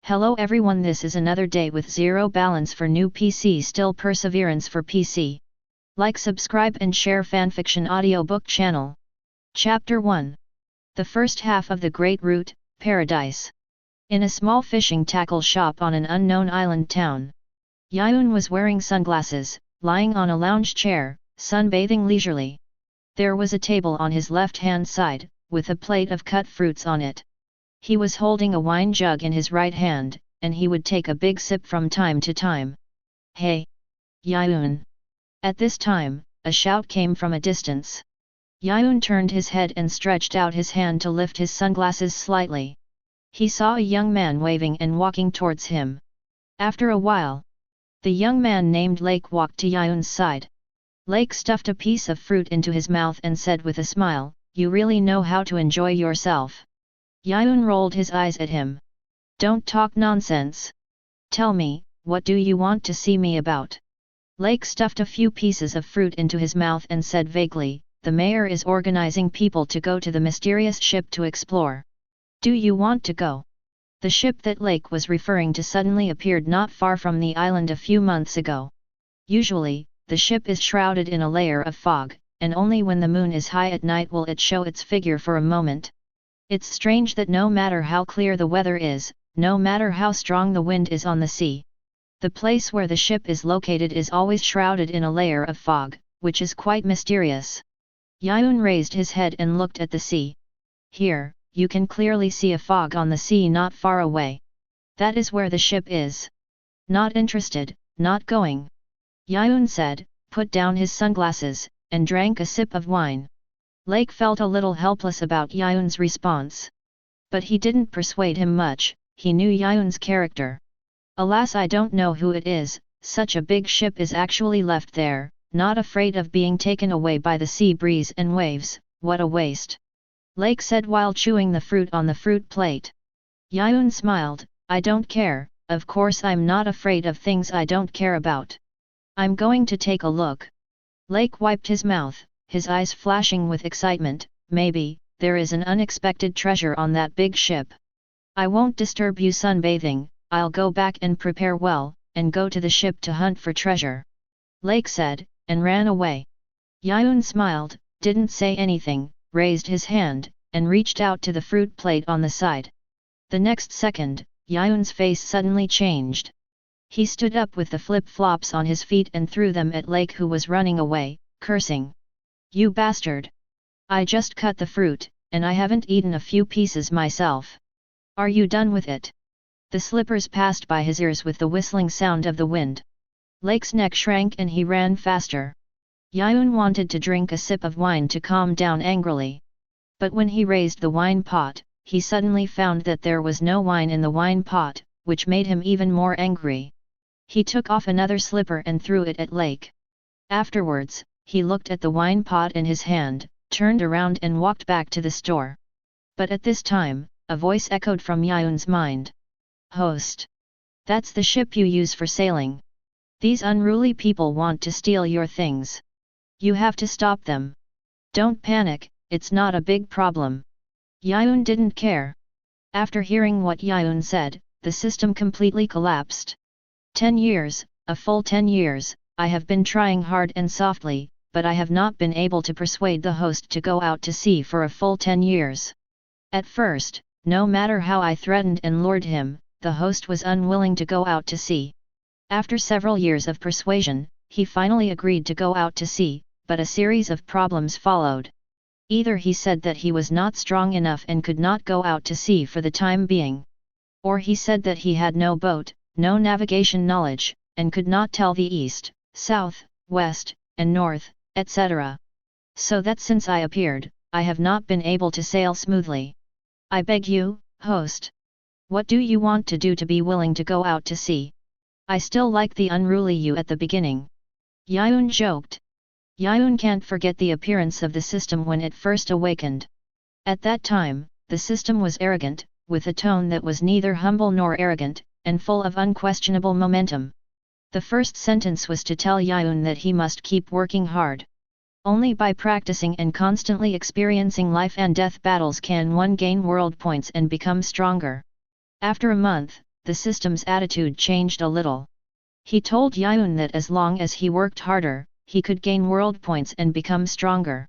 Hello everyone, this is another day with zero balance for new PC, still perseverance for PC. Like, subscribe and share fanfiction audiobook channel. Chapter 1. The first half of the Great Route, Paradise. In a small fishing tackle shop on an unknown island town, Yiyun was wearing sunglasses, lying on a lounge chair, sunbathing leisurely. There was a table on his left-hand side, with a plate of cut fruits on it. He was holding a wine jug in his right hand, and he would take a big sip from time to time. "Hey! Yiyun!" At this time, a shout came from a distance. Yiyun turned his head and stretched out his hand to lift his sunglasses slightly. He saw a young man waving and walking towards him. After a while, the young man named Lake walked to Yiyun's side. Lake stuffed a piece of fruit into his mouth and said with a smile, "You really know how to enjoy yourself." Yiyun rolled his eyes at him. "Don't talk nonsense. Tell me, what do you want to see me about?" Lake stuffed a few pieces of fruit into his mouth and said vaguely, "The mayor is organizing people to go to the mysterious ship to explore. Do you want to go?" The ship that Lake was referring to suddenly appeared not far from the island a few months ago. Usually, the ship is shrouded in a layer of fog, and only when the moon is high at night will it show its figure for a moment. It's strange that no matter how clear the weather is, no matter how strong the wind is on the sea, the place where the ship is located is always shrouded in a layer of fog, which is quite mysterious. Yiyun raised his head and looked at the sea. "Here, you can clearly see a fog on the sea not far away. That is where the ship is." "Not interested, not going," Yiyun said, put down his sunglasses, and drank a sip of wine. Lake felt a little helpless about Yiyun's response. But he didn't persuade him much, he knew Yiyun's character. "Alas, I don't know who it is, such a big ship is actually left there, not afraid of being taken away by the sea breeze and waves, what a waste," Lake said while chewing the fruit on the fruit plate. Yiyun smiled, "I don't care, of course I'm not afraid of things I don't care about. I'm going to take a look." Lake wiped his mouth, his eyes flashing with excitement. "Maybe there is an unexpected treasure on that big ship. I won't disturb you sunbathing, I'll go back and prepare well, and go to the ship to hunt for treasure," Lake said, and ran away. Yiyun smiled, didn't say anything, raised his hand, and reached out to the fruit plate on the side. The next second, Yiyun's face suddenly changed. He stood up with the flip-flops on his feet and threw them at Lake, who was running away, cursing. "You bastard! I just cut the fruit, and I haven't eaten a few pieces myself. Are you done with it?" The slippers passed by his ears with the whistling sound of the wind. Lake's neck shrank and he ran faster. Yiyun wanted to drink a sip of wine to calm down angrily. But when he raised the wine pot, he suddenly found that there was no wine in the wine pot, which made him even more angry. He took off another slipper and threw it at Lake. Afterwards, he looked at the wine pot in his hand, turned around and walked back to the store. But at this time, a voice echoed from Yiyun's mind. "Host! That's the ship you use for sailing. These unruly people want to steal your things. You have to stop them. Don't panic, it's not a big problem." Yiyun didn't care. After hearing what Yiyun said, the system completely collapsed. 10 years, a full 10 years, I have been trying hard and softly, but I have not been able to persuade the host to go out to sea for a full 10 years. At first, no matter how I threatened and lured him, the host was unwilling to go out to sea. After several years of persuasion, he finally agreed to go out to sea, but a series of problems followed. Either he said that he was not strong enough and could not go out to sea for the time being, or he said that he had no boat, no navigation knowledge, and could not tell the east, south, west, and north, etc. So that since I appeared, I have not been able to sail smoothly. I beg you, host. What do you want to do to be willing to go out to sea? I still like the unruly you at the beginning." Yiyun joked. Yiyun can't forget the appearance of the system when it first awakened. At that time, the system was arrogant, with a tone that was neither humble nor arrogant, and full of unquestionable momentum. The first sentence was to tell Yiyun that he must keep working hard. Only by practicing and constantly experiencing life and death battles can one gain world points and become stronger. After a month, the system's attitude changed a little. He told Yiyun that as long as he worked harder, he could gain world points and become stronger.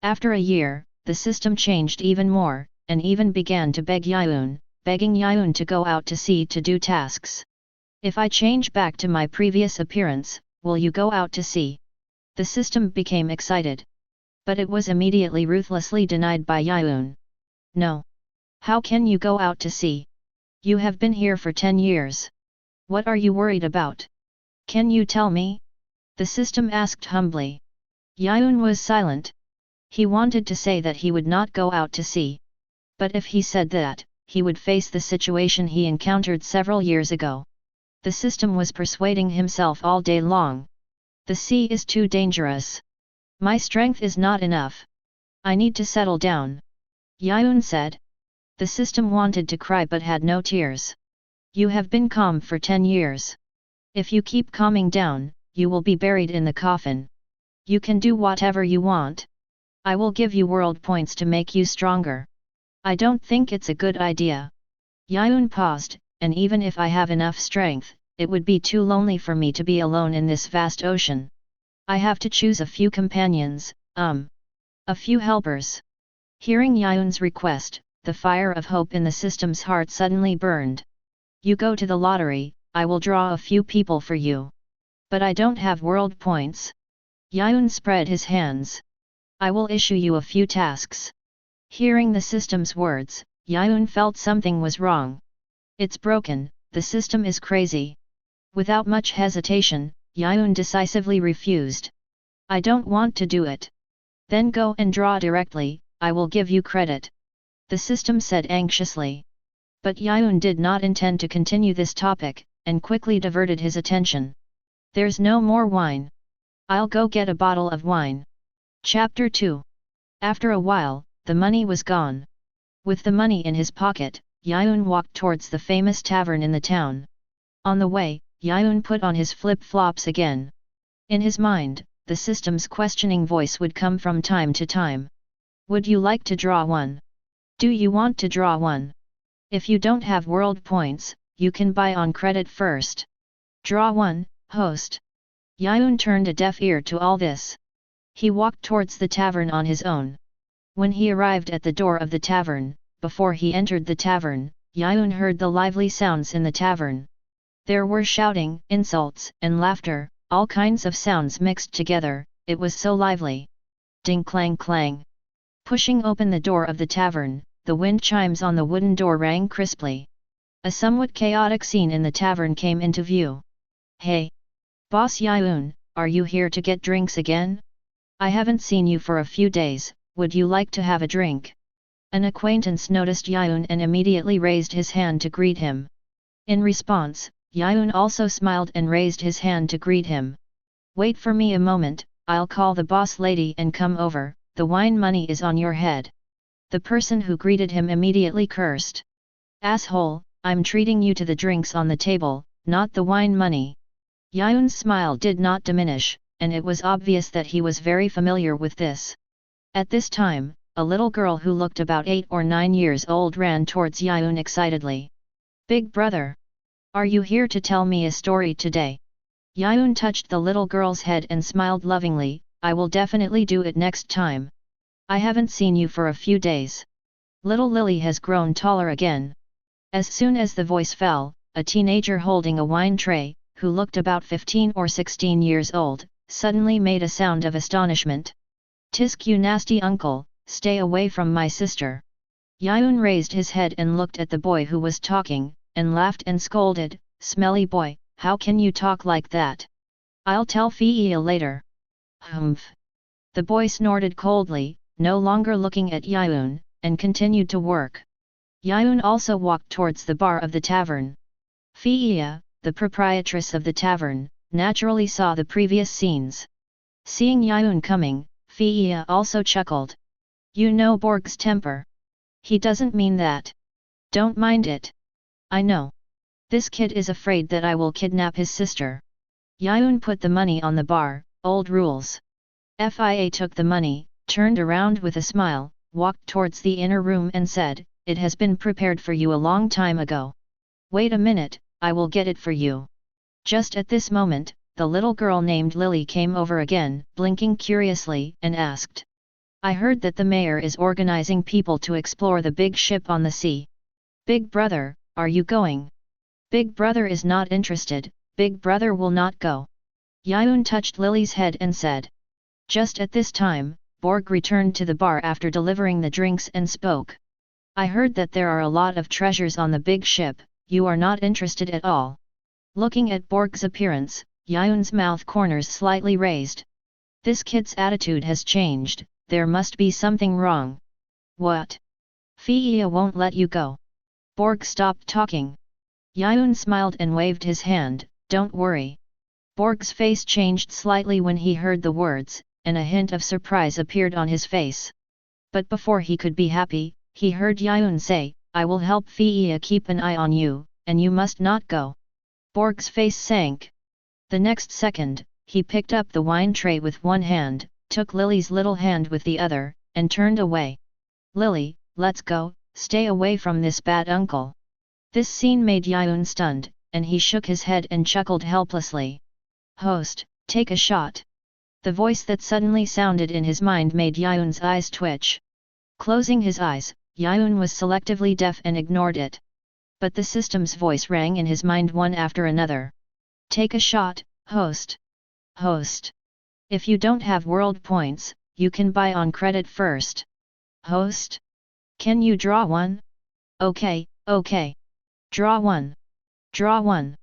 After a year, the system changed even more, and even began to beg Yiyun, begging Yiyun to go out to sea to do tasks. If I change back to my previous appearance, will you go out to sea? The system became excited. But it was immediately ruthlessly denied by Yiyun. No. How can you go out to sea? You have been here for 10 years. What are you worried about? Can you tell me? The system asked humbly. Yiyun was silent. He wanted to say that he would not go out to sea. But if he said that, he would face the situation he encountered several years ago. The system was persuading himself all day long. The sea is too dangerous. My strength is not enough. I need to settle down. Yiyun said. The system wanted to cry but had no tears. You have been calm for 10 years. If you keep calming down, you will be buried in the coffin. You can do whatever you want. I will give you world points to make you stronger. I don't think it's a good idea. Yiyun paused, and even if I have enough strength, it would be too lonely for me to be alone in this vast ocean. I have to choose a few companions, a few helpers. Hearing Yiyun's request, the fire of hope in the system's heart suddenly burned. You go to the lottery, I will draw a few people for you. But I don't have world points. Yiyun spread his hands. I will issue you a few tasks. Hearing the system's words, Yiyun felt something was wrong. It's broken, the system is crazy. Without much hesitation, Yiyun decisively refused. I don't want to do it. Then go and draw directly, I will give you credit. The system said anxiously. But Yiyun did not intend to continue this topic, and quickly diverted his attention. There's no more wine. I'll go get a bottle of wine. Chapter 2. After a while, the money was gone. With the money in his pocket, Yiyun walked towards the famous tavern in the town. On the way, Yiyun put on his flip-flops again. In his mind, the system's questioning voice would come from time to time. Would you like to draw one? Do you want to draw one? If you don't have world points, you can buy on credit first. Draw one, host. Yiyun turned a deaf ear to all this. He walked towards the tavern on his own. When he arrived at the door of the tavern, before he entered the tavern, Yiyun heard the lively sounds in the tavern. There were shouting, insults, and laughter, all kinds of sounds mixed together, it was so lively. Ding clang clang. Pushing open the door of the tavern, the wind chimes on the wooden door rang crisply. A somewhat chaotic scene in the tavern came into view. Hey! Boss Yiyun, are you here to get drinks again? I haven't seen you for a few days, would you like to have a drink? An acquaintance noticed Yiyun and immediately raised his hand to greet him. In response, Yiyun also smiled and raised his hand to greet him. Wait for me a moment, I'll call the boss lady and come over, the wine money is on your head. The person who greeted him immediately cursed. Asshole, I'm treating you to the drinks on the table, not the wine money. Yiyun's smile did not diminish, and it was obvious that he was very familiar with this. At this time, a little girl who looked about 8 or 9 years old ran towards Yiyun excitedly. Big brother! Are you here to tell me a story today? Yiyun touched the little girl's head and smiled lovingly, I will definitely do it next time. I haven't seen you for a few days. Little Lily has grown taller again. As soon as the voice fell, a teenager holding a wine tray, who looked about 15 or 16 years old, suddenly made a sound of astonishment. Tisk you nasty uncle, stay away from my sister. Yiyun raised his head and looked at the boy who was talking, and laughed and scolded, smelly boy, how can you talk like that? I'll tell Fia later. Humph. The boy snorted coldly, no longer looking at Yiyun, and continued to work. Yiyun also walked towards the bar of the tavern. Fia, the proprietress of the tavern, naturally saw the previous scenes. Seeing Yiyun coming, Fia also chuckled. You know Borg's temper. He doesn't mean that. Don't mind it. I know. This kid is afraid that I will kidnap his sister. Yiyun put the money on the bar, old rules. Fia took the money, turned around with a smile, walked towards the inner room and said, it has been prepared for you a long time ago. Wait a minute, I will get it for you. Just at this moment, the little girl named Lily came over again, blinking curiously, and asked. I heard that the mayor is organizing people to explore the big ship on the sea. Big brother, are you going? Big brother is not interested, big brother will not go. Yiyun touched Lily's head and said. Just at this time, Borg returned to the bar after delivering the drinks and spoke. I heard that there are a lot of treasures on the big ship, you are not interested at all. Looking at Borg's appearance, Yiyun's mouth corners slightly raised. This kid's attitude has changed, there must be something wrong. What? Fiia won't let you go. Borg stopped talking. Yiyun smiled and waved his hand, don't worry. Borg's face changed slightly when he heard the words, and a hint of surprise appeared on his face. But before he could be happy, he heard Yiyun say, I will help Fiia keep an eye on you, and you must not go. Borg's face sank. The next second, he picked up the wine tray with one hand, took Lily's little hand with the other, and turned away. Lily, let's go, stay away from this bad uncle. This scene made Yiyun stunned, and he shook his head and chuckled helplessly. Host, take a shot. The voice that suddenly sounded in his mind made Yiyun's eyes twitch. Closing his eyes, Yiyun was selectively deaf and ignored it. But the system's voice rang in his mind one after another. Take a shot, host. Host. If you don't have world points, you can buy on credit first. Host? Can you draw one? Okay, okay. Draw one. Draw one.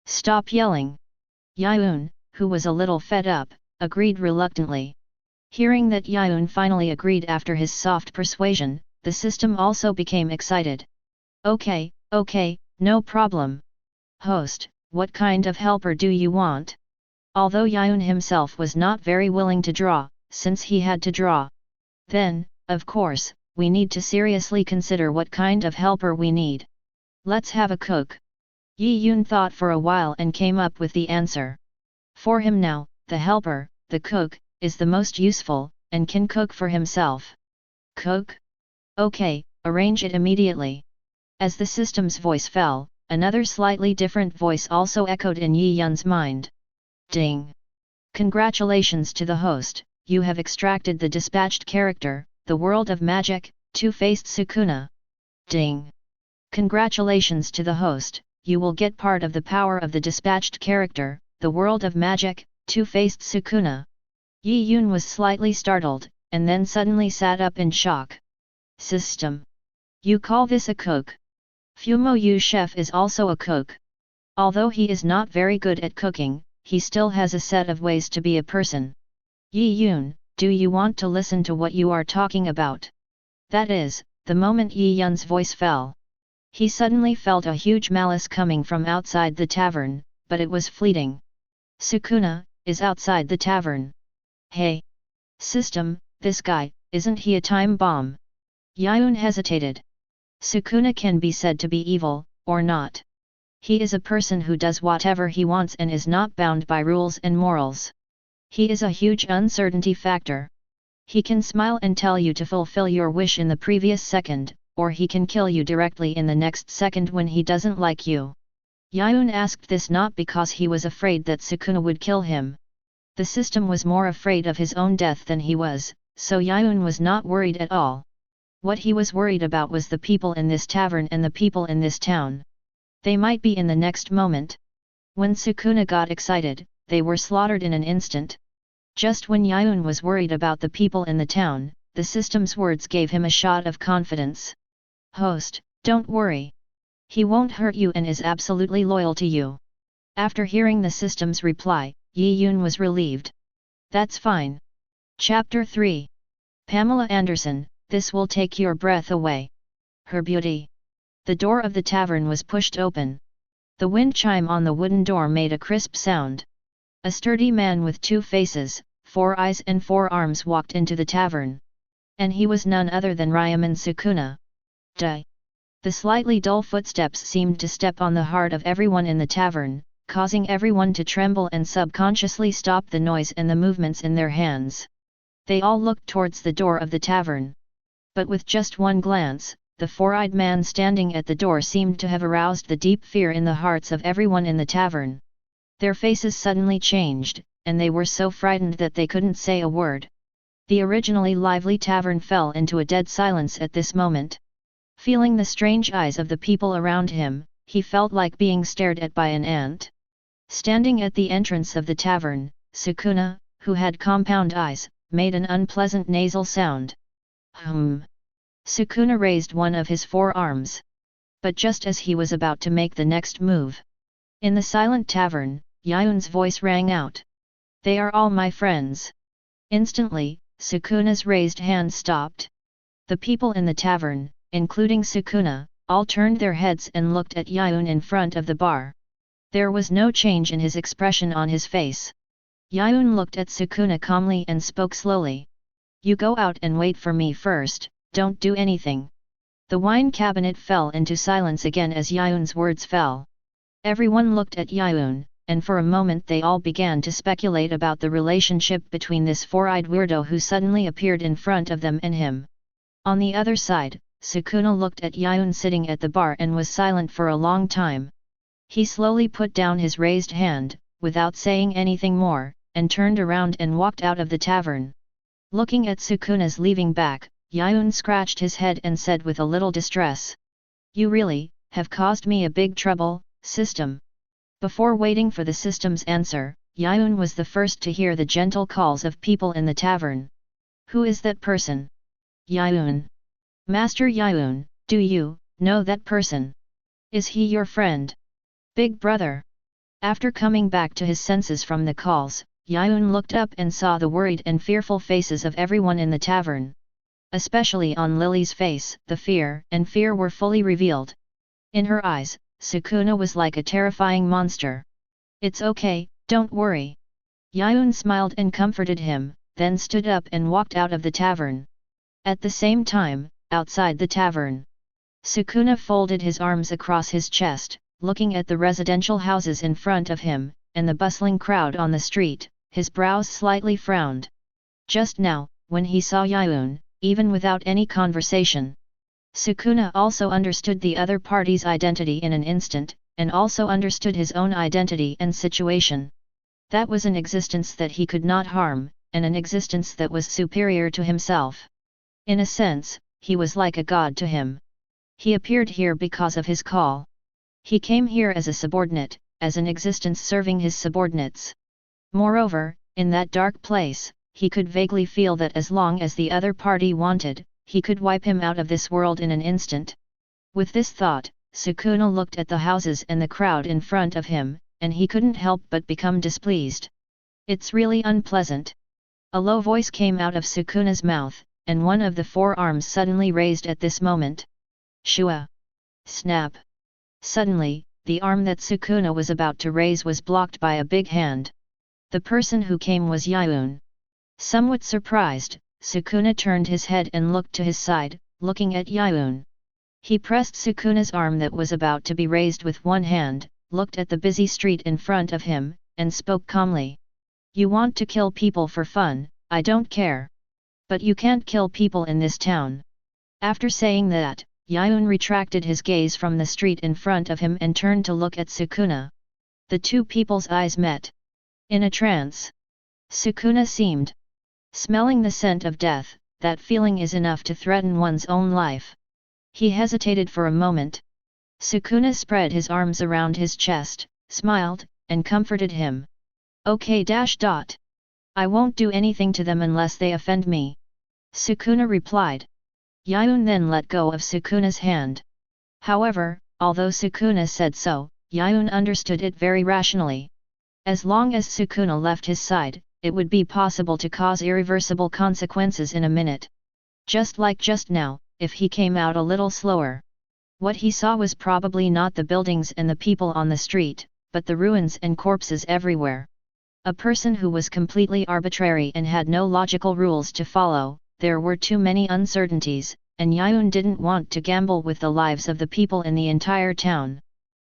Stop yelling. Yiyun, who was a little fed up, agreed reluctantly. Hearing that Yiyun finally agreed after his soft persuasion, the system also became excited. Okay, okay, no problem. Host, what kind of helper do you want? Although Yiyun himself was not very willing to draw, since he had to draw. Then, of course, we need to seriously consider what kind of helper we need. Let's have a cook. Yiyun thought for a while and came up with the answer. For him now, the helper, the cook, is the most useful, and can cook for himself. Cook? Okay, arrange it immediately. As the system's voice fell, another slightly different voice also echoed in Yiyun's mind. Ding! Congratulations to the host, you have extracted the dispatched character, the world of magic, two-faced Sukuna. Ding! Congratulations to the host, you will get part of the power of the dispatched character, the world of magic, two-faced Sukuna. Yiyun was slightly startled, and then suddenly sat up in shock. System. You call this a cook? Fumo Yu Chef is also a cook. Although he is not very good at cooking, he still has a set of ways to be a person. Yiyun, do you want to listen to what you are talking about? That is, the moment Yiyun's voice fell. He suddenly felt a huge malice coming from outside the tavern, but it was fleeting. Sukuna, is outside the tavern. Hey! System, this guy, isn't he a time bomb? Yiyun hesitated. Sukuna can be said to be evil, or not. He is a person who does whatever he wants and is not bound by rules and morals. He is a huge uncertainty factor. He can smile and tell you to fulfill your wish in the previous second, or he can kill you directly in the next second when he doesn't like you. Yiyun asked this not because he was afraid that Sukuna would kill him. The system was more afraid of his own death than he was, so Yiyun was not worried at all. What he was worried about was the people in this tavern and the people in this town. They might be in the next moment. When Sukuna got excited, they were slaughtered in an instant. Just when Yiyun was worried about the people in the town, the system's words gave him a shot of confidence. Host, don't worry. He won't hurt you and is absolutely loyal to you. After hearing the system's reply, Yiyun was relieved. That's fine. Chapter 3. Pamela Anderson, this will take your breath away. Her beauty. The door of the tavern was pushed open. The wind chime on the wooden door made a crisp sound. A sturdy man with 2 faces, 4 eyes and 4 arms walked into the tavern. And he was none other than Ryoumen Sukuna. Duh! The slightly dull footsteps seemed to step on the heart of everyone in the tavern, causing everyone to tremble and subconsciously stop the noise and the movements in their hands. They all looked towards the door of the tavern. But with just one glance, the four-eyed man standing at the door seemed to have aroused the deep fear in the hearts of everyone in the tavern. Their faces suddenly changed, and they were so frightened that they couldn't say a word. The originally lively tavern fell into a dead silence at this moment. Feeling the strange eyes of the people around him, he felt like being stared at by an ant. Standing at the entrance of the tavern, Sukuna, who had compound eyes, made an unpleasant nasal sound. Sukuna raised one of his forearms. But just as he was about to make the next move, in the silent tavern, Yiyun's voice rang out. "They are all my friends." Instantly, Sukuna's raised hand stopped. The people in the tavern, including Sukuna, all turned their heads and looked at Yiyun in front of the bar. There was no change in his expression on his face. Yiyun looked at Sukuna calmly and spoke slowly. "You go out and wait for me first, don't do anything." The wine cabinet fell into silence again as Yiyun's words fell. Everyone looked at Yiyun, and for a moment they all began to speculate about the relationship between this four-eyed weirdo who suddenly appeared in front of them and him. On the other side, Sukuna looked at Yiyun sitting at the bar and was silent for a long time. He slowly put down his raised hand, without saying anything more, and turned around and walked out of the tavern. Looking at Sukuna's leaving back, Yiyun scratched his head and said with a little distress. "You really have caused me a big trouble, system." Before waiting for the system's answer, Yiyun was the first to hear the gentle calls of people in the tavern. "Who is that person?" "Yiyun." "Master Yiyun, do you know that person? Is he your friend?" "Big brother." After coming back to his senses from the calls, Yiyun looked up and saw the worried and fearful faces of everyone in the tavern. Especially on Lily's face, the fear and fear were fully revealed. In her eyes, Sukuna was like a terrifying monster. "It's okay, don't worry." Yiyun smiled and comforted him, then stood up and walked out of the tavern. At the same time, outside the tavern, Sukuna folded his arms across his chest, looking at the residential houses in front of him, and the bustling crowd on the street. His brows slightly frowned. Just now, when he saw Yiyun, even without any conversation, Sukuna also understood the other party's identity in an instant, and also understood his own identity and situation. That was an existence that he could not harm, and an existence that was superior to himself. In a sense, he was like a god to him. He appeared here because of his call. He came here as a subordinate, as an existence serving his subordinates. Moreover, in that dark place, he could vaguely feel that as long as the other party wanted, he could wipe him out of this world in an instant. With this thought, Sukuna looked at the houses and the crowd in front of him, and he couldn't help but become displeased. "It's really unpleasant." A low voice came out of Sukuna's mouth, and one of the forearms suddenly raised at this moment. Shua! Snap! Suddenly, the arm that Sukuna was about to raise was blocked by a big hand. The person who came was Yiyun. Somewhat surprised, Sukuna turned his head and looked to his side, looking at Yiyun. He pressed Sukuna's arm that was about to be raised with one hand, looked at the busy street in front of him, and spoke calmly. "You want to kill people for fun, I don't care. But you can't kill people in this town." After saying that, Yiyun retracted his gaze from the street in front of him and turned to look at Sukuna. The two people's eyes met. In a trance, Sukuna seemed. Smelling the scent of death, that feeling is enough to threaten one's own life. He hesitated for a moment. Sukuna spread his arms around his chest, smiled, and comforted him. "Okay. I won't do anything to them unless they offend me," Sukuna replied. Yiyun then let go of Sukuna's hand. However, although Sukuna said so, Yiyun understood it very rationally. As long as Sukuna left his side, it would be possible to cause irreversible consequences in a minute. Just like just now, if he came out a little slower. What he saw was probably not the buildings and the people on the street, but the ruins and corpses everywhere. A person who was completely arbitrary and had no logical rules to follow. There were too many uncertainties, and Yiyun didn't want to gamble with the lives of the people in the entire town.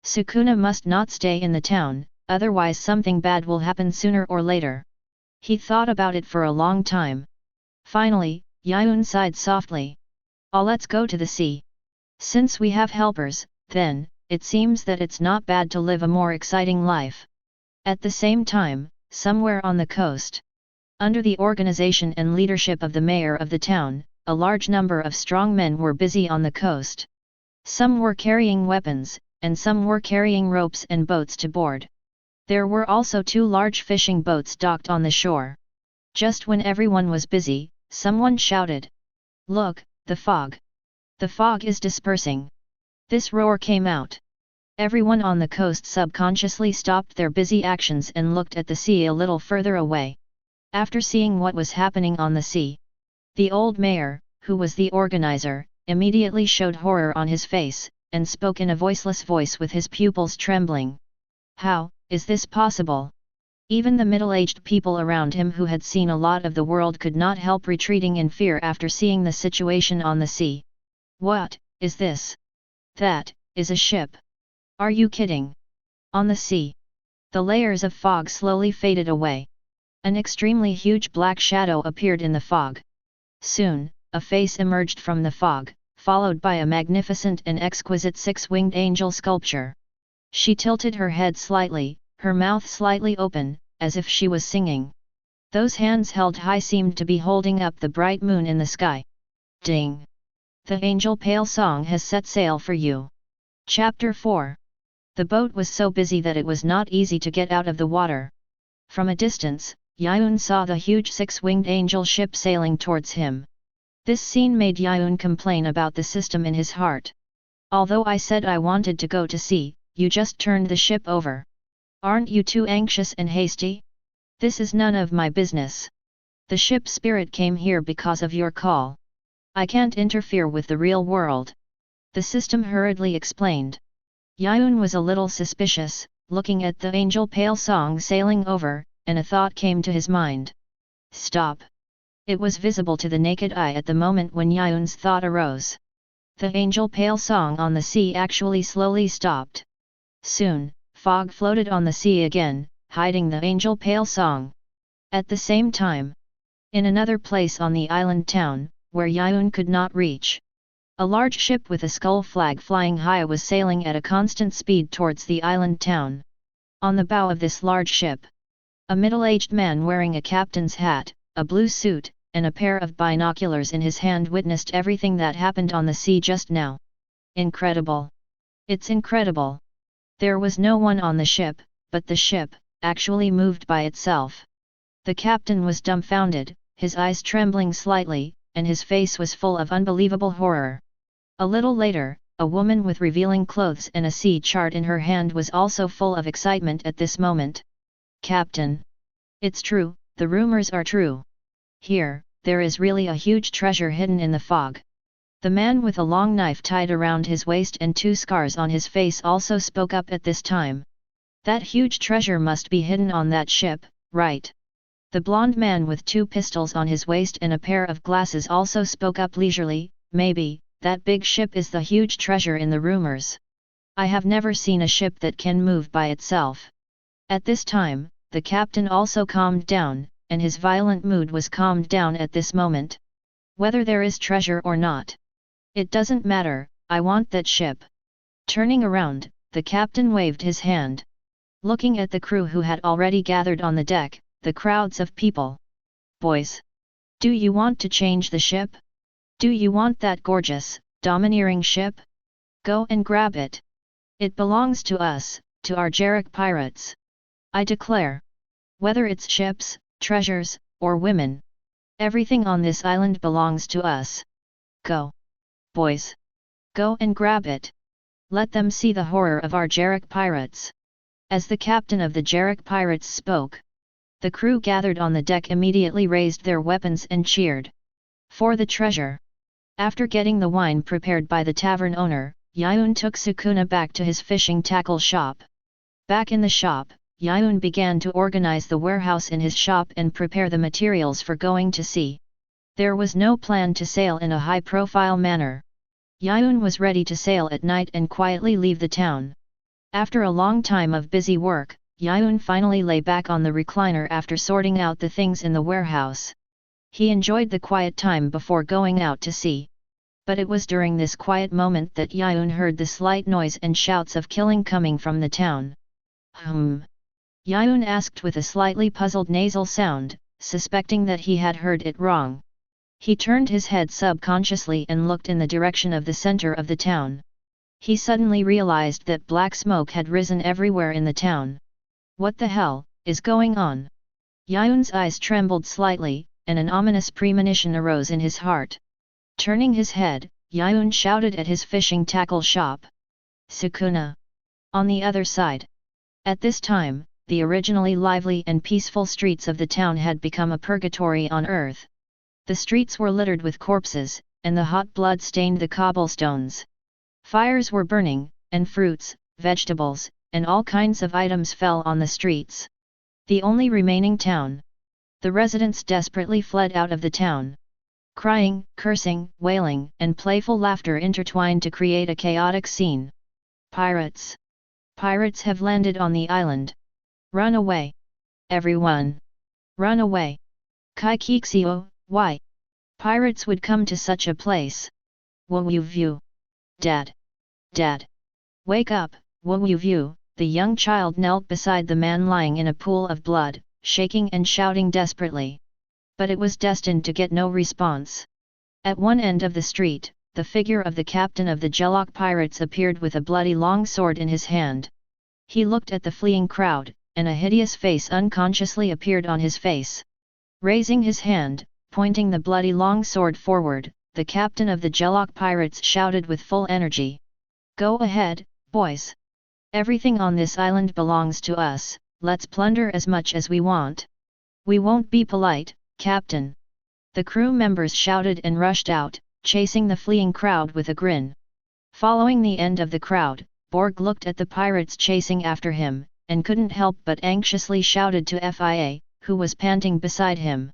Sukuna must not stay in the town, otherwise something bad will happen sooner or later. He thought about it for a long time. Finally, Yiyun sighed softly. "Let's go to the sea." Since we have helpers, then, it seems that it's not bad to live a more exciting life. At the same time, somewhere on the coast, under the organization and leadership of the mayor of the town, a large number of strong men were busy on the coast. Some were carrying weapons, and some were carrying ropes and boats to board. There were also 2 large fishing boats docked on the shore. Just when everyone was busy, someone shouted, "Look, the fog! The fog is dispersing!" This roar came out. Everyone on the coast subconsciously stopped their busy actions and looked at the sea a little further away. After seeing what was happening on the sea, the old mayor, who was the organizer, immediately showed horror on his face, and spoke in a voiceless voice with his pupils trembling. "How is this possible?" Even the middle-aged people around him who had seen a lot of the world could not help retreating in fear after seeing the situation on the sea. "What is this? That is a ship. Are you kidding?" On the sea, the layers of fog slowly faded away. An extremely huge black shadow appeared in the fog. Soon, a face emerged from the fog, followed by a magnificent and exquisite 6-winged angel sculpture. She tilted her head slightly, her mouth slightly open, as if she was singing. Those hands held high seemed to be holding up the bright moon in the sky. Ding! The angel pale song has set sail for you. Chapter 4. The boat was so busy that it was not easy to get out of the water. From a distance, Yiyun saw the huge 6-winged angel ship sailing towards him. This scene made Yiyun complain about the system in his heart. "Although I said I wanted to go to sea, you just turned the ship over. Aren't you too anxious and hasty? This is none of my business. The ship spirit came here because of your call. I can't interfere with the real world," the system hurriedly explained. Yiyun was a little suspicious, looking at the angel pale song sailing over, and a thought came to his mind. Stop! It was visible to the naked eye at the moment when Yiyun's thought arose. The angel pale song on the sea actually slowly stopped. Soon, fog floated on the sea again, hiding the angel pale song. At the same time, in another place on the island town, where Yiyun could not reach, a large ship with a skull flag flying high was sailing at a constant speed towards the island town. On the bow of this large ship, a middle-aged man wearing a captain's hat, a blue suit, and a pair of binoculars in his hand witnessed everything that happened on the sea just now. Incredible! It's incredible! There was no one on the ship, but the ship actually moved by itself. The captain was dumbfounded, his eyes trembling slightly, and his face was full of unbelievable horror. A little later, a woman with revealing clothes and a sea chart in her hand was also full of excitement at this moment. "Captain! It's true, the rumors are true. Here, there is really a huge treasure hidden in the fog." The man with a long knife tied around his waist and 2 scars on his face also spoke up at this time. "That huge treasure must be hidden on that ship, right?" The blonde man with 2 pistols on his waist and a pair of glasses also spoke up leisurely. "Maybe, that big ship is the huge treasure in the rumors. I have never seen a ship that can move by itself." At this time, the captain also calmed down, and his violent mood was calmed down at this moment. "Whether there is treasure or not, it doesn't matter, I want that ship." Turning around, the captain waved his hand. Looking at the crew who had already gathered on the deck, the crowds of people. "Boys! Do you want to change the ship? Do you want that gorgeous, domineering ship? Go and grab it. It belongs to us, to our Jarek pirates. I declare. Whether it's ships, treasures, or women, everything on this island belongs to us. Go! Boys! Go and grab it. Let them see the horror of our Jarek pirates." As the captain of the Jarek pirates spoke, the crew gathered on the deck immediately raised their weapons and cheered. For the treasure. After getting the wine prepared by the tavern owner, Yiyun took Sukuna back to his fishing tackle shop. Back in the shop, Yiyun began to organize the warehouse in his shop and prepare the materials for going to sea. There was no plan to sail in a high-profile manner. Yiyun was ready to sail at night and quietly leave the town. After a long time of busy work, Yiyun finally lay back on the recliner after sorting out the things in the warehouse. He enjoyed the quiet time before going out to sea. But it was during this quiet moment that Yiyun heard the slight noise and shouts of killing coming from the town. Yiyun asked with a slightly puzzled nasal sound, suspecting that he had heard it wrong. He turned his head subconsciously and looked in the direction of the center of the town. He suddenly realized that black smoke had risen everywhere in the town. What the hell is going on? Yiyun's eyes trembled slightly, and an ominous premonition arose in his heart. Turning his head, Yiyun shouted at his fishing tackle shop. Sukuna! On the other side. At this time, the originally lively and peaceful streets of the town had become a purgatory on earth. The streets were littered with corpses, and the hot blood stained the cobblestones. Fires were burning, and fruits, vegetables, and all kinds of items fell on the streets. The only remaining town. The residents desperately fled out of the town. Crying, cursing, wailing, and playful laughter intertwined to create a chaotic scene. Pirates! Pirates have landed on the island. Run away! Everyone! Run away! Kai Kixio, why? Pirates would come to such a place. Wo Yu View! Dad! Dad! Wake up, Wo Yu View! The young child knelt beside the man lying in a pool of blood, shaking and shouting desperately. But it was destined to get no response. At one end of the street, the figure of the captain of the Jelok pirates appeared with a bloody long sword in his hand. He looked at the fleeing crowd, and a hideous face unconsciously appeared on his face. Raising his hand, pointing the bloody long sword forward, the captain of the Jelok pirates shouted with full energy. Go ahead, boys! Everything on this island belongs to us, let's plunder as much as we want. We won't be polite, Captain! The crew members shouted and rushed out, chasing the fleeing crowd with a grin. Following the end of the crowd, Borg looked at the pirates chasing after him, and couldn't help but anxiously shouted to Fia, who was panting beside him.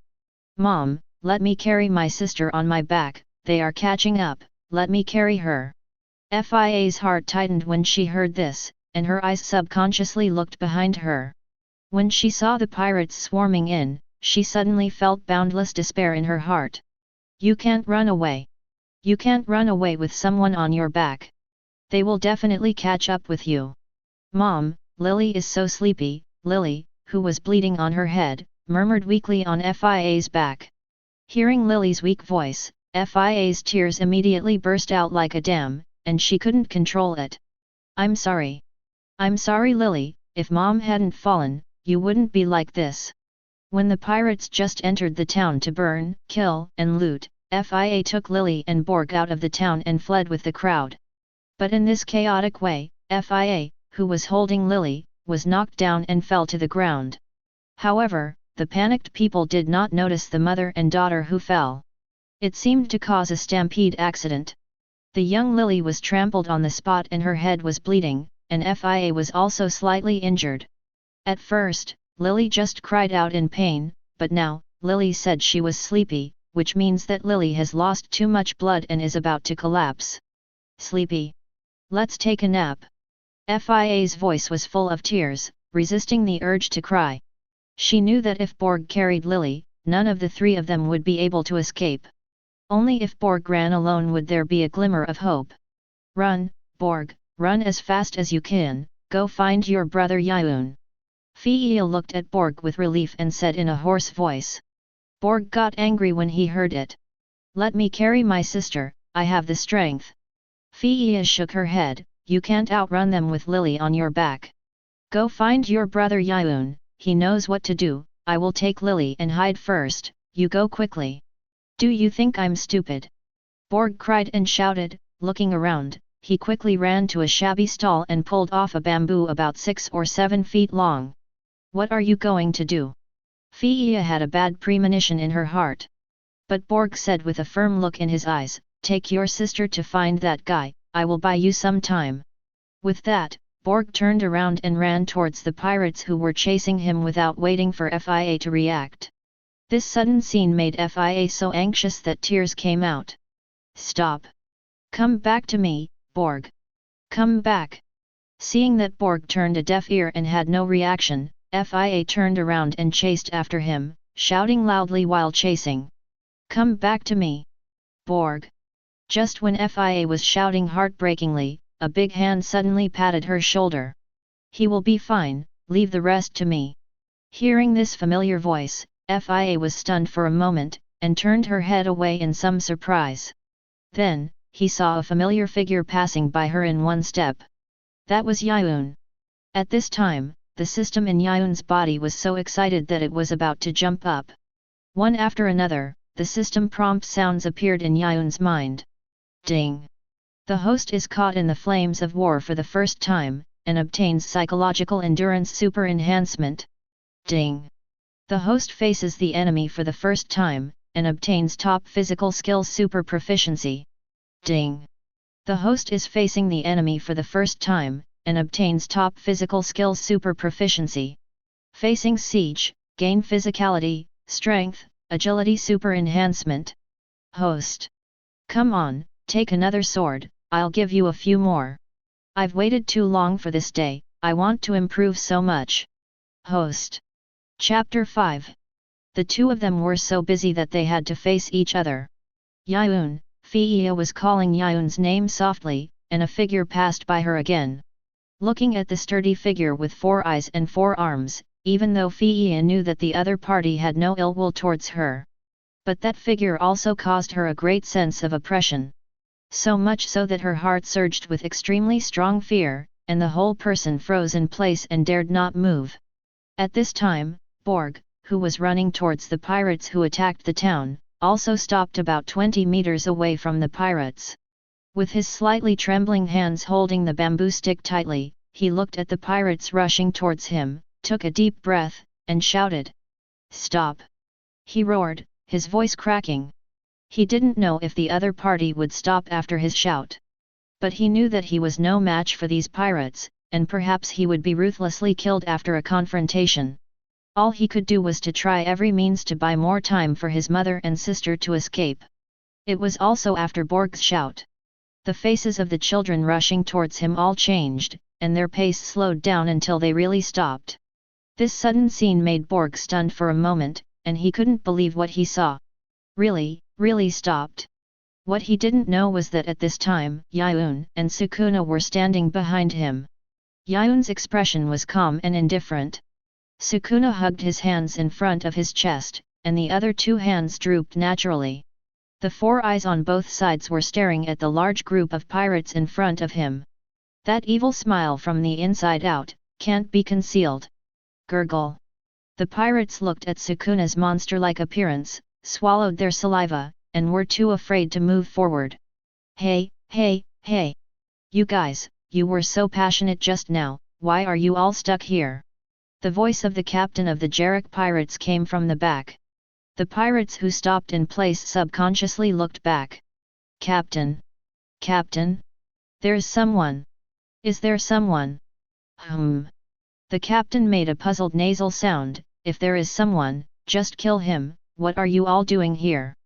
Mom, let me carry my sister on my back, they are catching up, let me carry her. Fia's heart tightened when she heard this, and her eyes subconsciously looked behind her. When she saw the pirates swarming in, she suddenly felt boundless despair in her heart. You can't run away. You can't run away with someone on your back. They will definitely catch up with you. Mom, Lily is so sleepy. Lily, who was bleeding on her head, murmured weakly on Fia's back. Hearing Lily's weak voice, Fia's tears immediately burst out like a dam, and she couldn't control it. I'm sorry. I'm sorry, Lily, if Mom hadn't fallen, you wouldn't be like this. When the pirates just entered the town to burn, kill, and loot, Fia took Lily and Borg out of the town and fled with the crowd. But in this chaotic way, Fia, who was holding Lily, was knocked down and fell to the ground. However, the panicked people did not notice the mother and daughter who fell. It seemed to cause a stampede accident. The young Lily was trampled on the spot and her head was bleeding, and Fia was also slightly injured. At first, Lily just cried out in pain, but now, Lily said she was sleepy, which means that Lily has lost too much blood and is about to collapse. Sleepy? Let's take a nap. Fia's voice was full of tears, resisting the urge to cry. She knew that if Borg carried Lily, none of the three of them would be able to escape. Only if Borg ran alone would there be a glimmer of hope. Run, Borg, run as fast as you can, go find your brother Yiyun. Fia looked at Borg with relief and said in a hoarse voice. Borg got angry when he heard it. Let me carry my sister, I have the strength. Fia shook her head, you can't outrun them with Lily on your back. Go find your brother Yiyun, he knows what to do, I will take Lily and hide first, you go quickly. Do you think I'm stupid? Borg cried and shouted, looking around, he quickly ran to a shabby stall and pulled off a bamboo about 6 or 7 feet long. What are you going to do? Fia had a bad premonition in her heart. But Borg said with a firm look in his eyes, take your sister to find that guy, I will buy you some time. With that, Borg turned around and ran towards the pirates who were chasing him without waiting for Fia to react. This sudden scene made Fia so anxious that tears came out. Stop! Come back to me, Borg! Come back! Seeing that Borg turned a deaf ear and had no reaction, Fia turned around and chased after him, shouting loudly while chasing. Come back to me! Borg! Just when Fia was shouting heartbreakingly, a big hand suddenly patted her shoulder. "He will be fine, leave the rest to me." Hearing this familiar voice, Fia was stunned for a moment, and turned her head away in some surprise. Then, he saw a familiar figure passing by her in one step. That was Yiyun. At this time, the system in Yiyun's body was so excited that it was about to jump up. One after another, the system prompt sounds appeared in Yiyun's mind. Ding! The host is caught in the flames of war for the first time, and obtains psychological endurance super enhancement. Ding! The host faces the enemy for the first time, and obtains top physical skill super proficiency. Ding! The host is facing the enemy for the first time, and obtains top physical skill super proficiency. Facing siege, gain physicality, strength, agility super enhancement. Host! Come on, take another sword, I'll give you a few more. I've waited too long for this day, I want to improve so much. Host! Chapter 5. The two of them were so busy that they had to face each other. Yiyun, Fia was calling Yiyun's name softly, and a figure passed by her again. Looking at the sturdy figure with 4 eyes and 4 arms, even though Fia knew that the other party had no ill will towards her. But that figure also caused her a great sense of oppression. So much so that her heart surged with extremely strong fear, and the whole person froze in place and dared not move. At this time, Borg, who was running towards the pirates who attacked the town, also stopped about 20 meters away from the pirates. With his slightly trembling hands holding the bamboo stick tightly, he looked at the pirates rushing towards him, took a deep breath, and shouted. "Stop!" He roared, his voice cracking. He didn't know if the other party would stop after his shout. But he knew that he was no match for these pirates, and perhaps he would be ruthlessly killed after a confrontation. All he could do was to try every means to buy more time for his mother and sister to escape. It was also after Borg's shout. The faces of the children rushing towards him all changed, and their pace slowed down until they really stopped. This sudden scene made Borg stunned for a moment, and he couldn't believe what he saw. Really stopped. What he didn't know was that at this time, Yiyun and Sukuna were standing behind him. Yiyun's expression was calm and indifferent. Sukuna hugged his hands in front of his chest, and the other 2 hands drooped naturally. The 4 eyes on both sides were staring at the large group of pirates in front of him. That evil smile from the inside out, can't be concealed. Gurgle. The pirates looked at Sukuna's monster-like appearance, swallowed their saliva, and were too afraid to move forward. Hey! You guys, you were so passionate just now, why are you all stuck here? The voice of the captain of the Jarek pirates came from the back. The pirates who stopped in place subconsciously looked back. Captain? There's someone. Is there someone? The captain made a puzzled nasal sound. If there is someone, just kill him. What are you all doing here?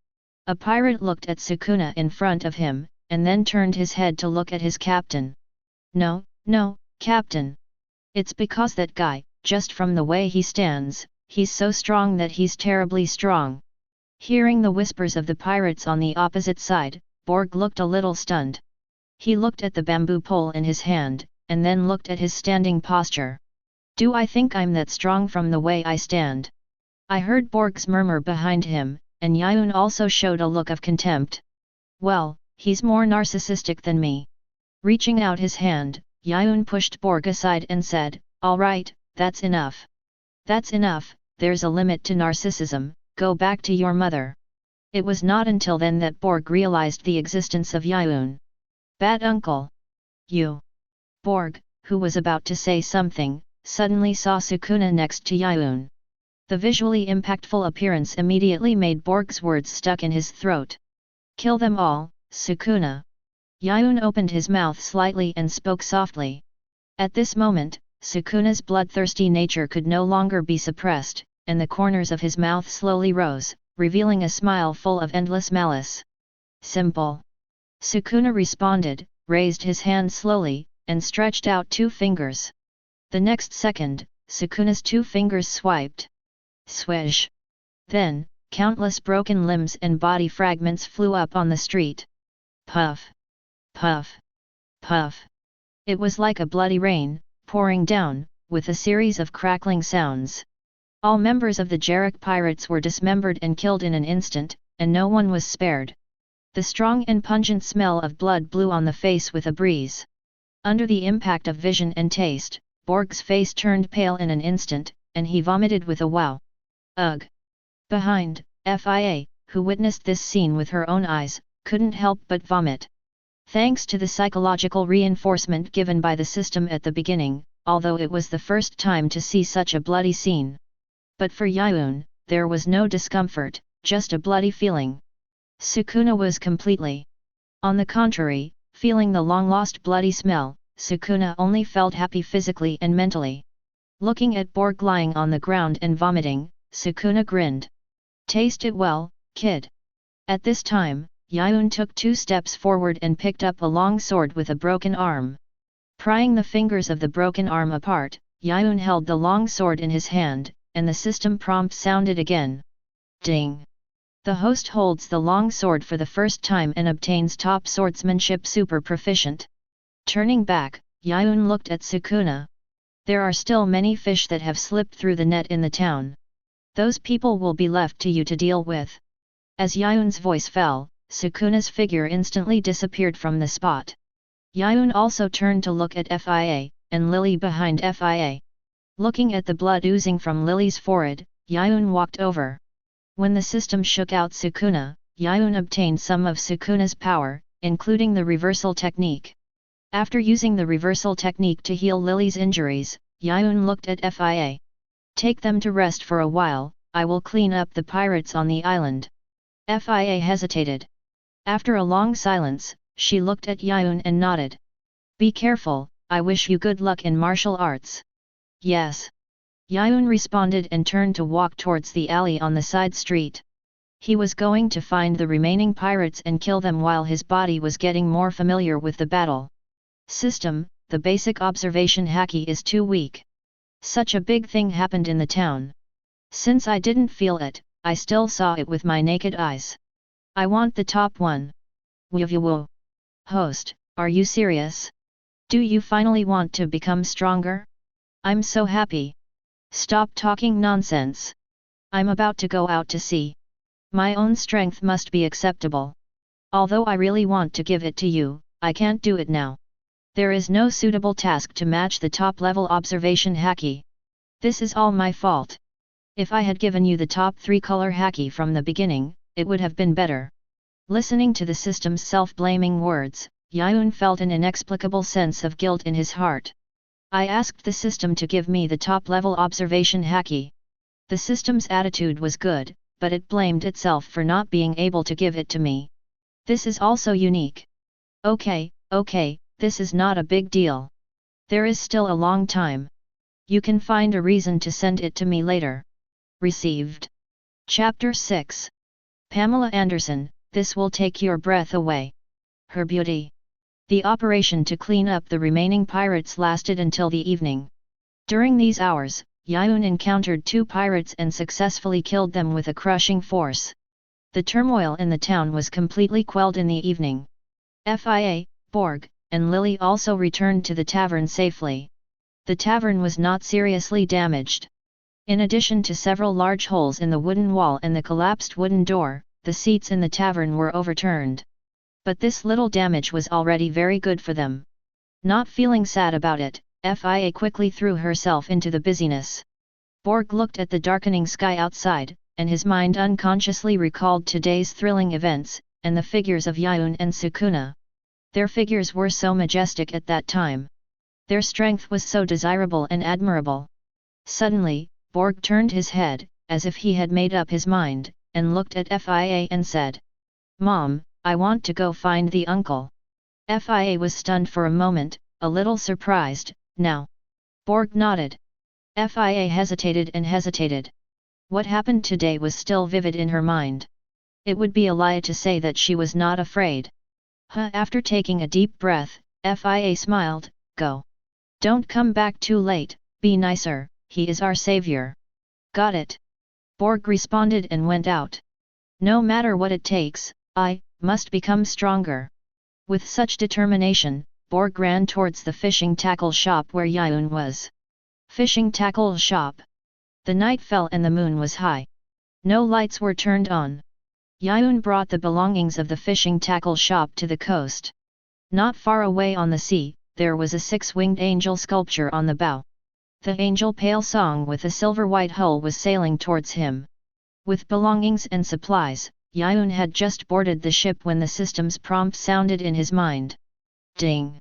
A pirate looked at Sukuna in front of him, and then turned his head to look at his captain. No, captain. It's because that guy, just from the way he stands, he's so strong that he's terribly strong. Hearing the whispers of the pirates on the opposite side, Borg looked a little stunned. He looked at the bamboo pole in his hand, and then looked at his standing posture. Do I think I'm that strong from the way I stand? I heard Borg's murmur behind him, and Yiyun also showed a look of contempt. Well, he's more narcissistic than me. Reaching out his hand, Yiyun pushed Borg aside and said, "All right, that's enough. That's enough, there's a limit to narcissism, go back to your mother." It was not until then that Borg realized the existence of Yiyun. Bad uncle. You. Borg, who was about to say something, suddenly saw Sukuna next to Yiyun. The visually impactful appearance immediately made Borg's words stuck in his throat. Kill them all, Sukuna. Yiyun opened his mouth slightly and spoke softly. At this moment, Sukuna's bloodthirsty nature could no longer be suppressed, and the corners of his mouth slowly rose, revealing a smile full of endless malice. Simple. Sukuna responded, raised his hand slowly, and stretched out 2 fingers. The next second, Sukuna's 2 fingers swiped. Swish! Then, countless broken limbs and body fragments flew up on the street. Puff. Puff. Puff. It was like a bloody rain, pouring down, with a series of crackling sounds. All members of the Jarek pirates were dismembered and killed in an instant, and no one was spared. The strong and pungent smell of blood blew on the face with a breeze. Under the impact of vision and taste, Borg's face turned pale in an instant, and he vomited with a wow. Ugh! Behind, Fia, who witnessed this scene with her own eyes, couldn't help but vomit. Thanks to the psychological reinforcement given by the system at the beginning, although it was the first time to see such a bloody scene. But for Yiyun, there was no discomfort, just a bloody feeling. Sukuna was completely. On the contrary, feeling the long-lost bloody smell, Sukuna only felt happy physically and mentally. Looking at Borg lying on the ground and vomiting, Sukuna grinned. Taste it well, kid. At this time, Yiyun took 2 steps forward and picked up a long sword with a broken arm. Prying the fingers of the broken arm apart, Yiyun held the long sword in his hand, and the system prompt sounded again. Ding! The host holds the long sword for the first time and obtains top swordsmanship super proficient. Turning back, Yiyun looked at Sukuna. There are still many fish that have slipped through the net in the town. Those people will be left to you to deal with. As Yiyun's voice fell, Sukuna's figure instantly disappeared from the spot. Yiyun also turned to look at Fia, and Lily behind Fia. Looking at the blood oozing from Lily's forehead, Yiyun walked over. When the system shook out Sukuna, Yiyun obtained some of Sukuna's power, including the reversal technique. After using the reversal technique to heal Lily's injuries, Yiyun looked at Fia. Take them to rest for a while, I will clean up the pirates on the island. Fia hesitated. After a long silence, she looked at Yiyun and nodded. Be careful, I wish you good luck in martial arts. Yes. Yiyun responded and turned to walk towards the alley on the side street. He was going to find the remaining pirates and kill them while his body was getting more familiar with the battle. System, the basic observation haki is too weak. Such a big thing happened in the town. Since I didn't feel it, I still saw it with my naked eyes. I want the top one. Woo. Host, are you serious? Do you finally want to become stronger? I'm so happy. Stop talking nonsense. I'm about to go out to sea. My own strength must be acceptable. Although I really want to give it to you, I can't do it now. There is no suitable task to match the top-level observation haki. This is all my fault. If I had given you the top 3 color haki from the beginning, it would have been better. Listening to the system's self-blaming words, Yiyun felt an inexplicable sense of guilt in his heart. I asked the system to give me the top-level observation haki. The system's attitude was good, but it blamed itself for not being able to give it to me. This is also unique. Okay, this is not a big deal. There is still a long time. You can find a reason to send it to me later. Received. Chapter 6. Pamela Anderson, this will take your breath away. Her beauty. The operation to clean up the remaining pirates lasted until the evening. During these hours, Yiyun encountered 2 pirates and successfully killed them with a crushing force. The turmoil in the town was completely quelled in the evening. Fia, Borg, and Lily also returned to the tavern safely. The tavern was not seriously damaged. In addition to several large holes in the wooden wall and the collapsed wooden door, the seats in the tavern were overturned. But this little damage was already very good for them. Not feeling sad about it, Fia quickly threw herself into the busyness. Borg looked at the darkening sky outside, and his mind unconsciously recalled today's thrilling events, and the figures of Yiyun and Sukuna. Their figures were so majestic at that time. Their strength was so desirable and admirable. Suddenly, Borg turned his head, as if he had made up his mind, and looked at Fia and said, "Mom, I want to go find the uncle." Fia was stunned for a moment, a little surprised. Now. Borg nodded. Fia hesitated and hesitated. What happened today was still vivid in her mind. It would be a lie to say that she was not afraid. After taking a deep breath, Fia smiled, "Go. Don't come back too late, be nicer, he is our savior." "Got it." Borg responded and went out. "No matter what it takes, I must become stronger." With such determination, Borg ran towards the fishing tackle shop where Yiyun was. Fishing tackle shop. The night fell and the moon was high. No lights were turned on. Yiyun brought the belongings of the fishing tackle shop to the coast. Not far away on the sea, there was a six-winged angel sculpture on the bow. The angel Pale Song with a silver-white hull was sailing towards him. With belongings and supplies, Yiyun had just boarded the ship when the system's prompt sounded in his mind. Ding!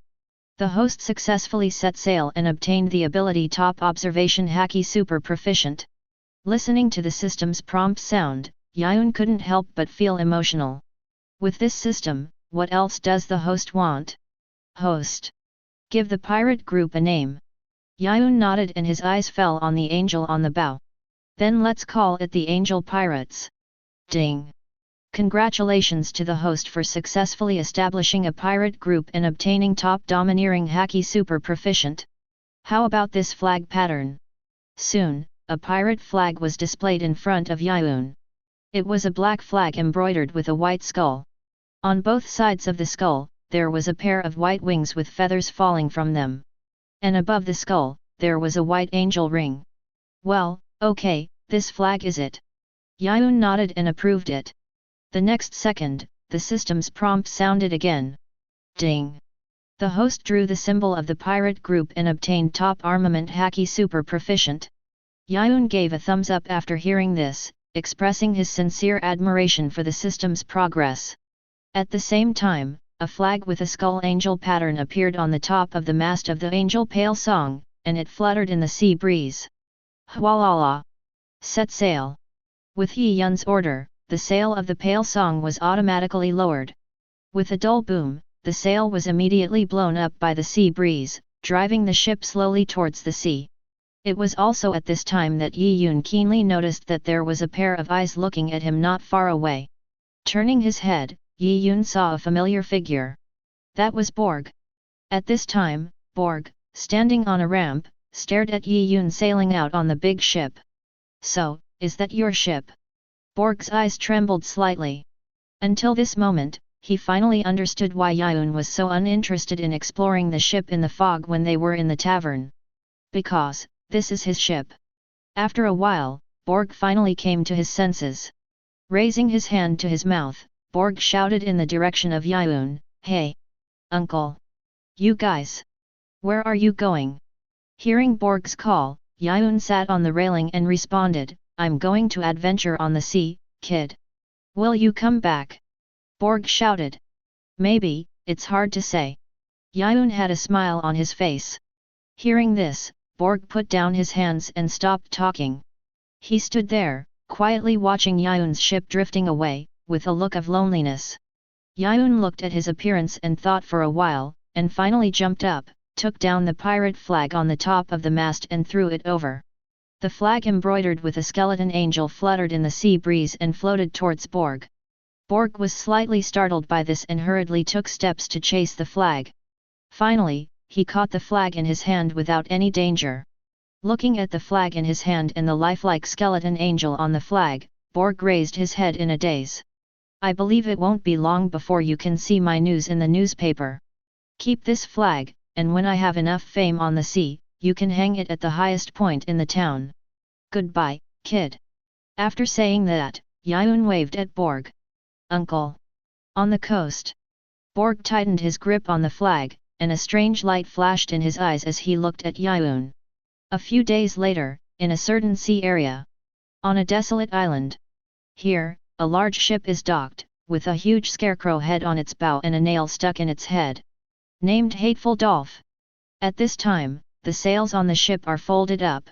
The host successfully set sail and obtained the ability Top Observation Haki Super Proficient. Listening to the system's prompt sound, Yiyun couldn't help but feel emotional. With this system, what else does the host want? Host. Give the pirate group a name. Yiyun nodded and his eyes fell on the angel on the bow. Then let's call it the Angel Pirates. Ding! Congratulations to the host for successfully establishing a pirate group and obtaining top domineering Haki Super Proficient. How about this flag pattern? Soon, a pirate flag was displayed in front of Yiyun. It was a black flag embroidered with a white skull. On both sides of the skull, there was a pair of white wings with feathers falling from them. And above the skull, there was a white angel ring. Well, okay, this flag is it. Yiyun nodded and approved it. The next second, the system's prompt sounded again. Ding! The host drew the symbol of the pirate group and obtained top armament Haki Super Proficient. Yiyun gave a thumbs up after hearing this, expressing his sincere admiration for the system's progress. At the same time, a flag with a skull angel pattern appeared on the top of the mast of the angel Pale Song, and it fluttered in the sea breeze. Hwalala! Set sail! With Yiyun's order, the sail of the Pale Song was automatically lowered. With a dull boom, the sail was immediately blown up by the sea breeze, driving the ship slowly towards the sea. It was also at this time that Yiyun keenly noticed that there was a pair of eyes looking at him not far away. Turning his head, Yiyun saw a familiar figure. That was Borg. At this time, Borg, standing on a ramp, stared at Yiyun sailing out on the big ship. So, is that your ship? Borg's eyes trembled slightly. Until this moment, he finally understood why Yiyun was so uninterested in exploring the ship in the fog when they were in the tavern. Because, this is his ship. After a while, Borg finally came to his senses. Raising his hand to his mouth, Borg shouted in the direction of Yiyun, "Hey! Uncle! You guys! Where are you going?" Hearing Borg's call, Yiyun sat on the railing and responded, "I'm going to adventure on the sea, kid. Will you come back?" Borg shouted. "Maybe, it's hard to say." Yiyun had a smile on his face. Hearing this, Borg put down his hands and stopped talking. He stood there, quietly watching Yiyun's ship drifting away, with a look of loneliness. Yiyun looked at his appearance and thought for a while, and finally jumped up, took down the pirate flag on the top of the mast and threw it over. The flag embroidered with a skeleton angel fluttered in the sea breeze and floated towards Borg. Borg was slightly startled by this and hurriedly took steps to chase the flag. Finally, he caught the flag in his hand without any danger. Looking at the flag in his hand and the lifelike skeleton angel on the flag, Borg raised his head in a daze. "I believe it won't be long before you can see my news in the newspaper. Keep this flag, and when I have enough fame on the sea, you can hang it at the highest point in the town. Goodbye, kid." After saying that, Yiyun waved at Borg. "Uncle." On the coast. Borg tightened his grip on the flag, and a strange light flashed in his eyes as he looked at Yiyun. A few days later, in a certain sea area. On a desolate island. Here, a large ship is docked, with a huge scarecrow head on its bow and a nail stuck in its head. Named Hateful Dolph. At this time, the sails on the ship are folded up.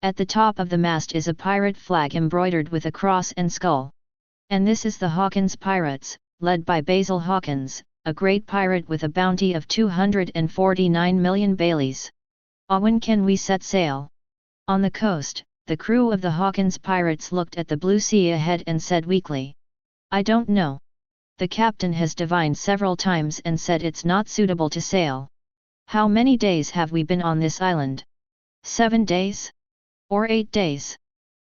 At the top of the mast is a pirate flag embroidered with a cross and skull. And this is the Hawkins Pirates, led by Basil Hawkins, a great pirate with a bounty of 249 million Baileys. When can we set sail? On the coast, the crew of the Hawkins Pirates looked at the blue sea ahead and said weakly, "I don't know. The captain has divined several times and said it's not suitable to sail. How many days have we been on this island? 7 days? Or 8 days?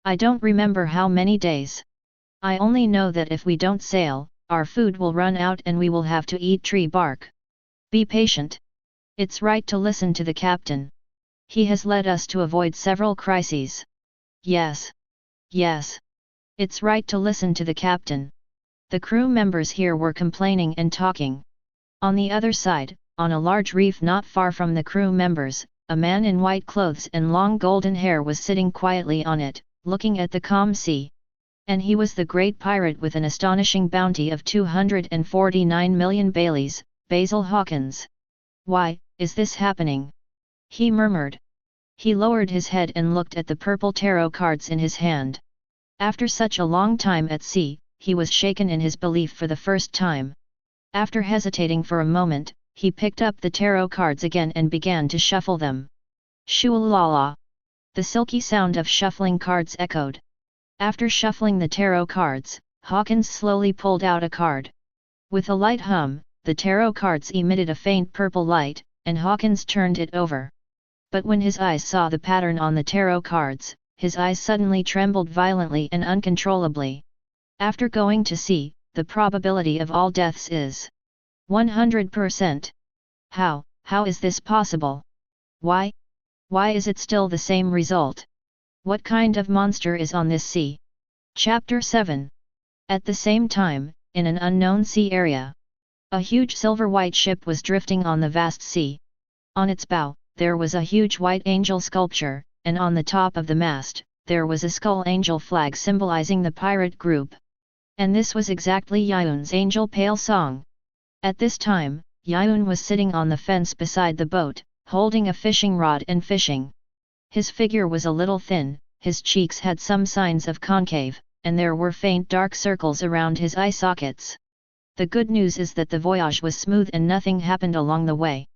I don't remember how many days. I only know that if we don't sail, our food will run out and we will have to eat tree bark. Be patient. It's right to listen to the captain. He has led us to avoid several crises. Yes. Yes. It's right to listen to the captain. The crew members here were complaining and talking. On the other side, on a large reef not far from the crew members, a man in white clothes and long golden hair was sitting quietly on it, looking at the calm sea. And he was the great pirate with an astonishing bounty of 249 million Baileys, Basil Hawkins. Why is this happening? He murmured. He lowered his head and looked at the purple tarot cards in his hand. After such a long time at sea, he was shaken in his belief for the first time. After hesitating for a moment, he picked up the tarot cards again and began to shuffle them. Shoo-la-la! The silky sound of shuffling cards echoed. After shuffling the tarot cards, Hawkins slowly pulled out a card. With a light hum, the tarot cards emitted a faint purple light, and Hawkins turned it over. But when his eyes saw the pattern on the tarot cards, his eyes suddenly trembled violently and uncontrollably. After going to sea, the probability of all deaths is 100%. How is this possible? Why is it still the same result? What kind of monster is on this sea? Chapter 7. At the same time, in an unknown sea area, a huge silver-white ship was drifting on the vast sea. On its bow, there was a huge white angel sculpture, and on the top of the mast, there was a skull angel flag symbolizing the pirate group. And this was exactly Yiyun's angel pale song. At this time, Yiyun was sitting on the fence beside the boat, holding a fishing rod and fishing. His figure was a little thin, his cheeks had some signs of concave, and there were faint dark circles around his eye sockets. The good news is that the voyage was smooth and nothing happened along the way.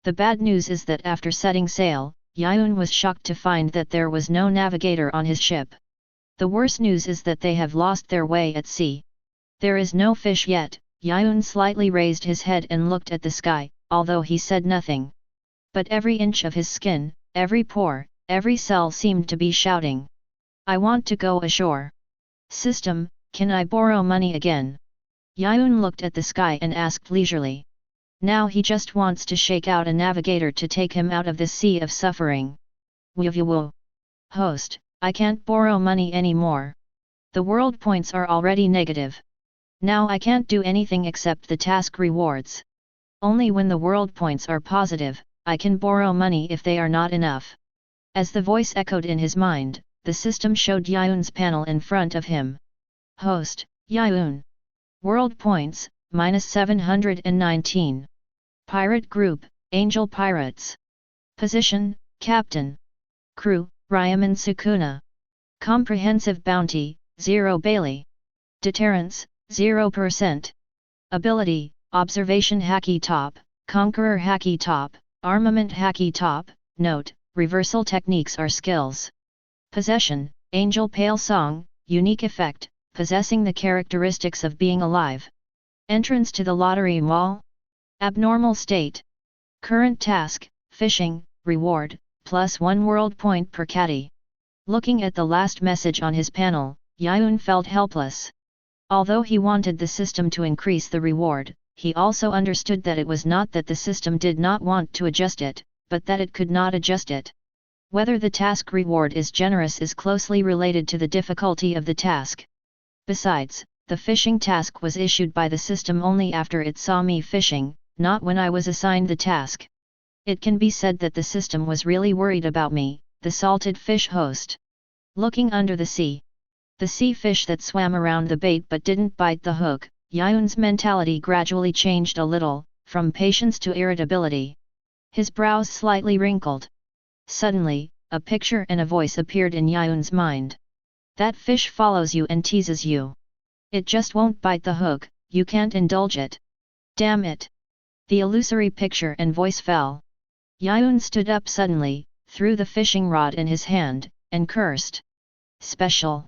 The bad news is that after setting sail, Yiyun was shocked to find that there was no navigator on his ship. The worst news is that they have lost their way at sea. There is no fish yet. Yiyun slightly raised his head and looked at the sky, although he said nothing. But every inch of his skin, every pore, every cell seemed to be shouting. I want to go ashore. System, can I borrow money again? Yiyun looked at the sky and asked leisurely. Now he just wants to shake out a navigator to take him out of this sea of suffering. Woo. Host, I can't borrow money anymore. The world points are already negative. Now I can't do anything except the task rewards. Only when the world points are positive, I can borrow money if they are not enough. As the voice echoed in his mind, the system showed Yiyun's panel in front of him. Host, Yiyun. World points, -719. Pirate group, Angel Pirates. Position, Captain. Crew, Ryoumen Sukuna. Comprehensive bounty, 0 Bailey. Deterrence, 0%. Ability, Observation Hacky Top, Conqueror Hacky Top, Armament Hacky Top. Note, reversal techniques are skills. Possession, Angel Pale Song, unique effect, possessing the characteristics of being alive. Entrance to the lottery wall. Abnormal state. Current task, fishing, reward, +1 world point per caddy. Looking at the last message on his panel, Yiyun felt helpless. Although he wanted the system to increase the reward, he also understood that it was not that the system did not want to adjust it, but that it could not adjust it. Whether the task reward is generous is closely related to the difficulty of the task. Besides, the fishing task was issued by the system only after it saw me fishing, not when I was assigned the task. It can be said that the system was really worried about me, the salted fish host. Looking under the sea. The sea fish that swam around the bait but didn't bite the hook, Yiyun's mentality gradually changed a little, from patience to irritability. His brows slightly wrinkled. Suddenly, a picture and a voice appeared in Yiyun's mind. That fish follows you and teases you. It just won't bite the hook, you can't indulge it. Damn it! The illusory picture and voice fell. Yiyun stood up suddenly, threw the fishing rod in his hand, and cursed. Special.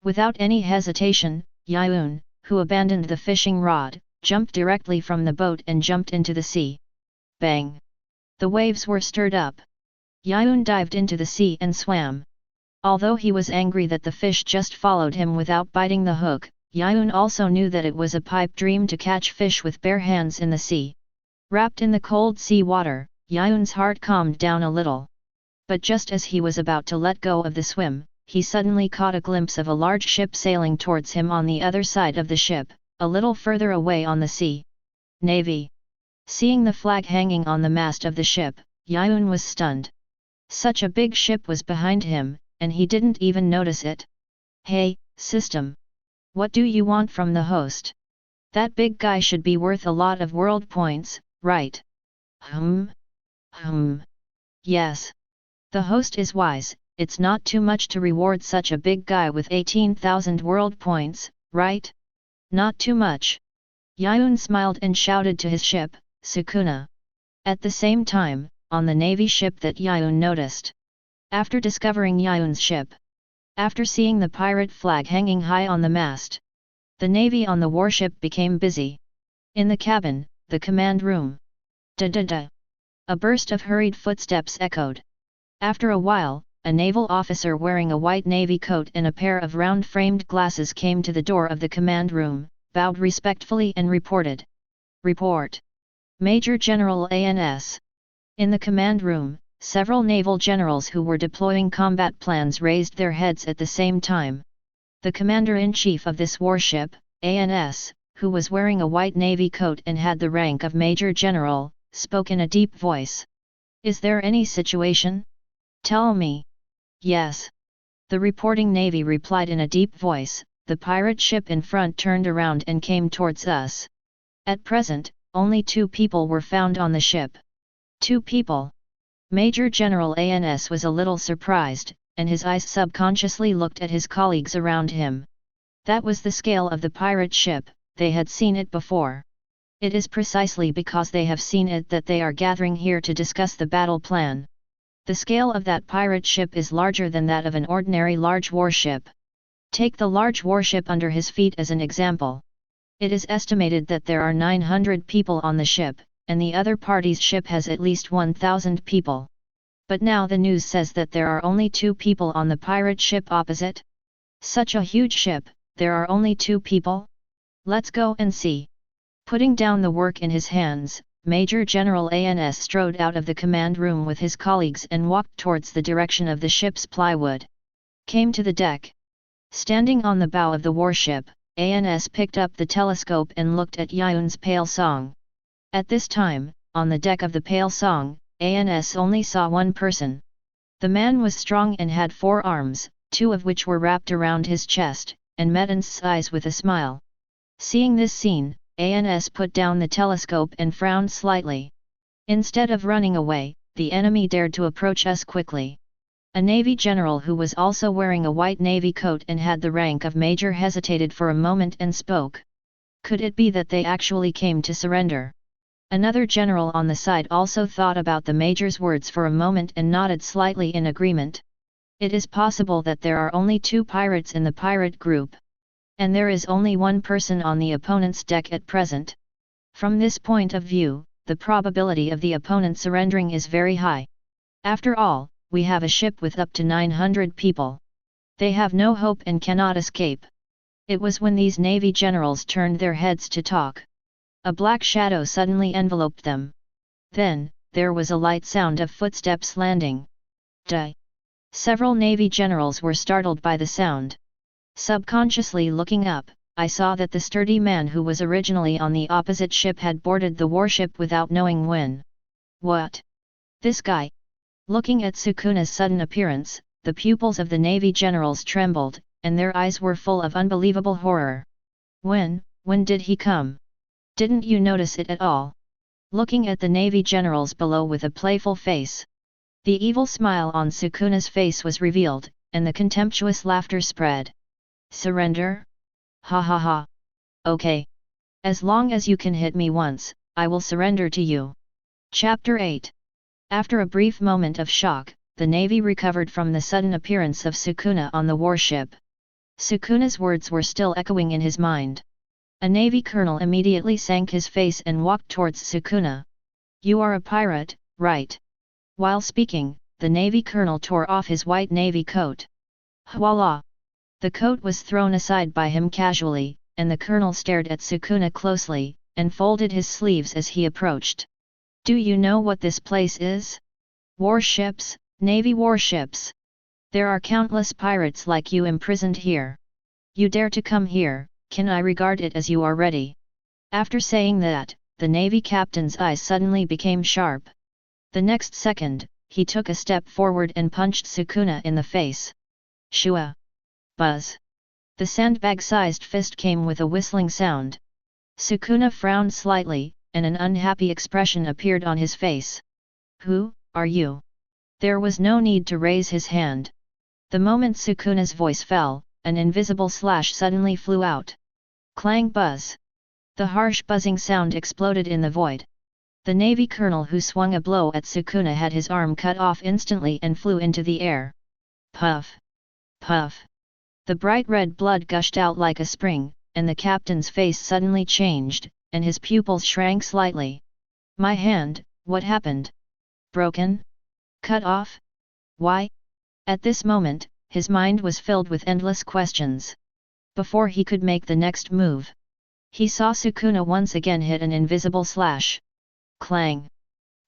Without any hesitation, Yiyun, who abandoned the fishing rod, jumped directly from the boat and jumped into the sea. Bang! The waves were stirred up. Yiyun dived into the sea and swam. Although he was angry that the fish just followed him without biting the hook, Yiyun also knew that it was a pipe dream to catch fish with bare hands in the sea. Wrapped in the cold sea water, Yiyun's heart calmed down a little. But just as he was about to let go of the swim, he suddenly caught a glimpse of a large ship sailing towards him on the other side of the ship, a little further away on the sea. Navy. Seeing the flag hanging on the mast of the ship, Yiyun was stunned. Such a big ship was behind him, and he didn't even notice it. Hey, system! What do you want from the host? That big guy should be worth a lot of world points, right? Yes. The host is wise, it's not too much to reward such a big guy with 18,000 world points, right? Not too much. Yiyun smiled and shouted to his ship, Sukuna. At the same time, on the navy ship that Yiyun noticed. After discovering Yiyun's ship. After seeing the pirate flag hanging high on the mast. The navy on the warship became busy. In the cabin, the command room. Da-da-da. A burst of hurried footsteps echoed. After a while, a naval officer wearing a white navy coat and a pair of round-framed glasses came to the door of the command room, bowed respectfully and reported. Report. Major General ANS. In the command room, several naval generals who were deploying combat plans raised their heads at the same time. The commander-in-chief of this warship, ANS, who was wearing a white navy coat and had the rank of Major General, spoke in a deep voice. Is there any situation? Tell me. Yes. The reporting navy replied in a deep voice. The pirate ship in front turned around and came towards us. At present, only 2 people were found on the ship. 2 people. Major General ANS was a little surprised, and his eyes subconsciously looked at his colleagues around him. That was the scale of the pirate ship, they had seen it before. It is precisely because they have seen it that they are gathering here to discuss the battle plan. The scale of that pirate ship is larger than that of an ordinary large warship. Take the large warship under his feet as an example. It is estimated that there are 900 people on the ship, and the other party's ship has at least 1,000 people. But now the news says that there are only 2 people on the pirate ship opposite. Such a huge ship, there are only 2 people? Let's go and see. Putting down the work in his hands, Major General ANS strode out of the command room with his colleagues and walked towards the direction of the ship's plywood. Came to the deck. Standing on the bow of the warship, ANS picked up the telescope and looked at Yiyun's pale song. At this time, on the deck of the pale song, ANS only saw one person. The man was strong and had 4 arms, 2 of which were wrapped around his chest, and met ANS's eyes with a smile. Seeing this scene, ANS put down the telescope and frowned slightly. Instead of running away, the enemy dared to approach us quickly. A Navy general who was also wearing a white navy coat and had the rank of major hesitated for a moment and spoke. Could it be that they actually came to surrender? Another general on the side also thought about the major's words for a moment and nodded slightly in agreement. It is possible that there are only 2 pirates in the pirate group. And there is only 1 person on the opponent's deck at present. From this point of view, the probability of the opponent surrendering is very high. After all, we have a ship with up to 900 people. They have no hope and cannot escape. It was when these navy generals turned their heads to talk. A black shadow suddenly enveloped them. Then, there was a light sound of footsteps landing. Duh! Several navy generals were startled by the sound. Subconsciously looking up, I saw that the sturdy man who was originally on the opposite ship had boarded the warship without knowing when. What? This guy? Looking at Sukuna's sudden appearance, the pupils of the navy generals trembled, and their eyes were full of unbelievable horror. When did he come? Didn't you notice it at all? Looking at the navy generals below with a playful face. The evil smile on Sukuna's face was revealed, and the contemptuous laughter spread. Surrender? Ha ha ha. Okay. As long as you can hit me once, I will surrender to you. Chapter 8. After a brief moment of shock, the Navy recovered from the sudden appearance of Sukuna on the warship. Sukuna's words were still echoing in his mind. A Navy colonel immediately sank his face and walked towards Sukuna. You are a pirate, right? While speaking, the Navy colonel tore off his white navy coat. Voila! The coat was thrown aside by him casually, and the colonel stared at Sukuna closely, and folded his sleeves as he approached. "Do you know what this place is? Warships, Navy warships. There are countless pirates like you imprisoned here. You dare to come here, can I regard it as you are ready?" After saying that, the Navy captain's eyes suddenly became sharp. The next second, he took a step forward and punched Sukuna in the face. Shua! Buzz! The sandbag-sized fist came with a whistling sound. Sukuna frowned slightly, and an unhappy expression appeared on his face. "Who are you?" There was no need to raise his hand. The moment Sukuna's voice fell, an invisible slash suddenly flew out. Clang buzz! The harsh buzzing sound exploded in the void. The Navy colonel who swung a blow at Sukuna had his arm cut off instantly and flew into the air. Puff! Puff! The bright red blood gushed out like a spring, and the captain's face suddenly changed, and his pupils shrank slightly. "My hand, what happened? Broken? Cut off? Why?" At this moment, his mind was filled with endless questions. Before he could make the next move, he saw Sukuna once again hit an invisible slash. Clang!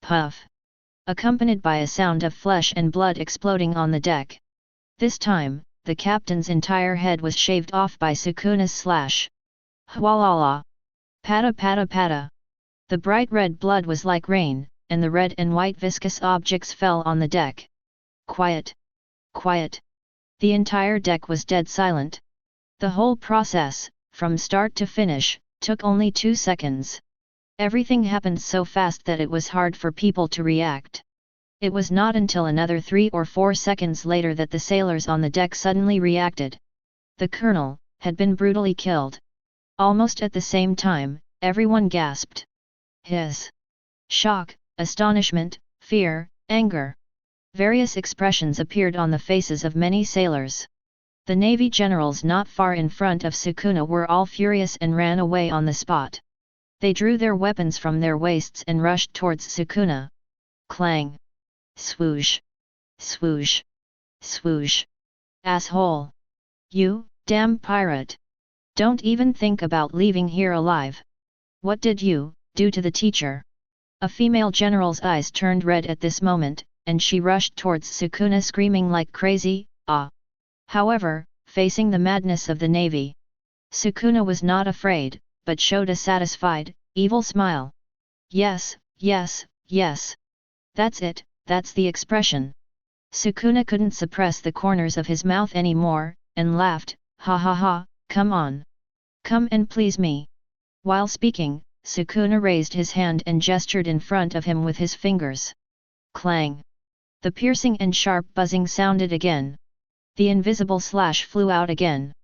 Puff! Accompanied by a sound of flesh and blood exploding on the deck. This time, the captain's entire head was shaved off by Sukuna's slash. Hwalala! Pata pata pata! The bright red blood was like rain, and the red and white viscous objects fell on the deck. Quiet! Quiet! The entire deck was dead silent. The whole process, from start to finish, took only 2 seconds. Everything happened so fast that it was hard for people to react. It was not until another 3 or 4 seconds later that the sailors on the deck suddenly reacted. The colonel had been brutally killed. Almost at the same time, everyone gasped. His shock, astonishment, fear, anger. Various expressions appeared on the faces of many sailors. The Navy generals not far in front of Sukuna were all furious and ran away on the spot. They drew their weapons from their waists and rushed towards Sukuna. Clang! Swoosh! Swoosh! Swoosh! Asshole! You, damn pirate! Don't even think about leaving here alive! What did you do to the teacher? A female general's eyes turned red at this moment, and she rushed towards Sukuna screaming like crazy, ah! However, facing the madness of the Navy, Sukuna was not afraid, but showed a satisfied, evil smile. Yes, yes, yes. That's it, that's the expression. Sukuna couldn't suppress the corners of his mouth anymore, and laughed, ha ha ha, come on. Come and please me. While speaking, Sukuna raised his hand and gestured in front of him with his fingers. Clang! The piercing and sharp buzzing sounded again. The invisible slash flew out again.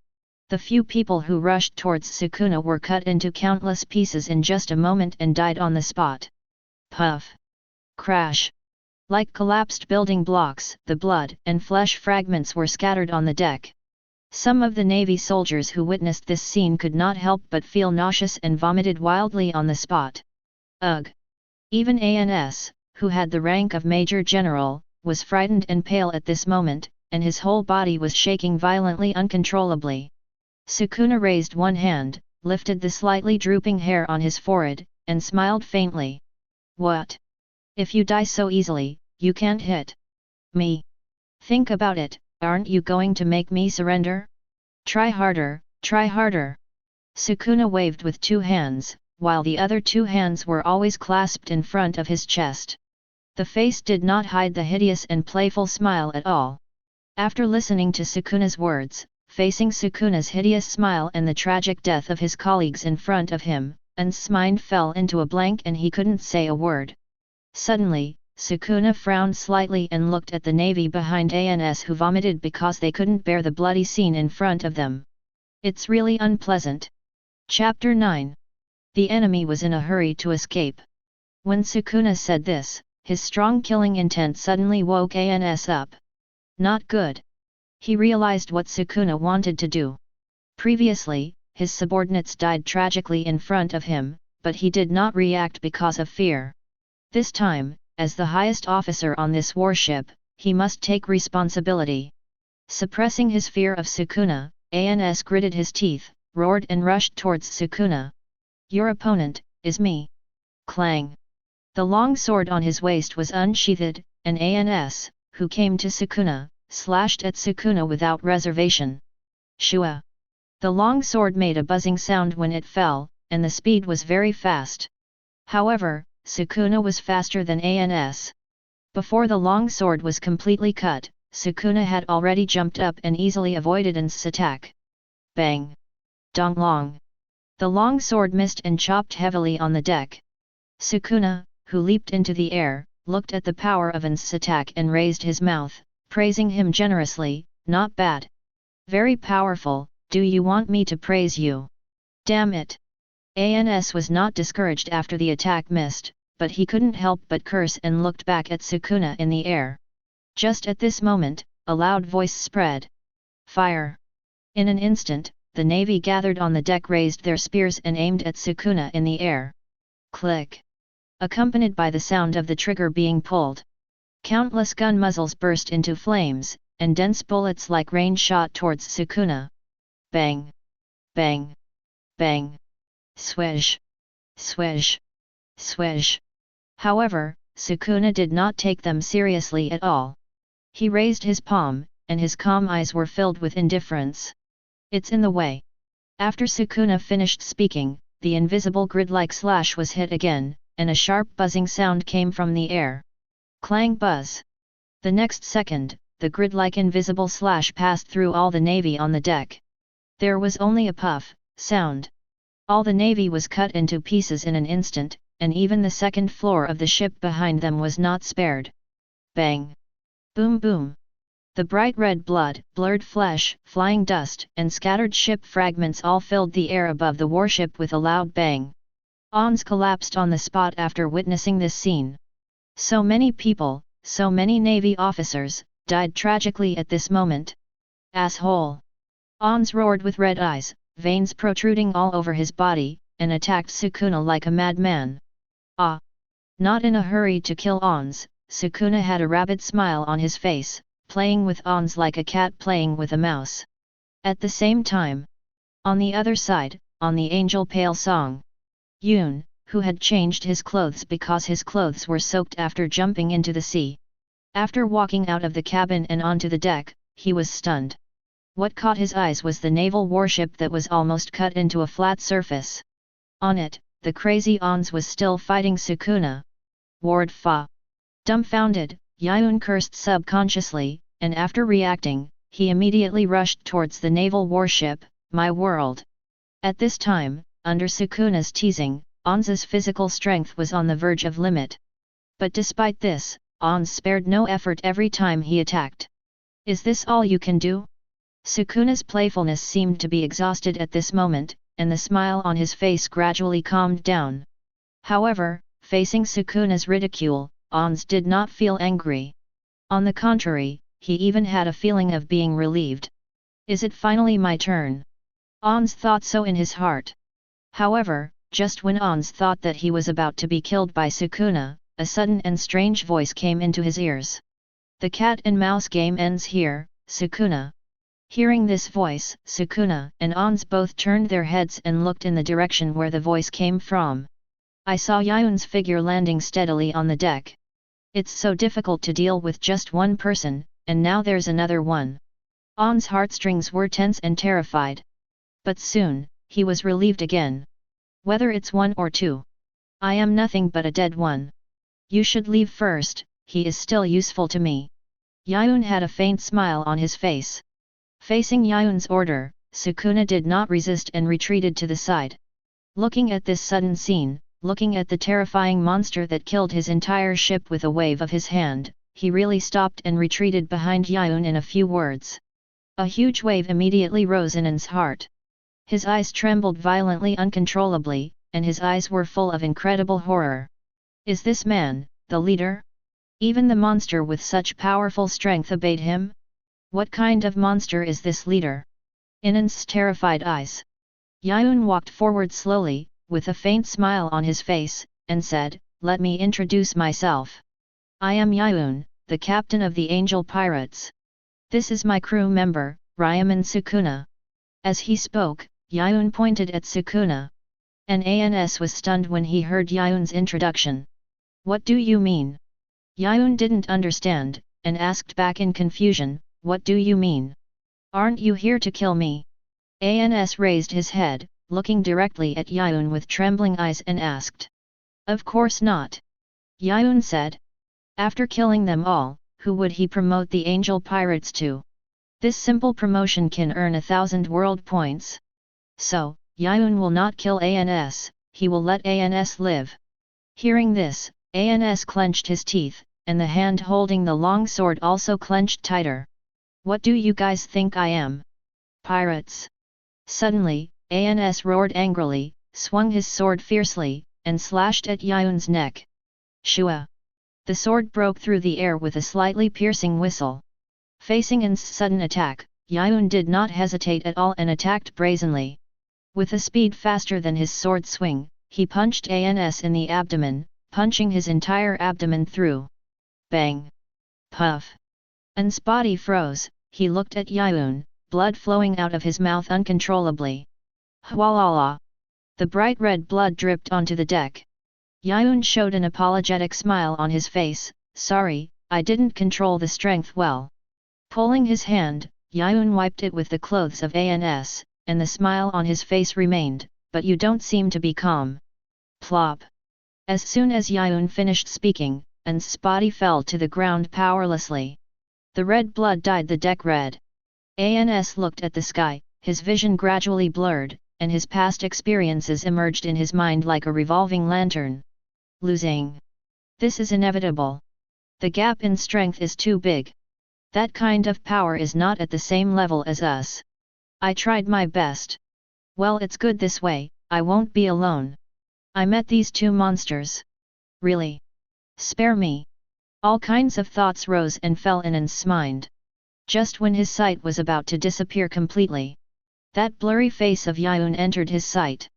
The few people who rushed towards Sukuna were cut into countless pieces in just a moment and died on the spot. Puff! Crash! Like collapsed building blocks, the blood and flesh fragments were scattered on the deck. Some of the Navy soldiers who witnessed this scene could not help but feel nauseous and vomited wildly on the spot. Ugh! Even ANS, who had the rank of Major General, was frightened and pale at this moment, and his whole body was shaking violently uncontrollably. Sukuna raised one hand, lifted the slightly drooping hair on his forehead, and smiled faintly. What? If you die so easily, you can't hit me. Think about it, aren't you going to make me surrender? Try harder, try harder. Sukuna waved with 2 hands, while the other 2 hands were always clasped in front of his chest. The face did not hide the hideous and playful smile at all. After listening to Sukuna's words, facing Sukuna's hideous smile and the tragic death of his colleagues in front of him, An's mind fell into a blank and he couldn't say a word. Suddenly, Sukuna frowned slightly and looked at the Navy behind ANS who vomited because they couldn't bear the bloody scene in front of them. It's really unpleasant. Chapter 9. The enemy was in a hurry to escape. When Sukuna said this, his strong killing intent suddenly woke ANS up. Not good. He realized what Sukuna wanted to do. Previously, his subordinates died tragically in front of him, but he did not react because of fear. This time, as the highest officer on this warship, he must take responsibility. Suppressing his fear of Sukuna, ANS gritted his teeth, roared and rushed towards Sukuna. Your opponent is me. Clang. The long sword on his waist was unsheathed, and Ans, who came to Sukuna, slashed at Sukuna without reservation. Shua! The long sword made a buzzing sound when it fell, and the speed was very fast. However, Sukuna was faster than Ans. Before the long sword was completely cut, Sukuna had already jumped up and easily avoided Ans's attack. Bang! Dong long! The long sword missed and chopped heavily on the deck. Sukuna, who leaped into the air, looked at the power of Ans's attack and raised his mouth, praising him generously. Not bad. Very powerful. Do you want me to praise you? Damn it! Ans was not discouraged after the attack missed, but he couldn't help but curse and looked back at Sukuna in the air. Just at this moment, a loud voice spread. Fire! In an instant, the navy gathered on the deck raised their spears and aimed at Sukuna in the air. Click! Accompanied by the sound of the trigger being pulled. Countless gun muzzles burst into flames, and dense bullets like rain shot towards Sukuna. Bang! Bang! Bang! Swish! Swish! Swish! However, Sukuna did not take them seriously at all. He raised his palm, and his calm eyes were filled with indifference. It's in the way. After Sukuna finished speaking, the invisible grid-like slash was hit again, and a sharp buzzing sound came from the air. Clang buzz! The next second, the grid-like invisible slash passed through all the navy on the deck. There was only a puff sound. All the navy was cut into pieces in an instant, and even the second floor of the ship behind them was not spared. Bang! Boom boom! The bright red blood, blurred flesh, flying dust, and scattered ship fragments all filled the air above the warship with a loud bang. Ans collapsed on the spot after witnessing this scene. So many people, so many navy officers, died tragically at this moment. Asshole! Ans roared with red eyes, veins protruding all over his body, and attacked Sukuna like a madman. Ah! Not in a hurry to kill Ans, Sukuna had a rabid smile on his face, playing with Ans like a cat playing with a mouse. At the same time, on the other side, on the Angel Pale Song, Yiyun, who had changed his clothes because his clothes were soaked after jumping into the sea. After walking out of the cabin and onto the deck, he was stunned. What caught his eyes was the naval warship that was almost cut into a flat surface. On it, the crazy Ans was still fighting Sukuna. Ward Fa! Dumbfounded, Yiyun cursed subconsciously, and after reacting, he immediately rushed towards the naval warship. My world! At this time, under Sukuna's teasing, Ans's physical strength was on the verge of limit. But despite this, Ans spared no effort every time he attacked. Is this all you can do? Sukuna's playfulness seemed to be exhausted at this moment, and the smile on his face gradually calmed down. However, facing Sukuna's ridicule, Ans did not feel angry. On the contrary, he even had a feeling of being relieved. Is it finally my turn? Ans thought so in his heart. However, just when Ans thought that he was about to be killed by Sukuna, a sudden and strange voice came into his ears. The cat and mouse game ends here, Sukuna. Hearing this voice, Sukuna and Ans both turned their heads and looked in the direction where the voice came from. I saw Yiyun's figure landing steadily on the deck. It's so difficult to deal with just one person, and now there's another one. Ans' heartstrings were tense and terrified. But soon, he was relieved again. Whether it's one or two, I am nothing but a dead one. You should leave first, he is still useful to me. Yiyun had a faint smile on his face. Facing Yiyun's order, Sukuna did not resist and retreated to the side. Looking at this sudden scene, looking at the terrifying monster that killed his entire ship with a wave of his hand, he really stopped and retreated behind Yiyun in a few words. A huge wave immediately rose in Ans's heart. His eyes trembled violently uncontrollably, and his eyes were full of incredible horror. Is this man, the leader? Even the monster with such powerful strength obeyed him? What kind of monster is this leader? In Ans's terrified eyes, Yiyun walked forward slowly, with a faint smile on his face, and said, "Let me introduce myself. I am Yiyun, the captain of the Angel Pirates. This is my crew member, Ryoumen Sukuna." As he spoke, Yiyun pointed at Sukuna. Ans was stunned when he heard Yiyun's introduction. What do you mean? Yiyun didn't understand, and asked back in confusion, what do you mean? Aren't you here to kill me? Ans raised his head, looking directly at Yiyun with trembling eyes and asked. Of course not. Yiyun said. After killing them all, who would he promote the angel pirates to? This simple promotion can earn 1,000 world points. So, Yiyun will not kill Ans, he will let Ans live. Hearing this, Ans clenched his teeth, and the hand holding the long sword also clenched tighter. What do you guys think I am? Pirates? Suddenly, Ans roared angrily, swung his sword fiercely, and slashed at Yiyun's neck. Shua! The sword broke through the air with a slightly piercing whistle. Facing Ans's sudden attack, Yiyun did not hesitate at all and attacked brazenly. With a speed faster than his sword swing, he punched Ans in the abdomen, punching his entire abdomen through. Bang! Puff! Ans's body froze, he looked at Yiyun, blood flowing out of his mouth uncontrollably. Hwalala! The bright red blood dripped onto the deck. Yiyun showed an apologetic smile on his face, sorry, I didn't control the strength well. Pulling his hand, Yiyun wiped it with the clothes of Ans, and the smile on his face remained, but you don't seem to be calm. Plop! As soon as Yiyun finished speaking, Ans's body fell to the ground powerlessly. The red blood dyed the deck red. Ans looked at the sky, his vision gradually blurred, and his past experiences emerged in his mind like a revolving lantern. Losing. This is inevitable. The gap in strength is too big. That kind of power is not at the same level as us. I tried my best. Well, it's good this way, I won't be alone. I met these two monsters. Really? Spare me. All kinds of thoughts rose and fell in Ans's mind. Just when his sight was about to disappear completely, that blurry face of Yiyun entered his sight.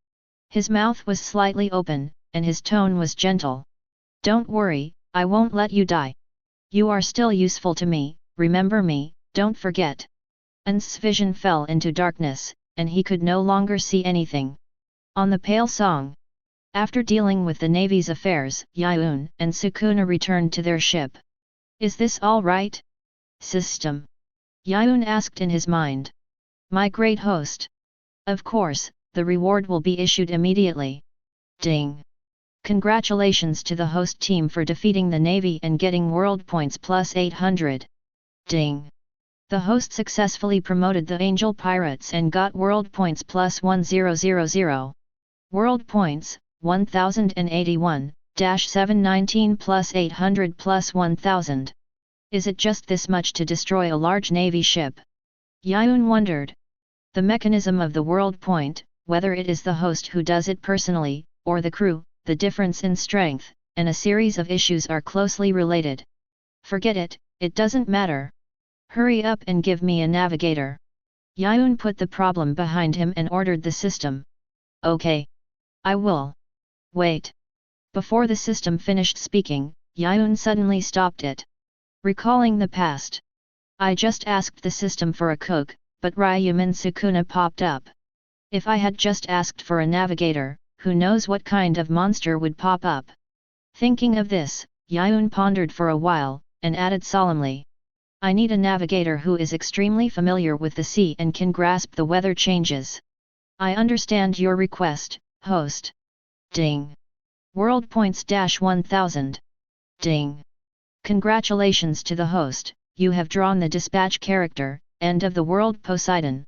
His mouth was slightly open, and his tone was gentle. Don't worry, I won't let you die. You are still useful to me, remember me, don't forget. Ans's vision fell into darkness, and he could no longer see anything. On the pale song. After dealing with the Navy's affairs, Yiyun and Sukuna returned to their ship. Is this all right? System. Yiyun asked in his mind. My great host. Of course, the reward will be issued immediately. Ding. Congratulations to the host team for defeating the Navy and getting world points plus 800. Ding. The host successfully promoted the Angel Pirates and got world points plus 1000. World points, 1081, 719 plus 800 plus 1000. Is it just this much to destroy a large Navy ship? Yiyun wondered. The mechanism of the world point, whether it is the host who does it personally, or the crew, the difference in strength, and a series of issues are closely related. Forget it, it doesn't matter. Hurry up and give me a navigator. Yiyun put the problem behind him and ordered the system. Okay. I will. Wait. Before the system finished speaking, Yiyun suddenly stopped it. Recalling the past. I just asked the system for a cook, but Ryoumen Sukuna popped up. If I had just asked for a navigator, who knows what kind of monster would pop up. Thinking of this, Yiyun pondered for a while, and added solemnly. I need a navigator who is extremely familiar with the sea and can grasp the weather changes. I understand your request, host. Ding. World points -1000. Ding. Congratulations to the host, you have drawn the dispatch character, End of the World Poseidon.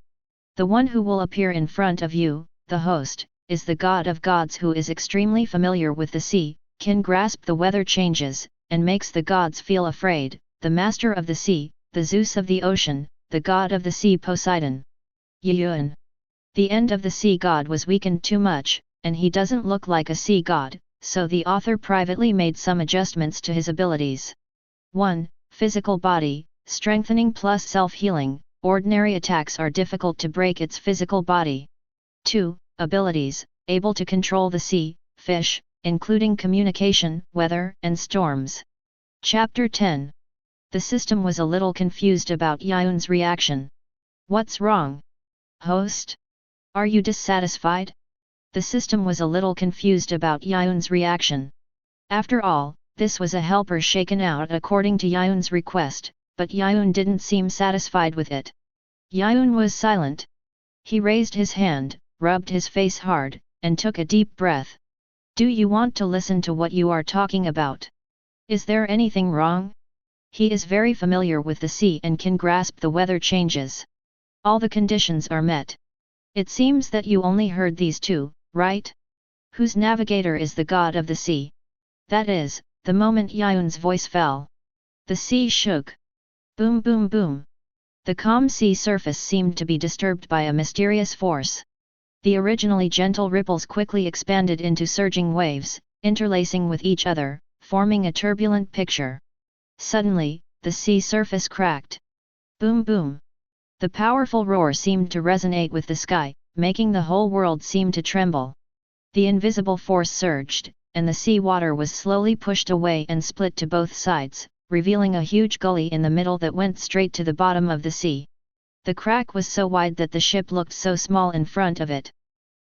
The one who will appear in front of you, the host, is the god of gods who is extremely familiar with the sea, can grasp the weather changes, and makes the gods feel afraid, the master of the sea, the Zeus of the ocean, the god of the sea Poseidon. Yiyun. The end of the sea god was weakened too much, and he doesn't look like a sea god, so the author privately made some adjustments to his abilities. 1. Physical body, strengthening plus self-healing, ordinary attacks are difficult to break its physical body. 2. Abilities, able to control the sea, fish, including communication, weather, and storms. Chapter 10. The system was a little confused about Yiyun's reaction. What's wrong? Host? Are you dissatisfied? The system was a little confused about Yiyun's reaction. After all, this was a helper shaken out according to Yiyun's request, but Yiyun didn't seem satisfied with it. Yiyun was silent. He raised his hand, rubbed his face hard, and took a deep breath. Do you want to listen to what you are talking about? Is there anything wrong? He is very familiar with the sea and can grasp the weather changes. All the conditions are met. It seems that you only heard these two, right? Whose navigator is the god of the sea? That is, the moment Yiyun's voice fell. The sea shook. Boom boom boom. The calm sea surface seemed to be disturbed by a mysterious force. The originally gentle ripples quickly expanded into surging waves, interlacing with each other, forming a turbulent picture. Suddenly, the sea surface cracked. Boom boom. The powerful roar seemed to resonate with the sky, making the whole world seem to tremble. The invisible force surged, and the sea water was slowly pushed away and split to both sides, revealing a huge gully in the middle that went straight to the bottom of the sea. The crack was so wide that the ship looked so small in front of it.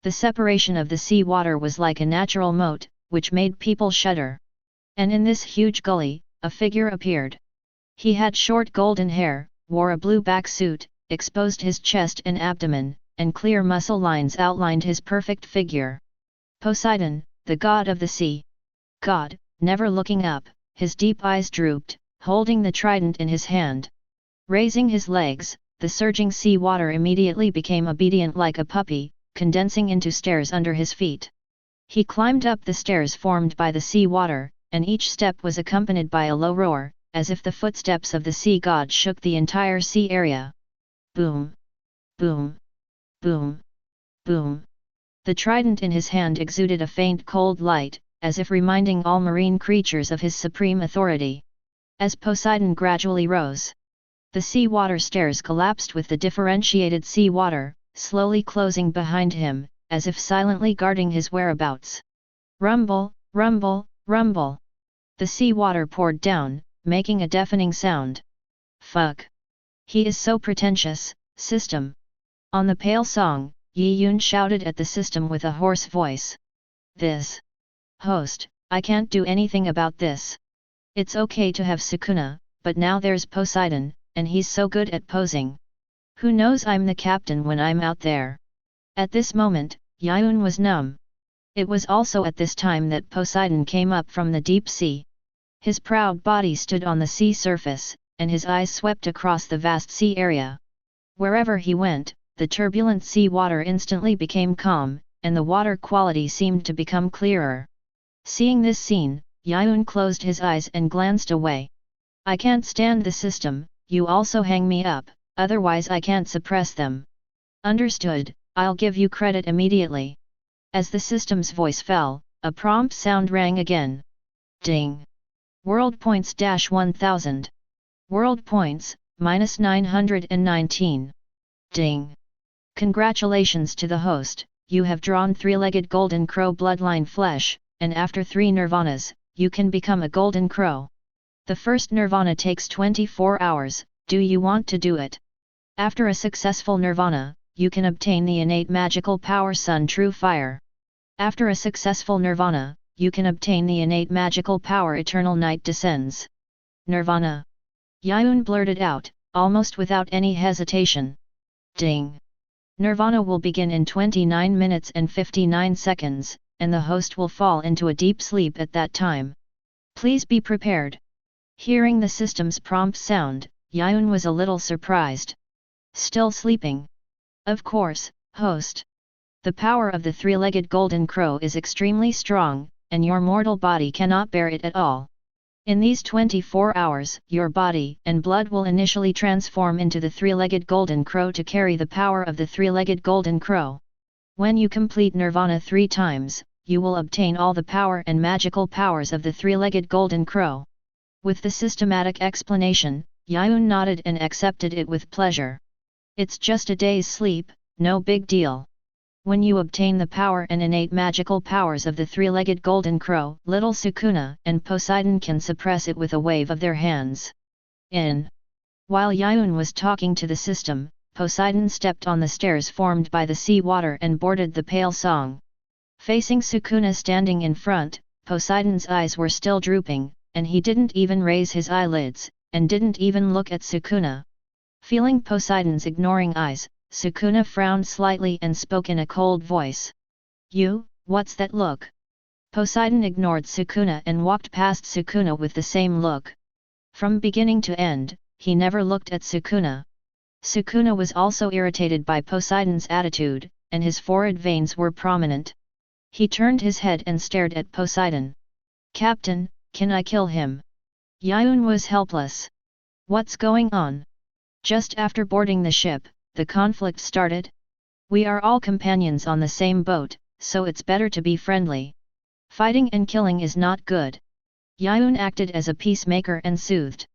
The separation of the sea water was like a natural moat, which made people shudder. And in this huge gully, a figure appeared. He had short golden hair, wore a blue back suit, exposed his chest and abdomen, and clear muscle lines outlined his perfect figure. Poseidon, the god of the sea. God, never looking up, his deep eyes drooped, holding the trident in his hand. Raising his legs, the surging sea water immediately became obedient like a puppy, condensing into stairs under his feet. He climbed up the stairs formed by the sea water, and each step was accompanied by a low roar, as if the footsteps of the sea god shook the entire sea area. Boom! Boom! Boom! Boom! The trident in his hand exuded a faint cold light, as if reminding all marine creatures of his supreme authority. As Poseidon gradually rose, the sea water stairs collapsed with the differentiated sea water, slowly closing behind him, as if silently guarding his whereabouts. Rumble, rumble, rumble. The sea water poured down, making a deafening sound. Fuck! He is so pretentious, system. On the pale song, Yiyun shouted at the system with a hoarse voice. This. Host, I can't do anything about this. It's okay to have Sukuna, but now there's Poseidon, and he's so good at posing. Who knows I'm the captain when I'm out there. At this moment, Yiyun was numb. It was also at this time that Poseidon came up from the deep sea. His proud body stood on the sea surface, and his eyes swept across the vast sea area. Wherever he went, the turbulent sea water instantly became calm, and the water quality seemed to become clearer. Seeing this scene, Yiyun closed his eyes and glanced away. I can't stand the system, you also hang me up, otherwise I can't suppress them. Understood, I'll give you credit immediately. As the system's voice fell, a prompt sound rang again. Ding! World points -1000. World points, -919. Ding! Congratulations to the host, you have drawn three-legged golden crow bloodline flesh, and after 3 nirvanas, you can become a golden crow. The first nirvana takes 24 hours, do you want to do it? After a successful nirvana, you can obtain the innate magical power Sun True Fire. After a successful nirvana, you can obtain the innate magical power Eternal Night Descends. Nirvana! Yiyun blurted out, almost without any hesitation. Ding! Nirvana will begin in 29 minutes and 59 seconds, and the host will fall into a deep sleep at that time. Please be prepared. Hearing the system's prompt sound, Yiyun was a little surprised. Still sleeping? Of course, host. The power of the three-legged golden crow is extremely strong, and your mortal body cannot bear it at all. In these 24 hours, your body and blood will initially transform into the three-legged golden crow to carry the power of the three-legged golden crow. When you complete nirvana 3 times, you will obtain all the power and magical powers of the three-legged golden crow. With the systematic explanation, Yiyun nodded and accepted it with pleasure. It's just a day's sleep, no big deal. When you obtain the power and innate magical powers of the three-legged golden crow, little Sukuna and Poseidon can suppress it with a wave of their hands. While Yiyun was talking to the system, Poseidon stepped on the stairs formed by the sea water and boarded the pale song. Facing Sukuna standing in front, Poseidon's eyes were still drooping, and he didn't even raise his eyelids, and didn't even look at Sukuna. Feeling Poseidon's ignoring eyes, Sukuna frowned slightly and spoke in a cold voice. "You, what's that look?" Poseidon ignored Sukuna and walked past Sukuna with the same look. From beginning to end, he never looked at Sukuna. Sukuna was also irritated by Poseidon's attitude, and his forehead veins were prominent. He turned his head and stared at Poseidon. "Captain, can I kill him?" Yiyun was helpless. "What's going on?" Just after boarding the ship, the conflict started? "We are all companions on the same boat, so it's better to be friendly. Fighting and killing is not good." Yiyun acted as a peacemaker and soothed.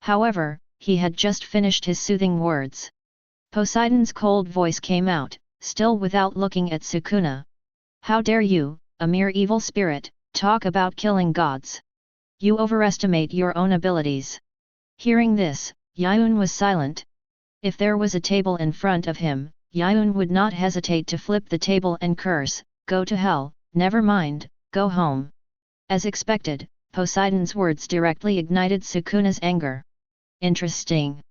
However, he had just finished his soothing words. Poseidon's cold voice came out, still without looking at Sukuna. "How dare you, a mere evil spirit, talk about killing gods? You overestimate your own abilities." Hearing this, Yiyun was silent. If there was a table in front of him, Yiyun would not hesitate to flip the table and curse, "Go to hell, never mind, go home." As expected, Poseidon's words directly ignited Sukuna's anger. "Interesting."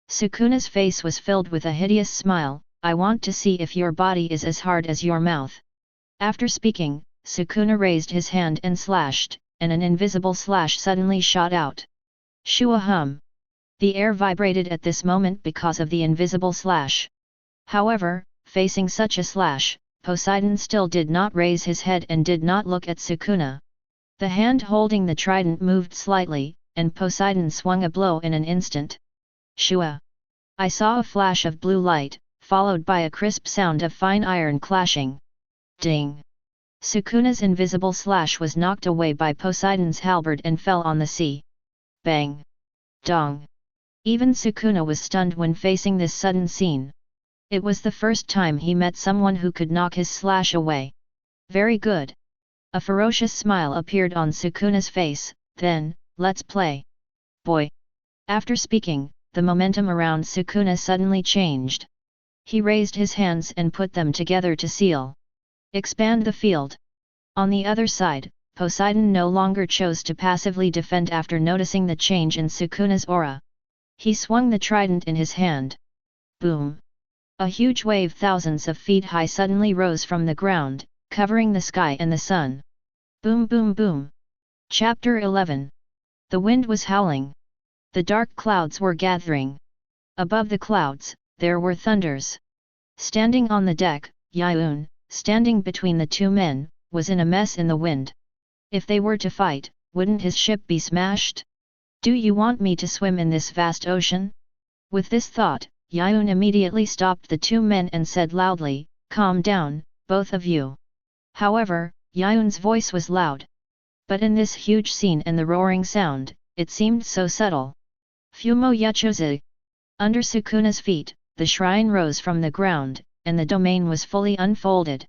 Sukuna's face was filled with a hideous smile. "I want to see if your body is as hard as your mouth." After speaking, Sukuna raised his hand and slashed, and an invisible slash suddenly shot out. Shua hum! The air vibrated at this moment because of the invisible slash. However, facing such a slash, Poseidon still did not raise his head and did not look at Sukuna. The hand holding the trident moved slightly, and Poseidon swung a blow in an instant. Shua! I saw a flash of blue light, followed by a crisp sound of fine iron clashing. Ding! Sukuna's invisible slash was knocked away by Poseidon's halberd and fell on the sea. Bang! Dong! Even Sukuna was stunned when facing this sudden scene. It was the first time he met someone who could knock his slash away. Very good! A ferocious smile appeared on Sukuna's face. "Then, let's play. Boy!" After speaking, the momentum around Sukuna suddenly changed. He raised his hands and put them together to seal. Expand the field. On the other side, Poseidon no longer chose to passively defend after noticing the change in Sukuna's aura. He swung the trident in his hand. Boom! A huge wave thousands of feet high suddenly rose from the ground, covering the sky and the sun. Boom boom boom! Chapter 11. The wind was howling. The dark clouds were gathering. Above the clouds, there were thunders. Standing on the deck, Yiyun, standing between the two men, was in a mess in the wind. If they were to fight, wouldn't his ship be smashed? "Do you want me to swim in this vast ocean?" With this thought, Yiyun immediately stopped the two men and said loudly, "Calm down, both of you." However, Yiyun's voice was loud. But in this huge scene and the roaring sound, it seemed so subtle. Fumo Yu Chef. Under Sukuna's feet, the shrine rose from the ground, and the domain was fully unfolded.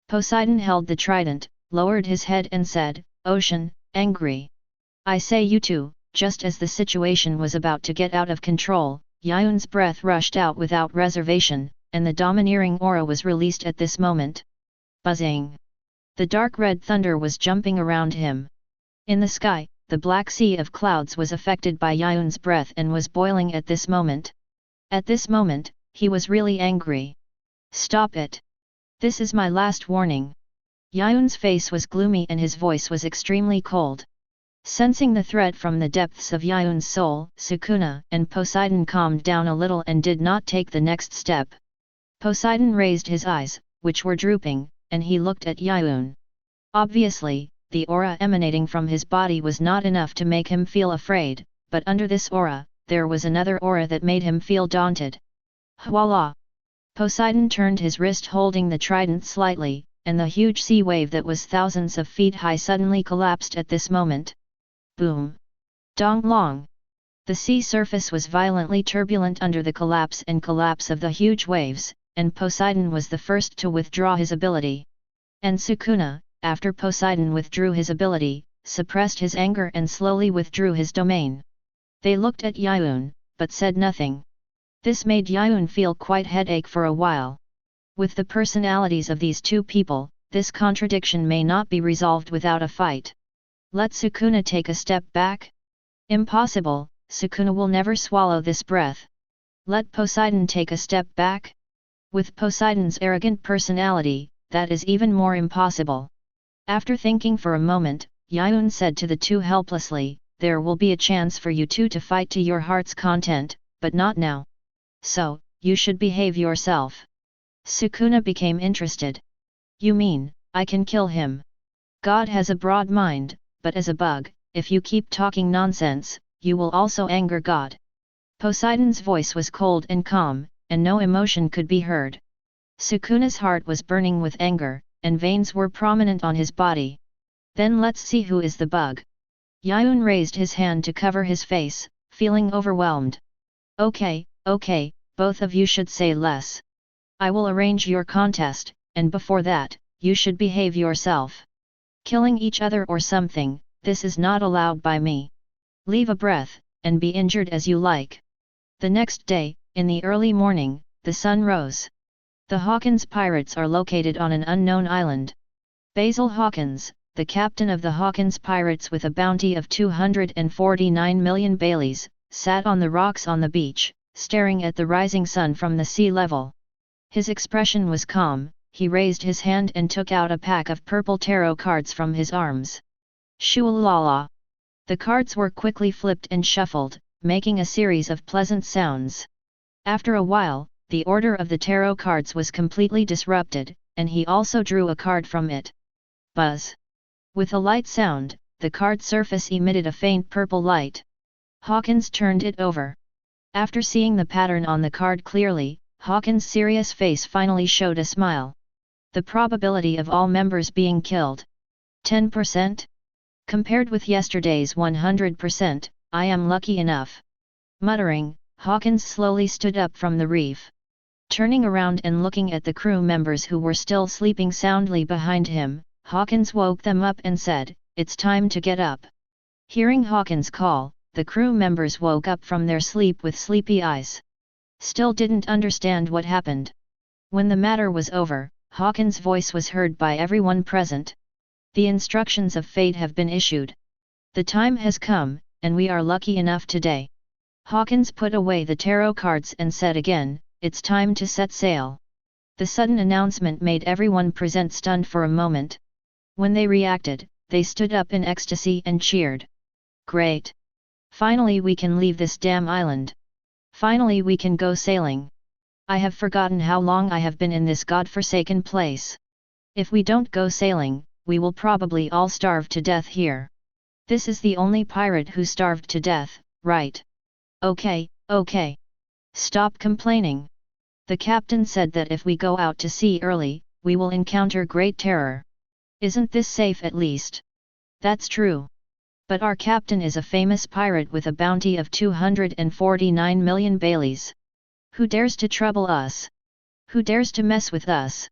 Poseidon held the trident, lowered his head and said, "Ocean, angry. I say you two." Just as the situation was about to get out of control, Yiyun's breath rushed out without reservation, and the domineering aura was released at this moment. Buzzing! The dark red thunder was jumping around him. In the sky, the black sea of clouds was affected by Yiyun's breath and was boiling at this moment. At this moment, he was really angry. "Stop it! This is my last warning." Yiyun's face was gloomy and his voice was extremely cold. Sensing the threat from the depths of Yiyun's soul, Sukuna and Poseidon calmed down a little and did not take the next step. Poseidon raised his eyes, which were drooping, and he looked at Yiyun. Obviously, the aura emanating from his body was not enough to make him feel afraid, but under this aura, there was another aura that made him feel daunted. Voila! Poseidon turned his wrist holding the trident slightly, and the huge sea wave that was thousands of feet high suddenly collapsed at this moment. Boom! Dong long! The sea surface was violently turbulent under the collapse of the huge waves, and Poseidon was the first to withdraw his ability. And Sukuna, after Poseidon withdrew his ability, suppressed his anger and slowly withdrew his domain. They looked at Yiyun, but said nothing. This made Yiyun feel quite headache for a while. With the personalities of these two people, this contradiction may not be resolved without a fight. Let Sukuna take a step back? Impossible, Sukuna will never swallow this breath. Let Poseidon take a step back? With Poseidon's arrogant personality, that is even more impossible. After thinking for a moment, Yiyun said to the two helplessly, "There will be a chance for you two to fight to your heart's content, but not now. So, you should behave yourself." Sukuna became interested. "You mean, I can kill him? God has a broad mind, but as a bug, if you keep talking nonsense, you will also anger God." Poseidon's voice was cold and calm, and no emotion could be heard. Sukuna's heart was burning with anger, and veins were prominent on his body. "Then let's see who is the bug." Yiyun raised his hand to cover his face, feeling overwhelmed. Okay, both of you should say less. I will arrange your contest, and before that, you should behave yourself. Killing each other or something, this is not allowed by me. Leave a breath, and be injured as you like." The next day, in the early morning, the sun rose. The Hawkins pirates are located on an unknown island. Basil Hawkins, the captain of the Hawkins pirates with a bounty of 249 million baileys, sat on the rocks on the beach, staring at the rising sun from the sea level. His expression was calm. He raised his hand and took out a pack of purple tarot cards from his arms. Shoo-la-la! The cards were quickly flipped and shuffled, making a series of pleasant sounds. After a while, the order of the tarot cards was completely disrupted, and he also drew a card from it. Buzz! With a light sound, the card surface emitted a faint purple light. Hawkins turned it over. After seeing the pattern on the card clearly, Hawkins' serious face finally showed a smile. The probability of all members being killed. 10%? Compared with yesterday's 100%, I am lucky enough. Muttering, Hawkins slowly stood up from the reef. Turning around and looking at the crew members who were still sleeping soundly behind him, Hawkins woke them up and said, "It's time to get up." Hearing Hawkins' call, the crew members woke up from their sleep with sleepy eyes. Still didn't understand what happened. When the matter was over, Hawkins' voice was heard by everyone present. "The instructions of fate have been issued. The time has come, and we are lucky enough today." Hawkins put away the tarot cards and said again, "It's time to set sail." The sudden announcement made everyone present stunned for a moment. When they reacted, they stood up in ecstasy and cheered. "Great! Finally we can leave this damn island! Finally we can go sailing! I have forgotten how long I have been in this god-forsaken place. If we don't go sailing, we will probably all starve to death here. This is the only pirate who starved to death, right? Okay. Stop complaining. The captain said that if we go out to sea early, we will encounter great terror. Isn't this safe at least?" "That's true. But our captain is a famous pirate with a bounty of 249 million baileys. Who dares to trouble us? Who dares to mess with us?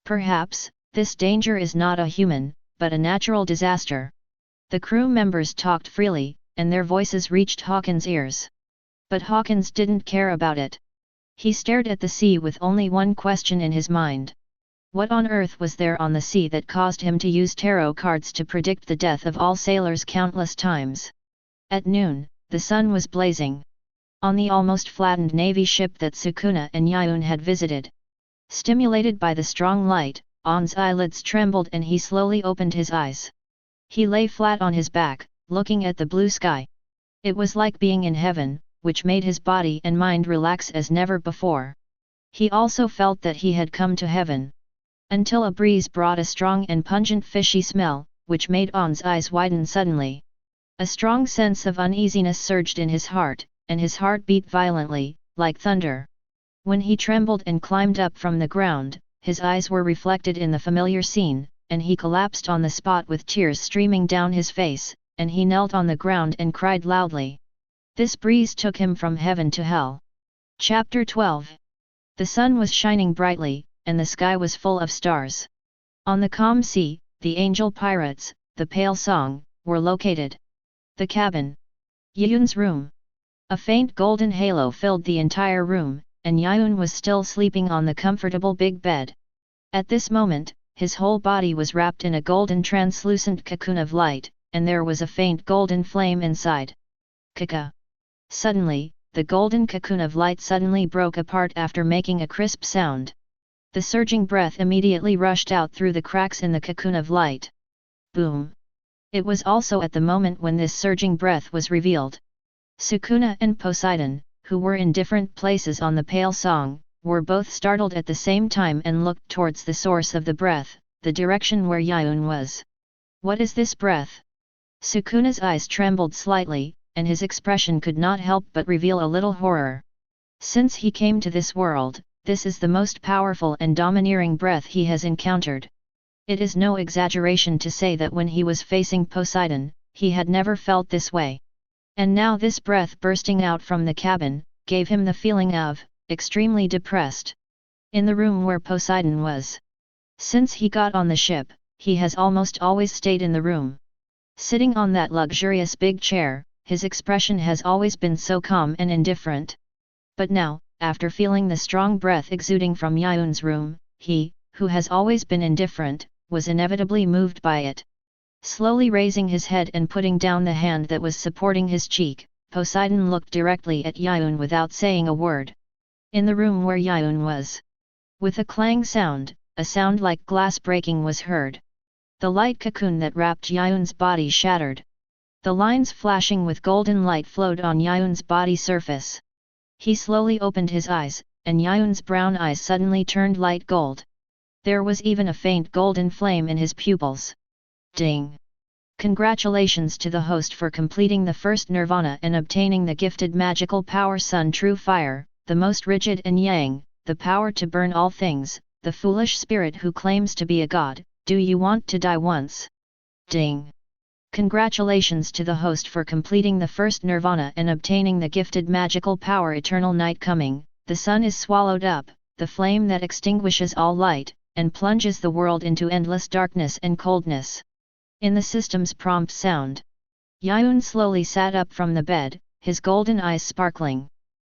Perhaps, this danger is not a human, but a natural disaster." The crew members talked freely, and their voices reached Hawkins' ears. But Hawkins didn't care about it. He stared at the sea with only one question in his mind. What on earth was there on the sea that caused him to use tarot cards to predict the death of all sailors countless times? At noon, the sun was blazing. On the almost flattened navy ship that Sukuna and Yiyun had visited. Stimulated by the strong light, On's eyelids trembled and he slowly opened his eyes. He lay flat on his back, looking at the blue sky. It was like being in heaven, which made his body and mind relax as never before. He also felt that he had come to heaven. Until a breeze brought a strong and pungent fishy smell, which made On's eyes widen suddenly. A strong sense of uneasiness surged in his heart, and his heart beat violently, like thunder. When he trembled and climbed up from the ground, his eyes were reflected in the familiar scene, and he collapsed on the spot with tears streaming down his face, and he knelt on the ground and cried loudly. This breeze took him from heaven to hell. Chapter 12. The sun was shining brightly, and the sky was full of stars. On the calm sea, the angel pirates, the Pale Song, were located. The cabin. Yiyun's room. A faint golden halo filled the entire room, and Yiyun was still sleeping on the comfortable big bed. At this moment, his whole body was wrapped in a golden translucent cocoon of light, and there was a faint golden flame inside. Kaka! Suddenly, the golden cocoon of light suddenly broke apart after making a crisp sound. The surging breath immediately rushed out through the cracks in the cocoon of light. Boom! It was also at the moment when this surging breath was revealed. Sukuna and Poseidon, who were in different places on the pale song, were both startled at the same time and looked towards the source of the breath, the direction where Yiyun was. What is this breath? Sukuna's eyes trembled slightly, and his expression could not help but reveal a little horror. Since he came to this world, this is the most powerful and domineering breath he has encountered. It is no exaggeration to say that when he was facing Poseidon, he had never felt this way. And now this breath bursting out from the cabin, gave him the feeling of, extremely depressed. In the room where Poseidon was. Since he got on the ship, he has almost always stayed in the room. Sitting on that luxurious big chair, his expression has always been so calm and indifferent. But now, after feeling the strong breath exuding from Yiyun's room, he, who has always been indifferent, was inevitably moved by it. Slowly raising his head and putting down the hand that was supporting his cheek, Poseidon looked directly at Yiyun without saying a word. In the room where Yiyun was. With a clang sound, a sound like glass breaking was heard. The light cocoon that wrapped Yiyun's body shattered. The lines flashing with golden light flowed on Yiyun's body surface. He slowly opened his eyes, and Yiyun's brown eyes suddenly turned light gold. There was even a faint golden flame in his pupils. Ding! Congratulations to the host for completing the first nirvana and obtaining the gifted magical power Sun True Fire, the most rigid and yang, the power to burn all things, the foolish spirit who claims to be a god. Do you want to die once? Ding! Congratulations to the host for completing the first nirvana and obtaining the gifted magical power Eternal Night Coming. The sun is swallowed up, the flame that extinguishes all light, and plunges the world into endless darkness and coldness. In the system's prompt sound, Yiyun slowly sat up from the bed, his golden eyes sparkling.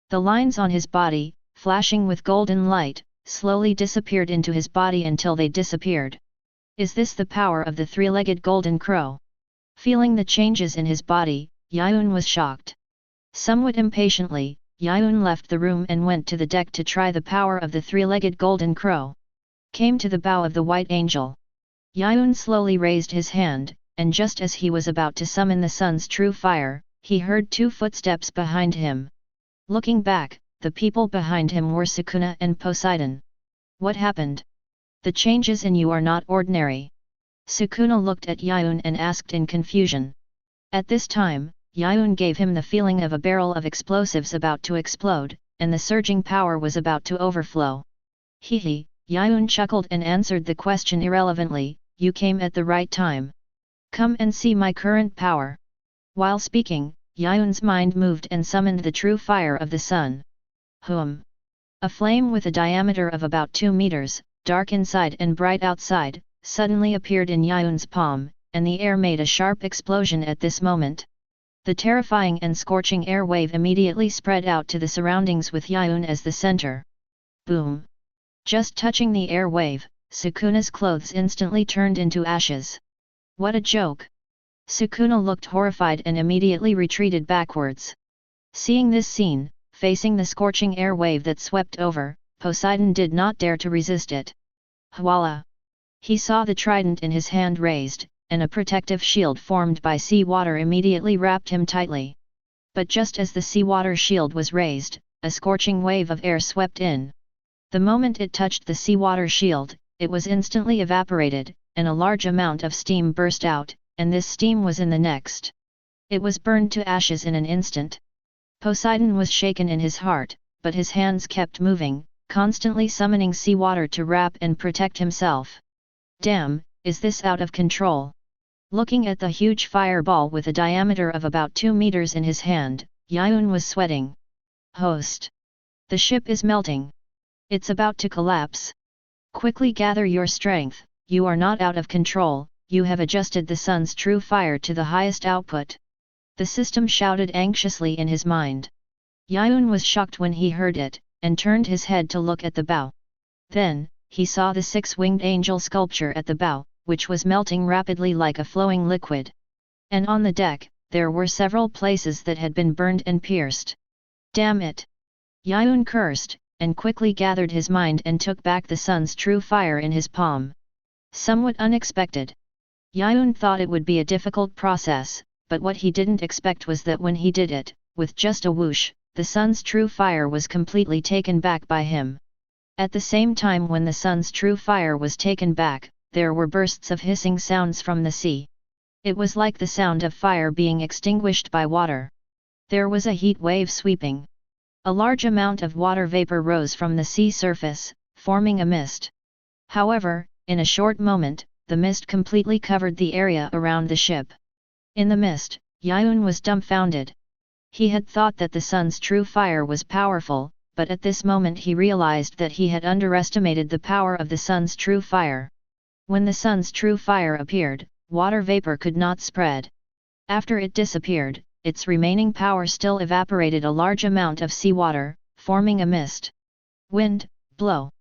The lines on his body, flashing with golden light, slowly disappeared into his body until they disappeared. Is this the power of the three-legged golden crow? Feeling the changes in his body, Yiyun was shocked. Somewhat impatiently, Yiyun left the room and went to the deck to try the power of the three-legged golden crow. Came to the bow of the white angel. Yiyun slowly raised his hand, and just as he was about to summon the sun's true fire, he heard two footsteps behind him. Looking back, the people behind him were Sukuna and Poseidon. What happened? The changes in you are not ordinary. Sukuna looked at Yiyun and asked in confusion. At this time, Yiyun gave him the feeling of a barrel of explosives about to explode, and the surging power was about to overflow. Hehe, Yiyun chuckled and answered the question irrelevantly, you came at the right time. Come and see my current power. While speaking, Yiyun's mind moved and summoned the true fire of the sun. A flame with a diameter of about 2 meters, dark inside and bright outside, suddenly appeared in Yiyun's palm, and the air made a sharp explosion at this moment. The terrifying and scorching air wave immediately spread out to the surroundings with Yiyun as the center. Boom! Just touching the air wave, Sukuna's clothes instantly turned into ashes. What a joke! Sukuna looked horrified and immediately retreated backwards. Seeing this scene, facing the scorching air wave that swept over, Poseidon did not dare to resist it. Voila! He saw the trident in his hand raised, and a protective shield formed by seawater immediately wrapped him tightly. But just as the seawater shield was raised, a scorching wave of air swept in. The moment it touched the seawater shield, it was instantly evaporated, and a large amount of steam burst out, and this steam was in the next. It was burned to ashes in an instant. Poseidon was shaken in his heart, but his hands kept moving, constantly summoning seawater to wrap and protect himself. Damn, is this out of control? Looking at the huge fireball with a diameter of about 2 meters in his hand, Yiyun was sweating. Host! The ship is melting. It's about to collapse. Quickly gather your strength, you are not out of control, you have adjusted the sun's true fire to the highest output. The system shouted anxiously in his mind. Yiyun was shocked when he heard it, and turned his head to look at the bow. Then, he saw the six-winged angel sculpture at the bow, which was melting rapidly like a flowing liquid. And on the deck, there were several places that had been burned and pierced. Damn it! Yiyun cursed, and quickly gathered his mind and took back the sun's true fire in his palm. Somewhat unexpected. Yiyun thought it would be a difficult process, but what he didn't expect was that when he did it, with just a whoosh, the sun's true fire was completely taken back by him. At the same time when the sun's true fire was taken back, there were bursts of hissing sounds from the sea. It was like the sound of fire being extinguished by water. There was a heat wave sweeping. A large amount of water vapor rose from the sea surface, forming a mist. However, in a short moment, the mist completely covered the area around the ship. In the mist, Yiyun was dumbfounded. He had thought that the sun's true fire was powerful, but at this moment he realized that he had underestimated the power of the sun's true fire. When the sun's true fire appeared, water vapor could not spread. After it disappeared, its remaining power still evaporated a large amount of seawater, forming a mist. Wind, blow.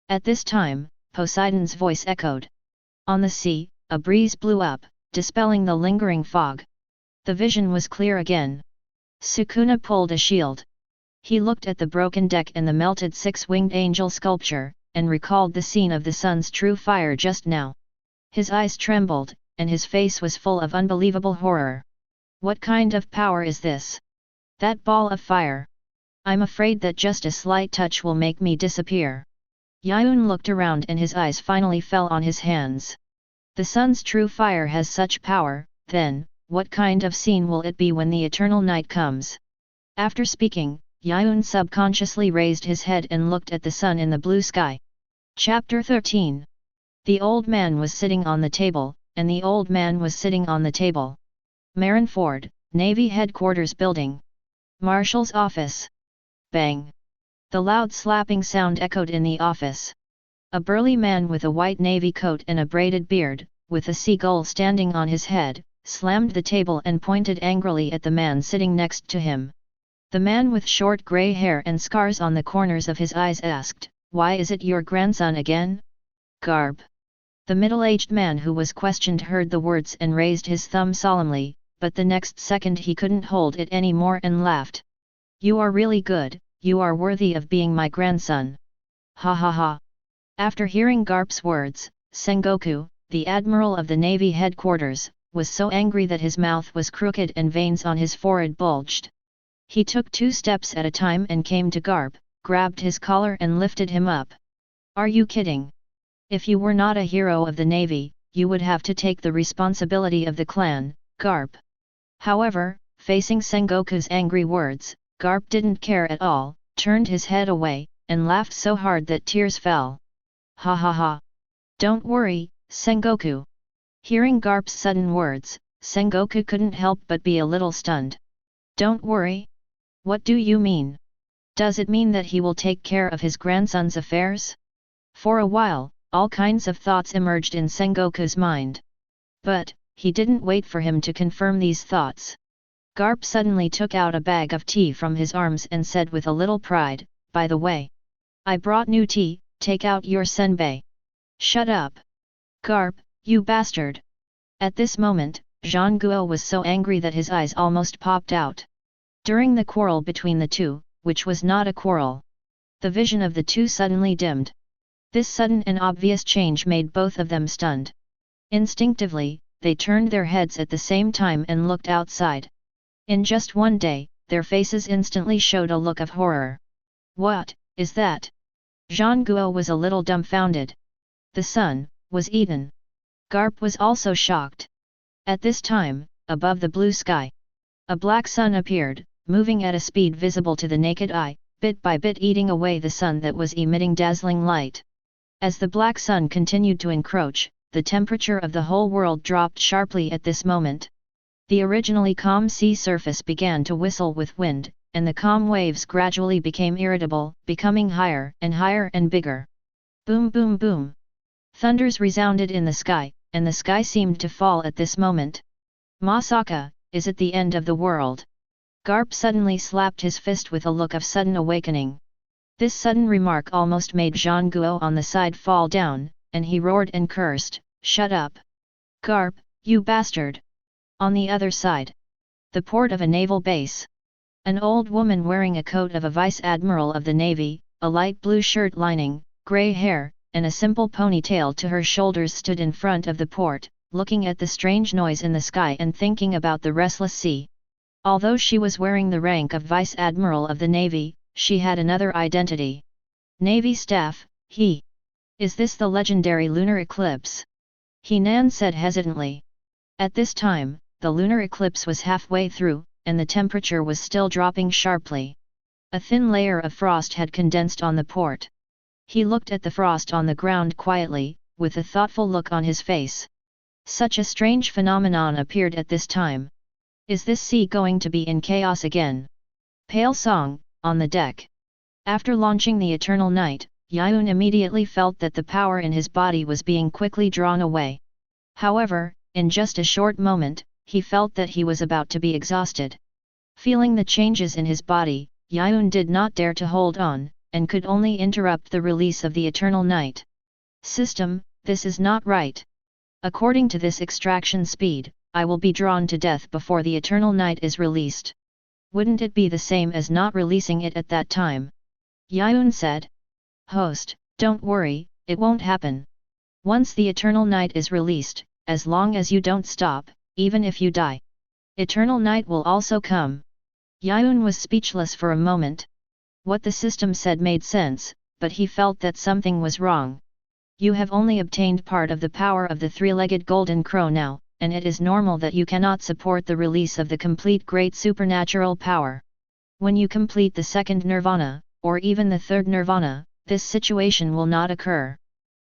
At this time, Poseidon's voice echoed. On the sea, a breeze blew up, dispelling the lingering fog. The vision was clear again. Sukuna pulled a shield. He looked at the broken deck and the melted six-winged angel sculpture, and recalled the scene of the sun's true fire just now. His eyes trembled, and his face was full of unbelievable horror. What kind of power is this? That ball of fire! I'm afraid that just a slight touch will make me disappear. Yiyun looked around and his eyes finally fell on his hands. The sun's true fire has such power, then, what kind of scene will it be when the eternal night comes? After speaking, Yiyun subconsciously raised his head and looked at the sun in the blue sky. Chapter 13. The old man was sitting on the table, and the old man was sitting on the table. Marineford, Navy Headquarters Building. Marshal's office. Bang! The loud slapping sound echoed in the office. A burly man with a white navy coat and a braided beard, with a seagull standing on his head, slammed the table and pointed angrily at the man sitting next to him. The man with short grey hair and scars on the corners of his eyes asked, "Why is it your grandson again?" Garb. The middle-aged man who was questioned heard the words and raised his thumb solemnly, but the next second he couldn't hold it anymore and laughed. "You are really good, you are worthy of being my grandson. Ha ha ha." After hearing Garp's words, Sengoku, the admiral of the Navy headquarters, was so angry that his mouth was crooked and veins on his forehead bulged. He took 2 steps at a time and came to Garp, grabbed his collar and lifted him up. "Are you kidding? If you were not a hero of the Navy, you would have to take the responsibility of the clan, Garp." However, facing Sengoku's angry words, Garp didn't care at all, turned his head away, and laughed so hard that tears fell. "Ha ha ha! Don't worry, Sengoku." Hearing Garp's sudden words, Sengoku couldn't help but be a little stunned. "Don't worry? What do you mean? Does it mean that he will take care of his grandson's affairs?" For a while, all kinds of thoughts emerged in Sengoku's mind. But, he didn't wait for him to confirm these thoughts. Garp suddenly took out a bag of tea from his arms and said with a little pride, "By the way, I brought new tea, take out your senbei." "Shut up! Garp, you bastard!" At this moment, Zhang Guo was so angry that his eyes almost popped out. During the quarrel between the two, which was not a quarrel, the vision of the two suddenly dimmed. This sudden and obvious change made both of them stunned. Instinctively, they turned their heads at the same time and looked outside. In just one day, their faces instantly showed a look of horror. "What is that?" Zhang Guo was a little dumbfounded. The sun was eaten. Garp was also shocked. At this time, above the blue sky, a black sun appeared, moving at a speed visible to the naked eye, bit by bit eating away the sun that was emitting dazzling light. As the black sun continued to encroach, the temperature of the whole world dropped sharply at this moment. The originally calm sea surface began to whistle with wind, and the calm waves gradually became irritable, becoming higher and bigger. Boom boom boom. Thunders resounded in the sky, and the sky seemed to fall at this moment. "Masaka, is it the end of the world?" Garp suddenly slapped his fist with a look of sudden awakening. This sudden remark almost made Zhang Guo on the side fall down, and he roared and cursed, "Shut up! Garp, you bastard!" On the other side, the port of a naval base. An old woman wearing a coat of a vice admiral of the navy, a light blue shirt lining, grey hair, and a simple ponytail to her shoulders stood in front of the port, looking at the strange noise in the sky and thinking about the restless sea. Although she was wearing the rank of vice admiral of the navy, she had another identity. Navy staff, he. Is this the legendary lunar eclipse? Henan said hesitantly. At this time, the lunar eclipse was halfway through, and the temperature was still dropping sharply. A thin layer of frost had condensed on the port. He looked at the frost on the ground quietly, with a thoughtful look on his face. Such a strange phenomenon appeared at this time. Is this sea going to be in chaos again? Pale Song, on the deck. After launching the Eternal Night, Yiyun immediately felt that the power in his body was being quickly drawn away. However, in just a short moment, he felt that he was about to be exhausted. Feeling the changes in his body, Yiyun did not dare to hold on, and could only interrupt the release of the Eternal Night. System, this is not right. According to this extraction speed, I will be drawn to death before the Eternal Night is released. Wouldn't it be the same as not releasing it at that time? Yiyun said. Host, don't worry, it won't happen. Once the Eternal Night is released, as long as you don't stop, even if you die, Eternal Night will also come. Yiyun was speechless for a moment. What the system said made sense, but he felt that something was wrong. You have only obtained part of the power of the three-legged golden crow now, and it is normal that you cannot support the release of the complete great supernatural power. When you complete the second nirvana, or even the third nirvana, this situation will not occur.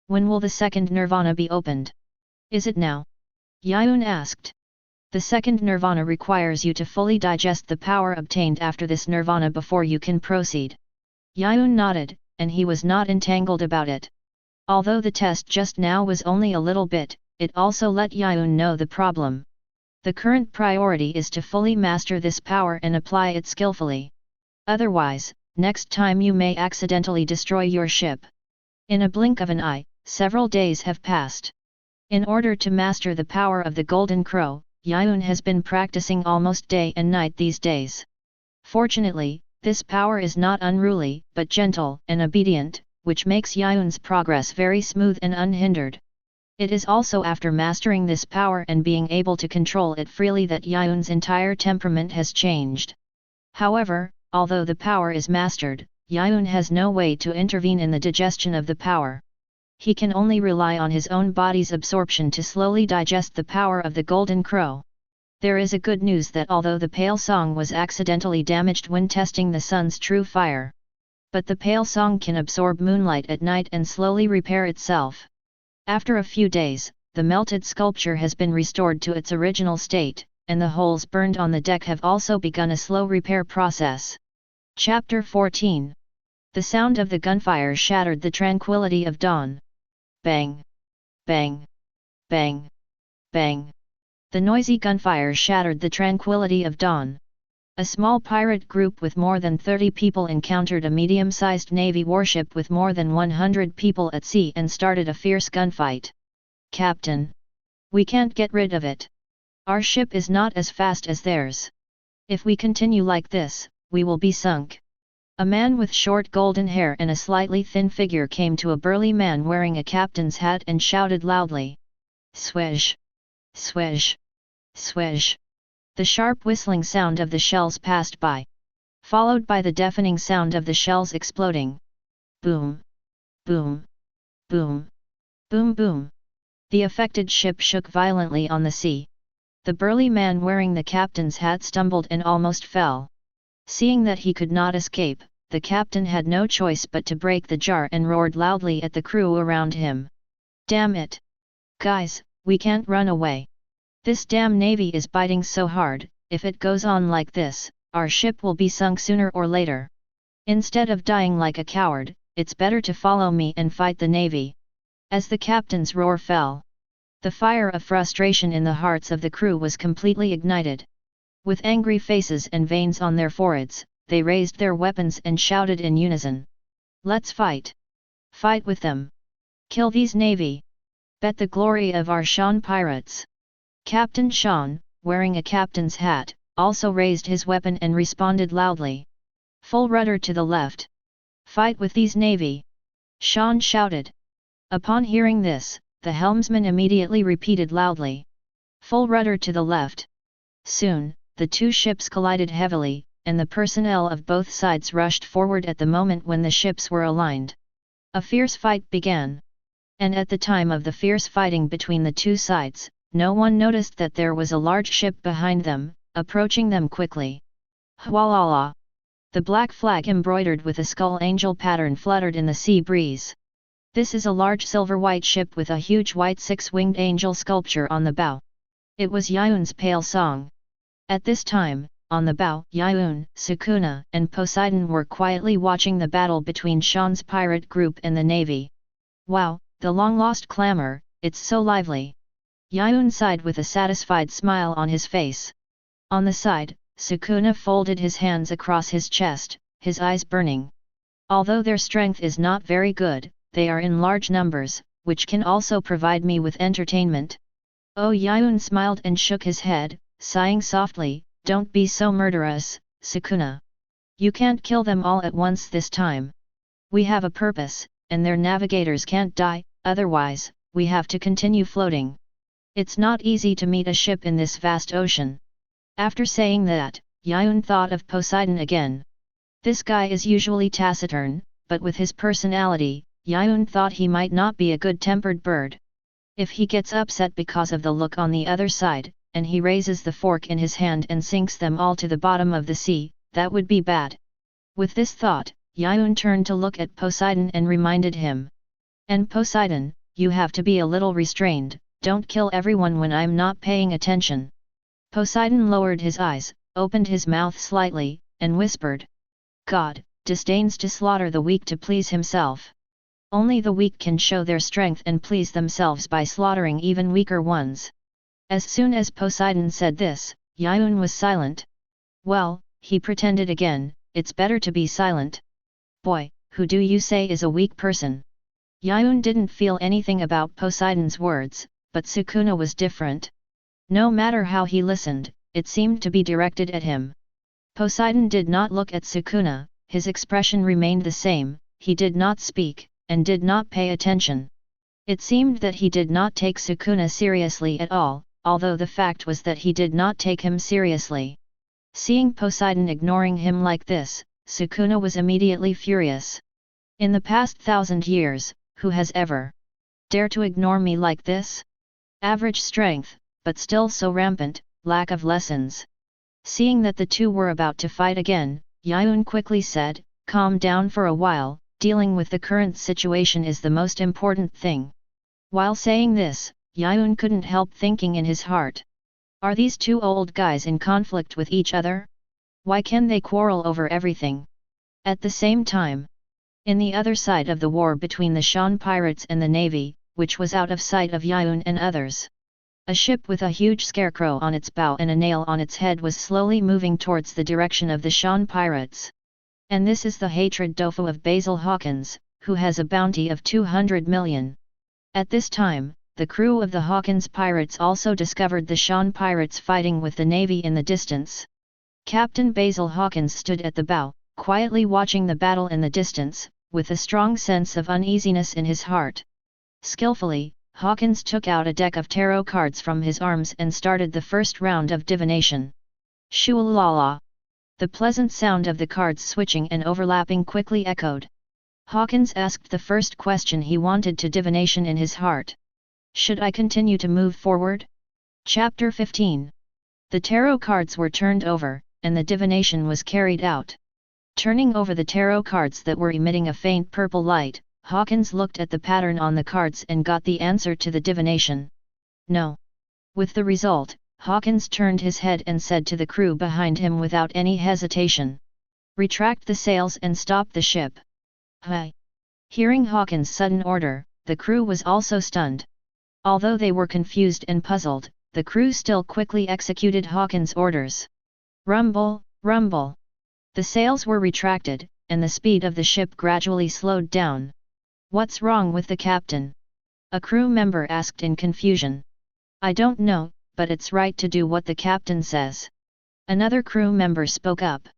When will the second nirvana be opened? Is it now? Yiyun asked. The second nirvana requires you to fully digest the power obtained after this nirvana before you can proceed. Yiyun nodded, and he was not entangled about it. Although the test just now was only a little bit, it also let Yiyun know the problem. The current priority is to fully master this power and apply it skillfully. Otherwise, next time you may accidentally destroy your ship. In a blink of an eye, several days have passed. In order to master the power of the Golden Crow, Yiyun has been practicing almost day and night these days. Fortunately, this power is not unruly, but gentle and obedient, which makes Yiyun's progress very smooth and unhindered. It is also after mastering this power and being able to control it freely that Yiyun's entire temperament has changed. However, although the power is mastered, Yiyun has no way to intervene in the digestion of the power. He can only rely on his own body's absorption to slowly digest the power of the Golden Crow. There is a good news that although the Pale Song was accidentally damaged when testing the sun's true fire, but the Pale Song can absorb moonlight at night and slowly repair itself. After a few days, the melted sculpture has been restored to its original state, and the holes burned on the deck have also begun a slow repair process. Chapter 14. The sound of the gunfire shattered the tranquility of dawn. Bang! Bang! Bang! Bang! The noisy gunfire shattered the tranquility of dawn. A small pirate group with more than 30 people encountered a medium-sized navy warship with more than 100 people at sea and started a fierce gunfight. Captain! We can't get rid of it. Our ship is not as fast as theirs. If we continue like this, we will be sunk. A man with short golden hair and a slightly thin figure came to a burly man wearing a captain's hat and shouted loudly. Swish! Swish! Swish! The sharp whistling sound of the shells passed by, followed by the deafening sound of the shells exploding. Boom! Boom! Boom! Boom boom! The affected ship shook violently on the sea. The burly man wearing the captain's hat stumbled and almost fell. Seeing that he could not escape, the captain had no choice but to break the jar and roared loudly at the crew around him. Damn it! Guys, we can't run away. This damn navy is biting so hard, if it goes on like this, our ship will be sunk sooner or later. Instead of dying like a coward, it's better to follow me and fight the navy. As the captain's roar fell, the fire of frustration in the hearts of the crew was completely ignited. With angry faces and veins on their foreheads, they raised their weapons and shouted in unison. Let's fight! Fight with them! Kill these navy! Bet the glory of our Shan pirates! Captain Shan, wearing a captain's hat, also raised his weapon and responded loudly. Full rudder to the left! Fight with these navy! Shan shouted. Upon hearing this, the helmsman immediately repeated loudly. Full rudder to the left! Soon, the two ships collided heavily, and the personnel of both sides rushed forward at the moment when the ships were aligned. A fierce fight began. And at the time of the fierce fighting between the two sides, no one noticed that there was a large ship behind them, approaching them quickly. Hwalala! The black flag embroidered with a skull angel pattern fluttered in the sea breeze. This is a large silver-white ship with a huge white six-winged angel sculpture on the bow. It was Yiyun's pale song. At this time, on the bow, Ryoumen, Sukuna, and Poseidon were quietly watching the battle between Shan's pirate group and the navy. Wow, the long-lost clamor, it's so lively! Yiyun sighed with a satisfied smile on his face. On the side, Sukuna folded his hands across his chest, his eyes burning. Although their strength is not very good, they are in large numbers, which can also provide me with entertainment. Oh, Yiyun smiled and shook his head, sighing softly, don't be so murderous, Sukuna. You can't kill them all at once this time. We have a purpose, and their navigators can't die, otherwise, we have to continue floating. It's not easy to meet a ship in this vast ocean. After saying that, Yiyun thought of Poseidon again. This guy is usually taciturn, but with his personality, Yiyun thought he might not be a good-tempered bird. If he gets upset because of the look on the other side, and he raises the fork in his hand and sinks them all to the bottom of the sea, that would be bad. With this thought, Yiyun turned to look at Poseidon and reminded him. And Poseidon, you have to be a little restrained, don't kill everyone when I'm not paying attention. Poseidon lowered his eyes, opened his mouth slightly, and whispered. God, disdains to slaughter the weak to please himself. Only the weak can show their strength and please themselves by slaughtering even weaker ones. As soon as Poseidon said this, Yiyun was silent. Well, he pretended again, it's better to be silent. Boy, who do you say is a weak person? Yiyun didn't feel anything about Poseidon's words, but Sukuna was different. No matter how he listened, it seemed to be directed at him. Poseidon did not look at Sukuna, his expression remained the same, he did not speak, and did not pay attention. It seemed that he did not take Sukuna seriously at all, although the fact was that he did not take him seriously. Seeing Poseidon ignoring him like this, Sukuna was immediately furious. In the past 1,000 years, who has ever dared to ignore me like this? Average strength, but still so rampant, lack of lessons. Seeing that the two were about to fight again, Yiyun quickly said, calm down for a while, dealing with the current situation is the most important thing. While saying this, Yiyun couldn't help thinking in his heart. Are these two old guys in conflict with each other? Why can they quarrel over everything? At the same time, in the other side of the war between the Shan pirates and the navy, which was out of sight of Yiyun and others, a ship with a huge scarecrow on its bow and a nail on its head was slowly moving towards the direction of the Shan pirates. And this is the hatred Dofu of Basil Hawkins, who has a bounty of 200 million. At this time, the crew of the Hawkins pirates also discovered the Shan pirates fighting with the navy in the distance. Captain Basil Hawkins stood at the bow, quietly watching the battle in the distance, with a strong sense of uneasiness in his heart. Skillfully, Hawkins took out a deck of tarot cards from his arms and started the first round of divination. Shoo-la-la! The pleasant sound of the cards switching and overlapping quickly echoed. Hawkins asked the first question he wanted to divination in his heart. Should I continue to move forward? Chapter 15. The tarot cards were turned over, and the divination was carried out. Turning over the tarot cards that were emitting a faint purple light, Hawkins looked at the pattern on the cards and got the answer to the divination. No. With the result, Hawkins turned his head and said to the crew behind him without any hesitation. Retract the sails and stop the ship. Hi! Hearing Hawkins' sudden order, the crew was also stunned. Although they were confused and puzzled, the crew still quickly executed Hawkins' orders. Rumble, rumble. The sails were retracted, and the speed of the ship gradually slowed down. What's wrong with the captain? A crew member asked in confusion. I don't know, but it's right to do what the captain says. Another crew member spoke up.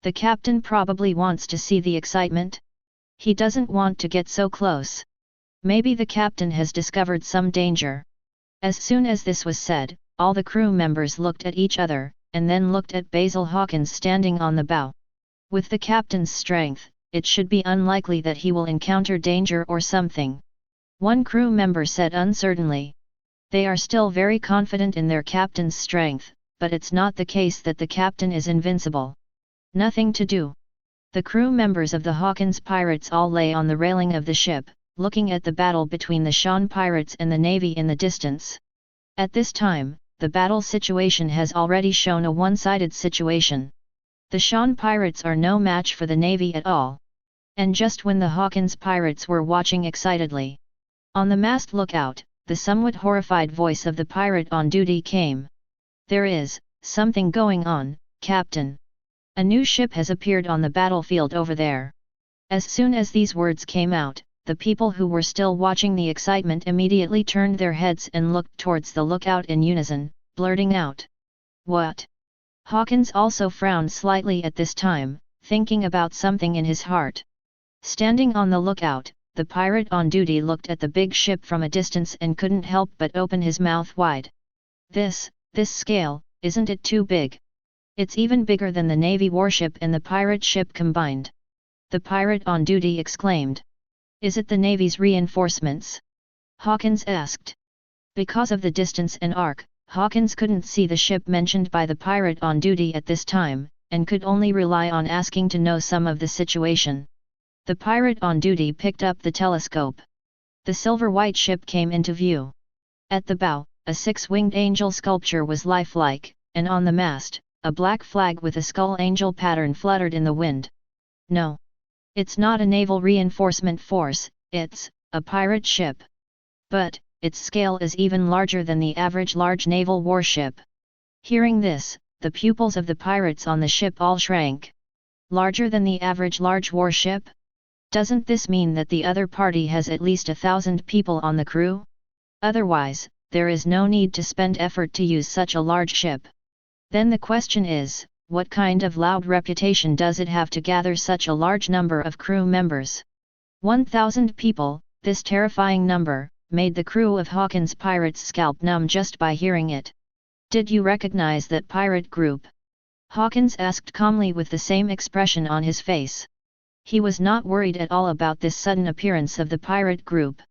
The captain probably wants to see the excitement. He doesn't want to get so close. Maybe the captain has discovered some danger. As soon as this was said, all the crew members looked at each other, and then looked at Basil Hawkins standing on the bow. With the captain's strength, it should be unlikely that he will encounter danger or something. One crew member said uncertainly. They are still very confident in their captain's strength, but it's not the case that the captain is invincible. Nothing to do. The crew members of the Hawkins pirates all lay on the railing of the ship, looking at the battle between the Shan pirates and the navy in the distance. At this time, the battle situation has already shown a one-sided situation. The Shan pirates are no match for the navy at all. And just when the Hawkins pirates were watching excitedly, on the mast lookout, the somewhat horrified voice of the pirate on duty came. There is something going on, Captain. A new ship has appeared on the battlefield over there. As soon as these words came out, the people who were still watching the excitement immediately turned their heads and looked towards the lookout in unison, blurting out, "What?" Hawkins also frowned slightly at this time, thinking about something in his heart. Standing on the lookout, the pirate on duty looked at the big ship from a distance and couldn't help but open his mouth wide. This scale, isn't it too big? It's even bigger than the Navy warship and the pirate ship combined. The pirate on duty exclaimed. Is it the Navy's reinforcements? Hawkins asked. Because of the distance and arc, Hawkins couldn't see the ship mentioned by the pirate on duty at this time, and could only rely on asking to know some of the situation. The pirate on duty picked up the telescope. The silver-white ship came into view. At the bow, a six-winged angel sculpture was lifelike, and on the mast, a black flag with a skull angel pattern fluttered in the wind. No. It's not a naval reinforcement force, it's a pirate ship. But its scale is even larger than the average large naval warship. Hearing this, the pupils of the pirates on the ship all shrank. Larger than the average large warship? Doesn't this mean that the other party has at least 1,000 people on the crew? Otherwise, there is no need to spend effort to use such a large ship. Then the question is, what kind of loud reputation does it have to gather such a large number of crew members? 1,000 people, this terrifying number, made the crew of Hawkins' pirates scalp numb just by hearing it. Did you recognize that pirate group? Hawkins asked calmly with the same expression on his face. He was not worried at all about this sudden appearance of the pirate group.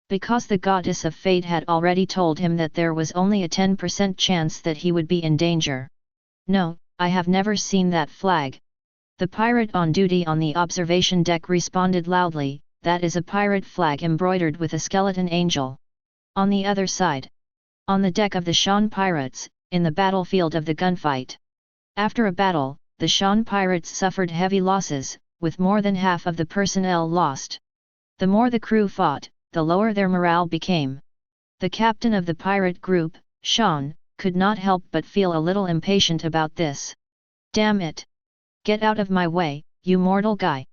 Because the goddess of fate had already told him that there was only a 10% chance that he would be in danger. No, I have never seen that flag. The pirate on duty on the observation deck responded loudly, that is a pirate flag embroidered with a skeleton angel. On the other side. On the deck of the Shan pirates, in the battlefield of the gunfight. After a battle, the Shan pirates suffered heavy losses, with more than half of the personnel lost. The more the crew fought, the lower their morale became. The captain of the pirate group, Shan, could not help but feel a little impatient about this. Damn it! Get out of my way, you mortal guy!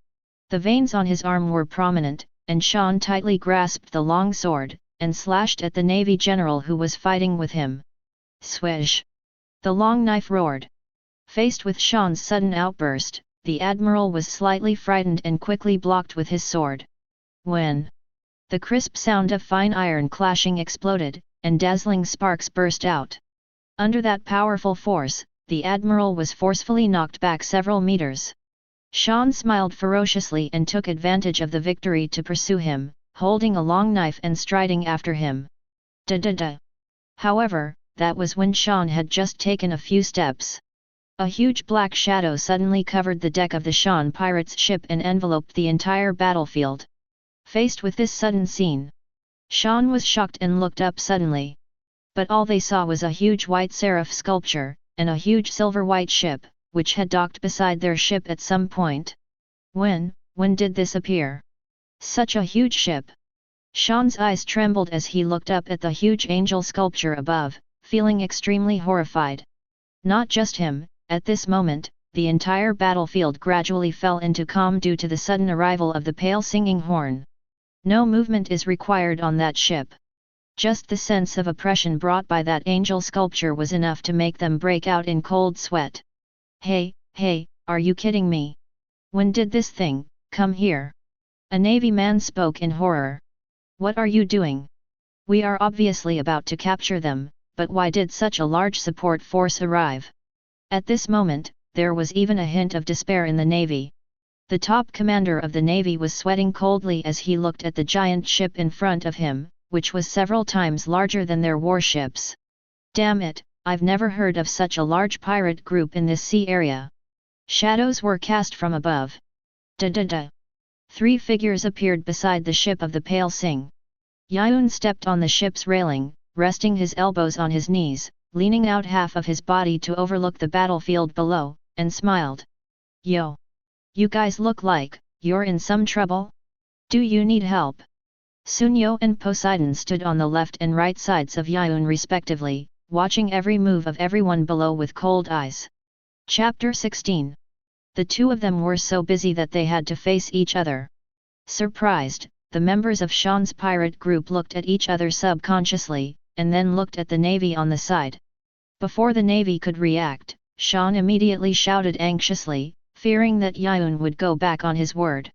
The veins on his arm were prominent, and Shan tightly grasped the long sword, and slashed at the Navy general who was fighting with him. Swish! The long knife roared. Faced with Shan's sudden outburst, the admiral was slightly frightened and quickly blocked with his sword. When the crisp sound of fine iron clashing exploded, and dazzling sparks burst out. Under that powerful force, the admiral was forcefully knocked back several meters. Shan smiled ferociously and took advantage of the victory to pursue him, holding a long knife and striding after him. Da-da-da! However, that was when Shan had just taken a few steps. A huge black shadow suddenly covered the deck of the Shan pirates' ship and enveloped the entire battlefield. Faced with this sudden scene, Shan was shocked and looked up suddenly. But all they saw was a huge white seraph sculpture, and a huge silver-white ship, which had docked beside their ship at some point. When did this appear? Such a huge ship! Shan's eyes trembled as he looked up at the huge angel sculpture above, feeling extremely horrified. Not just him, At this moment, the entire battlefield gradually fell into calm due to the sudden arrival of the pale singing horn. No movement is required on that ship. Just the sense of oppression brought by that angel sculpture was enough to make them break out in cold sweat. Hey, are you kidding me? When did this thing come here? A Navy man spoke in horror. What are you doing? We are obviously about to capture them, but why did such a large support force arrive? At this moment, there was even a hint of despair in the Navy. The top commander of the Navy was sweating coldly as he looked at the giant ship in front of him, which was several times larger than their warships. Damn it, I've never heard of such a large pirate group in this sea area. Shadows were cast from above. Da. 3 figures appeared beside the ship of the Pale Sing. Yiyun stepped on the ship's railing, resting his elbows on his knees, leaning out half of his body to overlook the battlefield below, and smiled. Yo! You guys look like you're in some trouble? Do you need help? Sunyo and Poseidon stood on the left and right sides of Yiyun respectively, watching every move of everyone below with cold eyes. Chapter 16. The two of them were so busy that they had to face each other. Surprised, the members of Sean's pirate group looked at each other subconsciously, and then looked at the Navy on the side. Before the Navy could react, Sean immediately shouted anxiously, fearing that Yiyun would go back on his word.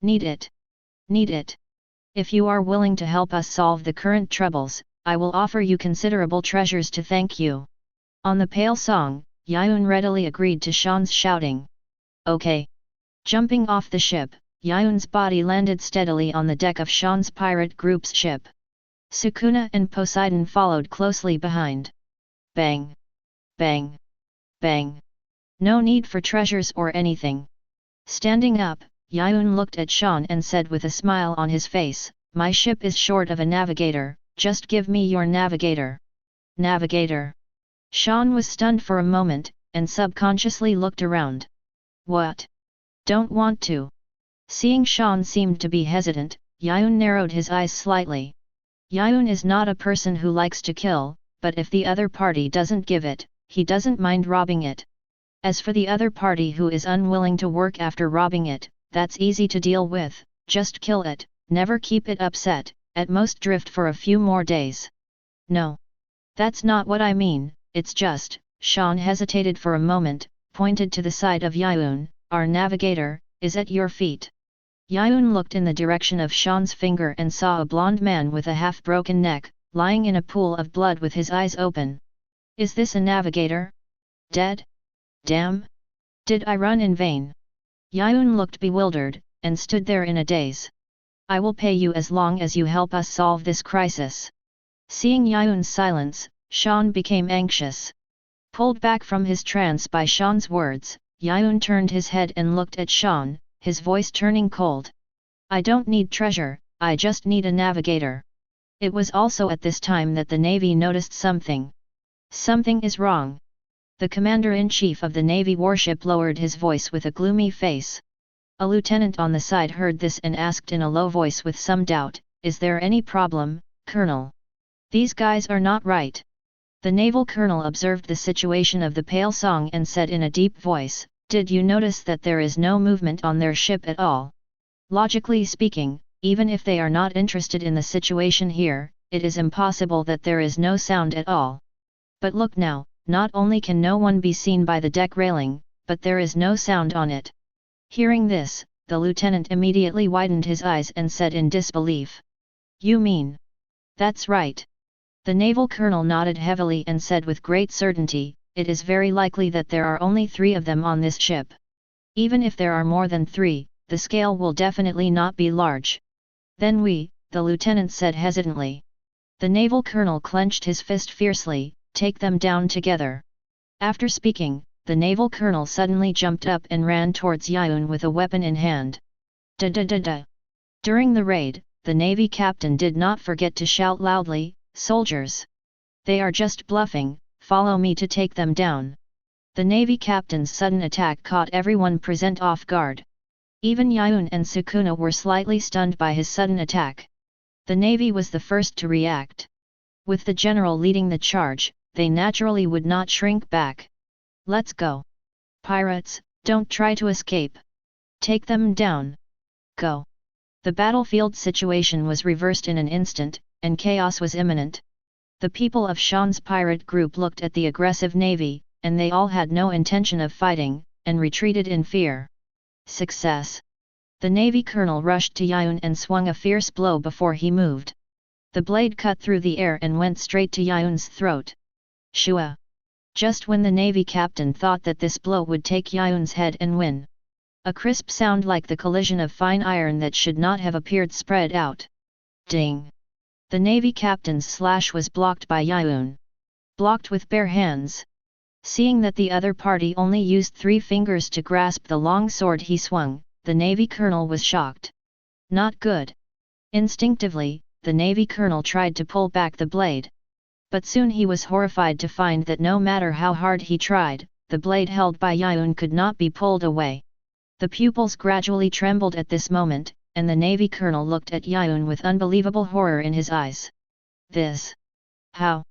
Need it. If you are willing to help us solve the current troubles, I will offer you considerable treasures to thank you. On the Pale Song, Yiyun readily agreed to Sean's shouting. Okay. Jumping off the ship, Yiyun's body landed steadily on the deck of Sean's pirate group's ship. Sukuna and Poseidon followed closely behind. Bang! Bang! Bang! No need for treasures or anything. Standing up, Yiyun looked at Sean and said with a smile on his face, "My ship is short of a navigator, just give me your navigator." Navigator? Sean was stunned for a moment, and subconsciously looked around. What? Don't want to? Seeing Sean seemed to be hesitant, Yiyun narrowed his eyes slightly. Yiyun is not a person who likes to kill, but if the other party doesn't give it, he doesn't mind robbing it. As for the other party who is unwilling to work after robbing it, that's easy to deal with, just kill it, never keep it upset, at most drift for a few more days. No. That's not what I mean, it's just, Sean hesitated for a moment, pointed to the side of Yiyun, "Our navigator, is at your feet." Yiyun looked in the direction of Sean's finger and saw a blond man with a half-broken neck, lying in a pool of blood with his eyes open. Is this a navigator? Dead? Damn! Did I run in vain? Yiyun looked bewildered, and stood there in a daze. I will pay you as long as you help us solve this crisis. Seeing Yiyun's silence, Sean became anxious. Pulled back from his trance by Sean's words, Yiyun turned his head and looked at Sean, his voice turning cold. I don't need treasure, I just need a navigator. It was also at this time that the Navy noticed something. Something is wrong. The commander-in-chief of the Navy warship lowered his voice with a gloomy face. A lieutenant on the side heard this and asked in a low voice with some doubt, "Is there any problem, Colonel? These guys are not right." The naval colonel observed the situation of the Pale Song and said in a deep voice, "Did you notice that there is no movement on their ship at all? Logically speaking, even if they are not interested in the situation here, it is impossible that there is no sound at all. But look now, not only can no one be seen by the deck railing, but there is no sound on it." Hearing this, the lieutenant immediately widened his eyes and said in disbelief, "You mean?" "That's right." The naval colonel nodded heavily and said with great certainty, "It is very likely that there are only 3 of them on this ship. Even if there are more than 3, the scale will definitely not be large." "Then the lieutenant said hesitantly. The naval colonel clenched his fist fiercely, "Take them down together." After speaking, the naval colonel suddenly jumped up and ran towards Yiyun with a weapon in hand. Da. During the raid, the Navy captain did not forget to shout loudly, "Soldiers! They are just bluffing, follow me to take them down." The Navy captain's sudden attack caught everyone present off guard. Even Yiyun and Sukuna were slightly stunned by his sudden attack. The Navy was the first to react. With the general leading the charge, they naturally would not shrink back. "Let's go." Pirates, don't try to escape. Take them down. Go. The battlefield situation was reversed in an instant, and chaos was imminent. The people of Shan's pirate group looked at the aggressive navy, and they all had no intention of fighting, and retreated in fear. Success! The navy colonel rushed to Yiyun and swung a fierce blow before he moved. The blade cut through the air and went straight to Yiyun's throat. Shua! Just when the navy captain thought that this blow would take Yiyun's head and win. A crisp sound like the collision of fine iron that should not have appeared spread out. Ding! The navy captain's slash was blocked by Yiyun. Blocked with bare hands. Seeing that the other party only used 3 fingers to grasp the long sword he swung, the navy colonel was shocked. Not good. Instinctively, the navy colonel tried to pull back the blade. But soon he was horrified to find that no matter how hard he tried, the blade held by Yiyun could not be pulled away. The pupils gradually trembled at this moment, and the navy colonel looked at Yiyun with unbelievable horror in his eyes. This? How?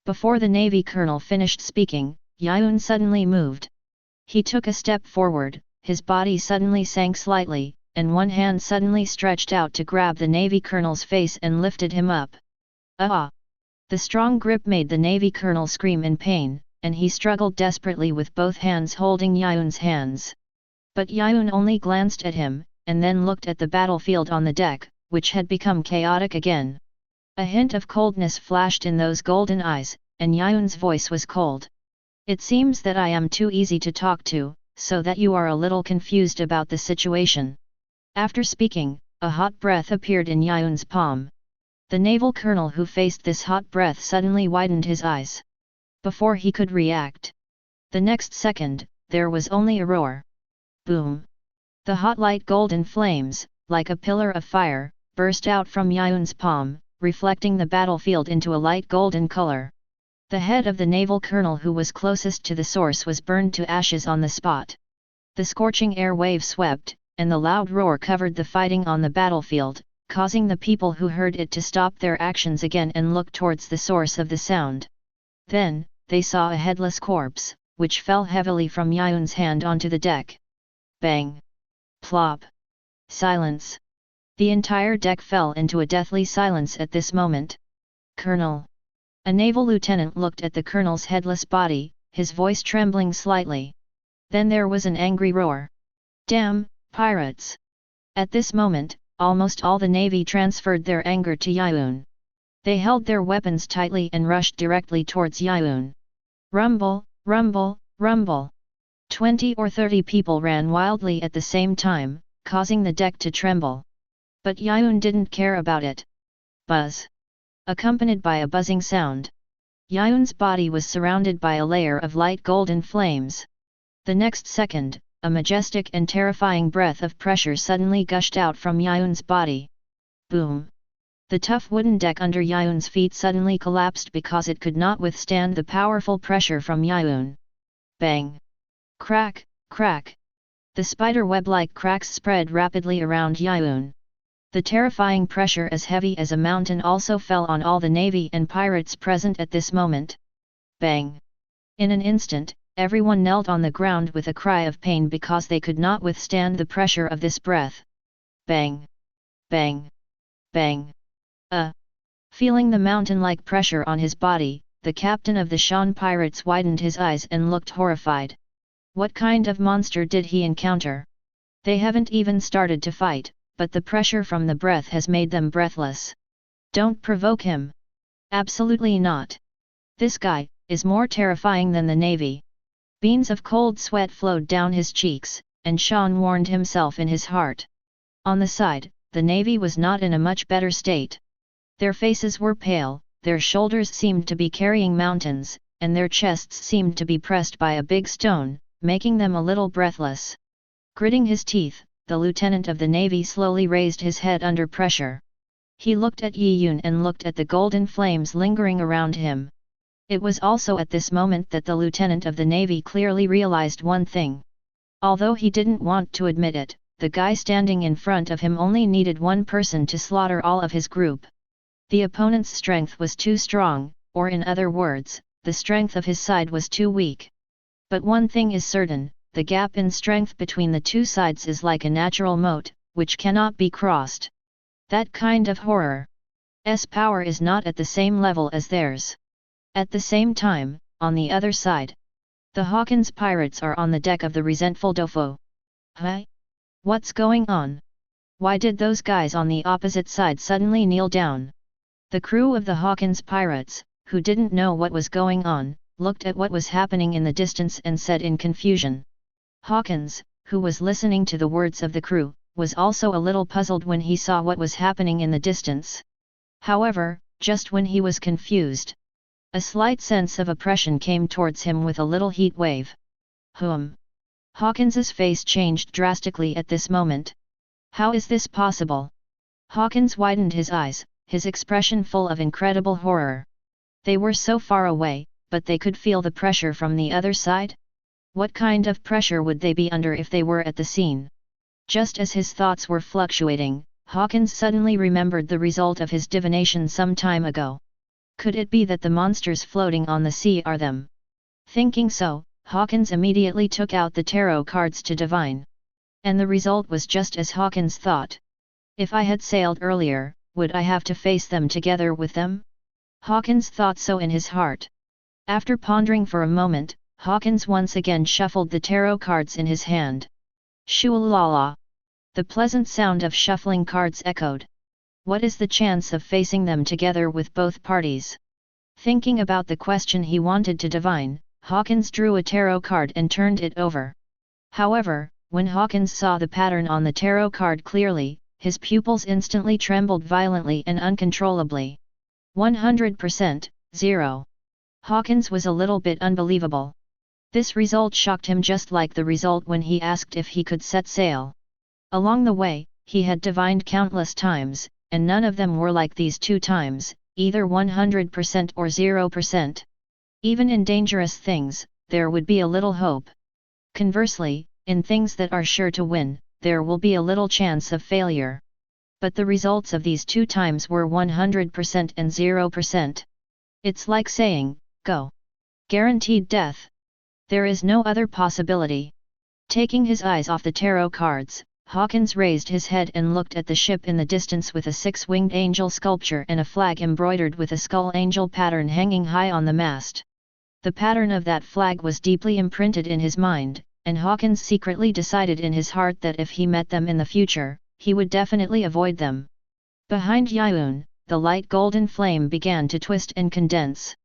Before the navy colonel finished speaking, Yiyun suddenly moved. He took a step forward, his body suddenly sank slightly, and one hand suddenly stretched out to grab the navy colonel's face and lifted him up. Ah! The strong grip made the navy colonel scream in pain, and he struggled desperately with both hands holding Yiyun's hands. But Yiyun only glanced at him, and then looked at the battlefield on the deck, which had become chaotic again. A hint of coldness flashed in those golden eyes, and Yiyun's voice was cold. It seems that I am too easy to talk to, so that you are a little confused about the situation. After speaking, a hot breath appeared in Yiyun's palm. The naval colonel who faced this hot breath suddenly widened his eyes. Before he could react. The next second, there was only a roar. Boom! The hot light golden flames, like a pillar of fire, burst out from Yiyun's palm, reflecting the battlefield into a light golden color. The head of the naval colonel who was closest to the source was burned to ashes on the spot. The scorching air wave swept, and the loud roar covered the fighting on the battlefield, causing the people who heard it to stop their actions again and look towards the source of the sound. Then, they saw a headless corpse, which fell heavily from Yiyun's hand onto the deck. Bang! Plop! Silence! The entire deck fell into a deathly silence at this moment. Colonel! A naval lieutenant looked at the colonel's headless body, his voice trembling slightly. Then there was an angry roar. Damn, pirates! At this moment, almost all the navy transferred their anger to Yiyun. They held their weapons tightly and rushed directly towards Yiyun. Rumble, rumble, rumble! 20 or 30 people ran wildly at the same time, causing the deck to tremble. But Yiyun didn't care about it. Buzz! Accompanied by a buzzing sound. Yiyun's body was surrounded by a layer of light golden flames. The next second, a majestic and terrifying breath of pressure suddenly gushed out from Yiyun's body. Boom! The tough wooden deck under Yiyun's feet suddenly collapsed because it could not withstand the powerful pressure from Yiyun. Bang! Crack, crack! The spider web-like cracks spread rapidly around Yiyun. The terrifying pressure as heavy as a mountain also fell on all the navy and pirates present at this moment. Bang! In an instant, everyone knelt on the ground with a cry of pain because they could not withstand the pressure of this breath. Bang! Bang! Bang! Feeling the mountain-like pressure on his body, the captain of the Shan pirates widened his eyes and looked horrified. What kind of monster did he encounter? They haven't even started to fight, but the pressure from the breath has made them breathless. Don't provoke him. Absolutely not. This guy is more terrifying than the navy. Beans of cold sweat flowed down his cheeks, and Shan warned himself in his heart. On the side, the navy was not in a much better state. Their faces were pale, their shoulders seemed to be carrying mountains, and their chests seemed to be pressed by a big stone, making them a little breathless. Gritting his teeth, the lieutenant of the navy slowly raised his head under pressure. He looked at Yiyun and looked at the golden flames lingering around him. It was also at this moment that the lieutenant of the navy clearly realized one thing. Although he didn't want to admit it, the guy standing in front of him only needed one person to slaughter all of his group. The opponent's strength was too strong, or in other words, the strength of his side was too weak. But one thing is certain, the gap in strength between the two sides is like a natural moat, which cannot be crossed. That kind of horror's power is not at the same level as theirs. At the same time, on the other side, the Hawkins pirates are on the deck of the resentful Dofo. Huh? What's going on? Why did those guys on the opposite side suddenly kneel down? The crew of the Hawkins pirates, who didn't know what was going on, looked at what was happening in the distance and said in confusion. Hawkins, who was listening to the words of the crew, was also a little puzzled when he saw what was happening in the distance. However, just when he was confused, a slight sense of oppression came towards him with a little heat wave. Hawkins's face changed drastically at this moment. How is this possible? Hawkins widened his eyes, his expression full of incredible horror. They were so far away, but they could feel the pressure from the other side? What kind of pressure would they be under if they were at the scene? Just as his thoughts were fluctuating, Hawkins suddenly remembered the result of his divination some time ago. Could it be that the monsters floating on the sea are them? Thinking so, Hawkins immediately took out the tarot cards to divine. And the result was just as Hawkins thought. If I had sailed earlier, would I have to face them together with them? Hawkins thought so in his heart. After pondering for a moment, Hawkins once again shuffled the tarot cards in his hand. Shoo-la-la! The pleasant sound of shuffling cards echoed. What is the chance of facing them together with both parties? Thinking about the question he wanted to divine, Hawkins drew a tarot card and turned it over. However, when Hawkins saw the pattern on the tarot card clearly, his pupils instantly trembled violently and uncontrollably. 100%, 0. Hawkins was a little bit unbelievable. This result shocked him just like the result when he asked if he could set sail. Along the way, he had divined countless times, and none of them were like these 2 times, either 100% or 0%. Even in dangerous things, there would be a little hope. Conversely, in things that are sure to win, there will be a little chance of failure. But the results of these 2 times were 100% and 0%. It's like saying, go. Guaranteed death. There is no other possibility. Taking his eyes off the tarot cards, Hawkins raised his head and looked at the ship in the distance with a 6-winged angel sculpture and a flag embroidered with a skull angel pattern hanging high on the mast. The pattern of that flag was deeply imprinted in his mind, and Hawkins secretly decided in his heart that if he met them in the future, he would definitely avoid them. Behind Yiyun, the light golden flame began to twist and condense.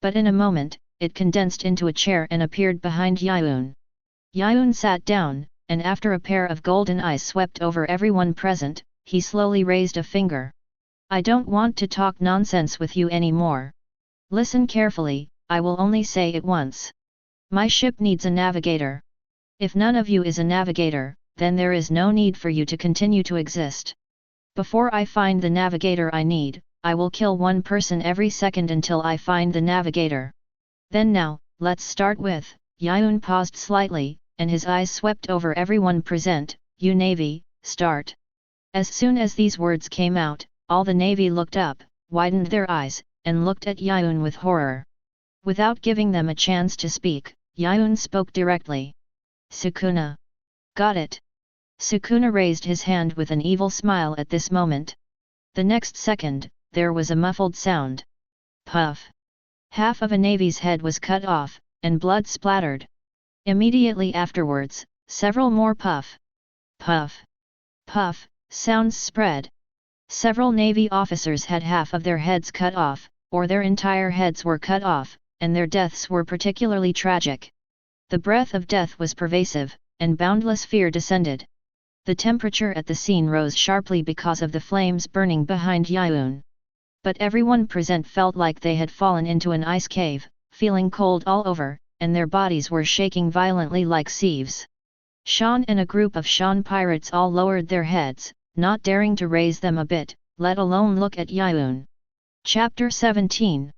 But in a moment, it condensed into a chair and appeared behind Yiyun. Yiyun sat down, and after a pair of golden eyes swept over everyone present, he slowly raised a finger. I don't want to talk nonsense with you anymore. Listen carefully, I will only say it once. My ship needs a navigator. If none of you is a navigator, then there is no need for you to continue to exist. Before I find the navigator I need, I will kill 1 person every second until I find the navigator. Then now, let's start with. Yiyun paused slightly, and his eyes swept over everyone present. You Navy, start. As soon as these words came out, all the Navy looked up, widened their eyes, and looked at Yiyun with horror. Without giving them a chance to speak, Yiyun spoke directly. Sukuna. Got it. Sukuna raised his hand with an evil smile at this moment. The next second, there was a muffled sound. Puff. Half of a Navy's head was cut off, and blood splattered. Immediately afterwards, several more puff. Puff. Puff, sounds spread. Several Navy officers had half of their heads cut off, or their entire heads were cut off, and their deaths were particularly tragic. The breath of death was pervasive, and boundless fear descended. The temperature at the scene rose sharply because of the flames burning behind Yiyun. But everyone present felt like they had fallen into an ice cave, feeling cold all over, and their bodies were shaking violently like sieves. Shan and a group of Shan pirates all lowered their heads, not daring to raise them a bit, let alone look at Yiyun. Chapter 17.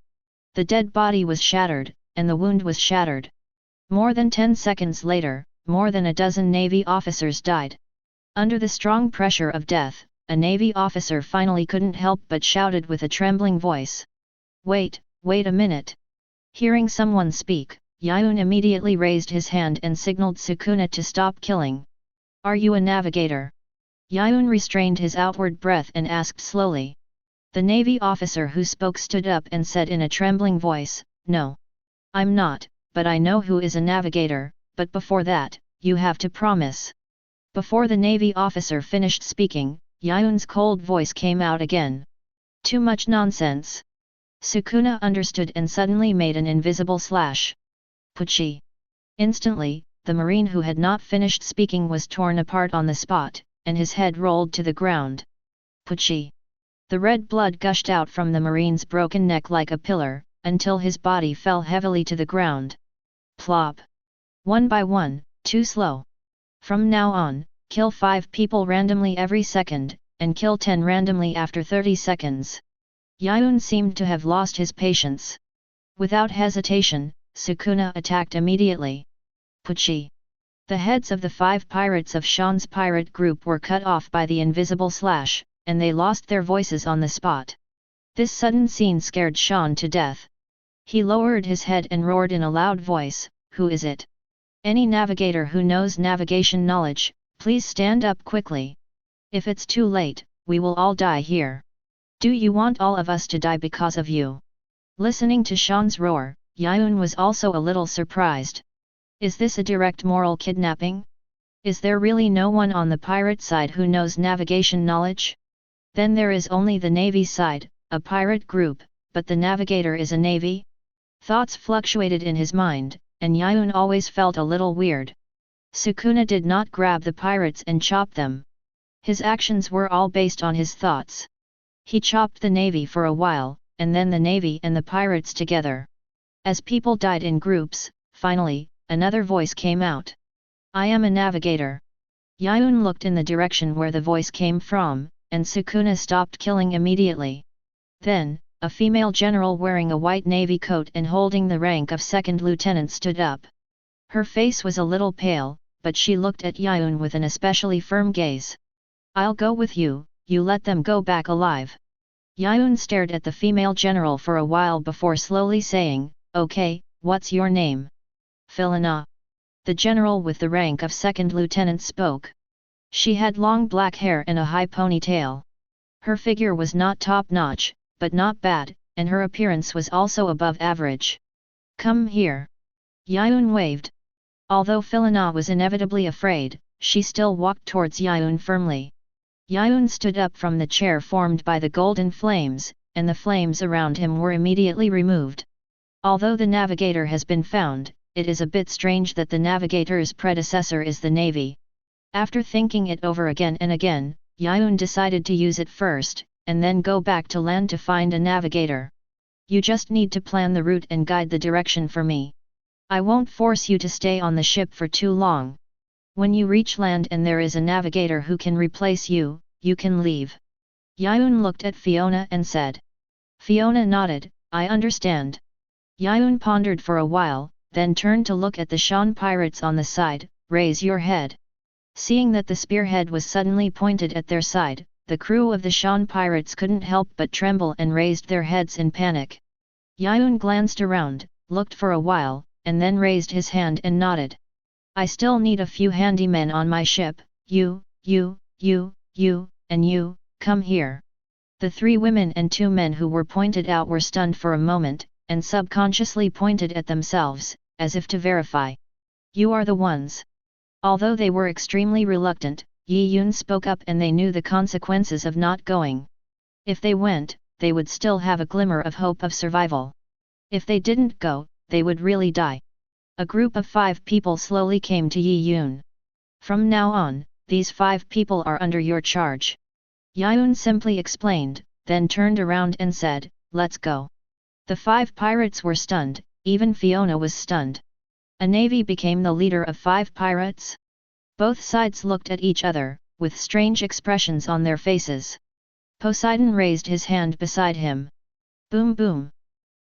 The dead body was shattered, and the wound was shattered. More than 10 seconds later, more than a dozen Navy officers died. Under the strong pressure of death, a Navy officer finally couldn't help but shouted with a trembling voice. Wait a minute. Hearing someone speak, Yiyun immediately raised his hand and signaled Sukuna to stop killing. Are you a navigator? Yiyun restrained his outward breath and asked slowly. The Navy officer who spoke stood up and said in a trembling voice, No. I'm not, but I know who is a navigator, but before that, you have to promise. Before the Navy officer finished speaking, Yiyun's cold voice came out again. Too much nonsense. Sukuna understood and suddenly made an invisible slash. Puchi. Instantly, the marine who had not finished speaking was torn apart on the spot, and his head rolled to the ground. Puchi. The red blood gushed out from the marine's broken neck like a pillar, until his body fell heavily to the ground. Plop. One by one, too slow. From now on, kill 5 people randomly every second, and kill 10 randomly after 30 seconds. Yiyun seemed to have lost his patience. Without hesitation, Sukuna attacked immediately. Puchi. The heads of the 5 pirates of Shan's pirate group were cut off by the invisible slash, and they lost their voices on the spot. This sudden scene scared Shan to death. He lowered his head and roared in a loud voice, Who is it? Any navigator who knows navigation knowledge, please stand up quickly. If it's too late, we will all die here. Do you want all of us to die because of you? Listening to Shan's roar, Yiyun was also a little surprised. Is this a direct moral kidnapping? Is there really no one on the pirate side who knows navigation knowledge? Then there is only the Navy side, a pirate group, but the navigator is a Navy? Thoughts fluctuated in his mind, and Yiyun always felt a little weird. Sukuna did not grab the pirates and chop them. His actions were all based on his thoughts. He chopped the Navy for a while, and then the Navy and the pirates together. As people died in groups, finally, another voice came out. I am a navigator. Yiyun looked in the direction where the voice came from, and Sukuna stopped killing immediately. Then, a female general wearing a white navy coat and holding the rank of second lieutenant stood up. Her face was a little pale, but she looked at Yiyun with an especially firm gaze. I'll go with you, you let them go back alive. Yiyun stared at the female general for a while before slowly saying, Okay, what's your name? Philina. The general with the rank of second lieutenant spoke. She had long black hair and a high ponytail. Her figure was not top-notch, but not bad, and her appearance was also above average. Come here. Yiyun waved. Although Philina was inevitably afraid, she still walked towards Yiyun firmly. Yiyun stood up from the chair formed by the golden flames, and the flames around him were immediately removed. Although the navigator has been found, it is a bit strange that the navigator's predecessor is the Navy. After thinking it over again and again, Yiyun decided to use it first, and then go back to land to find a navigator. You just need to plan the route and guide the direction for me. I won't force you to stay on the ship for too long. When you reach land and there is a navigator who can replace you, you can leave. Yiyun looked at Fiona and said. Fiona nodded, I understand. Yiyun pondered for a while, then turned to look at the Shan pirates on the side. Raise your head. Seeing that the spearhead was suddenly pointed at their side, the crew of the Shan pirates couldn't help but tremble and raised their heads in panic. Yiyun glanced around, looked for a while, and then raised his hand and nodded. I still need a few handy men on my ship, you, and you, come here. The 3 women and 2 men who were pointed out were stunned for a moment, and subconsciously pointed at themselves, as if to verify. You are the ones. Although they were extremely reluctant, Yiyun spoke up and they knew the consequences of not going. If they went, they would still have a glimmer of hope of survival. If they didn't go, they would really die. A group of 5 people slowly came to Yiyun. From now on, these 5 people are under your charge. Yiyun simply explained, then turned around and said, let's go. The 5 pirates were stunned, even Fiona was stunned. A navy became the leader of 5 pirates? Both sides looked at each other, with strange expressions on their faces. Poseidon raised his hand beside him. Boom boom.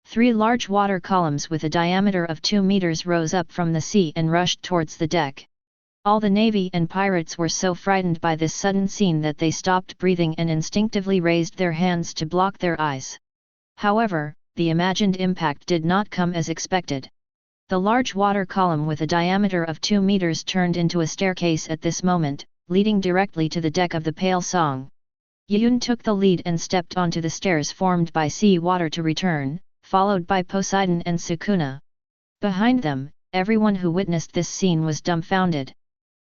3 large water columns with a diameter of 2 meters rose up from the sea and rushed towards the deck. All the navy and pirates were so frightened by this sudden scene that they stopped breathing and instinctively raised their hands to block their eyes. However, the imagined impact did not come as expected. The large water column with a diameter of 2 meters turned into a staircase at this moment, leading directly to the deck of the Pale Song. Yiyun took the lead and stepped onto the stairs formed by sea water to return, followed by Poseidon and Sukuna. Behind them, everyone who witnessed this scene was dumbfounded.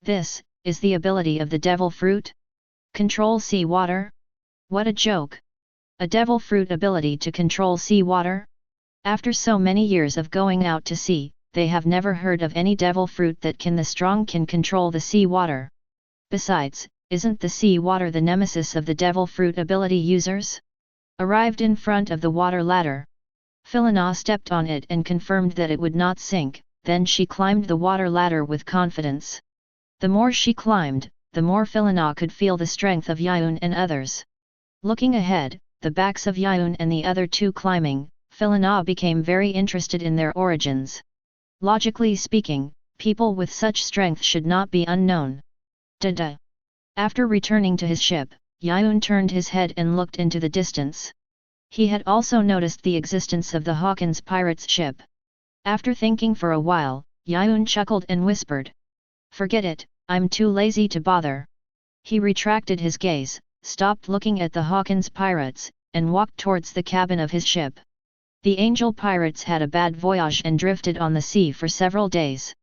This is the ability of the devil fruit? Control sea water? What a joke! A devil fruit ability to control sea water? After so many years of going out to sea, they have never heard of any devil fruit that the strong can control the sea water. Besides, isn't the sea water the nemesis of the devil fruit ability users? Arrived in front of the water ladder. Philina stepped on it and confirmed that it would not sink, then she climbed the water ladder with confidence. The more she climbed, the more Philina could feel the strength of Yiyun and others. Looking ahead, the backs of Yiyun and the other two climbing, Philina became very interested in their origins. Logically speaking, people with such strength should not be unknown. Da-da. After returning to his ship, Yiyun turned his head and looked into the distance. He had also noticed the existence of the Hawkins pirates' ship. After thinking for a while, Yiyun chuckled and whispered, "Forget it, I'm too lazy to bother." He retracted his gaze, stopped looking at the Hawkins pirates, and walked towards the cabin of his ship. The Angel pirates had a bad voyage and drifted on the sea for several days.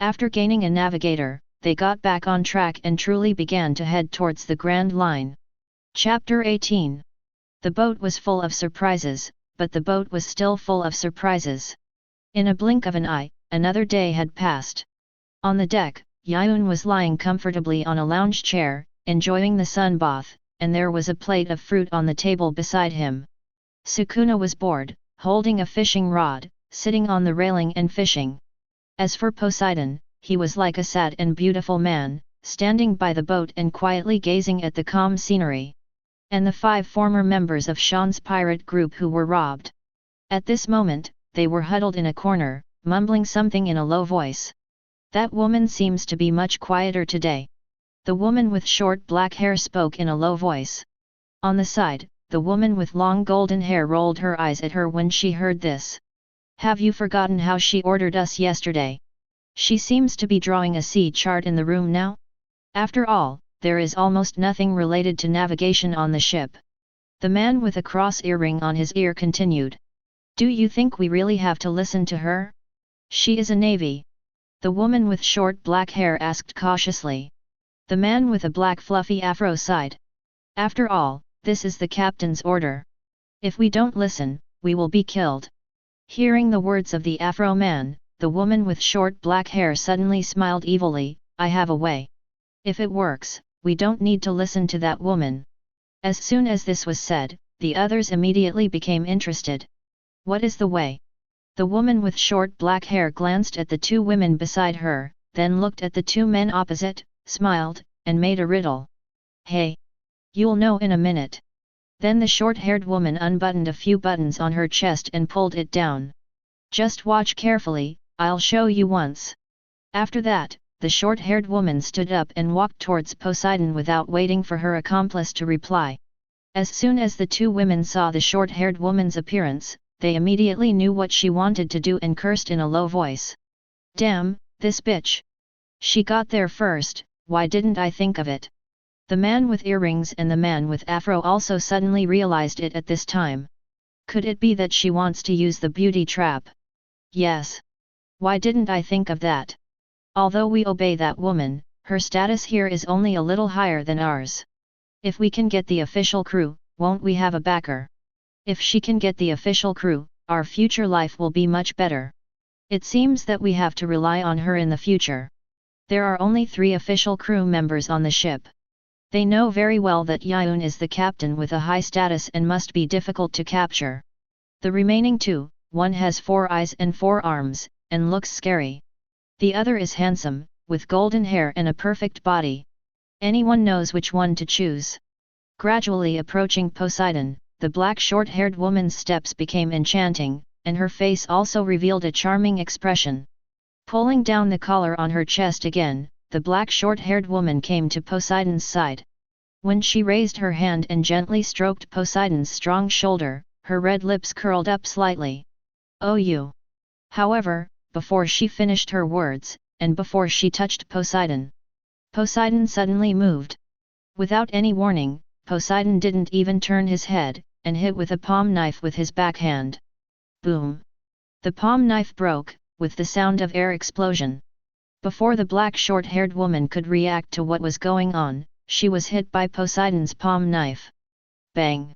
After gaining a navigator, they got back on track and truly began to head towards the Grand Line. Chapter 18. The boat was full of surprises, but the boat was still full of surprises. In a blink of an eye, another day had passed. On the deck, Yiyun was lying comfortably on a lounge chair, enjoying the sun bath, and there was a plate of fruit on the table beside him. Sukuna was bored, holding a fishing rod, sitting on the railing and fishing. As for Poseidon, he was like a sad and beautiful man, standing by the boat and quietly gazing at the calm scenery. And the 5 former members of Sean's pirate group who were robbed. At this moment, they were huddled in a corner, mumbling something in a low voice. "That woman seems to be much quieter today." The woman with short black hair spoke in a low voice. On the side, the woman with long golden hair rolled her eyes at her when she heard this. "Have you forgotten how she ordered us yesterday? She seems to be drawing a sea chart in the room now? After all, there is almost nothing related to navigation on the ship." The man with a cross earring on his ear continued. "Do you think we really have to listen to her? She is a navy." The woman with short black hair asked cautiously. The man with a black fluffy afro sighed. "After all, this is the captain's order. If we don't listen, we will be killed." Hearing the words of the afro man, the woman with short black hair suddenly smiled evilly. "I have a way. If it works, we don't need to listen to that woman." As soon as this was said, the others immediately became interested. "What is the way?" The woman with short black hair glanced at the 2 women beside her, then looked at the 2 men opposite, smiled, and made a riddle. "Hey! You'll know in a minute." Then the short-haired woman unbuttoned a few buttons on her chest and pulled it down. "Just watch carefully, I'll show you once." After that, the short-haired woman stood up and walked towards Poseidon without waiting for her accomplice to reply. As soon as the 2 women saw the short-haired woman's appearance, they immediately knew what she wanted to do and cursed in a low voice. "Damn, this bitch! She got there first, why didn't I think of it?" The man with earrings and the man with afro also suddenly realized it at this time. Could it be that she wants to use the beauty trap? Yes. Why didn't I think of that? Although we obey that woman, her status here is only a little higher than ours. If we can get the official crew, won't we have a backer? If she can get the official crew, our future life will be much better. It seems that we have to rely on her in the future. There are only 3 official crew members on the ship. They know very well that Yiyun is the captain with a high status and must be difficult to capture. The remaining 2, one has 4 eyes and 4 arms, and looks scary. The other is handsome, with golden hair and a perfect body. Anyone knows which one to choose. Gradually approaching Poseidon, the black short-haired woman's steps became enchanting, and her face also revealed a charming expression. Pulling down the collar on her chest again, the black short-haired woman came to Poseidon's side. When she raised her hand and gently stroked Poseidon's strong shoulder, her red lips curled up slightly. "Oh you!" However, before she finished her words, and before she touched Poseidon. Poseidon suddenly moved. Without any warning, Poseidon didn't even turn his head, and hit with a palm knife with his backhand. Boom! The palm knife broke, with the sound of air explosion. Before the black short-haired woman could react to what was going on, she was hit by Poseidon's palm knife. Bang!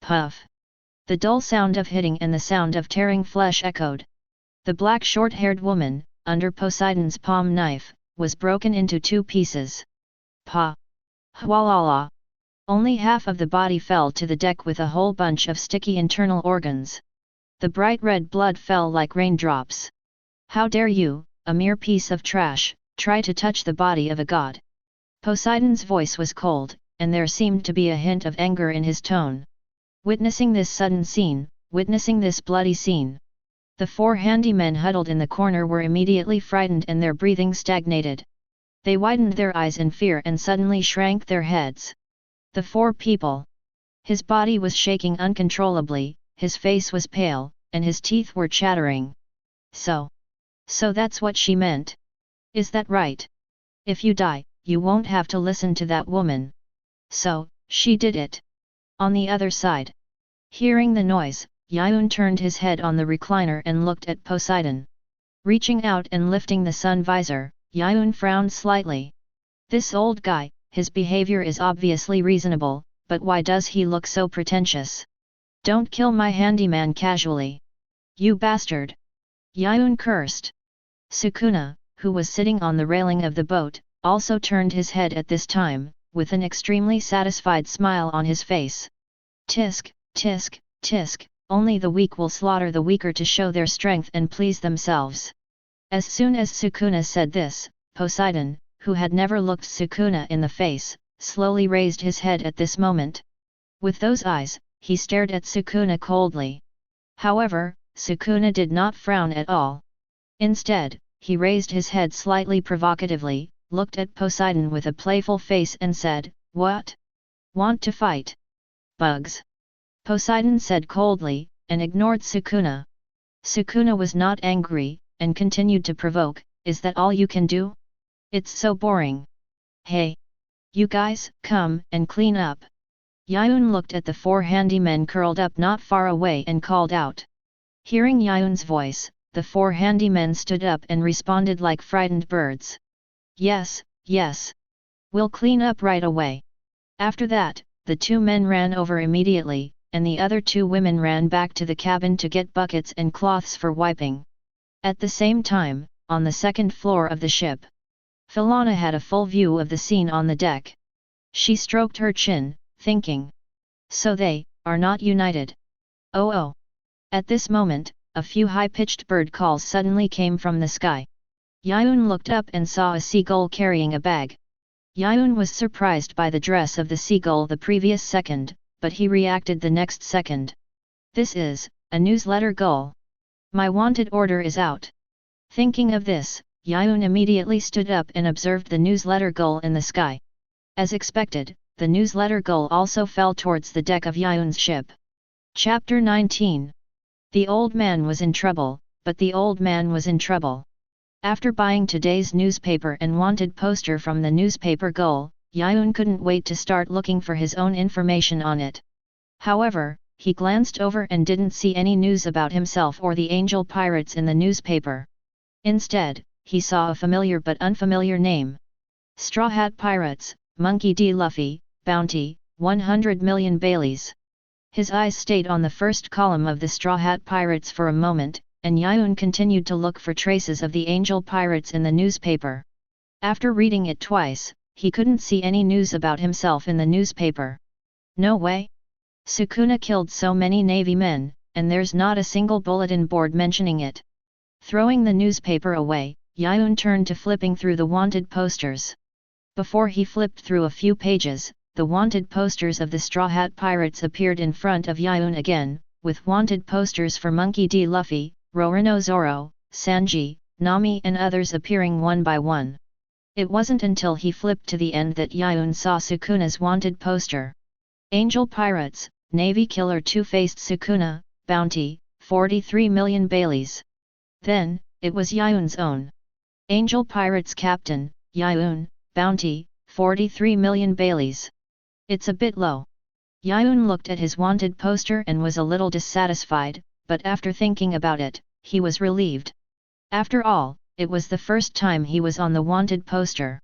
Puff! The dull sound of hitting and the sound of tearing flesh echoed. The black short-haired woman, under Poseidon's palm knife, was broken into 2 pieces. Pa! Hwalala! Only half of the body fell to the deck with a whole bunch of sticky internal organs. The bright red blood fell like raindrops. How dare you, a mere piece of trash, try to touch the body of a god? Poseidon's voice was cold, and there seemed to be a hint of anger in his tone. Witnessing this sudden scene, witnessing this bloody scene, the 4 handymen huddled in the corner were immediately frightened and their breathing stagnated. They widened their eyes in fear and suddenly shrank their heads. The 4 people. His body was shaking uncontrollably, his face was pale, and his teeth were chattering. So that's what she meant. Is that right? If you die, you won't have to listen to that woman. So, she did it. On the other side. Hearing the noise, Yiyun turned his head on the recliner and looked at Poseidon. Reaching out and lifting the sun visor, Yiyun frowned slightly. This old guy, his behavior is obviously reasonable, but why does he look so pretentious? Don't kill my handyman casually. You bastard! Yiyun cursed. Sukuna, who was sitting on the railing of the boat, also turned his head at this time, with an extremely satisfied smile on his face. Tisk, tisk, tisk, only the weak will slaughter the weaker to show their strength and please themselves. As soon as Sukuna said this, Poseidon, who had never looked Sukuna in the face, slowly raised his head at this moment. With those eyes, he stared at Sukuna coldly. However, Sukuna did not frown at all. Instead, he raised his head slightly provocatively, looked at Poseidon with a playful face and said, "What? Want to fight? Bugs?" Poseidon said coldly, and ignored Sukuna. Sukuna was not angry, and continued to provoke, "Is that all you can do? It's so boring. Hey! You guys, come and clean up." Yiyun looked at the 4 handymen curled up not far away and called out. Hearing Yiyun's voice, the 4 handymen stood up and responded like frightened birds. "Yes, yes. We'll clean up right away." After that, the 2 men ran over immediately, and the other 2 women ran back to the cabin to get buckets and cloths for wiping. At the same time, on the 2nd floor of the ship, Philana had a full view of the scene on the deck. She stroked her chin, thinking. So they are not united. Oh. At this moment, a few high-pitched bird calls suddenly came from the sky. Yiyun looked up and saw a seagull carrying a bag. Yiyun was surprised by the dress of the seagull the previous second, but he reacted the next second. "This is a newsletter gull. My wanted order is out." Thinking of this, Yiyun immediately stood up and observed the newsletter gull in the sky. As expected, the newsletter gull also fell towards the deck of Yiyun's ship. Chapter 19. The old man was in trouble, but the old man was in trouble. After buying today's newspaper and wanted poster from the newspaper gull, Yiyun couldn't wait to start looking for his own information on it. However, he glanced over and didn't see any news about himself or the angel pirates in the newspaper. Instead, he saw a familiar but unfamiliar name. Straw Hat Pirates, Monkey D. Luffy, Bounty, 100 million Baileys. His eyes stayed on the first column of the Straw Hat Pirates for a moment, and Yiyun continued to look for traces of the angel pirates in the newspaper. After reading it twice, he couldn't see any news about himself in the newspaper. No way! Sukuna killed so many Navy men, and there's not a single bulletin board mentioning it. Throwing the newspaper away, Yiyun turned to flipping through the wanted posters. Before he flipped through a few pages, the wanted posters of the Straw Hat Pirates appeared in front of Yiyun again, with wanted posters for Monkey D. Luffy, Roronoa Zoro, Sanji, Nami and others appearing one by one. It wasn't until he flipped to the end that Yiyun saw Sukuna's wanted poster. Angel Pirates, Navy Killer Two-Faced Sukuna, Bounty, 43 million Baileys. Then, it was Yiyun's own. Angel Pirates Captain, Yiyun, Bounty, 43 million Baileys. It's a bit low. Yiyun looked at his wanted poster and was a little dissatisfied, but after thinking about it, he was relieved. After all, it was the first time he was on the wanted poster.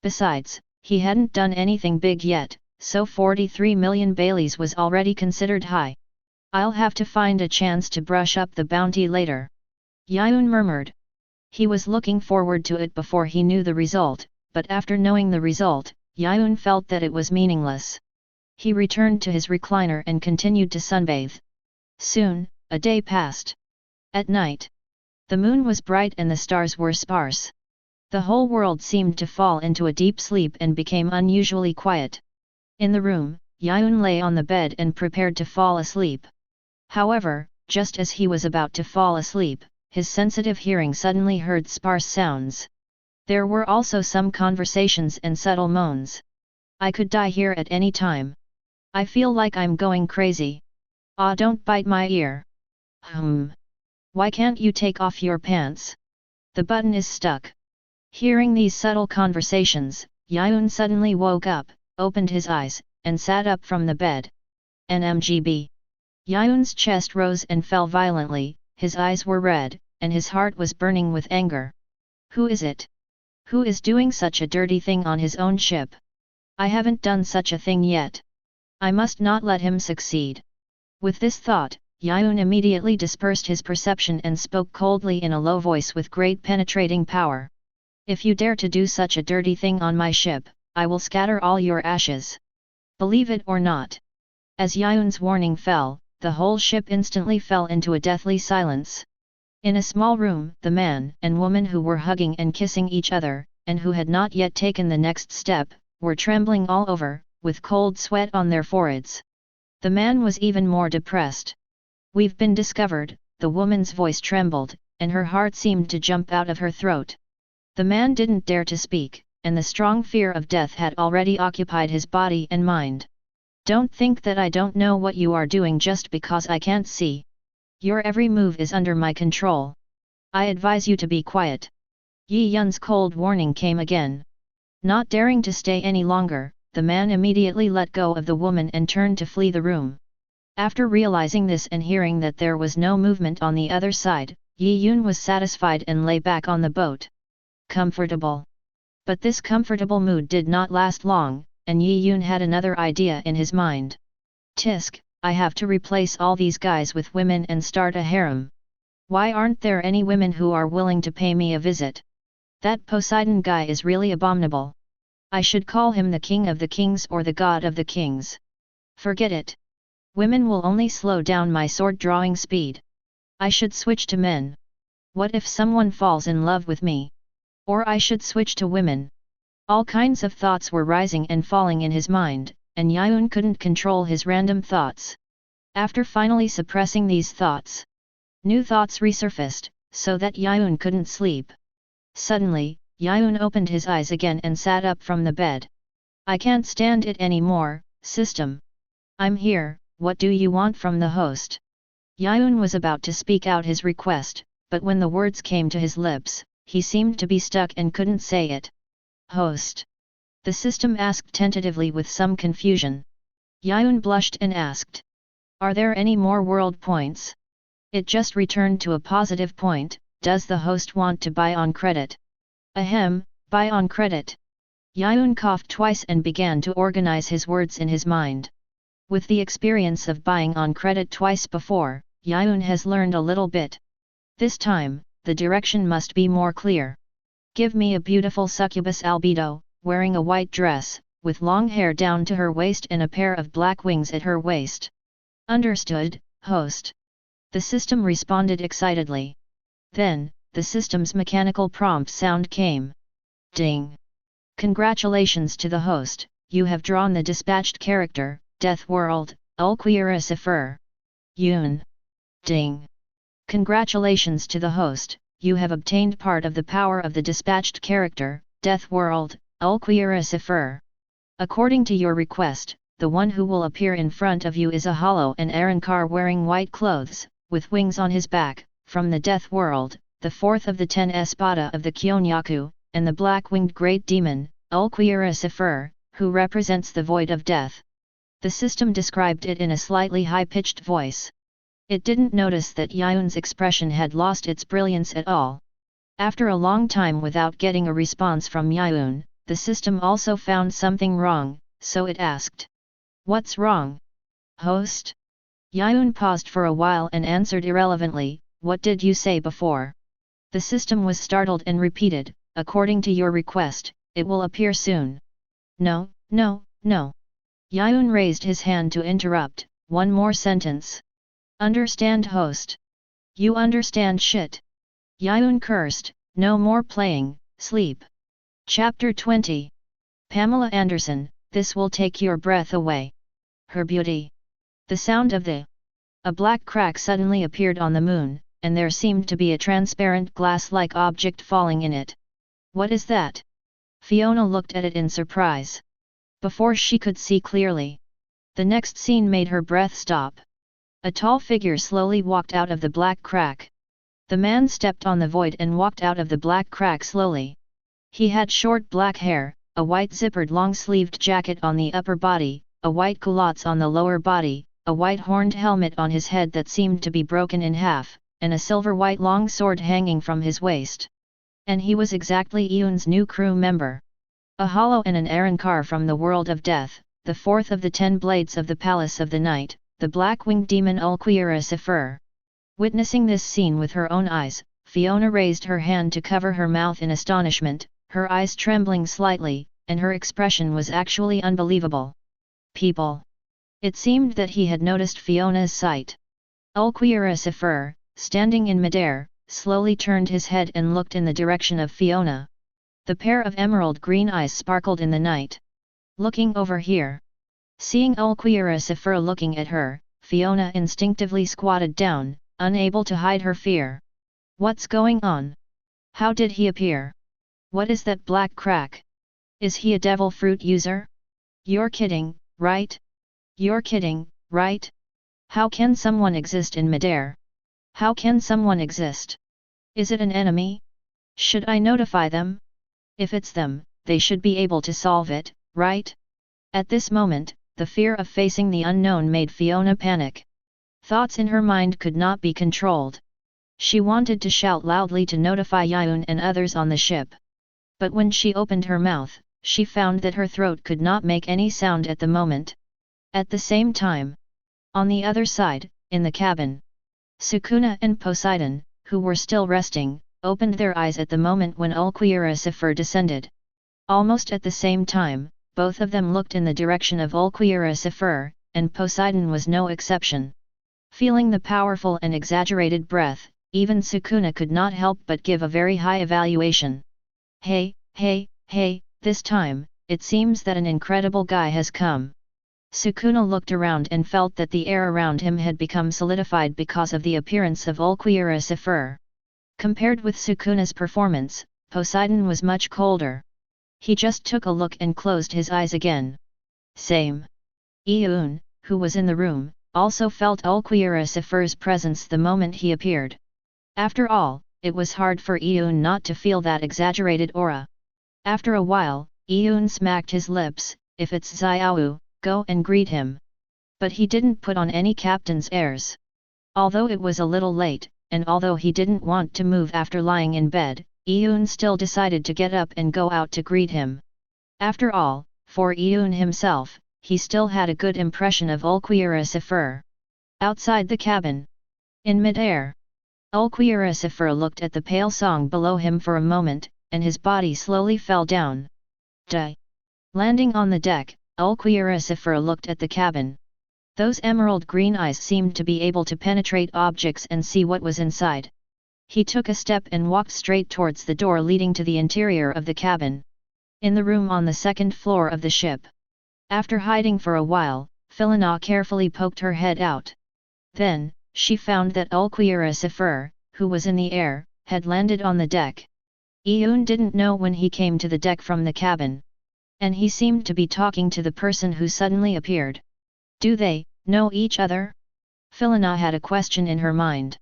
Besides, he hadn't done anything big yet, so 43 million Baileys was already considered high. I'll have to find a chance to brush up the bounty later. Yiyun murmured. He was looking forward to it before he knew the result, but after knowing the result, Yiyun felt that it was meaningless. He returned to his recliner and continued to sunbathe. Soon, a day passed. At night, the moon was bright and the stars were sparse. The whole world seemed to fall into a deep sleep and became unusually quiet. In the room, Yiyun lay on the bed and prepared to fall asleep. However, just as he was about to fall asleep, his sensitive hearing suddenly heard sparse sounds. There were also some conversations and subtle moans. I could die here at any time. I feel like I'm going crazy. Ah, don't bite my ear. Why can't you take off your pants? The button is stuck. Hearing these subtle conversations, Yiyun suddenly woke up, opened his eyes, and sat up from the bed. NMGB. Yiyun's chest rose and fell violently, his eyes were red, and his heart was burning with anger. Who is it? Who is doing such a dirty thing on his own ship? I haven't done such a thing yet. I must not let him succeed. With this thought, Yiyun immediately dispersed his perception and spoke coldly in a low voice with great penetrating power. If you dare to do such a dirty thing on my ship, I will scatter all your ashes. Believe it or not. As Yiyun's warning fell, the whole ship instantly fell into a deathly silence. In a small room, the man and woman who were hugging and kissing each other, and who had not yet taken the next step, were trembling all over, with cold sweat on their foreheads. The man was even more depressed. We've been discovered, the woman's voice trembled, and her heart seemed to jump out of her throat. The man didn't dare to speak, and the strong fear of death had already occupied his body and mind. Don't think that I don't know what you are doing just because I can't see. Your every move is under my control. I advise you to be quiet. Yiyun's cold warning came again. Not daring to stay any longer, the man immediately let go of the woman and turned to flee the room. After realizing this and hearing that there was no movement on the other side, Yiyun was satisfied and lay back on the boat. Comfortable. But this comfortable mood did not last long, and Yiyun had another idea in his mind. Tisk, I have to replace all these guys with women and start a harem. Why aren't there any women who are willing to pay me a visit? That Poseidon guy is really abominable. I should call him the king of the kings or the god of the kings. Forget it. Women will only slow down my sword-drawing speed. I should switch to men. What if someone falls in love with me? Or I should switch to women. All kinds of thoughts were rising and falling in his mind, and Yiyun couldn't control his random thoughts. After finally suppressing these thoughts, new thoughts resurfaced, so that Yiyun couldn't sleep. Suddenly, Yiyun opened his eyes again and sat up from the bed. I can't stand it anymore, system. I'm here, what do you want from the host? Yiyun was about to speak out his request, but when the words came to his lips, he seemed to be stuck and couldn't say it. Host. The system asked tentatively with some confusion. Yiyun blushed and asked. Are there any more world points? It just returned to a positive point. Does the host want to buy on credit? Ahem, buy on credit. Yiyun coughed twice and began to organize his words in his mind. With the experience of buying on credit twice before, Yiyun has learned a little bit. This time, the direction must be more clear. Give me a beautiful succubus albedo, wearing a white dress, with long hair down to her waist and a pair of black wings at her waist. Understood, host. The system responded excitedly. Then, the system's mechanical prompt sound came. Ding! Congratulations to the host, you have drawn the dispatched character, Death World, Ulquiera Yun. Ding! Congratulations to the host, you have obtained part of the power of the dispatched character, Death World, Ulquiera According to your request, the one who will appear in front of you is a hollow and Arankar wearing white clothes, with wings on his back, from the Death World, the fourth of the 10 Espada of the Kyonyaku, and the black-winged great demon, Ulquiorra, who represents the void of death. The system described it in a slightly high-pitched voice. It didn't notice that Yiyun's expression had lost its brilliance at all. After a long time without getting a response from Yiyun, the system also found something wrong, so it asked. "What's wrong, host?" Yiyun paused for a while and answered irrelevantly, "What did you say before?" The system was startled and repeated, "According to your request, it will appear soon." "No, no, no." Yiyun raised his hand to interrupt, "One more sentence. Understand, host?" "You understand shit." Yiyun cursed, "No more playing, sleep." Chapter 20. Pamela Anderson, this will take your breath away. Her beauty. The sound of a black crack suddenly appeared on the moon, and there seemed to be a transparent glass-like object falling in it. "What is that?" Fiona looked at it in surprise. Before she could see clearly, the next scene made her breath stop. A tall figure slowly walked out of the black crack. The man stepped on the void and walked out of the black crack slowly. He had short black hair, a white zippered long-sleeved jacket on the upper body, a white culottes on the lower body, a white horned helmet on his head that seemed to be broken in half, and a silver-white long sword hanging from his waist. And he was exactly Yiyun's new crew member. A hollow and an Arankar from the world of death, the fourth of the 10 blades of the Palace of the Night, the black-winged demon Ulquiorra. Witnessing this scene with her own eyes, Fiona raised her hand to cover her mouth in astonishment, her eyes trembling slightly, and her expression was actually unbelievable. "People." It seemed that he had noticed Fiona's sight. Ulquiorra, standing in midair, slowly turned his head and looked in the direction of Fiona. The pair of emerald green eyes sparkled in the night. "Looking over here." Seeing Ulquiorra looking at her, Fiona instinctively squatted down, unable to hide her fear. "What's going on? How did he appear? What is that black crack? Is he a devil fruit user? You're kidding, right? You're kidding, right? How can someone exist in midair? How can someone exist? Is it an enemy? Should I notify them? If it's them, they should be able to solve it, right?" At this moment, the fear of facing the unknown made Fiona panic. Thoughts in her mind could not be controlled. She wanted to shout loudly to notify Yiyun and others on the ship. But when she opened her mouth, she found that her throat could not make any sound at the moment. At the same time, on the other side, in the cabin, Sukuna and Poseidon, who were still resting, opened their eyes at the moment when Ulquiorra descended. Almost at the same time, both of them looked in the direction of Ulquiorra, and Poseidon was no exception. Feeling the powerful and exaggerated breath, even Sukuna could not help but give a very high evaluation. Hey, this time, it seems that an incredible guy has come." Sukuna looked around and felt that the air around him had become solidified because of the appearance of Ulquiorra. Compared with Sukuna's performance, Poseidon was much colder. He just took a look and closed his eyes again. Same. Yiyun, who was in the room, also felt Ulquiorra's presence the moment he appeared. After all, it was hard for Yiyun not to feel that exaggerated aura. After a while, Yiyun smacked his lips, "If it's Xiao, go and greet him." But he didn't put on any captain's airs. Although it was a little late, and although he didn't want to move after lying in bed, Yiyun still decided to get up and go out to greet him. After all, for Yiyun himself, he still had a good impression of Ulquiorra. Outside the cabin, in mid-air, Ulquiorra looked at the pale song below him for a moment, and his body slowly fell down. Landing on the deck, Ulquiorra looked at the cabin. Those emerald green eyes seemed to be able to penetrate objects and see what was inside. He took a step and walked straight towards the door leading to the interior of the cabin. In the room on the second floor of the ship. After hiding for a while, Fiona carefully poked her head out. Then, she found that Ulquiorra, who was in the air, had landed on the deck. Yiyun didn't know when he came to the deck from the cabin. And he seemed to be talking to the person who suddenly appeared. Do they know each other? Fiona had a question in her mind.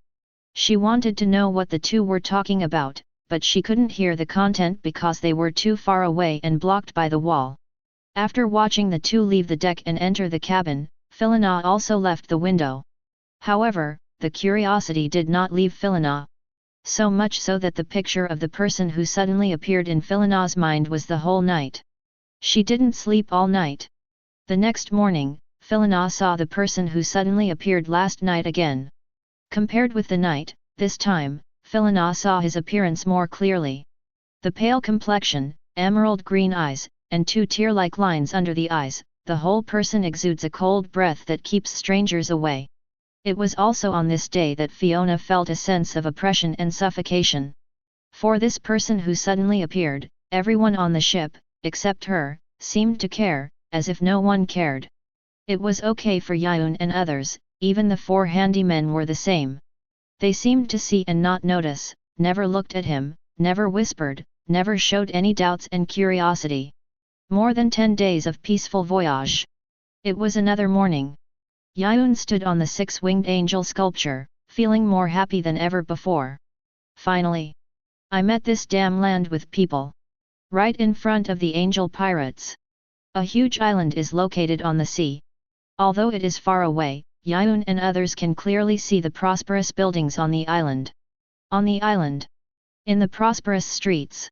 She wanted to know what the two were talking about, but she couldn't hear the content because they were too far away and blocked by the wall. After watching the two leave the deck and enter the cabin, Philina also left the window. However, the curiosity did not leave Philina. So much so that the picture of the person who suddenly appeared in Philina's mind was the whole night. She didn't sleep all night. The next morning, Philina saw the person who suddenly appeared last night again. Compared with the night, this time, Philina saw his appearance more clearly. The pale complexion, emerald green eyes, and two tear-like lines under the eyes, the whole person exudes a cold breath that keeps strangers away. It was also on this day that Fiona felt a sense of oppression and suffocation. For this person who suddenly appeared, everyone on the ship, except her, seemed to care, as if no one cared. It was okay for Yiyun and others, even the four handymen were the same. They seemed to see and not notice, never looked at him, never whispered, never showed any doubts and curiosity. More than 10 days of peaceful voyage. It was another morning. Yiyun stood on the six-winged angel sculpture, feeling more happy than ever before. Finally! I met this damn land with people. Right in front of the angel pirates. A huge island is located on the sea. Although it is far away, Yiyun and others can clearly see the prosperous buildings on the island. On the island. In the prosperous streets.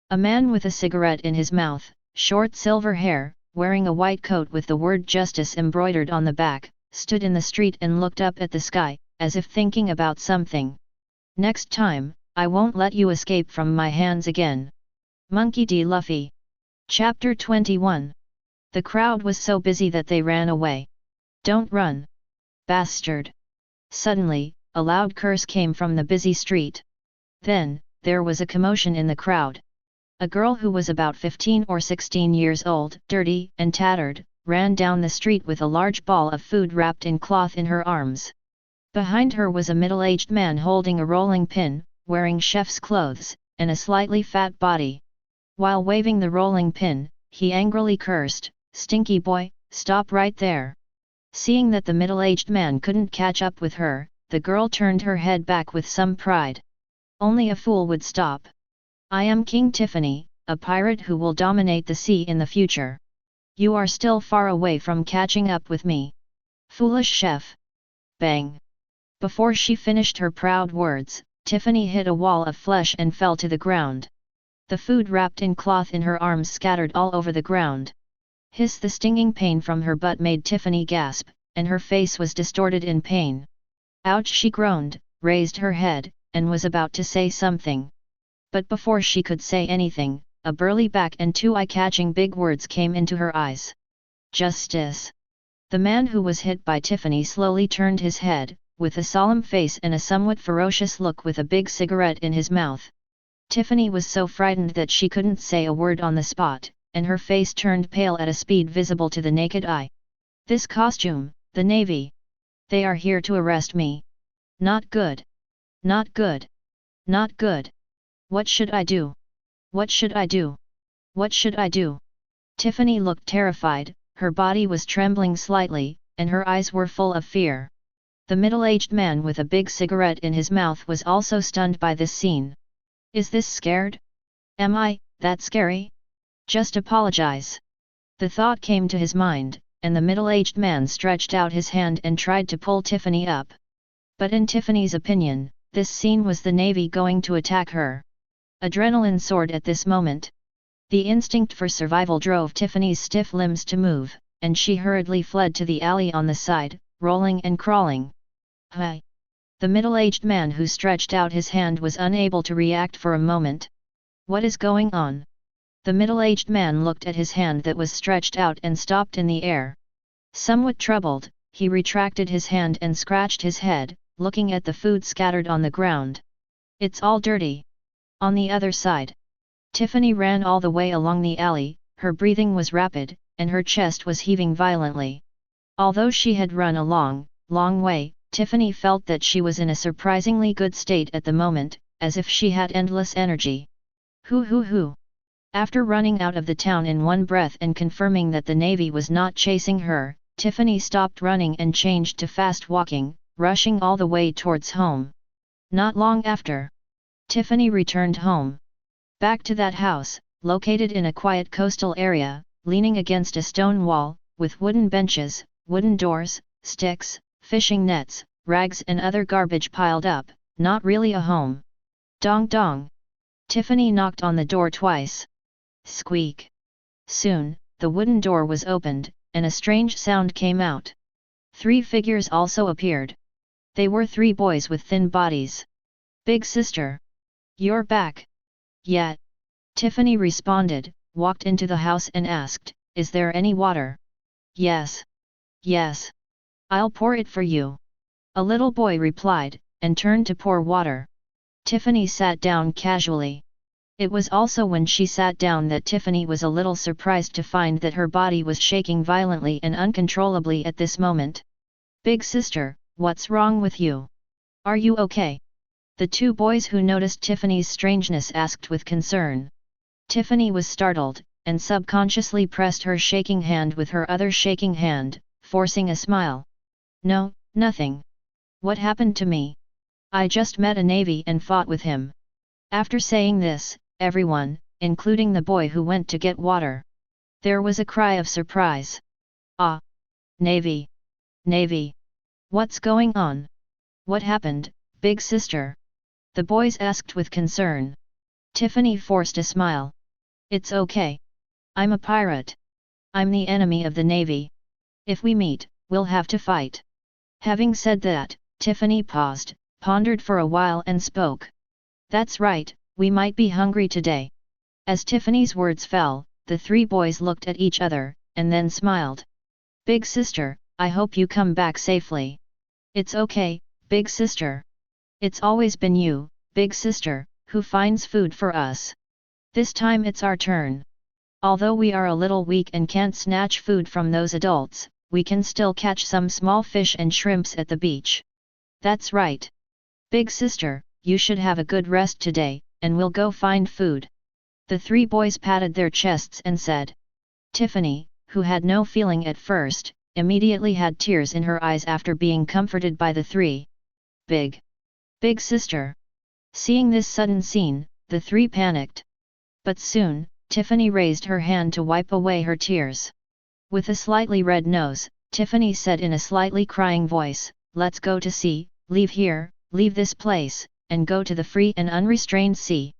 A man with a cigarette in his mouth, short silver hair, wearing a white coat with the word justice embroidered on the back, stood in the street and looked up at the sky, as if thinking about something. Next time, I won't let you escape from my hands again. Monkey D. Luffy. Chapter 21. The crowd was so busy that they ran away. Don't run. Bastard. Suddenly, a loud curse came from the busy street. Then, there was a commotion in the crowd. A girl who was about 15 or 16 years old, dirty and tattered, ran down the street with a large ball of food wrapped in cloth in her arms. Behind her was a middle-aged man holding a rolling pin, wearing chef's clothes, and a slightly fat body. While waving the rolling pin, he angrily cursed, "Stinky boy, stop right there." Seeing that the middle-aged man couldn't catch up with her, the girl turned her head back with some pride. Only a fool would stop. I am King Tiffany, a pirate who will dominate the sea in the future. You are still far away from catching up with me. Foolish chef. Bang. Before she finished her proud words, Tiffany hit a wall of flesh and fell to the ground. The food wrapped in cloth in her arms scattered all over the ground. Hiss! The stinging pain from her butt made Tiffany gasp, and her face was distorted in pain. Ouch! She groaned, raised her head, and was about to say something. But before she could say anything, a burly back and two eye-catching big words came into her eyes. Justice! The man who was hit by Tiffany slowly turned his head, with a solemn face and a somewhat ferocious look with a big cigarette in his mouth. Tiffany was so frightened that she couldn't say a word on the spot, and her face turned pale at a speed visible to the naked eye. This costume, the Navy. They are here to arrest me. Not good. Not good. Not good. What should I do? What should I do? What should I do? Tiffany looked terrified, her body was trembling slightly, and her eyes were full of fear. The middle-aged man with a big cigarette in his mouth was also stunned by this scene. Is this scared? Am I that scary? Just apologize. The thought came to his mind, and the middle-aged man stretched out his hand and tried to pull Tiffany up. But in Tiffany's opinion, this scene was the Navy going to attack her. Adrenaline soared at this moment. The instinct for survival drove Tiffany's stiff limbs to move, and she hurriedly fled to the alley on the side, rolling and crawling. Hi! The middle-aged man who stretched out his hand was unable to react for a moment. What is going on? The middle-aged man looked at his hand that was stretched out and stopped in the air. Somewhat troubled, he retracted his hand and scratched his head, looking at the food scattered on the ground. It's all dirty. On the other side. Tiffany ran all the way along the alley, her breathing was rapid, and her chest was heaving violently. Although she had run a long way, Tiffany felt that she was in a surprisingly good state at the moment, as if she had endless energy. Hoo! After running out of the town in one breath and confirming that the Navy was not chasing her, Tiffany stopped running and changed to fast walking, rushing all the way towards home. Not long after, Tiffany returned home. Back to that house, located in a quiet coastal area, leaning against a stone wall, with wooden benches, wooden doors, sticks, fishing nets, rags and other garbage piled up, not really a home. Dong dong. Tiffany knocked on the door twice. Squeak. Soon, the wooden door was opened, and a strange sound came out. 3 figures also appeared. They were 3 boys with thin bodies. Big sister. You're back. Yeah. Tiffany responded, walked into the house and asked, is there any water? Yes. Yes. I'll pour it for you. A little boy replied, and turned to pour water. Tiffany sat down casually. It was also when she sat down that Tiffany was a little surprised to find that her body was shaking violently and uncontrollably at this moment. Big sister, what's wrong with you? Are you okay? The 2 boys who noticed Tiffany's strangeness asked with concern. Tiffany was startled, and subconsciously pressed her shaking hand with her other shaking hand, forcing a smile. No, nothing. What happened to me? I just met a navy and fought with him. After saying this, everyone, including the boy who went to get water. There was a cry of surprise. Ah! Navy! Navy! What's going on? What happened, big sister? The boys asked with concern. Tiffany forced a smile. It's okay. I'm a pirate. I'm the enemy of the navy. If we meet, we'll have to fight. Having said that, Tiffany paused, pondered for a while and spoke. That's right, we might be hungry today. As Tiffany's words fell, the 3 boys looked at each other, and then smiled. Big sister, I hope you come back safely. It's okay, big sister. It's always been you, big sister, who finds food for us. This time it's our turn. Although we are a little weak and can't snatch food from those adults, we can still catch some small fish and shrimps at the beach. That's right. Big sister, you should have a good rest today, and we'll go find food. The 3 boys patted their chests and said. Tiffany, who had no feeling at first, immediately had tears in her eyes after being comforted by the 3. Big sister. Seeing this sudden scene, the 3 panicked. But soon, Tiffany raised her hand to wipe away her tears. With a slightly red nose, Tiffany said in a slightly crying voice, let's go to sea, leave here, leave this place, and go to the free and unrestrained sea.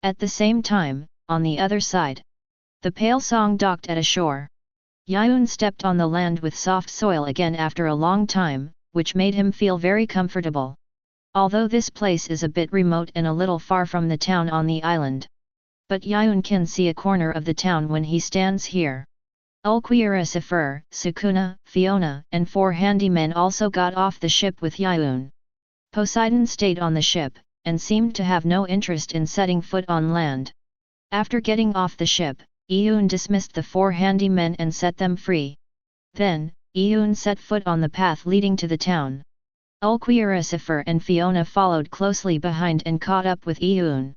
At the same time, on the other side, the pale song docked at a shore. Yiyun stepped on the land with soft soil again after a long time, which made him feel very comfortable. Although this place is a bit remote and a little far from the town on the island. But Yiyun can see a corner of the town when he stands here. Ryoumen Sukuna, Fiona, and 4 handymen also got off the ship with Yiyun. Poseidon stayed on the ship, and seemed to have no interest in setting foot on land. After getting off the ship, Yiyun dismissed the 4 handymen and set them free. Then, Yiyun set foot on the path leading to the town. Ryoumen and Fiona followed closely behind and caught up with Yiyun.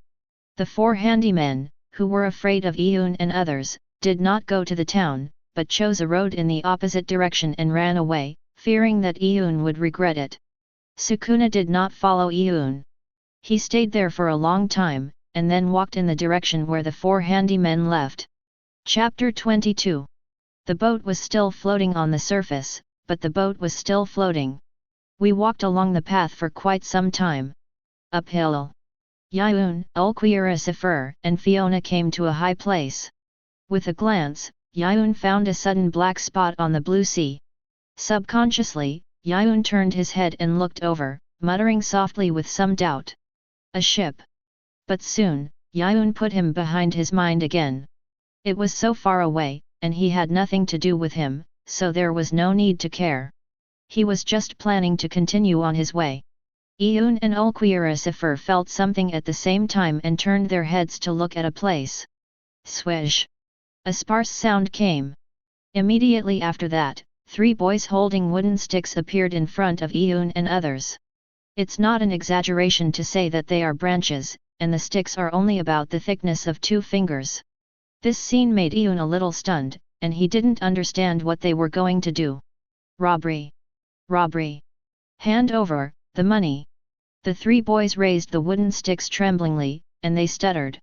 The 4 handymen, who were afraid of Yiyun and others, did not go to the town, but chose a road in the opposite direction and ran away, fearing that Yiyun would regret it. Sukuna did not follow Yiyun. He stayed there for a long time, and then walked in the direction where the 4 handymen left. Chapter 22. The boat was still floating on the surface, but the boat was still floating. We walked along the path for quite some time. Uphill. Yiyun, Ryoumen, and Fiona came to a high place. With a glance, Yiyun found a sudden black spot on the blue sea. Subconsciously, Yiyun turned his head and looked over, muttering softly with some doubt. A ship. But soon, Yiyun put him behind his mind again. It was so far away, and he had nothing to do with him, so there was no need to care. He was just planning to continue on his way. Yiyun and Ryoumen felt something at the same time and turned their heads to look at a place. Swish! A sparse sound came. Immediately after that, 3 boys holding wooden sticks appeared in front of Yiyun and others. It's not an exaggeration to say that they are branches, and the sticks are only about the thickness of 2 fingers. This scene made Yiyun a little stunned, and he didn't understand what they were going to do. Robbery! Robbery! Hand over the money! The three boys raised the wooden sticks tremblingly, and they stuttered.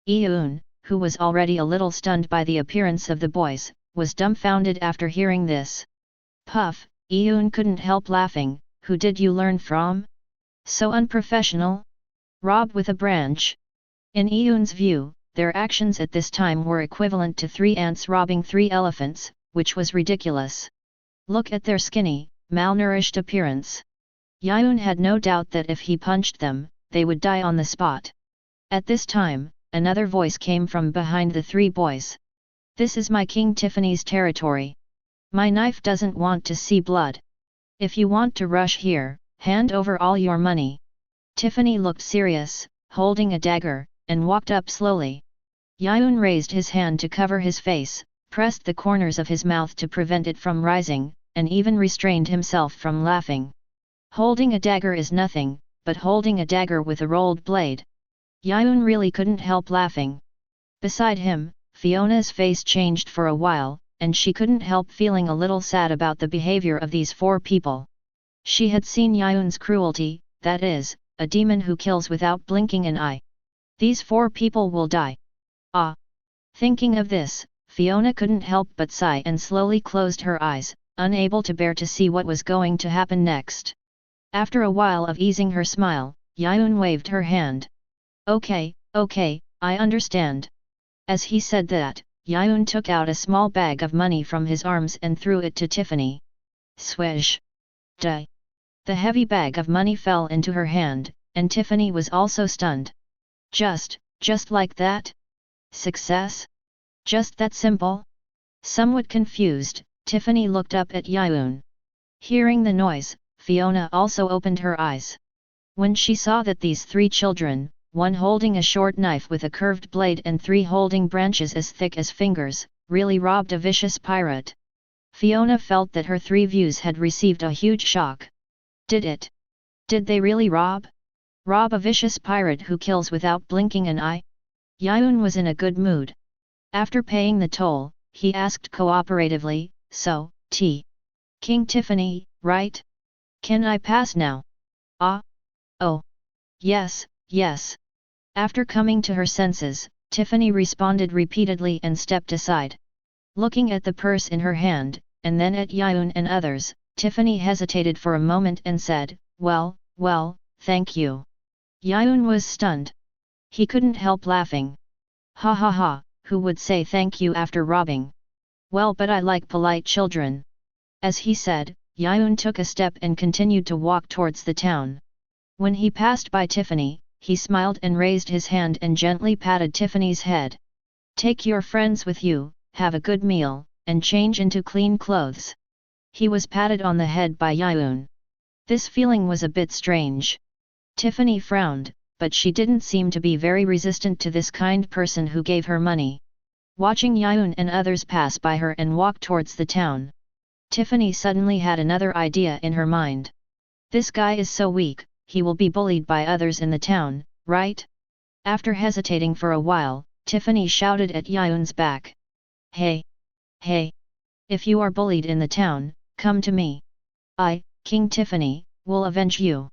Yiyun, who was already a little stunned by the appearance of the boys, was dumbfounded after hearing this. Puff, Yiyun couldn't help laughing. Who did you learn from? So unprofessional? Rob with a branch. In Yiyun's view, their actions at this time were equivalent to 3 ants robbing 3 elephants, which was ridiculous. Look at their skinny, malnourished appearance. Yiyun had no doubt that if he punched them, they would die on the spot. At this time, another voice came from behind the 3 boys. This is my King Tiffany's territory. My knife doesn't want to see blood. If you want to rush here, hand over all your money. Tiffany looked serious, holding a dagger, and walked up slowly. Yiyun raised his hand to cover his face, pressed the corners of his mouth to prevent it from rising, and even restrained himself from laughing. Holding a dagger is nothing, but holding a dagger with a rolled blade. Yiyun really couldn't help laughing. Beside him, Fiona's face changed for a while, and she couldn't help feeling a little sad about the behavior of these 4 people. She had seen Yiyun's cruelty, that is, a demon who kills without blinking an eye. These 4 people will die. Ah! Thinking of this, Fiona couldn't help but sigh and slowly closed her eyes, unable to bear to see what was going to happen next. After a while of easing her smile, Yiyun waved her hand. Okay, I understand. As he said that, Yiyun took out a small bag of money from his arms and threw it to Tiffany. Swish! Duh! The heavy bag of money fell into her hand, and Tiffany was also stunned. Just like that? Success? Just that simple? Somewhat confused, Tiffany looked up at Yiyun. Hearing the noise, Fiona also opened her eyes. When she saw that these 3 children, one holding a short knife with a curved blade and 3 holding branches as thick as fingers, really robbed a vicious pirate, Fiona felt that her 3 views had received a huge shock. Did they really rob? Rob a vicious pirate who kills without blinking an eye? Yiyun was in a good mood. After paying the toll, he asked cooperatively, so, King Tiffany, right? Can I pass now? Ah? Oh. Yes. After coming to her senses, Tiffany responded repeatedly and stepped aside. Looking at the purse in her hand, and then at Yiyun and others, Tiffany hesitated for a moment and said, well, thank you. Yiyun was stunned. He couldn't help laughing. Ha ha ha, who would say thank you after robbing? Well, but I like polite children. As he said, Yiyun took a step and continued to walk towards the town. When he passed by Tiffany, he smiled and raised his hand and gently patted Tiffany's head. Take your friends with you, have a good meal, and change into clean clothes. He was patted on the head by Yiyun. This feeling was a bit strange. Tiffany frowned, but she didn't seem to be very resistant to this kind person who gave her money. Watching Yiyun and others pass by her and walk towards the town, Tiffany suddenly had another idea in her mind. This guy is so weak, he will be bullied by others in the town, right? After hesitating for a while, Tiffany shouted at Yiyun's back. Hey! If you are bullied in the town, come to me. I, King Tiffany, will avenge you.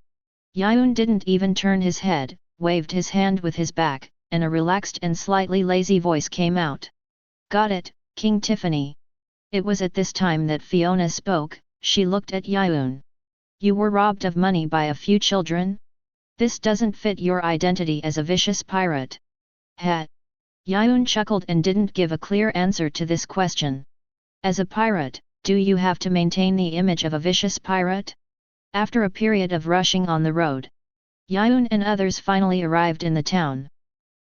Yiyun didn't even turn his head, waved his hand with his back, and a relaxed and slightly lazy voice came out. Got it, King Tiffany. It was at this time that Fiona spoke. She looked at Yiyun. You were robbed of money by a few children? This doesn't fit your identity as a vicious pirate. Heh. Yiyun chuckled and didn't give a clear answer to this question. As a pirate, do you have to maintain the image of a vicious pirate? After a period of rushing on the road, Yiyun and others finally arrived in the town.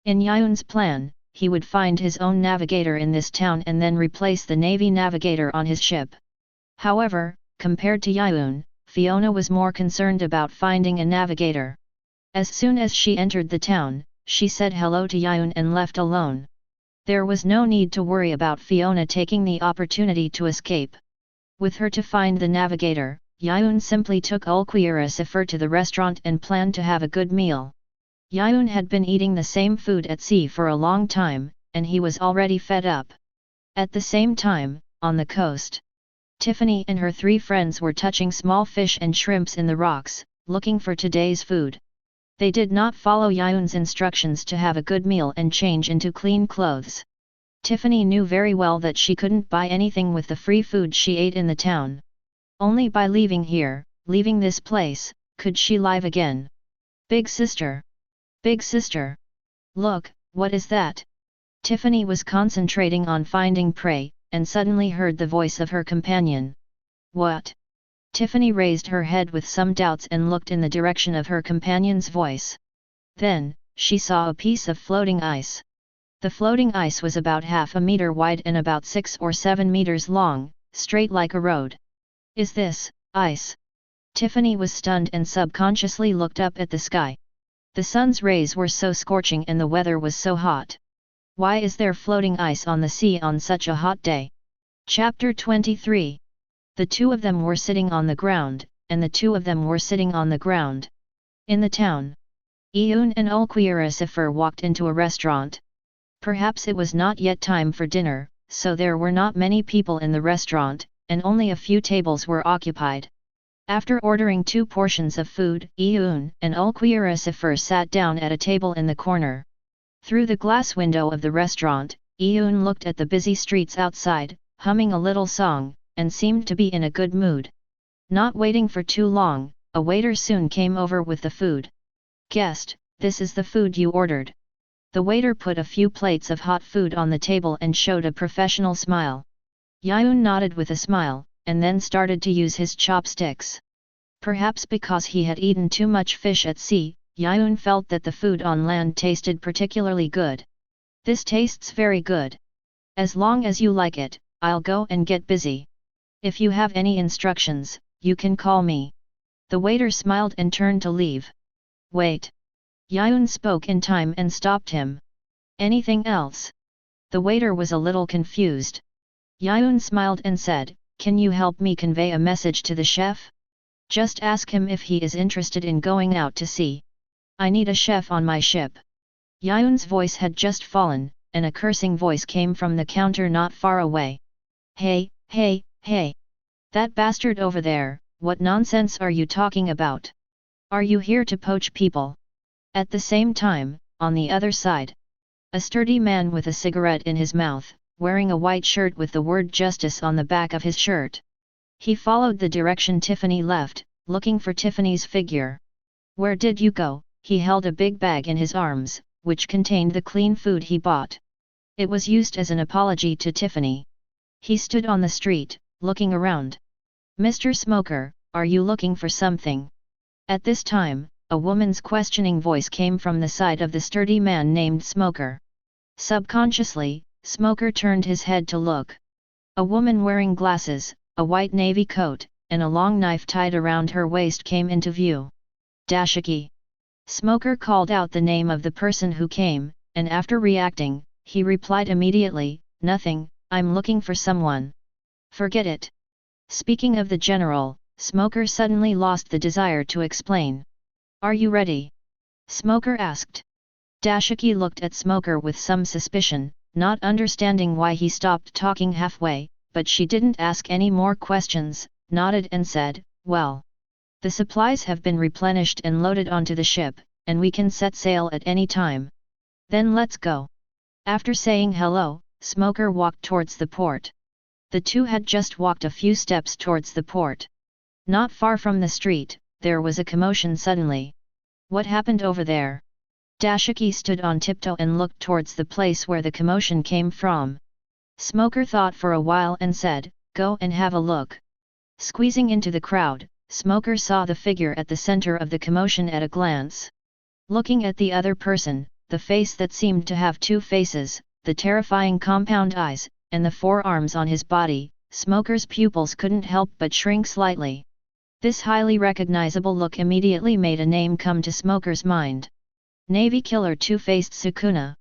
In Yiyun's plan, he would find his own navigator in this town and then replace the Navy navigator on his ship. However, compared to Yiyun, Fiona was more concerned about finding a navigator. As soon as she entered the town, she said hello to Yiyun and left alone. There was no need to worry about Fiona taking the opportunity to escape. With her to find the navigator, Yiyun simply took Ulquiorisifer to the restaurant and planned to have a good meal. Yiyun had been eating the same food at sea for a long time, and he was already fed up. At the same time, on the coast, Tiffany and her 3 friends were touching small fish and shrimps in the rocks, looking for today's food. They did not follow Yiyun's instructions to have a good meal and change into clean clothes. Tiffany knew very well that she couldn't buy anything with the free food she ate in the town. Only by leaving here, leaving this place, could she live again. Big sister! Big sister! Look, what is that? Tiffany was concentrating on finding prey, and suddenly heard the voice of her companion. What? Tiffany raised her head with some doubts and looked in the direction of her companion's voice. Then, she saw a piece of floating ice. The floating ice was about half a meter wide and about 6 or 7 meters long, straight like a road. Is this ice? Tiffany was stunned and subconsciously looked up at the sky. The sun's rays were so scorching and the weather was so hot. Why is there floating ice on the sea on such a hot day? Chapter 23. The two of them were sitting on the ground, and the two of them were sitting on the ground. In the town. Yiyun and Ulquioricifer walked into a restaurant. Perhaps it was not yet time for dinner, so there were not many people in the restaurant, and only a few tables were occupied. After ordering 2 portions of food, Yiyun and Ulquioricifer sat down at a table in the corner. Through the glass window of the restaurant, Yiyun looked at the busy streets outside, humming a little song, and seemed to be in a good mood. Not waiting for too long, a waiter soon came over with the food. Guest, this is the food you ordered. The waiter put a few plates of hot food on the table and showed a professional smile. Yiyun nodded with a smile, and then started to use his chopsticks. Perhaps because he had eaten too much fish at sea, Yiyun felt that the food on land tasted particularly good. This tastes very good. As long as you like it, I'll go and get busy. If you have any instructions, you can call me. The waiter smiled and turned to leave. Wait. Yiyun spoke in time and stopped him. Anything else? The waiter was a little confused. Yiyun smiled and said, can you help me convey a message to the chef? Just ask him if he is interested in going out to sea. I need a chef on my ship. Yiyun's voice had just fallen, and a cursing voice came from the counter not far away. Hey, hey, hey! That bastard over there, what nonsense are you talking about? Are you here to poach people? At the same time, on the other side, a sturdy man with a cigarette in his mouth, wearing a white shirt with the word justice on the back of his shirt. He followed the direction Tiffany left, looking for Tiffany's figure. Where did you go? He held a big bag in his arms, which contained the clean food he bought. It was used as an apology to Tiffany. He stood on the street, looking around. Mr. Smoker, are you looking for something? At this time, a woman's questioning voice came from the side of the sturdy man named Smoker. Subconsciously, Smoker turned his head to look. A woman wearing glasses, a white navy coat, and a long knife tied around her waist came into view. Dashiki. Smoker called out the name of the person who came, and after reacting, he replied immediately, nothing, I'm looking for someone. Forget it. Speaking of the general, Smoker suddenly lost the desire to explain. Are you ready? Smoker asked. Dashiki looked at Smoker with some suspicion, not understanding why he stopped talking halfway, but she didn't ask any more questions, nodded and said, well. The supplies have been replenished and loaded onto the ship, and we can set sail at any time. Then let's go. After saying hello, Smoker walked towards the port. The two had just walked a few steps towards the port. Not far from the street, there was a commotion suddenly. What happened over there? Dashiki stood on tiptoe and looked towards the place where the commotion came from. Smoker thought for a while and said, go and have a look. Squeezing into the crowd, Smoker saw the figure at the center of the commotion at a glance. Looking at the other person, the face that seemed to have 2 faces, the terrifying compound eyes, and the 4 arms on his body, Smoker's pupils couldn't help but shrink slightly. This highly recognizable look immediately made a name come to Smoker's mind. Navy killer Two-Faced Sukuna.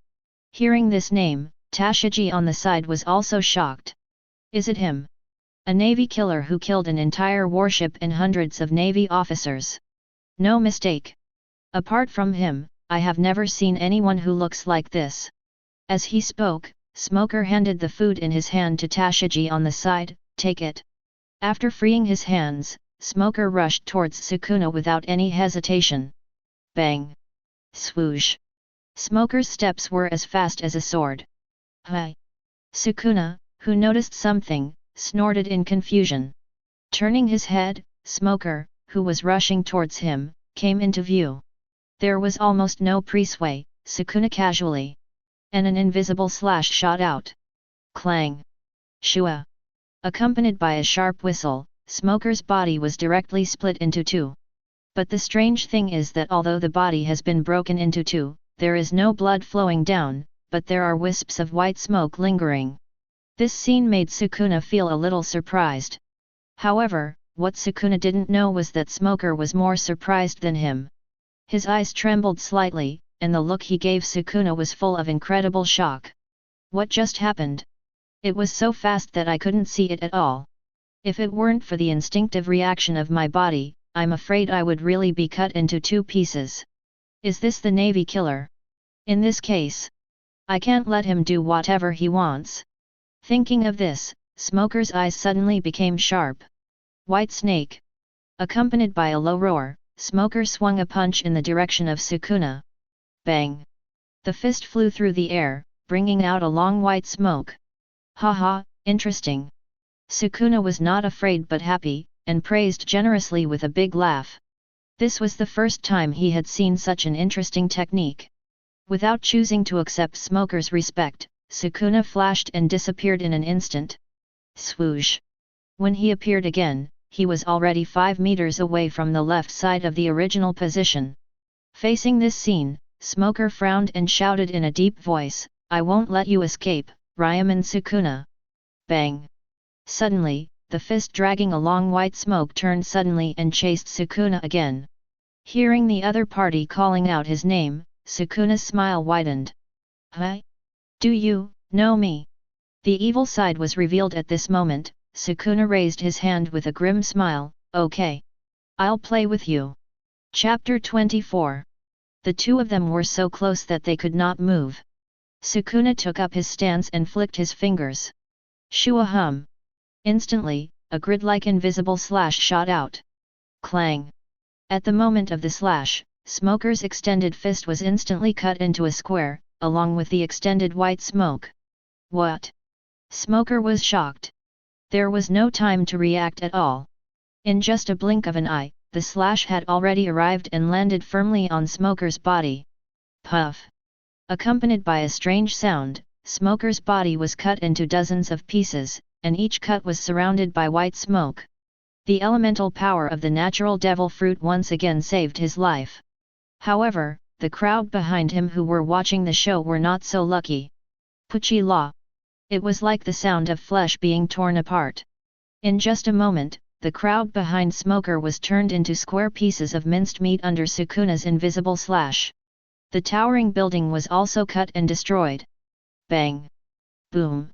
Hearing this name, Tashiji on the side was also shocked. Is it him? A Navy killer who killed an entire warship and hundreds of Navy officers. No mistake. Apart from him, I have never seen anyone who looks like this. As he spoke, Smoker handed the food in his hand to Tashiji on the side, take it. After freeing his hands, Smoker rushed towards Sukuna without any hesitation. Bang! Swoosh! Smoker's steps were as fast as a sword. Hi! Sukuna, who noticed something, snorted in confusion. Turning his head, Smoker, who was rushing towards him, came into view. There was almost no pre-sway, Sukuna casually. And an invisible slash shot out. Clang! Shua! Accompanied by a sharp whistle, Smoker's body was directly split into two. But the strange thing is that although the body has been broken into two, there is no blood flowing down, but there are wisps of white smoke lingering. This scene made Sukuna feel a little surprised. However, what Sukuna didn't know was that Smoker was more surprised than him. His eyes trembled slightly, and the look he gave Sukuna was full of incredible shock. What just happened? It was so fast that I couldn't see it at all. If it weren't for the instinctive reaction of my body, I'm afraid I would really be cut into two pieces. Is this the Navy killer? In this case, I can't let him do whatever he wants. Thinking of this, Smoker's eyes suddenly became sharp. White snake. Accompanied by a low roar, Smoker swung a punch in the direction of Sukuna. Bang! The fist flew through the air, bringing out a long white smoke. Haha, interesting. Sukuna was not afraid but happy, and praised generously with a big laugh. This was the first time he had seen such an interesting technique. Without choosing to accept Smoker's respect, Sukuna flashed and disappeared in an instant. Swoosh! When he appeared again, he was already 5 meters away from the left side of the original position. Facing this scene, Smoker frowned and shouted in a deep voice, "I won't let you escape, Ryoumen Sukuna." Bang! Suddenly, the fist dragging a long white smoke turned suddenly and chased Sukuna again. Hearing the other party calling out his name, Sukuna's smile widened. "Huh? Do you know me?" The evil side was revealed at this moment. Sukuna raised his hand with a grim smile, "Okay. I'll play with you." Chapter 24. The two of them were so close that they could not move. Sukuna took up his stance and flicked his fingers. Shua hum! Instantly, a grid-like invisible slash shot out. Clang! At the moment of the slash, Smoker's extended fist was instantly cut into a square, along with the extended white smoke. What? Smoker was shocked. There was no time to react at all. In just a blink of an eye, the slash had already arrived and landed firmly on Smoker's body. Puff! Accompanied by a strange sound, Smoker's body was cut into dozens of pieces, and each cut was surrounded by white smoke. The elemental power of the natural devil fruit once again saved his life. However, the crowd behind him who were watching the show were not so lucky. Puchi la! It was like the sound of flesh being torn apart. In just a moment, the crowd behind Smoker was turned into square pieces of minced meat under Sukuna's invisible slash. The towering building was also cut and destroyed. Bang! Boom!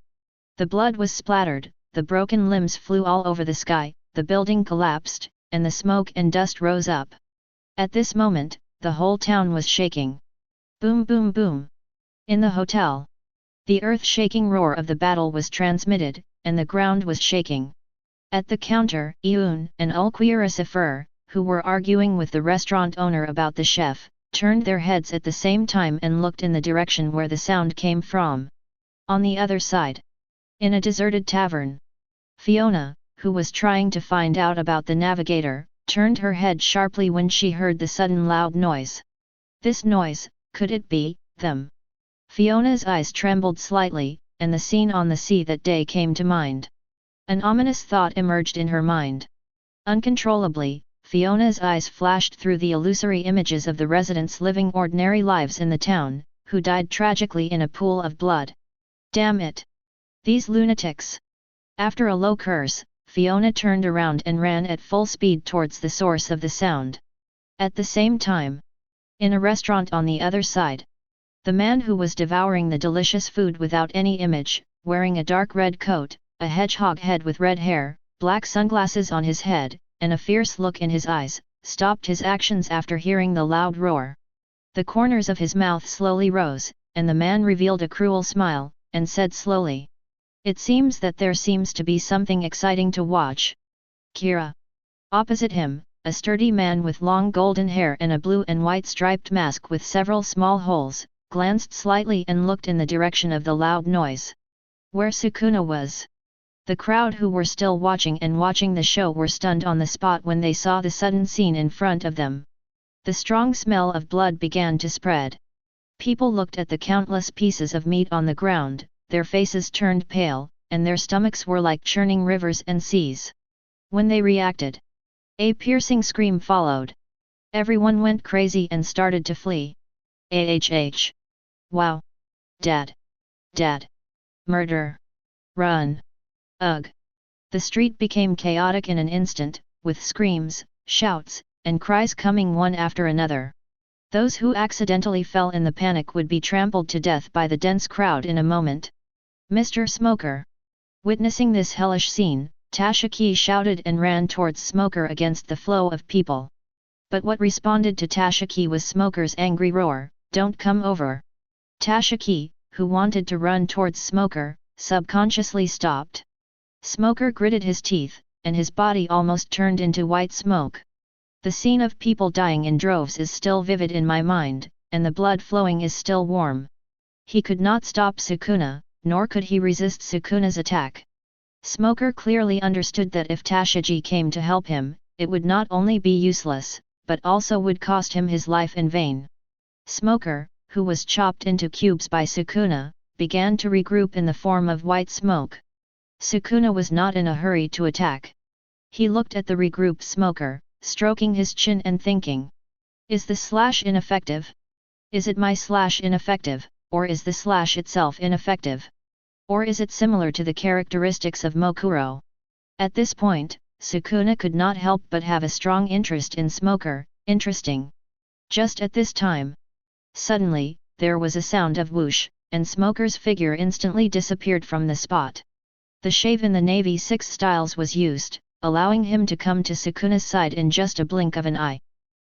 The blood was splattered, the broken limbs flew all over the sky, the building collapsed, and the smoke and dust rose up. At this moment, the whole town was shaking. Boom boom boom! In the hotel, the earth-shaking roar of the battle was transmitted, and the ground was shaking. At the counter, Yiyun and Ulquier, who were arguing with the restaurant owner about the chef, turned their heads at the same time and looked in the direction where the sound came from. On the other side, in a deserted tavern, Fiona, who was trying to find out about the navigator, turned her head sharply when she heard the sudden loud noise. This noise, could it be them? Fiona's eyes trembled slightly, and the scene on the sea that day came to mind. An ominous thought emerged in her mind. Uncontrollably, Fiona's eyes flashed through the illusory images of the residents living ordinary lives in the town, who died tragically in a pool of blood. Damn it! These lunatics! After a low curse, Fiona turned around and ran at full speed towards the source of the sound. At the same time, in a restaurant on the other side, the man who was devouring the delicious food without any image, wearing a dark red coat, a hedgehog head with red hair, black sunglasses on his head, and a fierce look in his eyes, stopped his actions after hearing the loud roar. The corners of his mouth slowly rose, and the man revealed a cruel smile, and said slowly, "It seems that there seems to be something exciting to watch." Kira. Opposite him, a sturdy man with long golden hair and a blue and white striped mask with several small holes, glanced slightly and looked in the direction of the loud noise. Where Sukuna was. The crowd who were still watching the show were stunned on the spot when they saw the sudden scene in front of them. The strong smell of blood began to spread. People looked at the countless pieces of meat on the ground, their faces turned pale, and their stomachs were like churning rivers and seas. When they reacted, a piercing scream followed. Everyone went crazy and started to flee. AHH. Wow. Dad. Dad. Murder. Run. Ugh. The street became chaotic in an instant, with screams, shouts, and cries coming one after another. Those who accidentally fell in the panic would be trampled to death by the dense crowd in a moment. Mr. Smoker. Witnessing this hellish scene, Tashiki shouted and ran towards Smoker against the flow of people. But what responded to Tashiki was Smoker's angry roar, "Don't come over!" Tashiki, who wanted to run towards Smoker, subconsciously stopped. Smoker gritted his teeth, and his body almost turned into white smoke. The scene of people dying in droves is still vivid in my mind, and the blood flowing is still warm. He could not stop Sukuna, nor could he resist Sukuna's attack. Smoker clearly understood that if Tashiji came to help him, it would not only be useless, but also would cost him his life in vain. Smoker, who was chopped into cubes by Sukuna, began to regroup in the form of white smoke. Sukuna was not in a hurry to attack. He looked at the regrouped Smoker, stroking his chin and thinking. Is the slash ineffective? Is it my slash ineffective, or is the slash itself ineffective? Or is it similar to the characteristics of Mokuro? At this point, Sukuna could not help but have a strong interest in Smoker. Interesting. Just at this time. Suddenly, there was a sound of whoosh, and Smoker's figure instantly disappeared from the spot. The shave in the Navy 6 styles was used, allowing him to come to Sukuna's side in just a blink of an eye.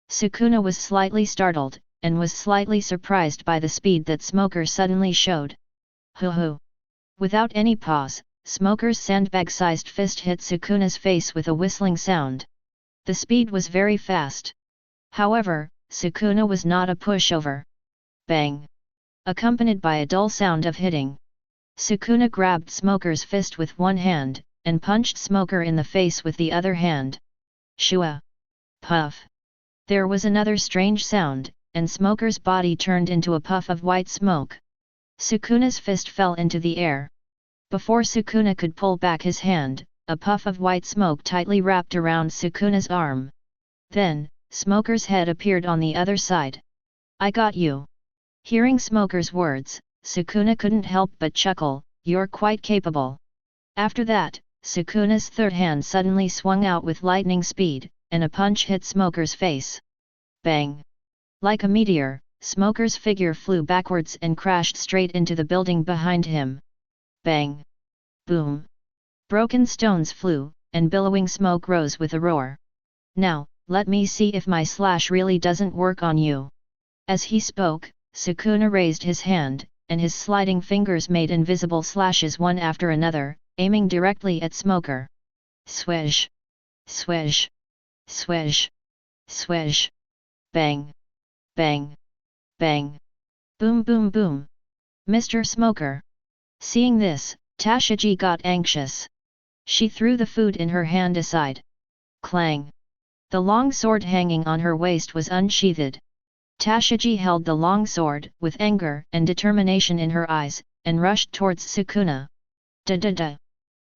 Sukuna was slightly startled, and was slightly surprised by the speed that Smoker suddenly showed. Hoo-hoo! Without any pause, Smoker's sandbag-sized fist hit Sukuna's face with a whistling sound. The speed was very fast. However, Sukuna was not a pushover. Bang! Accompanied by a dull sound of hitting. Sukuna grabbed Smoker's fist with one hand, and punched Smoker in the face with the other hand. Shua! Puff! There was another strange sound, and Smoker's body turned into a puff of white smoke. Sukuna's fist fell into the air. Before Sukuna could pull back his hand, a puff of white smoke tightly wrapped around Sukuna's arm. Then, Smoker's head appeared on the other side. I got you. Hearing Smoker's words, Sukuna couldn't help but chuckle, you're quite capable. After that, Sukuna's third hand suddenly swung out with lightning speed, and a punch hit Smoker's face. Bang! Like a meteor, Smoker's figure flew backwards and crashed straight into the building behind him. Bang! Boom! Broken stones flew, and billowing smoke rose with a roar. Now, let me see if my slash really doesn't work on you. As he spoke, Sukuna raised his hand, and his sliding fingers made invisible slashes one after another, aiming directly at Smoker. Swish! Swish! Swish! Swish! Bang! Bang! Bang! Boom boom boom! Mr. Smoker! Seeing this, Tashiji got anxious. She threw the food in her hand aside. Clang! The long sword hanging on her waist was unsheathed. Tashiji held the long sword with anger and determination in her eyes, and rushed towards Sukuna. Da-da-da!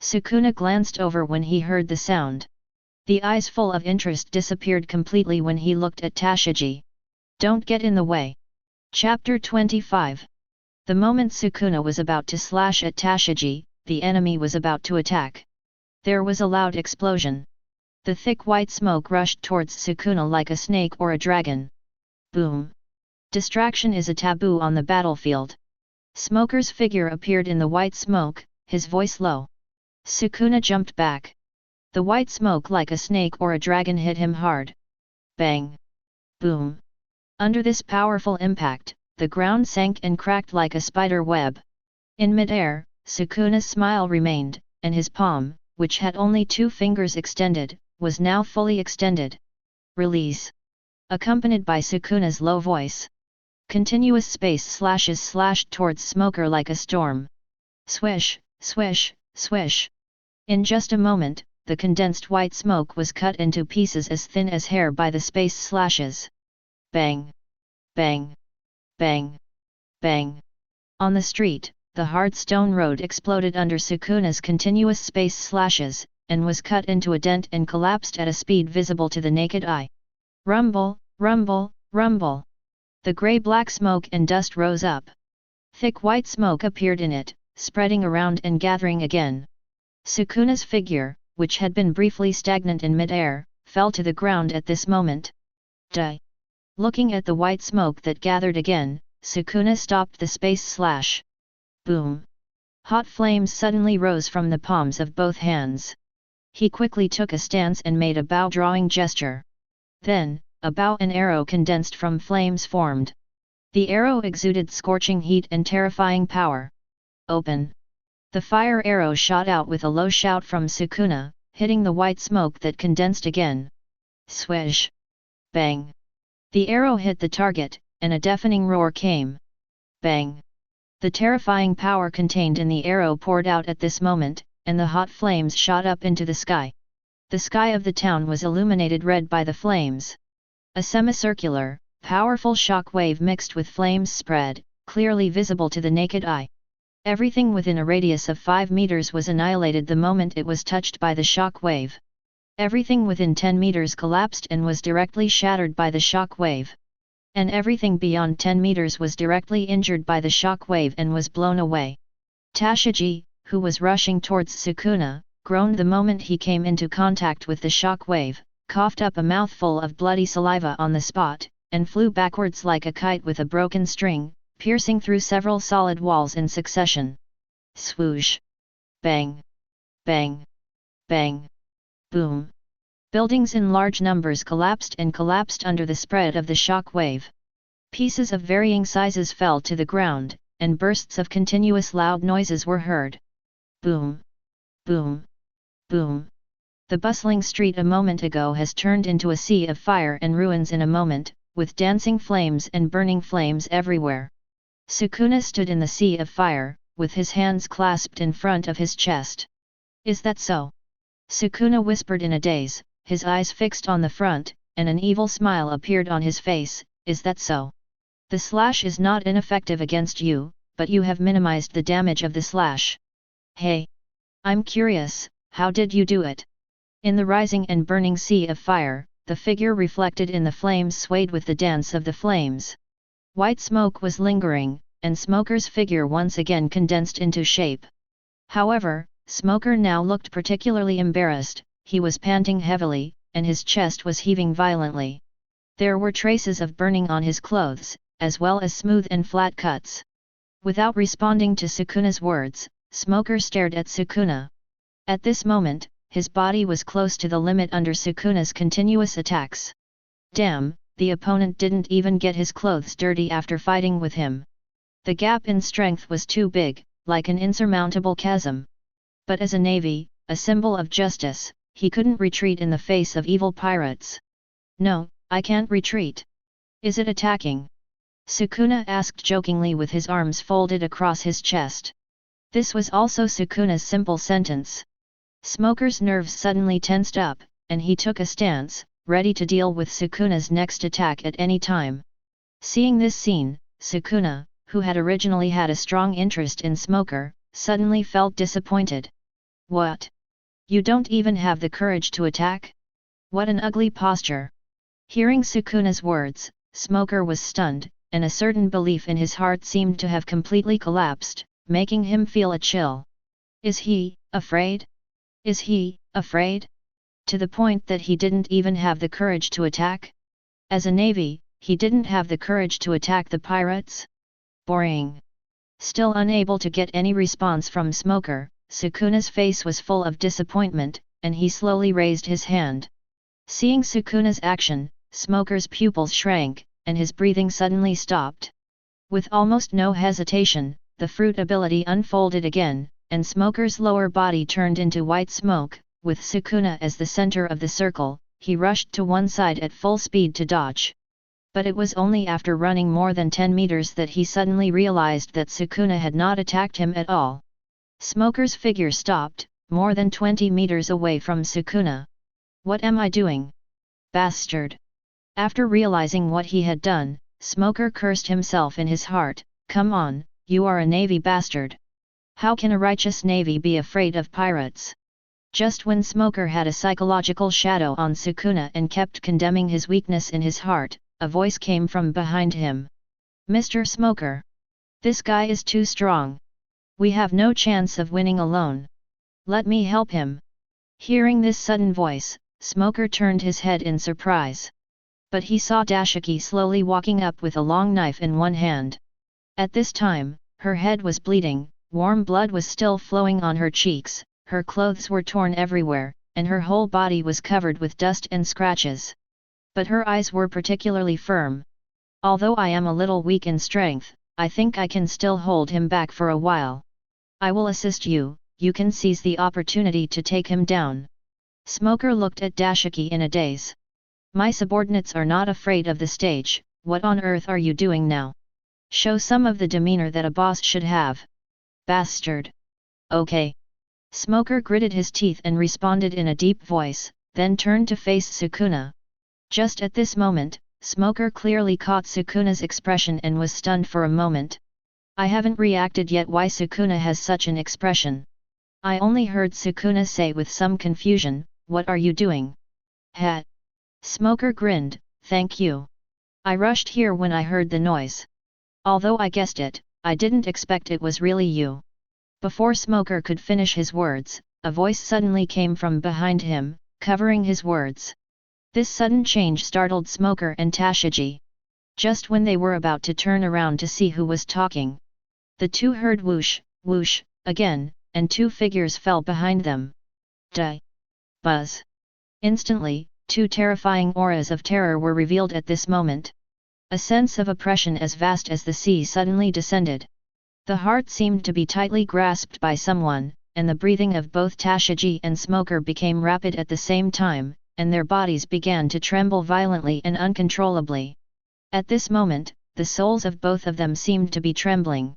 Sukuna glanced over when he heard the sound. The eyes full of interest disappeared completely when he looked at Tashiji. Don't get in the way. Chapter 25. The moment Sukuna was about to slash at Tashiji, the enemy was about to attack. There was a loud explosion. The thick white smoke rushed towards Sukuna like a snake or a dragon. Boom! Distraction is a taboo on the battlefield. Smoker's figure appeared in the white smoke, his voice low. Sukuna jumped back. The white smoke like a snake or a dragon hit him hard. Bang! Boom! Under this powerful impact, the ground sank and cracked like a spider web. In mid-air, Sukuna's smile remained, and his palm, which had only 2 fingers extended, was now fully extended. Release. Accompanied by Sukuna's low voice. Continuous space slashes slashed towards Smoker like a storm. Swish, swish, swish. In just a moment, the condensed white smoke was cut into pieces as thin as hair by the space slashes. Bang! Bang! Bang! Bang! On the street, the hard stone road exploded under Sukuna's continuous space slashes, and was cut into a dent and collapsed at a speed visible to the naked eye. Rumble, rumble, rumble. The grey-black smoke and dust rose up. Thick white smoke appeared in it, spreading around and gathering again. Sukuna's figure, which had been briefly stagnant in mid-air, fell to the ground at this moment. Die! Looking at the white smoke that gathered again, Sukuna stopped the space slash. Boom! Hot flames suddenly rose from the palms of both hands. He quickly took a stance and made a bow-drawing gesture. Then, a bow and arrow condensed from flames formed. The arrow exuded scorching heat and terrifying power. Open! The fire arrow shot out with a low shout from Sukuna, hitting the white smoke that condensed again. Swish! Bang! The arrow hit the target, and a deafening roar came. Bang! The terrifying power contained in the arrow poured out at this moment, and the hot flames shot up into the sky. The sky of the town was illuminated red by the flames. A semicircular, powerful shock wave mixed with flames spread, clearly visible to the naked eye. Everything within a radius of 5 meters was annihilated the moment it was touched by the shock wave. Everything within 10 meters collapsed and was directly shattered by the shock wave. And everything beyond 10 meters was directly injured by the shock wave and was blown away. Tashiji, who was rushing towards Sukuna, groaned the moment he came into contact with the shock wave, coughed up a mouthful of bloody saliva on the spot, and flew backwards like a kite with a broken string, piercing through several solid walls in succession. Swoosh! Bang! Bang! Bang! Boom! Buildings in large numbers collapsed under the spread of the shock wave. Pieces of varying sizes fell to the ground, and bursts of continuous loud noises were heard. Boom! Boom! Boom! The bustling street a moment ago has turned into a sea of fire and ruins in a moment, with dancing flames and burning flames everywhere. Sukuna stood in the sea of fire, with his hands clasped in front of his chest. Is that so? Sukuna whispered in a daze, his eyes fixed on the front, and an evil smile appeared on his face. Is that so? The slash is not ineffective against you, but you have minimized the damage of the slash. Hey! I'm curious, how did you do it? In the rising and burning sea of fire, the figure reflected in the flames swayed with the dance of the flames. White smoke was lingering, and Smoker's figure once again condensed into shape. However, Smoker now looked particularly embarrassed, he was panting heavily, and his chest was heaving violently. There were traces of burning on his clothes, as well as smooth and flat cuts. Without responding to Sukuna's words, Smoker stared at Sukuna. At this moment, his body was close to the limit under Sukuna's continuous attacks. Damn, the opponent didn't even get his clothes dirty after fighting with him. The gap in strength was too big, like an insurmountable chasm. But as a navy, a symbol of justice, he couldn't retreat in the face of evil pirates. No, I can't retreat. Is it attacking? Sukuna asked jokingly with his arms folded across his chest. This was also Sukuna's simple sentence. Smoker's nerves suddenly tensed up, and he took a stance, ready to deal with Sukuna's next attack at any time. Seeing this scene, Sukuna, who had originally had a strong interest in Smoker, suddenly felt disappointed. What? You don't even have the courage to attack? What an ugly posture! Hearing Sukuna's words, Smoker was stunned, and a certain belief in his heart seemed to have completely collapsed, making him feel a chill. Is he afraid? Is he afraid? To the point that he didn't even have the courage to attack? As a navy, he didn't have the courage to attack the pirates? Boring. Still unable to get any response from Smoker, Sukuna's face was full of disappointment, and he slowly raised his hand. Seeing Sukuna's action, Smoker's pupils shrank, and his breathing suddenly stopped. With almost no hesitation, the fruit ability unfolded again, and Smoker's lower body turned into white smoke, with Sukuna as the center of the circle, he rushed to one side at full speed to dodge. But it was only after running more than 10 meters that he suddenly realized that Sukuna had not attacked him at all. Smoker's figure stopped, more than 20 meters away from Sukuna. "What am I doing? Bastard!" After realizing what he had done, Smoker cursed himself in his heart. "Come on, you are a navy bastard. How can a righteous navy be afraid of pirates?" Just when Smoker had a psychological shadow on Sukuna and kept condemning his weakness in his heart, a voice came from behind him. "Mr. Smoker! This guy is too strong. We have no chance of winning alone. Let me help him." Hearing this sudden voice, Smoker turned his head in surprise. But he saw Dashiki slowly walking up with a long knife in one hand. At this time, her head was bleeding, warm blood was still flowing on her cheeks, her clothes were torn everywhere, and her whole body was covered with dust and scratches. But her eyes were particularly firm. "Although I am a little weak in strength, I think I can still hold him back for a while. I will assist you, you can seize the opportunity to take him down." Smoker looked at Dashiki in a daze. "My subordinates are not afraid of the stage, what on earth are you doing now? Show some of the demeanor that a boss should have. Bastard!" "Okay." Smoker gritted his teeth and responded in a deep voice, then turned to face Sukuna. Just at this moment, Smoker clearly caught Sukuna's expression and was stunned for a moment. "I haven't reacted yet why Sukuna has such an expression. I only heard Sukuna say with some confusion, 'What are you doing?' Ha!" Smoker grinned, "Thank you. I rushed here when I heard the noise. Although I guessed it, I didn't expect it was really you." Before Smoker could finish his words, a voice suddenly came from behind him, covering his words. This sudden change startled Smoker and Tashiji. Just when they were about to turn around to see who was talking, the two heard whoosh, whoosh, again, and two figures fell behind them. Die! Buzz! Instantly, two terrifying auras of terror were revealed at this moment. A sense of oppression as vast as the sea suddenly descended. The heart seemed to be tightly grasped by someone, and the breathing of both Tashiji and Smoker became rapid at the same time, and their bodies began to tremble violently and uncontrollably. At this moment, the souls of both of them seemed to be trembling.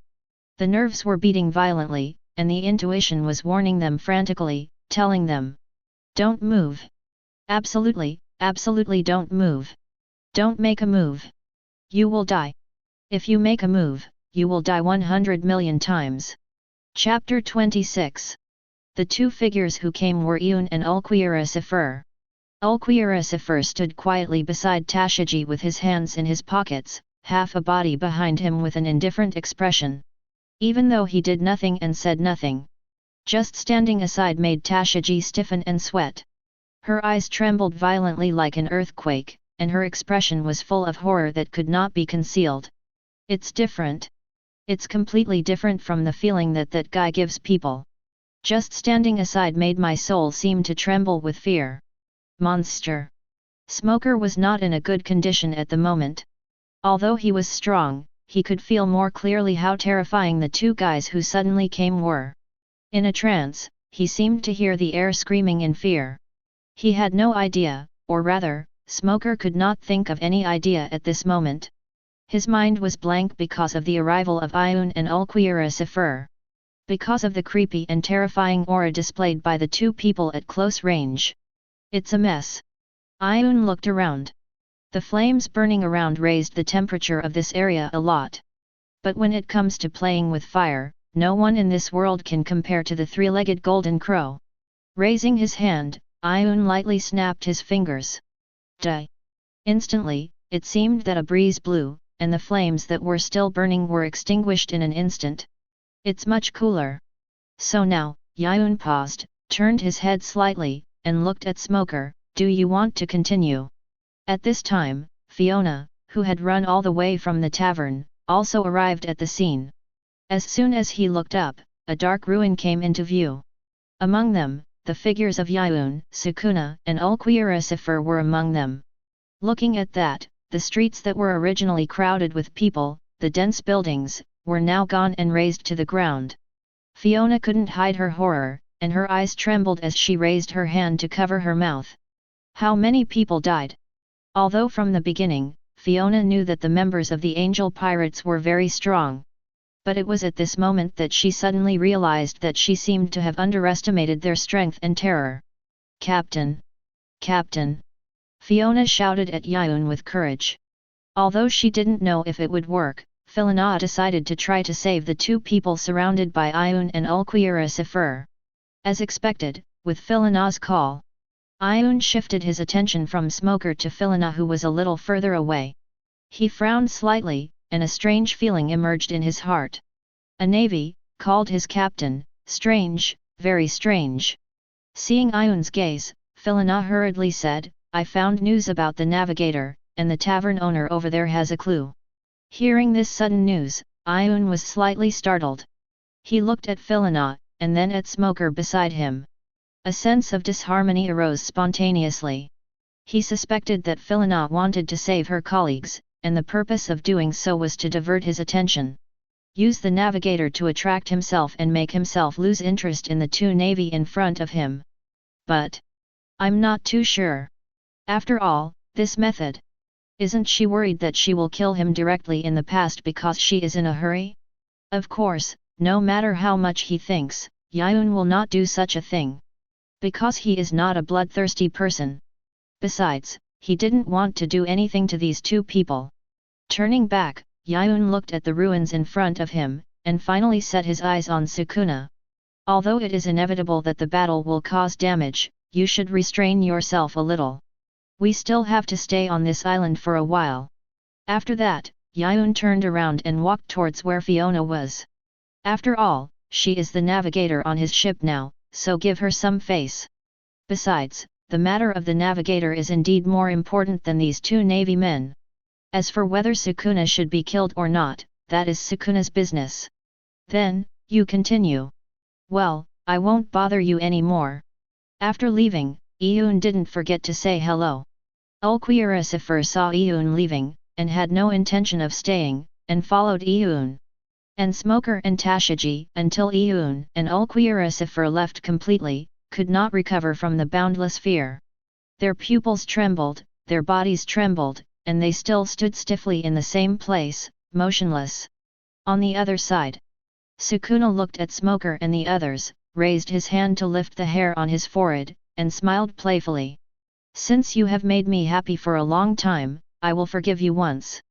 The nerves were beating violently, and the intuition was warning them frantically, telling them, "Don't move. Absolutely, absolutely don't move. Don't make a move. You will die. If you make a move, you will die 100 million times." Chapter 26. The two figures who came were Yiyun and Ulquiorra. Ulquiorra stood quietly beside Tashiji with his hands in his pockets, half a body behind him with an indifferent expression. Even though he did nothing and said nothing, just standing aside made Tashiji stiffen and sweat. Her eyes trembled violently like an earthquake, and her expression was full of horror that could not be concealed. "It's different. It's completely different from the feeling that guy gives people. Just standing aside made my soul seem to tremble with fear. Monster!" Smoker was not in a good condition at the moment. Although he was strong, he could feel more clearly how terrifying the two guys who suddenly came were. In a trance, he seemed to hear the air screaming in fear. He had no idea, or rather, Smoker could not think of any idea at this moment. His mind was blank because of the arrival of Yiyun and Ulquiorra. Because of the creepy and terrifying aura displayed by the two people at close range. "It's a mess." Yiyun looked around. The flames burning around raised the temperature of this area a lot. But when it comes to playing with fire, no one in this world can compare to the three-legged golden crow. Raising his hand, Yiyun lightly snapped his fingers. Die! Instantly, it seemed that a breeze blew, and the flames that were still burning were extinguished in an instant. "It's much cooler." So now, Yiyun paused, turned his head slightly, and looked at Smoker. "Do you want to continue?" At this time, Fiona, who had run all the way from the tavern, also arrived at the scene. As soon as he looked up, a dark ruin came into view. Among them, the figures of Yiyun, Sukuna, and Ulquiorra were among them. Looking at that, the streets that were originally crowded with people, the dense buildings, were now gone and razed to the ground. Fiona couldn't hide her horror, and her eyes trembled as she raised her hand to cover her mouth. How many people died? Although from the beginning, Fiona knew that the members of the Angel Pirates were very strong. But it was at this moment that she suddenly realized that she seemed to have underestimated their strength and terror. Captain! Captain! Fiona shouted at Yiyun with courage. Although she didn't know if it would work, Fiona decided to try to save the two people surrounded by Yiyun and Ulquiera. As expected, with Fiona's call, Yiyun shifted his attention from Smoker to Fiona, who was a little further away. He frowned slightly, and a strange feeling emerged in his heart. A navy, called his captain, strange, very strange. Seeing Yiyun's gaze, Fiona hurriedly said, I found news about the navigator, and the tavern owner over there has a clue. Hearing this sudden news, Yiyun was slightly startled. He looked at Fiona, and then at Smoker beside him. A sense of disharmony arose spontaneously. He suspected that Fiona wanted to save her colleagues, and the purpose of doing so was to divert his attention. Use the navigator to attract himself and make himself lose interest in the two navy in front of him. But I'm not too sure. After all, this method. Isn't she worried that she will kill him directly in the past because she is in a hurry? Of course, no matter how much he thinks, Yiyun will not do such a thing. Because he is not a bloodthirsty person. Besides, he didn't want to do anything to these two people. Turning back, Yiyun looked at the ruins in front of him, and finally set his eyes on Sukuna. Although it is inevitable that the battle will cause damage, you should restrain yourself a little. We still have to stay on this island for a while. After that, Yiyun turned around and walked towards where Fiona was. After all, she is the navigator on his ship now, so give her some face. Besides, the matter of the navigator is indeed more important than these two navy men. As for whether Sukuna should be killed or not, that is Sukuna's business. Then, you continue. Well, I won't bother you anymore. After leaving, Yiyun didn't forget to say hello. Ulquiera saw Yiyun leaving, and had no intention of staying, and followed Yiyun. And Smoker and Tashiji, until Yiyun and Ulquiera left completely, could not recover from the boundless fear. Their pupils trembled, their bodies trembled, and they still stood stiffly in the same place, motionless. On the other side, Sukuna looked at Smoker and the others, raised his hand to lift the hair on his forehead, and smiled playfully. Since you have made me happy for a long time, I will forgive you once.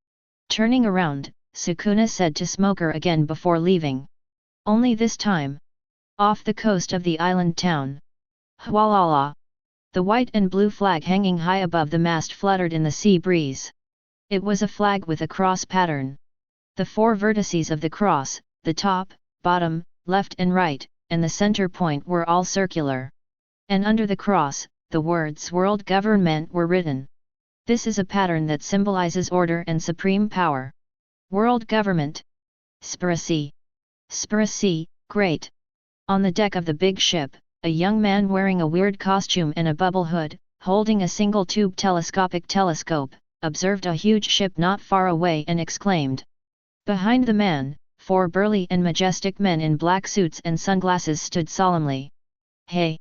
Turning around, Sukuna said to Smoker again before leaving. Only this time. Off the coast of the island town. Hwalala. The white and blue flag hanging high above the mast fluttered in the sea breeze. It was a flag with a cross pattern. The four vertices of the cross, the top, bottom, left and right, and the center point were all circular. And under the cross, the words World Government were written. This is a pattern that symbolizes order and supreme power. World Government. Spiracy. Spiracy, great. On the deck of the big ship, a young man wearing a weird costume and a bubble hood, holding a single-tube telescope, observed a huge ship not far away and exclaimed. Behind the man, four burly and majestic men in black suits and sunglasses stood solemnly. Hey!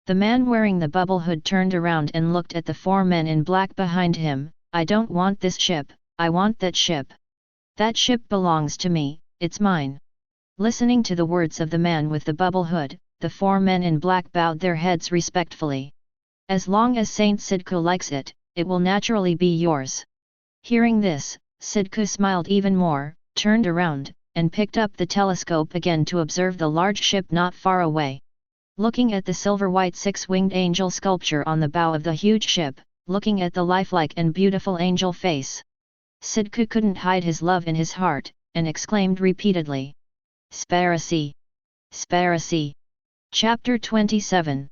The man wearing the bubble hood turned around and looked at the four men in black behind him. I don't want this ship, I want that ship. That ship belongs to me, it's mine. Listening to the words of the man with the bubble hood, the four men in black bowed their heads respectfully. As long as Saint Sidku likes it, it will naturally be yours. Hearing this, Sidku smiled even more, turned around, and picked up the telescope again to observe the large ship not far away. Looking at the silver-white six-winged angel sculpture on the bow of the huge ship, looking at the lifelike and beautiful angel face, Sidku couldn't hide his love in his heart, and exclaimed repeatedly. Sparacy! Sparacy! Chapter 27.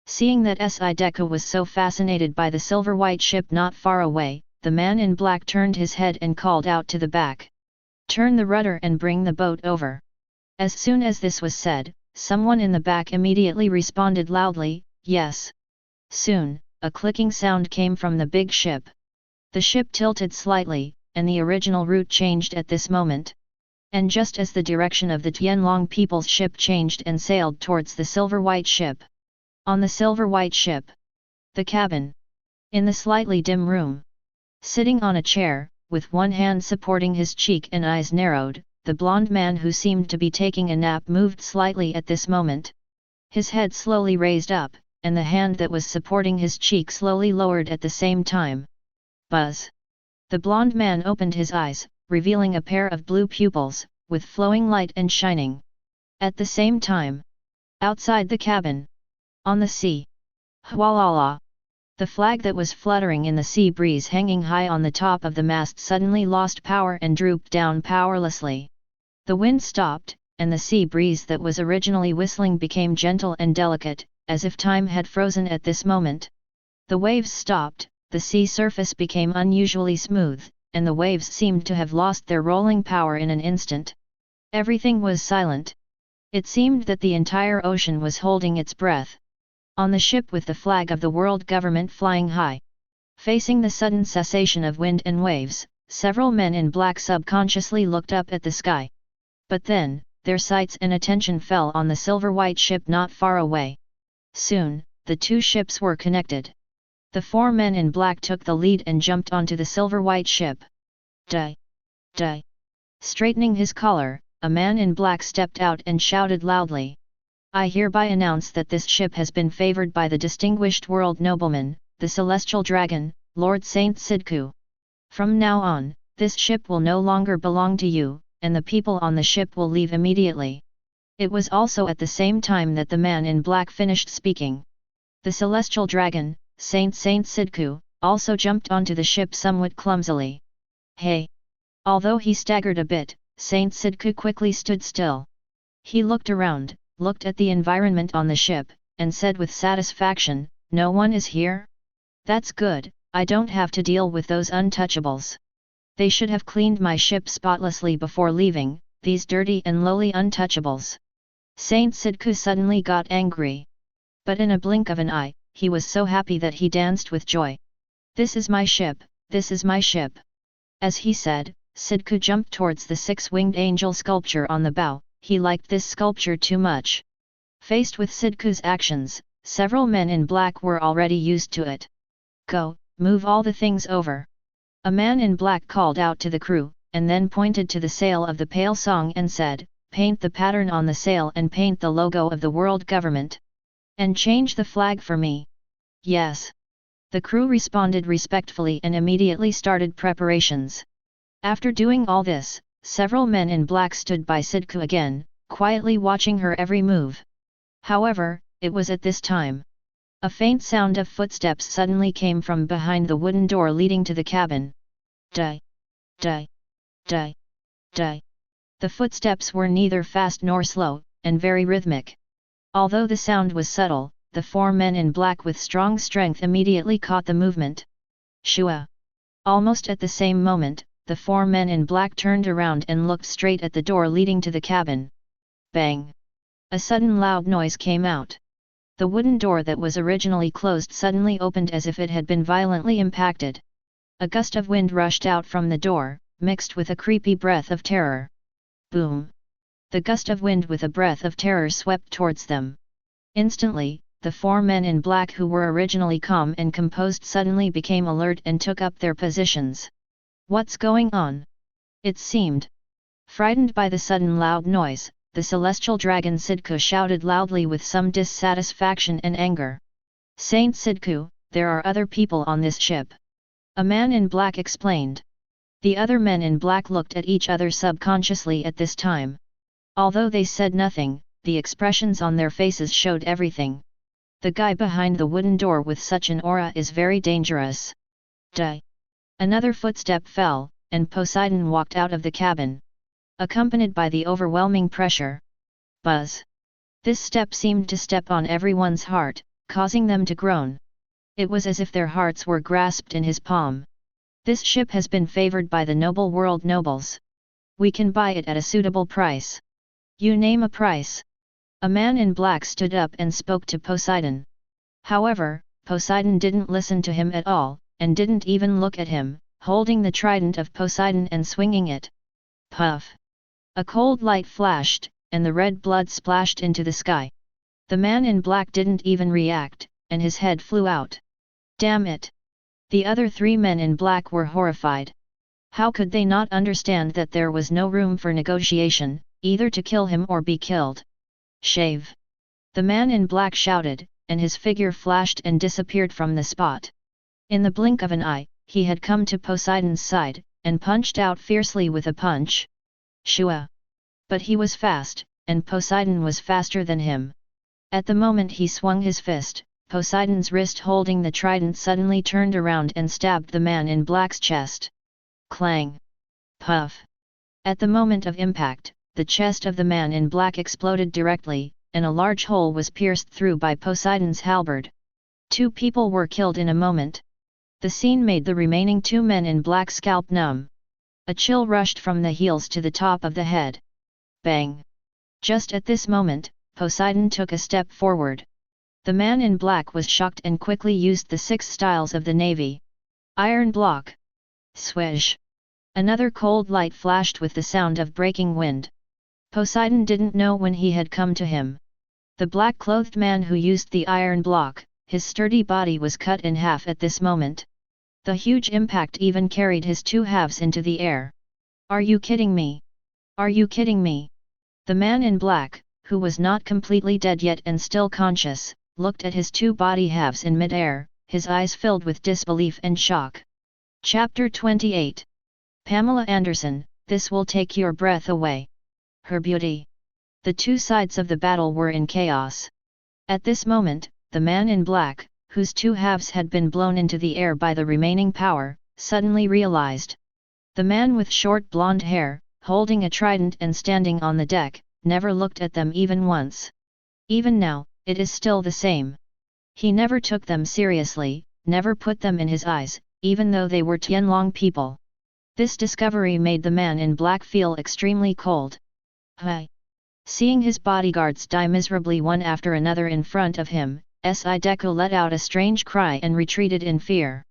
Seeing that Deku was so fascinated by the silver-white ship not far away, the man in black turned his head and called out to the back. Turn the rudder and bring the boat over. As soon as this was said, someone in the back immediately responded loudly, yes. Soon, a clicking sound came from the big ship. The ship tilted slightly, and the original route changed at this moment. And just as the direction of the Tianlong people's ship changed and sailed towards the silver-white ship. On the silver-white ship, the cabin. In the slightly dim room, sitting on a chair, with one hand supporting his cheek and eyes narrowed, the blond man who seemed to be taking a nap moved slightly at this moment. His head slowly raised up, and the hand that was supporting his cheek slowly lowered at the same time. Buzz! The blond man opened his eyes, revealing a pair of blue pupils, with flowing light and shining. At the same time, outside the cabin, on the sea, Hwalala! The flag that was fluttering in the sea breeze hanging high on the top of the mast suddenly lost power and drooped down powerlessly. The wind stopped, and the sea breeze that was originally whistling became gentle and delicate, as if time had frozen at this moment. The waves stopped, the sea surface became unusually smooth, and the waves seemed to have lost their rolling power in an instant. Everything was silent. It seemed that the entire ocean was holding its breath. On the ship with the flag of the world government flying high, facing the sudden cessation of wind and waves, several men in black subconsciously looked up at the sky. But then, their sights and attention fell on the silver-white ship not far away. Soon, the two ships were connected. The four men in black took the lead and jumped onto the silver-white ship. Duh! Duh! Straightening his collar, a man in black stepped out and shouted loudly. I hereby announce that this ship has been favored by the distinguished world nobleman, the celestial dragon, Lord Saint Sidku. From now on, this ship will no longer belong to you, and the people on the ship will leave immediately. It was also at the same time that the man in black finished speaking. The celestial dragon, Saint Sidku, also jumped onto the ship somewhat clumsily. Hey! Although he staggered a bit, Saint Sidku quickly stood still. He looked around, looked at the environment on the ship, and said with satisfaction, no one is here? That's good, I don't have to deal with those untouchables. They should have cleaned my ship spotlessly before leaving, these dirty and lowly untouchables. Saint Sidku suddenly got angry. But in a blink of an eye, he was so happy that he danced with joy. This is my ship, this is my ship. As he said, Sidku jumped towards the six-winged angel sculpture on the bow. He liked this sculpture too much. Faced with Sidku's actions, several men in black were already used to it. Go, move all the things over. A man in black called out to the crew, and then pointed to the sail of the Pale Song and said, paint the pattern on the sail and paint the logo of the world government. And change the flag for me. Yes. The crew responded respectfully and immediately started preparations. After doing all this, several men in black stood by Sidku again, quietly watching her every move. However, it was at this time. A faint sound of footsteps suddenly came from behind the wooden door leading to the cabin. Duh! Duh! Duh! Duh! The footsteps were neither fast nor slow, and very rhythmic. Although the sound was subtle, the four men in black with strong strength immediately caught the movement. Shua! Almost at the same moment, the four men in black turned around and looked straight at the door leading to the cabin. Bang! A sudden loud noise came out. The wooden door that was originally closed suddenly opened as if it had been violently impacted. A gust of wind rushed out from the door, mixed with a creepy breath of terror. Boom! The gust of wind with a breath of terror swept towards them. Instantly, the four men in black who were originally calm and composed suddenly became alert and took up their positions. What's going on? It seemed. Frightened by the sudden loud noise, the celestial dragon Sidku shouted loudly with some dissatisfaction and anger. Saint Sidku, there are other people on this ship. A man in black explained. The other men in black looked at each other subconsciously at this time. Although they said nothing, the expressions on their faces showed everything. The guy behind the wooden door with such an aura is very dangerous. Duh! Another footstep fell, and Poseidon walked out of the cabin. Accompanied by the overwhelming pressure. Buzz! This step seemed to step on everyone's heart, causing them to groan. It was as if their hearts were grasped in his palm. This ship has been favored by the noble world nobles. We can buy it at a suitable price. You name a price. A man in black stood up and spoke to Poseidon. However, Poseidon didn't listen to him at all, and didn't even look at him, holding the trident of Poseidon and swinging it. Puff! A cold light flashed, and the red blood splashed into the sky. The man in black didn't even react, and his head flew out. Damn it! The other 3 men in black were horrified. How could they not understand that there was no room for negotiation, either to kill him or be killed? Shave! The man in black shouted, and his figure flashed and disappeared from the spot. In the blink of an eye, he had come to Poseidon's side, and punched out fiercely with a punch. Shua! But he was fast, and Poseidon was faster than him. At the moment he swung his fist, Poseidon's wrist holding the trident suddenly turned around and stabbed the man in black's chest. Clang! Puff! At the moment of impact, the chest of the man in black exploded directly, and a large hole was pierced through by Poseidon's halberd. 2 people were killed in a moment. The scene made the remaining 2 men in black scalp numb. A chill rushed from the heels to the top of the head. Bang! Just at this moment, Poseidon took a step forward. The man in black was shocked and quickly used the 6 styles of the navy. Iron block. Swish! Another cold light flashed with the sound of breaking wind. Poseidon didn't know when he had come to him. The black-clothed man who used the iron block, his sturdy body was cut in half at this moment. The huge impact even carried his 2 halves into the air. Are you kidding me? Are you kidding me? The man in black, who was not completely dead yet and still conscious, looked at his 2 body halves in mid-air, his eyes filled with disbelief and shock. Chapter 28. Pamela Anderson, this will take your breath away. Her beauty. The 2 sides of the battle were in chaos. At this moment, the man in black, whose 2 halves had been blown into the air by the remaining power, suddenly realized. The man with short blonde hair, holding a trident and standing on the deck, never looked at them even once. Even now, it is still the same. He never took them seriously, never put them in his eyes, even though they were Tianlong people. This discovery made the man in black feel extremely cold. Hi! Seeing his bodyguards die miserably one after another in front of him, Deku let out a strange cry and retreated in fear.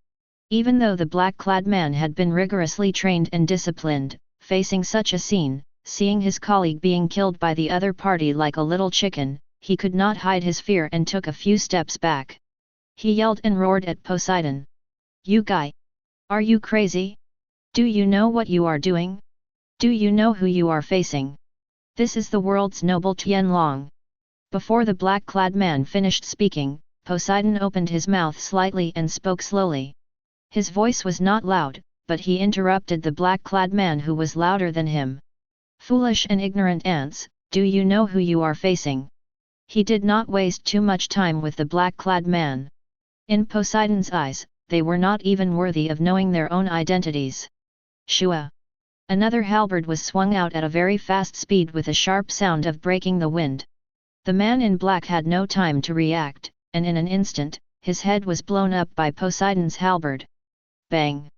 Even though the black-clad man had been rigorously trained and disciplined, facing such a scene, seeing his colleague being killed by the other party like a little chicken, he could not hide his fear and took a few steps back. He yelled and roared at Poseidon. You guy! Are you crazy? Do you know what you are doing? Do you know who you are facing? This is the world's noble Tianlong. Before the black-clad man finished speaking, Poseidon opened his mouth slightly and spoke slowly. His voice was not loud, but he interrupted the black-clad man who was louder than him. Foolish and ignorant ants, do you know who you are facing? He did not waste too much time with the black-clad man. In Poseidon's eyes, they were not even worthy of knowing their own identities. Shua! Another halberd was swung out at a very fast speed with a sharp sound of breaking the wind. The man in black had no time to react, and in an instant, his head was blown up by Poseidon's halberd. Bang!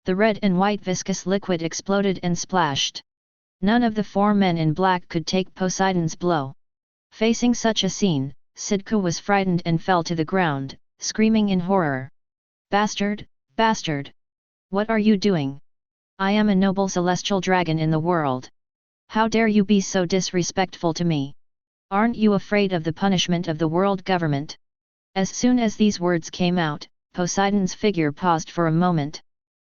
The red and white viscous liquid exploded and splashed. None of the 4 men in black could take Poseidon's blow. Facing such a scene, Sidka was frightened and fell to the ground, screaming in horror. Bastard! Bastard! What are you doing? I am a noble celestial dragon in the world. How dare you be so disrespectful to me? Aren't you afraid of the punishment of the world government? As soon as these words came out, Poseidon's figure paused for a moment.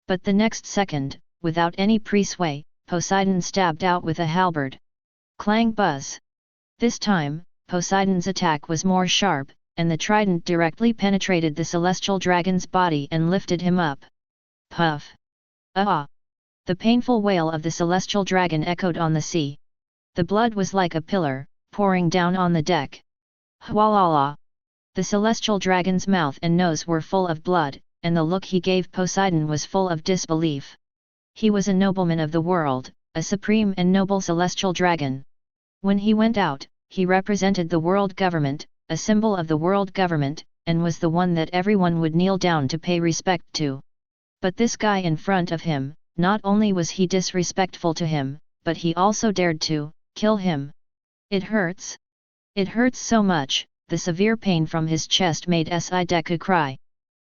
But the next second, without any pre-sway, Poseidon stabbed out with a halberd. Clang buzz! This time, Poseidon's attack was more sharp, and the trident directly penetrated the celestial dragon's body and lifted him up. Puff! Ah! The painful wail of the celestial dragon echoed on the sea. The blood was like a pillar, pouring down on the deck. Hwalala! The celestial dragon's mouth and nose were full of blood, and the look he gave Poseidon was full of disbelief. He was a nobleman of the world, a supreme and noble celestial dragon. When he went out, he represented the world government, a symbol of the world government, and was the one that everyone would kneel down to pay respect to. But this guy in front of him, not only was he disrespectful to him, but he also dared to kill him. It hurts. It hurts so much. The severe pain from his chest made Deku cry.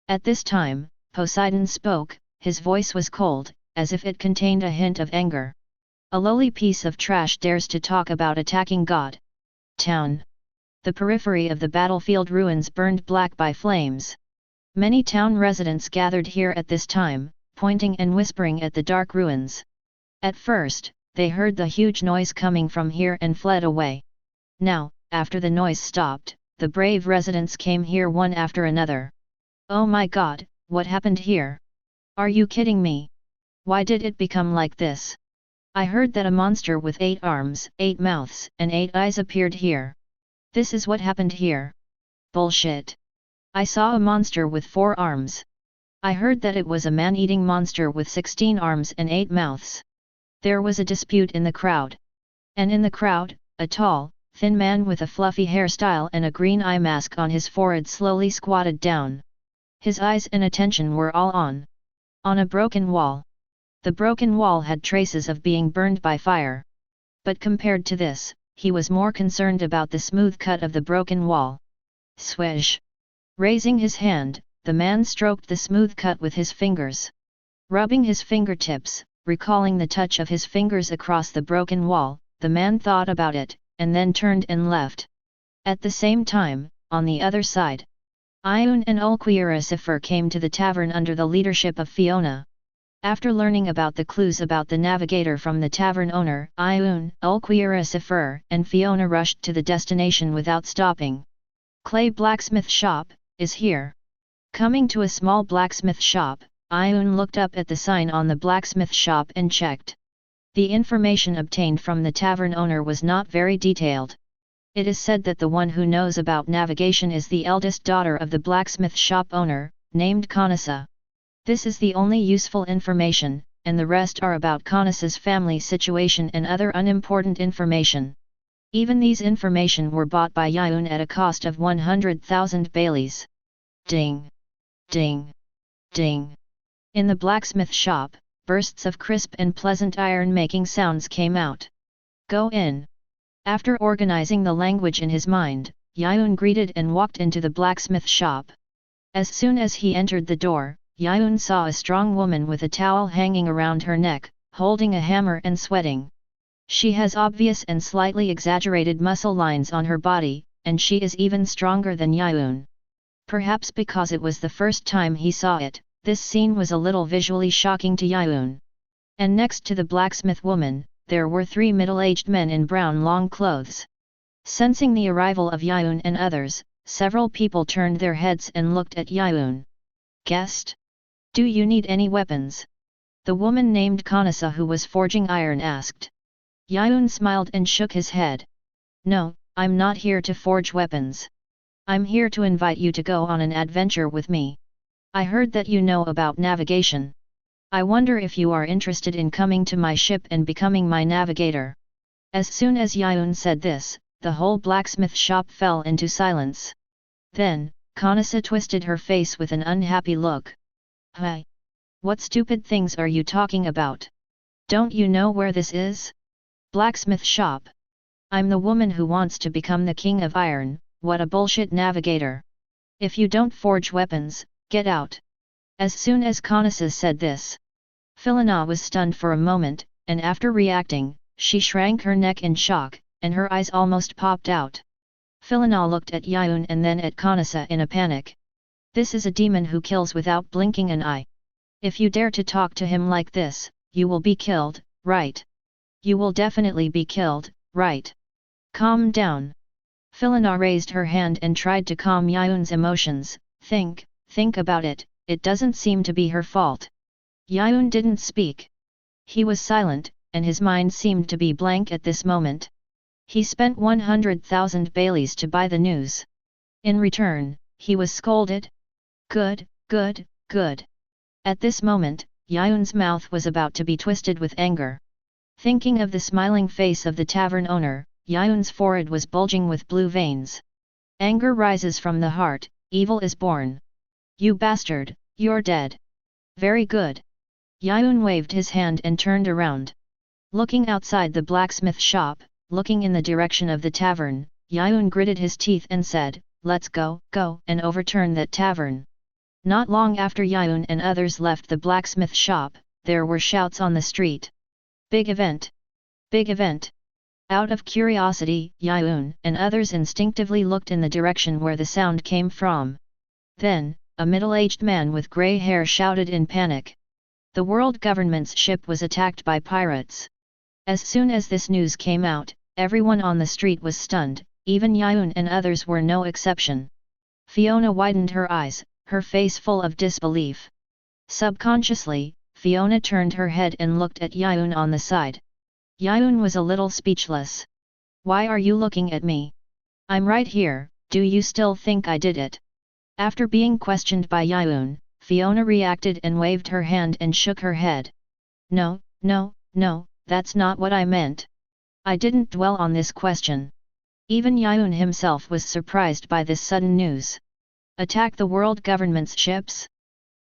At this time, Poseidon spoke, his voice was cold, as if it contained a hint of anger. A lowly piece of trash dares to talk about attacking God. Town. The periphery of the battlefield ruins burned black by flames. Many town residents gathered here at this time, pointing and whispering at the dark ruins. At first, they heard the huge noise coming from here and fled away. Now, after the noise stopped, the brave residents came here one after another. Oh my god, what happened here? Are you kidding me? Why did it become like this? I heard that a monster with 8 arms, 8 mouths, and 8 eyes appeared here. This is what happened here. Bullshit. I saw a monster with 4 arms. I heard that it was a man-eating monster with 16 arms and 8 mouths. There was a dispute in the crowd. And in the crowd, a tall, thin man with a fluffy hairstyle and a green eye mask on his forehead slowly squatted down. His eyes and attention were all on a broken wall. The broken wall had traces of being burned by fire. But compared to this, he was more concerned about the smooth cut of the broken wall. Swish! Raising his hand, the man stroked the smooth cut with his fingers. Rubbing his fingertips, recalling the touch of his fingers across the broken wall, the man thought about it, and then turned and left. At the same time, on the other side, Yiyun and Ulquioricifer came to the tavern under the leadership of Fiona. After learning about the clues about the navigator from the tavern owner, Yiyun, Ulquioricifer, and Fiona rushed to the destination without stopping. Clay Blacksmith Shop is here. Coming to a small blacksmith shop, Yiyun looked up at the sign on the blacksmith shop and checked. The information obtained from the tavern owner was not very detailed. It is said that the one who knows about navigation is the eldest daughter of the blacksmith shop owner, named Kanasa. This is the only useful information, and the rest are about Kanasa's family situation and other unimportant information. Even these information were bought by Yiyun at a cost of 100,000 baileys. Ding! Ding! Ding! In the blacksmith shop, bursts of crisp and pleasant iron-making sounds came out. Go in! After organizing the language in his mind, Yiyun greeted and walked into the blacksmith shop. As soon as he entered the door, Yiyun saw a strong woman with a towel hanging around her neck, holding a hammer and sweating. She has obvious and slightly exaggerated muscle lines on her body, and she is even stronger than Yiyun. Perhaps because it was the first time he saw it, this scene was a little visually shocking to Yiyun. And next to the blacksmith woman, there were 3 middle-aged men in brown long clothes. Sensing the arrival of Yiyun and others, several people turned their heads and looked at Yiyun. Guest? Do you need any weapons? The woman named Kanasa who was forging iron asked. Yiyun smiled and shook his head. No, I'm not here to forge weapons. I'm here to invite you to go on an adventure with me. I heard that you know about navigation. I wonder if you are interested in coming to my ship and becoming my navigator. As soon as Yiyun said this, the whole blacksmith shop fell into silence. Then, Kanasa twisted her face with an unhappy look. Hey! What stupid things are you talking about? Don't you know where this is? Blacksmith shop. I'm the woman who wants to become the king of iron. What a bullshit navigator. If you don't forge weapons, get out. As soon as Kanasa said this, Fiona was stunned for a moment, and after reacting, she shrank her neck in shock, and her eyes almost popped out. Fiona looked at Yiyun and then at Kanasa in a panic. This is a demon who kills without blinking an eye. If you dare to talk to him like this, you will be killed, right? You will definitely be killed, right? Calm down. Fiona raised her hand and tried to calm Yiyun's emotions. Think about it, it doesn't seem to be her fault. Yiyun didn't speak. He was silent, and his mind seemed to be blank at this moment. He spent 100,000 baileys to buy the news. In return, he was scolded. Good. At this moment, Yiyun's mouth was about to be twisted with anger. Thinking of the smiling face of the tavern owner, Yiyun's forehead was bulging with blue veins. Anger rises from the heart, evil is born. You bastard, you're dead. Very good. Yiyun waved his hand and turned around. Looking outside the blacksmith shop, looking in the direction of the tavern, Yiyun gritted his teeth and said, let's go, and overturn that tavern. Not long after Yiyun and others left the blacksmith shop, there were shouts on the street. Big event! Big event! Out of curiosity, Yiyun and others instinctively looked in the direction where the sound came from. Then, a middle-aged man with grey hair shouted in panic. The world government's ship was attacked by pirates. As soon as this news came out, everyone on the street was stunned, even Yiyun and others were no exception. Fiona widened her eyes, her face full of disbelief. Subconsciously, Fiona turned her head and looked at Yiyun on the side. Yiyun was a little speechless. "Why are you looking at me? I'm right here, do you still think I did it?" After being questioned by Yiyun, Fiona reacted and waved her hand and shook her head. No, that's not what I meant. I didn't dwell on this question." Even Yiyun himself was surprised by this sudden news. Attack the world government's ships?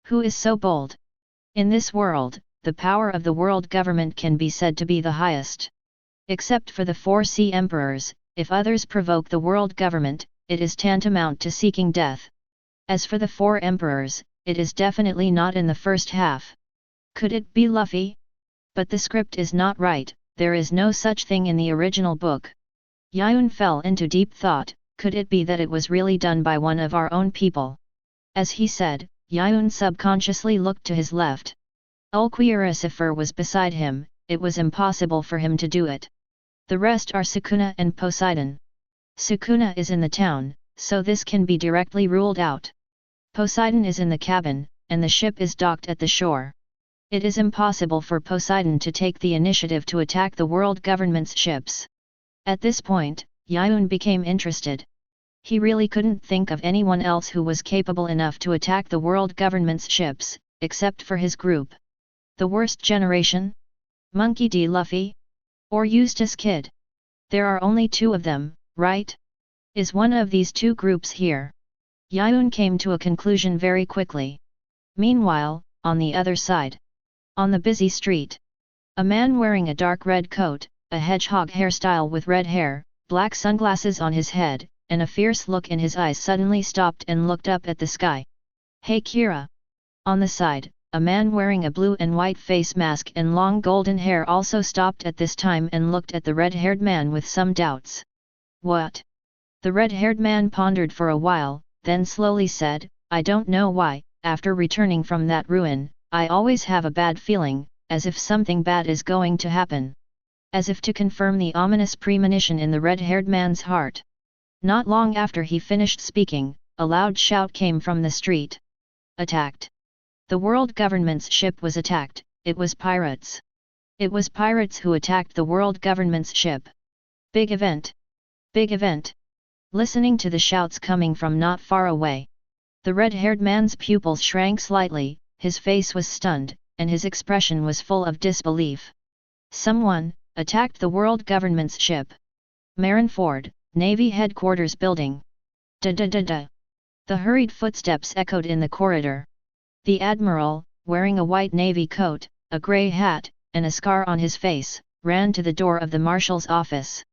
Who is so bold? In this world, the power of the world government can be said to be the highest. Except for the 4 sea emperors, if others provoke the world government, it is tantamount to seeking death. As for the 4 emperors, it is definitely not in the first half. Could it be Luffy? But the script is not right, there is no such thing in the original book. Yiyun fell into deep thought, could it be that it was really done by one of our own people? As he said, Yiyun subconsciously looked to his left. Ulquioricifer was beside him, it was impossible for him to do it. The rest are Sukuna and Poseidon. Sukuna is in the town, so this can be directly ruled out. Poseidon is in the cabin, and the ship is docked at the shore. It is impossible for Poseidon to take the initiative to attack the world government's ships. At this point, Yiyun became interested. He really couldn't think of anyone else who was capable enough to attack the world government's ships, except for his group. The worst generation? Monkey D. Luffy? Or Eustace Kid? There are only 2 of them, right? Is one of these 2 groups here? Yiyun came to a conclusion very quickly. Meanwhile, on the other side. On the busy street. A man wearing a dark red coat, a hedgehog hairstyle with red hair, black sunglasses on his head, and a fierce look in his eyes suddenly stopped and looked up at the sky. "Hey Kira!" On the side, a man wearing a blue and white face mask and long golden hair also stopped at this time and looked at the red-haired man with some doubts. "What?" The red-haired man pondered for a while, then slowly said, "I don't know why, after returning from that ruin, I always have a bad feeling, as if something bad is going to happen." As if to confirm the ominous premonition in the red-haired man's heart. Not long after he finished speaking, a loud shout came from the street. Attacked! The world government's ship was attacked, it was pirates. It was pirates who attacked the world government's ship. Big event! Big event! Listening to the shouts coming from not far away. The red-haired man's pupils shrank slightly, his face was stunned, and his expression was full of disbelief. Someone attacked the world government's ship. Marineford, Navy Headquarters Building. Da-da-da-da. The hurried footsteps echoed in the corridor. The admiral, wearing a white navy coat, a grey hat, and a scar on his face, ran to the door of the marshal's office.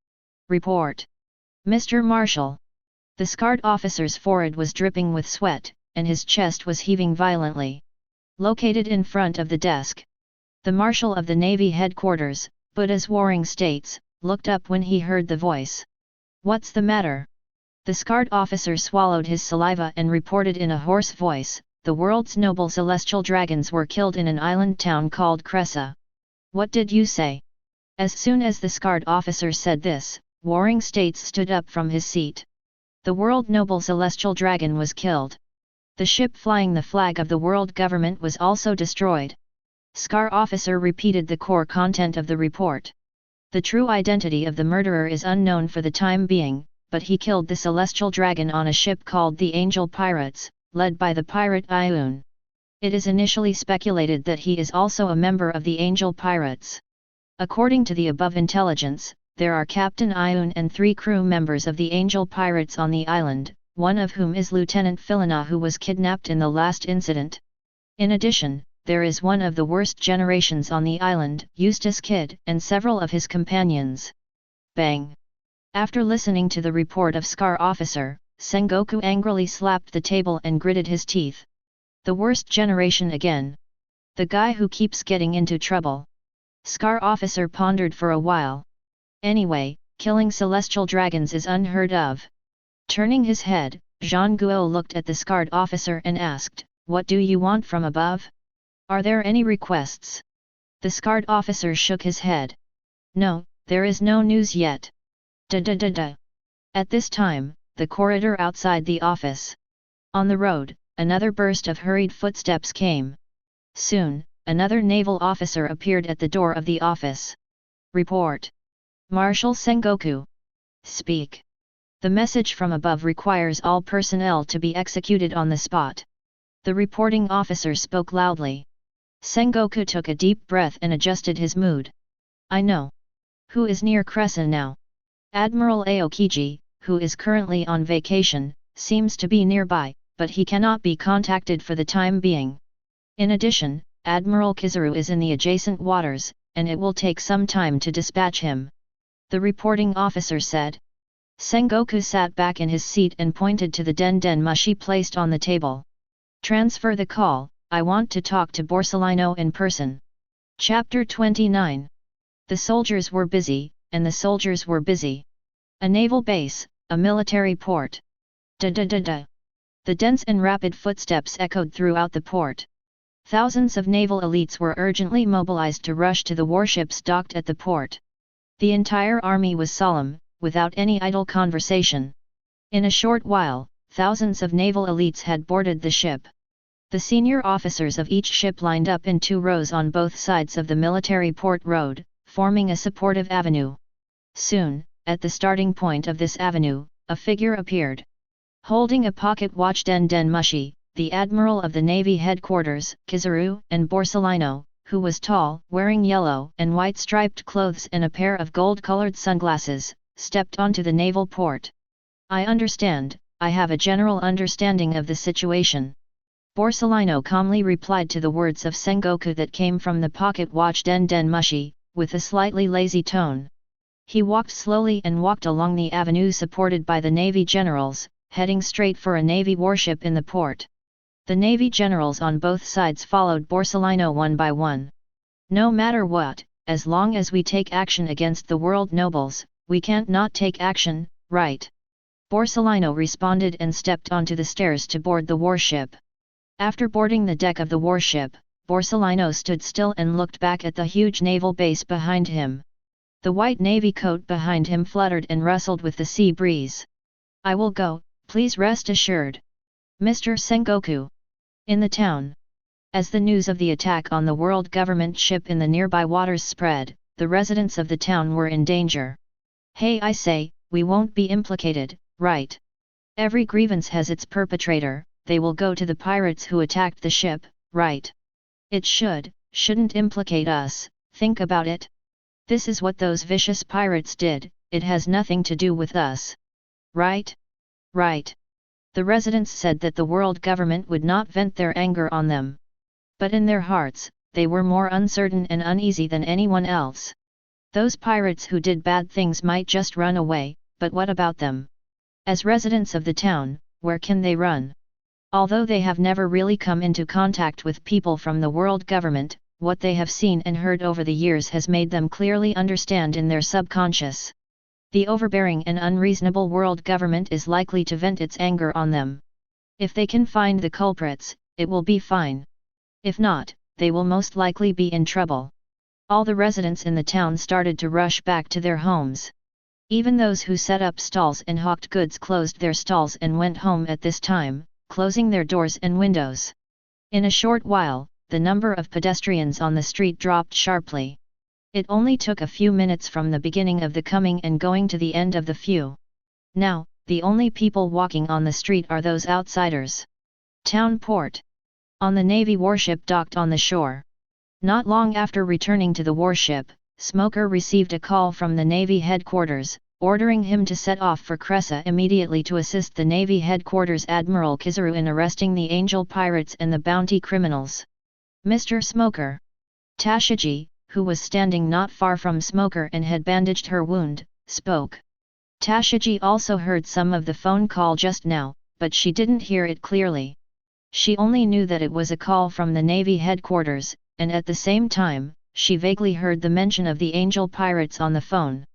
"Report. Mr. Marshal." The scarred officer's forehead was dripping with sweat, and his chest was heaving violently. Located in front of the desk. The Marshal of the Navy Headquarters, Buddha's Warring States, looked up when he heard the voice. "What's the matter?" The scarred officer swallowed his saliva and reported in a hoarse voice, "The world's noble celestial dragons were killed in an island town called Cressa." "What did you say?" As soon as the scarred officer said this, Warring States stood up from his seat. The world noble celestial dragon was killed. The ship flying the flag of the world government was also destroyed. Scar officer repeated the core content of the report. The true identity of the murderer is unknown for the time being, but he killed the celestial dragon on a ship called the Angel Pirates, led by the pirate Yiyun. It is initially speculated that he is also a member of the Angel Pirates. According to the above intelligence, there are Captain Yiyun and 3 crew members of the Angel Pirates on the island, one of whom is Lieutenant Philina, who was kidnapped in the last incident. In addition, there is one of the worst generations on the island, Eustace Kid, and several of his companions. Bang! After listening to the report of Scar Officer, Sengoku angrily slapped the table and gritted his teeth. The worst generation again. The guy who keeps getting into trouble. Scar Officer pondered for a while. Anyway, killing celestial dragons is unheard of. Turning his head, Zhang Guo looked at the scarred officer and asked, "What do you want from above? Are there any requests?" The scarred officer shook his head. "No, there is no news yet." Da. At this time, the corridor outside the office. On the road, another burst of hurried footsteps came. Soon, another naval officer appeared at the door of the office. "Report. Marshal Sengoku. Speak. The message from above requires all personnel to be executed on the spot." The reporting officer spoke loudly. Sengoku took a deep breath and adjusted his mood. "I know. Who is near Cressa now?" "Admiral Aokiji, who is currently on vacation, seems to be nearby, but he cannot be contacted for the time being. In addition, Admiral Kizaru is in the adjacent waters, and it will take some time to dispatch him," the reporting officer said. Sengoku sat back in his seat and pointed to the den mushi placed on the table. "Transfer the call, I want to talk to Borsellino in person." Chapter 29. The soldiers were busy, and the soldiers were busy. A naval base, a military port. Da. The dense and rapid footsteps echoed throughout the port. Thousands of naval elites were urgently mobilized to rush to the warships docked at the port. The entire army was solemn, without any idle conversation. In a short while, thousands of naval elites had boarded the ship. The senior officers of each ship lined up in 2 rows on both sides of the military port road, forming a supportive avenue. Soon, at the starting point of this avenue, a figure appeared. Holding a pocket watch den mushi, the admiral of the navy headquarters, Kizaru, and Borsellino, who was tall, wearing yellow and white striped clothes and a pair of gold-colored sunglasses, stepped onto the naval port. "I understand, I have a general understanding of the situation." Borsellino calmly replied to the words of Sengoku that came from the pocket watch den mushi, with a slightly lazy tone. He walked slowly and walked along the avenue supported by the navy generals, heading straight for a navy warship in the port. The navy generals on both sides followed Borsellino one by one. "No matter what, as long as we take action against the world nobles, we can't not take action, right?" Borsellino responded and stepped onto the stairs to board the warship. After boarding the deck of the warship, Borsellino stood still and looked back at the huge naval base behind him. The white navy coat behind him fluttered and rustled with the sea breeze. "I will go, please rest assured. Mr. Sengoku." In the town. As the news of the attack on the world government ship in the nearby waters spread, the residents of the town were in danger. "Hey, I say, we won't be implicated, right? Every grievance has its perpetrator, they will go to the pirates who attacked the ship, right? It shouldn't implicate us, think about it. This is what those vicious pirates did, it has nothing to do with us. Right? Right." The residents said that the world government would not vent their anger on them. But in their hearts, they were more uncertain and uneasy than anyone else. Those pirates who did bad things might just run away, but what about them? As residents of the town, where can they run? Although they have never really come into contact with people from the world government, what they have seen and heard over the years has made them clearly understand in their subconscious. The overbearing and unreasonable world government is likely to vent its anger on them. If they can find the culprits, it will be fine. If not, they will most likely be in trouble. All the residents in the town started to rush back to their homes. Even those who set up stalls and hawked goods closed their stalls and went home at this time, closing their doors and windows. In a short while, the number of pedestrians on the street dropped sharply. It only took a few minutes from the beginning of the coming and going to the end of the few. Now, the only people walking on the street are those outsiders. Town port. On the navy warship docked on the shore. Not long after returning to the warship, Smoker received a call from the navy headquarters, ordering him to set off for Cressa immediately to assist the navy headquarters Admiral Kizaru in arresting the angel pirates and the bounty criminals. "Mr. Smoker." Tashiji, who was standing not far from Smoker and had bandaged her wound, spoke. Tashiji also heard some of the phone call just now, but she didn't hear it clearly. She only knew that it was a call from the Navy headquarters, and at the same time, she vaguely heard the mention of the angel pirates on the phone.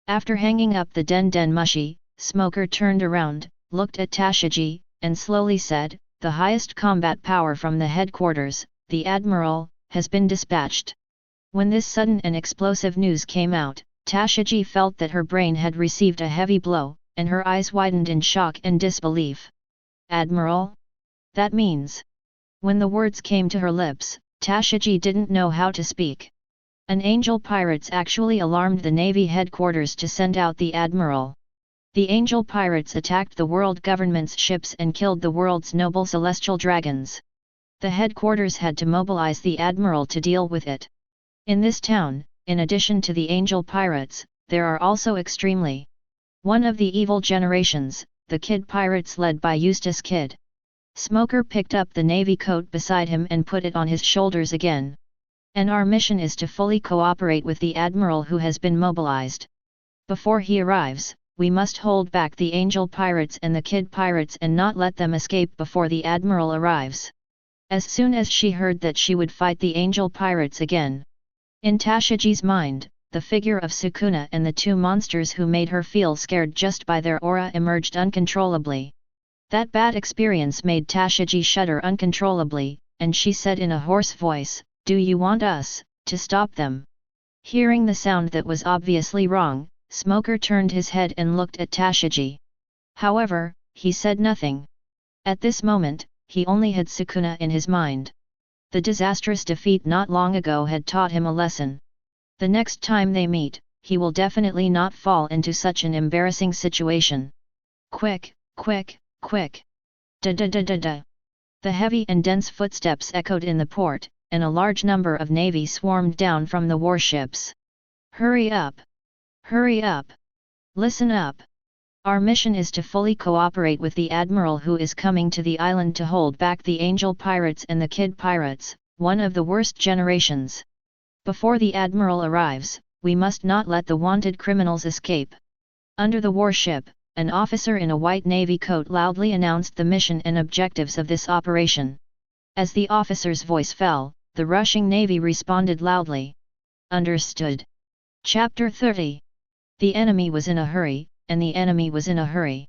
After hanging up the den mushi, Smoker turned around, looked at Tashigi, and slowly said, "The highest combat power from the headquarters, the Admiral, has been dispatched." When this sudden and explosive news came out, Tashigi felt that her brain had received a heavy blow, and her eyes widened in shock and disbelief. "Admiral? That means..." When the words came to her lips, Tashigi didn't know how to speak. An angel pirates actually alarmed the Navy headquarters to send out the Admiral. The angel pirates attacked the world government's ships and killed the world's noble celestial dragons. The headquarters had to mobilize the Admiral to deal with it. In this town, in addition to the angel pirates, there are also extremely one of the evil generations, the Kid Pirates led by Eustace Kid. Smoker picked up the navy coat beside him and put it on his shoulders again. "And our mission is to fully cooperate with the Admiral who has been mobilized. Before he arrives, we must hold back the Angel Pirates and the Kid Pirates and not let them escape before the Admiral arrives." As soon as she heard that she would fight the Angel Pirates again, in Tashiji's mind, the figure of Sukuna and the two monsters who made her feel scared just by their aura emerged uncontrollably. That bad experience made Tashigi shudder uncontrollably, and she said in a hoarse voice, "Do you want us to stop them?" Hearing the sound that was obviously wrong, Smoker turned his head and looked at Tashigi. However, he said nothing. At this moment, he only had Sukuna in his mind. The disastrous defeat not long ago had taught him a lesson. The next time they meet, he will definitely not fall into such an embarrassing situation. "Quick, quick, quick! Da-da-da-da-da!" The heavy and dense footsteps echoed in the port, and a large number of navy swarmed down from the warships. "Hurry up! Hurry up! Listen up! Our mission is to fully cooperate with the Admiral who is coming to the island to hold back the Angel Pirates and the Kid Pirates, one of the worst generations. Before the Admiral arrives, we must not let the wanted criminals escape." Under the warship, an officer in a white navy coat loudly announced the mission and objectives of this operation. As the officer's voice fell, the rushing navy responded loudly. "Understood." Chapter 30. The enemy was in a hurry, and the enemy was in a hurry.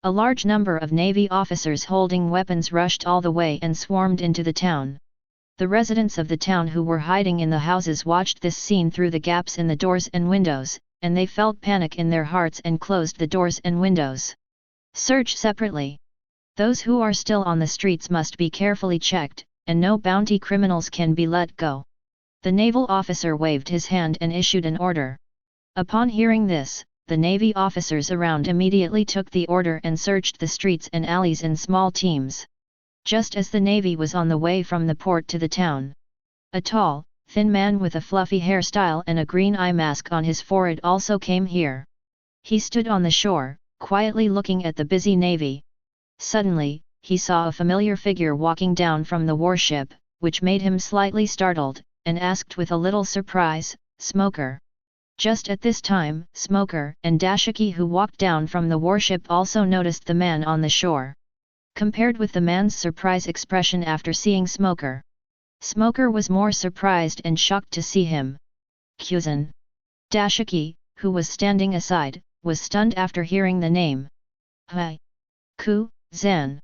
A large number of navy officers holding weapons rushed all the way and swarmed into the town. The residents of the town who were hiding in the houses watched this scene through the gaps in the doors and windows, and they felt panic in their hearts and closed the doors and windows. "Search separately. Those who are still on the streets must be carefully checked, and no bounty criminals can be let go." The naval officer waved his hand and issued an order. Upon hearing this, the navy officers around immediately took the order and searched the streets and alleys in small teams. Just as the navy was on the way from the port to the town, a tall, thin man with a fluffy hairstyle and a green eye mask on his forehead also came here. He stood on the shore, quietly looking at the busy navy. Suddenly, he saw a familiar figure walking down from the warship, which made him slightly startled, and asked with a little surprise, "Smoker?" Just at this time, Smoker and Dashiki who walked down from the warship also noticed the man on the shore. Compared with the man's surprise expression after seeing Smoker, Smoker was more surprised and shocked to see him. "Kyuzan." Dashiki, who was standing aside, was stunned after hearing the name. "Hi. Ku-zan.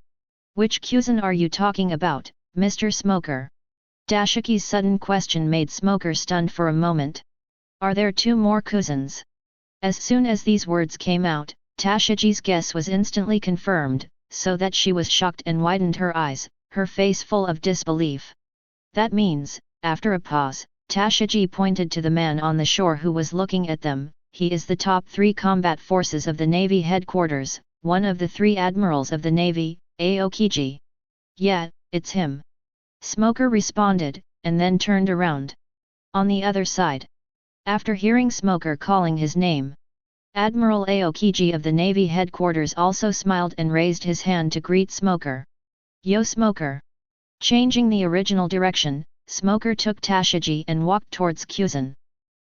Which Kyuzan are you talking about, Mr. Smoker?" Dashiki's sudden question made Smoker stunned for a moment. "Are there two more Kuzans?" As soon as these words came out, Tashiji's guess was instantly confirmed, so that she was shocked and widened her eyes, her face full of disbelief. "That means," after a pause, Tashigi pointed to the man on the shore who was looking at them, "he is the top 3 combat forces of the Navy headquarters, one of the 3 admirals of the Navy, Aokiji." "Yeah, it's him," Smoker responded, and then turned around. On the other side, after hearing Smoker calling his name, Admiral Aokiji of the Navy headquarters also smiled and raised his hand to greet Smoker. "Yo Smoker!" Changing the original direction, Smoker took Tashigi and walked towards Kyuzan.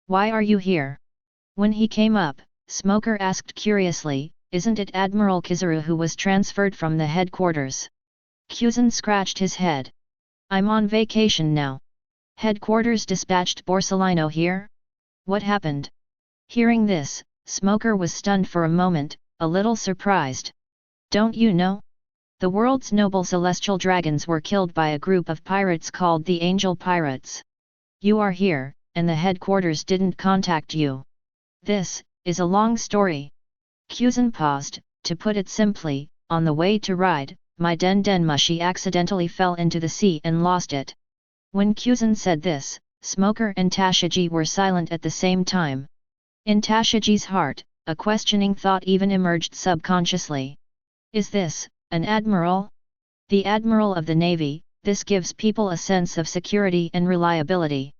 "Why are you here?" When he came up, Smoker asked curiously, "Isn't it Admiral Kizaru who was transferred from the headquarters?" Kyuzan scratched his head. "I'm on vacation now. Headquarters dispatched Borsellino here? What happened?" Hearing this, Smoker was stunned for a moment, a little surprised. Don't you know? The world's noble celestial dragons were killed by a group of pirates called the Angel Pirates. You are here, and the headquarters didn't contact you. This is a long story. Kyuzan paused. To put it simply, on the way to ride, my den-den-mushi accidentally fell into the sea and lost it. When Kyuzan said this, Smoker and Tashiji were silent at the same time. In Tashiji's heart, a questioning thought even emerged subconsciously. Is this an admiral? The admiral of the navy. This gives people a sense of security and reliability.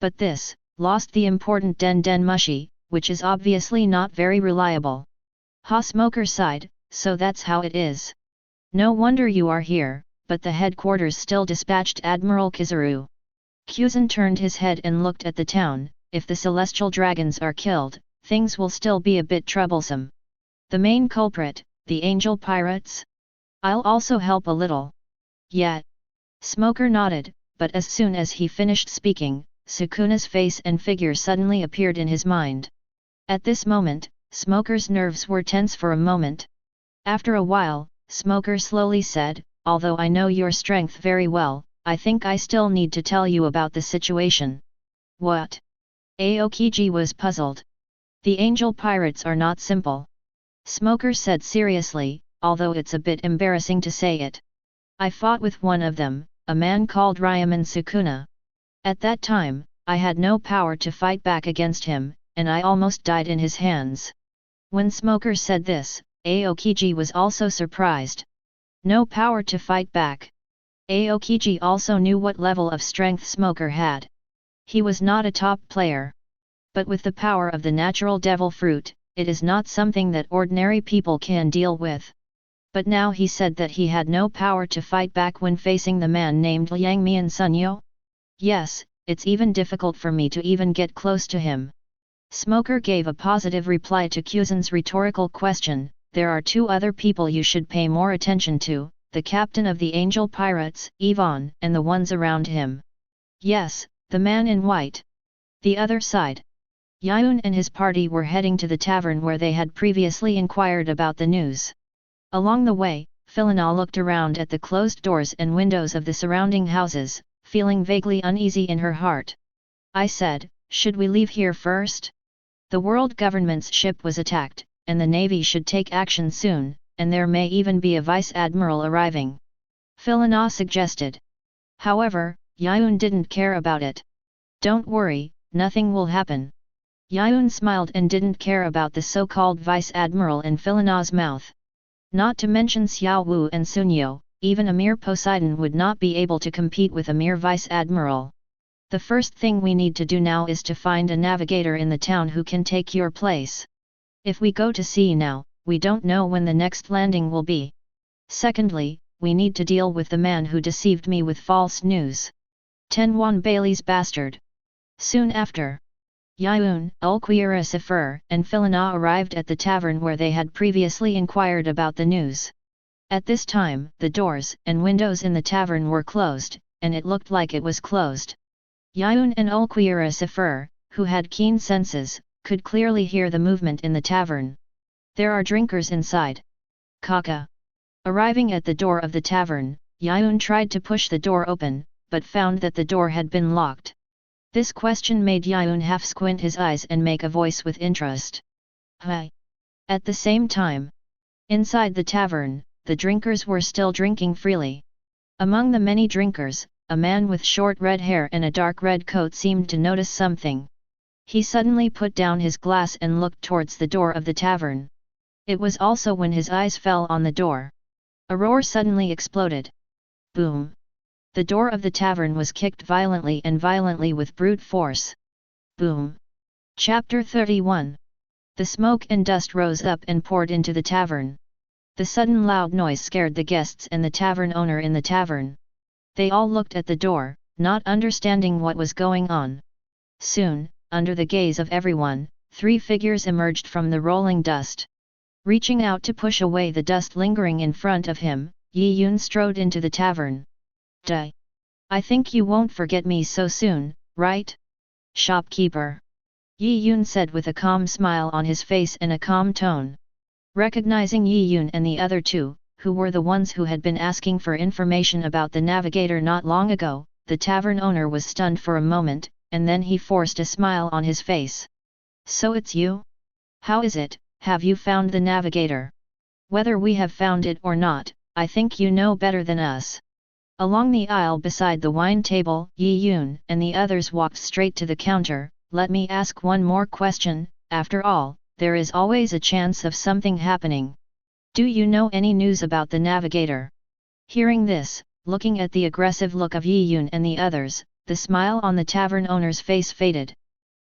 But this lost the important den-den-mushi, which is obviously not very reliable. Smoker sighed, so that's how it is. No wonder you are here, but the headquarters still dispatched Admiral Kizaru. Kyuzan turned his head and looked at the town. If the celestial dragons are killed, things will still be a bit troublesome. The main culprit, the angel pirates? I'll also help a little. Yeah. Smoker nodded, but as soon as he finished speaking, Sukuna's face and figure suddenly appeared in his mind. At this moment, Smoker's nerves were tense for a moment. After a while, Smoker slowly said, although I know your strength very well, I think I still need to tell you about the situation. What? Aokiji was puzzled. The angel pirates are not simple. Smoker said seriously, although it's a bit embarrassing to say it. I fought with one of them, a man called Ryoumen Sukuna. At that time, I had no power to fight back against him, and I almost died in his hands. When Smoker said this, Aokiji was also surprised. No power to fight back. Aokiji also knew what level of strength Smoker had. He was not a top player. But with the power of the natural devil fruit, it is not something that ordinary people can deal with. But now he said that he had no power to fight back when facing the man named Liang Mian Sunyo? Yes, it's even difficult for me to even get close to him. Smoker gave a positive reply to Kyuzan's rhetorical question. There are two other people you should pay more attention to, the captain of the angel pirates, Yvonne, and the ones around him. Yes, the man in white. The other side. Yiyun and his party were heading to the tavern where they had previously inquired about the news. Along the way, Philina looked around at the closed doors and windows of the surrounding houses, feeling vaguely uneasy in her heart. I said, should we leave here first? The world government's ship was attacked, and the navy should take action soon, and there may even be a vice admiral arriving. Philina suggested. However, Yiyun didn't care about it. Don't worry, nothing will happen. Yiyun smiled and didn't care about the so-called vice admiral in Philina's mouth. Not to mention Xiao Wu and Sunyo, even a mere Poseidon would not be able to compete with a mere vice admiral. The first thing we need to do now is to find a navigator in the town who can take your place. If we go to sea now, we don't know when the next landing will be. Secondly, we need to deal with the man who deceived me with false news. Tenwan Bailey's bastard. Soon after, Yiyun, Ulquiera Sifur, and Philina arrived at the tavern where they had previously inquired about the news. At this time, the doors and windows in the tavern were closed, and it looked like it was closed. Yiyun and Ulquiera Sifur, who had keen senses, could clearly hear the movement in the tavern. There are drinkers inside. Kaka. Arriving at the door of the tavern, Yiyun tried to push the door open, but found that the door had been locked. This question made Yiyun half squint his eyes and make a voice with interest. Hi. At the same time, inside the tavern, the drinkers were still drinking freely. Among the many drinkers, a man with short red hair and a dark red coat seemed to notice something. He suddenly put down his glass and looked towards the door of the tavern. It was also when his eyes fell on the door. A roar suddenly exploded. Boom! The door of the tavern was kicked violently with brute force. Boom! Chapter 31. The smoke and dust rose up and poured into the tavern. The sudden loud noise scared the guests and the tavern owner in the tavern. They all looked at the door, not understanding what was going on. Soon, under the gaze of everyone, 3 figures emerged from the rolling dust. Reaching out to push away the dust lingering in front of him, Yiyun strode into the tavern. Duh! I think you won't forget me so soon, right? Shopkeeper. Yiyun said with a calm smile on his face and a calm tone. Recognizing Yiyun and the other two, who were the ones who had been asking for information about the navigator not long ago, the tavern owner was stunned for a moment, and then he forced a smile on his face. So it's you? How is it, have you found the navigator? Whether we have found it or not, I think you know better than us. Along the aisle beside the wine table, Yiyun and the others walked straight to the counter. Let me ask one more question, after all, there is always a chance of something happening. Do you know any news about the navigator? Hearing this, looking at the aggressive look of Yiyun and the others, the smile on the tavern owner's face faded.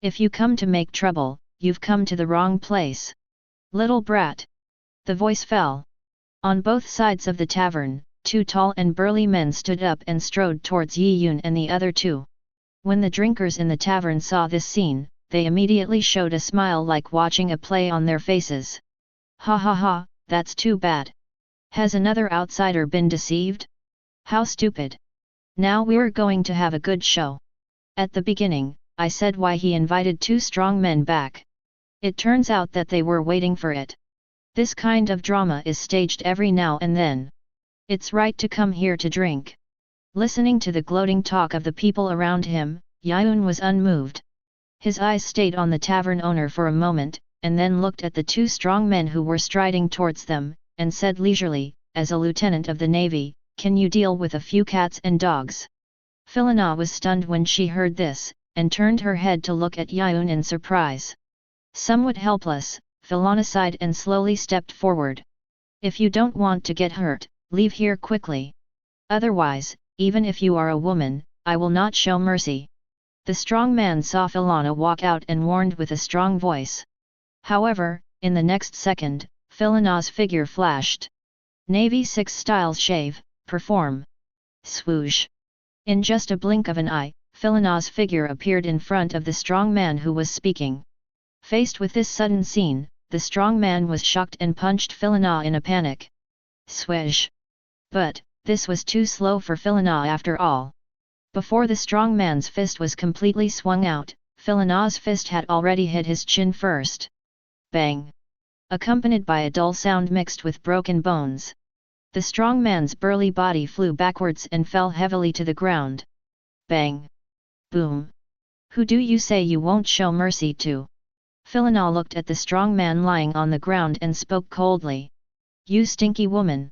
If you come to make trouble, you've come to the wrong place. Little brat. The voice fell. On both sides of the tavern, two tall and burly men stood up and strode towards Yiyun and the other two. When the drinkers in the tavern saw this scene, they immediately showed a smile like watching a play on their faces. Ha ha ha, that's too bad. Has another outsider been deceived? How stupid. Now we're going to have a good show. At the beginning, I said why he invited two strong men back. It turns out that they were waiting for it. This kind of drama is staged every now and then. It's right to come here to drink. Listening to the gloating talk of the people around him, Yiyun was unmoved. His eyes stayed on the tavern owner for a moment, and then looked at the two strong men who were striding towards them, and said leisurely, as a lieutenant of the navy, can you deal with a few cats and dogs? Philina was stunned when she heard this, and turned her head to look at Yiyun in surprise. Somewhat helpless, Philina sighed and slowly stepped forward. If you don't want to get hurt, leave here quickly. Otherwise, even if you are a woman, I will not show mercy. The strong man saw Philina walk out and warned with a strong voice. However, in the next second, Philina's figure flashed. Navy 6 styles shave, perform. Swoosh. In just a blink of an eye, Philina's figure appeared in front of the strong man who was speaking. Faced with this sudden scene, the strong man was shocked and punched Philina in a panic. Swish. But, this was too slow for Philina after all. Before the strong man's fist was completely swung out, Philina's fist had already hit his chin first. Bang! Accompanied by a dull sound mixed with broken bones. The strong man's burly body flew backwards and fell heavily to the ground. Bang! Boom! Who do you say you won't show mercy to? Philina looked at the strong man lying on the ground and spoke coldly. You stinky woman!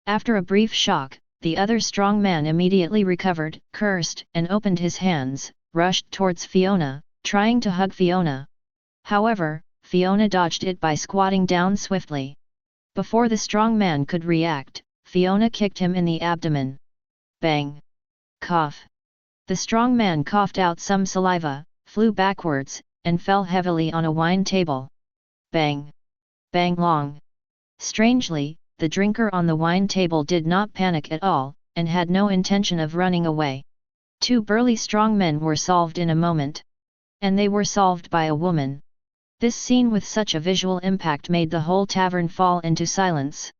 After a brief shock, the other strong man immediately recovered, cursed, and opened his hands, rushed towards Fiona, trying to hug Fiona. However, Fiona dodged it by squatting down swiftly. Before the strong man could react, Fiona kicked him in the abdomen. Bang! Cough! The strong man coughed out some saliva, flew backwards, and fell heavily on a wine table. Bang! Bang long! Strangely, the drinker on the wine table did not panic at all, and had no intention of running away. Two burly strong men were solved in a moment. And they were solved by a woman. This scene with such a visual impact made the whole tavern fall into silence.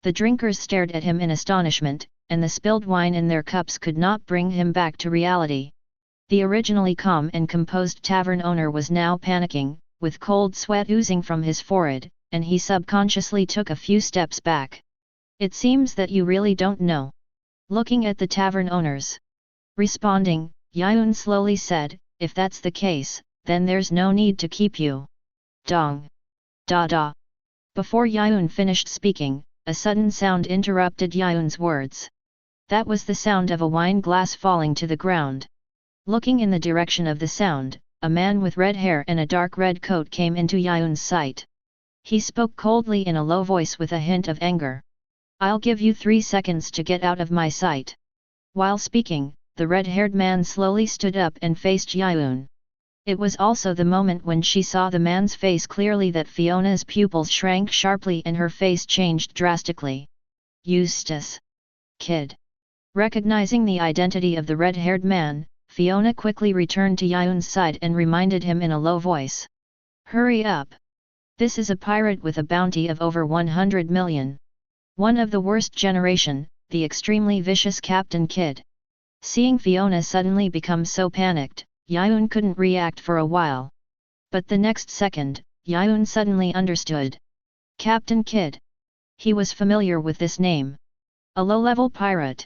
The drinkers stared at him in astonishment, and the spilled wine in their cups could not bring him back to reality. The originally calm and composed tavern owner was now panicking, with cold sweat oozing from his forehead, and he subconsciously took a few steps back. It seems that you really don't know. Looking at the tavern owners. Responding, Yiyun slowly said, if that's the case, then there's no need to keep you. Dong. Da da. Before Yiyun finished speaking, a sudden sound interrupted Yiyun's words. That was the sound of a wine glass falling to the ground. Looking in the direction of the sound, a man with red hair and a dark red coat came into Yiyun's sight. He spoke coldly in a low voice with a hint of anger. I'll give you 3 seconds to get out of my sight. While speaking, the red-haired man slowly stood up and faced Yiyun. It was also the moment when she saw the man's face clearly that Fiona's pupils shrank sharply and her face changed drastically. Eustace. Kid. Recognizing the identity of the red-haired man, Fiona quickly returned to Yiyun's side and reminded him in a low voice. Hurry up! This is a pirate with a bounty of over 100 million. One of the worst generation, the extremely vicious Captain Kidd. Seeing Fiona suddenly become so panicked, Yiyun couldn't react for a while. But the next second, Yiyun suddenly understood. Captain Kidd. He was familiar with this name. A low-level pirate.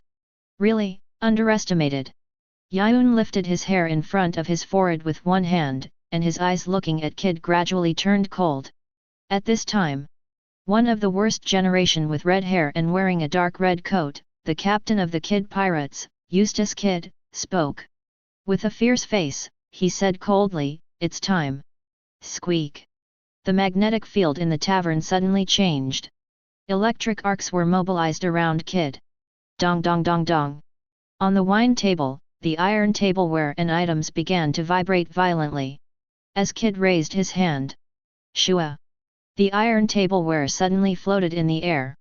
Really, underestimated. Yiyun lifted his hair in front of his forehead with one hand, and his eyes looking at Kidd gradually turned cold. At this time, one of the worst generation with red hair and wearing a dark red coat, the captain of the Kidd pirates, Eustace Kidd, spoke. With a fierce face, he said coldly, "It's time." Squeak. The magnetic field in the tavern suddenly changed. Electric arcs were mobilized around Kidd. Dong dong dong dong. On the wine table, the iron tableware and items began to vibrate violently. As Kidd raised his hand, shua! The iron tableware suddenly floated in the air.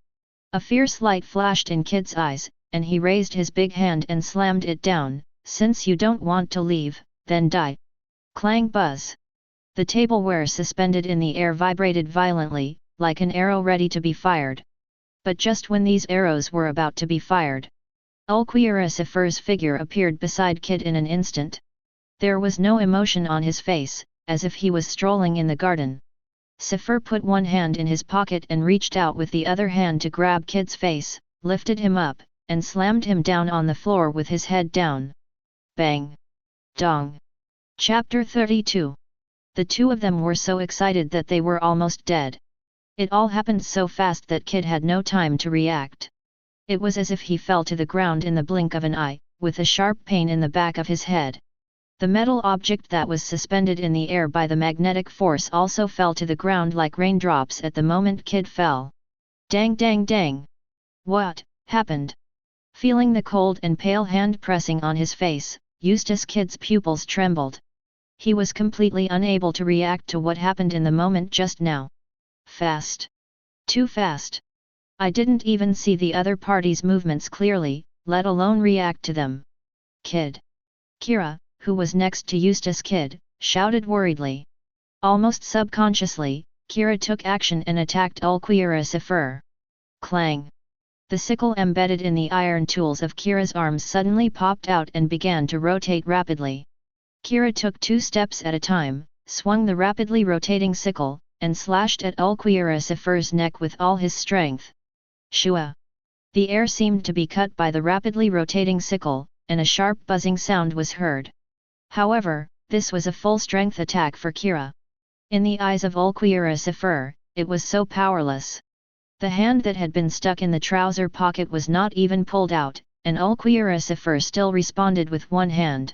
A fierce light flashed in Kidd's eyes, and he raised his big hand and slammed it down. "Since you don't want to leave, then die." Clang buzz. The tableware suspended in the air vibrated violently, like an arrow ready to be fired. But just when these arrows were about to be fired, Ulquiorra figure appeared beside Kidd in an instant. There was no emotion on his face, as if he was strolling in the garden. Sifir put one hand in his pocket and reached out with the other hand to grab Kidd's face, lifted him up, and slammed him down on the floor with his head down. Bang! Dong! Chapter 32. The two of them were so excited that they were almost dead. It all happened so fast that Kidd had no time to react. It was as if he fell to the ground in the blink of an eye, with a sharp pain in the back of his head. The metal object that was suspended in the air by the magnetic force also fell to the ground like raindrops at the moment Kidd fell. Dang dang dang! What happened? Feeling the cold and pale hand pressing on his face, Eustace Kidd's pupils trembled. He was completely unable to react to what happened in the moment just now. Fast. Too fast. I didn't even see the other party's movements clearly, let alone react to them. Kidd. Kira, who was next to Eustace Kidd, shouted worriedly. Almost subconsciously, Kira took action and attacked Ulquiorra. Clang! The sickle embedded in the iron tools of Kira's arms suddenly popped out and began to rotate rapidly. Kira took 2 steps at a time, swung the rapidly rotating sickle, and slashed at Ulquiorra's neck with all his strength. Shua! The air seemed to be cut by the rapidly rotating sickle, and a sharp buzzing sound was heard. However, this was a full-strength attack for Kira. In the eyes of Ulquiorra, it was so powerless. The hand that had been stuck in the trouser pocket was not even pulled out, and Ulquiorra still responded with one hand.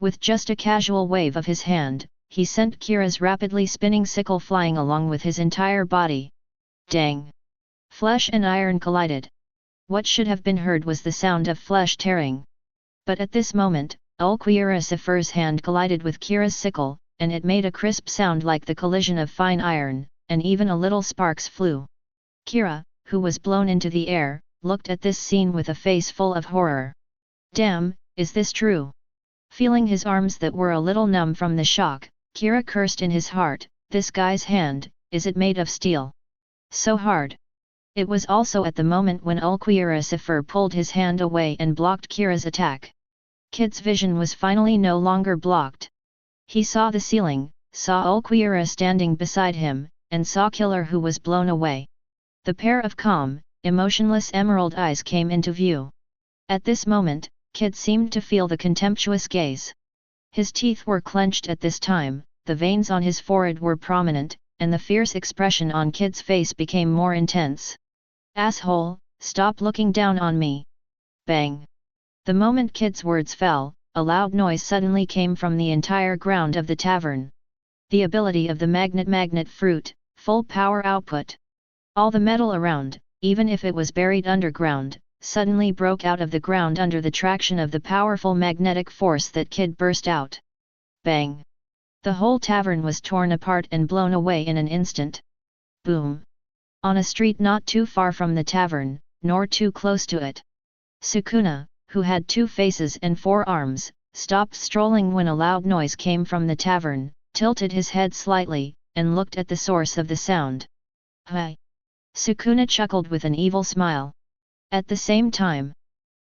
With just a casual wave of his hand, he sent Kira's rapidly spinning sickle flying along with his entire body. Dang! Flesh and iron collided. What should have been heard was the sound of flesh tearing. But at this moment, Ulquiorra's hand collided with Kira's sickle, and it made a crisp sound like the collision of fine iron, and even a little sparks flew. Kira, who was blown into the air, looked at this scene with a face full of horror. Damn, is this true? Feeling his arms that were a little numb from the shock, Kira cursed in his heart, this guy's hand, is it made of steel? So hard. It was also at the moment when Ulquiorra pulled his hand away and blocked Kira's attack. Kidd's vision was finally no longer blocked. He saw the ceiling, saw Ulquiorra standing beside him, and saw Killer who was blown away. The pair of calm, emotionless emerald eyes came into view. At this moment, Kidd seemed to feel the contemptuous gaze. His teeth were clenched at this time, the veins on his forehead were prominent, and the fierce expression on Kidd's face became more intense. Asshole, stop looking down on me. Bang! The moment Kidd's words fell, a loud noise suddenly came from the entire ground of the tavern. The ability of the magnet fruit, full power output. All the metal around, even if it was buried underground, suddenly broke out of the ground under the traction of the powerful magnetic force that Kidd burst out. Bang! The whole tavern was torn apart and blown away in an instant. Boom! On a street not too far from the tavern, nor too close to it, Sukuna, who had 2 faces and 4 arms, stopped strolling when a loud noise came from the tavern, tilted his head slightly, and looked at the source of the sound. Hi! Sukuna chuckled with an evil smile. At the same time,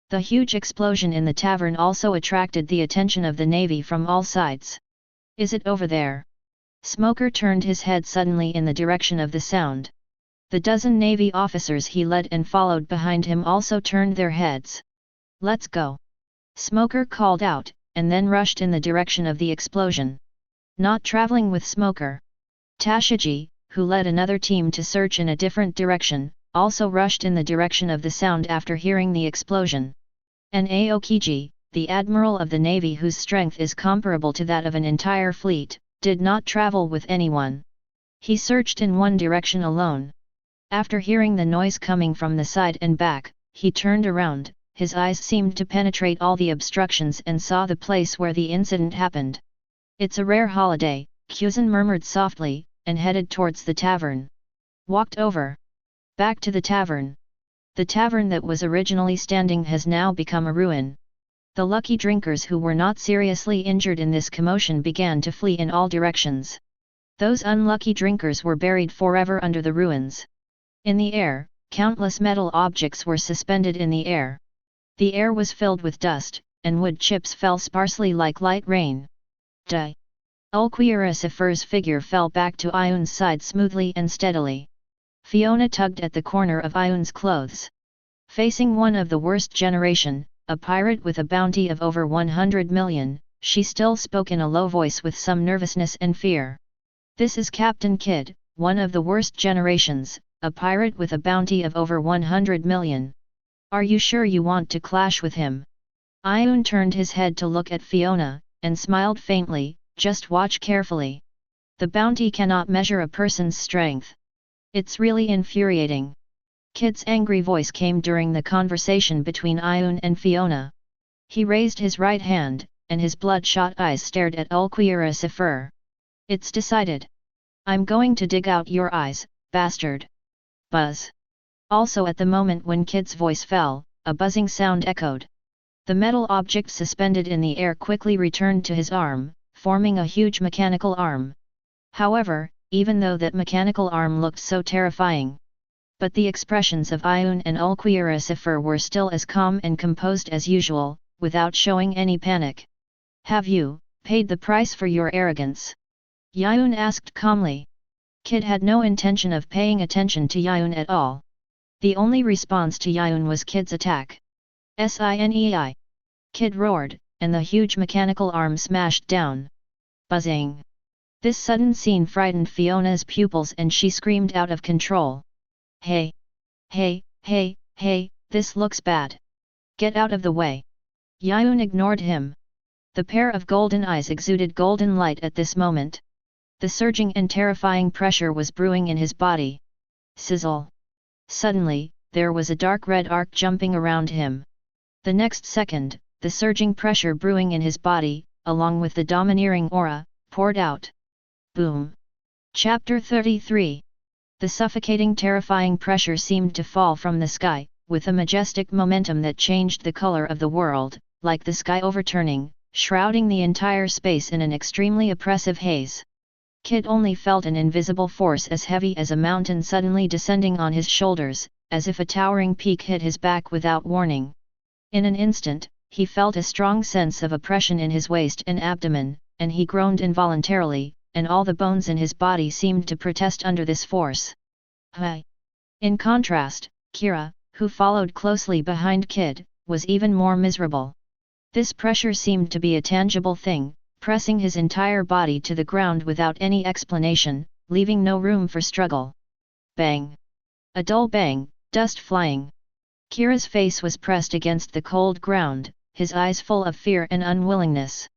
the huge explosion in the tavern also attracted the attention of the navy from all sides. Is it over there? Smoker turned his head suddenly in the direction of the sound. The dozen Navy officers he led and followed behind him also turned their heads. "Let's go!" Smoker called out, and then rushed in the direction of the explosion. Not traveling with Smoker. Tashiji, who led another team to search in a different direction, also rushed in the direction of the sound after hearing the explosion. And Aokiji, the admiral of the navy whose strength is comparable to that of an entire fleet, did not travel with anyone. He searched in one direction alone. After hearing the noise coming from the side and back, he turned around, his eyes seemed to penetrate all the obstructions and saw the place where the incident happened. "It's a rare holiday," Kuzan murmured softly, and headed towards the tavern. Walked over. Back to the tavern. The tavern that was originally standing has now become a ruin. The lucky drinkers who were not seriously injured in this commotion began to flee in all directions. Those unlucky drinkers were buried forever under the ruins. In the air, countless metal objects were suspended in the air. The air was filled with dust, and wood chips fell sparsely like light rain. Die! Ulquioricifer's figure fell back to Yiyun's side smoothly and steadily. Fiona tugged at the corner of Yiyun's clothes. Facing one of the worst generation, a pirate with a bounty of over 100 million, she still spoke in a low voice with some nervousness and fear. "This is Captain Kidd, one of the worst generations, a pirate with a bounty of over 100 million. Are you sure you want to clash with him?" Yiyun turned his head to look at Fiona, and smiled faintly, "Just watch carefully. The bounty cannot measure a person's strength. It's really infuriating." Kidd's angry voice came during the conversation between Yiyun and Fiona. He raised his right hand, and his bloodshot eyes stared at Ulquioricifer. "It's decided. I'm going to dig out your eyes, bastard." Buzz. Also at the moment when Kidd's voice fell, a buzzing sound echoed. The metal object suspended in the air quickly returned to his arm, forming a huge mechanical arm. However, even though that mechanical arm looked so terrifying, but the expressions of Yiyun and Ulquioricifer were still as calm and composed as usual, without showing any panic. "Have you paid the price for your arrogance?" Yiyun asked calmly. Kidd had no intention of paying attention to Yiyun at all. The only response to Yiyun was Kidd's attack. "Sinei!" Kidd roared, and the huge mechanical arm smashed down. Buzzing! This sudden scene frightened Fiona's pupils and she screamed out of control. "Hey! Hey! Hey! Hey! This looks bad! Get out of the way!" Yiyun ignored him. The pair of golden eyes exuded golden light at this moment. The surging and terrifying pressure was brewing in his body. Sizzle! Suddenly, there was a dark red arc jumping around him. The next second, the surging pressure brewing in his body, along with the domineering aura, poured out. Boom! Chapter 33. The suffocating terrifying pressure seemed to fall from the sky, with a majestic momentum that changed the color of the world, like the sky overturning, shrouding the entire space in an extremely oppressive haze. Kidd only felt an invisible force as heavy as a mountain suddenly descending on his shoulders, as if a towering peak hit his back without warning. In an instant, he felt a strong sense of oppression in his waist and abdomen, and he groaned involuntarily, and all the bones in his body seemed to protest under this force. Hi! In contrast, Kira, who followed closely behind Kidd, was even more miserable. This pressure seemed to be a tangible thing, pressing his entire body to the ground without any explanation, leaving no room for struggle. Bang! A dull bang, dust flying. Kira's face was pressed against the cold ground, his eyes full of fear and unwillingness.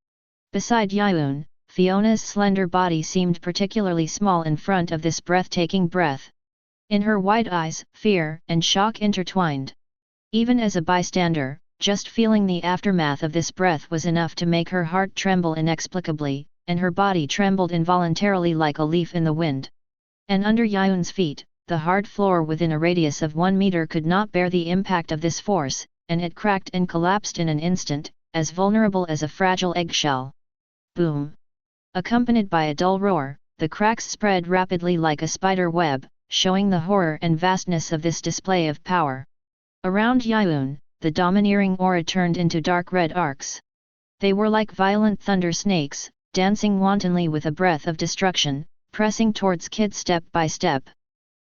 Beside Yiyun, Fiona's slender body seemed particularly small in front of this breathtaking breath. In her wide eyes, fear and shock intertwined. Even as a bystander, just feeling the aftermath of this breath was enough to make her heart tremble inexplicably, and her body trembled involuntarily like a leaf in the wind. And under Yiyun's feet, the hard floor within a radius of 1 meter could not bear the impact of this force, and it cracked and collapsed in an instant, as vulnerable as a fragile eggshell. Boom! Accompanied by a dull roar, the cracks spread rapidly like a spider web, showing the horror and vastness of this display of power. Around Yiyun, the domineering aura turned into dark red arcs. They were like violent thunder snakes, dancing wantonly with a breath of destruction, pressing towards Kidd step by step.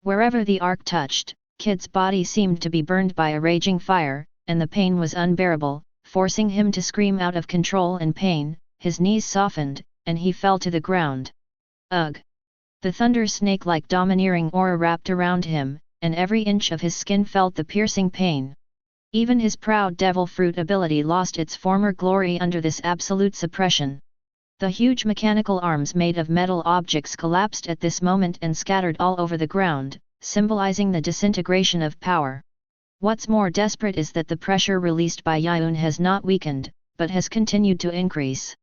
Wherever the arc touched, Kid's body seemed to be burned by a raging fire, and the pain was unbearable, forcing him to scream out of control and pain. His knees softened, and he fell to the ground. Ugh! The thunder snake-like domineering aura wrapped around him, and every inch of his skin felt the piercing pain. Even his proud devil fruit ability lost its former glory under this absolute suppression. The huge mechanical arms made of metal objects collapsed at this moment and scattered all over the ground, symbolizing the disintegration of power. What's more desperate is that the pressure released by Yiyun has not weakened, but has continued to increase.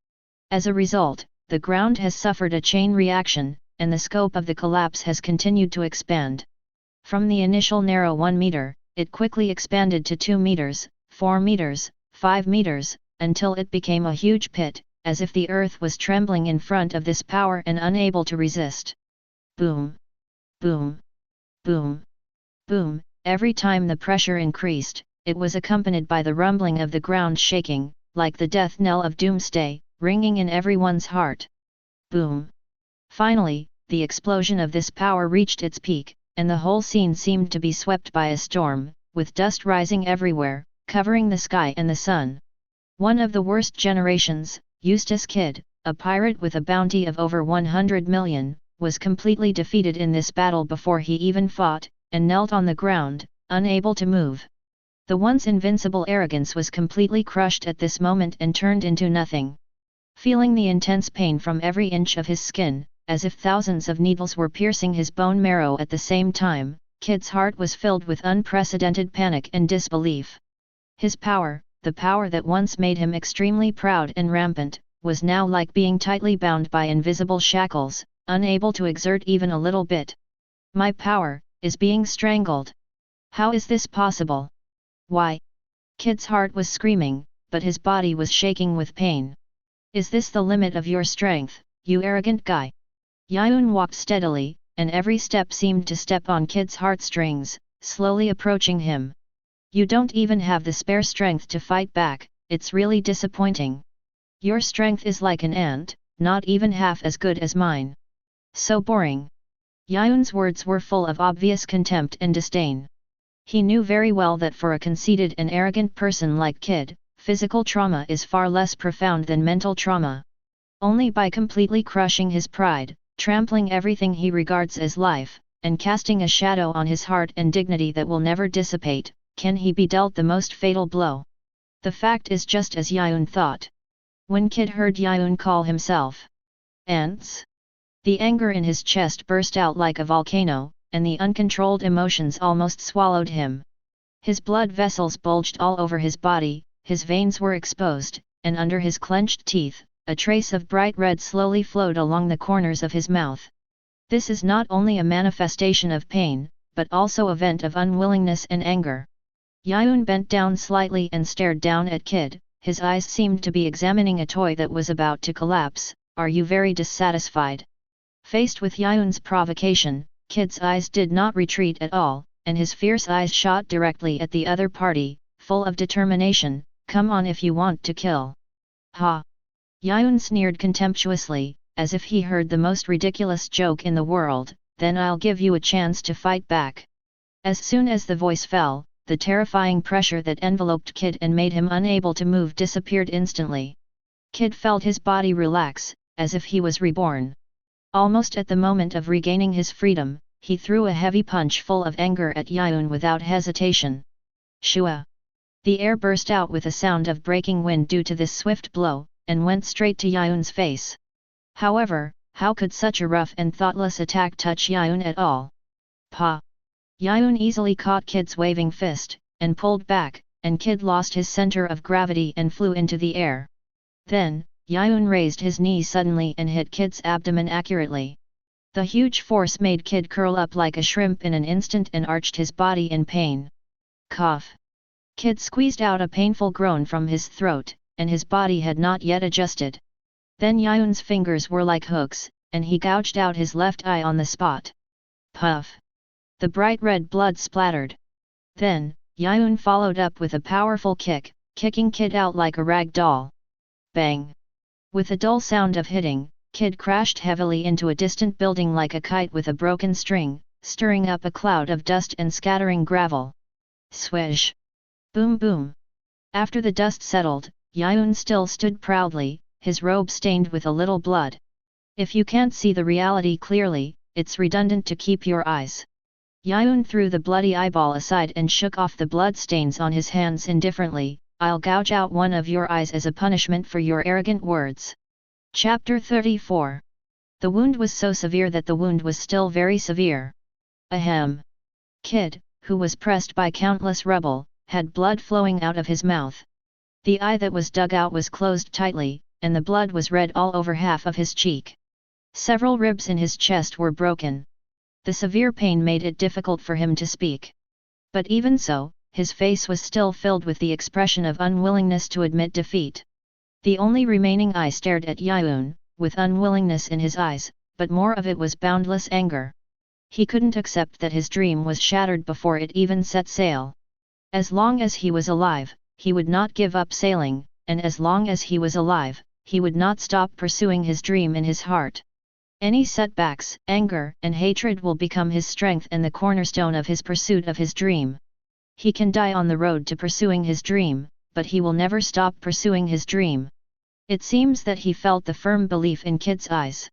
As a result, the ground has suffered a chain reaction, and the scope of the collapse has continued to expand. From the initial narrow 1 meter, it quickly expanded to 2 meters, 4 meters, 5 meters, until it became a huge pit, as if the earth was trembling in front of this power and unable to resist. Boom! Boom! Boom! Boom! Every time the pressure increased, it was accompanied by the rumbling of the ground shaking, like the death knell of doomsday, ringing in everyone's heart. Boom! Finally, the explosion of this power reached its peak, and the whole scene seemed to be swept by a storm, with dust rising everywhere, covering the sky and the sun. One of the worst generations, Eustace Kid, a pirate with a bounty of over 100 million, was completely defeated in this battle before he even fought, and knelt on the ground, unable to move. The once invincible arrogance was completely crushed at this moment and turned into nothing. Feeling the intense pain from every inch of his skin, as if thousands of needles were piercing his bone marrow at the same time, Kid's heart was filled with unprecedented panic and disbelief. His power, the power that once made him extremely proud and rampant, was now like being tightly bound by invisible shackles, unable to exert even a little bit. My power is being strangled. How is this possible? Why? Kid's heart was screaming, but his body was shaking with pain. Is this the limit of your strength, you arrogant guy? Yiyun walked steadily, and every step seemed to step on Kid's heartstrings, slowly approaching him. You don't even have the spare strength to fight back, it's really disappointing. Your strength is like an ant, not even half as good as mine. So boring. Yiyun's words were full of obvious contempt and disdain. He knew very well that for a conceited and arrogant person like Kid, physical trauma is far less profound than mental trauma. Only by completely crushing his pride, trampling everything he regards as life, and casting a shadow on his heart and dignity that will never dissipate, can he be dealt the most fatal blow. The fact is just as Yiyun thought. When Kid heard Yiyun call himself ants, the anger in his chest burst out like a volcano, and the uncontrolled emotions almost swallowed him. His blood vessels bulged all over his body, his veins were exposed, and under his clenched teeth, a trace of bright red slowly flowed along the corners of his mouth. This is not only a manifestation of pain, but also a vent of unwillingness and anger. Yiyun bent down slightly and stared down at Kid, his eyes seemed to be examining a toy that was about to collapse. Are you very dissatisfied? Faced with Yiyun's provocation, Kid's eyes did not retreat at all, and his fierce eyes shot directly at the other party, full of determination. Come on if you want to kill. Ha! Yiyun sneered contemptuously, as if he heard the most ridiculous joke in the world. Then I'll give you a chance to fight back. As soon as the voice fell, the terrifying pressure that enveloped Kid and made him unable to move disappeared instantly. Kid felt his body relax, as if he was reborn. Almost at the moment of regaining his freedom, he threw a heavy punch full of anger at Yiyun without hesitation. Shua! The air burst out with a sound of breaking wind due to this swift blow, and went straight to Yiyun's face. However, how could such a rough and thoughtless attack touch Yiyun at all? Pa! Yiyun easily caught Kid's waving fist, and pulled back, and Kid lost his center of gravity and flew into the air. Then, Yiyun raised his knee suddenly and hit Kid's abdomen accurately. The huge force made Kid curl up like a shrimp in an instant and arched his body in pain. Cough! Kid squeezed out a painful groan from his throat, and his body had not yet adjusted. Then Yiyun's fingers were like hooks, and he gouged out his left eye on the spot. Puff! The bright red blood splattered. Then, Yiyun followed up with a powerful kick, kicking Kid out like a rag doll. Bang! With a dull sound of hitting, Kid crashed heavily into a distant building like a kite with a broken string, stirring up a cloud of dust and scattering gravel. Swish! Boom boom! After the dust settled, Yiyun still stood proudly, his robe stained with a little blood. If you can't see the reality clearly, it's redundant to keep your eyes. Yiyun threw the bloody eyeball aside and shook off the blood stains on his hands indifferently. I'll gouge out one of your eyes as a punishment for your arrogant words. Chapter 34. The wound was so severe that the wound was still very severe. Ahem! Kid, who was pressed by countless rubble, had blood flowing out of his mouth. The eye that was dug out was closed tightly, and the blood was red all over half of his cheek. Several ribs in his chest were broken. The severe pain made it difficult for him to speak. But even so, his face was still filled with the expression of unwillingness to admit defeat. The only remaining eye stared at Yiyun, with unwillingness in his eyes, but more of it was boundless anger. He couldn't accept that his dream was shattered before it even set sail. As long as he was alive, he would not give up sailing, and as long as he was alive, he would not stop pursuing his dream in his heart. Any setbacks, anger, and hatred will become his strength and the cornerstone of his pursuit of his dream. He can die on the road to pursuing his dream, but he will never stop pursuing his dream. It seems that he felt the firm belief in Kid's eyes.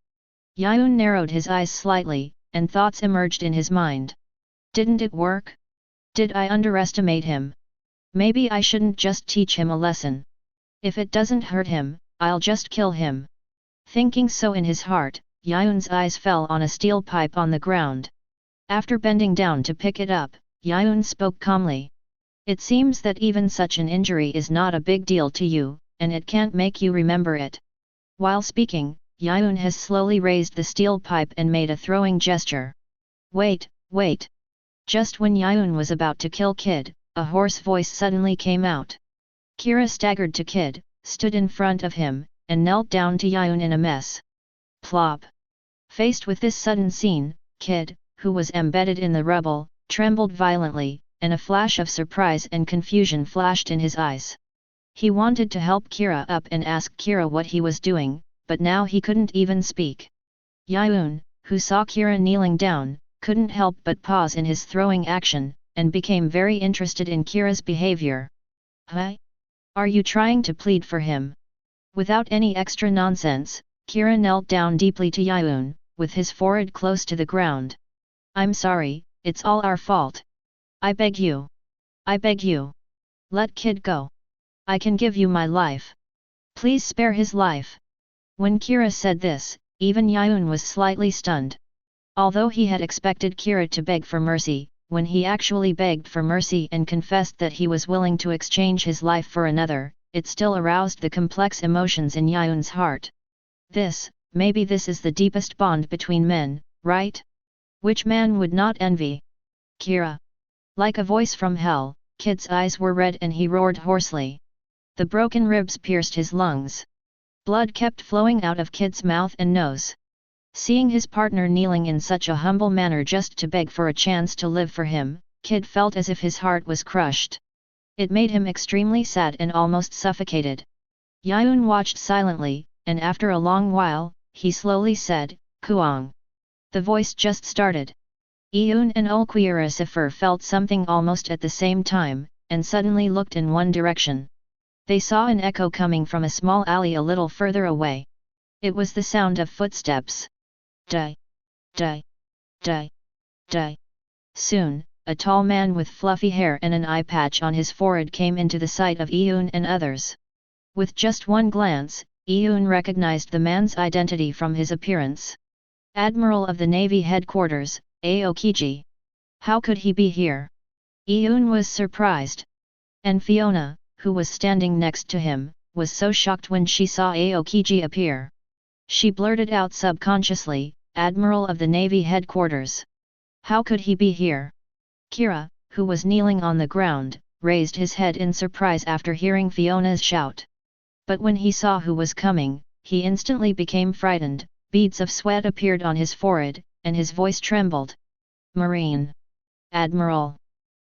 Yiyun narrowed his eyes slightly, and thoughts emerged in his mind. Didn't it work? Did I underestimate him? Maybe I shouldn't just teach him a lesson. If it doesn't hurt him, I'll just kill him. Thinking so in his heart, Yiyun's eyes fell on a steel pipe on the ground. After bending down to pick it up, Yiyun spoke calmly. It seems that even such an injury is not a big deal to you, and it can't make you remember it. While speaking, Yiyun has slowly raised the steel pipe and made a throwing gesture. Wait, wait! Just when Yiyun was about to kill Kid, a hoarse voice suddenly came out. Kira staggered to Kid, stood in front of him, and knelt down to Yiyun in a mess. Plop! Faced with this sudden scene, Kid, who was embedded in the rubble, trembled violently, and a flash of surprise and confusion flashed in his eyes. He wanted to help Kira up and ask Kira what he was doing, but now he couldn't even speak. Yiyun, who saw Kira kneeling down, couldn't help but pause in his throwing action, and became very interested in Kira's behavior. Huh? Are you trying to plead for him? Without any extra nonsense, Kira knelt down deeply to Yiyun, with his forehead close to the ground. I'm sorry, it's all our fault. I beg you. I beg you. Let Kid go. I can give you my life. Please spare his life. When Kira said this, even Yiyun was slightly stunned. Although he had expected Kira to beg for mercy, when he actually begged for mercy and confessed that he was willing to exchange his life for another, it still aroused the complex emotions in Yiyun's heart. Maybe this is the deepest bond between men, right? Which man would not envy Kira? Like a voice from hell, Kid's eyes were red and he roared hoarsely. The broken ribs pierced his lungs. Blood kept flowing out of Kid's mouth and nose. Seeing his partner kneeling in such a humble manner just to beg for a chance to live for him, Kid felt as if his heart was crushed. It made him extremely sad and almost suffocated. Yiyun watched silently, and after a long while, he slowly said, Kuang. The voice just started. Yiyun and Ulquioricifer felt something almost at the same time, and suddenly looked in one direction. They saw an echo coming from a small alley a little further away. It was the sound of footsteps. Die! Die! Die! Die! Soon, a tall man with fluffy hair and an eye patch on his forehead came into the sight of Yiyun and others. With just one glance, Yiyun recognized the man's identity from his appearance. Admiral of the Navy Headquarters, Aokiji. How could he be here? Yiyun was surprised. And Fiona, who was standing next to him, was so shocked when she saw Aokiji appear. She blurted out subconsciously, Admiral of the Navy Headquarters. How could he be here? Kira, who was kneeling on the ground, raised his head in surprise after hearing Fiona's shout. But when he saw who was coming, he instantly became frightened, beads of sweat appeared on his forehead, and his voice trembled. Marine. Admiral.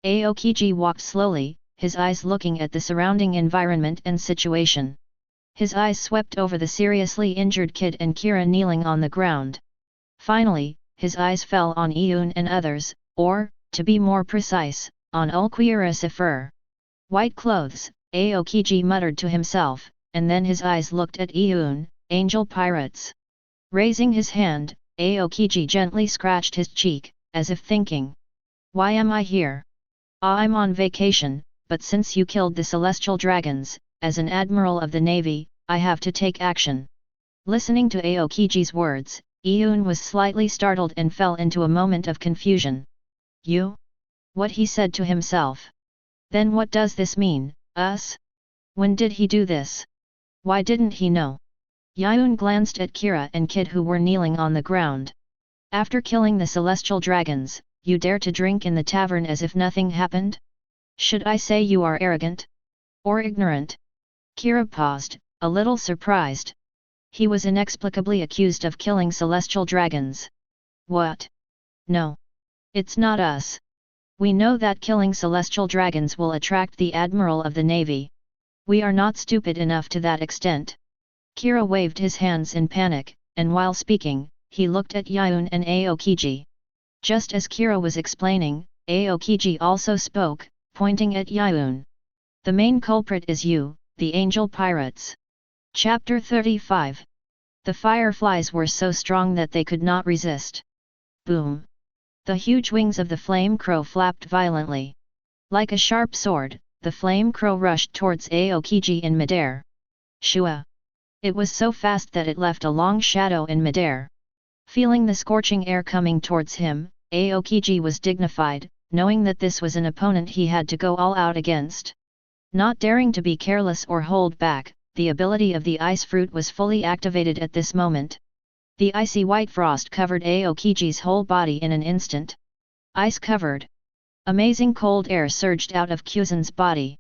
Aokiji walked slowly, his eyes looking at the surrounding environment and situation. His eyes swept over the seriously injured Kid and Kira kneeling on the ground. Finally, his eyes fell on Yiyun and others, or, to be more precise, on Ulquioricifer. White clothes, Aokiji muttered to himself, and then his eyes looked at Yiyun, angel pirates. Raising his hand, Aokiji gently scratched his cheek, as if thinking. Why am I here? I'm on vacation, but since you killed the celestial dragons, as an admiral of the navy, I have to take action. Listening to Aokiji's words, Yiyun was slightly startled and fell into a moment of confusion. You? What he said to himself. Then what does this mean, us? When did he do this? Why didn't he know? Yiyun glanced at Kira and Kid who were kneeling on the ground. After killing the celestial dragons, you dare to drink in the tavern as if nothing happened? Should I say you are arrogant? Or ignorant? Kira paused, a little surprised. He was inexplicably accused of killing celestial dragons. What? No. It's not us. We know that killing celestial dragons will attract the admiral of the navy. We are not stupid enough to that extent. Kira waved his hands in panic, and while speaking, he looked at Yiyun and Aokiji. Just as Kira was explaining, Aokiji also spoke, pointing at Yiyun. The main culprit is you, the angel pirates. Chapter 35. The fireflies were so strong that they could not resist. Boom! The huge wings of the flame crow flapped violently. Like a sharp sword, the flame crow rushed towards Aokiji in midair. Shua! It was so fast that it left a long shadow in midair. Feeling the scorching air coming towards him, Aokiji was dignified, knowing that this was an opponent he had to go all out against. Not daring to be careless or hold back, the ability of the ice fruit was fully activated at this moment. The icy white frost covered Aokiji's whole body in an instant. Ice covered. Amazing cold air surged out of Kuzan's body.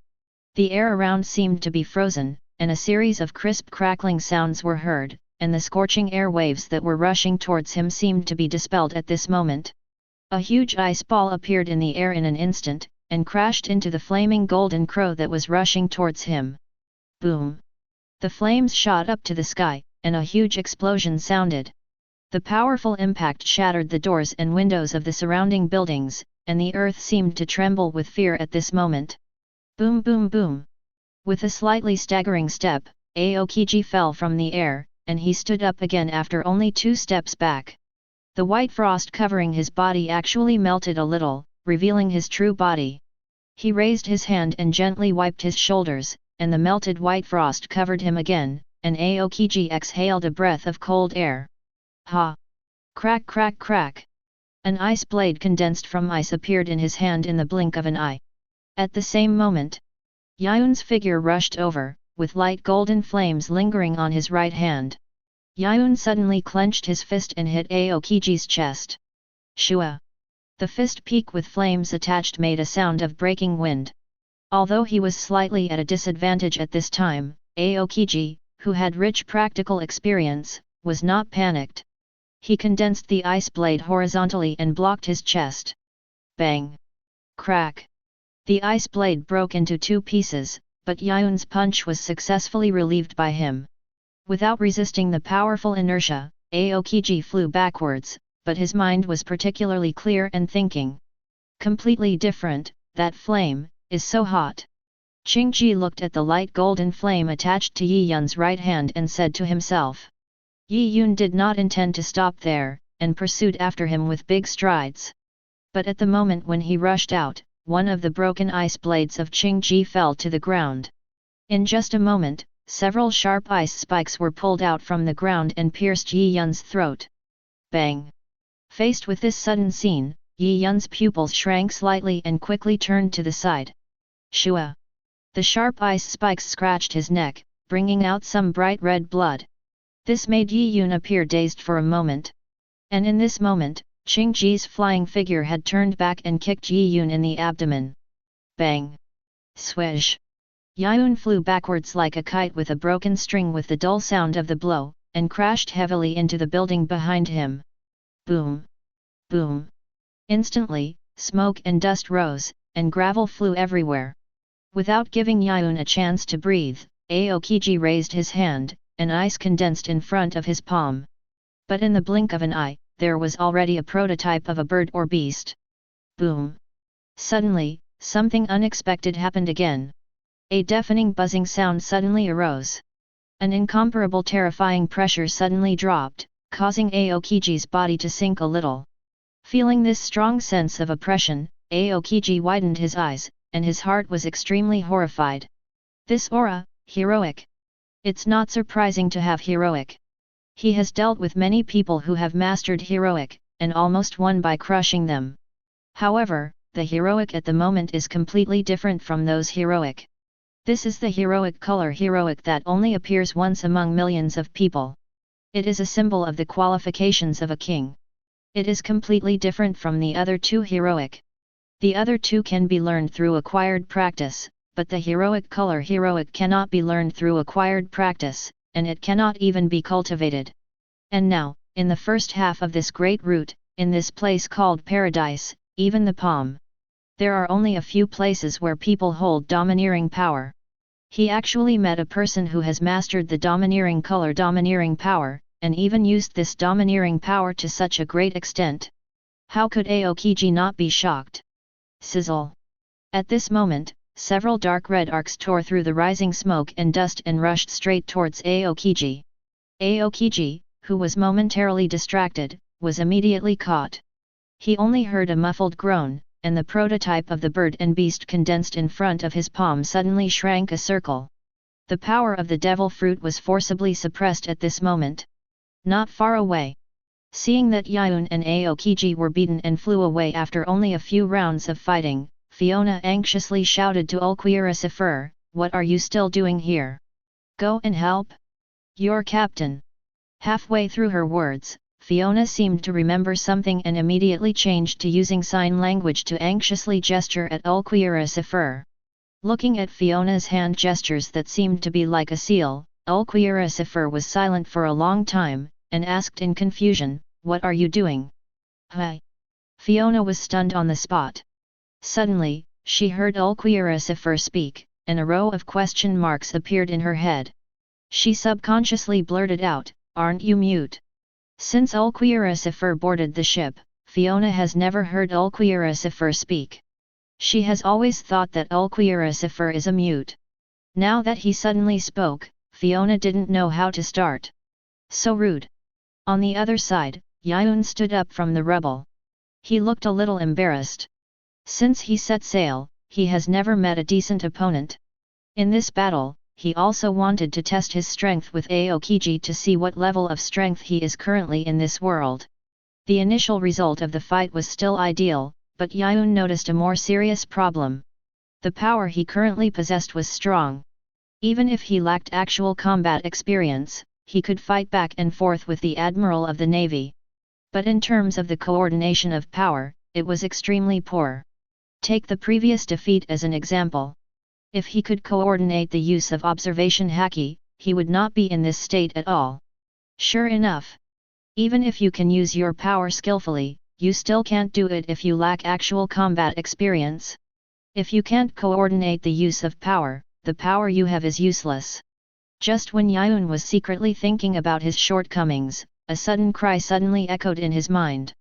The air around seemed to be frozen, and a series of crisp crackling sounds were heard, and the scorching air waves that were rushing towards him seemed to be dispelled at this moment. A huge ice ball appeared in the air in an instant, and crashed into the flaming golden crow that was rushing towards him. Boom! The flames shot up to the sky, and a huge explosion sounded. The powerful impact shattered the doors and windows of the surrounding buildings, and the earth seemed to tremble with fear at this moment. Boom boom boom! With a slightly staggering step, Aokiji fell from the air, and he stood up again after only 2 steps back. The white frost covering his body actually melted a little, revealing his true body. He raised his hand and gently wiped his shoulders, and the melted white frost covered him again, and Aokiji exhaled a breath of cold air. Ha! Crack crack crack! An ice blade condensed from ice appeared in his hand in the blink of an eye. At the same moment, Yiyun's figure rushed over, with light golden flames lingering on his right hand. Yiyun suddenly clenched his fist and hit Aokiji's chest. Shua! The fist peak with flames attached made a sound of breaking wind. Although he was slightly at a disadvantage at this time, Aokiji, who had rich practical experience, was not panicked. He condensed the ice blade horizontally and blocked his chest. Bang! Crack! The ice blade broke into 2 pieces, but Yiyun's punch was successfully relieved by him. Without resisting the powerful inertia, Aokiji flew backwards, but his mind was particularly clear and thinking. Completely different, that flame is so hot. Qingji looked at the light golden flame attached to Yiyun's right hand and said to himself. Yiyun did not intend to stop there, and pursued after him with big strides. But at the moment when he rushed out, one of the broken ice blades of Qingji fell to the ground. In just a moment, several sharp ice spikes were pulled out from the ground and pierced Yiyun's throat. Bang! Faced with this sudden scene, Yiyun's pupils shrank slightly and quickly turned to the side. Shua! The sharp ice spikes scratched his neck, bringing out some bright red blood. This made Yiyun appear dazed for a moment. And in this moment, Qingji's flying figure had turned back and kicked Yiyun in the abdomen. Bang! Swish! Yiyun flew backwards like a kite with a broken string with the dull sound of the blow, and crashed heavily into the building behind him. Boom! Boom! Instantly, smoke and dust rose, and gravel flew everywhere. Without giving Yiyun a chance to breathe, Aokiji raised his hand, and ice condensed in front of his palm. But in the blink of an eye, there was already a prototype of a bird or beast. Boom! Suddenly, something unexpected happened again. A deafening buzzing sound suddenly arose. An incomparable terrifying pressure suddenly dropped, causing Aokiji's body to sink a little. Feeling this strong sense of oppression, Aokiji widened his eyes, and his heart was extremely horrified. This aura, heroic. It's not surprising to have heroic. He has dealt with many people who have mastered heroic, and almost won by crushing them. However, the heroic at the moment is completely different from those heroic. This is the heroic color heroic that only appears once among millions of people. It is a symbol of the qualifications of a king. It is completely different from the other two heroic. The other two can be learned through acquired practice, but the heroic color heroic cannot be learned through acquired practice, and it cannot even be cultivated. And now, in the first half of this great route, in this place called paradise, even the palm. There are only a few places where people hold domineering power. He actually met a person who has mastered the domineering color domineering power, and even used this domineering power to such a great extent. How could Aokiji not be shocked? Sizzle! At this moment, several dark red arcs tore through the rising smoke and dust and rushed straight towards Aokiji. Aokiji, who was momentarily distracted, was immediately caught. He only heard a muffled groan, and the prototype of the bird and beast condensed in front of his palm suddenly shrank a circle. The power of the devil fruit was forcibly suppressed at this moment. Not far away. Seeing that Yiyun and Aokiji were beaten and flew away after only a few rounds of fighting, Fiona anxiously shouted to Ulquiorra, "What are you still doing here? Go and help? Your captain." Halfway through her words, Fiona seemed to remember something and immediately changed to using sign language to anxiously gesture at Ulquiorra. Looking at Fiona's hand gestures that seemed to be like a seal, Ulquiorra was silent for a long time, and asked in confusion, "What are you doing?" "Hi." Fiona was stunned on the spot. Suddenly, she heard Ulquiorra speak, and a row of question marks appeared in her head. She subconsciously blurted out, "Aren't you mute?" Since Ulquiorra boarded the ship, Fiona has never heard Ulquiorra speak. She has always thought that Ulquiorra is a mute. Now that he suddenly spoke, Fiona didn't know how to start. So rude. On the other side, Yiyun stood up from the rubble. He looked a little embarrassed. Since he set sail, he has never met a decent opponent. In this battle, he also wanted to test his strength with Aokiji to see what level of strength he is currently in this world. The initial result of the fight was still ideal, but Yiyun noticed a more serious problem. The power he currently possessed was strong. Even if he lacked actual combat experience, he could fight back and forth with the Admiral of the Navy. But in terms of the coordination of power, it was extremely poor. Take the previous defeat as an example. If he could coordinate the use of observation haki, he would not be in this state at all. Sure enough. Even if you can use your power skillfully, you still can't do it if you lack actual combat experience. If you can't coordinate the use of power, the power you have is useless. Just when Yiyun was secretly thinking about his shortcomings, a sudden cry suddenly echoed in his mind.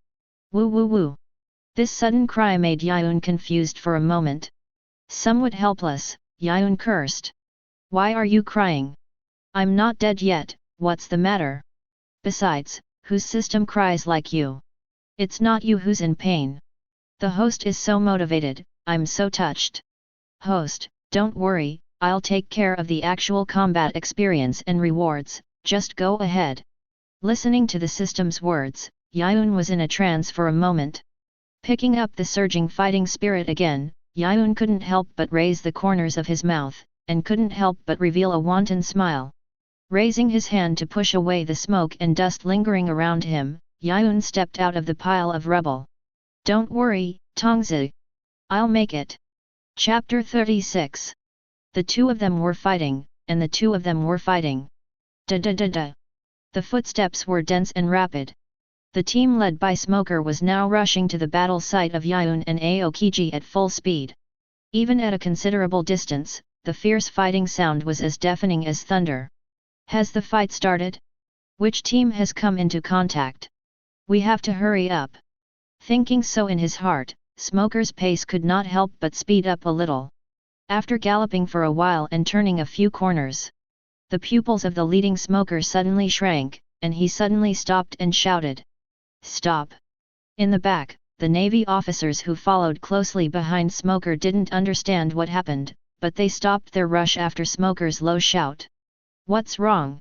Woo woo woo. This sudden cry made Yiyun confused for a moment. Somewhat helpless, Yiyun cursed. "Why are you crying? I'm not dead yet, what's the matter? Besides, whose system cries like you? It's not you who's in pain. The host is so motivated, I'm so touched." "Host, don't worry, I'll take care of the actual combat experience and rewards, just go ahead." Listening to the system's words, Yiyun was in a trance for a moment. Picking up the surging fighting spirit again, Yiyun couldn't help but raise the corners of his mouth, and couldn't help but reveal a wanton smile. Raising his hand to push away the smoke and dust lingering around him, Yiyun stepped out of the pile of rubble. "Don't worry, Tongzi. I'll make it." Chapter 36. The two of them were fighting, and the two of them were fighting. Da-da-da-da. The footsteps were dense and rapid. The team led by Smoker was now rushing to the battle site of Yiyun and Aokiji at full speed. Even at a considerable distance, the fierce fighting sound was as deafening as thunder. Has the fight started? Which team has come into contact? We have to hurry up. Thinking so in his heart, Smoker's pace could not help but speed up a little. After galloping for a while and turning a few corners, the pupils of the leading smoker suddenly shrank, and he suddenly stopped and shouted, "Stop!" In the back, the Navy officers who followed closely behind Smoker didn't understand what happened, but they stopped their rush after Smoker's low shout. "What's wrong?"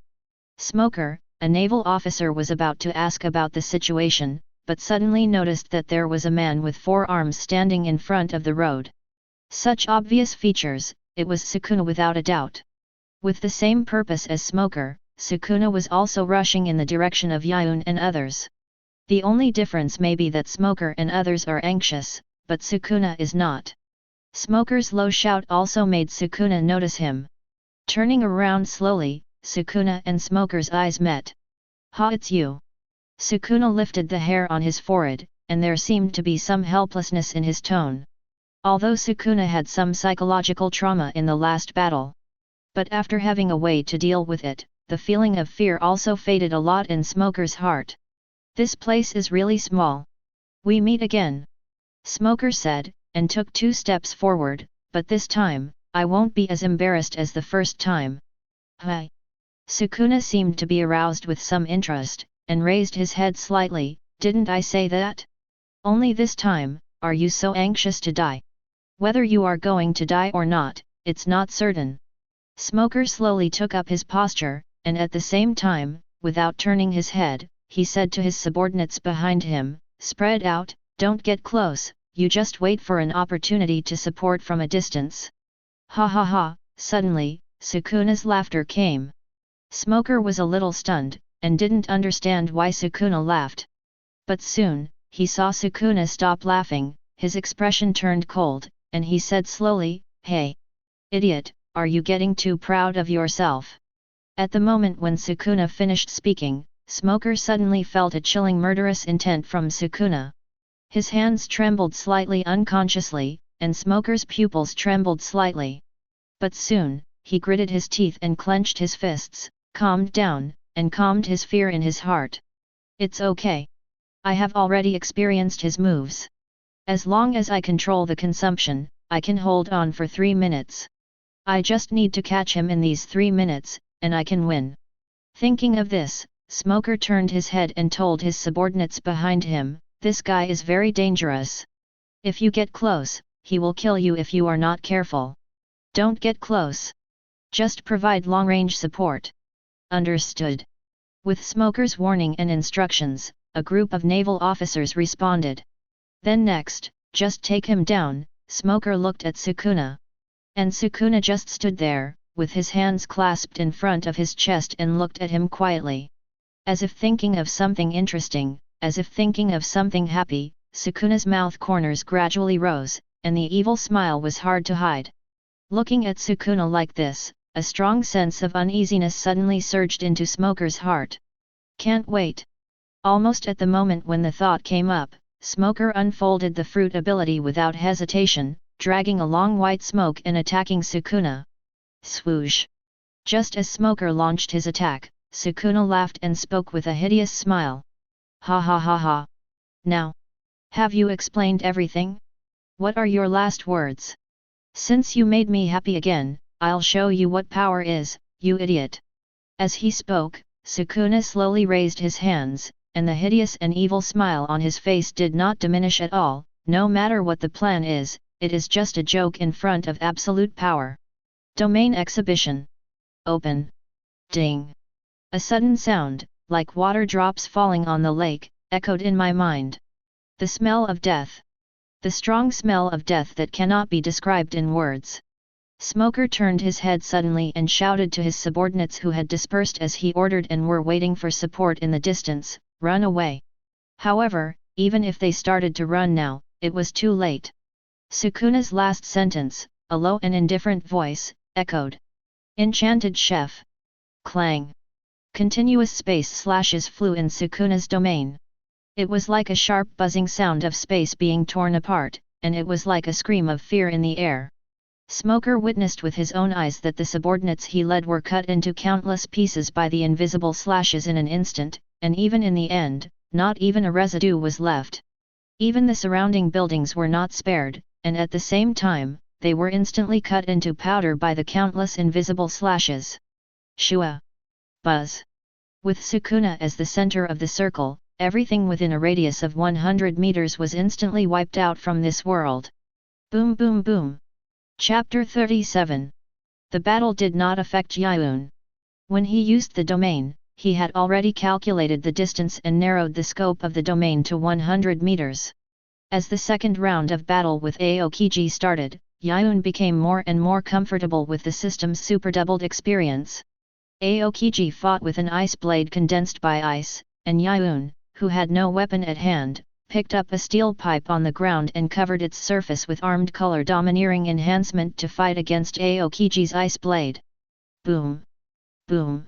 Smoker, a naval officer, was about to ask about the situation, but suddenly noticed that there was a man with 4 arms standing in front of the road. Such obvious features, it was Sukuna without a doubt. With the same purpose as Smoker, Sukuna was also rushing in the direction of Yiyun and others. The only difference may be that Smoker and others are anxious, but Sukuna is not. Smoker's low shout also made Sukuna notice him. Turning around slowly, Sukuna and Smoker's eyes met. "Ha, it's you." Sukuna lifted the hair on his forehead, and there seemed to be some helplessness in his tone. Although Sukuna had some psychological trauma in the last battle. But after having a way to deal with it, the feeling of fear also faded a lot in Smoker's heart. "This place is really small. We meet again," Smoker said, and took 2 steps forward, "but this time, I won't be as embarrassed as the first time." "Hi." Sukuna seemed to be aroused with some interest, and raised his head slightly. "Didn't I say that? Only this time, are you so anxious to die? Whether you are going to die or not, it's not certain." Smoker slowly took up his posture, and at the same time, without turning his head, he said to his subordinates behind him, "Spread out, don't get close, you just wait for an opportunity to support from a distance." "Ha ha ha!" Suddenly, Sukuna's laughter came. Smoker was a little stunned, and didn't understand why Sukuna laughed. But soon, he saw Sukuna stop laughing, his expression turned cold, and he said slowly, "Hey! Idiot, are you getting too proud of yourself?" At the moment when Sukuna finished speaking, Smoker suddenly felt a chilling murderous intent from Sukuna. His hands trembled slightly unconsciously, and Smoker's pupils trembled slightly. But soon, he gritted his teeth and clenched his fists, calmed down, and calmed his fear in his heart. "It's okay. I have already experienced his moves. As long as I control the consumption, I can hold on for 3 minutes. I just need to catch him in these 3 minutes, and I can win." Thinking of this, Smoker turned his head and told his subordinates behind him, "This guy is very dangerous. If you get close, he will kill you if you are not careful. Don't get close. Just provide long-range support." "Understood." With Smoker's warning and instructions, a group of naval officers responded. Then next, "Just take him down." Smoker looked at Sukuna. And Sukuna just stood there, with his hands clasped in front of his chest and looked at him quietly. As if thinking of something interesting, as if thinking of something happy, Sukuna's mouth corners gradually rose, and the evil smile was hard to hide. Looking at Sukuna like this, a strong sense of uneasiness suddenly surged into Smoker's heart. "Can't wait." Almost at the moment when the thought came up, Smoker unfolded the fruit ability without hesitation, dragging a long white smoke and attacking Sukuna. Swoosh! Just as Smoker launched his attack, Sukuna laughed and spoke with a hideous smile. "Ha ha ha ha! Now, have you explained everything? What are your last words? Since you made me happy again, I'll show you what power is, you idiot." As he spoke, Sukuna slowly raised his hands, and the hideous and evil smile on his face did not diminish at all. "No matter what the plan is, it is just a joke in front of absolute power. Domain exhibition. Open." Ding! A sudden sound, like water drops falling on the lake, echoed in my mind. The smell of death. The strong smell of death that cannot be described in words. Smoker turned his head suddenly and shouted to his subordinates who had dispersed as he ordered and were waiting for support in the distance, "Run away." However, even if they started to run now, it was too late. Sukuna's last sentence, a low and indifferent voice, echoed. "Enchanted chef." Clang! Continuous space slashes flew in Sukuna's domain. It was like a sharp buzzing sound of space being torn apart, and it was like a scream of fear in the air. Smoker witnessed with his own eyes that the subordinates he led were cut into countless pieces by the invisible slashes in an instant, and even in the end, not even a residue was left. Even the surrounding buildings were not spared, and at the same time, they were instantly cut into powder by the countless invisible slashes. Shua! Buzz! With Sukuna as the center of the circle, everything within a radius of 100 meters was instantly wiped out from this world. Boom boom boom! Chapter 37. The battle did not affect Yiyun. When he used the domain, he had already calculated the distance and narrowed the scope of the domain to 100 meters. As the second round of battle with Aokiji started, Yiyun became more and more comfortable with the system's super-doubled experience. Aokiji fought with an ice blade condensed by ice, and Yiyun, who had no weapon at hand, picked up a steel pipe on the ground and covered its surface with armed color domineering enhancement to fight against Aokiji's ice blade. Boom! Boom!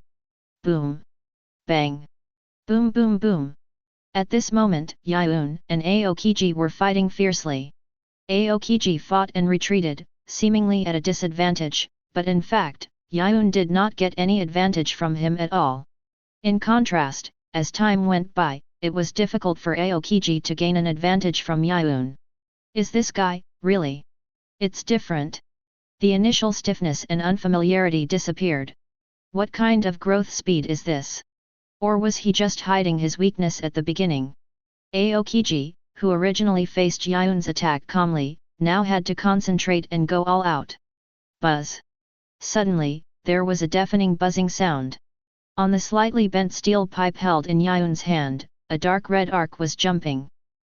Boom! Bang! Boom boom boom! At this moment, Yiyun and Aokiji were fighting fiercely. Aokiji fought and retreated, seemingly at a disadvantage, but in fact, Yiyun did not get any advantage from him at all. In contrast, as time went by, it was difficult for Aokiji to gain an advantage from Yiyun. Is this guy, really? It's different. The initial stiffness and unfamiliarity disappeared. What kind of growth speed is this? Or was he just hiding his weakness at the beginning? Aokiji, who originally faced Yiyun's attack calmly, now had to concentrate and go all out. Buzz! Suddenly, there was a deafening buzzing sound. On the slightly bent steel pipe held in Yiyun's hand, a dark red arc was jumping.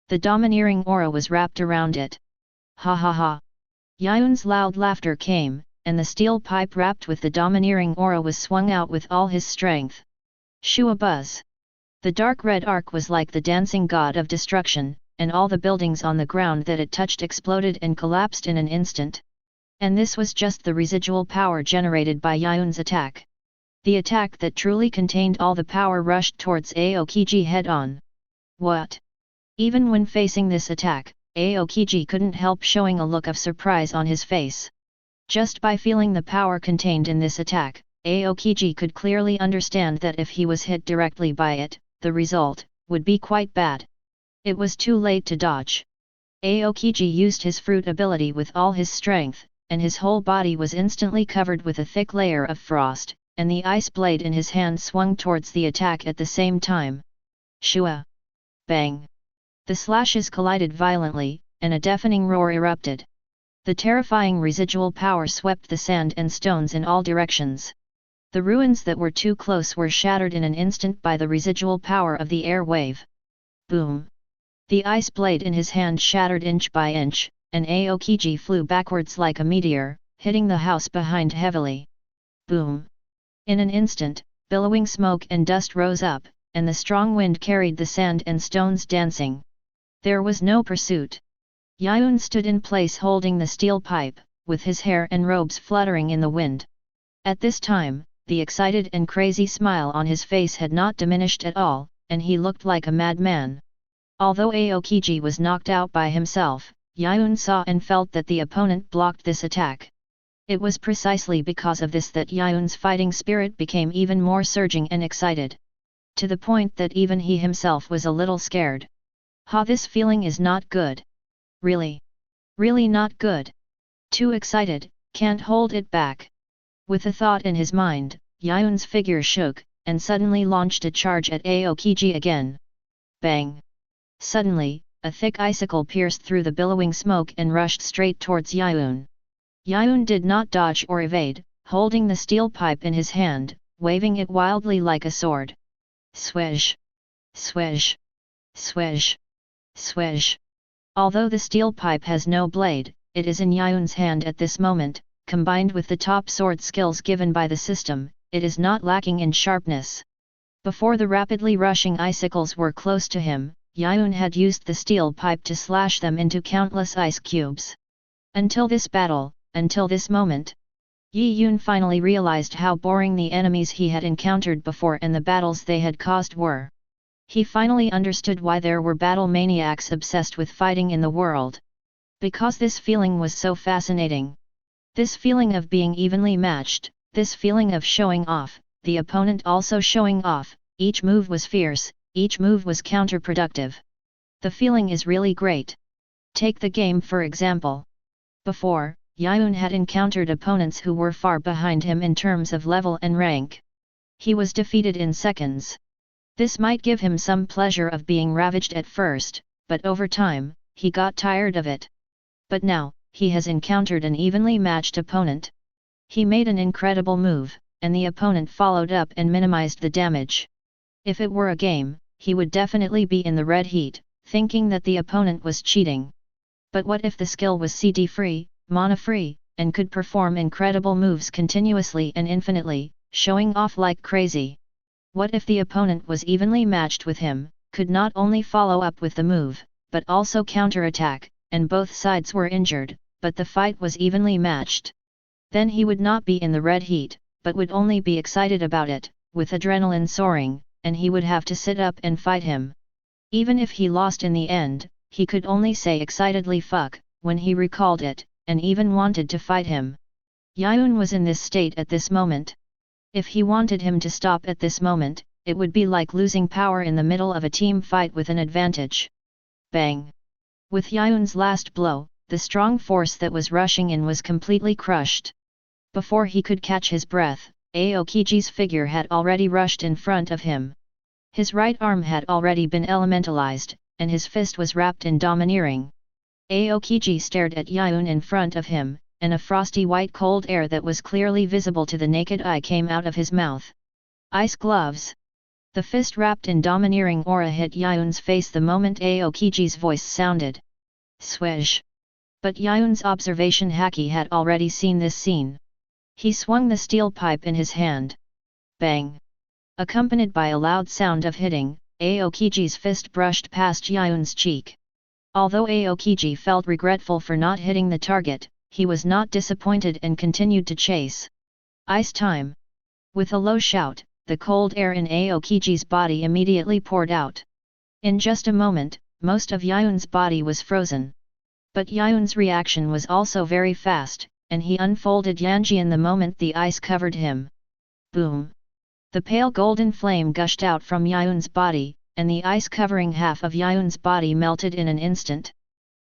The domineering aura was wrapped around it. Ha ha ha! Yiyun's loud laughter came, and the steel pipe wrapped with the domineering aura was swung out with all his strength. Shua buzz! The dark red arc was like the dancing god of destruction, and all the buildings on the ground that it touched exploded and collapsed in an instant. And this was just the residual power generated by Yiyun's attack. The attack that truly contained all the power rushed towards Aokiji head-on. What? Even when facing this attack, Aokiji couldn't help showing a look of surprise on his face. Just by feeling the power contained in this attack, Aokiji could clearly understand that if he was hit directly by it, the result would be quite bad. It was too late to dodge. Aokiji used his fruit ability with all his strength, and his whole body was instantly covered with a thick layer of frost, and the ice blade in his hand swung towards the attack at the same time. Shua! Bang! The slashes collided violently, and a deafening roar erupted. The terrifying residual power swept the sand and stones in all directions. The ruins that were too close were shattered in an instant by the residual power of the air wave. Boom! The ice blade in his hand shattered inch by inch, and Aokiji flew backwards like a meteor, hitting the house behind heavily. Boom! In an instant, billowing smoke and dust rose up, and the strong wind carried the sand and stones dancing. There was no pursuit. Yiyun stood in place holding the steel pipe, with his hair and robes fluttering in the wind. At this time, the excited and crazy smile on his face had not diminished at all, and he looked like a madman. Although Aokiji was knocked out by himself, Yiyun saw and felt that the opponent blocked this attack. It was precisely because of this that Yiyun's fighting spirit became even more surging and excited. To the point that even he himself was a little scared. Ha, this feeling is not good. Really? Really not good. Too excited, can't hold it back. With a thought in his mind, Yiyun's figure shook, and suddenly launched a charge at Aokiji again. Bang! Suddenly, a thick icicle pierced through the billowing smoke and rushed straight towards Yiyun. Yiyun did not dodge or evade, holding the steel pipe in his hand, waving it wildly like a sword. Swish! Swish! Swish! Swish! Although the steel pipe has no blade, it is in Yiyun's hand at this moment. Combined with the top sword skills given by the system, it is not lacking in sharpness. Before the rapidly rushing icicles were close to him, Yiyun had used the steel pipe to slash them into countless ice cubes. Until this battle, until this moment, Yiyun finally realized how boring the enemies he had encountered before and the battles they had caused were. He finally understood why there were battle maniacs obsessed with fighting in the world. Because this feeling was so fascinating. This feeling of being evenly matched, this feeling of showing off, the opponent also showing off, each move was fierce, each move was counterproductive. The feeling is really great. Take the game for example. Before, Yiyun had encountered opponents who were far behind him in terms of level and rank. He was defeated in seconds. This might give him some pleasure of being ravaged at first, but over time, he got tired of it. But now, he has encountered an evenly matched opponent. He made an incredible move, and the opponent followed up and minimized the damage. If it were a game, he would definitely be in the red heat, thinking that the opponent was cheating. But what if the skill was CD-free, mana-free, and could perform incredible moves continuously and infinitely, showing off like crazy? What if the opponent was evenly matched with him, could not only follow up with the move, but also counterattack, and both sides were injured, but the fight was evenly matched? Then he would not be in the red heat, but would only be excited about it, with adrenaline soaring, and he would have to sit up and fight him. Even if he lost in the end, he could only say excitedly fuck, when he recalled it, and even wanted to fight him. Yiyun was in this state at this moment. If he wanted him to stop at this moment, it would be like losing power in the middle of a team fight with an advantage. Bang! With Yiyun's last blow, the strong force that was rushing in was completely crushed. Before he could catch his breath, Aokiji's figure had already rushed in front of him. His right arm had already been elementalized, and his fist was wrapped in domineering. Aokiji stared at Yiyun in front of him, and a frosty white cold air that was clearly visible to the naked eye came out of his mouth. Ice gloves! The fist wrapped in domineering aura hit Yiyun's face the moment Aokiji's voice sounded. Swish! But Yiyun's observation haki had already seen this scene. He swung the steel pipe in his hand. Bang! Accompanied by a loud sound of hitting, Aokiji's fist brushed past Yiyun's cheek. Although Aokiji felt regretful for not hitting the target, he was not disappointed and continued to chase. Ice time! With a low shout, the cold air in Aokiji's body immediately poured out. In just a moment, most of Yiyun's body was frozen. But Yiyun's reaction was also very fast, and he unfolded Yanjian the moment the ice covered him. Boom! The pale golden flame gushed out from Yiyun's body, and the ice covering half of Yiyun's body melted in an instant.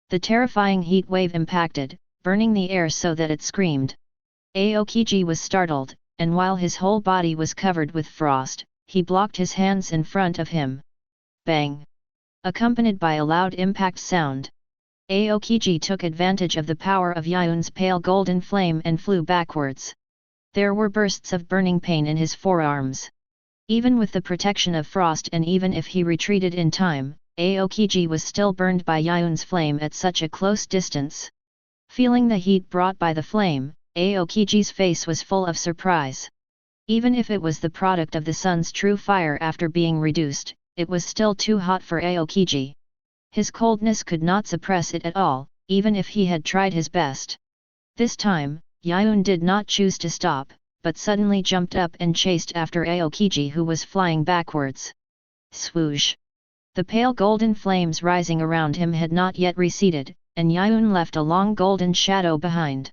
The terrifying heat wave impacted, burning the air so that it screamed. Aokiji was startled, and while his whole body was covered with frost, he blocked his hands in front of him. Bang! Accompanied by a loud impact sound. Aokiji took advantage of the power of Yiyun's pale golden flame and flew backwards. There were bursts of burning pain in his forearms. Even with the protection of frost and even if he retreated in time, Aokiji was still burned by Yiyun's flame at such a close distance. Feeling the heat brought by the flame, Aokiji's face was full of surprise. Even if it was the product of the sun's true fire after being reduced, it was still too hot for Aokiji. His coldness could not suppress it at all, even if he had tried his best. This time, Yiyun did not choose to stop, but suddenly jumped up and chased after Aokiji who was flying backwards. Swoosh! The pale golden flames rising around him had not yet receded, and Yiyun left a long golden shadow behind.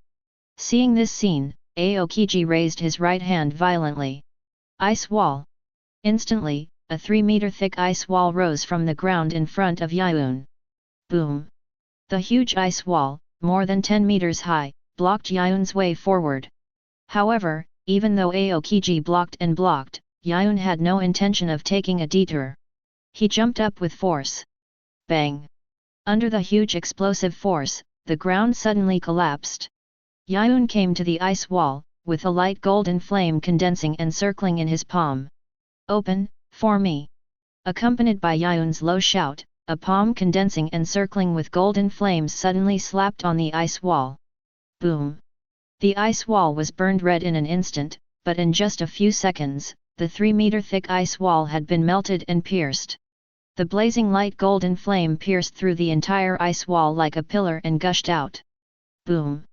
Seeing this scene, Aokiji raised his right hand violently. Ice wall! Instantly, a 3-meter thick ice wall rose from the ground in front of Yiyun. Boom! The huge ice wall, more than 10 meters high, blocked Yiyun's way forward. However, even though Aokiji blocked and blocked, Yiyun had no intention of taking a detour. He jumped up with force. Bang! Under the huge explosive force, the ground suddenly collapsed. Yiyun came to the ice wall, with a light golden flame condensing and circling in his palm. Open, for me! Accompanied by Yiyun's low shout, a palm condensing and circling with golden flames suddenly slapped on the ice wall. Boom! The ice wall was burned red in an instant, but in just a few seconds, the 3-meter thick ice wall had been melted and pierced. The blazing light golden flame pierced through the entire ice wall like a pillar and gushed out. Boom!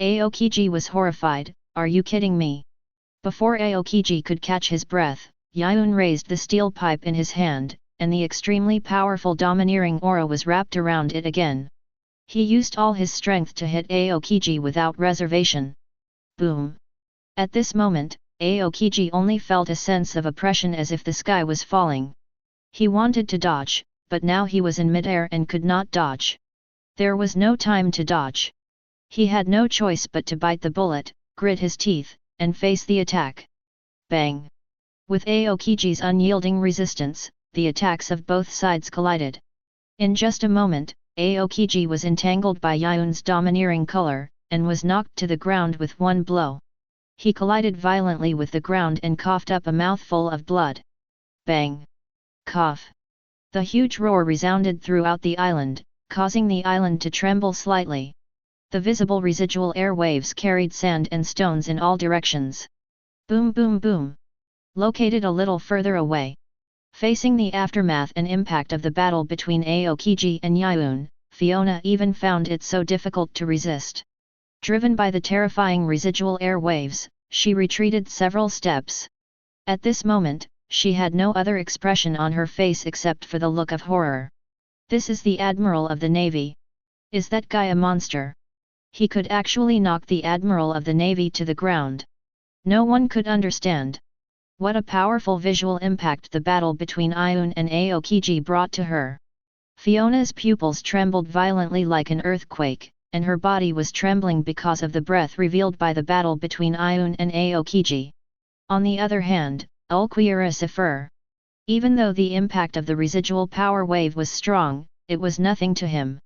Aokiji was horrified. Are you kidding me? Before Aokiji could catch his breath, Yiyun raised the steel pipe in his hand, and the extremely powerful domineering aura was wrapped around it again. He used all his strength to hit Aokiji without reservation. Boom! At this moment, Aokiji only felt a sense of oppression as if the sky was falling. He wanted to dodge, but now he was in midair and could not dodge. There was no time to dodge. He had no choice but to bite the bullet, grit his teeth, and face the attack. Bang! With Aokiji's unyielding resistance, the attacks of both sides collided. In just a moment, Aokiji was entangled by Yiyun's domineering color, and was knocked to the ground with one blow. He collided violently with the ground and coughed up a mouthful of blood. Bang! Cough! The huge roar resounded throughout the island, causing the island to tremble slightly. The visible residual air waves carried sand and stones in all directions. Boom boom boom! Located a little further away. Facing the aftermath and impact of the battle between Aokiji and Yiyun, Fiona even found it so difficult to resist. Driven by the terrifying residual air waves, she retreated several steps. At this moment, she had no other expression on her face except for the look of horror. This is the Admiral of the Navy. Is that guy a monster? He could actually knock the Admiral of the Navy to the ground. No one could understand. What a powerful visual impact the battle between Yiyun and Aokiji brought to her. Fiona's pupils trembled violently like an earthquake, and her body was trembling because of the breath revealed by the battle between Yiyun and Aokiji. On the other hand, Ulquiorra. Even though the impact of the residual power wave was strong, it was nothing to him.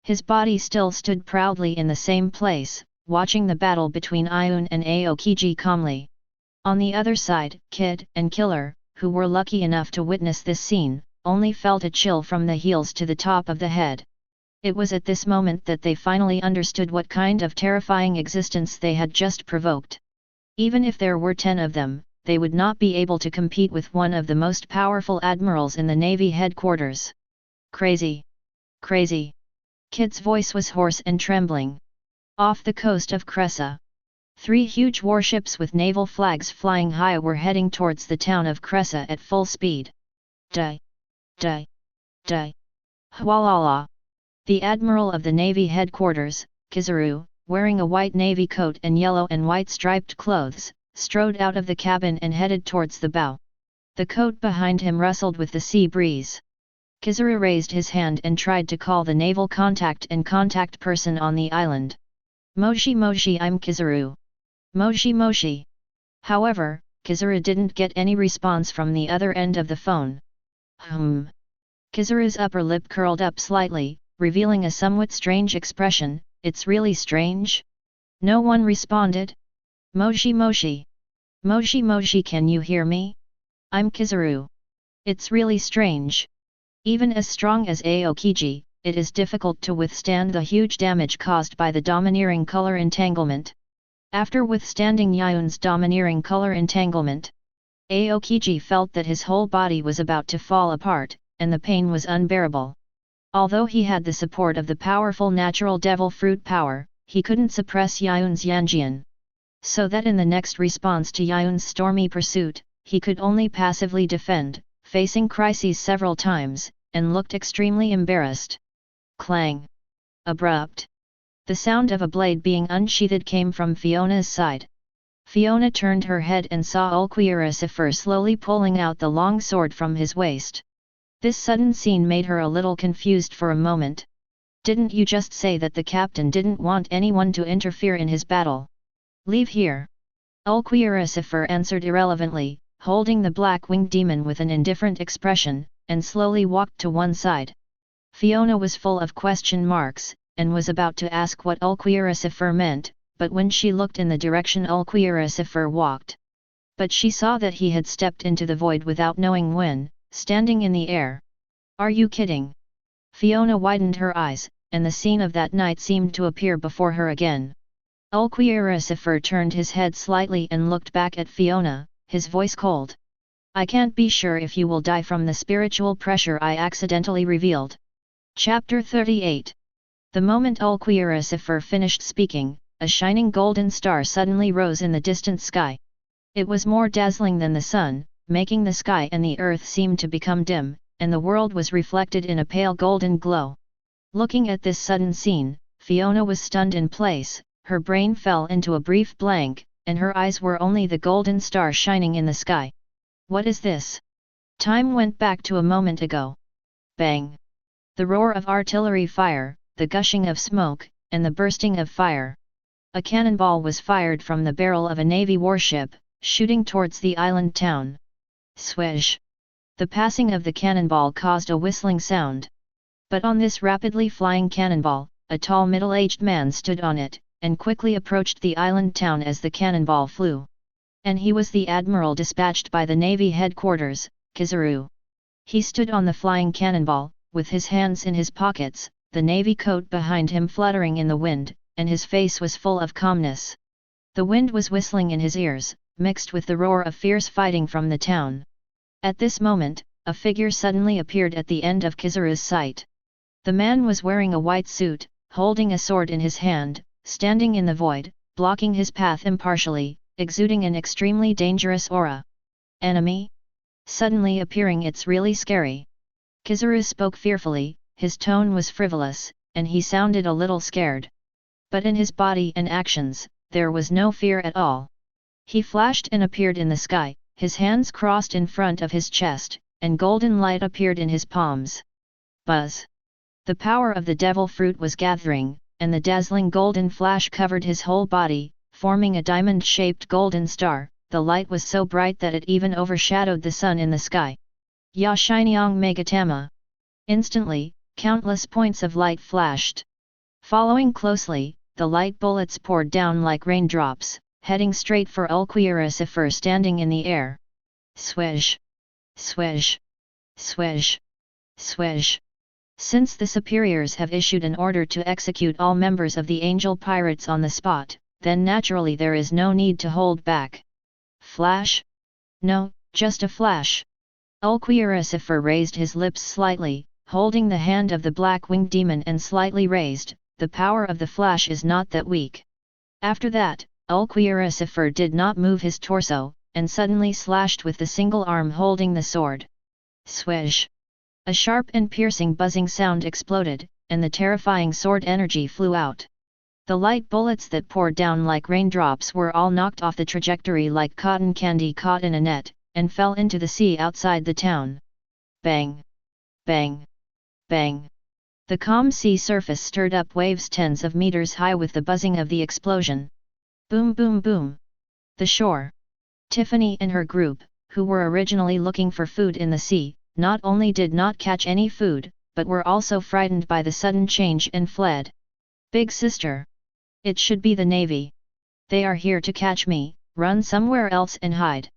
His body still stood proudly in the same place, watching the battle between Yiyun and Aokiji calmly. On the other side, Kid and Killer, who were lucky enough to witness this scene, only felt a chill from the heels to the top of the head. It was at this moment that they finally understood what kind of terrifying existence they had just provoked. Even if there were 10 of them, they would not be able to compete with one of the most powerful admirals in the Navy headquarters. Crazy! Crazy! Kid's voice was hoarse and trembling. Off the coast of Cressa, 3 huge warships with naval flags flying high were heading towards the town of Cressa at full speed. Die! Die! Die! Hwalala! The Admiral of the Navy headquarters, Kizaru, wearing a white navy coat and yellow and white striped clothes, strode out of the cabin and headed towards the bow. The coat behind him rustled with the sea breeze. Kizaru raised his hand and tried to call the naval contact and contact person on the island. Moshi Moshi, I'm Kizaru. Moshi Moshi. However, Kizaru didn't get any response from the other end of the phone. Kizaru's upper lip curled up slightly, revealing a somewhat strange expression. It's really strange? No one responded? Moshi Moshi. Moshi Moshi, can you hear me? I'm Kizaru. It's really strange. Even as strong as Aokiji, it is difficult to withstand the huge damage caused by the domineering color entanglement. After withstanding Yiyun's domineering color entanglement, Aokiji felt that his whole body was about to fall apart, and the pain was unbearable. Although he had the support of the powerful natural devil fruit power, he couldn't suppress Yiyun's Yanjian. So that in the next response to Yiyun's stormy pursuit, he could only passively defend, facing crises several times, and looked extremely embarrassed. Clang! Abrupt! The sound of a blade being unsheathed came from Fiona's side. Fiona turned her head and saw Ulquiorra slowly pulling out the long sword from his waist. This sudden scene made her a little confused for a moment. Didn't you just say that the captain didn't want anyone to interfere in his battle? Leave here. Ulquiorra answered irrelevantly, holding the black-winged demon with an indifferent expression, and slowly walked to one side. Fiona was full of question marks, and was about to ask what Ulquiorra meant, but when she looked in the direction Ulquiorra walked. But she saw that he had stepped into the void without knowing when, standing in the air. Are you kidding? Fiona widened her eyes, and the scene of that night seemed to appear before her again. Ulquiorra turned his head slightly and looked back at Fiona, his voice cold. I can't be sure if you will die from the spiritual pressure I accidentally revealed. Chapter 38. The moment Ulquiorra finished speaking, a shining golden star suddenly rose in the distant sky. It was more dazzling than the sun, making the sky and the earth seem to become dim, and the world was reflected in a pale golden glow. Looking at this sudden scene, Fiona was stunned in place, her brain fell into a brief blank, and her eyes were only the golden star shining in the sky. What is this? Time went back to a moment ago. Bang! The roar of artillery fire, the gushing of smoke, and the bursting of fire. A cannonball was fired from the barrel of a navy warship, shooting towards the island town. Swish! The passing of the cannonball caused a whistling sound. But on this rapidly flying cannonball, a tall middle-aged man stood on it, and quickly approached the island town as the cannonball flew. And he was the admiral dispatched by the Navy headquarters, Kizaru. He stood on the flying cannonball, with his hands in his pockets, the navy coat behind him fluttering in the wind, and his face was full of calmness. The wind was whistling in his ears, mixed with the roar of fierce fighting from the town. At this moment, a figure suddenly appeared at the end of Kizaru's sight. The man was wearing a white suit, holding a sword in his hand, standing in the void, blocking his path impartially, exuding an extremely dangerous aura. Enemy? Suddenly appearing, it's really scary. Kizaru spoke fearfully, his tone was frivolous, and he sounded a little scared. But in his body and actions, there was no fear at all. He flashed and appeared in the sky, his hands crossed in front of his chest, and golden light appeared in his palms. Buzz! The power of the devil fruit was gathering, and the dazzling golden flash covered his whole body, forming a diamond-shaped golden star. The light was so bright that it even overshadowed the sun in the sky. Ya Shinyang Megatama! Instantly, countless points of light flashed. Following closely, the light bullets poured down like raindrops, heading straight for Ulquioricifer standing in the air. Swish! Swish! Swish! Swish! Since the superiors have issued an order to execute all members of the Angel Pirates on the spot, then naturally there is no need to hold back. Flash? No, just a flash. Ulquioricifer raised his lips slightly, holding the hand of the black-winged demon and slightly raised. The power of the flash is not that weak. After that, Ulquioricifer did not move his torso, and suddenly slashed with the single arm holding the sword. Swish! A sharp and piercing buzzing sound exploded, and the terrifying sword energy flew out. The light bullets that poured down like raindrops were all knocked off the trajectory like cotton candy caught in a net, and fell into the sea outside the town. Bang! Bang! Bang! The calm sea surface stirred up waves tens of meters high with the buzzing of the explosion. Boom boom boom! The shore. Tiffany and her group, who were originally looking for food in the sea, not only did not catch any food, but were also frightened by the sudden change and fled. Big sister! It should be the Navy. They are here to catch me, run somewhere else and hide.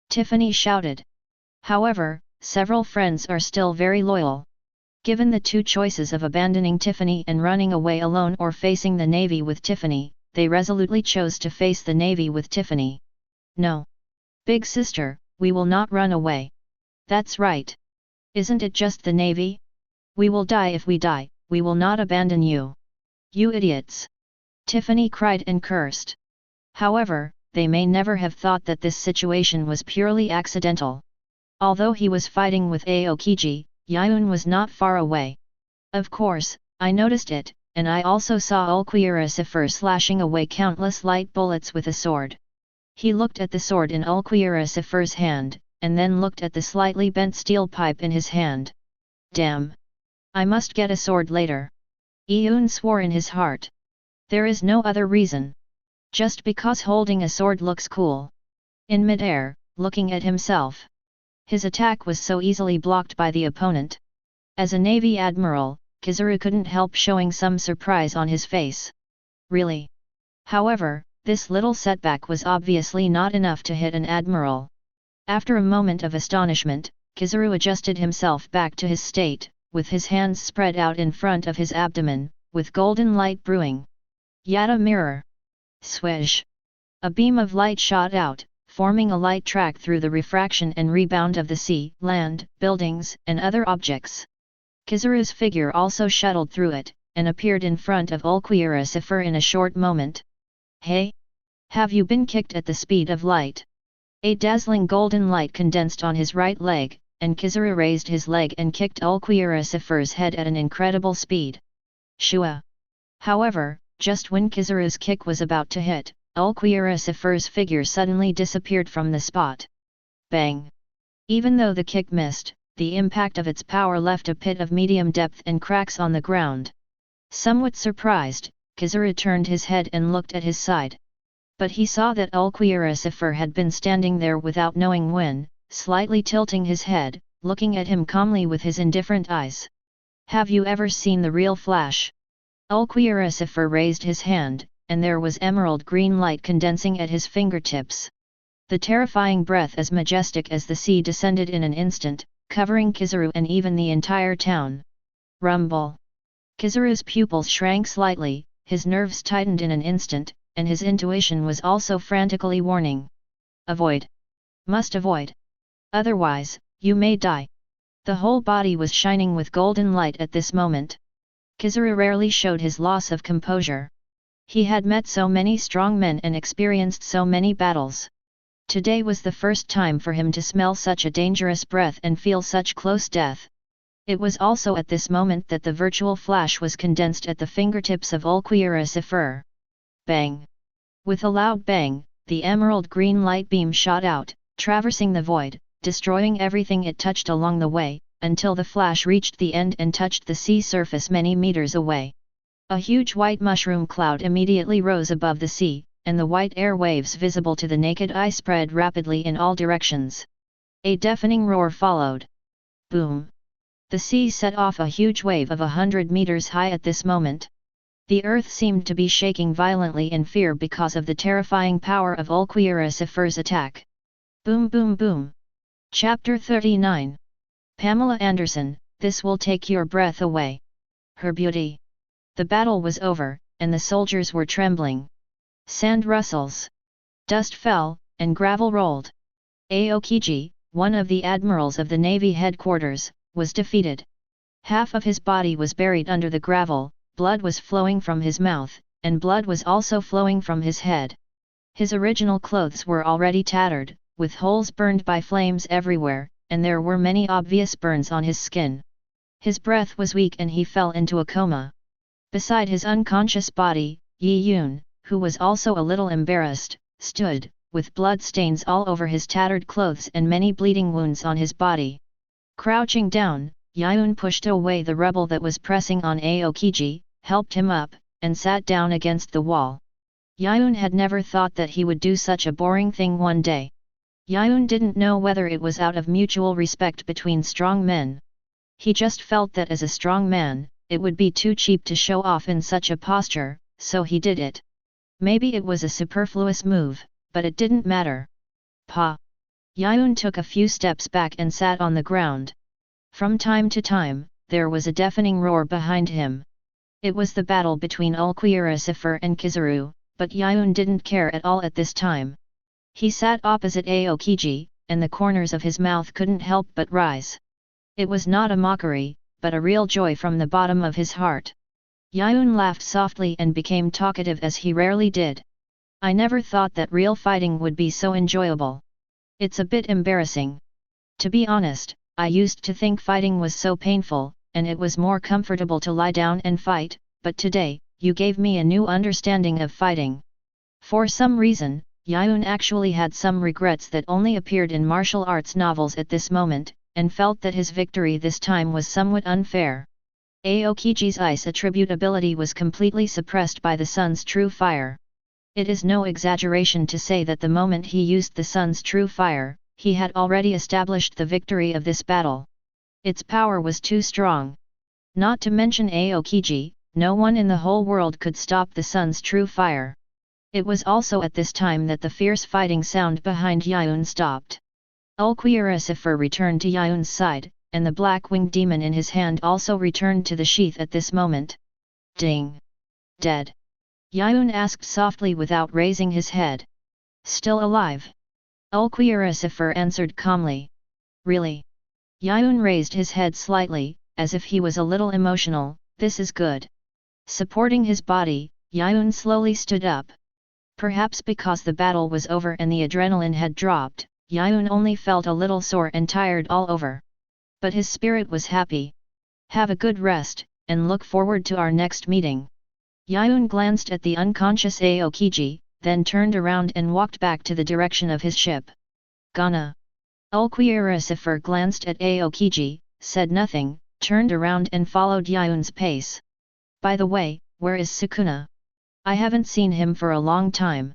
Tiffany shouted. However, several friends are still very loyal. Given the two choices of abandoning Tiffany and running away alone or facing the Navy with Tiffany, they resolutely chose to face the Navy with Tiffany. No. Big sister, we will not run away. That's right. Isn't it just the Navy? We will die if we die, we will not abandon you. You idiots! Tiffany cried and cursed. However, they may never have thought that this situation was purely accidental. Although he was fighting with Aokiji, Yiyun was not far away. Of course, I noticed it, and I also saw Ulquioricifer slashing away countless light bullets with a sword. He looked at the sword in Ulquioricifer's hand, and then looked at the slightly bent steel pipe in his hand. Damn! I must get a sword later. Yiyun swore in his heart. There is no other reason. Just because holding a sword looks cool. In mid-air, looking at himself. His attack was so easily blocked by the opponent. As a Navy admiral, Kizaru couldn't help showing some surprise on his face. Really? However, this little setback was obviously not enough to hit an admiral. After a moment of astonishment, Kizaru adjusted himself back to his state, with his hands spread out in front of his abdomen, with golden light brewing. Yada mirror! Swish! A beam of light shot out, forming a light track through the refraction and rebound of the sea, land, buildings, and other objects. Kizaru's figure also shuttled through it, and appeared in front of Ulquioricifer in a short moment. Hey! Have you been kicked at the speed of light? A dazzling golden light condensed on his right leg, and Kizaru raised his leg and kicked Ulquioricifer's head at an incredible speed. Shua! However, just when Kizaru's kick was about to hit, Ulquioricifer's figure suddenly disappeared from the spot. Bang! Even though the kick missed, the impact of its power left a pit of medium depth and cracks on the ground. Somewhat surprised, Kizaru turned his head and looked at his side. But he saw that Ulquiorra had been standing there without knowing when, slightly tilting his head, looking at him calmly with his indifferent eyes. "Have you ever seen the real Flash?" Ulquiorra raised his hand, and there was emerald green light condensing at his fingertips. The terrifying breath as majestic as the sea descended in an instant, covering Kizaru and even the entire town. Rumble. Kizaru's pupils shrank slightly, his nerves tightened in an instant, and his intuition was also frantically warning. "Avoid. Must avoid. Otherwise, you may die." The whole body was shining with golden light at this moment. Kizaru rarely showed his loss of composure. He had met so many strong men and experienced so many battles. Today was the first time for him to smell such a dangerous breath and feel such close death. It was also at this moment that the virtual flash was condensed at the fingertips of Ulquiorra. Bang! With a loud bang, the emerald green light beam shot out, traversing the void, destroying everything it touched along the way, until the flash reached the end and touched the sea surface many meters away. A huge white mushroom cloud immediately rose above the sea, and the white air waves visible to the naked eye spread rapidly in all directions. A deafening roar followed. Boom! The sea set off a huge wave of 100 meters high at this moment. The earth seemed to be shaking violently in fear because of the terrifying power of Ulquiorra's attack. Boom boom boom! Chapter 39. Pamela Anderson, this will take your breath away. Her beauty. The battle was over, and the soldiers were trembling. Sand rustles. Dust fell, and gravel rolled. Aokiji, one of the admirals of the Navy headquarters, was defeated. Half of his body was buried under the gravel, blood was flowing from his mouth, and blood was also flowing from his head. His original clothes were already tattered, with holes burned by flames everywhere, and there were many obvious burns on his skin. His breath was weak and he fell into a coma. Beside his unconscious body, Yiyun, who was also a little embarrassed, stood, with blood stains all over his tattered clothes and many bleeding wounds on his body. Crouching down, Yiyun pushed away the rubble that was pressing on Aokiji, helped him up, and sat down against the wall. Yiyun had never thought that he would do such a boring thing one day. Yiyun didn't know whether it was out of mutual respect between strong men. He just felt that as a strong man, it would be too cheap to show off in such a posture, so he did it. Maybe it was a superfluous move, but it didn't matter. Pa! Yiyun took a few steps back and sat on the ground. From time to time, there was a deafening roar behind him. It was the battle between Ulquiorra and Kizaru, but Yiyun didn't care at all at this time. He sat opposite Aokiji, and the corners of his mouth couldn't help but rise. It was not a mockery, but a real joy from the bottom of his heart. Yiyun laughed softly and became talkative as he rarely did. "I never thought that real fighting would be so enjoyable. It's a bit embarrassing. To be honest, I used to think fighting was so painful, and it was more comfortable to lie down and fight, but today, you gave me a new understanding of fighting." For some reason, Yiyun actually had some regrets that only appeared in martial arts novels at this moment, and felt that his victory this time was somewhat unfair. Aokiji's ice attributability was completely suppressed by the sun's true fire. It is no exaggeration to say that the moment he used the sun's true fire, he had already established the victory of this battle. Its power was too strong. Not to mention Aokiji, no one in the whole world could stop the sun's true fire. It was also at this time that the fierce fighting sound behind Yiyun stopped. Ulquiorra returned to Yiyun's side, and the black-winged demon in his hand also returned to the sheath at this moment. "Ding! Dead?" Yiyun asked softly without raising his head. "Still alive?" Ulquiorra answered calmly. "Really?" Yiyun raised his head slightly, as if he was a little emotional. "This is good." Supporting his body, Yiyun slowly stood up. Perhaps because the battle was over and the adrenaline had dropped, Yiyun only felt a little sore and tired all over. But his spirit was happy. "Have a good rest, and look forward to our next meeting." Yiyun glanced at the unconscious Aokiji, then turned around and walked back to the direction of his ship. "Gana." Ulquioricifer glanced at Aokiji, said nothing, turned around and followed Yiyun's pace. By the way, where is Sukuna? I haven't seen him for a long time.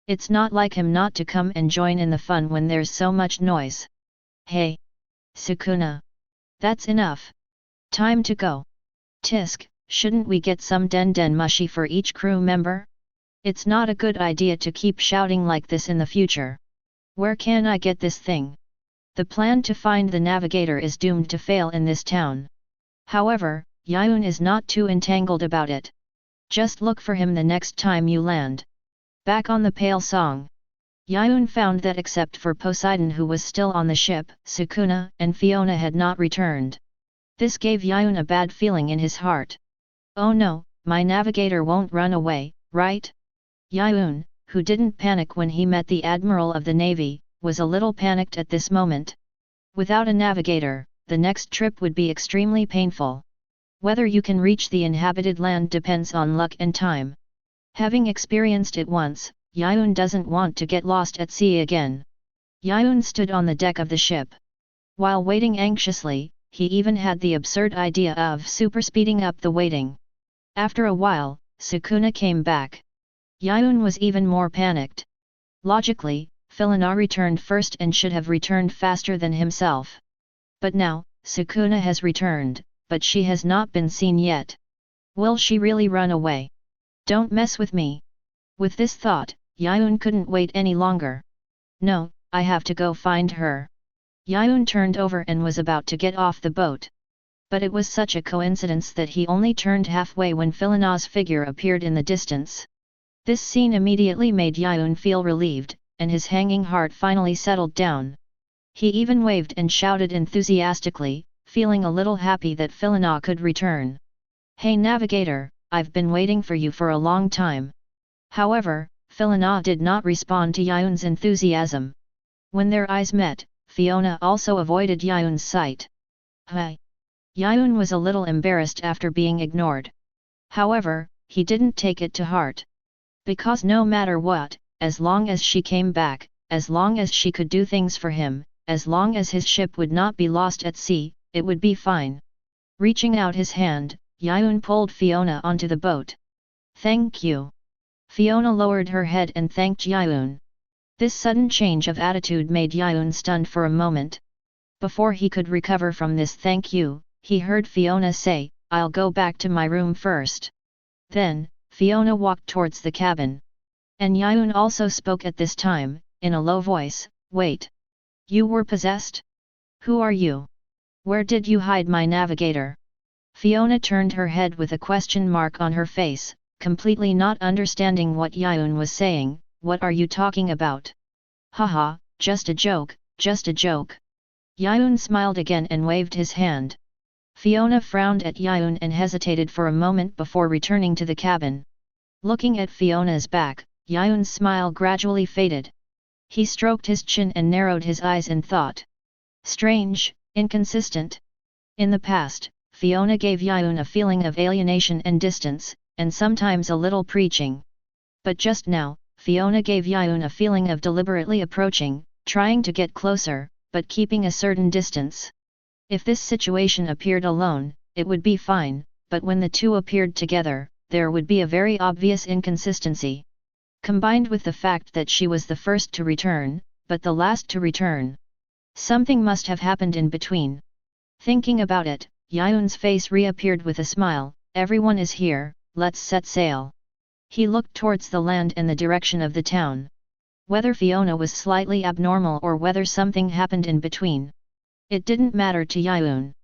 It's not like him not to come and join in the fun when there's so much noise. Hey! Sukuna! That's enough. Time to go. Tisk, shouldn't we get some den mushi for each crew member? It's not a good idea to keep shouting like this in the future. Where can I get this thing? The plan to find the navigator is doomed to fail in this town. However, Yiyun is not too entangled about it. Just look for him the next time you land. Back on the Pale Song. Yiyun found that except for Poseidon, who was still on the ship, Sukuna and Fiona had not returned. This gave Yiyun a bad feeling in his heart. Oh no, my navigator won't run away, right? Yiyun, who didn't panic when he met the Admiral of the Navy, was a little panicked at this moment. Without a navigator, the next trip would be extremely painful. Whether you can reach the inhabited land depends on luck and time. Having experienced it once, Yiyun doesn't want to get lost at sea again. Yiyun stood on the deck of the ship. While waiting anxiously, he even had the absurd idea of superspeeding up the waiting. After a while, Sukuna came back. Yiyun was even more panicked. Logically, Philina returned first and should have returned faster than himself. But now, Sukuna has returned, but she has not been seen yet. Will she really run away? Don't mess with me. With this thought, Yiyun couldn't wait any longer. No, I have to go find her. Yiyun turned over and was about to get off the boat. But it was such a coincidence that he only turned halfway when Philina's figure appeared in the distance. This scene immediately made Yiyun feel relieved, and his hanging heart finally settled down. He even waved and shouted enthusiastically, feeling a little happy that Philina could return. Hey navigator, I've been waiting for you for a long time. However, Philina did not respond to Yiyun's enthusiasm. When their eyes met, Fiona also avoided Yiyun's sight. Hi! Yiyun was a little embarrassed after being ignored. However, he didn't take it to heart. Because no matter what, as long as she came back, as long as she could do things for him, as long as his ship would not be lost at sea, it would be fine. Reaching out his hand, Yiyun pulled Fiona onto the boat. Thank you. Fiona lowered her head and thanked Yiyun. This sudden change of attitude made Yiyun stunned for a moment. Before he could recover from this thank you, he heard Fiona say, I'll go back to my room first. Then, Fiona walked towards the cabin. And Yiyun also spoke at this time, in a low voice, wait. You were possessed? Who are you? Where did you hide my navigator? Fiona turned her head with a question mark on her face, completely not understanding what Yiyun was saying. What are you talking about? Haha, just a joke, just a joke. Yiyun smiled again and waved his hand. Fiona frowned at Yiyun and hesitated for a moment before returning to the cabin. Looking at Fiona's back, Yiyun's smile gradually faded. He stroked his chin and narrowed his eyes in thought. Strange, inconsistent. In the past, Fiona gave Yiyun a feeling of alienation and distance, and sometimes a little preaching. But just now, Fiona gave Yiyun a feeling of deliberately approaching, trying to get closer, but keeping a certain distance. If this situation appeared alone, it would be fine, but when the two appeared together, there would be a very obvious inconsistency. Combined with the fact that she was the first to return, but the last to return. Something must have happened in between. Thinking about it, Yiyun's face reappeared with a smile. Everyone is here, let's set sail. He looked towards the land and the direction of the town. Whether Fiona was slightly abnormal or whether something happened in between. It didn't matter to Yiyun.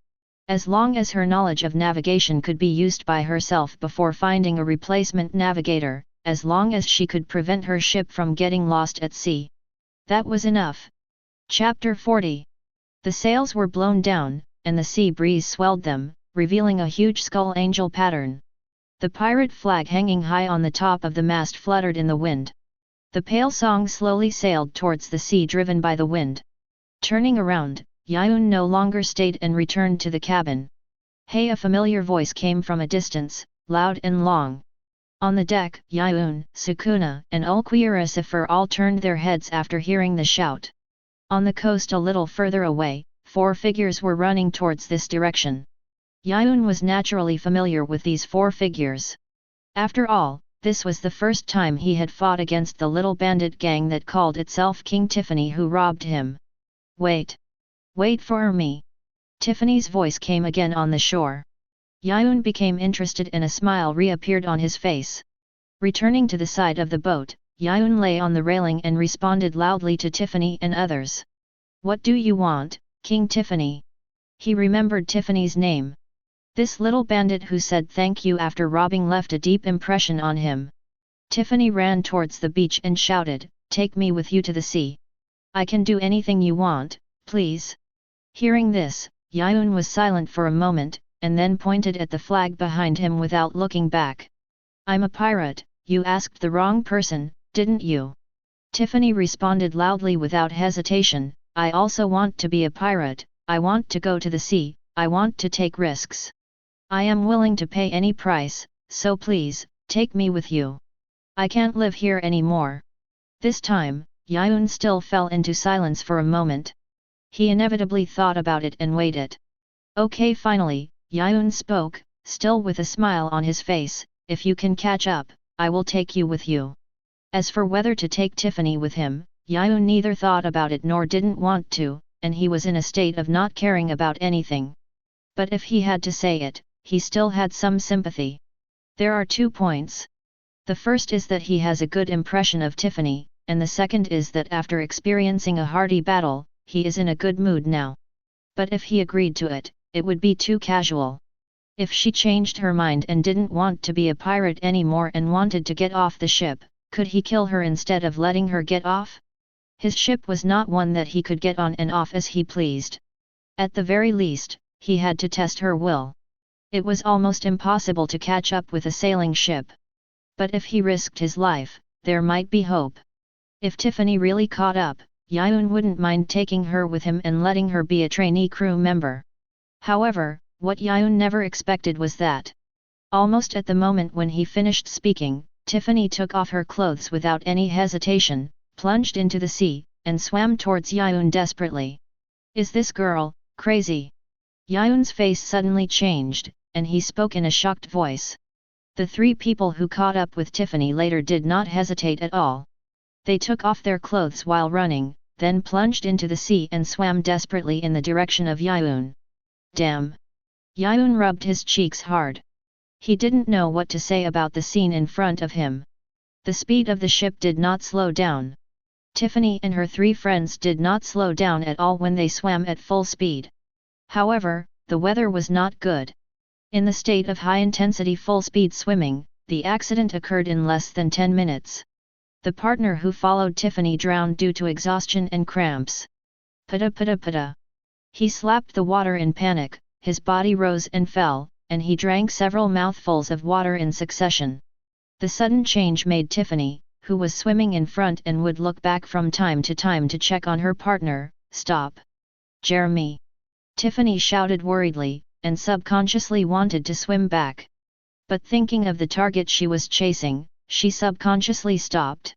As long as her knowledge of navigation could be used by herself before finding a replacement navigator, as long as she could prevent her ship from getting lost at sea. That was enough. Chapter 40. The sails were blown down, and the sea breeze swelled them, revealing a huge skull angel pattern. The pirate flag hanging high on the top of the mast fluttered in the wind. The Pale Song slowly sailed towards the sea driven by the wind. Turning around, Yiyun no longer stayed and returned to the cabin. Hey, a familiar voice came from a distance, loud and long. On the deck, Yiyun, Sukuna, and Ulquioricifer all turned their heads after hearing the shout. On the coast a little further away, 4 figures were running towards this direction. Yiyun was naturally familiar with these 4 figures. After all, this was the first time he had fought against the little bandit gang that called itself King Tiffany who robbed him. Wait! Wait for me! Tiffany's voice came again on the shore. Yiyun became interested and a smile reappeared on his face. Returning to the side of the boat, Yiyun lay on the railing and responded loudly to Tiffany and others. What do you want, King Tiffany? He remembered Tiffany's name. This little bandit who said thank you after robbing left a deep impression on him. Tiffany ran towards the beach and shouted, "Take me with you to the sea. I can do anything you want, please." Hearing this, Yiyun was silent for a moment, and then pointed at the flag behind him without looking back. "I'm a pirate, you asked the wrong person, didn't you?" Tiffany responded loudly without hesitation, "I also want to be a pirate, I want to go to the sea, I want to take risks. I am willing to pay any price, so please, take me with you. I can't live here anymore." This time, Yiyun still fell into silence for a moment. He inevitably thought about it and weighed it. Okay, finally, Yiyun spoke, still with a smile on his face, "If you can catch up, I will take you with you." As for whether to take Tiffany with him, Yiyun neither thought about it nor didn't want to, and he was in a state of not caring about anything. But if he had to say it, he still had some sympathy. There are 2 points. The first is that he has a good impression of Tiffany, and the second is that after experiencing a hearty battle, he is in a good mood now. But if he agreed to it, it would be too casual. If she changed her mind and didn't want to be a pirate anymore and wanted to get off the ship, could he kill her instead of letting her get off? His ship was not one that he could get on and off as he pleased. At the very least, he had to test her will. It was almost impossible to catch up with a sailing ship. But if he risked his life, there might be hope. If Tiffany really caught up, Yiyun wouldn't mind taking her with him and letting her be a trainee crew member. However, what Yiyun never expected was that, almost at the moment when he finished speaking, Tiffany took off her clothes without any hesitation, plunged into the sea, and swam towards Yiyun desperately. "Is this girl crazy?" Yiyun's face suddenly changed, and he spoke in a shocked voice. The 3 people who caught up with Tiffany later did not hesitate at all. They took off their clothes while running, then plunged into the sea and swam desperately in the direction of Yiyun. Damn! Yiyun rubbed his cheeks hard. He didn't know what to say about the scene in front of him. The speed of the ship did not slow down. Tiffany and her 3 friends did not slow down at all when they swam at full speed. However, the weather was not good. In the state of high-intensity full-speed swimming, the accident occurred in less than 10 minutes. The partner who followed Tiffany drowned due to exhaustion and cramps. Pada pada pada. He slapped the water in panic, his body rose and fell, and he drank several mouthfuls of water in succession. The sudden change made Tiffany, who was swimming in front and would look back from time to time to check on her partner, stop. "Jeremy!" Tiffany shouted worriedly, and subconsciously wanted to swim back. But thinking of the target she was chasing, she subconsciously stopped.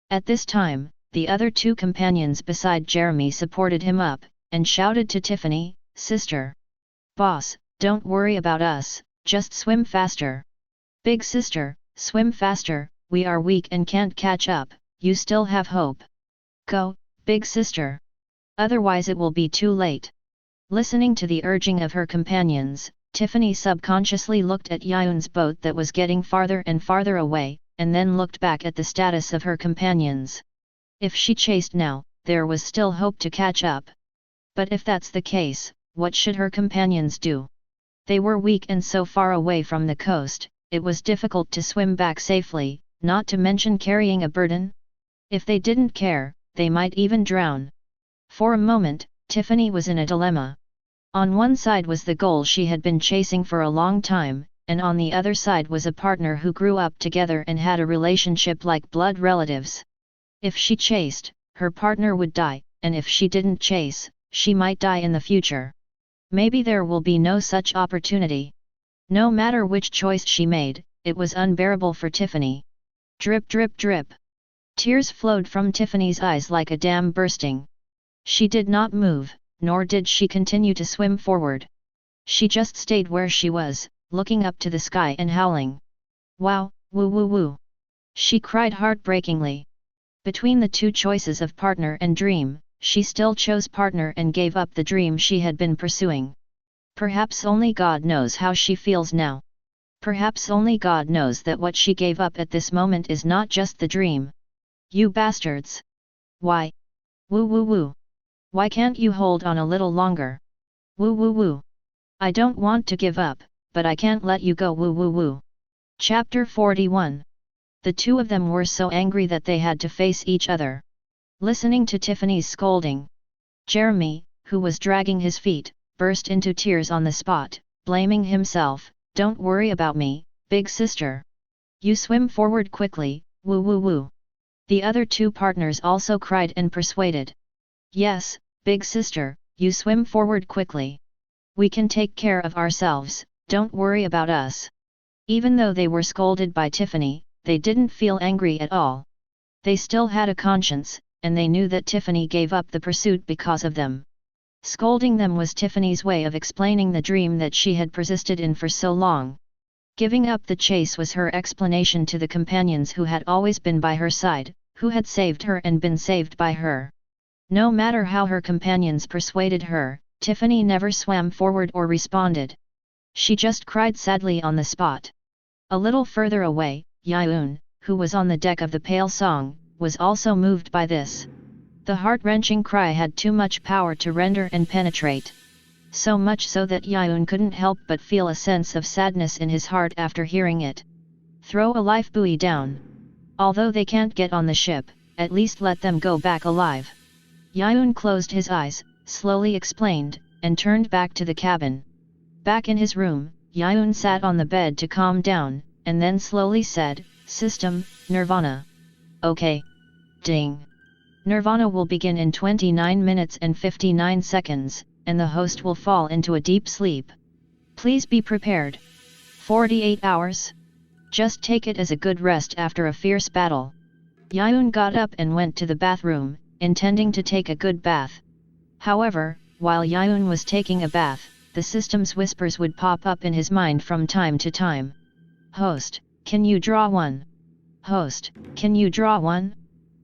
At this time, the other 2 companions beside Jeremy supported him up, and shouted to Tiffany, "Sister! Boss, don't worry about us, just swim faster. Big sister, swim faster, we are weak and can't catch up, you still have hope. Go, big sister. Otherwise it will be too late." Listening to the urging of her companions, Tiffany subconsciously looked at Yiyun's boat that was getting farther and farther away, and then looked back at the status of her companions. If she chased now, there was still hope to catch up. But if that's the case, what should her companions do? They were weak and so far away from the coast, it was difficult to swim back safely, not to mention carrying a burden. If they didn't care, they might even drown. For a moment, Tiffany was in a dilemma. On one side was the goal she had been chasing for a long time, and on the other side was a partner who grew up together and had a relationship like blood relatives. If she chased, her partner would die, and if she didn't chase, she might die in the future. Maybe there will be no such opportunity. No matter which choice she made, it was unbearable for Tiffany. Drip drip drip. Tears flowed from Tiffany's eyes like a dam bursting. She did not move, nor did she continue to swim forward. She just stayed where she was, looking up to the sky and howling. Wow, woo woo woo! She cried heartbreakingly. Between the two choices of partner and dream, she still chose partner and gave up the dream she had been pursuing. Perhaps only God knows how she feels now. Perhaps only God knows that what she gave up at this moment is not just the dream. You bastards! Why? Woo woo woo! Why can't you hold on a little longer? Woo woo woo! I don't want to give up, but I can't let you go woo woo woo. Chapter 41. The two of them were so angry that they had to face each other. Listening to Tiffany's scolding, Jeremy, who was dragging his feet, burst into tears on the spot, blaming himself. Don't worry about me, big sister. You swim forward quickly, woo woo woo. The other two partners also cried and persuaded. Yes, big sister, you swim forward quickly. We can take care of ourselves, don't worry about us. Even though they were scolded by Tiffany, they didn't feel angry at all. They still had a conscience, and they knew that Tiffany gave up the pursuit because of them. Scolding them was Tiffany's way of explaining the dream that she had persisted in for so long. Giving up the chase was her explanation to the companions who had always been by her side, who had saved her and been saved by her. No matter how her companions persuaded her, Tiffany never swam forward or responded. She just cried sadly on the spot. A little further away, Yiyun, who was on the deck of the Pale Song, was also moved by this. The heart-wrenching cry had too much power to render and penetrate. So much so that Yiyun couldn't help but feel a sense of sadness in his heart after hearing it. Throw a life buoy down. Although they can't get on the ship, at least let them go back alive. Yiyun closed his eyes, slowly explained, and turned back to the cabin. Back in his room, Yiyun sat on the bed to calm down, and then slowly said, System, Nirvana. Okay. Ding. Nirvana will begin in 29 minutes and 59 seconds, and the host will fall into a deep sleep. Please be prepared. 48 hours? Just take it as a good rest after a fierce battle. Yiyun got up and went to the bathroom, intending to take a good bath. However, while Yiyun was taking a bath, the system's whispers would pop up in his mind from time to time. Host, can you draw one? Host, can you draw one?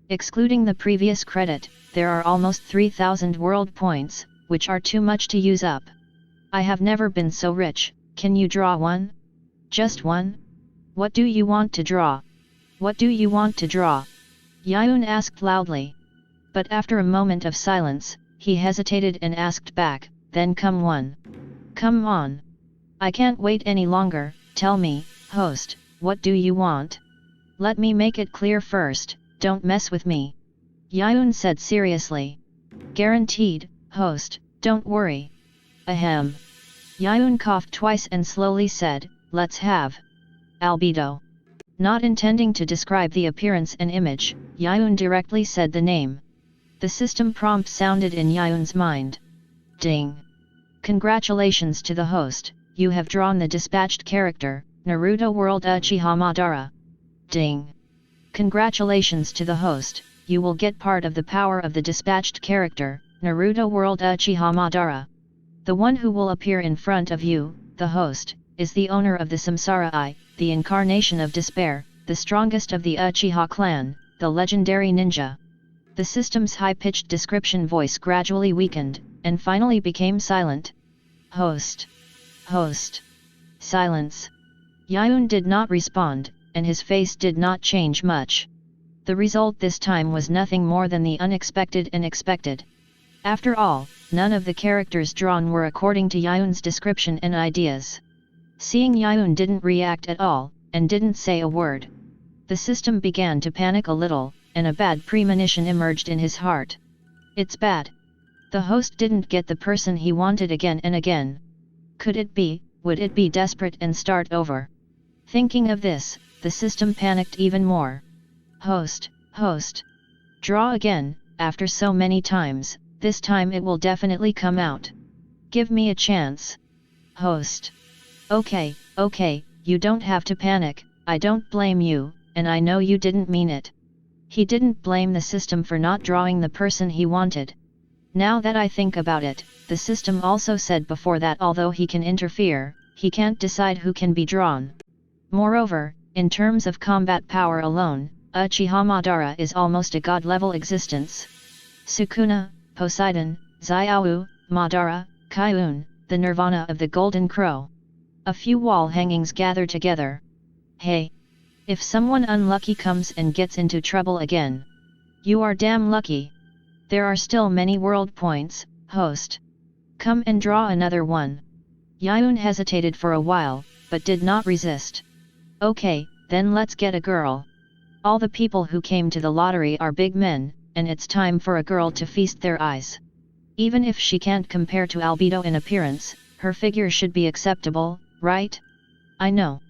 Excluding the previous credit, there are almost 3,000 world points, which are too much to use up. I have never been so rich, can you draw one? Just one? What do you want to draw? What do you want to draw? Yiyun asked loudly. But after a moment of silence, he hesitated and asked back, then come one. Come on. I can't wait any longer, tell me, host, what do you want? Let me make it clear first, don't mess with me. Yiyun said seriously. Guaranteed, host, don't worry. Ahem. Yiyun coughed twice and slowly said, let's have. Albedo. Not intending to describe the appearance and image, Yiyun directly said the name. The system prompt sounded in Yiyun's mind. Ding. Congratulations to the host, you have drawn the dispatched character, Naruto World Uchiha Madara. Ding. Congratulations to the host, you will get part of the power of the dispatched character, Naruto World Uchiha Madara. The one who will appear in front of you, the host, is the owner of the Samsara Eye, the incarnation of despair, the strongest of the Uchiha clan, the legendary ninja. The system's high-pitched description voice gradually weakened, and finally became silent. Host. Host. Silence. Yiyun did not respond, and his face did not change much. The result this time was nothing more than the unexpected and expected. After all, none of the characters drawn were according to Yiyun's description and ideas. Seeing Yiyun didn't react at all, and didn't say a word, the system began to panic a little, and a bad premonition emerged in his heart. It's bad. The host didn't get the person he wanted again and again. Could it be, would it be desperate and start over? Thinking of this, the system panicked even more. Host, host. Draw again, after so many times, this time it will definitely come out. Give me a chance. Host. Okay, you don't have to panic, I don't blame you, and I know you didn't mean it. He didn't blame the system for not drawing the person he wanted. Now that I think about it, the system also said before that although he can interfere, he can't decide who can be drawn. Moreover, in terms of combat power alone, Uchiha Madara is almost a god-level existence. Sukuna, Poseidon, Ryoumen, Madara, Yiyun, the nirvana of the Golden Crow. A few wall hangings gather together. Hey! If someone unlucky comes and gets into trouble again, you are damn lucky. There are still many world points, host. Come and draw another one. Yiyun hesitated for a while, but did not resist. Okay, then let's get a girl. All the people who came to the lottery are big men, and it's time for a girl to feast their eyes. Even if she can't compare to Albedo in appearance, her figure should be acceptable, right? I know.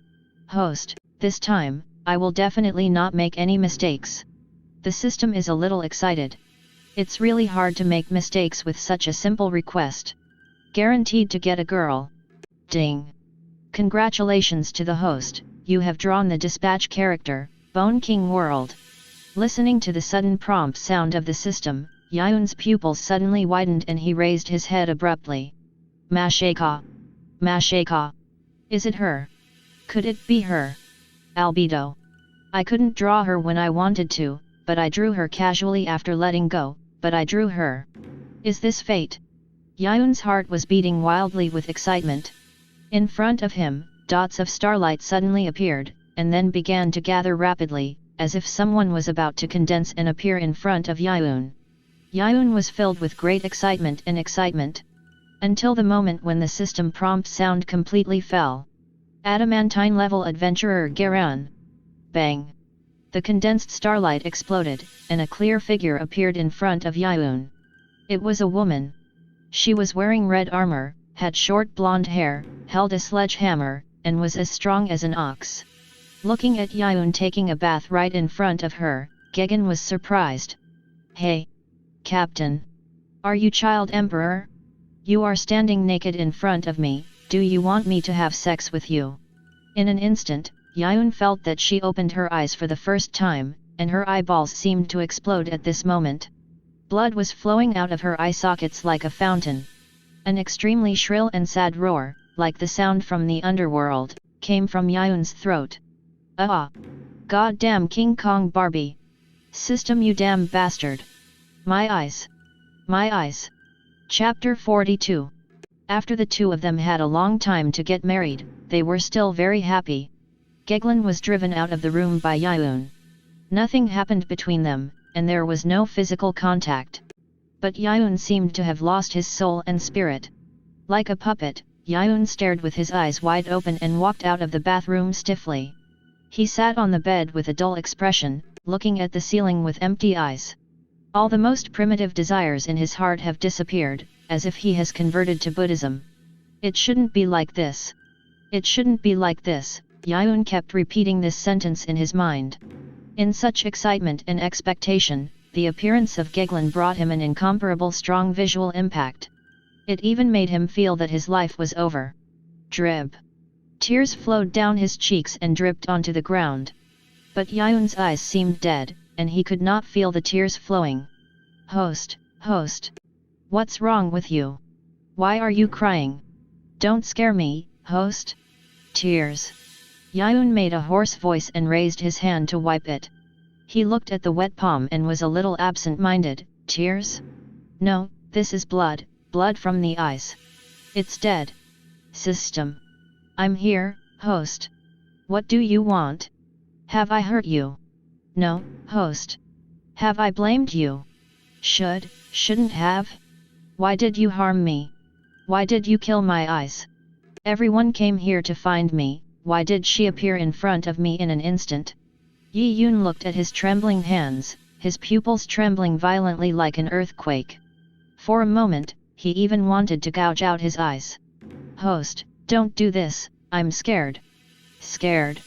Host, this time, I will definitely not make any mistakes. The system is a little excited. It's really hard to make mistakes with such a simple request. Guaranteed to get a girl. Ding! Congratulations to the host, you have drawn the dispatch character, Bone King World. Listening to the sudden prompt sound of the system, Yiyun's pupils suddenly widened and he raised his head abruptly. Mashaka! Mashaka! Is it her? Could it be her? Albedo. I couldn't draw her when I wanted to, but I drew her casually after letting go, but I drew her. Is this fate? Yiyun's heart was beating wildly with excitement. In front of him, dots of starlight suddenly appeared, and then began to gather rapidly, as if someone was about to condense and appear in front of Yiyun. Yiyun was filled with great excitement, until the moment when the system prompt sound completely fell. Adamantine-level adventurer Garan. Bang! The condensed starlight exploded, and a clear figure appeared in front of Yiyun. It was a woman. She was wearing red armor, had short blonde hair, held a sledgehammer, and was as strong as an ox. Looking at Yiyun taking a bath right in front of her, Gegan was surprised. Hey! Captain! Are you Child Emperor? You are standing naked in front of me, do you want me to have sex with you? In an instant, Yiyun felt that she opened her eyes for the first time, and her eyeballs seemed to explode at this moment. Blood was flowing out of her eye sockets like a fountain. An extremely shrill and sad roar, like the sound from the underworld, came from Yiyun's throat. Ah! God damn King Kong Barbie! System, you damn bastard! My eyes! My eyes! Chapter 42. After the two of them had a long time to get married, they were still very happy. Geglin was driven out of the room by Yiyun. Nothing happened between them, and there was no physical contact. But Yiyun seemed to have lost his soul and spirit. Like a puppet, Yiyun stared with his eyes wide open and walked out of the bathroom stiffly. He sat on the bed with a dull expression, looking at the ceiling with empty eyes. All the most primitive desires in his heart have disappeared, as if he has converted to Buddhism. It shouldn't be like this. It shouldn't be like this. Yiyun kept repeating this sentence in his mind. In such excitement and expectation, the appearance of Geglin brought him an incomparable strong visual impact. It even made him feel that his life was over. Drib. Tears flowed down his cheeks and dripped onto the ground. But Yiyun's eyes seemed dead, and he could not feel the tears flowing. Host, host. What's wrong with you? Why are you crying? Don't scare me, host. Tears. Yiyun made a hoarse voice and raised his hand to wipe it. He looked at the wet palm and was a little absent-minded. Tears? No, this is blood, blood from the eyes. It's dead. System. I'm here, host. What do you want? Have I hurt you? No, host. Have I blamed you? Shouldn't have? Why did you harm me? Why did you kill my eyes? Everyone came here to find me, why did she appear in front of me in an instant? Yiyun looked at his trembling hands, his pupils trembling violently like an earthquake. For a moment, he even wanted to gouge out his eyes. Host, don't do this, I'm scared. Scared?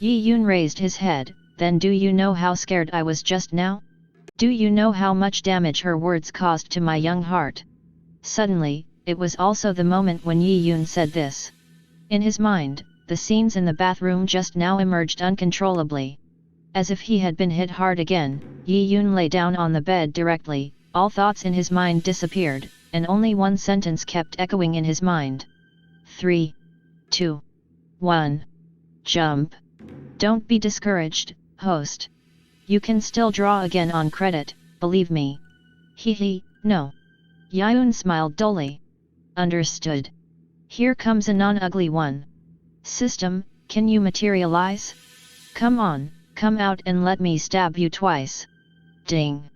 Yiyun raised his head, then do you know how scared I was just now? Do you know how much damage her words caused to my young heart? Suddenly, it was also the moment when Yiyun said this. In his mind, the scenes in the bathroom just now emerged uncontrollably. As if he had been hit hard again, Yiyun lay down on the bed directly, all thoughts in his mind disappeared, and only one sentence kept echoing in his mind. 3, 2, 1. Jump. Don't be discouraged, host. You can still draw again on credit, believe me. Hee, no. Yiyun smiled dully. Understood. Here comes a non-ugly one. System, can you materialize? Come on, come out and let me stab you twice. Ding.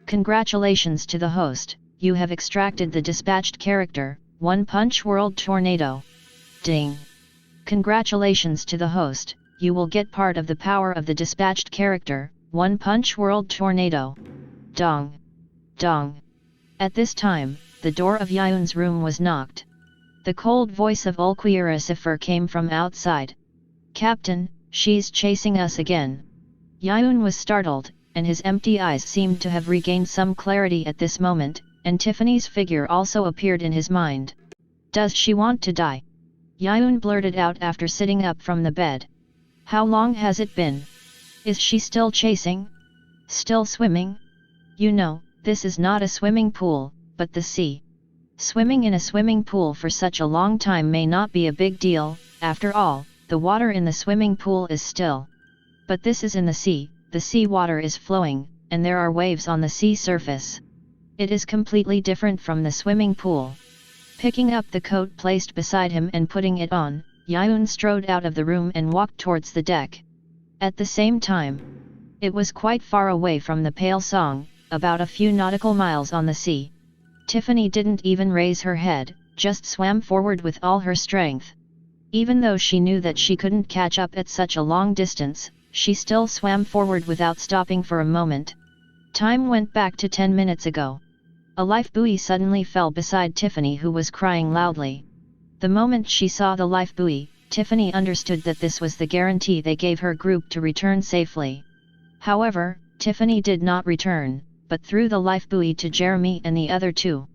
Congratulations to the host, you have extracted the dispatched character, One Punch World Tornado. Ding. Congratulations to the host, you will get part of the power of the dispatched character, One Punch World Tornado. Dong. Dong. At this time, the door of Yiyun's room was knocked. The cold voice of Ulquioricifer came from outside. Captain, she's chasing us again. Yiyun was startled, and his empty eyes seemed to have regained some clarity at this moment, and Tiffany's figure also appeared in his mind. Does she want to die? Yiyun blurted out after sitting up from the bed. How long has it been? Is she still chasing? Still swimming? You know, this is not a swimming pool, but the sea. Swimming in a swimming pool for such a long time may not be a big deal, after all, the water in the swimming pool is still. But this is in the sea water is flowing, and there are waves on the sea surface. It is completely different from the swimming pool. Picking up the coat placed beside him and putting it on, Yiyun strode out of the room and walked towards the deck. At the same time, it was quite far away from the Pale Song, about a few nautical miles on the sea. Tiffany didn't even raise her head, just swam forward with all her strength. Even though she knew that she couldn't catch up at such a long distance, she still swam forward without stopping for a moment. Time went back to 10 minutes ago. A life buoy suddenly fell beside Tiffany, who was crying loudly. The moment she saw the life buoy, Tiffany understood that this was the guarantee they gave her group to return safely. However, Tiffany did not return, but threw the life buoy to Jeremy and the other two.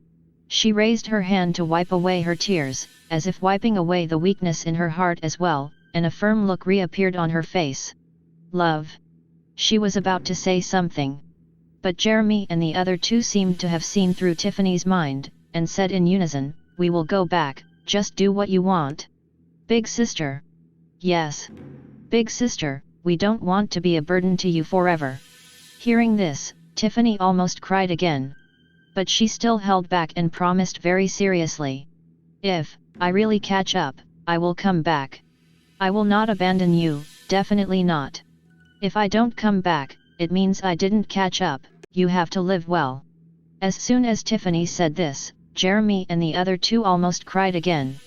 She raised her hand to wipe away her tears, as if wiping away the weakness in her heart as well, and a firm look reappeared on her face. Love. She was about to say something. But Jeremy and the other two seemed to have seen through Tiffany's mind, and said in unison, "We will go back, just do what you want." Big sister. Yes. Big sister, we don't want to be a burden to you forever. Hearing this, Tiffany almost cried again. But she still held back and promised very seriously. If I really catch up, I will come back. I will not abandon you, definitely not. If I don't come back, it means I didn't catch up, you have to live well. As soon as Tiffany said this, Jeremy and the other two almost cried again.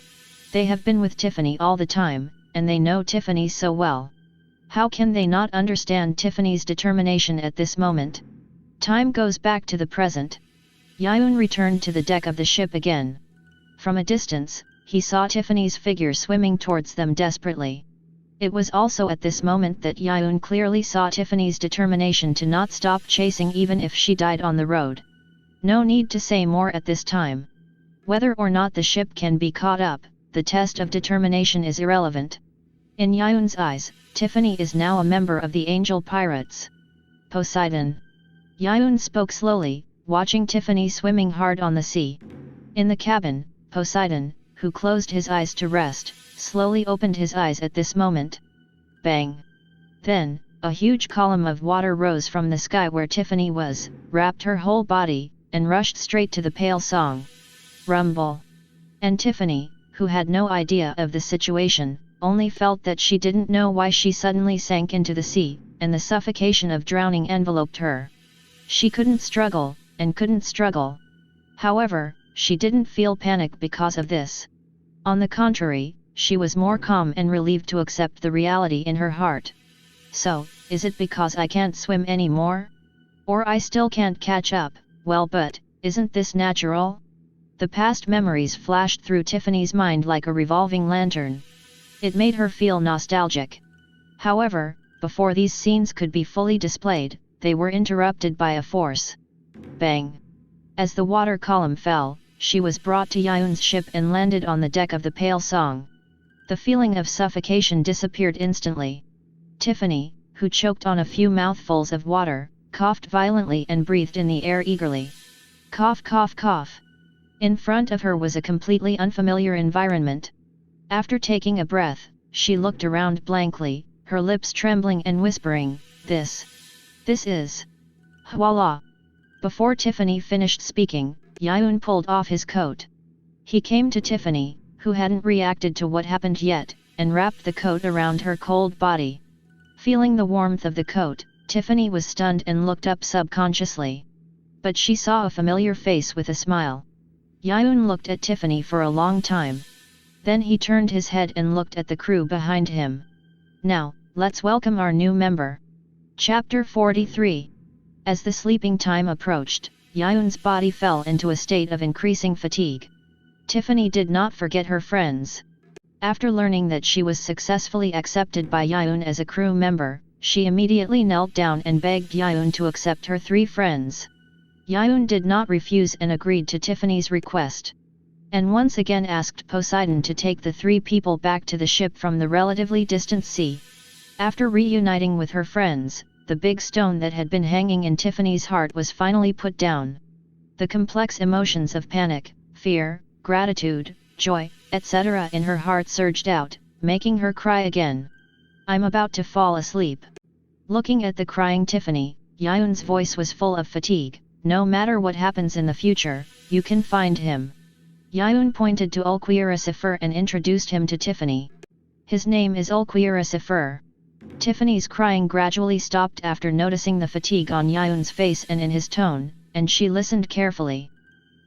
They have been with Tiffany all the time, and they know Tiffany so well. How can they not understand Tiffany's determination at this moment? Time goes back to the present. Yiyun returned to the deck of the ship again. From a distance, he saw Tiffany's figure swimming towards them desperately. It was also at this moment that Yiyun clearly saw Tiffany's determination to not stop chasing even if she died on the road. No need to say more at this time. Whether or not the ship can be caught up, the test of determination is irrelevant. In Yiyun's eyes, Tiffany is now a member of the Angel Pirates. Poseidon. Yiyun spoke slowly, watching Tiffany swimming hard on the sea. In the cabin, Poseidon, who closed his eyes to rest, slowly opened his eyes at this moment. Bang! Then, a huge column of water rose from the sky where Tiffany was, wrapped her whole body, and rushed straight to the Pale Song. Rumble! And Tiffany, who had no idea of the situation, only felt that she didn't know why she suddenly sank into the sea, and the suffocation of drowning enveloped her. She couldn't struggle, and couldn't struggle. However, she didn't feel panic because of this. On the contrary, she was more calm and relieved to accept the reality in her heart. So, is it because I can't swim anymore? Or I still can't catch up? Well, but, isn't this natural? The past memories flashed through Tiffany's mind like a revolving lantern. It made her feel nostalgic. However, before these scenes could be fully displayed, they were interrupted by a force. Bang! As the water column fell, she was brought to Yiyun's ship and landed on the deck of the Pale Song. The feeling of suffocation disappeared instantly. Tiffany, who choked on a few mouthfuls of water, coughed violently and breathed in the air eagerly. Cough cough cough. In front of her was a completely unfamiliar environment. After taking a breath, she looked around blankly, her lips trembling and whispering, This is... Voila! Before Tiffany finished speaking, Yiyun pulled off his coat. He came to Tiffany, who hadn't reacted to what happened yet, and wrapped the coat around her cold body. Feeling the warmth of the coat, Tiffany was stunned and looked up subconsciously. But she saw a familiar face with a smile. Yiyun looked at Tiffany for a long time. Then he turned his head and looked at the crew behind him. Now, let's welcome our new member. Chapter 43. As the sleeping time approached, Yiyun's body fell into a state of increasing fatigue. Tiffany did not forget her friends. After learning that she was successfully accepted by Yiyun as a crew member, she immediately knelt down and begged Yiyun to accept her 3 friends. Yiyun did not refuse and agreed to Tiffany's request. And once again asked Poseidon to take the 3 people back to the ship from the relatively distant sea. After reuniting with her friends, the big stone that had been hanging in Tiffany's heart was finally put down. The complex emotions of panic, fear, gratitude, joy, etc. in her heart surged out, making her cry again. I'm about to fall asleep. Looking at the crying Tiffany, Yiyun's voice was full of fatigue. No matter what happens in the future, you can find him. Yiyun pointed to Ulquioricifer and introduced him to Tiffany. His name is Ulquioricifer. Tiffany's crying gradually stopped after noticing the fatigue on Yiyun's face and in his tone, and she listened carefully.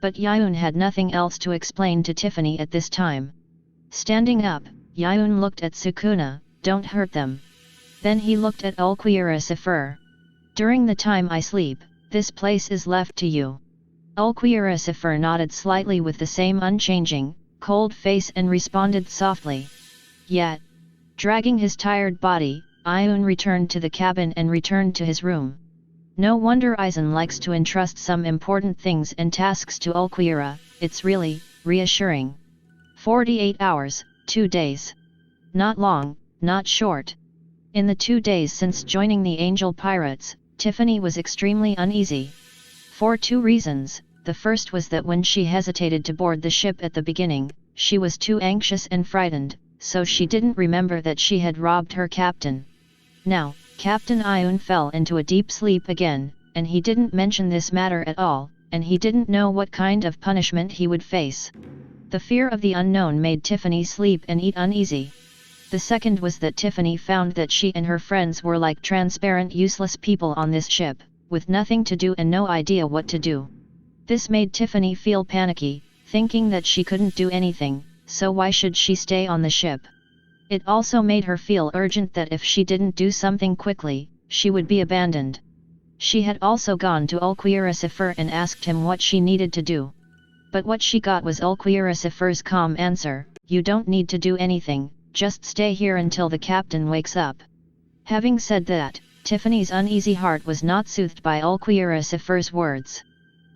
But Yiyun had nothing else to explain to Tiffany at this time. Standing up, Yiyun looked at Sukuna, don't hurt them. Then he looked at Ulquioricifer. During the time I sleep, this place is left to you. Ulquioricifer nodded slightly with the same unchanging, cold face and responded softly. Yet, dragging his tired body, Yiyun returned to the cabin and returned to his room. No wonder Aizen likes to entrust some important things and tasks to Ulquiorra, it's really reassuring. 48 hours, 2 days. Not long, not short. In the 2 days since joining the Angel Pirates, Tiffany was extremely uneasy. For 2 reasons. The first was that when she hesitated to board the ship at the beginning, she was too anxious and frightened, so she didn't remember that she had robbed her captain. Now, Captain Yiyun fell into a deep sleep again, and he didn't mention this matter at all, and he didn't know what kind of punishment he would face. The fear of the unknown made Tiffany sleep and eat uneasy. The second was that Tiffany found that she and her friends were like transparent useless people on this ship, with nothing to do and no idea what to do. This made Tiffany feel panicky, thinking that she couldn't do anything, so why should she stay on the ship? It also made her feel urgent that if she didn't do something quickly, she would be abandoned. She had also gone to Ulquioricifer and asked him what she needed to do. But what she got was Ulquioricifer's calm answer, you don't need to do anything, just stay here until the captain wakes up. Having said that, Tiffany's uneasy heart was not soothed by Ulquioricifer's words.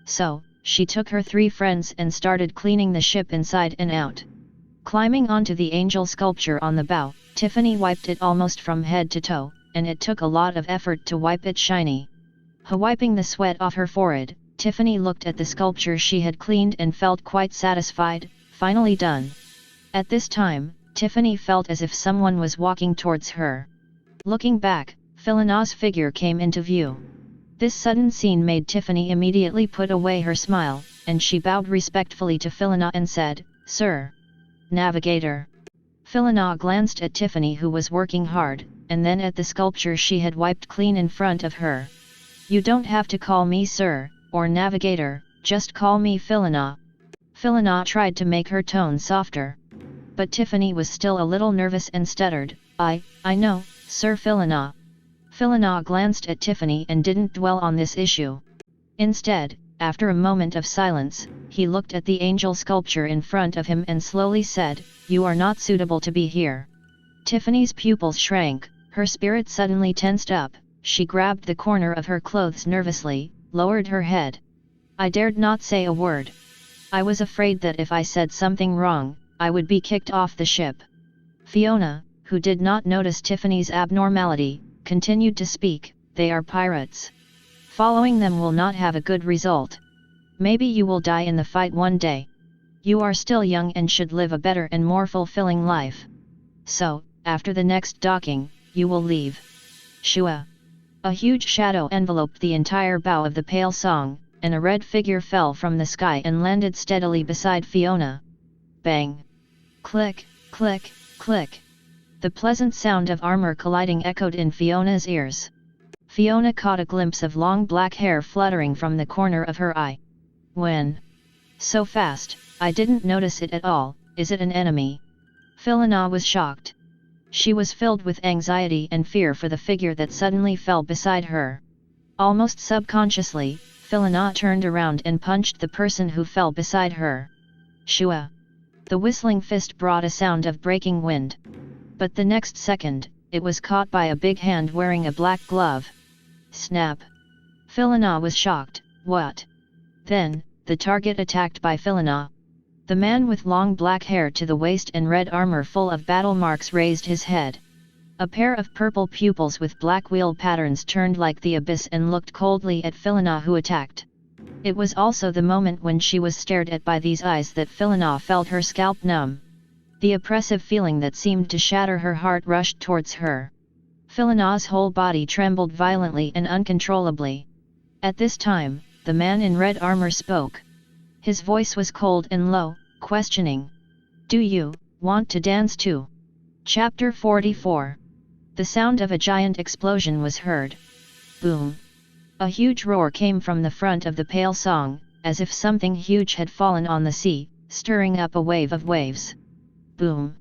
So, she took her 3 friends and started cleaning the ship inside and out. Climbing onto the angel sculpture on the bow, Tiffany wiped it almost from head to toe, and it took a lot of effort to wipe it shiny. Wiping the sweat off her forehead, Tiffany looked at the sculpture she had cleaned and felt quite satisfied, finally done. At this time, Tiffany felt as if someone was walking towards her. Looking back, Philona's figure came into view. This sudden scene made Tiffany immediately put away her smile, and she bowed respectfully to Philona and said, Sir. Navigator. Philona glanced at Tiffany who was working hard, and then at the sculpture she had wiped clean in front of her. You don't have to call me Sir, or Navigator, just call me Philona. Philona tried to make her tone softer. But Tiffany was still a little nervous and stuttered, I know, Sir Philona. Philona glanced at Tiffany and didn't dwell on this issue. Instead, after a moment of silence, he looked at the angel sculpture in front of him and slowly said, You are not suitable to be here. Tiffany's pupils shrank, her spirit suddenly tensed up, she grabbed the corner of her clothes nervously, lowered her head. I dared not say a word. I was afraid that if I said something wrong, I would be kicked off the ship. Fiona, who did not notice Tiffany's abnormality, continued to speak, They are pirates. Following them will not have a good result. Maybe you will die in the fight one day. You are still young and should live a better and more fulfilling life. So, after the next docking, you will leave. Shua. A huge shadow enveloped the entire bow of the pale song, and a red figure fell from the sky and landed steadily beside Fiona. Bang! Click, click, click. The pleasant sound of armor colliding echoed in Fiona's ears. Fiona caught a glimpse of long black hair fluttering from the corner of her eye. When? So fast, I didn't notice it at all. Is it an enemy? Fiona was shocked. She was filled with anxiety and fear for the figure that suddenly fell beside her. Almost subconsciously, Fiona turned around and punched the person who fell beside her. Shua! The whistling fist brought a sound of breaking wind. But the next second, it was caught by a big hand wearing a black glove. Snap! Fiona was shocked. What? Then, the target attacked by Fiona. The man with long black hair to the waist and red armor full of battle marks raised his head. A pair of purple pupils with black wheel patterns turned like the abyss and looked coldly at Fiona who attacked. It was also the moment when she was stared at by these eyes that Fiona felt her scalp numb. The oppressive feeling that seemed to shatter her heart rushed towards her. Fiona's whole body trembled violently and uncontrollably. At this time, the man in red armor spoke. His voice was cold and low, questioning. Do you want to dance too? Chapter 44. The sound of a giant explosion was heard. Boom! A huge roar came from the front of the pale song, as if something huge had fallen on the sea, stirring up a wave of waves. Boom!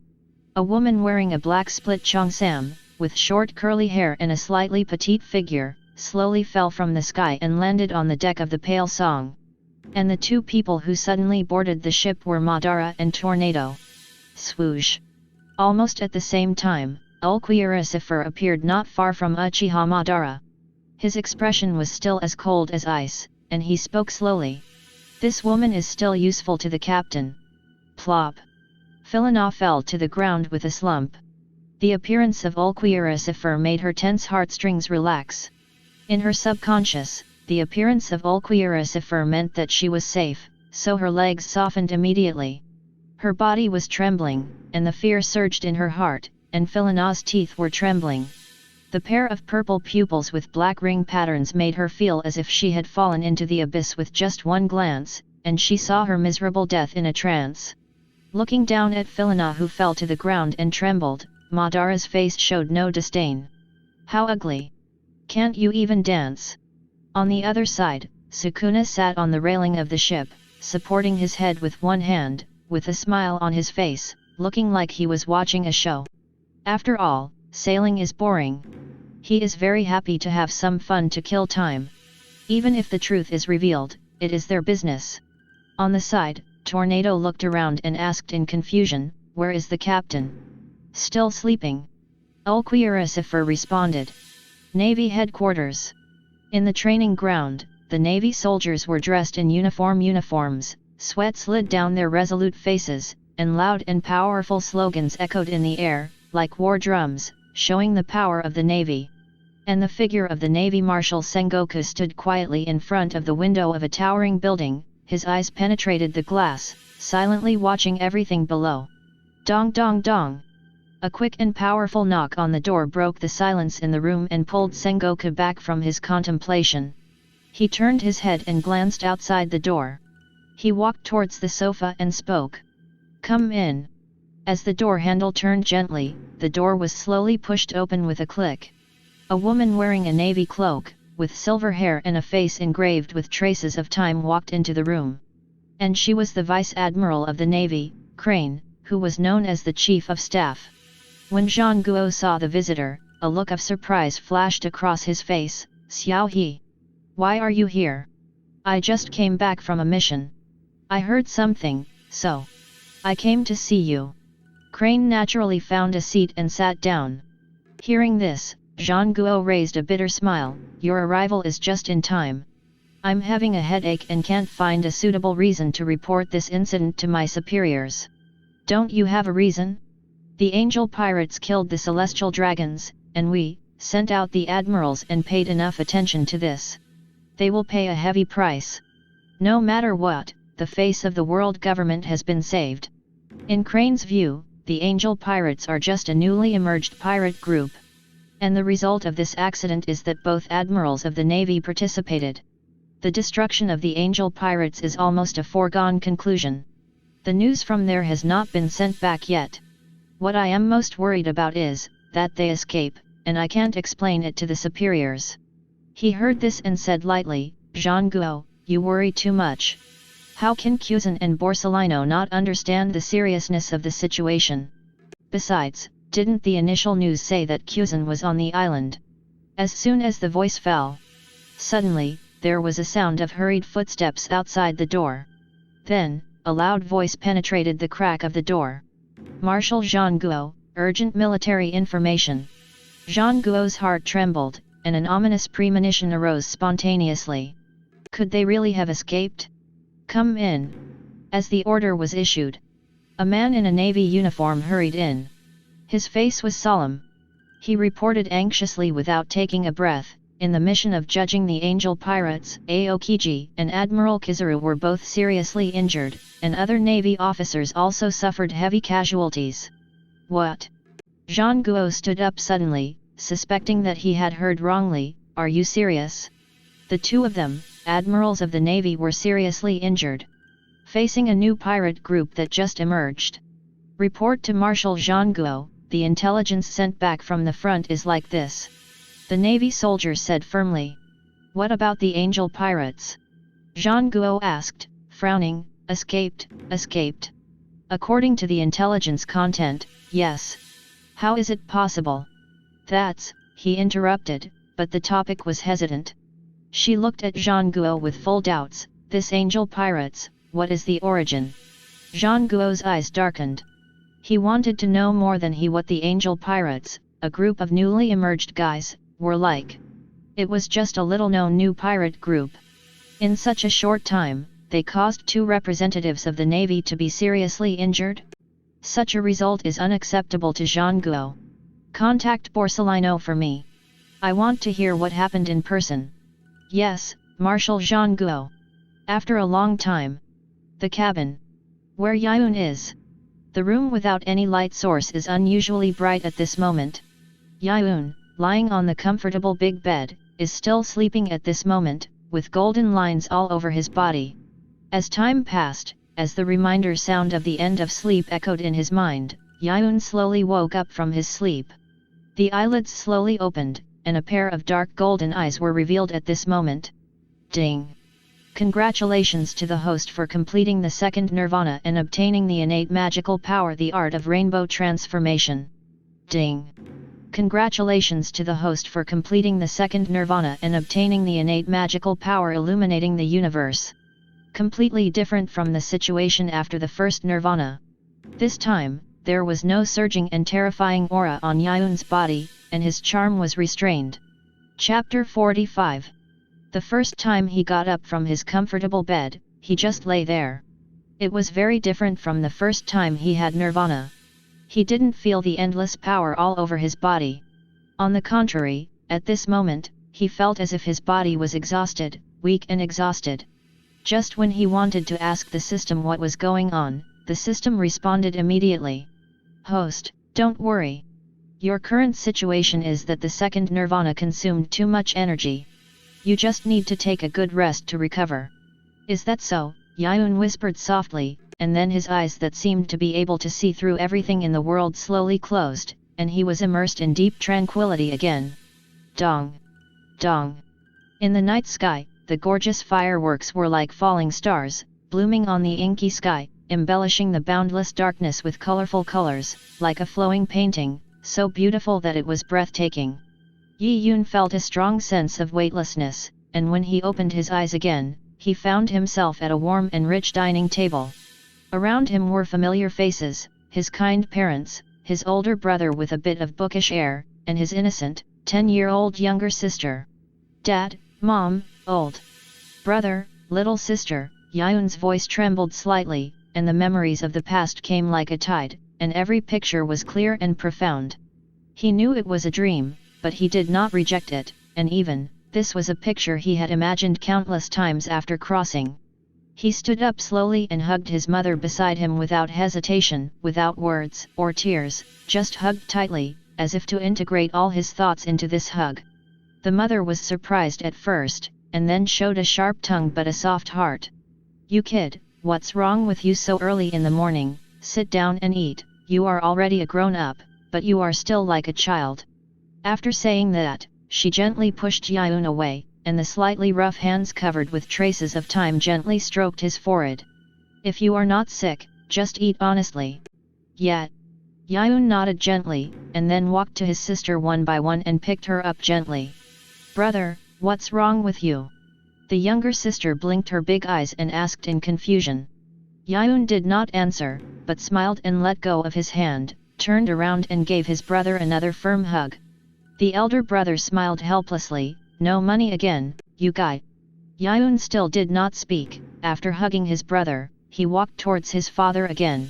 A woman wearing a black split cheongsam, with short curly hair and a slightly petite figure, slowly fell from the sky and landed on the deck of the pale song. And the two people who suddenly boarded the ship were Madara and Tornado. Swoosh! Almost at the same time, Ulquioricifer appeared not far from Uchiha Madara. His expression was still as cold as ice, and he spoke slowly. This woman is still useful to the captain. Plop! Fiona fell to the ground with a slump. The appearance of Ulquioricifer made her tense heartstrings relax. In her subconscious, the appearance of Ulquioricifer meant that she was safe, so her legs softened immediately. Her body was trembling, and the fear surged in her heart, and Fiona's teeth were trembling. The pair of purple pupils with black ring patterns made her feel as if she had fallen into the abyss with just one glance, and she saw her miserable death in a trance. Looking down at Fiona who fell to the ground and trembled, Madara's face showed no disdain. How ugly! Can't you even dance? On the other side, Sukuna sat on the railing of the ship, supporting his head with one hand, with a smile on his face, looking like he was watching a show. After all, sailing is boring. He is very happy to have some fun to kill time. Even if the truth is revealed, it is their business. On the side, Tornado looked around and asked in confusion, where is the captain? Still sleeping? Ulquioricifer responded. Navy headquarters. In the training ground, the Navy soldiers were dressed in uniforms, sweat slid down their resolute faces, and loud and powerful slogans echoed in the air, like war drums, showing the power of the Navy. And the figure of the Navy Marshal Sengoku stood quietly in front of the window of a towering building, his eyes penetrated the glass, silently watching everything below. Dong dong dong! A quick and powerful knock on the door broke the silence in the room and pulled Sengoku back from his contemplation. He turned his head and glanced outside the door. He walked towards the sofa and spoke. Come in. As the door handle turned gently, the door was slowly pushed open with a click. A woman wearing a navy cloak, with silver hair and a face engraved with traces of time walked into the room. And she was the Vice Admiral of the Navy, Crane, who was known as the Chief of Staff. When Zhang Guo saw the visitor, a look of surprise flashed across his face. Xiao He. Why are you here? I just came back from a mission. I heard something, so I came to see you. Crane naturally found a seat and sat down. Hearing this, Zhang Guo raised a bitter smile. Your arrival is just in time. I'm having a headache and can't find a suitable reason to report this incident to my superiors. Don't you have a reason? The angel pirates killed the celestial dragons, and we sent out the admirals and paid enough attention to this. They will pay a heavy price. No matter what, the face of the world government has been saved. In Crane's view, the Angel Pirates are just a newly emerged pirate group. And the result of this accident is that both admirals of the Navy participated. The destruction of the Angel Pirates is almost a foregone conclusion. The news from there has not been sent back yet. What I am most worried about is that they escape, and I can't explain it to the superiors. He heard this and said lightly, Jean Guo, you worry too much. How can Kuzan and Borsellino not understand the seriousness of the situation? Besides, didn't the initial news say that Kuzan was on the island? As soon as the voice fell, suddenly, there was a sound of hurried footsteps outside the door. Then, a loud voice penetrated the crack of the door. Marshal Jean Guo, urgent military information. Jean Guo's heart trembled, and an ominous premonition arose spontaneously. Could they really have escaped? Come in. As the order was issued, a man in a navy uniform hurried in. His face was solemn. He reported anxiously without taking a breath, in the mission of judging the Angel Pirates, Aokiji and Admiral Kizaru were both seriously injured, and other navy officers also suffered heavy casualties. What? Jean Guo stood up suddenly, suspecting that he had heard wrongly. Are you serious? The two of them, admirals of the Navy, were seriously injured. Facing a new pirate group that just emerged. Report to Marshal Jean Guo, the intelligence sent back from the front is like this. The Navy soldier said firmly. What about the Angel Pirates? Jean Guo asked, frowning. Escaped. According to the intelligence content, yes. How is it possible? That's, he interrupted, but the topic was hesitant. She looked at Jean Guo with full doubts. This Angel Pirates, what is the origin? Jean Guo's eyes darkened. He wanted to know more than what the Angel Pirates, a group of newly emerged guys, were like. It was just a little-known new pirate group. In such a short time, they caused two representatives of the Navy to be seriously injured? Such a result is unacceptable to Jean Guo. Contact Borsellino for me. I want to hear what happened in person. Yes, Marshal Jean Guo. After a long time. The cabin. Where Yiyun is. The room without any light source is unusually bright at this moment. Yiyun, lying on the comfortable big bed, is still sleeping at this moment, with golden lines all over his body. As time passed, as the reminder sound of the end of sleep echoed in his mind, Yiyun slowly woke up from his sleep. The eyelids slowly opened, and a pair of dark golden eyes were revealed at this moment. Ding! Congratulations to the host for completing the second nirvana and obtaining the innate magical power, the art of rainbow transformation. Ding! Congratulations to the host for completing the second nirvana and obtaining the innate magical power illuminating the universe. Completely different from the situation after the first nirvana. This time, there was no surging and terrifying aura on Yiyun's body, and his charm was restrained. Chapter 45. The first time he got up from his comfortable bed, he just lay there. It was very different from the first time he had nirvana. He didn't feel the endless power all over his body. On the contrary, at this moment, he felt as if his body was exhausted, weak and exhausted. Just when he wanted to ask the system what was going on, the system responded immediately. Host, don't worry. Your current situation is that the second nirvana consumed too much energy. You just need to take a good rest to recover. Is that so? Yiyun whispered softly, and then his eyes that seemed to be able to see through everything in the world slowly closed, and he was immersed in deep tranquility again. Dong! Dong! In the night sky, the gorgeous fireworks were like falling stars, blooming on the inky sky, embellishing the boundless darkness with colorful colors, like a flowing painting, so beautiful that it was breathtaking. Yiyun felt a strong sense of weightlessness, and when he opened his eyes again, he found himself at a warm and rich dining table. Around him were familiar faces, his kind parents, his older brother with a bit of bookish air, and his innocent, 10-year-old younger sister. Dad, Mom, old brother, little sister. Yiyun's voice trembled slightly, and the memories of the past came like a tide, and every picture was clear and profound. He knew it was a dream, but he did not reject it, and even, this was a picture he had imagined countless times after crossing. He stood up slowly and hugged his mother beside him without hesitation, without words or tears, just hugged tightly, as if to integrate all his thoughts into this hug. The mother was surprised at first, and then showed a sharp tongue but a soft heart. "You kid, what's wrong with you so early in the morning? Sit down and eat, you are already a grown-up, but you are still like a child." After saying that, she gently pushed Yiyun away, and the slightly rough hands covered with traces of time gently stroked his forehead. "If you are not sick, just eat honestly." "Yet." Yiyun nodded gently, and then walked to his sister one by one and picked her up gently. "Brother, what's wrong with you?" The younger sister blinked her big eyes and asked in confusion. Yiyun did not answer, but smiled and let go of his hand, turned around and gave his brother another firm hug. The elder brother smiled helplessly. "No money again, you guy." Yiyun still did not speak. After hugging his brother, he walked towards his father again.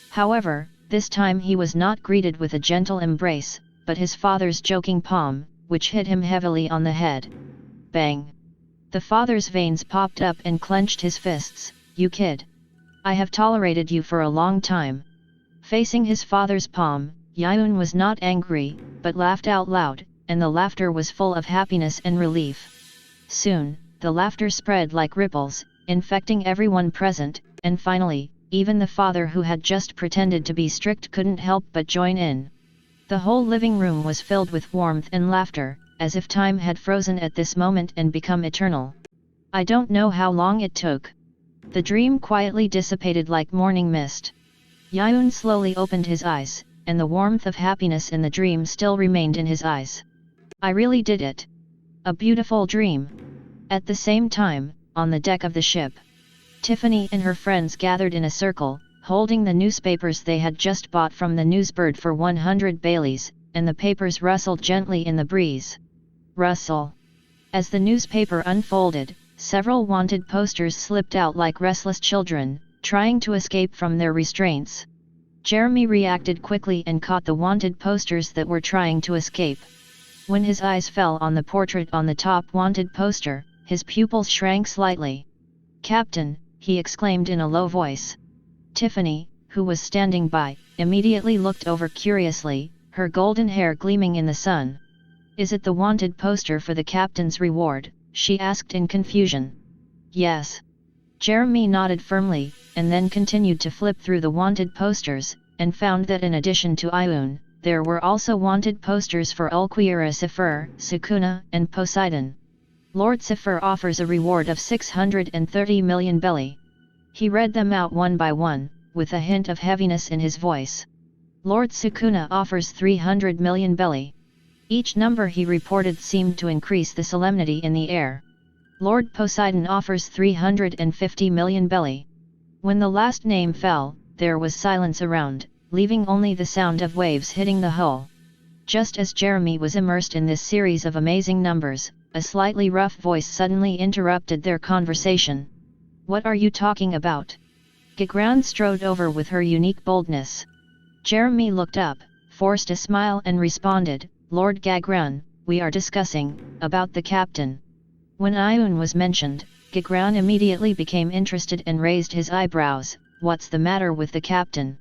However, this time he was not greeted with a gentle embrace, but his father's joking palm, which hit him heavily on the head. Bang! The father's veins popped up and clenched his fists. "You kid! I have tolerated you for a long time." Facing his father's palm, Yiyun was not angry, but laughed out loud, and the laughter was full of happiness and relief. Soon, the laughter spread like ripples, infecting everyone present, and finally, even the father who had just pretended to be strict couldn't help but join in. The whole living room was filled with warmth and laughter, as if time had frozen at this moment and become eternal. I don't know how long it took. The dream quietly dissipated like morning mist. Yiyun slowly opened his eyes, and the warmth of happiness in the dream still remained in his eyes. "I really did it. A beautiful dream." At the same time, on the deck of the ship, Tiffany and her friends gathered in a circle, holding the newspapers they had just bought from the newsbird for 100 Baileys, and the papers rustled gently in the breeze. Rustle. As the newspaper unfolded, several wanted posters slipped out like restless children, trying to escape from their restraints. Jeremy reacted quickly and caught the wanted posters that were trying to escape. When his eyes fell on the portrait on the top wanted poster, his pupils shrank slightly. "Captain," he exclaimed in a low voice. Tiffany, who was standing by, immediately looked over curiously, her golden hair gleaming in the sun. "Is it the wanted poster for the captain's reward?" she asked in confusion. "Yes." Jeremy nodded firmly, and then continued to flip through the wanted posters, and found that in addition to Yiyun, there were also wanted posters for Ryoumen Sukuna, and Poseidon. Lord Sifur offers a reward of 630 million belly. He read them out one by one, with a hint of heaviness in his voice. Lord Sukuna offers 300 million belly. Each number he reported seemed to increase the solemnity in the air. Lord Poseidon offers 350 million belly. When the last name fell, there was silence around, leaving only the sound of waves hitting the hull. Just as Jeremy was immersed in this series of amazing numbers, a slightly rough voice suddenly interrupted their conversation. "What are you talking about?" Gagran strode over with her unique boldness. Jeremy looked up, forced a smile and responded, "Lord Gagran, we are discussing about the captain." When Yiyun was mentioned, Gagran immediately became interested and raised his eyebrows. "What's the matter with the captain?"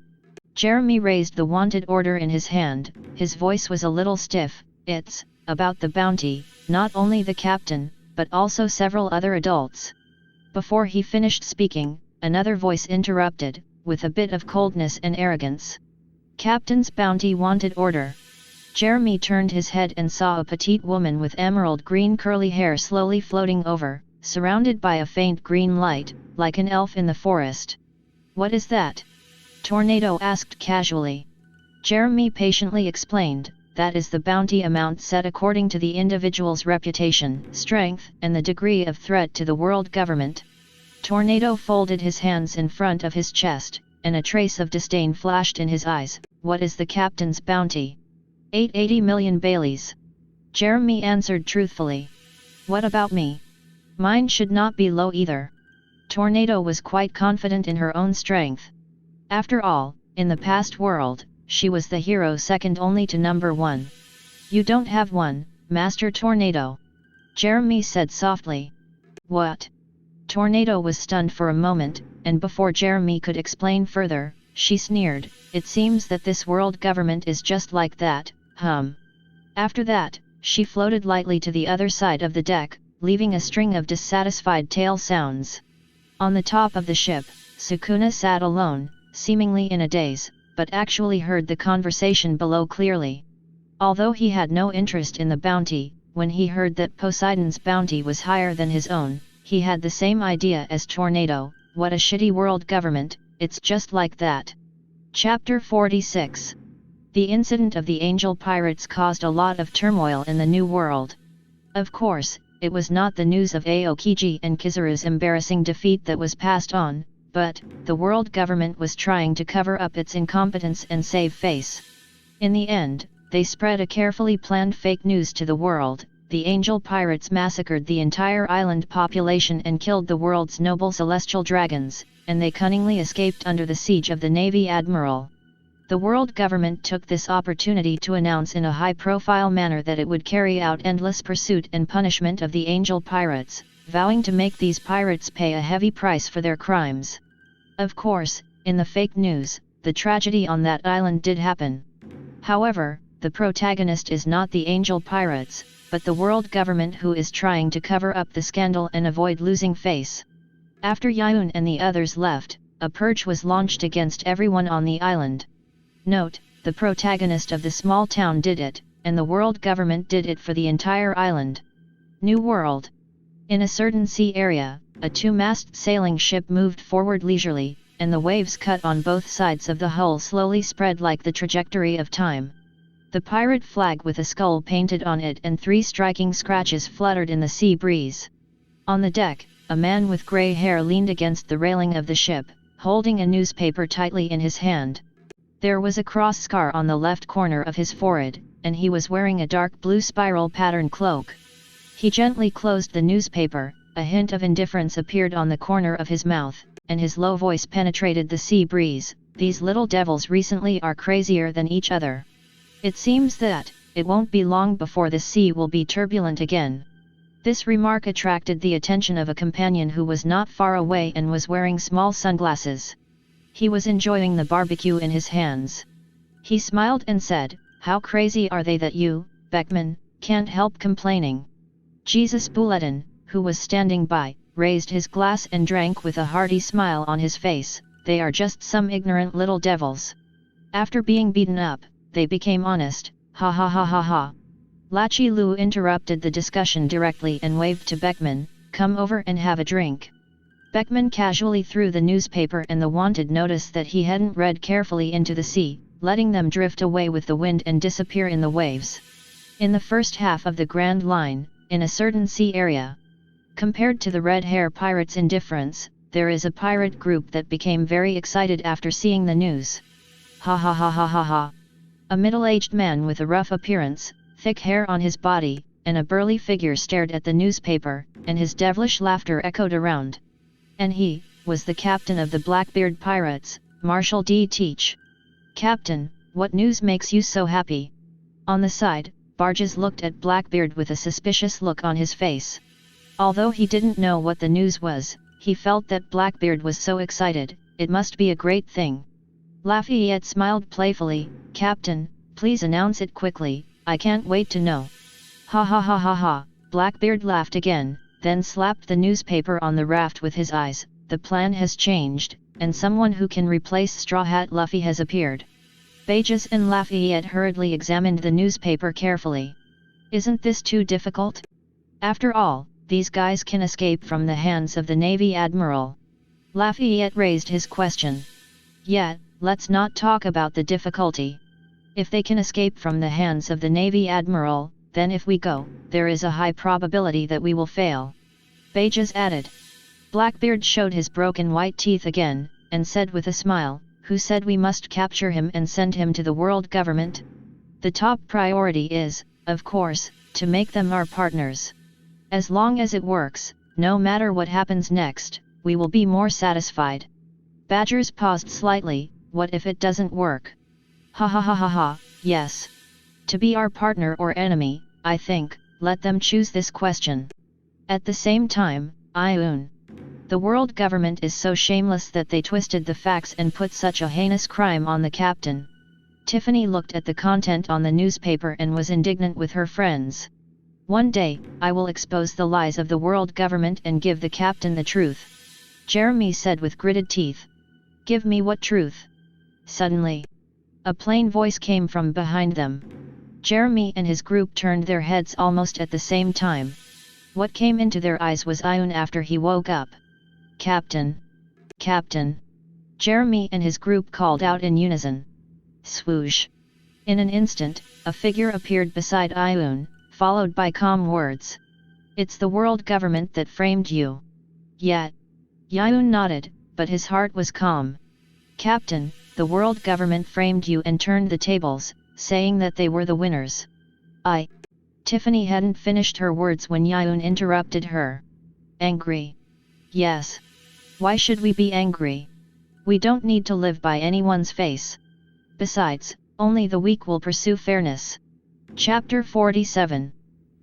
Jeremy raised the wanted order in his hand, his voice was a little stiff. "It's about the bounty, not only the captain, but also several other adults." Before he finished speaking, another voice interrupted, with a bit of coldness and arrogance. "Captain's bounty wanted order." Jeremy turned his head and saw a petite woman with emerald green curly hair slowly floating over, surrounded by a faint green light, like an elf in the forest. "What is that?" Tornado asked casually. Jeremy patiently explained, "That is the bounty amount set according to the individual's reputation, strength, and the degree of threat to the world government." Tornado folded his hands in front of his chest, and a trace of disdain flashed in his eyes. "What is the captain's bounty?" 880 million Baileys. Jeremy answered truthfully. "What about me? Mine should not be low either." Tornado was quite confident in her own strength. After all, in the past world, she was the hero second only to number 1. "You don't have one, Master Tornado," Jeremy said softly. "What?" Tornado was stunned for a moment, and before Jeremy could explain further, she sneered, "It seems that this world government is just like that, After that, she floated lightly to the other side of the deck, leaving a string of dissatisfied tail sounds. On the top of the ship, Sukuna sat alone, seemingly in a daze, but actually heard the conversation below clearly. Although he had no interest in the bounty, when he heard that Poseidon's bounty was higher than his own, he had the same idea as Tornado. What a shitty world government, it's just like that. Chapter 46. The incident of the angel pirates caused a lot of turmoil in the new world. Of course, it was not the news of Aokiji and Kizaru's embarrassing defeat that was passed on, but the world government was trying to cover up its incompetence and save face. In the end, they spread a carefully planned fake news to the world. The angel pirates massacred the entire island population and killed the world's noble celestial dragons, and they cunningly escaped under the siege of the Navy Admiral. The world government took this opportunity to announce in a high-profile manner that it would carry out endless pursuit and punishment of the angel pirates, vowing to make these pirates pay a heavy price for their crimes. Of course, in the fake news, the tragedy on that island did happen. However, the protagonist is not the angel pirates, but the world government, who is trying to cover up the scandal and avoid losing face. After Yiyun and the others left, a purge was launched against everyone on the island. Note, the protagonist of the small town did it, and the world government did it for the entire island. New World. In a certain sea area, a two-mast sailing ship moved forward leisurely, and the waves cut on both sides of the hull slowly spread like the trajectory of time. The pirate flag with a skull painted on it and 3 striking scratches fluttered in the sea breeze. On the deck, a man with grey hair leaned against the railing of the ship, holding a newspaper tightly in his hand. There was a cross scar on the left corner of his forehead, and he was wearing a dark blue spiral pattern cloak. He gently closed the newspaper, a hint of indifference appeared on the corner of his mouth, and his low voice penetrated the sea breeze. "These little devils recently are crazier than each other. It seems that it won't be long before the sea will be turbulent again." This remark attracted the attention of a companion who was not far away and was wearing small sunglasses. He was enjoying the barbecue in his hands. He smiled and said, "How crazy are they that you, Beckman, can't help complaining?" Jesus Bulletin, who was standing by, raised his glass and drank with a hearty smile on his face. "They are just some ignorant little devils. After being beaten up, they became honest, ha ha ha ha ha." Lachi Lu interrupted the discussion directly and waved to Beckman, "Come over and have a drink." Beckman casually threw the newspaper and the wanted notice that he hadn't read carefully into the sea, letting them drift away with the wind and disappear in the waves. In the first half of the Grand Line, in a certain sea area. Compared to the red hair pirates' indifference, there is a pirate group that became very excited after seeing the news. Ha ha ha ha ha ha. A middle-aged man with a rough appearance, thick hair on his body, and a burly figure stared at the newspaper, and his devilish laughter echoed around. And he was the captain of the Blackbeard Pirates, Marshal D. Teach. "Captain, what news makes you so happy?" On the side, Barges looked at Blackbeard with a suspicious look on his face. Although he didn't know what the news was, he felt that Blackbeard was so excited, it must be a great thing. Lafayette smiled playfully, "Captain, please announce it quickly, I can't wait to know." Ha ha ha ha ha, Blackbeard laughed again, then slapped the newspaper on the raft with his eyes. "The plan has changed, and someone who can replace Straw Hat Luffy has appeared." Bages and Lafayette hurriedly examined the newspaper carefully. "Isn't this too difficult? After all, these guys can escape from the hands of the Navy Admiral." Lafayette raised his question. "Yet, let's not talk about the difficulty. If they can escape from the hands of the Navy Admiral, then if we go, there is a high probability that we will fail," Bages added. Blackbeard showed his broken white teeth again, and said with a smile, "Who said we must capture him and send him to the world government? The top priority is, of course, to make them our partners. As long as it works, no matter what happens next, we will be more satisfied." Badgers paused slightly. "What if it doesn't work?" Ha ha ha ha ha, yes. To be our partner or enemy, I think, let them choose this question. At the same time, Yiyun The world government is so shameless that they twisted the facts and put such a heinous crime on the captain. Tiffany looked at the content on the newspaper and was indignant with her friends. One day, I will expose the lies of the world government and give the captain the truth, Jeremy said with gritted teeth. Give me what truth? Suddenly, a plain voice came from behind them. Jeremy and his group turned their heads almost at the same time. What came into their eyes was Yiyun after he woke up. Captain! Captain! Jeremy and his group called out in unison. Swoosh! In an instant, a figure appeared beside Yiyun, followed by calm words. It's the world government that framed you. Yet. Yiyun nodded, but his heart was calm. Captain, the world government framed you and turned the tables, saying that they were the winners. Tiffany hadn't finished her words when Yiyun interrupted her. Angry? Yes. Why should we be angry? We don't need to live by anyone's face. Besides, only the weak will pursue fairness. Chapter 47.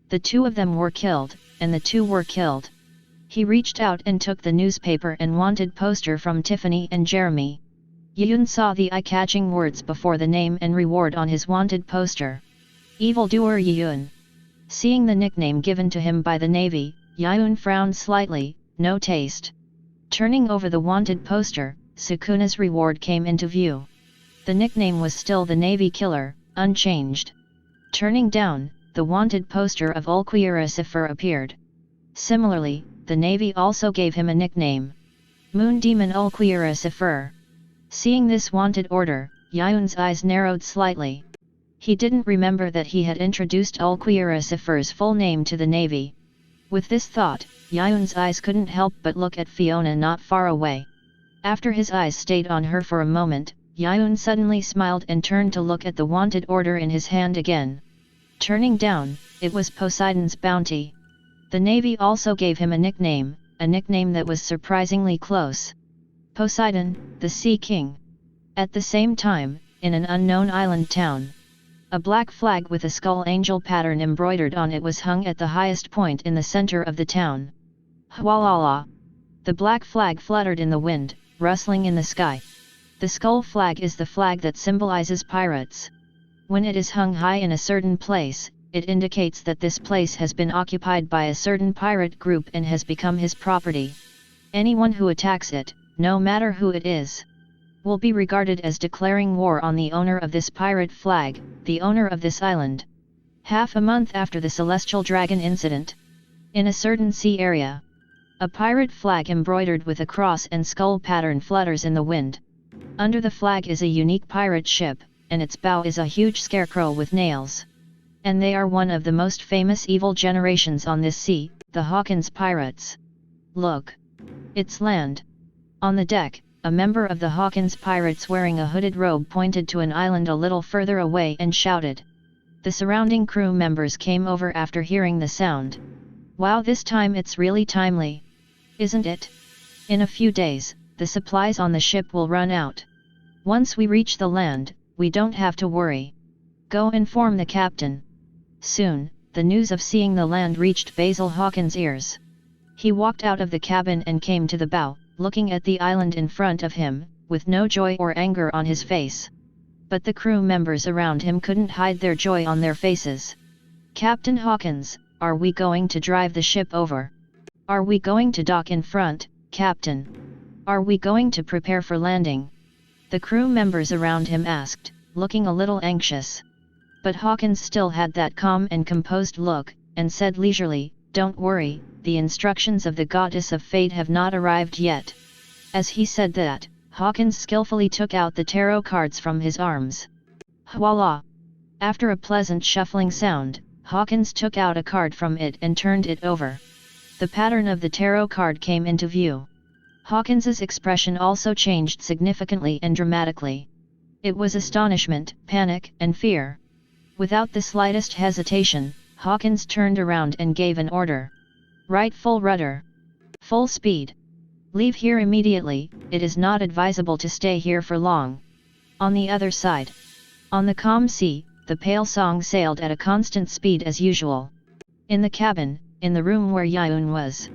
The two of them were killed, and the two were killed. He reached out and took the newspaper and wanted poster from Tiffany and Jeremy. Yiyun saw the eye-catching words before the name and reward on his wanted poster. Evildoer Yiyun. Seeing the nickname given to him by the Navy, Yiyun frowned slightly, no taste. Turning over the wanted poster, Sukuna's reward came into view. The nickname was still the Navy Killer, unchanged. Turning down, the wanted poster of Ulquiera Cipher appeared. Similarly, the Navy also gave him a nickname. Moon Demon Ulquiera Cipher. Seeing this wanted order, Yiyun's eyes narrowed slightly. He didn't remember that he had introduced Ulquiera Cipher's full name to the Navy. With this thought, Yiyun's eyes couldn't help but look at Fiona not far away. After his eyes stayed on her for a moment, Yiyun suddenly smiled and turned to look at the wanted order in his hand again. Turning down, it was Poseidon's bounty. The Navy also gave him a nickname that was surprisingly close. Poseidon, the Sea King. At the same time, in an unknown island town, a black flag with a skull angel pattern embroidered on it was hung at the highest point in the center of the town. Hwalala! The black flag fluttered in the wind, rustling in the sky. The skull flag is the flag that symbolizes pirates. When it is hung high in a certain place, it indicates that this place has been occupied by a certain pirate group and has become his property. Anyone who attacks it, no matter who it is, will be regarded as declaring war on the owner of this pirate flag, the owner of this island. Half a month after the Celestial Dragon incident, in a certain sea area, a pirate flag embroidered with a cross and skull pattern flutters in the wind. Under the flag is a unique pirate ship, and its bow is a huge scarecrow with nails. And they are one of the most famous evil generations on this sea, the Hawkins pirates. Look! It's land. On the deck, a member of the Hawkins pirates wearing a hooded robe pointed to an island a little further away and shouted. The surrounding crew members came over after hearing the sound. Wow, this time it's really timely. Isn't it? In a few days, the supplies on the ship will run out. Once we reach the land, we don't have to worry. Go inform the captain. Soon, the news of seeing the land reached Basil Hawkins' ears. He walked out of the cabin and came to the bow, looking at the island in front of him, with no joy or anger on his face. But the crew members around him couldn't hide their joy on their faces. Captain Hawkins, are we going to drive the ship over? Are we going to dock in front, Captain? Are we going to prepare for landing? The crew members around him asked, looking a little anxious. But Hawkins still had that calm and composed look, and said leisurely, "Don't worry, the instructions of the goddess of fate have not arrived yet." As he said that, Hawkins skillfully took out the tarot cards from his arms. Voila! After a pleasant shuffling sound, Hawkins took out a card from it and turned it over. The pattern of the tarot card came into view. Hawkins's expression also changed significantly and dramatically. It was astonishment, panic, and fear. Without the slightest hesitation, Hawkins turned around and gave an order. Right full rudder. Full speed. Leave here immediately, it is not advisable to stay here for long. On the other side. On the calm sea, the pale song sailed at a constant speed as usual. In the cabin, in the room where Yiyun was.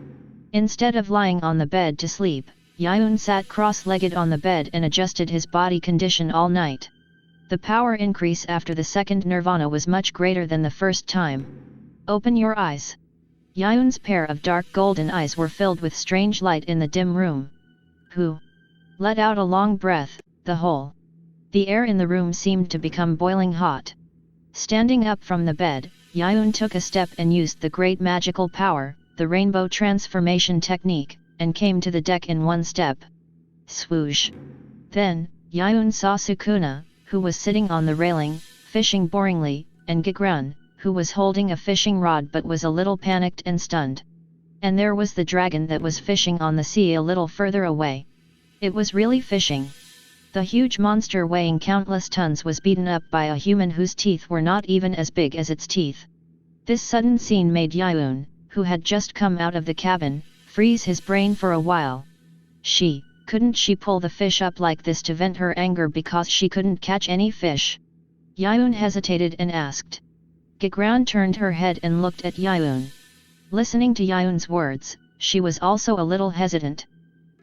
Instead of lying on the bed to sleep, Yiyun sat cross-legged on the bed and adjusted his body condition all night. The power increase after the second nirvana was much greater than the first time. Open your eyes. Yiyun's pair of dark golden eyes were filled with strange light in the dim room. Who? Let out a long breath, the air in the room seemed to become boiling hot. Standing up from the bed, Yiyun took a step and used the great magical power, the rainbow transformation technique, and came to the deck in one step. Swoosh! Then, Yiyun saw Sukuna, who was sitting on the railing, fishing boringly, and Gigran, who was holding a fishing rod but was a little panicked and stunned. And there was the dragon that was fishing on the sea a little further away. It was really fishing. The huge monster weighing countless tons was beaten up by a human whose teeth were not even as big as its teeth. This sudden scene made Yiyun, who had just come out of the cabin, freeze his brain for a while. Couldn't she pull the fish up like this to vent her anger because she couldn't catch any fish? Yiyun hesitated and asked. Gigran turned her head and looked at Yiyun. Listening to Yiyun's words, she was also a little hesitant.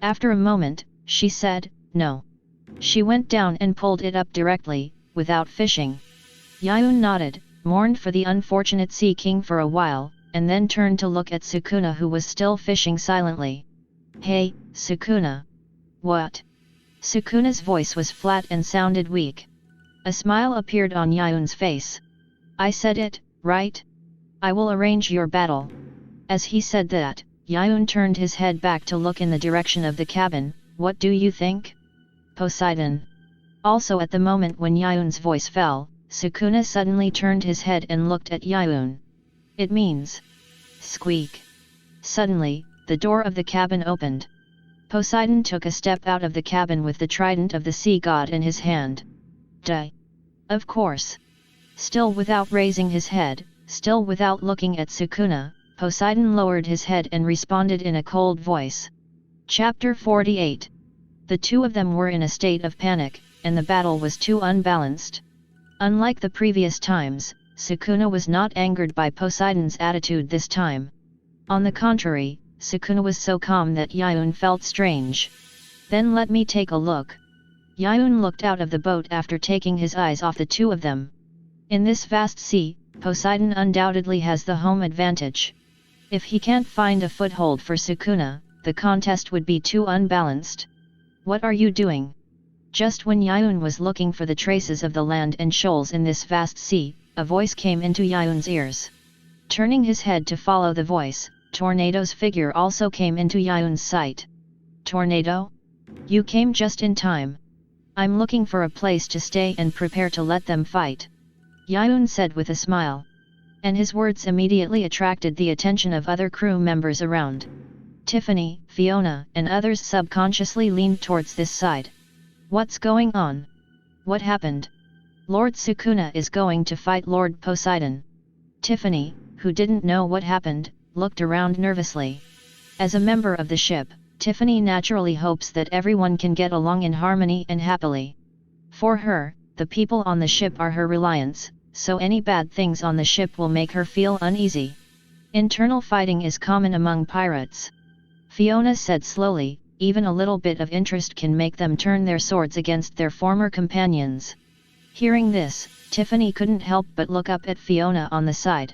After a moment, she said, no. She went down and pulled it up directly, without fishing. Yiyun nodded, mourned for the unfortunate Sea King for a while, and then turned to look at Sukuna, who was still fishing silently. Hey, Sukuna. What? Sukuna's voice was flat and sounded weak. A smile appeared on Yiyun's face. I said it, right? I will arrange your battle. As he said that, Yiyun turned his head back to look in the direction of the cabin. What do you think? Poseidon. Also at the moment when Yiyun's voice fell, Sukuna suddenly turned his head and looked at Yiyun. It means. Squeak. Suddenly, the door of the cabin opened. Poseidon took a step out of the cabin with the trident of the sea god in his hand. Duh. Of course. Still without raising his head, still without looking at Sukuna, Poseidon lowered his head and responded in a cold voice. Chapter 48. The two of them were in a state of panic, and the battle was too unbalanced. Unlike the previous times, Sukuna was not angered by Poseidon's attitude this time. On the contrary, Sukuna was so calm that Yiyun felt strange. Then let me take a look. Yiyun looked out of the boat after taking his eyes off the two of them. In this vast sea, Poseidon undoubtedly has the home advantage. If he can't find a foothold for Sukuna, the contest would be too unbalanced. What are you doing? Just when Yiyun was looking for the traces of the land and shoals in this vast sea, a voice came into Yiyun's ears. Turning his head to follow the voice, Tornado's figure also came into Yiyun's sight. Tornado? You came just in time. I'm looking for a place to stay and prepare to let them fight. Yiyun said with a smile. And his words immediately attracted the attention of other crew members around. Tiffany, Fiona, and others subconsciously leaned towards this side. What's going on? What happened? Lord Sukuna is going to fight Lord Poseidon. Tiffany, who didn't know what happened, looked around nervously. As a member of the ship, Tiffany naturally hopes that everyone can get along in harmony and happily. For her, the people on the ship are her reliance, so any bad things on the ship will make her feel uneasy. Internal fighting is common among pirates. Fiona said slowly, even a little bit of interest can make them turn their swords against their former companions. Hearing this, Tiffany couldn't help but look up at Fiona on the side.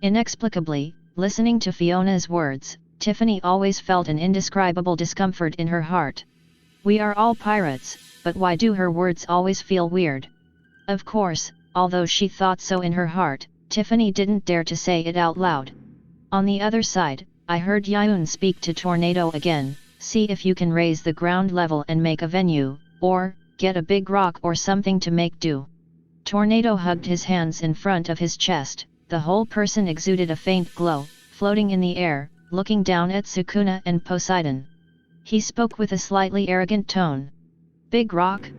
Inexplicably, listening to Fiona's words, Tiffany always felt an indescribable discomfort in her heart. We are all pirates, but why do her words always feel weird? Of course, although she thought so in her heart, Tiffany didn't dare to say it out loud. On the other side, I heard Yiyun speak to Tornado again. See if you can raise the ground level and make a venue, or get a big rock or something to make do. Tornado hugged his hands in front of his chest. The whole person exuded a faint glow, floating in the air, looking down at Sukuna and Poseidon. He spoke with a slightly arrogant tone. Big rock?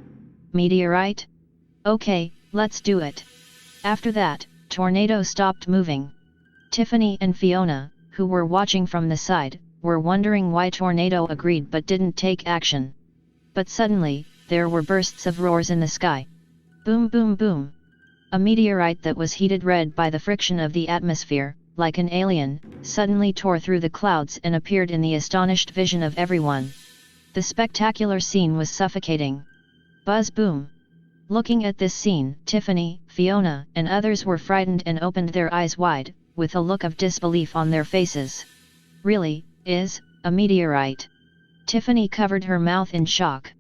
Meteorite? Okay, let's do it. After that, Tornado stopped moving. Tiffany and Fiona, who were watching from the side, were wondering why Tornado agreed but didn't take action. But suddenly, there were bursts of roars in the sky. Boom boom boom. A meteorite that was heated red by the friction of the atmosphere, like an alien, suddenly tore through the clouds and appeared in the astonished vision of everyone. The spectacular scene was suffocating. Buzz boom! Looking at this scene, Tiffany, Fiona, and others were frightened and opened their eyes wide, with a look of disbelief on their faces. Really, is a meteorite? Tiffany covered her mouth in shock.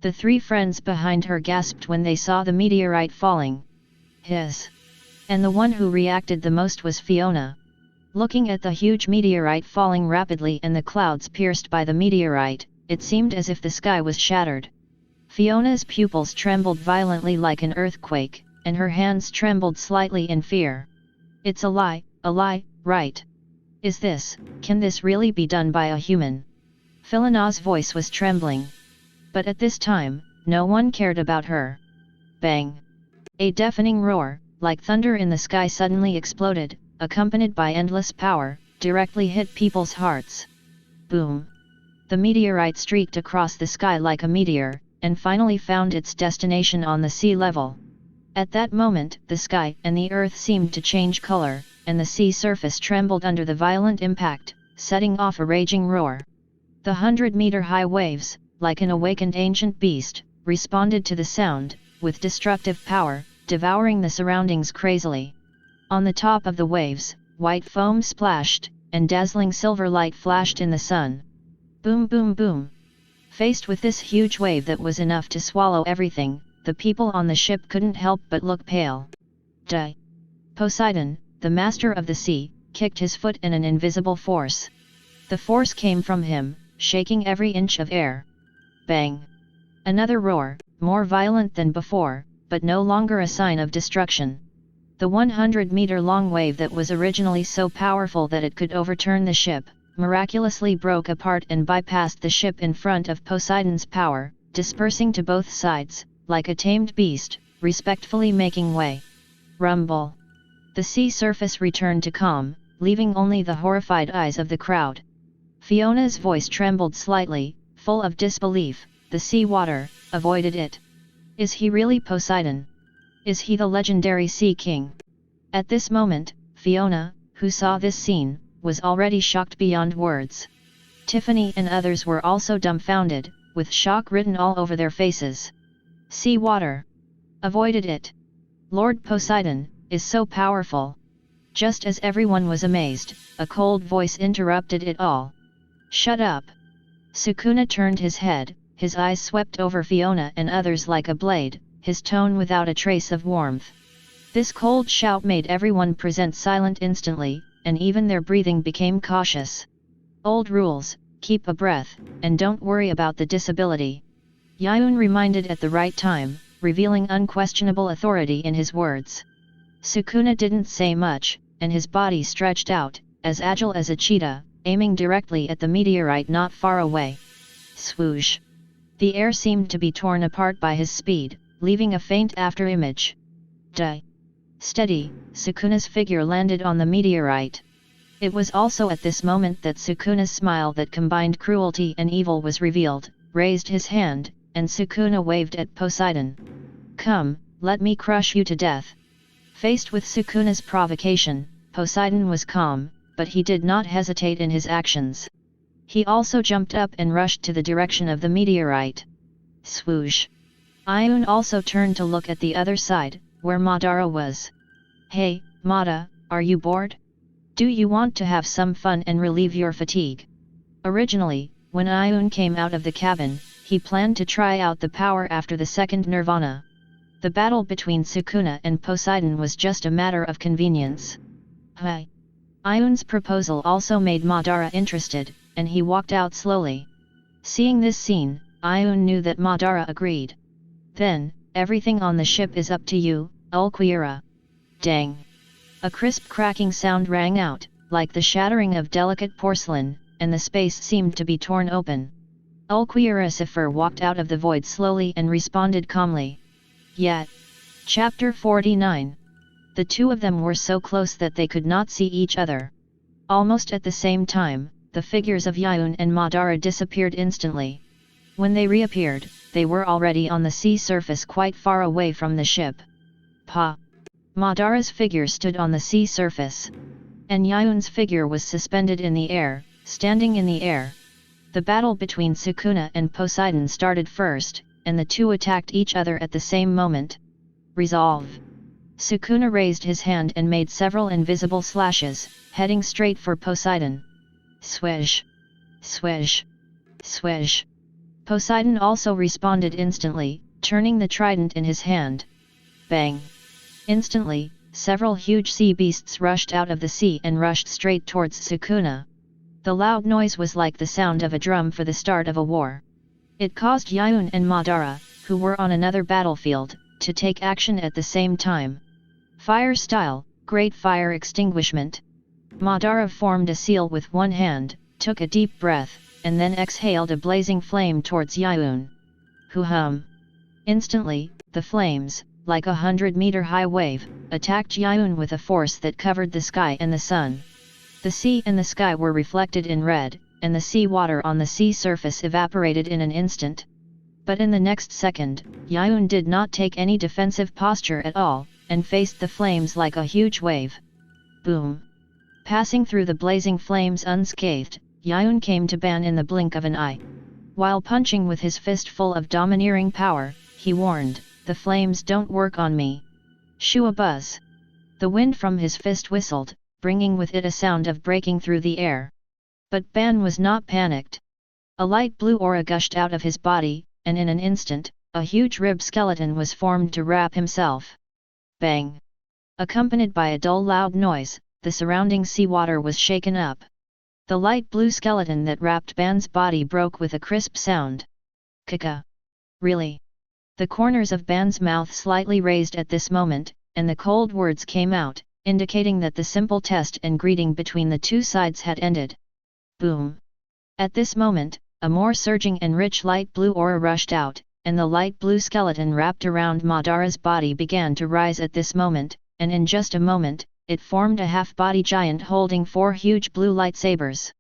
The three friends behind her gasped when they saw the meteorite falling. His. And the one who reacted the most was Fiona. Looking at the huge meteorite falling rapidly and the clouds pierced by the meteorite, it seemed as if the sky was shattered. Fiona's pupils trembled violently like an earthquake, and her hands trembled slightly in fear. It's a lie, right? Can this really be done by a human? Philona's voice was trembling. But at this time, no one cared about her. Bang! A deafening roar, like thunder in the sky suddenly exploded, accompanied by endless power, directly hit people's hearts. Boom! The meteorite streaked across the sky like a meteor, and finally found its destination on the sea level. At that moment, the sky and the earth seemed to change color, and the sea surface trembled under the violent impact, setting off a raging roar. The 100-meter-high waves, like an awakened ancient beast, responded to the sound, with destructive power, devouring the surroundings crazily. On the top of the waves, white foam splashed, and dazzling silver light flashed in the sun. Boom boom boom! Faced with this huge wave that was enough to swallow everything, the people on the ship couldn't help but look pale. Poseidon, the master of the sea, kicked his foot in an invisible force. The force came from him, shaking every inch of air. Bang! Another roar, more violent than before, but no longer a sign of destruction. The 100-meter-long wave that was originally so powerful that it could overturn the ship, miraculously broke apart and bypassed the ship in front of Poseidon's power, dispersing to both sides, like a tamed beast, respectfully making way. Rumble! The sea surface returned to calm, leaving only the horrified eyes of the crowd. Fiona's voice trembled slightly, full of disbelief. The sea water avoided it. Is he really Poseidon? Is he the legendary Sea King? At this moment, Fiona, who saw this scene, was already shocked beyond words. Tiffany and others were also dumbfounded, with shock written all over their faces. Sea water avoided it. Lord Poseidon is so powerful. Just as everyone was amazed, a cold voice interrupted it all. Shut up! Sukuna turned his head, his eyes swept over Fiona and others like a blade, his tone without a trace of warmth. This cold shout made everyone present silent instantly, and even their breathing became cautious. Old rules, keep a breath, and don't worry about the disability. Yiyun reminded at the right time, revealing unquestionable authority in his words. Sukuna didn't say much, and his body stretched out, as agile as a cheetah, aiming directly at the meteorite not far away. Swoosh! The air seemed to be torn apart by his speed, leaving a faint afterimage. Steady! Sukuna's figure landed on the meteorite. It was also at this moment that Sukuna's smile that combined cruelty and evil was revealed, raised his hand, and Sukuna waved at Poseidon. Come, let me crush you to death. Faced with Sukuna's provocation, Poseidon was calm, but he did not hesitate in his actions. He also jumped up and rushed to the direction of the meteorite. Swoosh! Yiyun also turned to look at the other side, where Madara was. Hey, Mada, are you bored? Do you want to have some fun and relieve your fatigue? Originally, when Yiyun came out of the cabin, he planned to try out the power after the second nirvana. The battle between Sukuna and Poseidon was just a matter of convenience. Yiyun's proposal also made Madara interested, and he walked out slowly. Seeing this scene, Yiyun knew that Madara agreed. Then, everything on the ship is up to you, Ulquiorra. Dang! A crisp cracking sound rang out, like the shattering of delicate porcelain, and the space seemed to be torn open. Ulquiorra Cipher walked out of the void slowly and responded calmly. Yet. Chapter 49. The two of them were so close that they could not see each other. Almost at the same time, the figures of Yiyun and Madara disappeared instantly. When they reappeared, they were already on the sea surface quite far away from the ship. Madara's figure stood on the sea surface. and Yiyun's figure was suspended in the air, standing in the air. The battle between Sukuna and Poseidon started first, and the two attacked each other at the same moment. Resolve. Sukuna raised his hand and made several invisible slashes, heading straight for Poseidon. Swish! Swish! Swish! Poseidon also responded instantly, turning the trident in his hand. Bang! Instantly, several huge sea beasts rushed out of the sea and rushed straight towards Sukuna. The loud noise was like the sound of a drum for the start of a war. It caused Yiyun and Madara, who were on another battlefield, to take action at the same time. Fire style, great fire extinguishment. Madara formed a seal with one hand, took a deep breath, and then exhaled a blazing flame towards Yiyun. Hoo-hum! Instantly, the flames, like 100-meter-high wave, attacked Yiyun with a force that covered the sky and the sun. The sea and the sky were reflected in red, and the sea water on the sea surface evaporated in an instant. But in the next second, Yiyun did not take any defensive posture at all, and faced the flames like a huge wave. Boom! Passing through the blazing flames unscathed, Yiyun came to ban in the blink of an eye. While punching with his fist full of domineering power, he warned, "The flames don't work on me." Shoo a buzz! The wind from his fist whistled, bringing with it a sound of breaking through the air. But Ban was not panicked. A light blue aura gushed out of his body, and in an instant, a huge rib skeleton was formed to wrap himself. Bang! Accompanied by a dull loud noise, the surrounding seawater was shaken up. The light blue skeleton that wrapped Ban's body broke with a crisp sound. Kaka! Really? The corners of Ban's mouth slightly raised at this moment, and the cold words came out, indicating that the simple test and greeting between the two sides had ended. Boom! At this moment, a more surging and rich light blue aura rushed out, and the light blue skeleton wrapped around Madara's body began to rise at this moment, and in just a moment, it formed a half-body giant holding 4 huge blue lightsabers.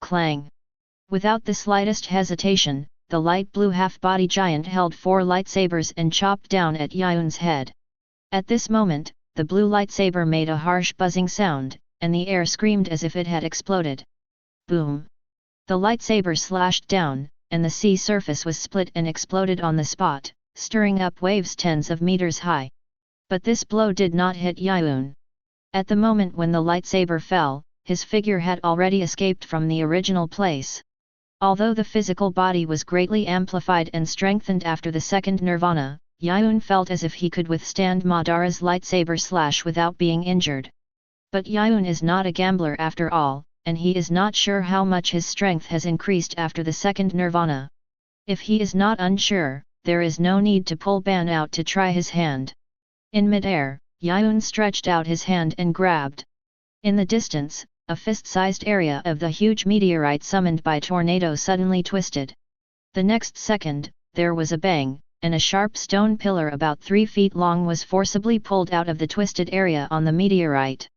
Clang! Without the slightest hesitation, the light blue half-body giant held 4 lightsabers and chopped down at Yiyun's head. At this moment, the blue lightsaber made a harsh buzzing sound, and the air screamed as if it had exploded. Boom! The lightsaber slashed down, and the sea surface was split and exploded on the spot, stirring up waves tens of meters high. But this blow did not hit Yiyun. At the moment when the lightsaber fell, his figure had already escaped from the original place. Although the physical body was greatly amplified and strengthened after the second nirvana, Yiyun felt as if he could withstand Madara's lightsaber slash without being injured. But Yiyun is not a gambler after all, and he is not sure how much his strength has increased after the second nirvana. If he is not unsure, there is no need to pull Ban out to try his hand. In mid-air, Yiyun stretched out his hand and grabbed. In the distance, a fist-sized area of the huge meteorite summoned by tornado suddenly twisted. The next second, there was a bang, and a sharp stone pillar about 3 feet long was forcibly pulled out of the twisted area on the meteorite.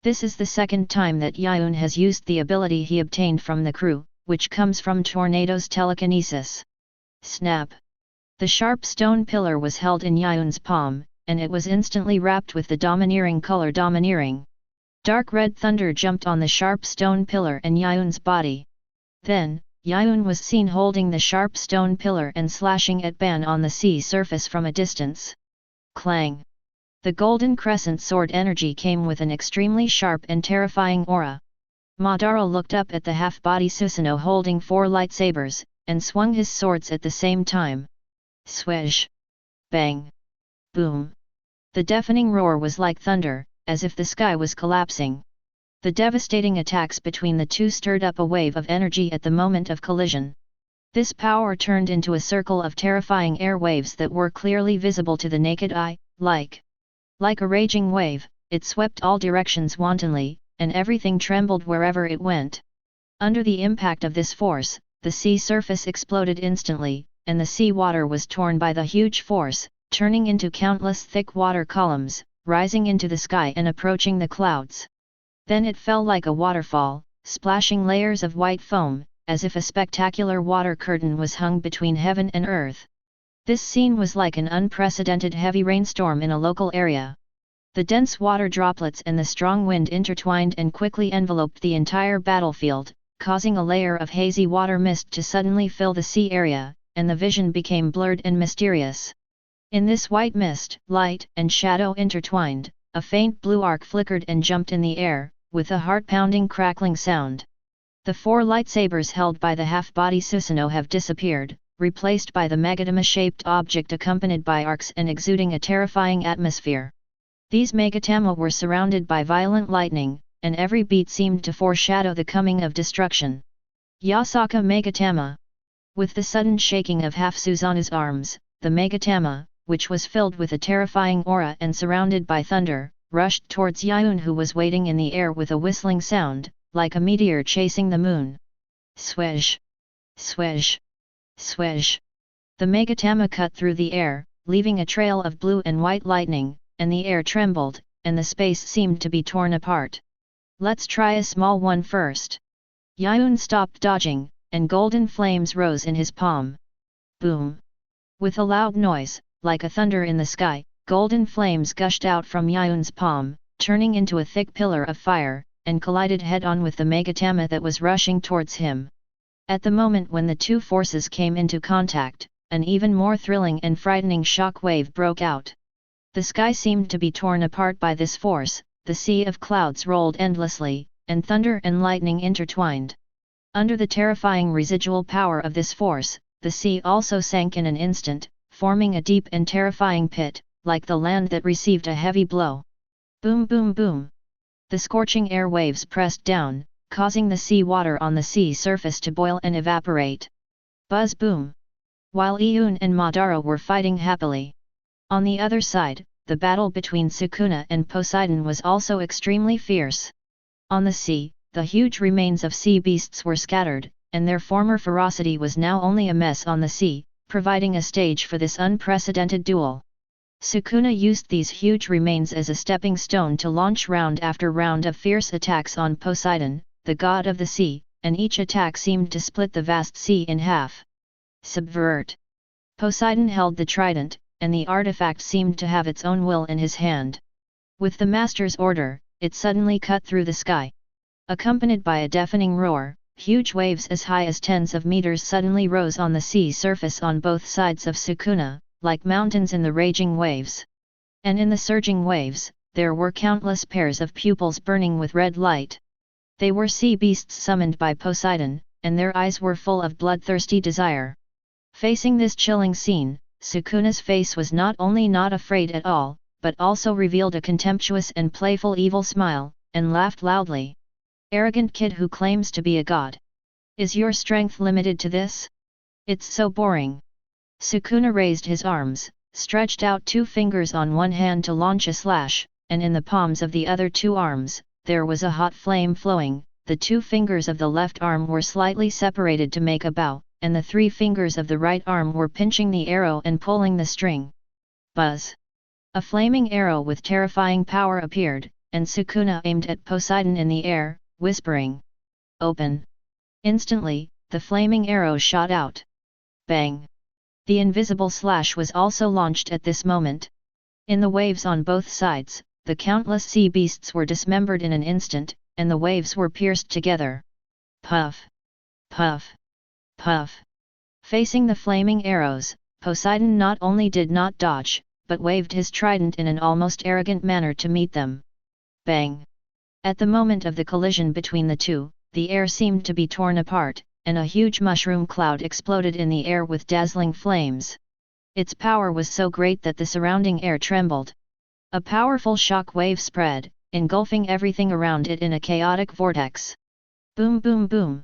This is the second time that Yiyun has used the ability he obtained from the crew, which comes from Tornado's telekinesis. Snap! The sharp stone pillar was held in Yiyun's palm, and it was instantly wrapped with the domineering color domineering. Dark red thunder jumped on the sharp stone pillar and Yiyun's body. Then, Yiyun was seen holding the sharp stone pillar and slashing at Ban on the sea surface from a distance. Clang! The golden crescent sword energy came with an extremely sharp and terrifying aura. Madara looked up at the half-body Susanoo holding 4 lightsabers, and swung his swords at the same time. Swish! Bang! Boom! The deafening roar was like thunder, as if the sky was collapsing. The devastating attacks between the two stirred up a wave of energy at the moment of collision. This power turned into a circle of terrifying air waves that were clearly visible to the naked eye, like a raging wave, it swept all directions wantonly, and everything trembled wherever it went. Under the impact of this force, the sea surface exploded instantly, and the sea water was torn by the huge force, turning into countless thick water columns, rising into the sky and approaching the clouds. Then it fell like a waterfall, splashing layers of white foam, as if a spectacular water curtain was hung between heaven and earth. This scene was like an unprecedented heavy rainstorm in a local area. The dense water droplets and the strong wind intertwined and quickly enveloped the entire battlefield, causing a layer of hazy water mist to suddenly fill the sea area, and the vision became blurred and mysterious. In this white mist, light and shadow intertwined, a faint blue arc flickered and jumped in the air, with a heart-pounding crackling sound. The 4 lightsabers held by the half-body Susanoo have disappeared, replaced by the megatama-shaped object accompanied by arcs and exuding a terrifying atmosphere. These megatama were surrounded by violent lightning, and every beat seemed to foreshadow the coming of destruction. Yasaka Megatama. With the sudden shaking of half Susanoo's arms, the Megatama, which was filled with a terrifying aura and surrounded by thunder, rushed towards Yiyun, who was waiting in the air with a whistling sound, like a meteor chasing the moon. Swish! Swish! Swish! The Megatama cut through the air, leaving a trail of blue and white lightning, and the air trembled, and the space seemed to be torn apart. Let's try a small one first. Yiyun stopped dodging, and golden flames rose in his palm. Boom! With a loud noise, like a thunder in the sky, golden flames gushed out from Yiyun's palm, turning into a thick pillar of fire, and collided head-on with the Megatama that was rushing towards him. At the moment when the two forces came into contact, an even more thrilling and frightening shock wave broke out. The sky seemed to be torn apart by this force, the sea of clouds rolled endlessly, and thunder and lightning intertwined. Under the terrifying residual power of this force, the sea also sank in an instant, forming a deep and terrifying pit, like the land that received a heavy blow. Boom boom boom! The scorching air waves pressed down, causing the sea water on the sea surface to boil and evaporate. Buzz boom! While Yiyun and Madara were fighting happily. On the other side, the battle between Sukuna and Poseidon was also extremely fierce. On the sea, the huge remains of sea beasts were scattered, and their former ferocity was now only a mess on the sea, providing a stage for this unprecedented duel. Sukuna used these huge remains as a stepping stone to launch round after round of fierce attacks on Poseidon, the god of the sea, and each attack seemed to split the vast sea in half. Subvert! Poseidon held the trident, and the artifact seemed to have its own will in his hand. With the master's order, it suddenly cut through the sky. Accompanied by a deafening roar, huge waves as high as tens of meters suddenly rose on the sea surface on both sides of Sukuna, like mountains in the raging waves. And in the surging waves, there were countless pairs of pupils burning with red light. They were sea beasts summoned by Poseidon, and their eyes were full of bloodthirsty desire. Facing this chilling scene, Sukuna's face was not only not afraid at all, but also revealed a contemptuous and playful evil smile, and laughed loudly. Arrogant kid who claims to be a god. Is your strength limited to this? It's so boring. Sukuna raised his arms, stretched out 2 fingers on one hand to launch a slash, and in the palms of the other 2 arms, there was a hot flame flowing. The 2 fingers of the left arm were slightly separated to make a bow, and the 3 fingers of the right arm were pinching the arrow and pulling the string. Buzz! A flaming arrow with terrifying power appeared, and Sukuna aimed at Poseidon in the air, whispering, "Open!" Instantly, the flaming arrow shot out. Bang! The invisible slash was also launched at this moment. In the waves on both sides, the countless sea beasts were dismembered in an instant, and the waves were pierced together. Puff! Puff! Puff! Facing the flaming arrows, Poseidon not only did not dodge, but waved his trident in an almost arrogant manner to meet them. Bang! At the moment of the collision between the two, the air seemed to be torn apart, and a huge mushroom cloud exploded in the air with dazzling flames. Its power was so great that the surrounding air trembled. A powerful shock wave spread, engulfing everything around it in a chaotic vortex. Boom boom boom!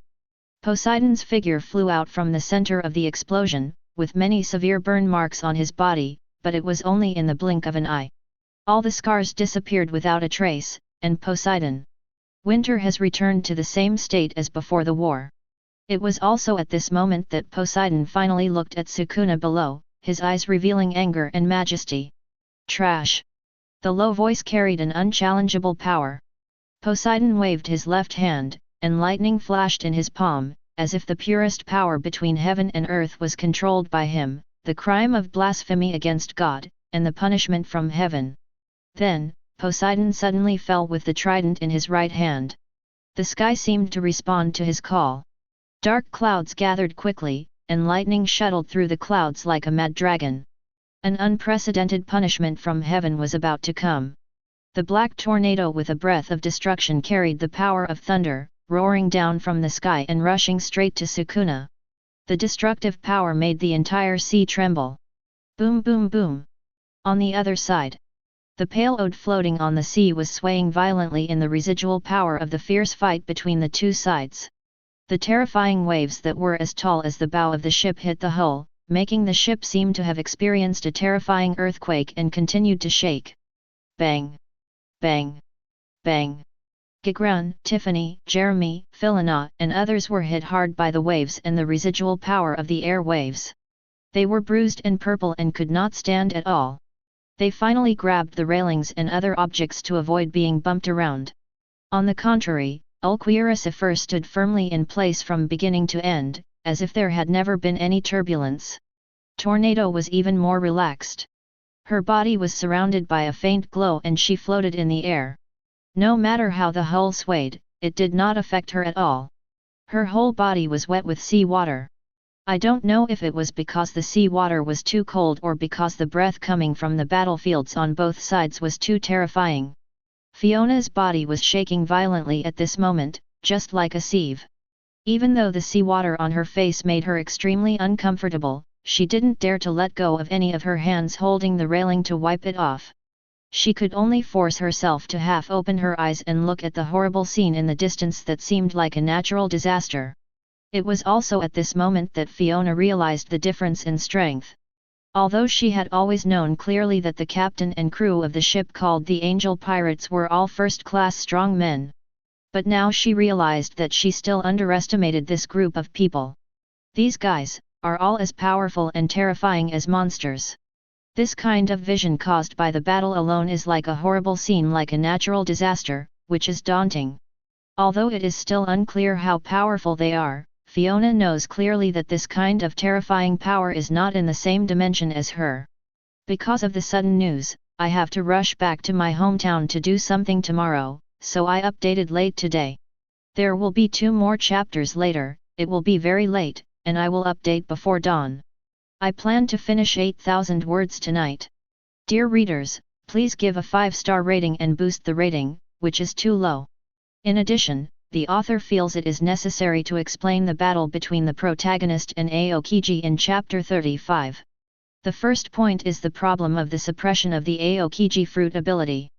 Poseidon's figure flew out from the center of the explosion, with many severe burn marks on his body, but it was only in the blink of an eye. All the scars disappeared without a trace, and Poseidon. Winter has returned to the same state as before the war. It was also at this moment that Poseidon finally looked at Sukuna below, his eyes revealing anger and majesty. Trash! The low voice carried an unchallengeable power. Poseidon waved his left hand, and lightning flashed in his palm, as if the purest power between heaven and earth was controlled by him, the crime of blasphemy against God, and the punishment from heaven. Then, Poseidon suddenly fell with the trident in his right hand. The sky seemed to respond to his call. Dark clouds gathered quickly, and lightning shuttled through the clouds like a mad dragon. An unprecedented punishment from heaven was about to come. The black tornado with a breath of destruction carried the power of thunder, roaring down from the sky and rushing straight to Sukuna. The destructive power made the entire sea tremble. Boom boom boom. On the other side, the payload floating on the sea was swaying violently in the residual power of the fierce fight between the two sides. The terrifying waves that were as tall as the bow of the ship hit the hull, making the ship seem to have experienced a terrifying earthquake and continued to shake. Bang! Bang! Bang! Gigran, Tiffany, Jeremy, Philina, and others were hit hard by the waves and the residual power of the air waves. They were bruised and purple and could not stand at all. They finally grabbed the railings and other objects to avoid being bumped around. On the contrary, Ulquiorra stood firmly in place from beginning to end, as if there had never been any turbulence. Tornado was even more relaxed. Her body was surrounded by a faint glow and she floated in the air. No matter how the hull swayed, it did not affect her at all. Her whole body was wet with sea water. I don't know if it was because the sea water was too cold or because the breath coming from the battlefields on both sides was too terrifying. Fiona's body was shaking violently at this moment, just like a sieve. Even though the seawater on her face made her extremely uncomfortable, she didn't dare to let go of any of her hands holding the railing to wipe it off. She could only force herself to half open her eyes and look at the horrible scene in the distance that seemed like a natural disaster. It was also at this moment that Fiona realized the difference in strength. Although she had always known clearly that the captain and crew of the ship called the Angel Pirates were all first-class strong men. But now she realized that she still underestimated this group of people. These guys are all as powerful and terrifying as monsters. This kind of vision caused by the battle alone is like a horrible scene, like a natural disaster, which is daunting. Although it is still unclear how powerful they are, Fiona knows clearly that this kind of terrifying power is not in the same dimension as her. Because of the sudden news, I have to rush back to my hometown to do something tomorrow, so I updated late today. There will be 2 more chapters later, it will be very late, and I will update before dawn. I plan to finish 8,000 words tonight. Dear readers, please give a 5-star rating and boost the rating, which is too low. In addition, the author feels it is necessary to explain the battle between the protagonist and Aokiji in Chapter 35. The first point is the problem of the suppression of the Aokiji fruit ability.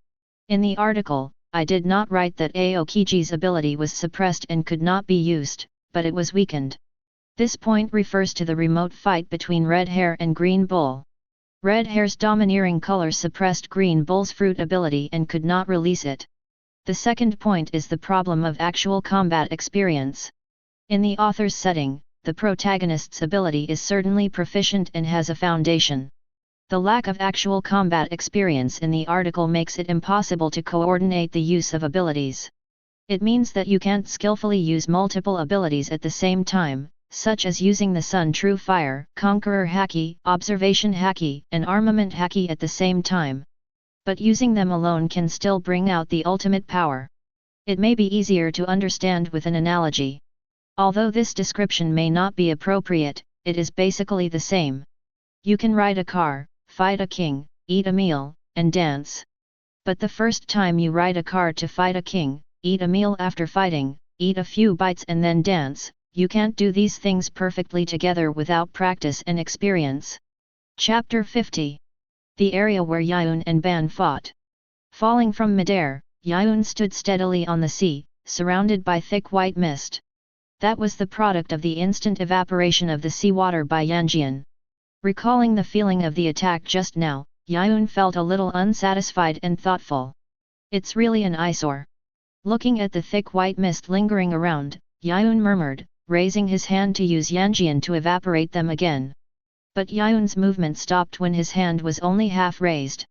In the article, I did not write that Aokiji's ability was suppressed and could not be used, but it was weakened. This point refers to the remote fight between Red Hare and Green Bull. Red Hare's domineering color suppressed Green Bull's fruit ability and could not release it. The second point is the problem of actual combat experience. In the author's setting, the protagonist's ability is certainly proficient and has a foundation. The lack of actual combat experience in the article makes it impossible to coordinate the use of abilities. It means that you can't skillfully use multiple abilities at the same time, such as using the Sun True Fire, Conqueror Haki, Observation Haki, and Armament Haki at the same time. But using them alone can still bring out the ultimate power. It may be easier to understand with an analogy. Although this description may not be appropriate, it is basically the same. You can ride a car, fight a king, eat a meal, and dance. But the first time you ride a car to fight a king, eat a meal after fighting, eat a few bites and then dance, you can't do these things perfectly together without practice and experience. Chapter 50. The area where Yiyun and Ban fought. Falling from midair, Yiyun stood steadily on the sea, surrounded by thick white mist. That was the product of the instant evaporation of the seawater by Yanjian. Recalling the feeling of the attack just now, Yiyun felt a little unsatisfied and thoughtful. It's really an eyesore. Looking at the thick white mist lingering around, Yiyun murmured, raising his hand to use Yanjian to evaporate them again. But Yiyun's movement stopped when his hand was only half raised.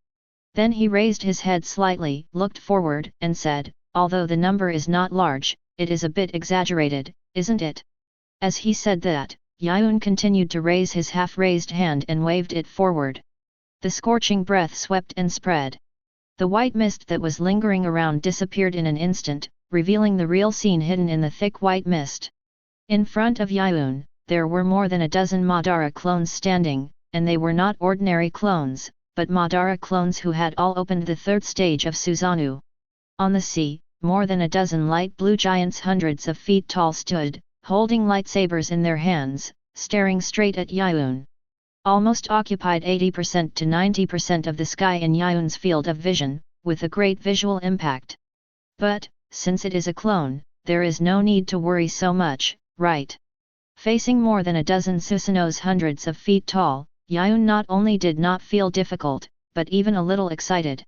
Then he raised his head slightly, looked forward, and said, although the number is not large, it is a bit exaggerated, isn't it? As he said that, Yiyun continued to raise his half-raised hand and waved it forward. The scorching breath swept and spread. The white mist that was lingering around disappeared in an instant, revealing the real scene hidden in the thick white mist. In front of Yiyun, there were more than a dozen Madara clones standing, and they were not ordinary clones, but Madara clones who had all opened the third stage of Susanoo. On the sea, more than a dozen light blue giants hundreds of feet tall stood, holding lightsabers in their hands, staring straight at Yiyun. Almost occupied 80% to 90% of the sky in Yiyun's field of vision, with a great visual impact. But, since it is a clone, there is no need to worry so much, right? Facing more than a dozen Susanoo's hundreds of feet tall, Yiyun not only did not feel difficult, but even a little excited.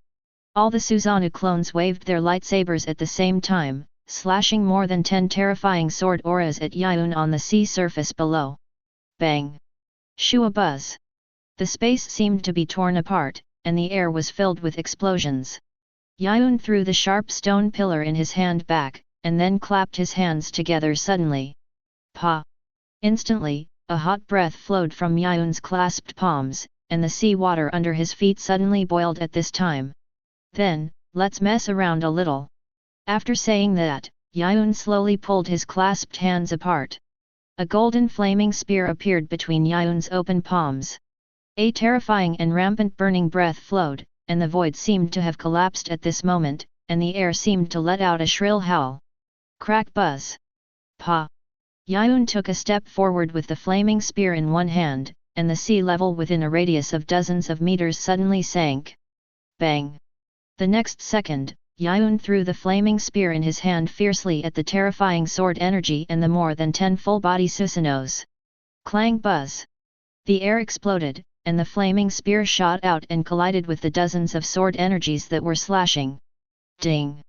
All the Susanoo clones waved their lightsabers at the same time, slashing more than 10 terrifying sword auras at Yiyun on the sea surface below. Bang! Shoo, a buzz. The space seemed to be torn apart, and the air was filled with explosions. Yiyun threw the sharp stone pillar in his hand back, and then clapped his hands together suddenly. Pa! Instantly, a hot breath flowed from Yiyun's clasped palms, and the sea water under his feet suddenly boiled at this time. Then, let's mess around a little. After saying that, Yiyun slowly pulled his clasped hands apart. A golden flaming spear appeared between Yiyun's open palms. A terrifying and rampant burning breath flowed, and the void seemed to have collapsed at this moment, and the air seemed to let out a shrill howl. Crack buzz. Pa! Yiyun took a step forward with the flaming spear in one hand, and the sea level within a radius of dozens of meters suddenly sank. Bang! The next second, Yiyun threw the flaming spear in his hand fiercely at the terrifying sword energy and the more than 10 full-body Susanoo's. Clang buzz! The air exploded, and the flaming spear shot out and collided with the dozens of sword energies that were slashing. Ding!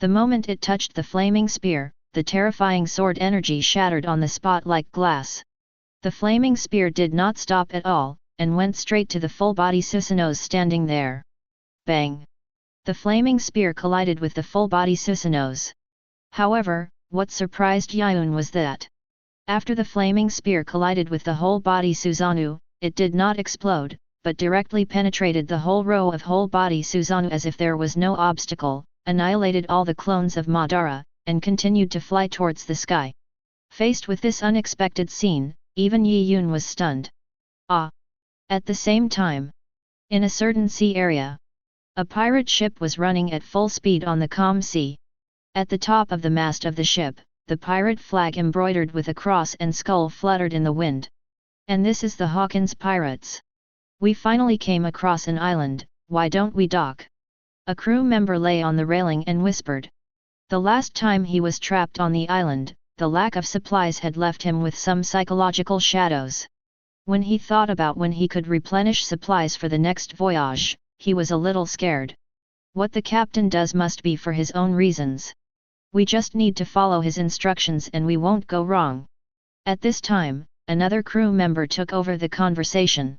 The moment it touched the flaming spear, the terrifying sword energy shattered on the spot like glass. The flaming spear did not stop at all, and went straight to the full-body Susanoo's standing there. Bang! The flaming spear collided with the full-body Susanoo's. However, what surprised Yiyun was that, after the flaming spear collided with the whole-body Susanoo, it did not explode, but directly penetrated the whole row of whole-body Susanoo as if there was no obstacle, annihilated all the clones of Madara, and continued to fly towards the sky. Faced with this unexpected scene, even Yiyun was stunned. Ah! At the same time, in a certain sea area, a pirate ship was running at full speed on the calm sea. At the top of the mast of the ship, the pirate flag embroidered with a cross and skull fluttered in the wind. And this is the Hawkins pirates. We finally came across an island, why don't we dock? A crew member lay on the railing and whispered. The last time he was trapped on the island, the lack of supplies had left him with some psychological shadows. When he thought about when he could replenish supplies for the next voyage, he was a little scared. What the captain does must be for his own reasons. We just need to follow his instructions and we won't go wrong. At this time, another crew member took over the conversation.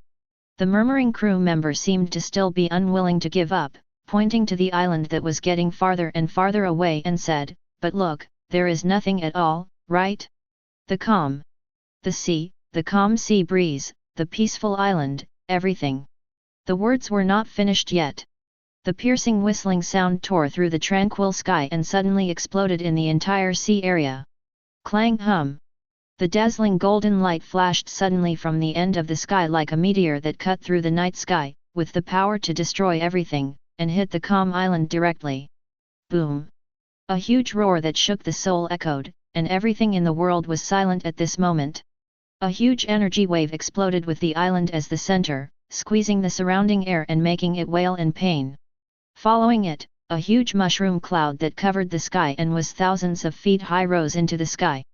The murmuring crew member seemed to still be unwilling to give up, pointing to the island that was getting farther and farther away and said, "But look, there is nothing at all, right? The calm. The sea, the calm sea breeze, the peaceful island, everything." The words were not finished yet. The piercing whistling sound tore through the tranquil sky and suddenly exploded in the entire sea area. Clang hum! The dazzling golden light flashed suddenly from the end of the sky like a meteor that cut through the night sky, with the power to destroy everything, and hit the calm island directly. Boom! A huge roar that shook the soul echoed, and everything in the world was silent at this moment. A huge energy wave exploded with the island as the center, squeezing the surrounding air and making it wail in pain. Following it, a huge mushroom cloud that covered the sky and was thousands of feet high rose into the sky.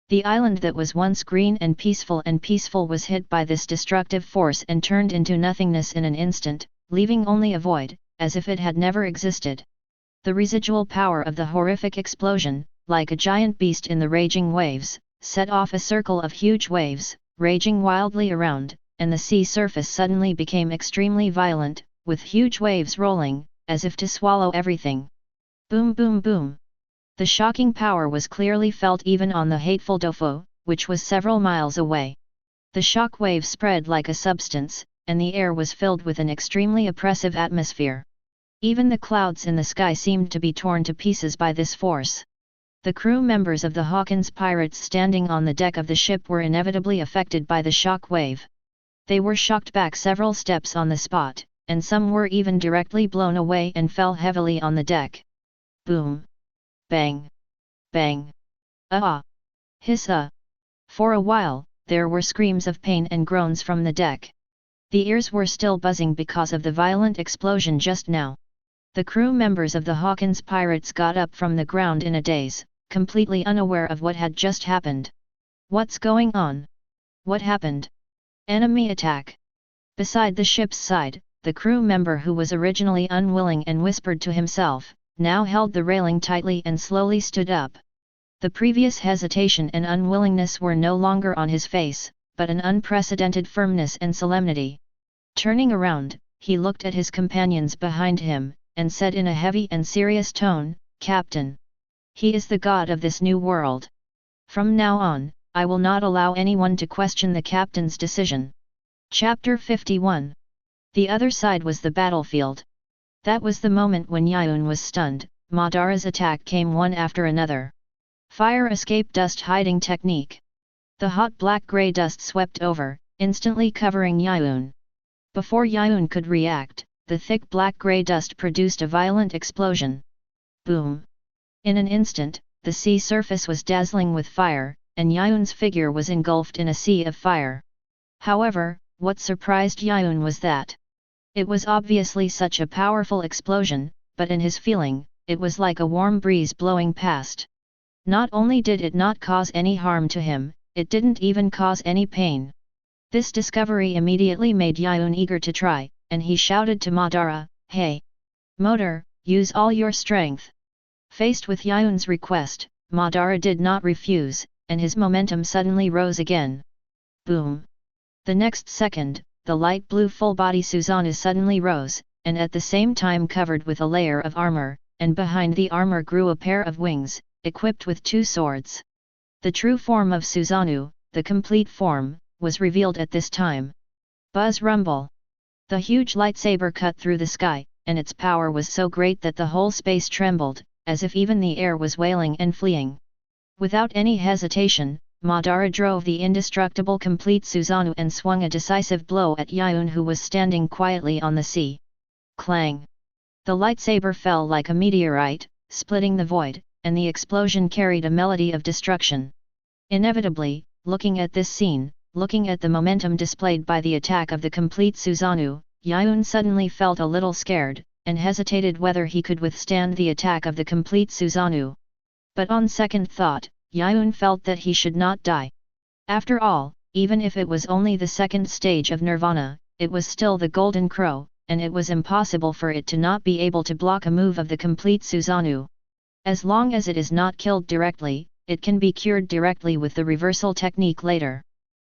The island that was once green and peaceful was hit by this destructive force and turned into nothingness in an instant, leaving only a void, as if it had never existed. The residual power of the horrific explosion, like a giant beast in the raging waves, set off a circle of huge waves, raging wildly around, and the sea surface suddenly became extremely violent, with huge waves rolling, as if to swallow everything. Boom boom boom! The shocking power was clearly felt even on the hateful Dofo, which was several miles away. The shock wave spread like a substance, and the air was filled with an extremely oppressive atmosphere. Even the clouds in the sky seemed to be torn to pieces by this force. The crew members of the Hawkins pirates standing on the deck of the ship were inevitably affected by the shock wave. They were shocked back several steps on the spot, and some were even directly blown away and fell heavily on the deck. Boom! Bang! Bang! Ah! Hiss! For a while, there were screams of pain and groans from the deck. The ears were still buzzing because of the violent explosion just now. The crew members of the Hawkins pirates got up from the ground in a daze, completely unaware of what had just happened. What's going on? What happened? Enemy attack! Beside the ship's side, the crew member who was originally unwilling and whispered to himself, now held the railing tightly and slowly stood up. The previous hesitation and unwillingness were no longer on his face, but an unprecedented firmness and solemnity. Turning around, he looked at his companions behind him, and said in a heavy and serious tone, "Captain. He is the god of this new world. From now on, I will not allow anyone to question the captain's decision." Chapter 51. The other side was the battlefield. That was the moment when Yiyun was stunned. Madara's attack came one after another. Fire escape dust hiding technique. The hot black-grey dust swept over, instantly covering Yiyun. Before Yiyun could react, the thick black-grey dust produced a violent explosion. Boom! In an instant, the sea surface was dazzling with fire, and Yiyun's figure was engulfed in a sea of fire. However, what surprised Yiyun was that it was obviously such a powerful explosion, but in his feeling, it was like a warm breeze blowing past. Not only did it not cause any harm to him, it didn't even cause any pain. This discovery immediately made Yiyun eager to try, and he shouted to Madara, "Hey! Motor, use all your strength." Faced with Yiyun's request, Madara did not refuse, and his momentum suddenly rose again. Boom! The next second, the light blue full-body Susanoo suddenly rose, and at the same time covered with a layer of armor, and behind the armor grew a pair of wings, equipped with two swords. The true form of Susanoo, the complete form, was revealed at this time. Buzz rumble! The huge lightsaber cut through the sky, and its power was so great that the whole space trembled, as if even the air was wailing and fleeing. Without any hesitation, Madara drove the indestructible complete Susanoo and swung a decisive blow at Yiyun, who was standing quietly on the sea. Clang! The lightsaber fell like a meteorite, splitting the void, and the explosion carried a melody of destruction. Inevitably, looking at this scene, looking at the momentum displayed by the attack of the complete Susanoo, Yiyun suddenly felt a little scared, and hesitated whether he could withstand the attack of the complete Susanoo. But on second thought, Yiyun felt that he should not die. After all, even if it was only the second stage of nirvana, it was still the Golden Crow, and it was impossible for it to not be able to block a move of the complete Susanoo. As long as it is not killed directly, it can be cured directly with the reversal technique later.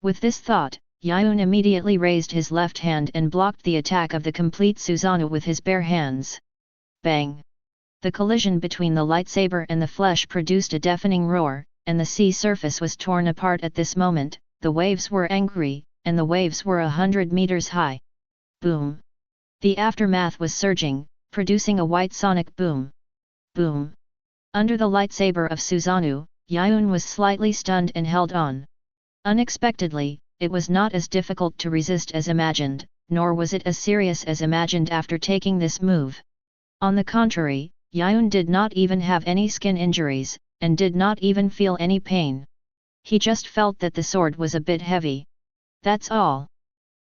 With this thought, Yiyun immediately raised his left hand and blocked the attack of the complete Susanoo with his bare hands. Bang! The collision between the lightsaber and the flesh produced a deafening roar, and the sea surface was torn apart at this moment. The waves were angry, and the waves were 100 meters high. Boom! The aftermath was surging, producing a white sonic boom. Boom! Under the lightsaber of Susanoo, Yiyun was slightly stunned and held on. Unexpectedly, it was not as difficult to resist as imagined, nor was it as serious as imagined after taking this move. On the contrary, Yiyun did not even have any skin injuries, and did not even feel any pain. He just felt that the sword was a bit heavy. That's all.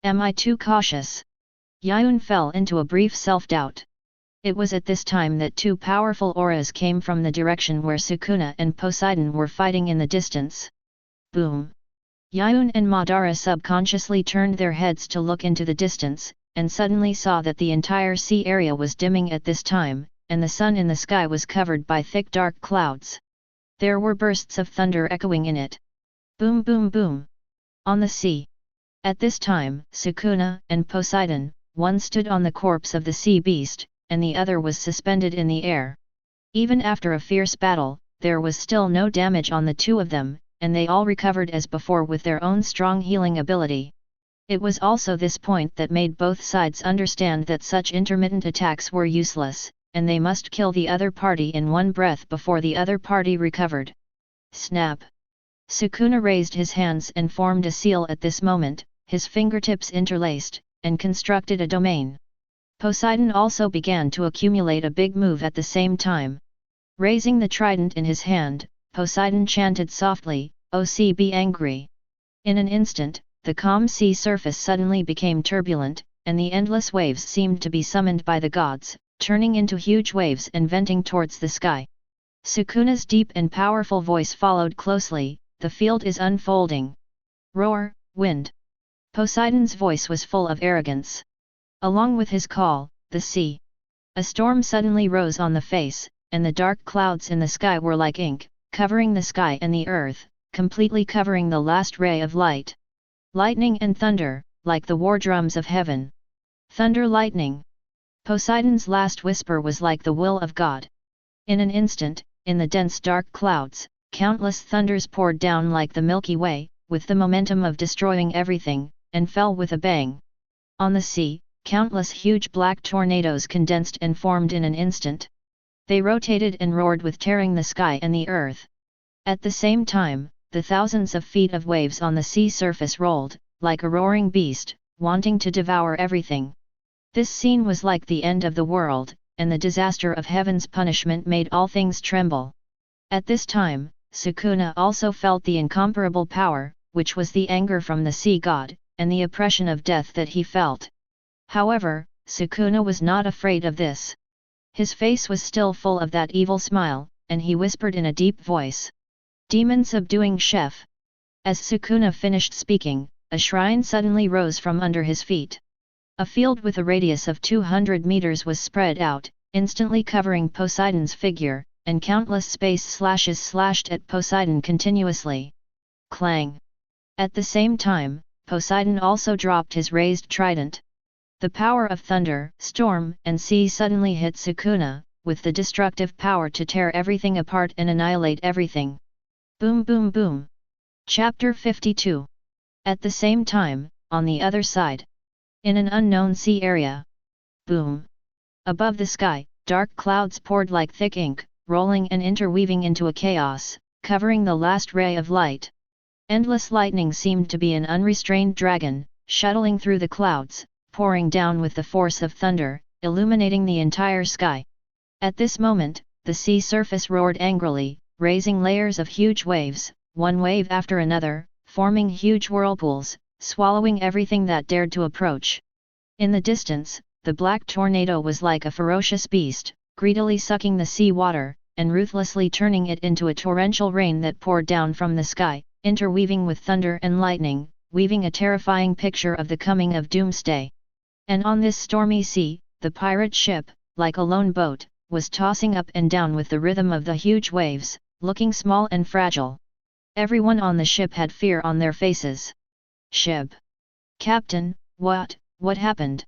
Am I too cautious? Yiyun fell into a brief self-doubt. It was at this time that two powerful auras came from the direction where Sukuna and Poseidon were fighting in the distance. Boom! Yiyun and Madara subconsciously turned their heads to look into the distance, and suddenly saw that the entire sea area was dimming at this time, and the sun in the sky was covered by thick dark clouds. There were bursts of thunder echoing in it. Boom boom boom! On the sea. At this time, Sukuna and Poseidon, one stood on the corpse of the sea beast, and the other was suspended in the air. Even after a fierce battle, there was still no damage on the two of them, and they all recovered as before with their own strong healing ability. It was also this point that made both sides understand that such intermittent attacks were useless, and they must kill the other party in one breath before the other party recovered. Snap! Sukuna raised his hands and formed a seal at this moment, his fingertips interlaced, and constructed a domain. Poseidon also began to accumulate a big move at the same time. Raising the trident in his hand, Poseidon chanted softly, "O sea, be angry." In an instant, the calm sea surface suddenly became turbulent, and the endless waves seemed to be summoned by the gods, turning into huge waves and venting towards the sky. Sukuna's deep and powerful voice followed closely, "The field is unfolding. Roar, wind." Poseidon's voice was full of arrogance. Along with his call, the sea. A storm suddenly rose on the face, and the dark clouds in the sky were like ink, covering the sky and the earth, completely covering the last ray of light. Lightning and thunder, like the war drums of heaven. Thunder, lightning. Poseidon's last whisper was like the will of God. In an instant, in the dense dark clouds, countless thunders poured down like the Milky Way, with the momentum of destroying everything, and fell with a bang. On the sea, countless huge black tornadoes condensed and formed in an instant. They rotated and roared with tearing the sky and the earth. At the same time, the thousands of feet of waves on the sea surface rolled, like a roaring beast, wanting to devour everything. This scene was like the end of the world, and the disaster of heaven's punishment made all things tremble. At this time, Sukuna also felt the incomparable power, which was the anger from the sea god, and the oppression of death that he felt. However, Sukuna was not afraid of this. His face was still full of that evil smile, and he whispered in a deep voice, "Demon subduing chef." As Sukuna finished speaking, a shrine suddenly rose from under his feet. A field with a radius of 200 meters was spread out, instantly covering Poseidon's figure, and countless space slashes slashed at Poseidon continuously. Clang! At the same time, Poseidon also dropped his raised trident. The power of thunder, storm, and sea suddenly hit Sukuna, with the destructive power to tear everything apart and annihilate everything. Boom, boom, boom. Chapter 52. At the same time, on the other side. In an unknown sea area. Boom. Above the sky, dark clouds poured like thick ink, rolling and interweaving into a chaos, covering the last ray of light. Endless lightning seemed to be an unrestrained dragon, shuttling through the clouds, pouring down with the force of thunder, illuminating the entire sky. At this moment, the sea surface roared angrily, raising layers of huge waves, one wave after another, forming huge whirlpools, swallowing everything that dared to approach. In the distance, the black tornado was like a ferocious beast, greedily sucking the sea water, and ruthlessly turning it into a torrential rain that poured down from the sky, interweaving with thunder and lightning, weaving a terrifying picture of the coming of doomsday. And on this stormy sea, the pirate ship, like a lone boat, was tossing up and down with the rhythm of the huge waves, looking small and fragile. Everyone on the ship had fear on their faces. Ship. Captain, what happened?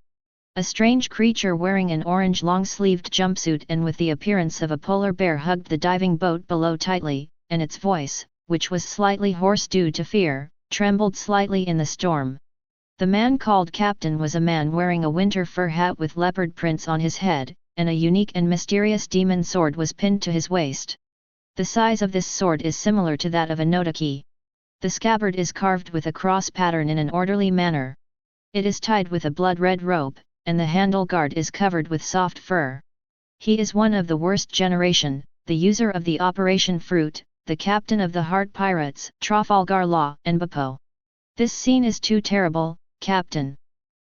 A strange creature wearing an orange long-sleeved jumpsuit and with the appearance of a polar bear hugged the diving boat below tightly, and its voice, which was slightly hoarse due to fear, trembled slightly in the storm. The man called Captain was a man wearing a winter fur hat with leopard prints on his head, and a unique and mysterious demon sword was pinned to his waist. The size of this sword is similar to that of a notaki. The scabbard is carved with a cross pattern in an orderly manner. It is tied with a blood-red rope, and the handle guard is covered with soft fur. He is one of the worst generation, the user of the Operation Fruit, the captain of the Heart Pirates, Trafalgar Law and Beppo. This scene is too terrible, Captain.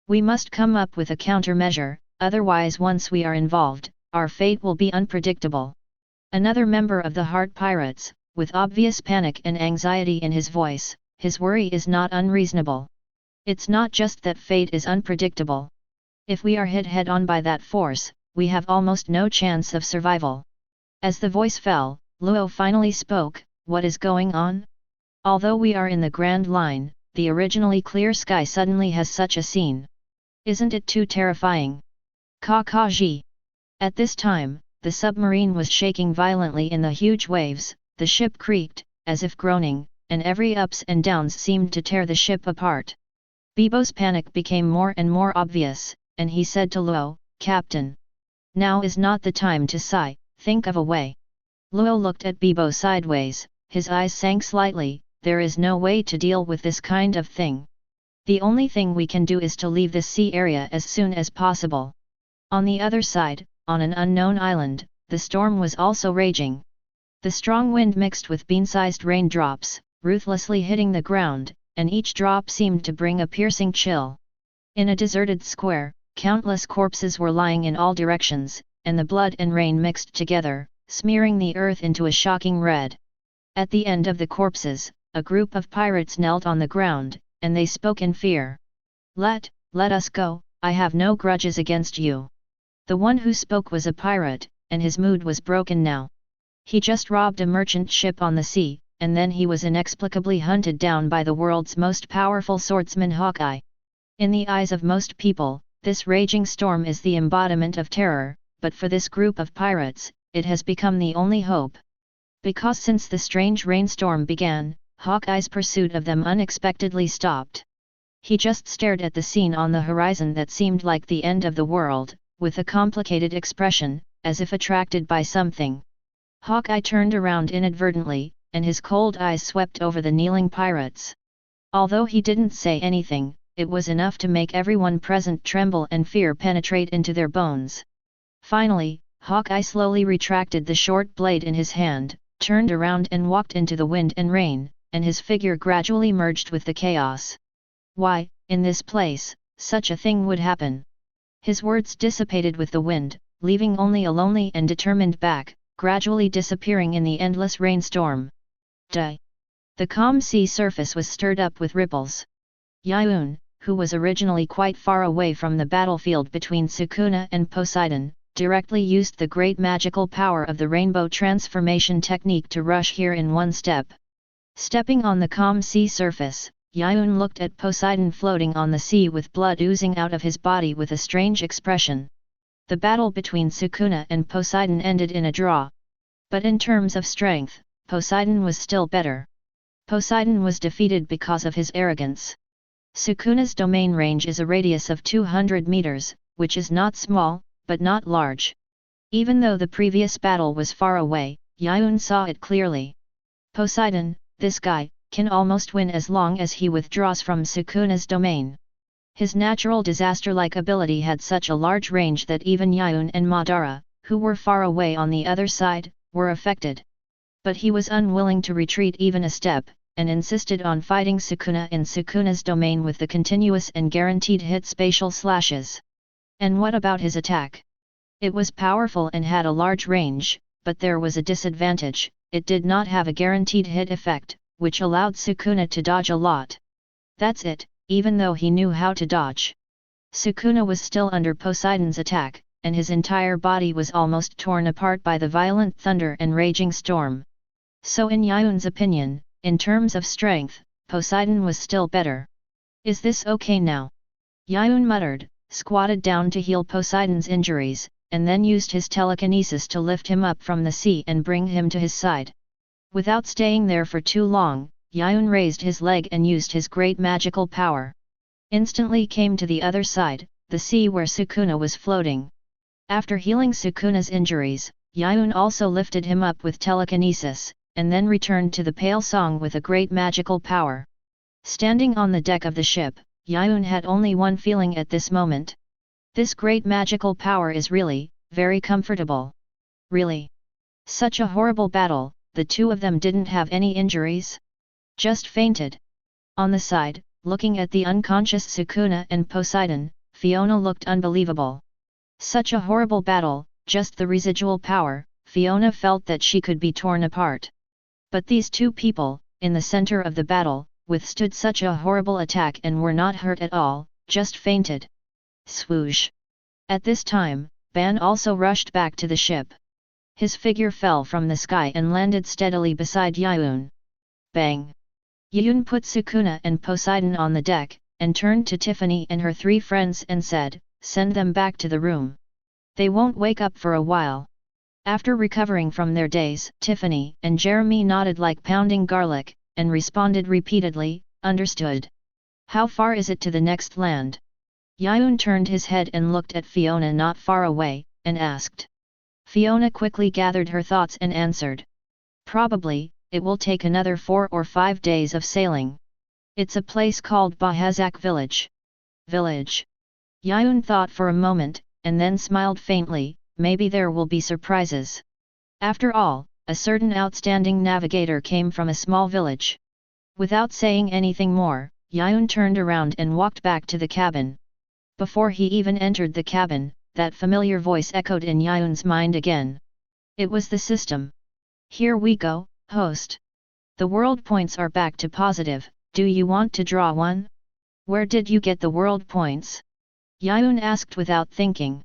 We must come up with a countermeasure, otherwise once we are involved, our fate will be unpredictable. Another member of the Heart Pirates, with obvious panic and anxiety in his voice, his worry is not unreasonable. It's not just that fate is unpredictable. If we are hit head-on by that force, we have almost no chance of survival. As the voice fell, Luo finally spoke, "What is going on? Although we are in the Grand Line, the originally clear sky suddenly has such a scene. Isn't it too terrifying?" Kakaji. At this time, the submarine was shaking violently in the huge waves, the ship creaked, as if groaning, and every ups and downs seemed to tear the ship apart. Bibo's panic became more and more obvious, and he said to Luo, "Captain, now is not the time to sigh, think of a way." Luo looked at Bibo sideways, his eyes sank slightly. "There is no way to deal with this kind of thing. The only thing we can do is to leave this sea area as soon as possible." On the other side, on an unknown island, the storm was also raging. The strong wind mixed with bean-sized raindrops, ruthlessly hitting the ground, and each drop seemed to bring a piercing chill. In a deserted square, countless corpses were lying in all directions, and the blood and rain mixed together, smearing the earth into a shocking red. At the end of the corpses, a group of pirates knelt on the ground, and they spoke in fear. Let us go, I have no grudges against you." The one who spoke was a pirate, and his mood was broken now. He just robbed a merchant ship on the sea, and then he was inexplicably hunted down by the world's most powerful swordsman Hawkeye. In the eyes of most people, this raging storm is the embodiment of terror, but for this group of pirates, it has become the only hope. Because since the strange rainstorm began, Hawkeye's pursuit of them unexpectedly stopped. He just stared at the scene on the horizon that seemed like the end of the world, with a complicated expression, as if attracted by something. Hawkeye turned around inadvertently, and his cold eyes swept over the kneeling pirates. Although he didn't say anything, it was enough to make everyone present tremble and fear penetrate into their bones. Finally, Hawkeye slowly retracted the short blade in his hand, turned around and walked into the wind and rain, and his figure gradually merged with the chaos. "Why, in this place, such a thing would happen?" His words dissipated with the wind, leaving only a lonely and determined back, gradually disappearing in the endless rainstorm. The calm sea surface was stirred up with ripples. Yiyun, who was originally quite far away from the battlefield between Sukuna and Poseidon, directly used the great magical power of the rainbow transformation technique to rush here in one step. Stepping on the calm sea surface, Yiyun looked at Poseidon floating on the sea with blood oozing out of his body with a strange expression. The battle between Sukuna and Poseidon ended in a draw. But in terms of strength, Poseidon was still better. Poseidon was defeated because of his arrogance. Sukuna's domain range is a radius of 200 meters, which is not small, but not large. Even though the previous battle was far away, Yiyun saw it clearly. Poseidon, this guy, can almost win as long as he withdraws from Sukuna's domain. His natural disaster-like ability had such a large range that even Yiyun and Madara, who were far away on the other side, were affected. But he was unwilling to retreat even a step, and insisted on fighting Sukuna in Sukuna's domain with the continuous and guaranteed hit spatial slashes. And what about his attack? It was powerful and had a large range, but there was a disadvantage: it did not have a guaranteed hit effect, which allowed Sukuna to dodge a lot. That's it, even though he knew how to dodge. Sukuna was still under Poseidon's attack, and his entire body was almost torn apart by the violent thunder and raging storm. So in Yiyun's opinion, in terms of strength, Poseidon was still better. "Is this okay now?" Yiyun muttered, squatted down to heal Poseidon's injuries, and then used his telekinesis to lift him up from the sea and bring him to his side. Without staying there for too long, Yiyun raised his leg and used his great magical power. Instantly came to the other side, the sea where Sukuna was floating. After healing Sukuna's injuries, Yiyun also lifted him up with telekinesis, and then returned to the pale song with a great magical power. Standing on the deck of the ship, Yiyun had only one feeling at this moment. This great magical power is really, very comfortable. Really? Such a horrible battle, the two of them didn't have any injuries? Just fainted. On the side, looking at the unconscious Sukuna and Poseidon, Fiona looked unbelievable. Such a horrible battle, just the residual power, Fiona felt that she could be torn apart. But these two people, in the center of the battle, withstood such a horrible attack and were not hurt at all, just fainted. Swoosh! At this time, Ban also rushed back to the ship. His figure fell from the sky and landed steadily beside Yiyun. Bang! Yiyun put Sukuna and Poseidon on the deck, and turned to Tiffany and her three friends and said, "Send them back to the room. They won't wake up for a while." After recovering from their daze, Tiffany and Jeremy nodded like pounding garlic, and responded repeatedly, "Understood." How far is it to the next land? Yiyun turned his head and looked at Fiona not far away, and asked. Fiona quickly gathered her thoughts and answered. Probably, it will take another 4 or 5 days of sailing. It's a place called Bahazak Village. Village. Yiyun thought for a moment, and then smiled faintly, maybe there will be surprises. After all, a certain outstanding navigator came from a small village. Without saying anything more, Yiyun turned around and walked back to the cabin. Before he even entered the cabin, that familiar voice echoed in Yiyun's mind again. It was the system. Here we go, host. The world points are back to positive, do you want to draw one? Where did you get the world points? Yiyun asked without thinking.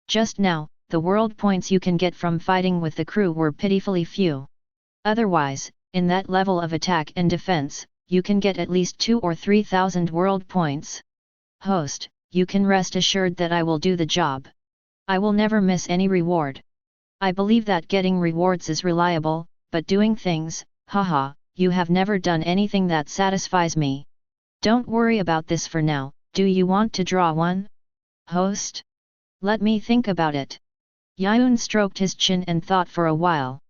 Just now, the world points you can get from fighting with the crew were pitifully few. Otherwise, in that level of attack and defense, you can get at least 2 or 3,000 world points. Host, you can rest assured that I will do the job. I will never miss any reward. I believe that getting rewards is reliable, but doing things, haha, you have never done anything that satisfies me. Don't worry about this for now, do you want to draw one? Host? Let me think about it. Yiyun stroked his chin and thought for a while.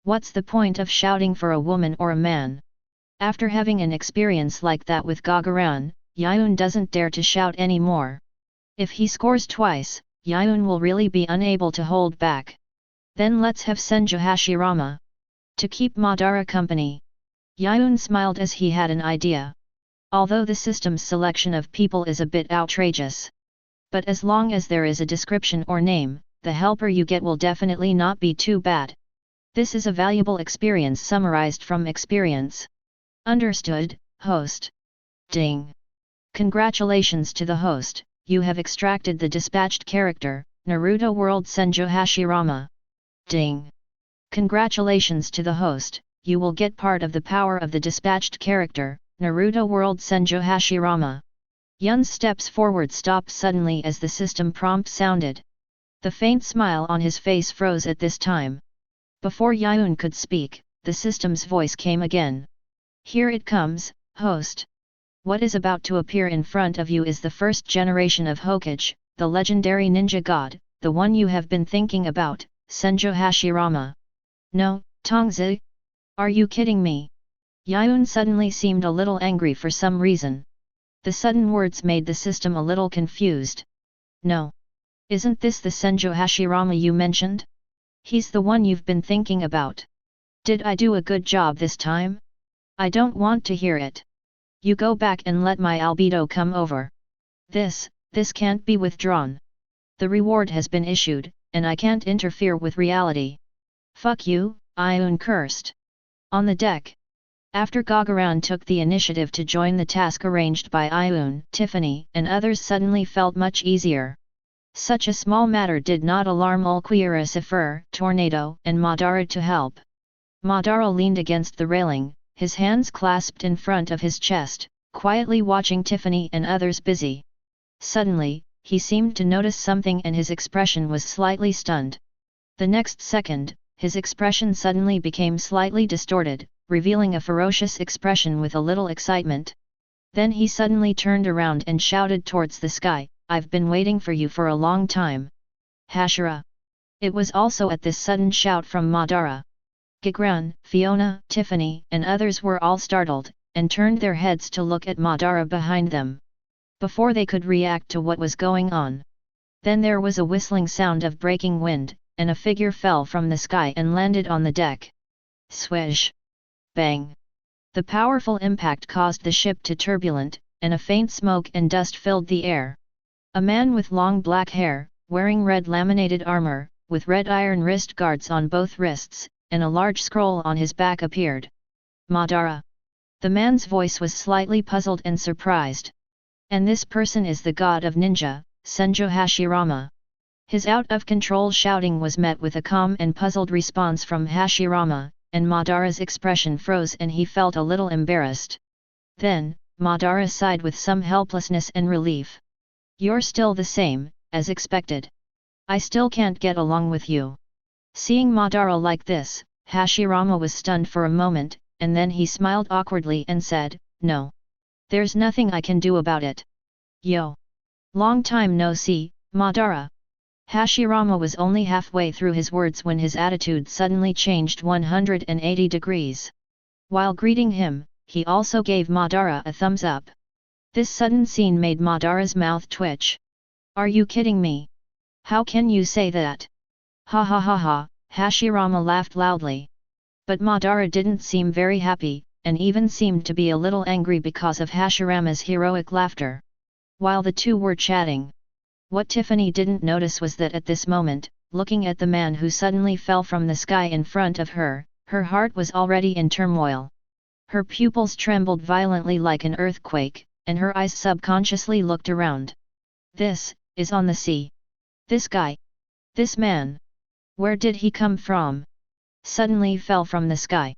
What's the point of shouting for a woman or a man? After having an experience like that with Gagaran, Yiyun doesn't dare to shout anymore. If he scores twice, Yiyun will really be unable to hold back. Then let's have Senju Hashirama. To keep Madara company. Yiyun smiled as he had an idea. Although the system's selection of people is a bit outrageous. But as long as there is a description or name, the helper you get will definitely not be too bad. This is a valuable experience summarized from experience. Understood, host. Ding. Congratulations to the host, you have extracted the dispatched character, Naruto World Senju Hashirama. Ding. Congratulations to the host, you will get part of the power of the dispatched character, Naruto World Senju Hashirama. Yun's steps forward stopped suddenly as the system prompt sounded. The faint smile on his face froze at this time. Before Yiyun could speak, the system's voice came again. Here it comes, host. What is about to appear in front of you is the first generation of Hokage, the legendary ninja god, the one you have been thinking about, Senju Hashirama. No, Tongzi? Are you kidding me? Yiyun suddenly seemed a little angry for some reason. The sudden words made the system a little confused. No. Isn't this the Senju Hashirama you mentioned? He's the one you've been thinking about. Did I do a good job this time? I don't want to hear it. You go back and let my albedo come over. This can't be withdrawn. The reward has been issued, and I can't interfere with reality. Fuck you, Yiyun cursed. On the deck. After Gagaran took the initiative to join the task arranged by Yiyun, Tiffany and others suddenly felt much easier. Such a small matter did not alarm Ulquiorra Sifur, Tornado and Madara to help. Madara leaned against the railing, his hands clasped in front of his chest, quietly watching Tiffany and others busy. Suddenly, he seemed to notice something and his expression was slightly stunned. The next second, his expression suddenly became slightly distorted, revealing a ferocious expression with a little excitement. Then he suddenly turned around and shouted towards the sky, I've been waiting for you for a long time. Hashira. It was also at this sudden shout from Madara. Gagran, Fiona, Tiffany and others were all startled, and turned their heads to look at Madara behind them. Before they could react to what was going on. Then there was a whistling sound of breaking wind, and a figure fell from the sky and landed on the deck. Swish! Bang! The powerful impact caused the ship to turbulent, and a faint smoke and dust filled the air. A man with long black hair, wearing red laminated armor, with red iron wrist guards on both wrists, and a large scroll on his back appeared. Madara. The man's voice was slightly puzzled and surprised. And this person is the god of ninja, Senju Hashirama. His out-of-control shouting was met with a calm and puzzled response from Hashirama, and Madara's expression froze and he felt a little embarrassed. Then, Madara sighed with some helplessness and relief. You're still the same, as expected. I still can't get along with you. Seeing Madara like this, Hashirama was stunned for a moment, and then he smiled awkwardly and said, No. There's nothing I can do about it. Yo! Long time no see, Madara. Hashirama was only halfway through his words when his attitude suddenly changed 180 degrees. While greeting him, he also gave Madara a thumbs up. This sudden scene made Madara's mouth twitch. Are you kidding me? How can you say that? Ha ha ha ha, Hashirama laughed loudly. But Madara didn't seem very happy, and even seemed to be a little angry because of Hashirama's heroic laughter. While the two were chatting, what Tiffany didn't notice was that at this moment, looking at the man who suddenly fell from the sky in front of her, her heart was already in turmoil. Her pupils trembled violently like an earthquake, and her eyes subconsciously looked around. This is on the sea. This guy. This man. Where did he come from? Suddenly fell from the sky.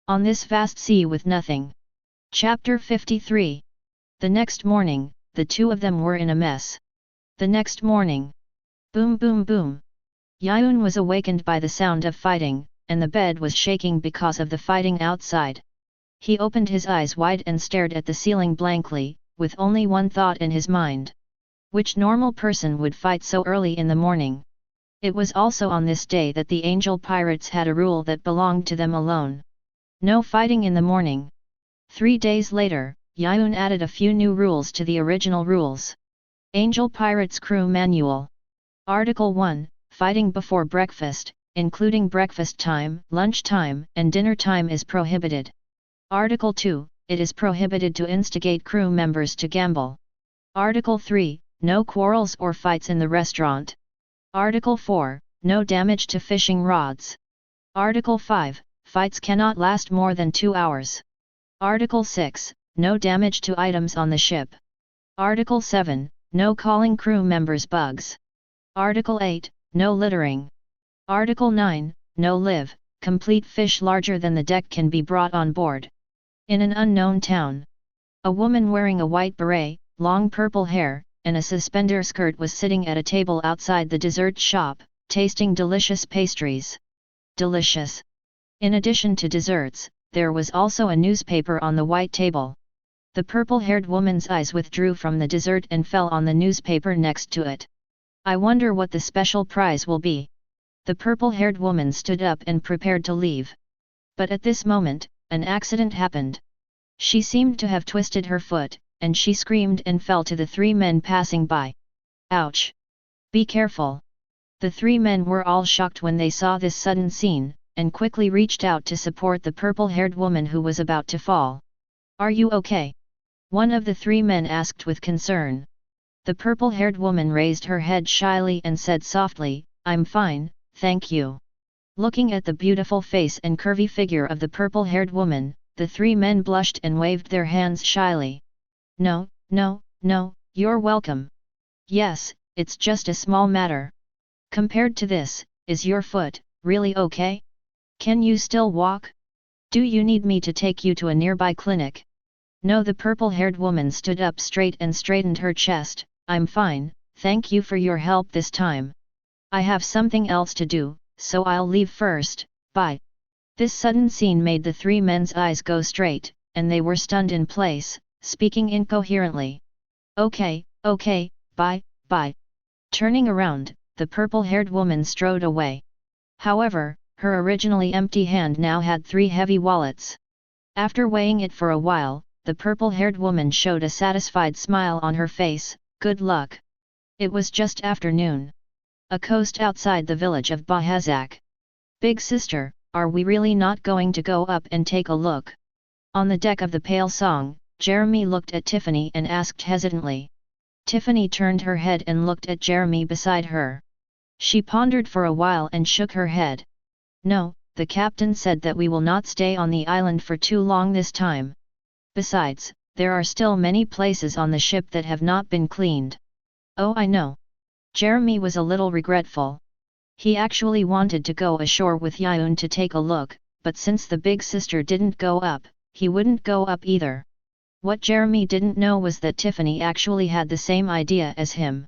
On this vast sea with nothing. Chapter 53. The next morning, the two of them were in a mess. The next morning. Boom boom boom. Yiyun was awakened by the sound of fighting, and the bed was shaking because of the fighting outside. He opened his eyes wide and stared at the ceiling blankly, with only one thought in his mind. Which normal person would fight so early in the morning? It was also on this day that the angel pirates had a rule that belonged to them alone. No fighting in the morning. 3 days later, Yiyun added a few new rules to the original rules. Angel Pirates Crew Manual. Article 1, Fighting before breakfast, including breakfast time, lunch time, and dinner time is prohibited. Article 2, it is prohibited to instigate crew members to gamble. Article 3, no quarrels or fights in the restaurant. Article 4, no damage to fishing rods. Article 5, fights cannot last more than 2 hours. Article 6, no damage to items on the ship. Article 7, no calling crew members bugs. Article 8, no littering. Article 9, no live, complete fish larger than the deck can be brought on board. In an unknown town, a woman wearing a white beret, long purple hair, and a suspender skirt was sitting at a table outside the dessert shop, tasting delicious pastries. Delicious. In addition to desserts, there was also a newspaper on the white table. The purple-haired woman's eyes withdrew from the dessert and fell on the newspaper next to it. I wonder what the special prize will be. The purple-haired woman stood up and prepared to leave. But at this moment, an accident happened. She seemed to have twisted her foot, and she screamed and fell to the 3 men passing by. Ouch! Be careful! The 3 men were all shocked when they saw this sudden scene, and quickly reached out to support the purple-haired woman who was about to fall. Are you okay? One of the 3 men asked with concern. The purple-haired woman raised her head shyly and said softly, I'm fine, thank you. Looking at the beautiful face and curvy figure of the purple-haired woman, the 3 men blushed and waved their hands shyly. No, no, no, you're welcome. Yes, it's just a small matter. Compared to this, is your foot really okay? Can you still walk? Do you need me to take you to a nearby clinic? No, the purple-haired woman stood up straight and straightened her chest. I'm fine, thank you for your help this time. I have something else to do, so I'll leave first, bye. This sudden scene made the 3 men's eyes go straight, and they were stunned in place, speaking incoherently. Okay, bye, bye. Turning around, the purple-haired woman strode away. However, her originally empty hand now had 3 heavy wallets. After weighing it for a while, the purple-haired woman showed a satisfied smile on her face. Good luck. It was just afternoon. A coast outside the village of Bahazak. Big sister, are we really not going to go up and take a look? On the deck of the Pale Song, Jeremy looked at Tiffany and asked hesitantly. Tiffany turned her head and looked at Jeremy beside her. She pondered for a while and shook her head. No, the captain said that we will not stay on the island for too long this time. Besides, there are still many places on the ship that have not been cleaned. Oh, I know. Jeremy was a little regretful. He actually wanted to go ashore with Yiyun to take a look, but since the big sister didn't go up, he wouldn't go up either. What Jeremy didn't know was that Tiffany actually had the same idea as him.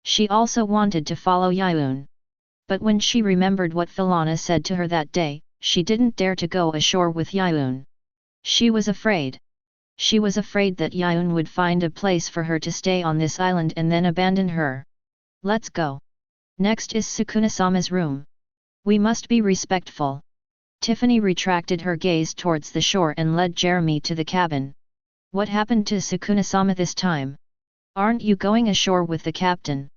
She also wanted to follow Yiyun. But when she remembered what Philana said to her that day, she didn't dare to go ashore with Yiyun. She was afraid. She was afraid that Yiyun would find a place for her to stay on this island and then abandon her. Let's go. Next is Sukuna-sama's room. We must be respectful. Tiffany retracted her gaze towards the shore and led Jeremy to the cabin. What happened to Sukuna-sama this time? Aren't you going ashore with the captain?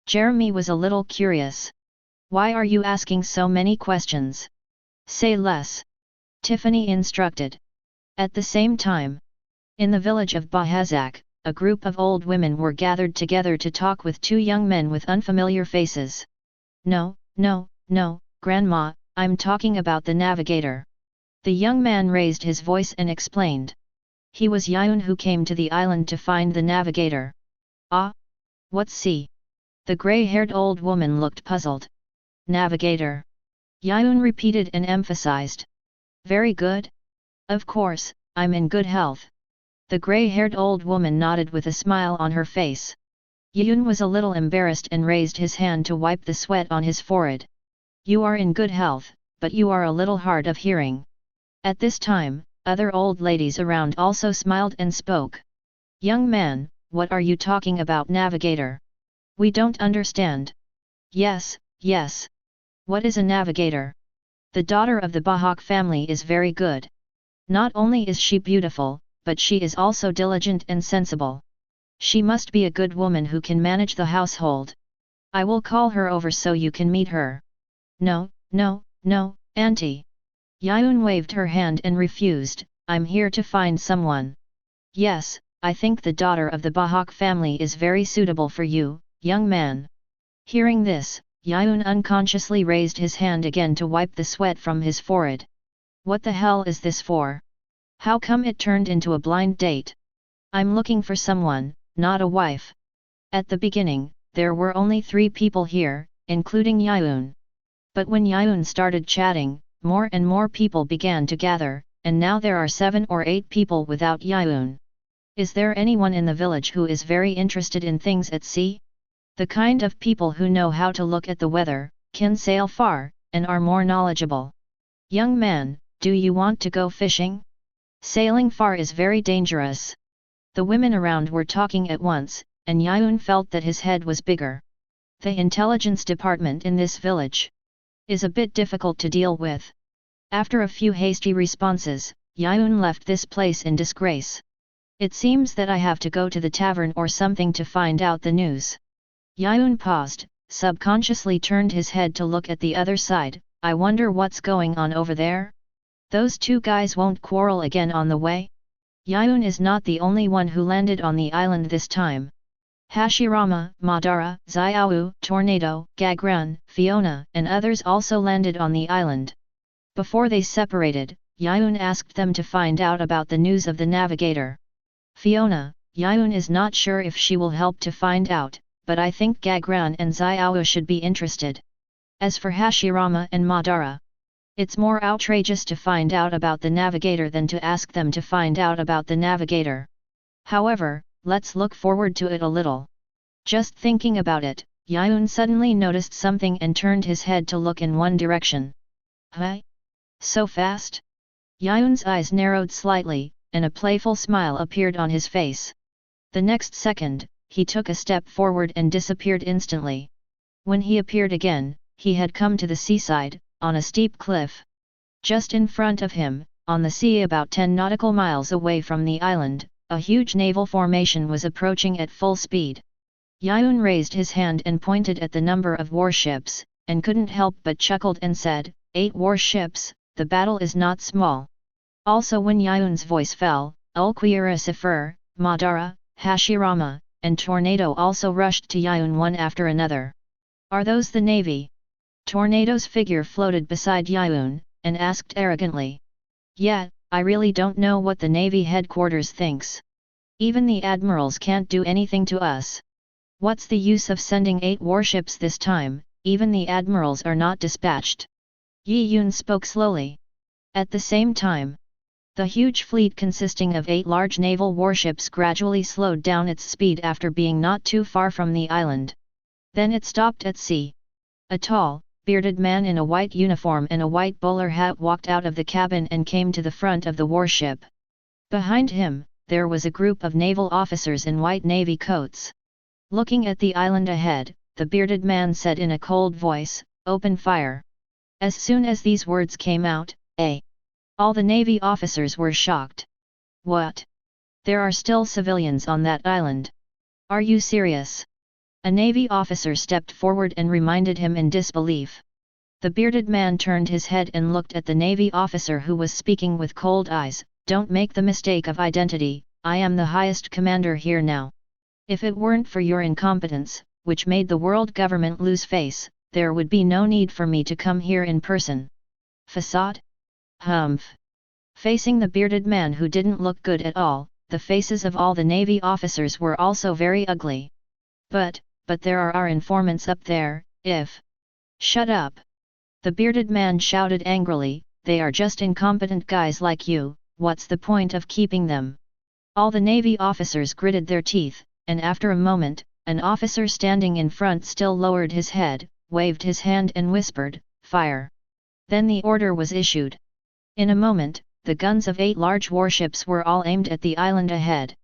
Jeremy was a little curious. Why are you asking so many questions? Say less. Tiffany instructed. At the same time, in the village of Bahazak, a group of old women were gathered together to talk with two young men with unfamiliar faces. No, Grandma, I'm talking about the navigator. The young man raised his voice and explained. He was Yiyun who came to the island to find the navigator. Ah? What's see? The grey-haired old woman looked puzzled. Navigator. Yiyun repeated and emphasized. Very good? Of course, I'm in good health. The grey-haired old woman nodded with a smile on her face. Yiyun was a little embarrassed and raised his hand to wipe the sweat on his forehead. You are in good health, but you are a little hard of hearing. At this time, other old ladies around also smiled and spoke. Young man, what are you talking about, navigator? We don't understand. Yes. What is a navigator? The daughter of the Bahak family is very good. Not only is she beautiful, but she is also diligent and sensible. She must be a good woman who can manage the household. I will call her over so you can meet her. No, auntie. Yiyun waved her hand and refused. I'm here to find someone. Yes, I think the daughter of the Bahak family is very suitable for you, young man. Hearing this, Yiyun unconsciously raised his hand again to wipe the sweat from his forehead. What the hell is this for? How come it turned into a blind date? I'm looking for someone, not a wife. At the beginning, there were only 3 people here, including Yiyun. But when Yiyun started chatting, more and more people began to gather, and now there are 7 or 8 people without Yiyun. Is there anyone in the village who is very interested in things at sea? The kind of people who know how to look at the weather, can sail far, and are more knowledgeable. Young man, do you want to go fishing? Sailing far is very dangerous. The women around were talking at once, and Yiyun felt that his head was bigger. The intelligence department in this village is a bit difficult to deal with. After a few hasty responses, Yiyun left this place in disgrace. It seems that I have to go to the tavern or something to find out the news. Yiyun paused, subconsciously turned his head to look at the other side. I wonder what's going on over there? Those 2 guys won't quarrel again on the way? Yiyun is not the only one who landed on the island this time. Hashirama, Madara, Xiaowu, Tornado, Gagran, Fiona, and others also landed on the island. Before they separated, Yiyun asked them to find out about the news of the navigator. Fiona, Yiyun is not sure if she will help to find out, but I think Gagran and Xiaowu should be interested. As for Hashirama and Madara, it's more outrageous to find out about the navigator than to ask them to find out about the navigator. However, let's look forward to it a little. Just thinking about it, Yiyun suddenly noticed something and turned his head to look in one direction. Huh? So fast? Yiyun's eyes narrowed slightly, and a playful smile appeared on his face. The next second, he took a step forward and disappeared instantly. When he appeared again, he had come to the seaside, on a steep cliff. Just in front of him, on the sea about 10 nautical miles away from the island, a huge naval formation was approaching at full speed. Yiyun raised his hand and pointed at the number of warships, and couldn't help but chuckled and said, 8 warships, the battle is not small. Also when Yiyun's voice fell, Ulquiera Sifur, Madara, Hashirama, and Tornado also rushed to Yiyun one after another. Are those the navy? Tornado's figure floated beside Yiyun, and asked arrogantly. Yeah, I really don't know what the navy headquarters thinks. Even the admirals can't do anything to us. What's the use of sending 8 warships this time? Even the admirals are not dispatched. Yiyun spoke slowly. At the same time, the huge fleet consisting of 8 large naval warships gradually slowed down its speed after being not too far from the island. Then it stopped at sea. A tall, bearded man in a white uniform and a white bowler hat walked out of the cabin and came to the front of the warship. Behind him, there was a group of naval officers in white navy coats. Looking at the island ahead, the bearded man said in a cold voice, "Open fire." As soon as these words came out, all the navy officers were shocked. "What? There are still civilians on that island? Are you serious?" A navy officer stepped forward and reminded him in disbelief. The bearded man turned his head and looked at the navy officer who was speaking with cold eyes. "Don't make the mistake of identity, I am the highest commander here now. If it weren't for your incompetence, which made the world government lose face, there would be no need for me to come here in person." Facade? Humph! Facing the bearded man who didn't look good at all, the faces of all the navy officers were also very ugly. But there are our informants up there, if... Shut up! The bearded man shouted angrily, "They are just incompetent guys like you, what's the point of keeping them?" All the navy officers gritted their teeth, and after a moment, an officer standing in front still lowered his head, waved his hand and whispered, "Fire!" Then the order was issued. In a moment, the guns of 8 large warships were all aimed at the island ahead.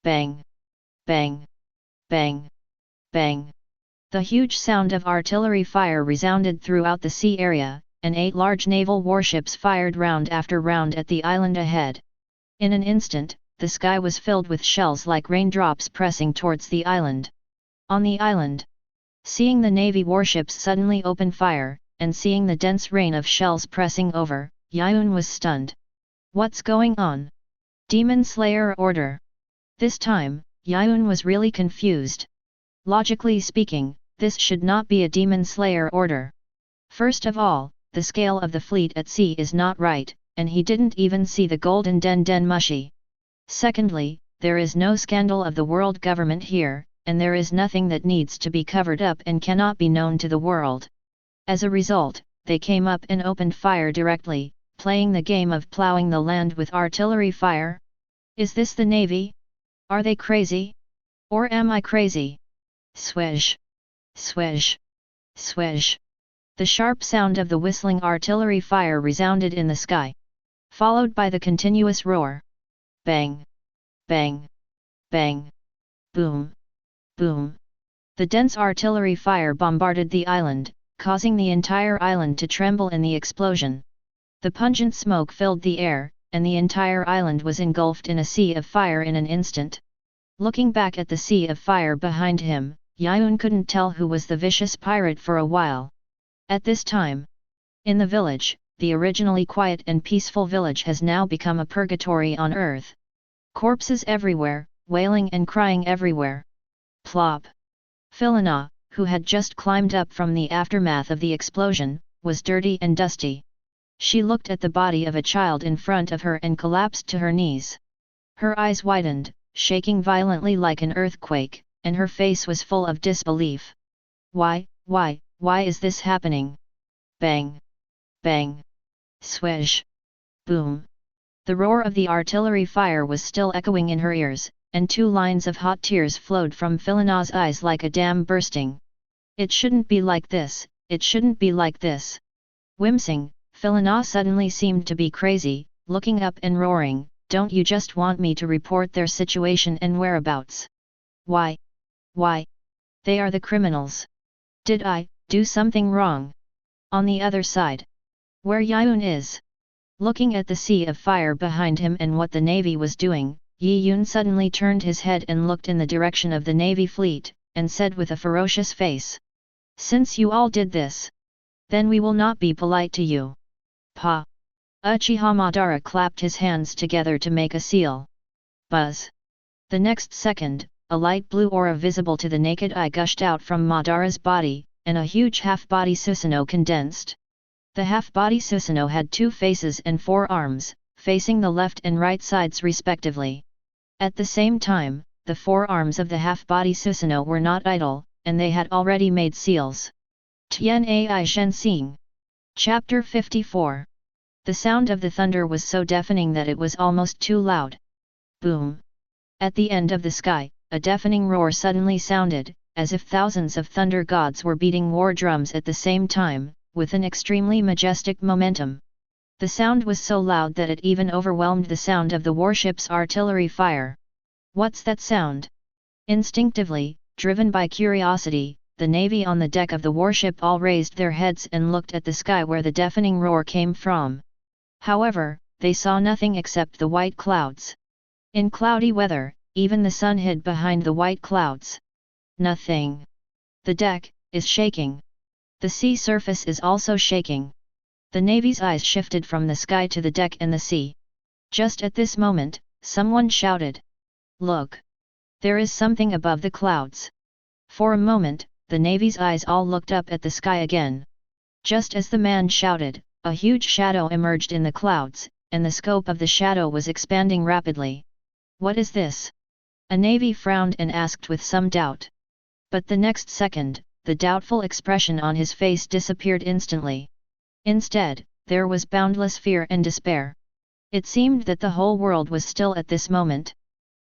Bang! Bang! Bang! Bang! The huge sound of artillery fire resounded throughout the sea area, and 8 large naval warships fired round after round at the island ahead. In an instant, the sky was filled with shells like raindrops pressing towards the island. On the island, seeing the navy warships suddenly open fire, and seeing the dense rain of shells pressing over, Yiyun was stunned. "What's going on? Demon Slayer order?" This time, Yiyun was really confused. Logically speaking, this should not be a Demon Slayer order. First of all, the scale of the fleet at sea is not right, and he didn't even see the golden den mushi. Secondly, there is no scandal of the world government here, and there is nothing that needs to be covered up and cannot be known to the world. As a result, they came up and opened fire directly, playing the game of plowing the land with artillery fire. Is this the Navy? Are they crazy? Or am I crazy? Swish! Swish! Swish! The sharp sound of the whistling artillery fire resounded in the sky, followed by the continuous roar. Bang! Bang! Bang! Boom! Boom! The dense artillery fire bombarded the island, causing the entire island to tremble in the explosion. The pungent smoke filled the air, and the entire island was engulfed in a sea of fire in an instant. Looking back at the sea of fire behind him, Yiyun couldn't tell who was the vicious pirate for a while. At this time, in the village, the originally quiet and peaceful village has now become a purgatory on earth. Corpses everywhere, wailing and crying everywhere. Plop! Philina, who had just climbed up from the aftermath of the explosion, was dirty and dusty. She looked at the body of a child in front of her and collapsed to her knees. Her eyes widened, shaking violently like an earthquake, and her face was full of disbelief. Why is this happening? Bang! Bang! Swish! Boom! The roar of the artillery fire was still echoing in her ears, and 2 lines of hot tears flowed from Philina's eyes like a dam bursting. It shouldn't be like this, it shouldn't be like this. Wincing, Philina suddenly seemed to be crazy, looking up and roaring, "Don't you just want me to report their situation and whereabouts? Why? They are the criminals. Did I do something wrong?" On the other side, where Yiyun is, looking at the sea of fire behind him and what the navy was doing, Yiyun suddenly turned his head and looked in the direction of the navy fleet, and said with a ferocious face, "Since you all did this, then we will not be polite to you." Pa! Uchiha Madara clapped his hands together to make a seal. Buzz! The next second, a light blue aura visible to the naked eye gushed out from Madara's body, and a huge half-body Susanoo condensed. The half-body Susanoo had 2 faces and 4 arms, facing the left and right sides respectively. At the same time, the 4 arms of the half-body Susanoo were not idle, and they had already made seals. Tian Ai Shen Xing. Chapter 54. The sound of the thunder was so deafening that it was almost too loud. Boom! At the end of the sky, a deafening roar suddenly sounded, as if thousands of thunder gods were beating war drums at the same time, with an extremely majestic momentum. The sound was so loud that it even overwhelmed the sound of the warship's artillery fire. What's that sound? Instinctively, driven by curiosity, the navy on the deck of the warship all raised their heads and looked at the sky where the deafening roar came from. However, they saw nothing except the white clouds. In cloudy weather, even the sun hid behind the white clouds. Nothing. The deck is shaking. The sea surface is also shaking. The navy's eyes shifted from the sky to the deck and the sea. Just at this moment, someone shouted, "Look! There is something above the clouds." For a moment, the navy's eyes all looked up at the sky again. Just as the man shouted, a huge shadow emerged in the clouds, and the scope of the shadow was expanding rapidly. "What is this?" A navy frowned and asked with some doubt. But the next second, the doubtful expression on his face disappeared instantly. Instead, there was boundless fear and despair. It seemed that the whole world was still at this moment.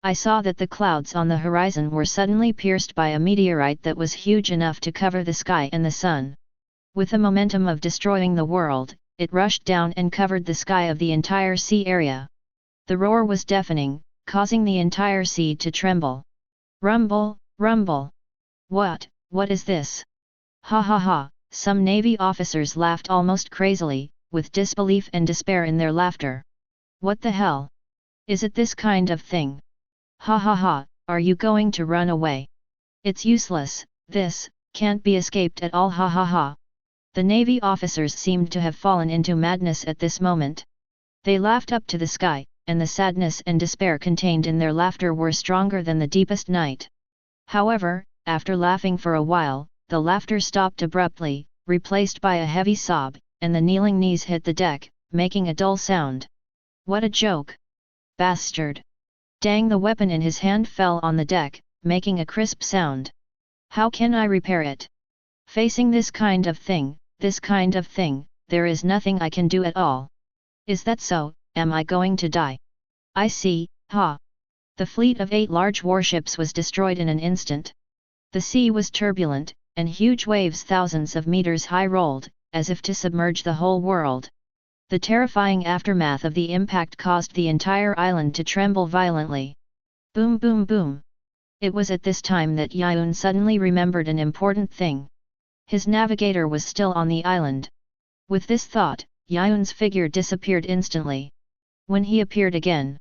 I saw that the clouds on the horizon were suddenly pierced by a meteorite that was huge enough to cover the sky and the sun. With the momentum of destroying the world, it rushed down and covered the sky of the entire sea area. The roar was deafening, causing the entire sea to tremble. Rumble, rumble! What is this? Ha ha ha! Some Navy officers laughed almost crazily, with disbelief and despair in their laughter. What the hell? Is it this kind of thing? Ha ha ha, are you going to run away? It's useless, this can't be escaped at all, ha ha ha. The Navy officers seemed to have fallen into madness at this moment. They laughed up to the sky, and the sadness and despair contained in their laughter were stronger than the deepest night. However, after laughing for a while, the laughter stopped abruptly, replaced by a heavy sob, and the kneeling knees hit the deck, making a dull sound. What a joke! Bastard! Dang, the weapon in his hand fell on the deck, making a crisp sound. How can I repair it? Facing this kind of thing, there is nothing I can do at all. Is that so? Am I going to die? I see, ha! The fleet of 8 large warships was destroyed in an instant. The sea was turbulent, and huge waves thousands of meters high rolled, as if to submerge the whole world. The terrifying aftermath of the impact caused the entire island to tremble violently. Boom boom boom! It was at this time that Yiyun suddenly remembered an important thing. His navigator was still on the island. With this thought, Yiyun's figure disappeared instantly. When he appeared again,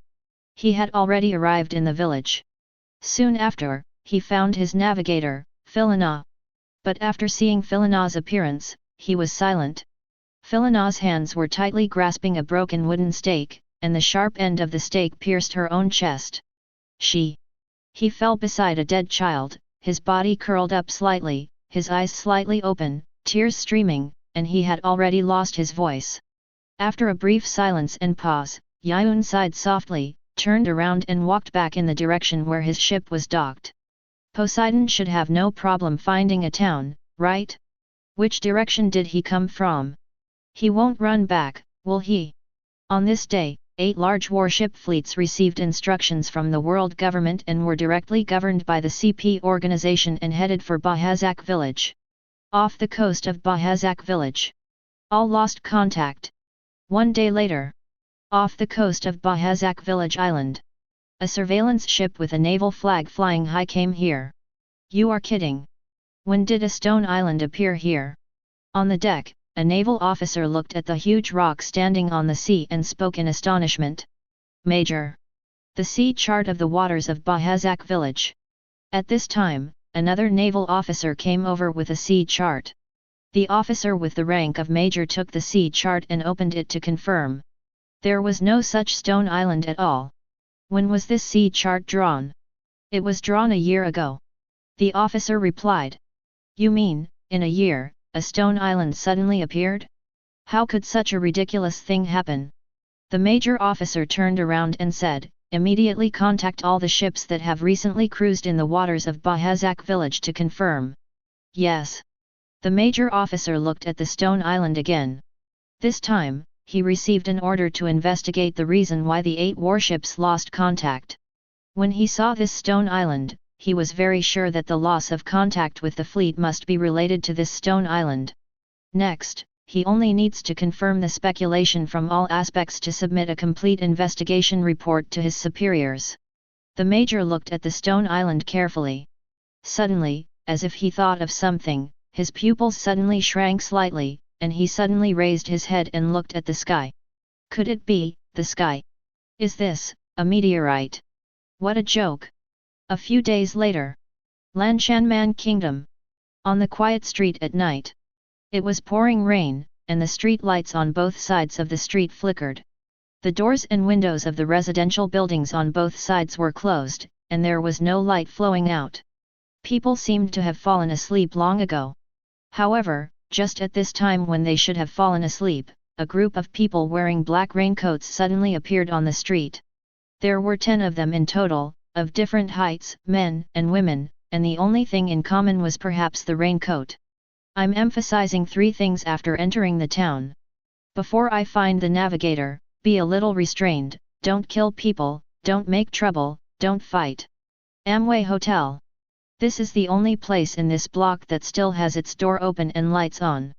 he had already arrived in the village. Soon after, he found his navigator, Philina. But after seeing Philina's appearance, he was silent. Philina's hands were tightly grasping a broken wooden stake, and the sharp end of the stake pierced her own chest. He fell beside a dead child, his body curled up slightly, his eyes slightly open, tears streaming, and he had already lost his voice. After a brief silence and pause, Yiyun sighed softly, turned around and walked back in the direction where his ship was docked. Poseidon should have no problem finding a town, right? Which direction did he come from? He won't run back, will he? On this day, 8 large warship fleets received instructions from the world government and were directly governed by the CP organization and headed for Bahazak village. Off the coast of Bahazak village. All lost contact. 1 day later. Off the coast of Bahazak village island. A surveillance ship with a naval flag flying high came here. You are kidding. When did a stone island appear here? On the deck, a naval officer looked at the huge rock standing on the sea and spoke in astonishment. Major! The sea chart of the waters of Bahazak village. At this time, another naval officer came over with a sea chart. The officer with the rank of major took the sea chart and opened it to confirm. There was no such stone island at all. When was this sea chart drawn? It was drawn a year ago. The officer replied. You mean, in a year, a stone island suddenly appeared? How could such a ridiculous thing happen? The major officer turned around and said, immediately contact all the ships that have recently cruised in the waters of Bahazak village to confirm. Yes. The major officer looked at the stone island again. This time, he received an order to investigate the reason why the 8 warships lost contact. When he saw this stone island, he was very sure that the loss of contact with the fleet must be related to this stone island. Next, he only needs to confirm the speculation from all aspects to submit a complete investigation report to his superiors. The major looked at the stone island carefully. Suddenly, as if he thought of something, his pupils suddenly shrank slightly, and he suddenly raised his head and looked at the sky. Could it be the sky? Is this a meteorite? What a joke! A few days later, Lanshanman Kingdom. On the quiet street at night. It was pouring rain, and the street lights on both sides of the street flickered. The doors and windows of the residential buildings on both sides were closed, and there was no light flowing out. People seemed to have fallen asleep long ago. However, just at this time when they should have fallen asleep, a group of people wearing black raincoats suddenly appeared on the street. There were 10 of them in total, of different heights, men and women, and the only thing in common was perhaps the raincoat. I'm emphasizing 3 things after entering the town. Before I find the navigator, be a little restrained, don't kill people, don't make trouble, don't fight. Amway Hotel. This is the only place in this block that still has its door open and lights on.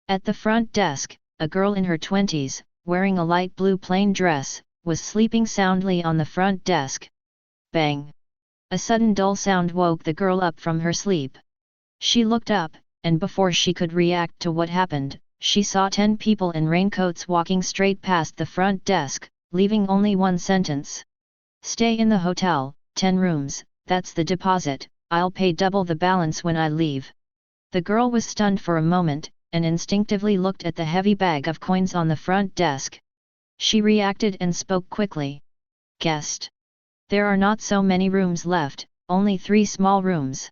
At the front desk, a girl in her 20s, wearing a light blue plain dress, was sleeping soundly on the front desk. Bang! A sudden dull sound woke the girl up from her sleep. She looked up, and before she could react to what happened, she saw 10 people in raincoats walking straight past the front desk, leaving only one sentence. Stay in the hotel, 10 rooms, that's the deposit, I'll pay double the balance when I leave. The girl was stunned for a moment, and instinctively looked at the heavy bag of coins on the front desk. She reacted and spoke quickly. Guest. There are not so many rooms left, only 3 small rooms.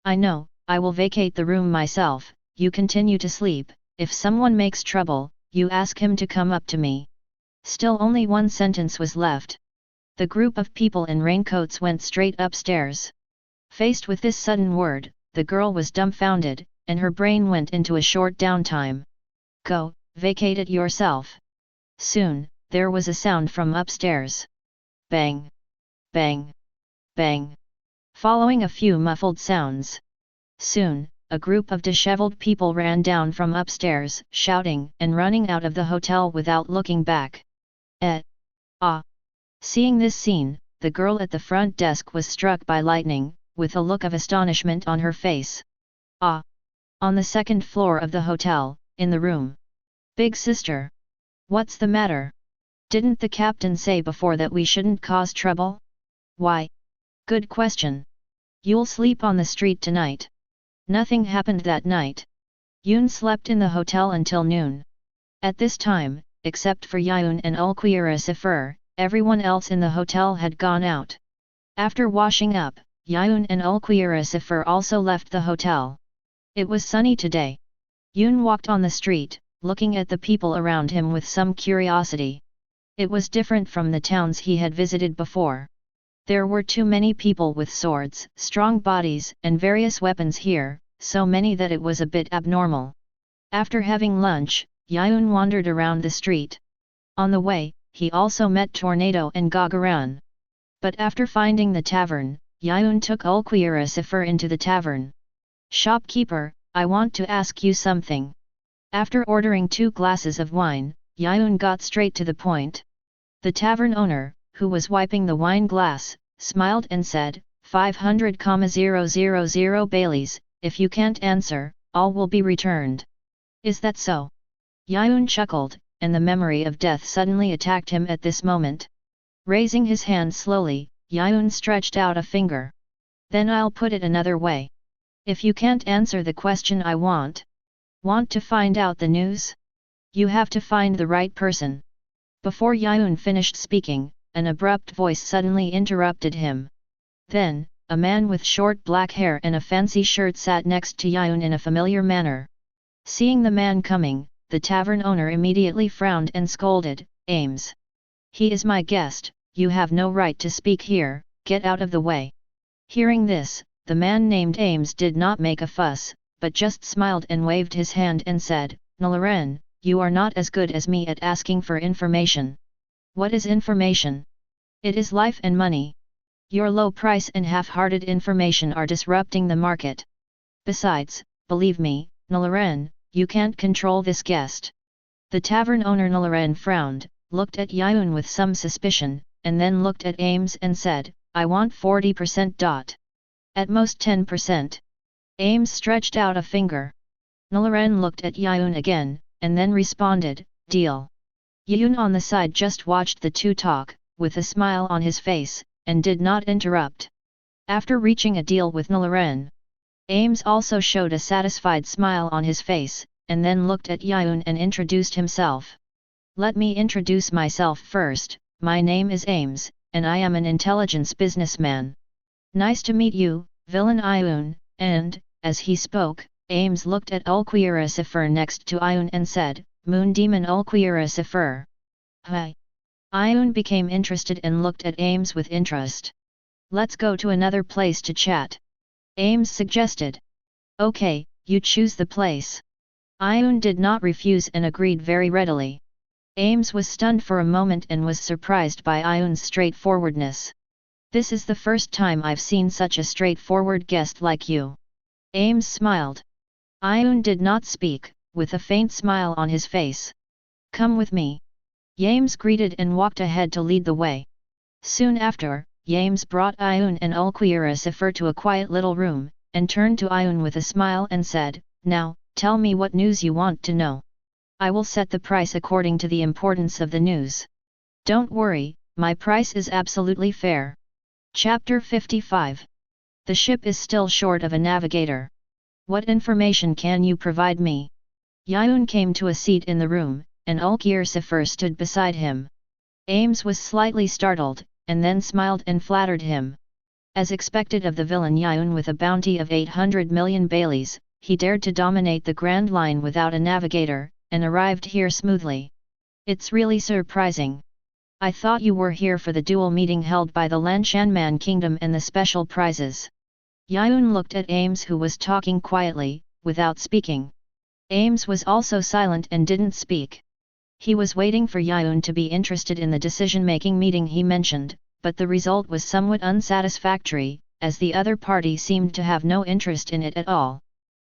I know, I will vacate the room myself, you continue to sleep, if someone makes trouble, you ask him to come up to me. Still only one sentence was left. The group of people in raincoats went straight upstairs. Faced with this sudden word, the girl was dumbfounded, and her brain went into a short downtime. Go, vacate it yourself. Soon, there was a sound from upstairs. Bang! Bang! Bang! Following a few muffled sounds. Soon, a group of disheveled people ran down from upstairs, shouting and running out of the hotel without looking back. Ah! Seeing this scene, the girl at the front desk was struck by lightning, with a look of astonishment on her face. Ah! On the 2nd floor of the hotel, in the room. Big sister! What's the matter? Didn't the captain say before that we shouldn't cause trouble? Why? Good question. You'll sleep on the street tonight. Nothing happened that night. Yiyun slept in the hotel until noon. At this time, except for Yiyun and Ulquiera, everyone else in the hotel had gone out. After washing up, Yiyun and Ulquiera also left the hotel. It was sunny today. Yiyun walked on the street, looking at the people around him with some curiosity. It was different from the towns he had visited before. There were too many people with swords, strong bodies, and various weapons here, so many that it was a bit abnormal. After having lunch, Yiyun wandered around the street. On the way, he also met Tornado and Gagaran. But after finding the tavern, Yiyun took Ulquiera into the tavern. Shopkeeper, I want to ask you something. After ordering 2 glasses of wine, Yiyun got straight to the point. The tavern owner, who was wiping the wine glass, smiled and said, 500,000 Baileys, if you can't answer, all will be returned. Is that so? Yiyun chuckled, and the memory of death suddenly attacked him at this moment. Raising his hand slowly, Yiyun stretched out a finger. Then I'll put it another way. If you can't answer the question I want to find out the news? You have to find the right person. Before Yiyun finished speaking, an abrupt voice suddenly interrupted him. Then, a man with short black hair and a fancy shirt sat next to Yiyun in a familiar manner. Seeing the man coming, the tavern owner immediately frowned and scolded, Ames. He is my guest, you have no right to speak here, get out of the way. Hearing this, the man named Ames did not make a fuss, but just smiled and waved his hand and said, Nalaren, you are not as good as me at asking for information. What is information? It is life and money. Your low price and half-hearted information are disrupting the market. Besides, believe me, Nalaren, you can't control this guest. The tavern owner Nilaran frowned, looked at Yiyun with some suspicion, and then looked at Ames and said, I want 40%. At most 10%. Ames stretched out a finger. Nilaran looked at Yiyun again, and then responded, deal. Yiyun on the side just watched the two talk, with a smile on his face, and did not interrupt. After reaching a deal with Nilaran, Ames also showed a satisfied smile on his face, and then looked at Yiyun and introduced himself. Let me introduce myself first, my name is Ames, and I am an intelligence businessman. Nice to meet you, villain Yiyun, and, as he spoke, Ames looked at Ulquiera Sifur next to Yiyun and said, Moon Demon Ulquiera Sifur. Hi. Yiyun became interested and looked at Ames with interest. Let's go to another place to chat. Ames suggested. Okay, you choose the place. Yiyun did not refuse and agreed very readily. Ames was stunned for a moment and was surprised by Yiyun's straightforwardness. This is the first time I've seen such a straightforward guest like you. Ames smiled. Yiyun did not speak, with a faint smile on his face. Come with me. Ames greeted and walked ahead to lead the way. Soon after, Ames brought Yiyun and Ulquiera Sifur to a quiet little room, and turned to Yiyun with a smile and said, Now, tell me what news you want to know. I will set the price according to the importance of the news. Don't worry, my price is absolutely fair. Chapter 55. The ship is still short of a navigator. What information can you provide me? Yiyun came to a seat in the room, and Ulquiera Sifur stood beside him. Ames was slightly startled, and then smiled and flattered him. As expected of the villain Yiyun with a bounty of 800 million baileys, he dared to dominate the Grand Line without a navigator, and arrived here smoothly. It's really surprising. I thought you were here for the duel meeting held by the Lanshanman Kingdom and the special prizes. Yiyun looked at Ames who was talking quietly, without speaking. Ames was also silent and didn't speak. He was waiting for Yiyun to be interested in the decision-making meeting he mentioned, but the result was somewhat unsatisfactory, as the other party seemed to have no interest in it at all.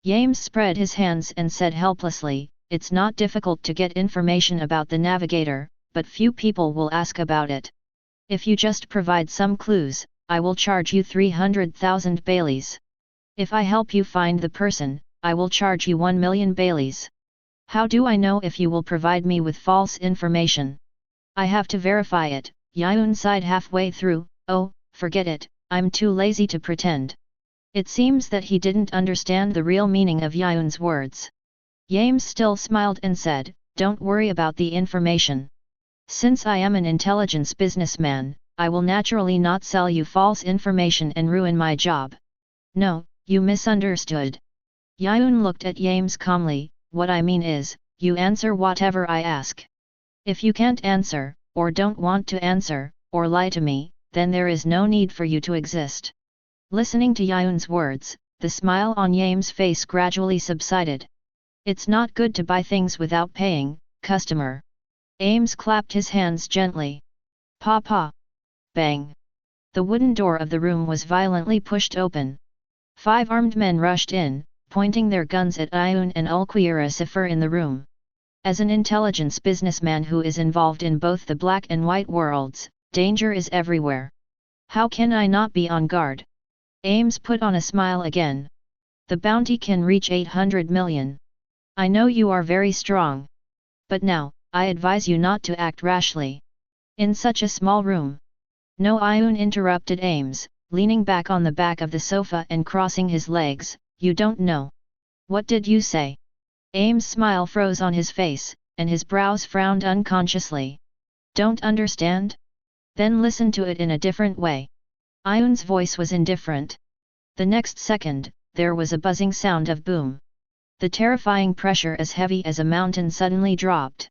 Ames spread his hands and said helplessly, It's not difficult to get information about the navigator, but few people will ask about it. If you just provide some clues, I will charge you 300,000 baileys. If I help you find the person, I will charge you 1 million baileys. How do I know if you will provide me with false information? I have to verify it. Yiyun sighed halfway through, Oh, forget it, I'm too lazy to pretend. It seems that he didn't understand the real meaning of Yiyun's words. Ames still smiled and said, Don't worry about the information. Since I am an intelligence businessman, I will naturally not sell you false information and ruin my job. No, you misunderstood. Yiyun looked at Ames calmly, What I mean is, you answer whatever I ask. If you can't answer, or don't want to answer, or lie to me, then there is no need for you to exist. Listening to Yiyun's words, the smile on Ames' face gradually subsided. It's not good to buy things without paying, customer. Ames clapped his hands gently. Pa. Bang. The wooden door of the room was violently pushed open. 5 armed men rushed in, pointing their guns at Yiyun and Ulquiera Sifur in the room. As an intelligence businessman who is involved in both the black and white worlds, danger is everywhere. How can I not be on guard? Ames put on a smile again. The bounty can reach 800 million. I know you are very strong. But now, I advise you not to act rashly. In such a small room. No, Yiyun interrupted Ames, leaning back on the back of the sofa and crossing his legs, You don't know. What did you say? Ames' smile froze on his face, and his brows frowned unconsciously. Don't understand? Then listen to it in a different way. Yiyun's voice was indifferent. The next second, there was a buzzing sound of boom. The terrifying pressure as heavy as a mountain suddenly dropped.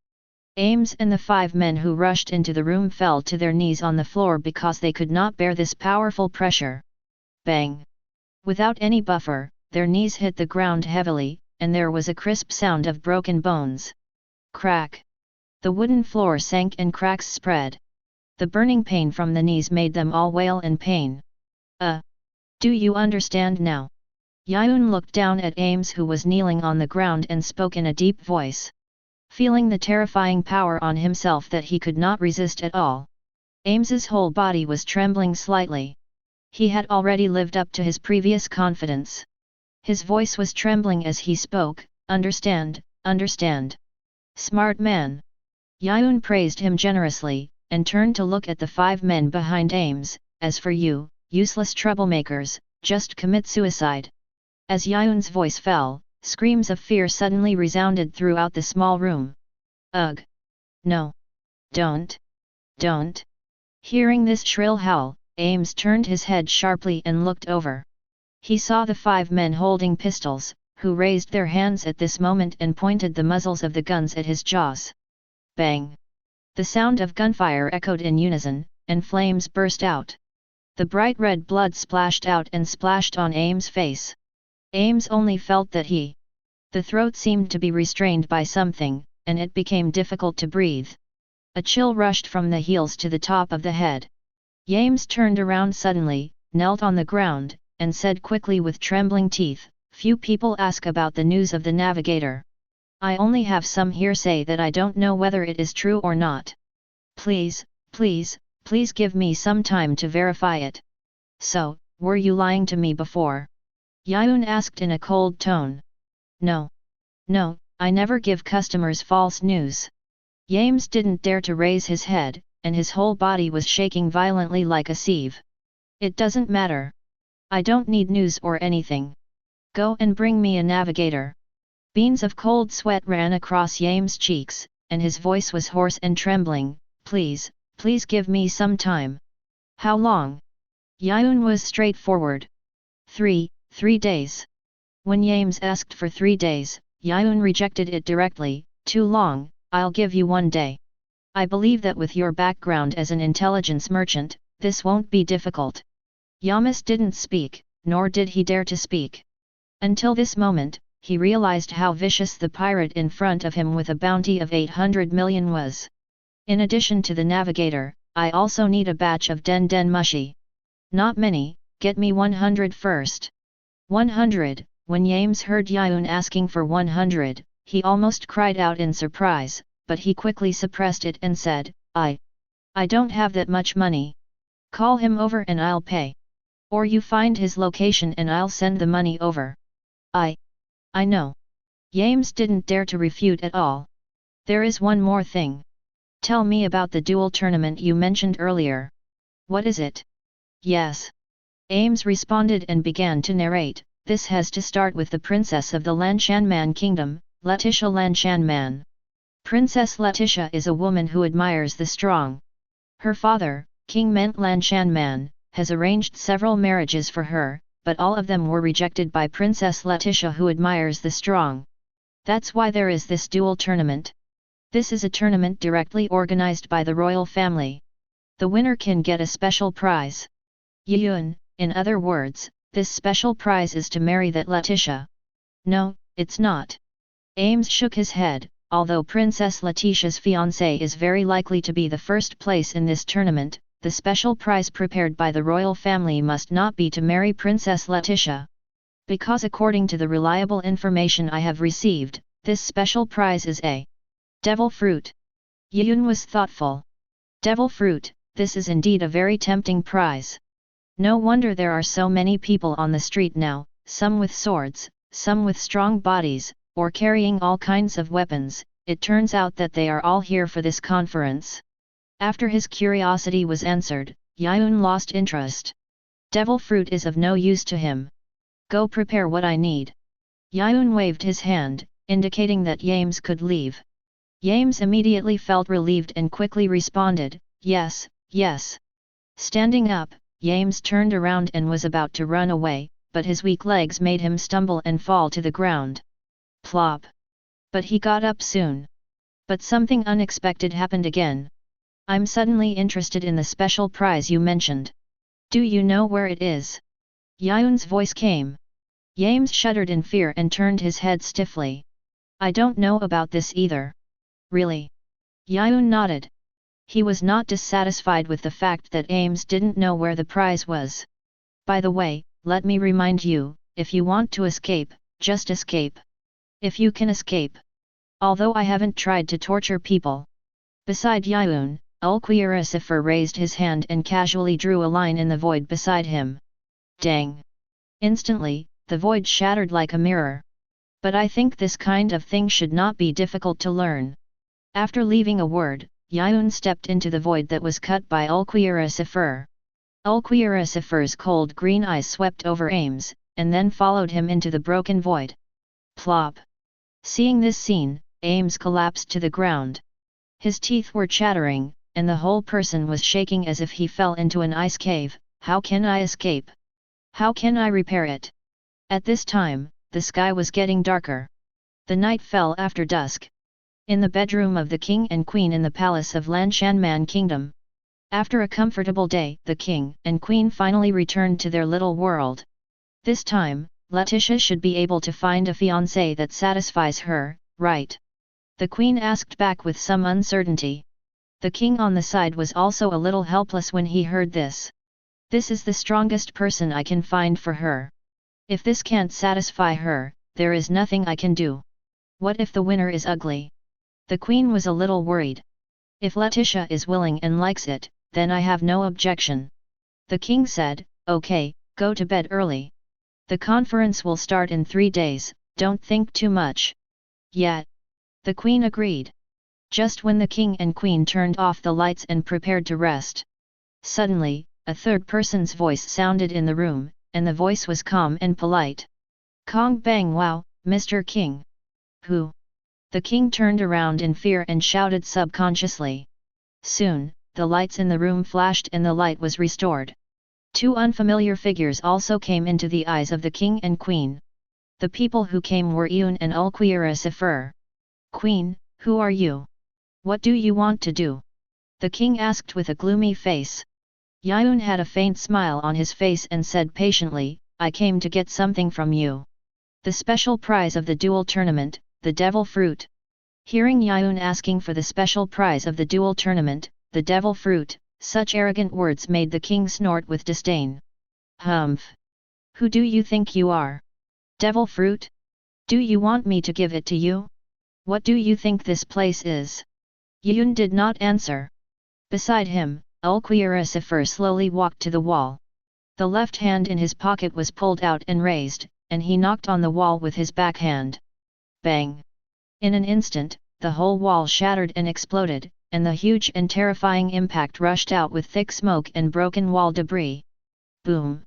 Ames and the 5 men who rushed into the room fell to their knees on the floor because they could not bear this powerful pressure. Bang! Without any buffer, their knees hit the ground heavily, and there was a crisp sound of broken bones. Crack! The wooden floor sank and cracks spread. The burning pain from the knees made them all wail in pain. Do you understand now? Yiyun looked down at Ames, who was kneeling on the ground, and spoke in a deep voice. Feeling the terrifying power on himself that he could not resist at all. Ames's whole body was trembling slightly. He had already lived up to his previous confidence. His voice was trembling as he spoke, "Understand, understand. Smart man." Yiyun praised him generously, and turned to look at the 5 men behind Ames. "As for you, useless troublemakers, just commit suicide." As Yiyun's voice fell, screams of fear suddenly resounded throughout the small room. "Ugh! No! Don't! Don't!" Hearing this shrill howl, Ames turned his head sharply and looked over. He saw the 5 men holding pistols, who raised their hands at this moment and pointed the muzzles of the guns at his jaws. Bang! The sound of gunfire echoed in unison, and flames burst out. The bright red blood splashed out and splashed on Ames' face. Ames only felt that the throat seemed to be restrained by something, and it became difficult to breathe. A chill rushed from the heels to the top of the head. Ames turned around suddenly, knelt on the ground, and said quickly with trembling teeth, "Few people ask about the news of the navigator. I only have some hearsay that I don't know whether it is true or not. Please, please, please give me some time to verify it." "So, were you lying to me before?" Yiyun asked in a cold tone. No, I never give customers false news." Ames didn't dare to raise his head, and his whole body was shaking violently like a sieve. "It doesn't matter. I don't need news or anything. Go and bring me a navigator." Beans of cold sweat ran across Ames' cheeks, and his voice was hoarse and trembling. Please give me some time." "How long?" Yiyun was straightforward. Three days." When Ames asked for 3 days, Yiyun rejected it directly. "Too long, I'll give you 1 day. I believe that with your background as an intelligence merchant, this won't be difficult." Yamas didn't speak, nor did he dare to speak. Until this moment, he realized how vicious the pirate in front of him with a bounty of 800 million was. "In addition to the navigator, I also need a batch of den mushi. Not many, get me 100 first." 100, when Ames heard Yiyun asking for 100, he almost cried out in surprise, but he quickly suppressed it and said, I don't have that much money. Call him over and I'll pay. Or you find his location and I'll send the money over." I know." Ames didn't dare to refute at all. "There is one more thing. Tell me about the duel tournament you mentioned earlier." "What is it?" "Yes." Ames responded and began to narrate. "This has to start with the princess of the Lanshanman kingdom, Letitia Lanshanman. Princess Letitia is a woman who admires the strong. Her father, King Ment Lanshanman, has arranged several marriages for her, but all of them were rejected by Princess Letitia, who admires the strong. That's why there is this duel tournament. This is a tournament directly organized by the royal family. The winner can get a special prize. Yiyun, in other words, this special prize is to marry that Letitia." "No, it's not." Ames shook his head. "Although Princess Letitia's fiancé is very likely to be the first place in this tournament, the special prize prepared by the royal family must not be to marry Princess Letitia. Because according to the reliable information I have received, this special prize is a devil fruit." Yiyun was thoughtful. "Devil fruit, this is indeed a very tempting prize. No wonder there are so many people on the street now, some with swords, some with strong bodies, or carrying all kinds of weapons. It turns out that they are all here for this conference." After his curiosity was answered, Yiyun lost interest. Devil fruit is of no use to him. "Go prepare what I need." Yiyun waved his hand, indicating that Ames could leave. Ames immediately felt relieved and quickly responded, Yes. Standing up, Ames turned around and was about to run away, but his weak legs made him stumble and fall to the ground. Plop! But he got up soon. But something unexpected happened again. "I'm suddenly interested in the special prize you mentioned. Do you know where it is?" Yiyun's voice came. Ames shuddered in fear and turned his head stiffly. "I don't know about this either." "Really?" Yiyun nodded. He was not dissatisfied with the fact that Ames didn't know where the prize was. "By the way, let me remind you, if you want to escape, just escape. If you can escape. Although I haven't tried to torture people. Beside Yiyun, Ulquioricifer raised his hand and casually drew a line in the void beside him. Dang! Instantly, the void shattered like a mirror. But I think this kind of thing should not be difficult to learn. After leaving a word, Yiyun stepped into the void that was cut by Ulquioricifer. Ulquioricifer's cold green eyes swept over Ames, and then followed him into the broken void. Plop! Seeing this scene, Ames collapsed to the ground. His teeth were chattering, and the whole person was shaking as if he fell into an ice cave. How can I escape? How can I repair it? At this time, the sky was getting darker. The night fell after dusk. In the bedroom of the king and queen in the palace of Lanshanman Kingdom. After a comfortable day, the king and queen finally returned to their little world. This time, Letitia should be able to find a fiancé that satisfies her, right? The queen asked back with some uncertainty. The king on the side was also a little helpless when he heard this. This is the strongest person I can find for her. If this can't satisfy her, there is nothing I can do. What if the winner is ugly? The queen was a little worried. If Letitia is willing and likes it, then I have no objection. The king said, okay, go to bed early. The conference will start in 3 days, don't think too much. Yet. The queen agreed. Just when the king and queen turned off the lights and prepared to rest. Suddenly, a third person's voice sounded in the room, and the voice was calm and polite. Kong bang wow, Mr. King. Who? The king turned around in fear and shouted subconsciously. Soon, the lights in the room flashed and the light was restored. 2 unfamiliar figures also came into the eyes of the king and queen. The people who came were Yiyun and Ulquioricifer. Queen, who are you? What do you want to do? The king asked with a gloomy face. Yiyun had a faint smile on his face and said patiently, I came to get something from you. The special prize of the duel tournament, the devil fruit. Hearing Yiyun asking for the special prize of the duel tournament, the devil fruit, such arrogant words made the king snort with disdain. Humph! Who do you think you are? Devil fruit? Do you want me to give it to you? What do you think this place is? Yiyun did not answer. Beside him, Ulquioricifer slowly walked to the wall. The left hand in his pocket was pulled out and raised, and he knocked on the wall with his backhand. Bang! In an instant, the whole wall shattered and exploded, and the huge and terrifying impact rushed out with thick smoke and broken wall debris. Boom!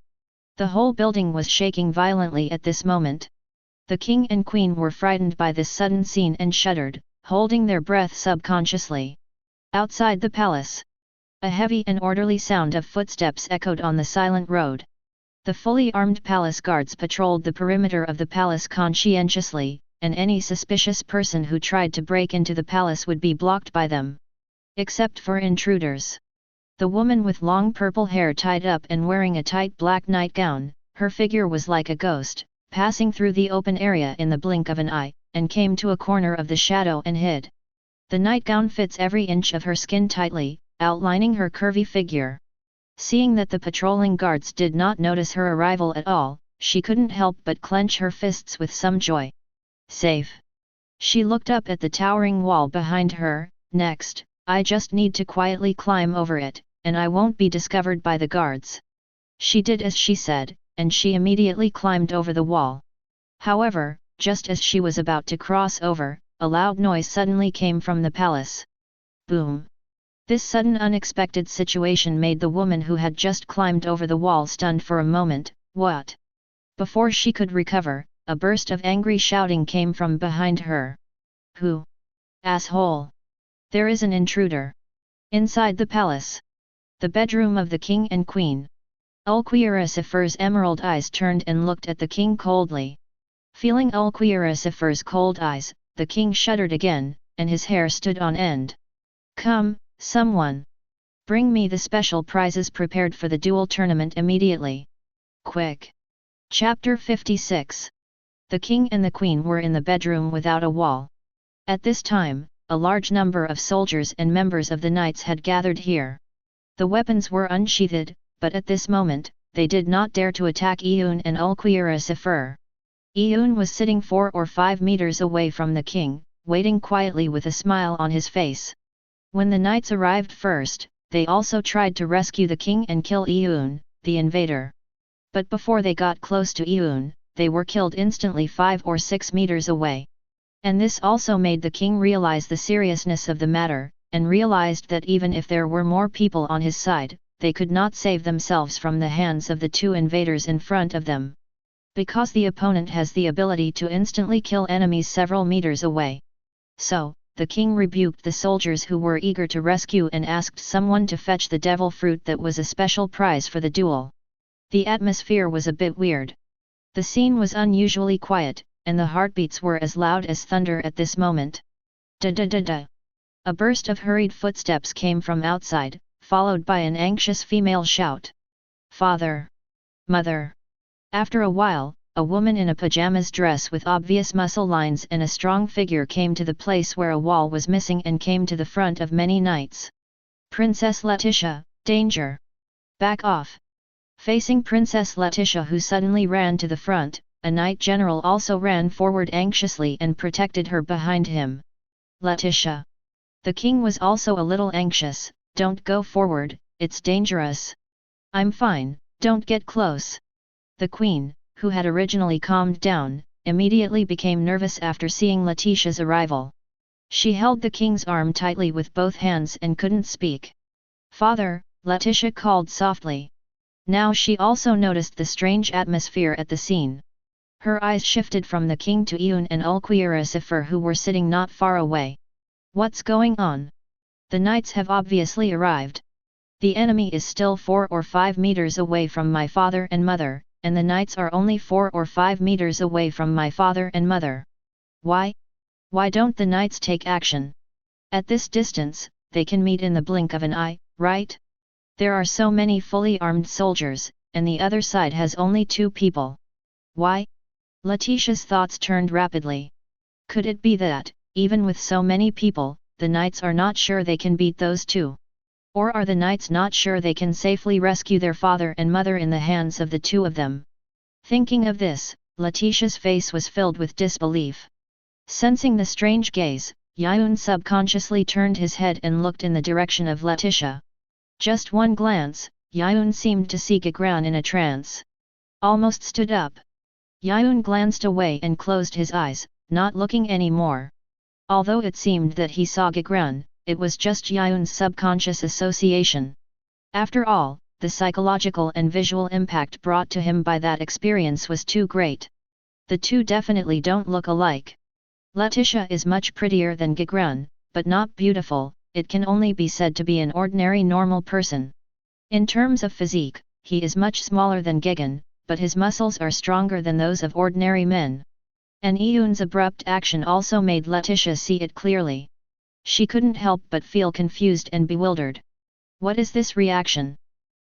The whole building was shaking violently at this moment. The king and queen were frightened by this sudden scene and shuddered, holding their breath subconsciously. Outside the palace, a heavy and orderly sound of footsteps echoed on the silent road. The fully armed palace guards patrolled the perimeter of the palace conscientiously, and any suspicious person who tried to break into the palace would be blocked by them. Except for intruders. The woman with long purple hair tied up and wearing a tight black nightgown, her figure was like a ghost, passing through the open area in the blink of an eye, and came to a corner of the shadow and hid. The nightgown fits every inch of her skin tightly, outlining her curvy figure. Seeing that the patrolling guards did not notice her arrival at all, she couldn't help but clench her fists with some joy. Safe. She looked up at the towering wall behind her. Next, I just need to quietly climb over it, and I won't be discovered by the guards. She did as she said, and she immediately climbed over the wall. However, just as she was about to cross over, a loud noise suddenly came from the palace. Boom! This sudden unexpected situation made the woman who had just climbed over the wall stunned for a moment. What? Before she could recover, a burst of angry shouting came from behind her. Who? Asshole! There is an intruder. Inside the palace. The bedroom of the king and queen. Ulquioricifer's emerald eyes turned and looked at the king coldly. Feeling Ulquioricifer's cold eyes, the king shuddered again, and his hair stood on end. Come, someone! Bring me the special prizes prepared for the duel tournament immediately. Quick! Chapter 56. The king and the queen were in the bedroom without a wall. At this time, a large number of soldiers and members of the knights had gathered here. The weapons were unsheathed, but at this moment, they did not dare to attack Yiyun and Ulquiorra. Yiyun was sitting 4 or 5 meters away from the king, waiting quietly with a smile on his face. When the knights arrived first, they also tried to rescue the king and kill Yiyun, the invader. But before they got close to Yiyun, they were killed instantly 5 or 6 meters away. And this also made the king realize the seriousness of the matter, and realized that even if there were more people on his side, they could not save themselves from the hands of the 2 invaders in front of them. Because the opponent has the ability to instantly kill enemies several meters away. So, the king rebuked the soldiers who were eager to rescue and asked someone to fetch the devil fruit that was a special prize for the duel. The atmosphere was a bit weird. The scene was unusually quiet, and the heartbeats were as loud as thunder at this moment. Da-da-da-da. A burst of hurried footsteps came from outside, followed by an anxious female shout. Father! Mother! After a while, a woman in a pajamas dress with obvious muscle lines and a strong figure came to the place where a wall was missing and came to the front of many knights. Princess Letitia, danger! Back off! Facing Princess Letitia, who suddenly ran to the front, a knight general also ran forward anxiously and protected her behind him. Letitia! The king was also a little anxious. Don't go forward, it's dangerous. I'm fine, don't get close. The queen, who had originally calmed down, immediately became nervous after seeing Letitia's arrival. She held the king's arm tightly with both hands and couldn't speak. Father, Letitia called softly. Now she also noticed the strange atmosphere at the scene. Her eyes shifted from the king to Yiyun and Ulquiorra, who were sitting not far away. What's going on? The knights have obviously arrived. The enemy is still 4 or 5 meters away from my father and mother, and the knights are only 4 or 5 meters away from my father and mother. Why? Why don't the knights take action? At this distance, they can meet in the blink of an eye, right? There are so many fully armed soldiers, and the other side has only 2 people. Why? Letitia's thoughts turned rapidly. Could it be that, even with so many people, the knights are not sure they can beat those 2? Or are the knights not sure they can safely rescue their father and mother in the hands of the 2 of them? Thinking of this, Letitia's face was filled with disbelief. Sensing the strange gaze, Yiyun subconsciously turned his head and looked in the direction of Letitia. Just one glance, Yiyun seemed to see Gagran in a trance. Almost stood up. Yiyun glanced away and closed his eyes, not looking any more. Although it seemed that he saw Gagran, it was just Yiyun's subconscious association. After all, the psychological and visual impact brought to him by that experience was too great. The 2 definitely don't look alike. Letitia is much prettier than Gagran, but not beautiful. It can only be said to be an ordinary normal person. In terms of physique, he is much smaller than Gagran, but his muscles are stronger than those of ordinary men. And Yiyun's abrupt action also made Letitia see it clearly. She couldn't help but feel confused and bewildered. What is this reaction?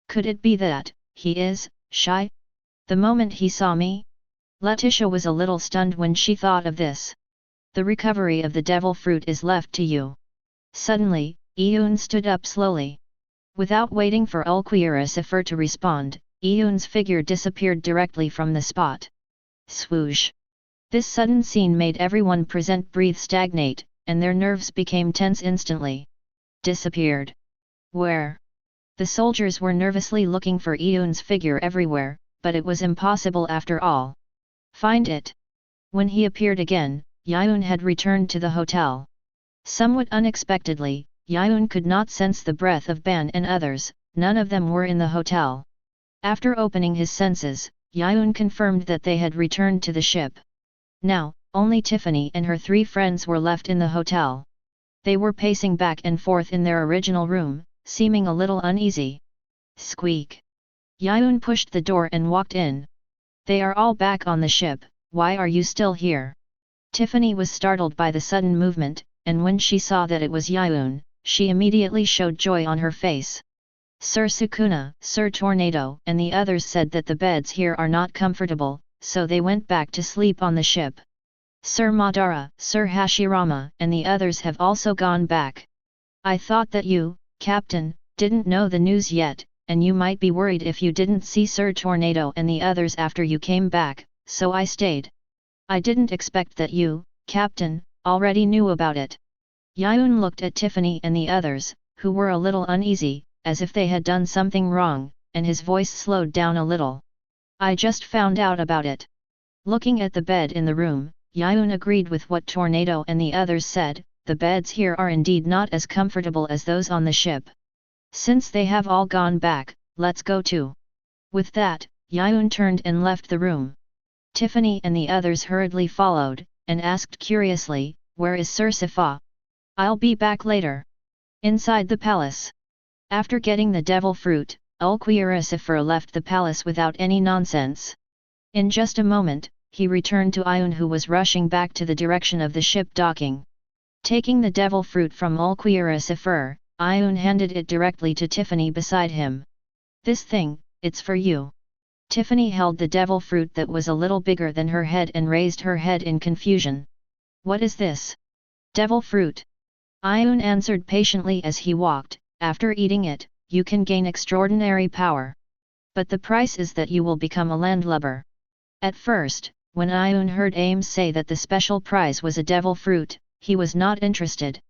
Could it be that he is shy? The moment he saw me? Letitia was a little stunned when she thought of this. The recovery of the devil fruit is left to you. Suddenly, Yiyun stood up slowly. Without waiting for Ulquiorra to respond, Yiyun's figure disappeared directly from the spot. Swoosh! This sudden scene made everyone present breathe stagnate, and their nerves became tense instantly. Disappeared. Where? The soldiers were nervously looking for Yiyun's figure everywhere, but it was impossible after all. Find it. When he appeared again, Yiyun had returned to the hotel. Somewhat unexpectedly, Yiyun could not sense the breath of Ban and others, none of them were in the hotel. After opening his senses, Yiyun confirmed that they had returned to the ship. Now, only Tiffany and her 3 friends were left in the hotel. They were pacing back and forth in their original room, seeming a little uneasy. Squeak! Yiyun pushed the door and walked in. They are all back on the ship, why are you still here? Tiffany was startled by the sudden movement, and when she saw that it was Yiyun, she immediately showed joy on her face. Sir Sukuna, Sir Tornado and the others said that the beds here are not comfortable, so they went back to sleep on the ship. Sir Madara, Sir Hashirama and the others have also gone back. I thought that you, Captain, didn't know the news yet, and you might be worried if you didn't see Sir Tornado and the others after you came back, so I stayed. I didn't expect that you, Captain, already knew about it. Yiyun looked at Tiffany and the others, who were a little uneasy, as if they had done something wrong, and his voice slowed down a little. I just found out about it. Looking at the bed in the room, Yiyun agreed with what Tornado and the others said. The beds here are indeed not as comfortable as those on the ship. Since they have all gone back, let's go too. With that, Yiyun turned and left the room. Tiffany and the others hurriedly followed, and asked curiously, "Where is Sir Sifa?" "I'll be back later." Inside the palace. After getting the devil fruit, Ulquioricifer left the palace without any nonsense. In just a moment, he returned to Yiyun, who was rushing back to the direction of the ship docking. Taking the devil fruit from Ulquioricifer, Yiyun handed it directly to Tiffany beside him. "This thing, it's for you." Tiffany held the devil fruit that was a little bigger than her head and raised her head in confusion. "What is this?" "Devil fruit." Yiyun answered patiently as he walked. "After eating it, you can gain extraordinary power. But the price is that you will become a landlubber." At first, when Yiyun heard Ames say that the special prize was a devil fruit, he was not interested.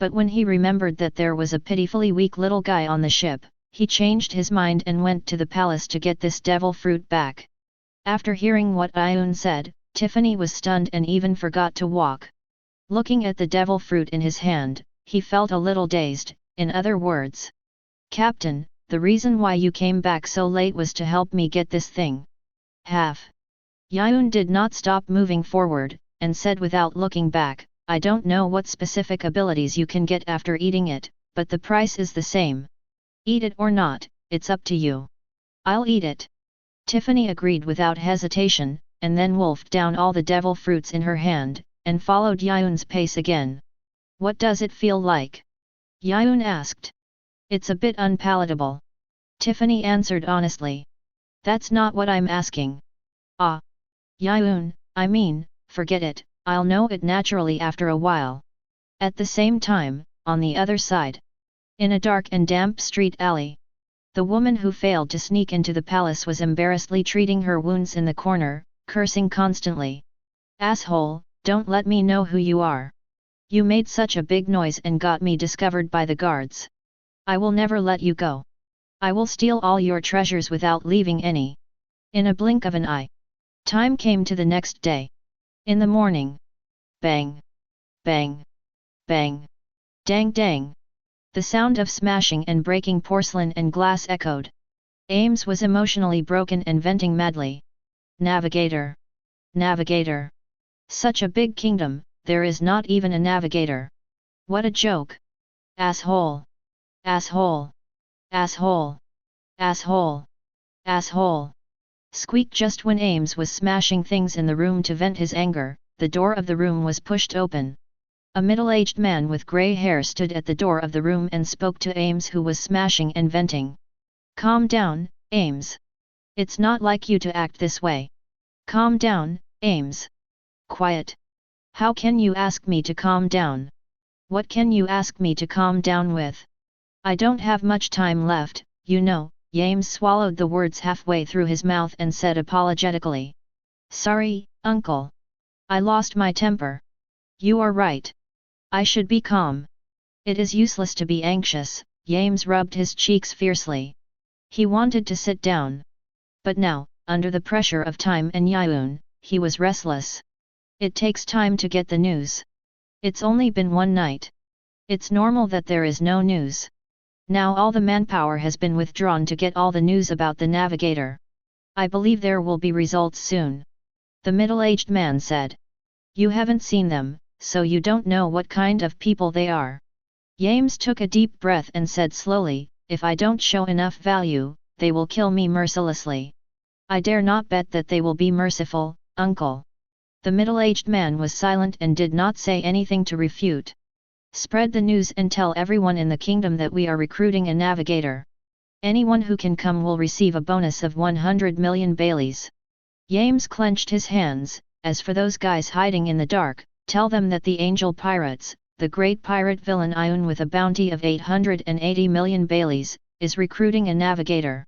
But when he remembered that there was a pitifully weak little guy on the ship, he changed his mind and went to the palace to get this devil fruit back. After hearing what Yiyun said, Tiffany was stunned and even forgot to walk. Looking at the devil fruit in his hand, he felt a little dazed. In other words, "Captain, the reason why you came back so late was to help me get this thing." Yiyun did not stop moving forward, and said without looking back, "I don't know what specific abilities you can get after eating it, but the price is the same. Eat it or not, it's up to you." "I'll eat it." Tiffany agreed without hesitation, and then wolfed down all the devil fruits in her hand, and followed Yiyun's pace again. "What does it feel like?" Yiyun asked. "It's a bit unpalatable." Tiffany answered honestly. "That's not what I'm asking." "Ah. Yiyun, I mean, forget it, I'll know it naturally after a while." At the same time, on the other side, in a dark and damp street alley, the woman who failed to sneak into the palace was embarrassedly treating her wounds in the corner, cursing constantly. "Asshole, don't let me know who you are. You made such a big noise and got me discovered by the guards. I will never let you go. I will steal all your treasures without leaving any." In a blink of an eye. Time came to the next day. In the morning. Bang! Bang! Bang! Dang dang! The sound of smashing and breaking porcelain and glass echoed. Ames was emotionally broken and venting madly. "Navigator! Navigator! Such a big kingdom, there is not even a navigator. What a joke! Asshole! Asshole! Asshole! Asshole! Asshole!" Squeak! Just when Ames was smashing things in the room to vent his anger, the door of the room was pushed open. A middle-aged man with grey hair stood at the door of the room and spoke to Ames, who was smashing and venting. "Calm down, Ames. It's not like you to act this way. Calm down, Ames." "Quiet. How can you ask me to calm down? What can you ask me to calm down with? I don't have much time left, you know." Ames swallowed the words halfway through his mouth and said apologetically. "Sorry, uncle. I lost my temper." "You are right. I should be calm. It is useless to be anxious." Ames rubbed his cheeks fiercely. He wanted to sit down. But now, under the pressure of time and Yiyun, he was restless. It takes time to get the news. It's only been one night. It's normal that there is no news. Now all the manpower has been withdrawn to get all the news about the navigator. I believe there will be results soon. The middle-aged man said. You haven't seen them, so you don't know what kind of people they are. Ames took a deep breath and said slowly, if I don't show enough value, they will kill me mercilessly. I dare not bet that they will be merciful, uncle. The middle-aged man was silent and did not say anything to refute. Spread the news and tell everyone in the kingdom that we are recruiting a navigator. Anyone who can come will receive a bonus of 100 million Baileys. Ames clenched his hands. As for those guys hiding in the dark, tell them that the angel pirates, the great pirate villain Yiyun with a bounty of 880 million Baileys, is recruiting a navigator.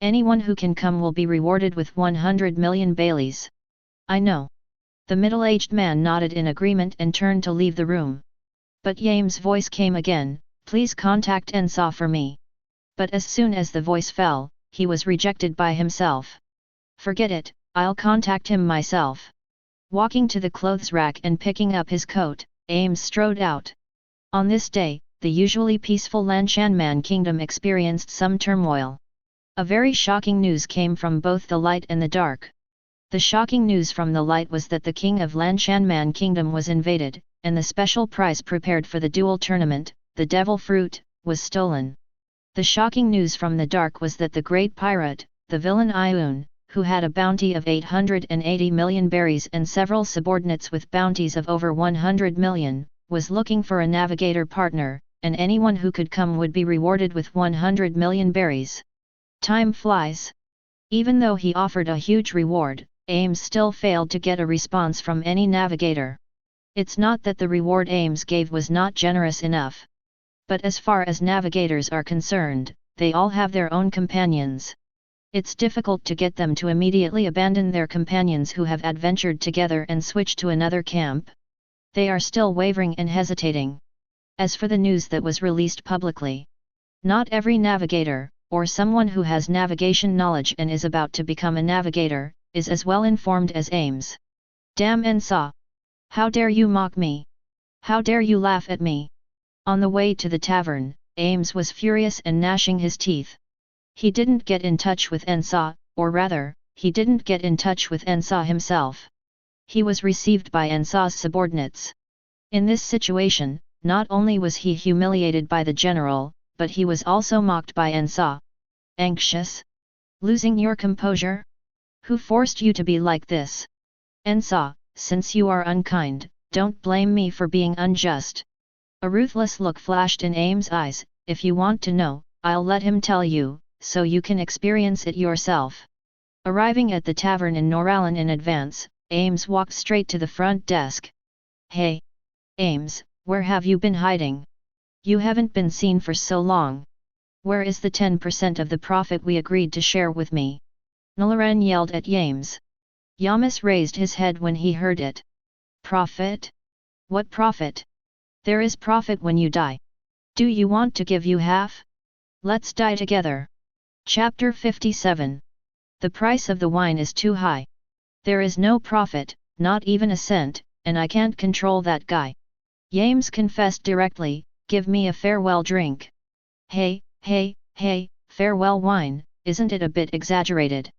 Anyone who can come will be rewarded with 100 million Baileys. I know. The middle-aged man nodded in agreement and turned to leave the room. But Yim's voice came again, please contact Ensa for me. But as soon as the voice fell, he was rejected by himself. Forget it, I'll contact him myself. Walking to the clothes rack and picking up his coat, Ames strode out. On this day, the usually peaceful Lanshanman kingdom experienced some turmoil. A very shocking news came from both the light and the dark. The shocking news from the light was that the king of Lanshanman kingdom was invaded, and the special prize prepared for the duel tournament, the devil fruit, was stolen. The shocking news from the dark was that the great pirate, the villain Yiyun, who had a bounty of 880 million berries and several subordinates with bounties of over 100 million, was looking for a navigator partner, and anyone who could come would be rewarded with 100 million berries. Time flies. Even though he offered a huge reward, Ames still failed to get a response from any navigator. It's not that the reward Ames gave was not generous enough. But as far as navigators are concerned, they all have their own companions. It's difficult to get them to immediately abandon their companions who have adventured together and switch to another camp. They are still wavering and hesitating. As for the news that was released publicly, not every navigator, or someone who has navigation knowledge and is about to become a navigator, is as well informed as Ames. Damn Ensa! How dare you mock me? How dare you laugh at me? On the way to the tavern, Ames was furious and gnashing his teeth. He didn't get in touch with Ensa, or rather, he didn't get in touch with Ensa himself. He was received by Ensa's subordinates. In this situation, not only was he humiliated by the general, but he was also mocked by Ensa. Anxious? Losing your composure? Who forced you to be like this? Ensa, since you are unkind, don't blame me for being unjust. A ruthless look flashed in Ames' eyes. If you want to know, I'll let him tell you, so you can experience it yourself. Arriving at the tavern in Noralan in advance, Ames walked straight to the front desk. Hey! Ames, where have you been hiding? You haven't been seen for so long. Where is the 10% of the profit we agreed to share with me? Nalaran yelled at Ames. Yamas raised his head when he heard it. Profit? What profit? There is profit when you die. Do you want to give you half? Let's die together. Chapter 57. The price of the wine is too high. There is no profit, not even a cent, and I can't control that guy. Yames confessed directly, give me a farewell drink. Hey, farewell wine, isn't it a bit exaggerated?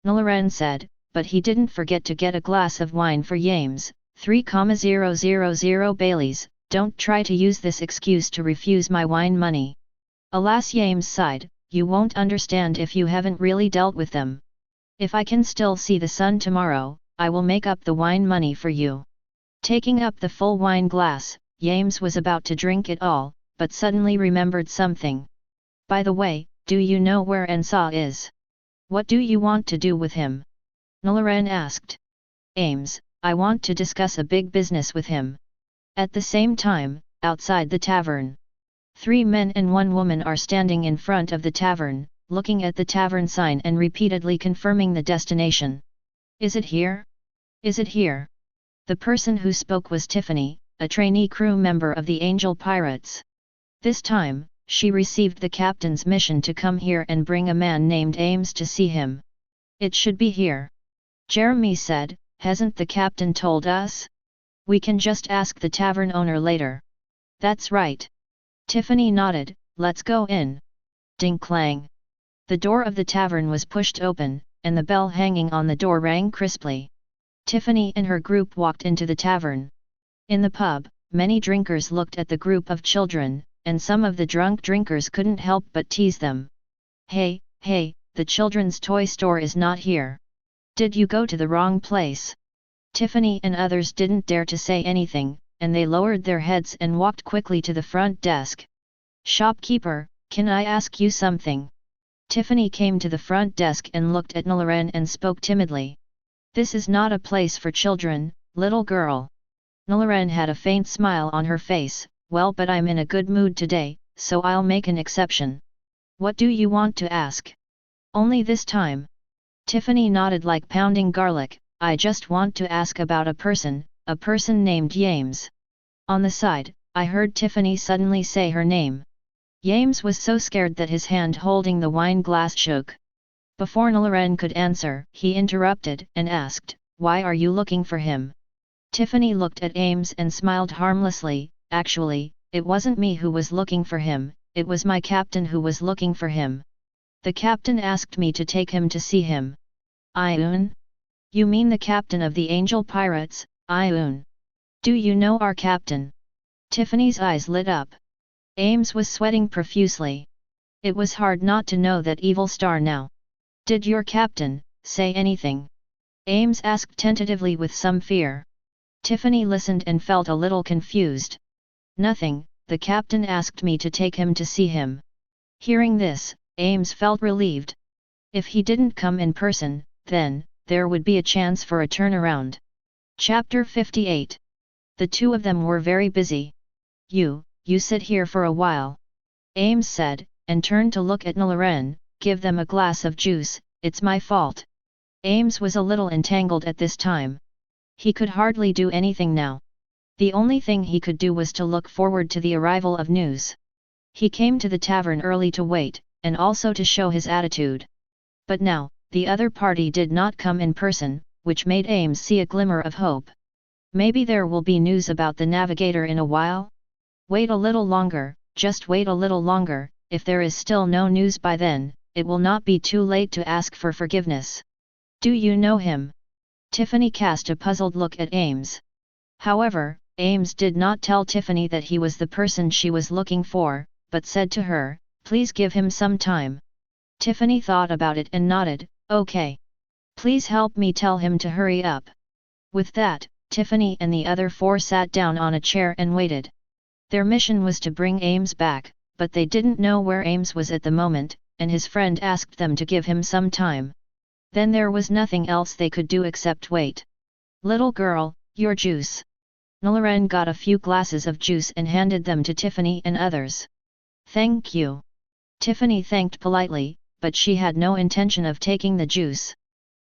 Nalaran said, but he didn't forget to get a glass of wine for Yames, 3,000 Baileys, don't try to use this excuse to refuse my wine money. Alas, Yames sighed, you won't understand if you haven't really dealt with them. If I can still see the sun tomorrow, I will make up the wine money for you. Taking up the full wine glass, Yames was about to drink it all, but suddenly remembered something. By the way, do you know where Ensa is? What do you want to do with him? Nalaran asked. Ames, I want to discuss a big business with him. At the same time, outside the tavern, 3 men and 1 woman are standing in front of the tavern, looking at the tavern sign and repeatedly confirming the destination. Is it here? Is it here? The person who spoke was Tiffany, a trainee crew member of the Angel Pirates. This time, she received the captain's mission to come here and bring a man named Ames to see him. It should be here. Jeremy said, hasn't the captain told us? We can just ask the tavern owner later. That's right. Tiffany nodded, let's go in. Ding clang. The door of the tavern was pushed open, and the bell hanging on the door rang crisply. Tiffany and her group walked into the tavern. In the pub, many drinkers looked at the group of children, and some of the drunk drinkers couldn't help but tease them. Hey, the children's toy store is not here. Did you go to the wrong place? Tiffany and others didn't dare to say anything, and they lowered their heads and walked quickly to the front desk. Shopkeeper, can I ask you something? Tiffany came to the front desk and looked at Nalaran and spoke timidly. This is not a place for children, little girl. Nalaran had a faint smile on her face. Well, but I'm in a good mood today, so I'll make an exception. What do you want to ask? Only this time. Tiffany nodded like pounding garlic. I just want to ask about a person named Yames. On the side, I heard Tiffany suddenly say her name. Yames was so scared that his hand holding the wine glass shook. Before Nilaren could answer, he interrupted and asked, "Why are you looking for him?" Tiffany looked at Ames and smiled harmlessly. Actually, it wasn't me who was looking for him, it was my captain who was looking for him. The captain asked me to take him to see him. Yiyun? You mean the captain of the Angel Pirates, Yiyun? Do you know our captain? Tiffany's eyes lit up. Ames was sweating profusely. It was hard not to know that evil star now. Did your captain say anything? Ames asked tentatively with some fear. Tiffany listened and felt a little confused. Nothing, the captain asked me to take him to see him. Hearing this, Ames felt relieved. If he didn't come in person, then, there would be a chance for a turnaround. Chapter 58. The two of them were very busy. You sit here for a while. Ames said, and turned to look at Nilaren. Give them a glass of juice, it's my fault. Ames was a little entangled at this time. He could hardly do anything now. The only thing he could do was to look forward to the arrival of news. He came to the tavern early to wait, and also to show his attitude. But now, the other party did not come in person, which made Ames see a glimmer of hope. Maybe there will be news about the navigator in a while? Wait a little longer, just wait a little longer. If there is still no news by then, it will not be too late to ask for forgiveness. Do you know him? Tiffany cast a puzzled look at Ames. However, Ames did not tell Tiffany that he was the person she was looking for, but said to her, "Please give him some time." Tiffany thought about it and nodded, "Okay. Please help me tell him to hurry up." With that, Tiffany and the other four sat down on a chair and waited. Their mission was to bring Ames back, but they didn't know where Ames was at the moment, and his friend asked them to give him some time. Then there was nothing else they could do except wait. "Little girl, your juice." Nilaren got a few glasses of juice and handed them to Tiffany and others. "Thank you." Tiffany thanked politely, but she had no intention of taking the juice.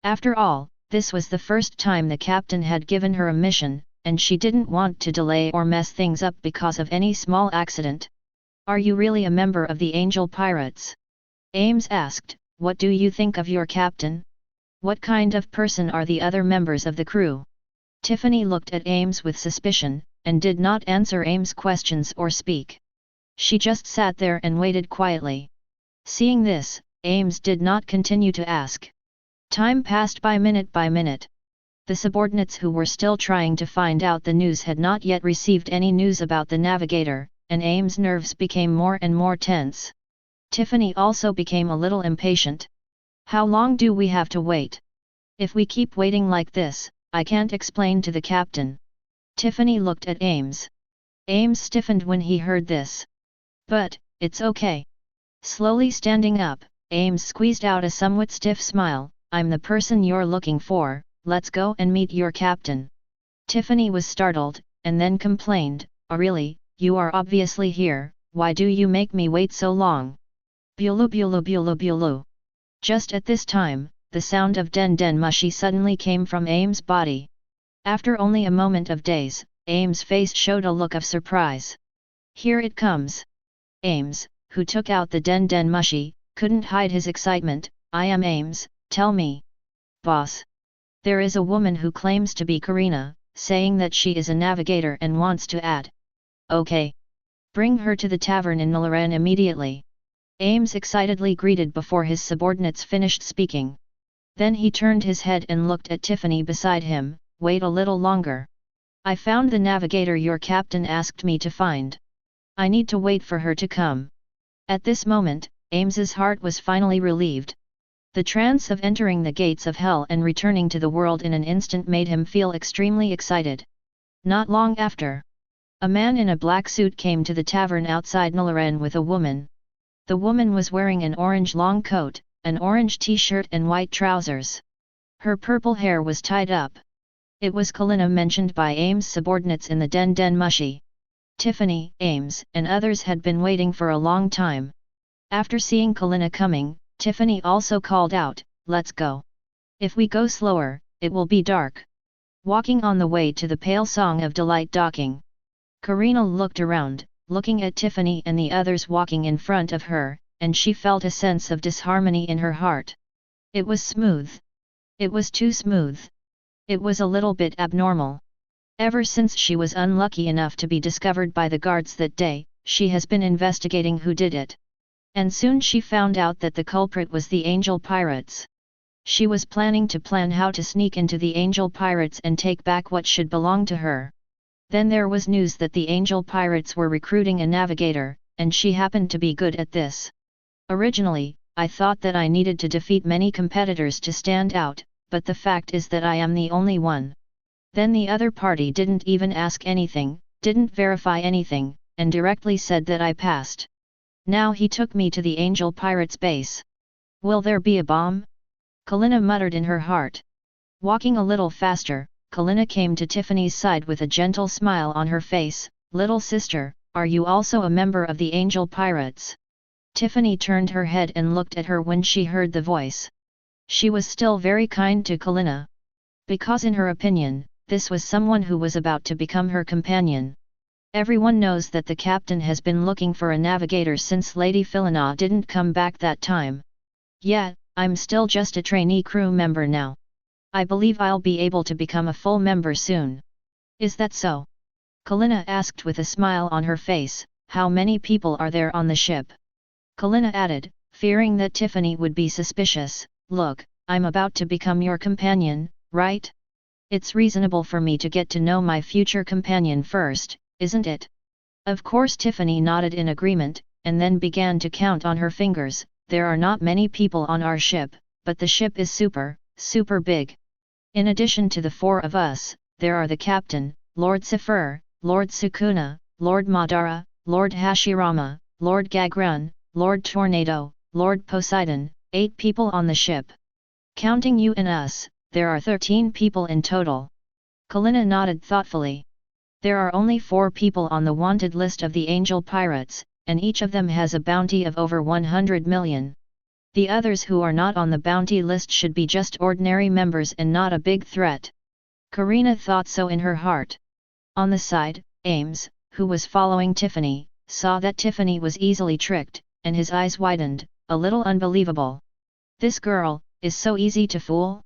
After all, this was the first time the captain had given her a mission, and she didn't want to delay or mess things up because of any small accident. "Are you really a member of the Angel Pirates?" Ames asked. "What do you think of your captain? What kind of person are the other members of the crew?" Tiffany looked at Ames with suspicion, and did not answer Ames' questions or speak. She just sat there and waited quietly. Seeing this, Ames did not continue to ask. Time passed by minute by minute. The subordinates who were still trying to find out the news had not yet received any news about the navigator, and Ames' nerves became more and more tense. Tiffany also became a little impatient. "How long do we have to wait? If we keep waiting like this, I can't explain to the captain." Tiffany looked at Ames. Ames stiffened when he heard this. "But, it's okay." Slowly standing up, Ames squeezed out a somewhat stiff smile. "I'm the person you're looking for, let's go and meet your captain." Tiffany was startled, and then complained, "Oh really, you are obviously here, why do you make me wait so long?" Bulu bulu bulu bulu. Just at this time, the sound of den den mushi suddenly came from Ames' body. After only a moment of daze, Ames' face showed a look of surprise. "Here it comes." Ames, who took out the den den mushi, couldn't hide his excitement. "I am Ames, tell me." "Boss. There is a woman who claims to be Karina, saying that she is a navigator and wants to add." "Okay. Bring her to the tavern in Nilaren immediately." Ames excitedly greeted before his subordinates finished speaking. Then he turned his head and looked at Tiffany beside him. "Wait a little longer. I found the navigator your captain asked me to find. I need to wait for her to come." At this moment, Ames's heart was finally relieved. The trance of entering the gates of hell and returning to the world in an instant made him feel extremely excited. Not long after, a man in a black suit came to the tavern outside Nilaren with a woman. The woman was wearing an orange long coat, an orange t-shirt and white trousers. Her purple hair was tied up. It was Kalina, mentioned by Ames' subordinates in the Den Den Mushi. Tiffany, Ames, and others had been waiting for a long time. After seeing Kalina coming, Tiffany also called out, "Let's go. If we go slower, it will be dark." Walking on the way to the Pale Song of Delight docking, Karina looked around, looking at Tiffany and the others walking in front of her, and she felt a sense of disharmony in her heart. It was smooth. It was too smooth. It was a little bit abnormal. Ever since she was unlucky enough to be discovered by the guards that day, she has been investigating who did it. And soon she found out that the culprit was the Angel Pirates. She was planning how to sneak into the Angel Pirates and take back what should belong to her. Then there was news that the Angel Pirates were recruiting a navigator, and she happened to be good at this. Originally, I thought that I needed to defeat many competitors to stand out, but the fact is that I am the only one. Then the other party didn't even ask anything, didn't verify anything, and directly said that I passed. Now he took me to the Angel Pirates base. Will there be a bomb? Kalina muttered in her heart. Walking a little faster, Kalina came to Tiffany's side with a gentle smile on her face. "Little sister, are you also a member of the Angel Pirates?" Tiffany turned her head and looked at her when she heard the voice. She was still very kind to Kalina. Because in her opinion, this was someone who was about to become her companion. Everyone knows that the captain has been looking for a navigator since Lady Philina didn't come back that time. "Yeah, I'm still just a trainee crew member now. I believe I'll be able to become a full member soon." "Is that so?" Kalina asked with a smile on her face. "How many people are there on the ship?" Kalina added, fearing that Tiffany would be suspicious. "Look, I'm about to become your companion, right? It's reasonable for me to get to know my future companion first, isn't it?" Of course Tiffany nodded in agreement, and then began to count on her fingers. "There are not many people on our ship, but the ship is super big. In addition to the four of us, there are the captain, Lord Sifur, Lord Sukuna, Lord Madara, Lord Hashirama, Lord Gagran, Lord Tornado, Lord Poseidon, 8 people on the ship. Counting you and us, there are 13 people in total." Kalina nodded thoughtfully. "There are only 4 people on the wanted list of the Angel Pirates, and each of them has a bounty of over 100 million. The others who are not on the bounty list should be just ordinary members and not a big threat." Karina thought so in her heart. On the side, Ames, who was following Tiffany, saw that Tiffany was easily tricked, and his eyes widened, a little unbelievable. "This girl is so easy to fool?"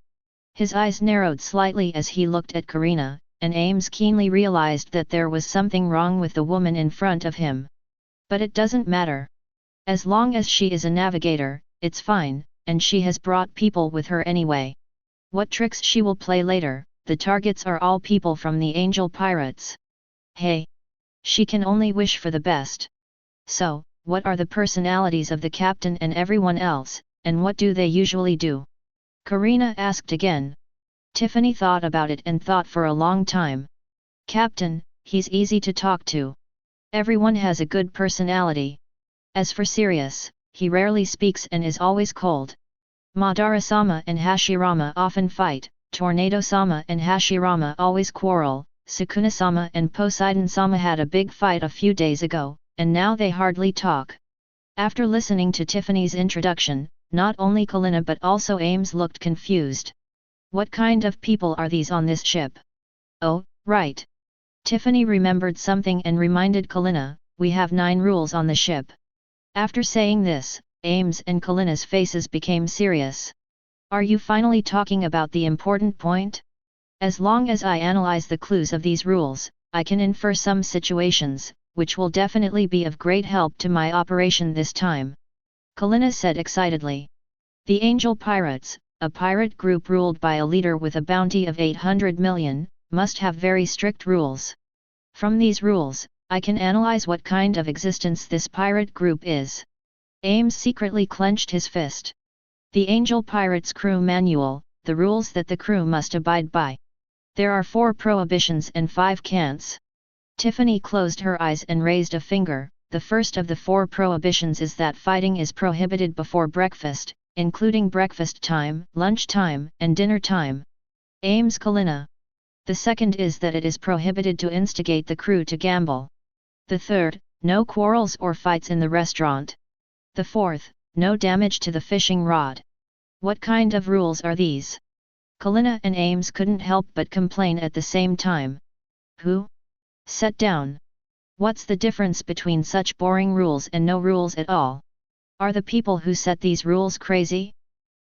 His eyes narrowed slightly as he looked at Karina, and Ames keenly realized that there was something wrong with the woman in front of him. "But it doesn't matter. As long as she is a navigator, it's fine, and she has brought people with her anyway. What tricks she will play later, the targets are all people from the Angel Pirates. Hey! She can only wish for the best. So, what are the personalities of the captain and everyone else, and what do they usually do?" Karina asked again. Tiffany thought about it and thought for a long time. "Captain, he's easy to talk to. Everyone has a good personality. As for Sirius, he rarely speaks and is always cold. Madara-sama and Hashirama often fight, Tornado-sama and Hashirama always quarrel, Sukuna-sama and Poseidon-sama had a big fight a few days ago, and now they hardly talk." After listening to Tiffany's introduction, not only Kalina but also Ames looked confused. What kind of people are these on this ship? Oh, right. Tiffany remembered something and reminded Kalina, "We have 9 rules on the ship." After saying this, Ames and Kalina's faces became serious. "Are you finally talking about the important point? As long as I analyze the clues of these rules, I can infer some situations, which will definitely be of great help to my operation this time," Kalina said excitedly. "The Angel Pirates, a pirate group ruled by a leader with a bounty of 800 million, must have very strict rules. From these rules, I can analyze what kind of existence this pirate group is." Ames secretly clenched his fist. "The Angel Pirates Crew Manual, the rules that the crew must abide by. There are 4 prohibitions and 5 can'ts." Tiffany closed her eyes and raised a finger. "The first of the 4 prohibitions is that fighting is prohibited before breakfast, including breakfast time, lunch time, and dinner time." Ames Kalina. "The second is that it is prohibited to instigate the crew to gamble. The third, no quarrels or fights in the restaurant. The fourth, no damage to the fishing rod. What kind of rules are these? Kalina and Ames couldn't help but complain at the same time. Who? Set down. What's the difference between such boring rules and no rules at all? Are the people who set these rules crazy?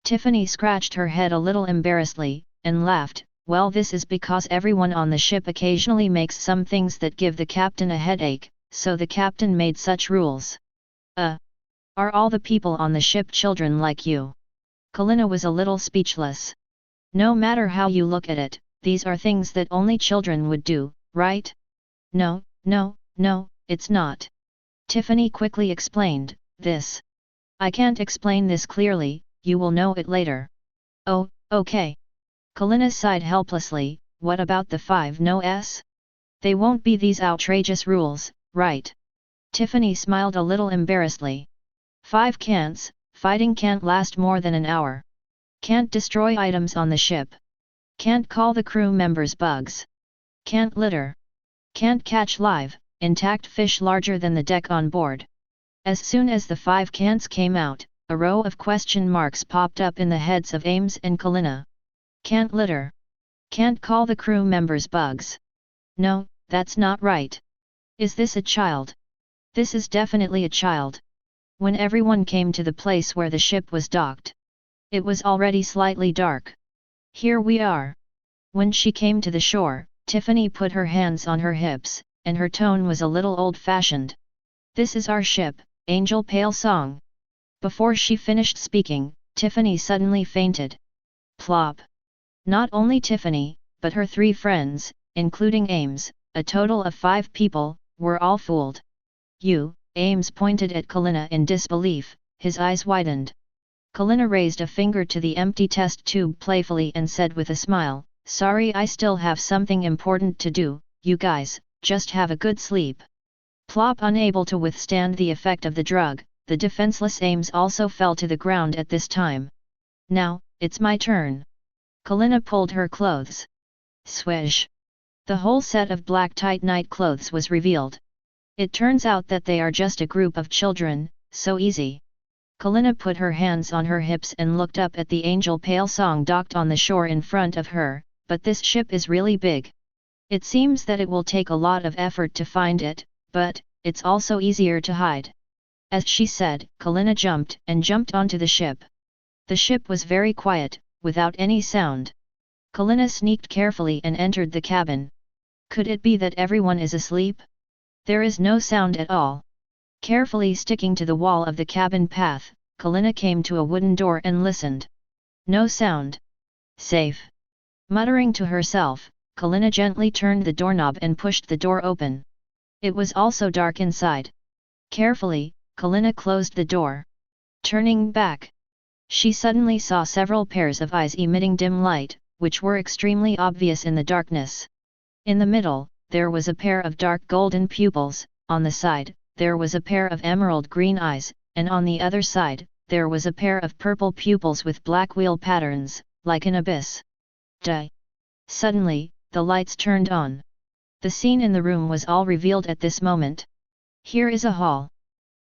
Tiffany scratched her head a little embarrassedly, and laughed. Well, this is because everyone on the ship occasionally makes some things that give the captain a headache, so the captain made such rules. Are all the people on the ship children like you? Kalina was a little speechless. No matter how you look at it, these are things that only children would do, right? No, it's not. Tiffany quickly explained, this. I can't explain this clearly, you will know it later. Oh, okay. Kalina sighed helplessly, what about the 5 no's? They won't be these outrageous rules, right? Tiffany smiled a little embarrassedly. 5 can'ts, fighting can't last more than an hour. Can't destroy items on the ship. Can't call the crew members bugs. Can't litter. Can't catch live, intact fish larger than the deck on board. As soon as the 5 can'ts came out, a row of question marks popped up in the heads of Ames and Kalina. Can't litter. Can't call the crew members bugs. No, that's not right. Is this a child? This is definitely a child. When everyone came to the place where the ship was docked, it was already slightly dark. Here we are. When she came to the shore, Tiffany put her hands on her hips, and her tone was a little old-fashioned. This is our ship, Angel Pale Song. Before she finished speaking, Tiffany suddenly fainted. Plop. Not only Tiffany, but her 3 friends, including Ames, a total of 5 people, were all fooled. You, Ames pointed at Kalina in disbelief, his eyes widened. Kalina raised a finger to the empty test tube playfully and said with a smile, sorry, I still have something important to do, you guys, just have a good sleep. Plop. Unable to withstand the effect of the drug, the defenseless Ames also fell to the ground at this time. Now, it's my turn. Kalina pulled her clothes. Swish. The whole set of black tight night clothes was revealed. It turns out that they are just a group of children, so easy. Kalina put her hands on her hips and looked up at the Angel Pale Song docked on the shore in front of her, but this ship is really big. It seems that it will take a lot of effort to find it, but it's also easier to hide. As she said, Kalina jumped onto the ship. The ship was very quiet, without any sound. Kalina sneaked carefully and entered the cabin. Could it be that everyone is asleep? There is no sound at all. Carefully sticking to the wall of the cabin path, Kalina came to a wooden door and listened. No sound. Safe. Muttering to herself, Kalina gently turned the doorknob and pushed the door open. It was also dark inside. Carefully, Kalina closed the door. Turning back, she suddenly saw several pairs of eyes emitting dim light, which were extremely obvious in the darkness. In the middle, there was a pair of dark golden pupils, on the side, there was a pair of emerald green eyes, and on the other side, there was a pair of purple pupils with black wheel patterns, like an abyss. Suddenly, the lights turned on. The scene in the room was all revealed at this moment. Here is a hall.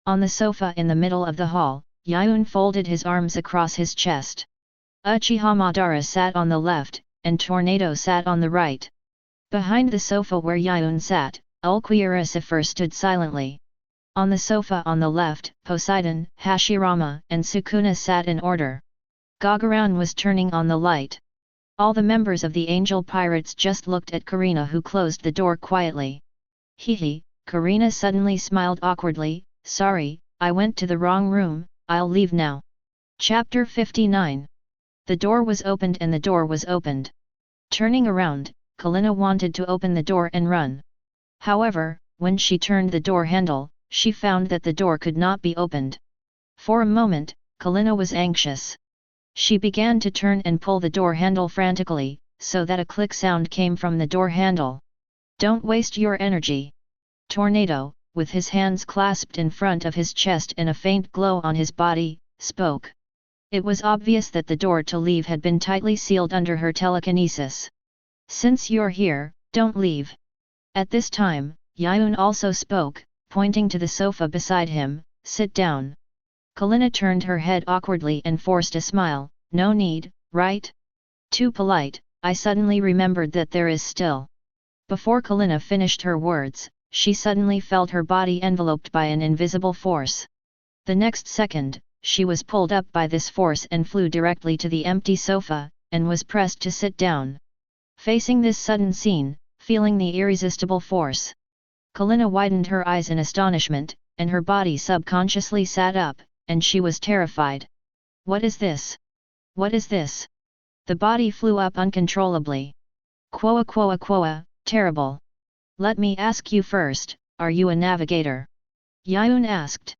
On the sofa in the middle of the hall, Yiyun folded his arms across his chest. Uchiha Madara sat on the left, and Tornado sat on the right. Behind the sofa where Yiyun sat, Ulquiorra stood silently. On the sofa on the left, Poseidon, Hashirama, and Sukuna sat in order. Gagaran was turning on the light. All the members of the Angel Pirates just looked at Karina, who closed the door quietly. Hehe, Karina suddenly smiled awkwardly, sorry, I went to the wrong room, I'll leave now. Chapter 59. The door was opened and the door was opened. Turning around, Kalina wanted to open the door and run. However, when she turned the door handle, she found that the door could not be opened. For a moment, Kalina was anxious. She began to turn and pull the door handle frantically, so that a click sound came from the door handle. Don't waste your energy. Tornado, with his hands clasped in front of his chest and a faint glow on his body, spoke. It was obvious that the door to leave had been tightly sealed under her telekinesis. Since you're here, don't leave. At this time, Yiyun also spoke, pointing to the sofa beside him, sit down. Kalina turned her head awkwardly and forced a smile. No need, right? Too polite. I suddenly remembered that there is still. Before Kalina finished her words, she suddenly felt her body enveloped by an invisible force. The next second, she was pulled up by this force and flew directly to the empty sofa, and was pressed to sit down. Facing this sudden scene, feeling the irresistible force, Kalina widened her eyes in astonishment, and her body subconsciously sat up, and she was terrified. What is this? What is this? The body flew up uncontrollably. Quoa quoa quoa, terrible. Let me ask you first, are you a navigator? Yiyun asked.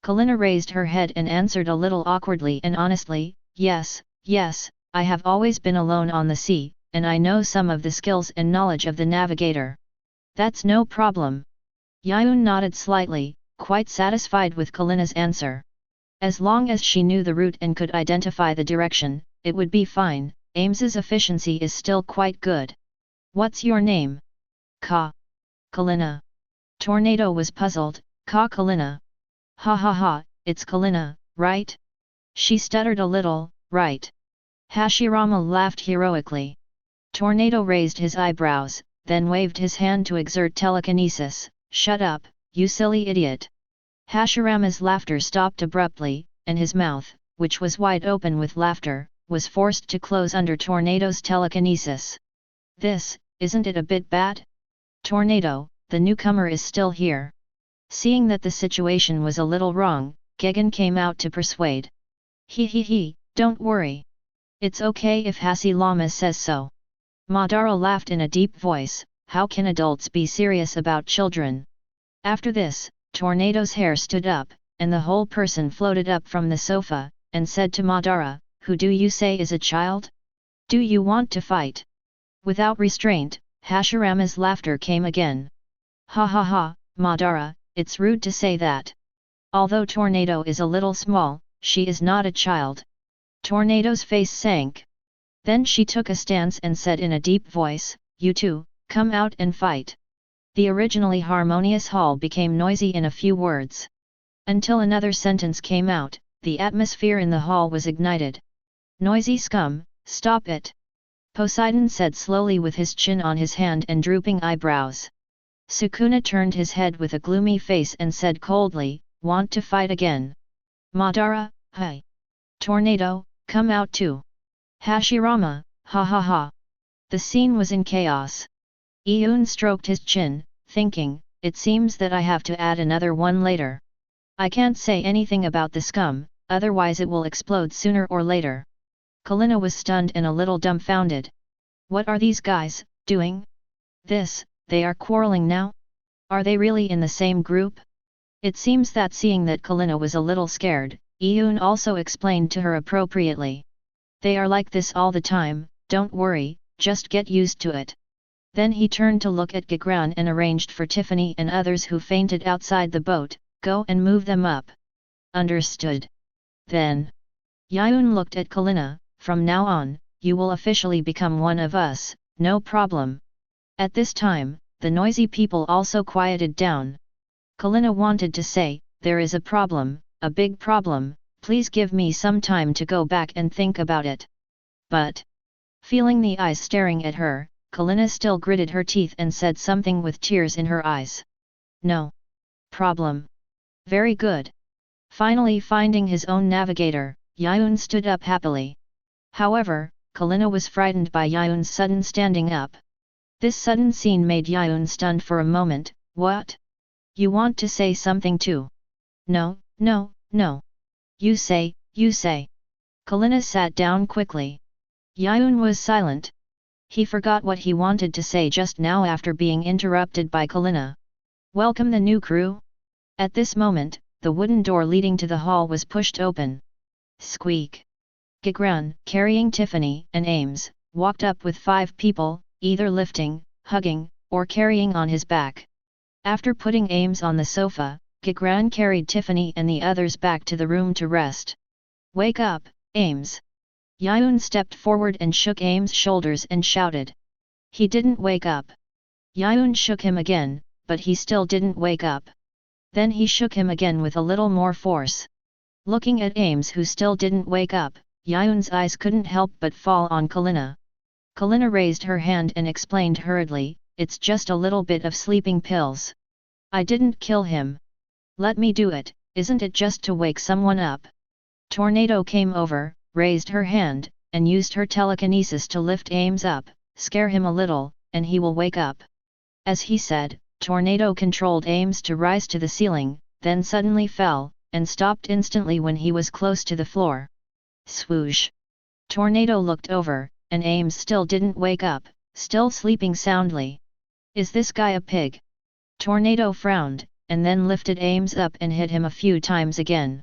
Kalina raised her head and answered a little awkwardly and honestly, yes, I have always been alone on the sea, and I know some of the skills and knowledge of the navigator. That's no problem. Yiyun nodded slightly, quite satisfied with Kalina's answer. As long as she knew the route and could identify the direction, it would be fine. Ames's efficiency is still quite good. What's your name? Kalina. Tornado was puzzled. Kalina. Ha ha ha, it's Kalina, right? She stuttered a little, right. Hashirama laughed heroically. Tornado raised his eyebrows, then waved his hand to exert telekinesis. Shut up, you silly idiot. Hashirama's laughter stopped abruptly, and his mouth, which was wide open with laughter, was forced to close under Tornado's telekinesis. Isn't it a bit bad? Tornado, the newcomer is still here. Seeing that the situation was a little wrong, Gegan came out to persuade. He, don't worry. It's okay if Hashirama says so. Madara laughed in a deep voice, how can adults be serious about children? After this, Tornado's hair stood up, and the whole person floated up from the sofa, and said to Madara, who do you say is a child? Do you want to fight? Without restraint, Hashirama's laughter came again. Ha ha ha, Madara, it's rude to say that. Although Tornado is a little small, she is not a child. Tornado's face sank. Then she took a stance and said in a deep voice, you two, come out and fight. The originally harmonious hall became noisy in a few words. Until another sentence came out, the atmosphere in the hall was ignited. Noisy scum, stop it. Poseidon said slowly with his chin on his hand and drooping eyebrows. Sukuna turned his head with a gloomy face and said coldly, want to fight again? Madara, hi. Tornado, come out too. Hashirama, ha ha ha. The scene was in chaos. Yiyun stroked his chin, thinking, it seems that I have to add another one later. I can't say anything about the scum, otherwise it will explode sooner or later. Kalina was stunned and a little dumbfounded. What are these guys doing? They are quarreling now? Are they really in the same group? It seems that seeing that Kalina was a little scared, Yiyun also explained to her appropriately. They are like this all the time, don't worry, just get used to it. Then he turned to look at Gagran and arranged for Tiffany and others who fainted outside the boat, go and move them up. Understood. Then, Yiyun looked at Kalina, from now on, you will officially become one of us, no problem. At this time, the noisy people also quieted down. Kalina wanted to say, there is a problem, a big problem, please give me some time to go back and think about it. But, feeling the eyes staring at her, Kalina still gritted her teeth and said something with tears in her eyes. No problem. Very good. Finally finding his own navigator, Yiyun stood up happily. However, Kalina was frightened by Yiyun's sudden standing up. This sudden scene made Yiyun stunned for a moment. What? You want to say something too? No. You say. Kalina sat down quickly. Yiyun was silent. He forgot what he wanted to say just now after being interrupted by Kalina. Welcome the new crew? At this moment, the wooden door leading to the hall was pushed open. Squeak. Gagran, carrying Tiffany and Ames, walked up with 5 people, either lifting, hugging, or carrying on his back. After putting Ames on the sofa, Gagran carried Tiffany and the others back to the room to rest. Wake up, Ames! Yiyun stepped forward and shook Ames' shoulders and shouted. He didn't wake up. Yiyun shook him again, but he still didn't wake up. Then he shook him again with a little more force. Looking at Ames, who still didn't wake up, Yiyun's eyes couldn't help but fall on Kalina. Kalina raised her hand and explained hurriedly, "It's just a little bit of sleeping pills. I didn't kill him. Let me do it, isn't it just to wake someone up?" Tornado came over, raised her hand, and used her telekinesis to lift Ames up, "Scare him a little, and he will wake up." As he said, Tornado controlled Ames to rise to the ceiling, then suddenly fell, and stopped instantly when he was close to the floor. Swoosh! Tornado looked over, and Ames still didn't wake up, still sleeping soundly. "Is this guy a pig?" Tornado frowned, and then lifted Ames up and hit him a few times again.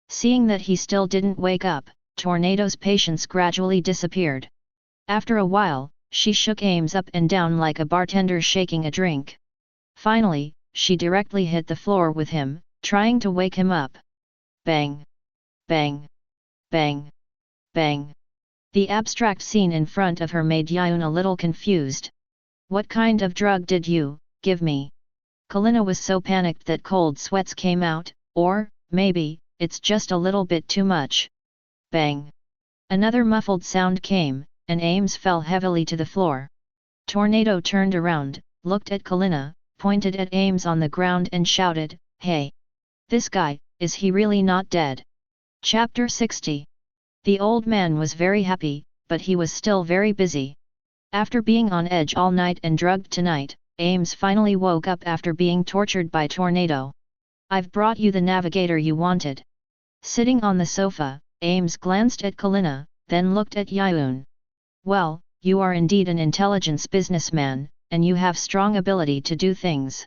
Seeing that he still didn't wake up, Tornado's patience gradually disappeared. After a while, she shook Ames up and down like a bartender shaking a drink. Finally, she directly hit the floor with him, trying to wake him up. Bang! Bang! Bang! Bang! The abstract scene in front of her made Yiyun a little confused. "What kind of drug did you give me?" Kalina was so panicked that cold sweats came out, "Or, maybe, it's just a little bit too much." Bang! Another muffled sound came, and Ames fell heavily to the floor. Tornado turned around, looked at Kalina, pointed at Ames on the ground and shouted, "Hey! This guy, is he really not dead?" Chapter 60. The old man was very happy, but he was still very busy. After being on edge all night and drugged tonight, Ames finally woke up after being tortured by Tornado. "I've brought you the navigator you wanted." Sitting on the sofa, Ames glanced at Kalina, then looked at Yiyun. "Well, you are indeed an intelligence businessman, and you have strong ability to do things.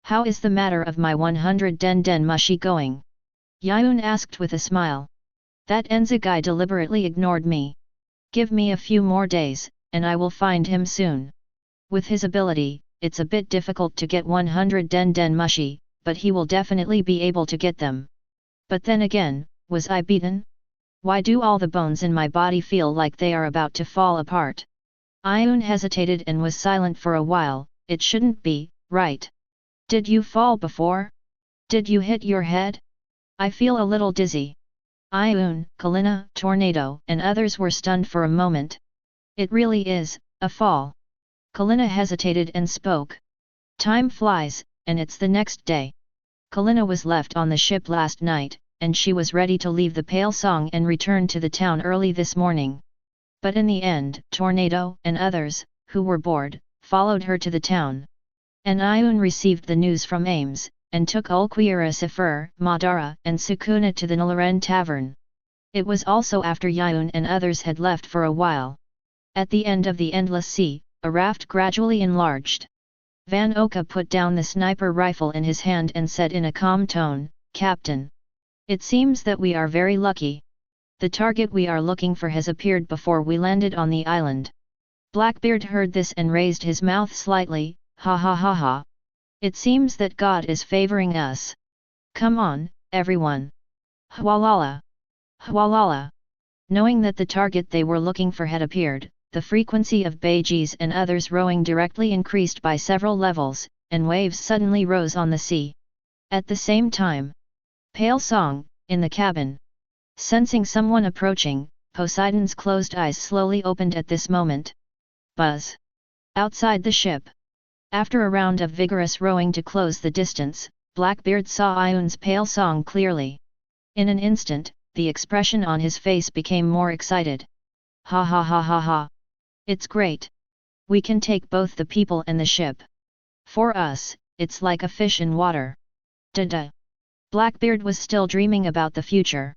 How is the matter of my 100 den mushi going?" Yiyun asked with a smile. "That Enza guy deliberately ignored me. Give me a few more days, and I will find him soon. With his ability, it's a bit difficult to get 100 den mushi, but he will definitely be able to get them. But then again, was I beaten? Why do all the bones in my body feel like they are about to fall apart?" Yiyun hesitated and was silent for a while. "It shouldn't be, right? Did you fall before? Did you hit your head? I feel a little dizzy." Yiyun, Kalina, Tornado, and others were stunned for a moment. "It really is a fall." Kalina hesitated and spoke. "Time flies, and it's the next day. Kalina was left on the ship last night, and she was ready to leave the Pale Song and return to the town early this morning. But in the end, Tornado and others, who were bored, followed her to the town. And Yiyun received the news from Ames, and took Ulquiera Sifur, Madara, and Sukuna to the Nilaren Tavern. It was also after Yiyun and others had left for a while. At the end of the endless sea, a raft gradually enlarged. Van Oka put down the sniper rifle in his hand and said in a calm tone, "Captain. It seems that we are very lucky. The target we are looking for has appeared before we landed on the island." Blackbeard heard this and raised his mouth slightly, "Ha ha ha ha. It seems that God is favoring us. Come on, everyone. Hwalala! Hwalala!" Knowing that the target they were looking for had appeared, the frequency of Beijis and others rowing directly increased by several levels, and waves suddenly rose on the sea. At the same time, Pale Song, in the cabin. Sensing someone approaching, Poseidon's closed eyes slowly opened at this moment. Buzz! Outside the ship. After a round of vigorous rowing to close the distance, Blackbeard saw Yiyun's Pale Song clearly. In an instant, the expression on his face became more excited. "Ha ha ha ha ha! It's great! We can take both the people and the ship. For us, it's like a fish in water. Da-da!" Blackbeard was still dreaming about the future.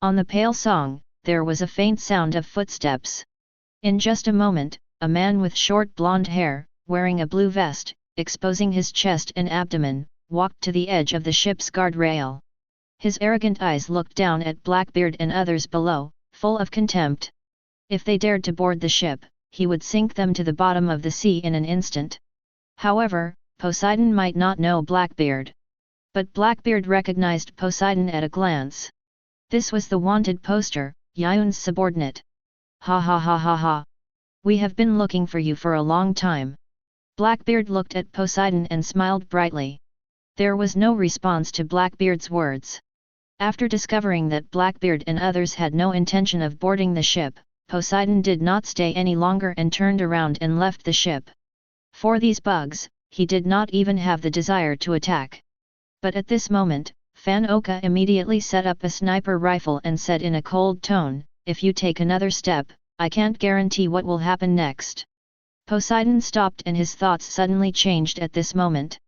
On the Pale Song, there was a faint sound of footsteps. In just a moment, a man with short blonde hair, wearing a blue vest, exposing his chest and abdomen, walked to the edge of the ship's guardrail. His arrogant eyes looked down at Blackbeard and others below, full of contempt. If they dared to board the ship, he would sink them to the bottom of the sea in an instant. However, Poseidon might not know Blackbeard. But Blackbeard recognized Poseidon at a glance. This was the wanted poster, Yiyun's subordinate. "Ha ha ha ha ha! We have been looking for you for a long time." Blackbeard looked at Poseidon and smiled brightly. There was no response to Blackbeard's words. After discovering that Blackbeard and others had no intention of boarding the ship, Poseidon did not stay any longer and turned around and left the ship. For these bugs, he did not even have the desire to attack. But at this moment, Fan Oka immediately set up a sniper rifle and said in a cold tone, "If you take another step, I can't guarantee what will happen next." Poseidon stopped and his thoughts suddenly changed at this moment.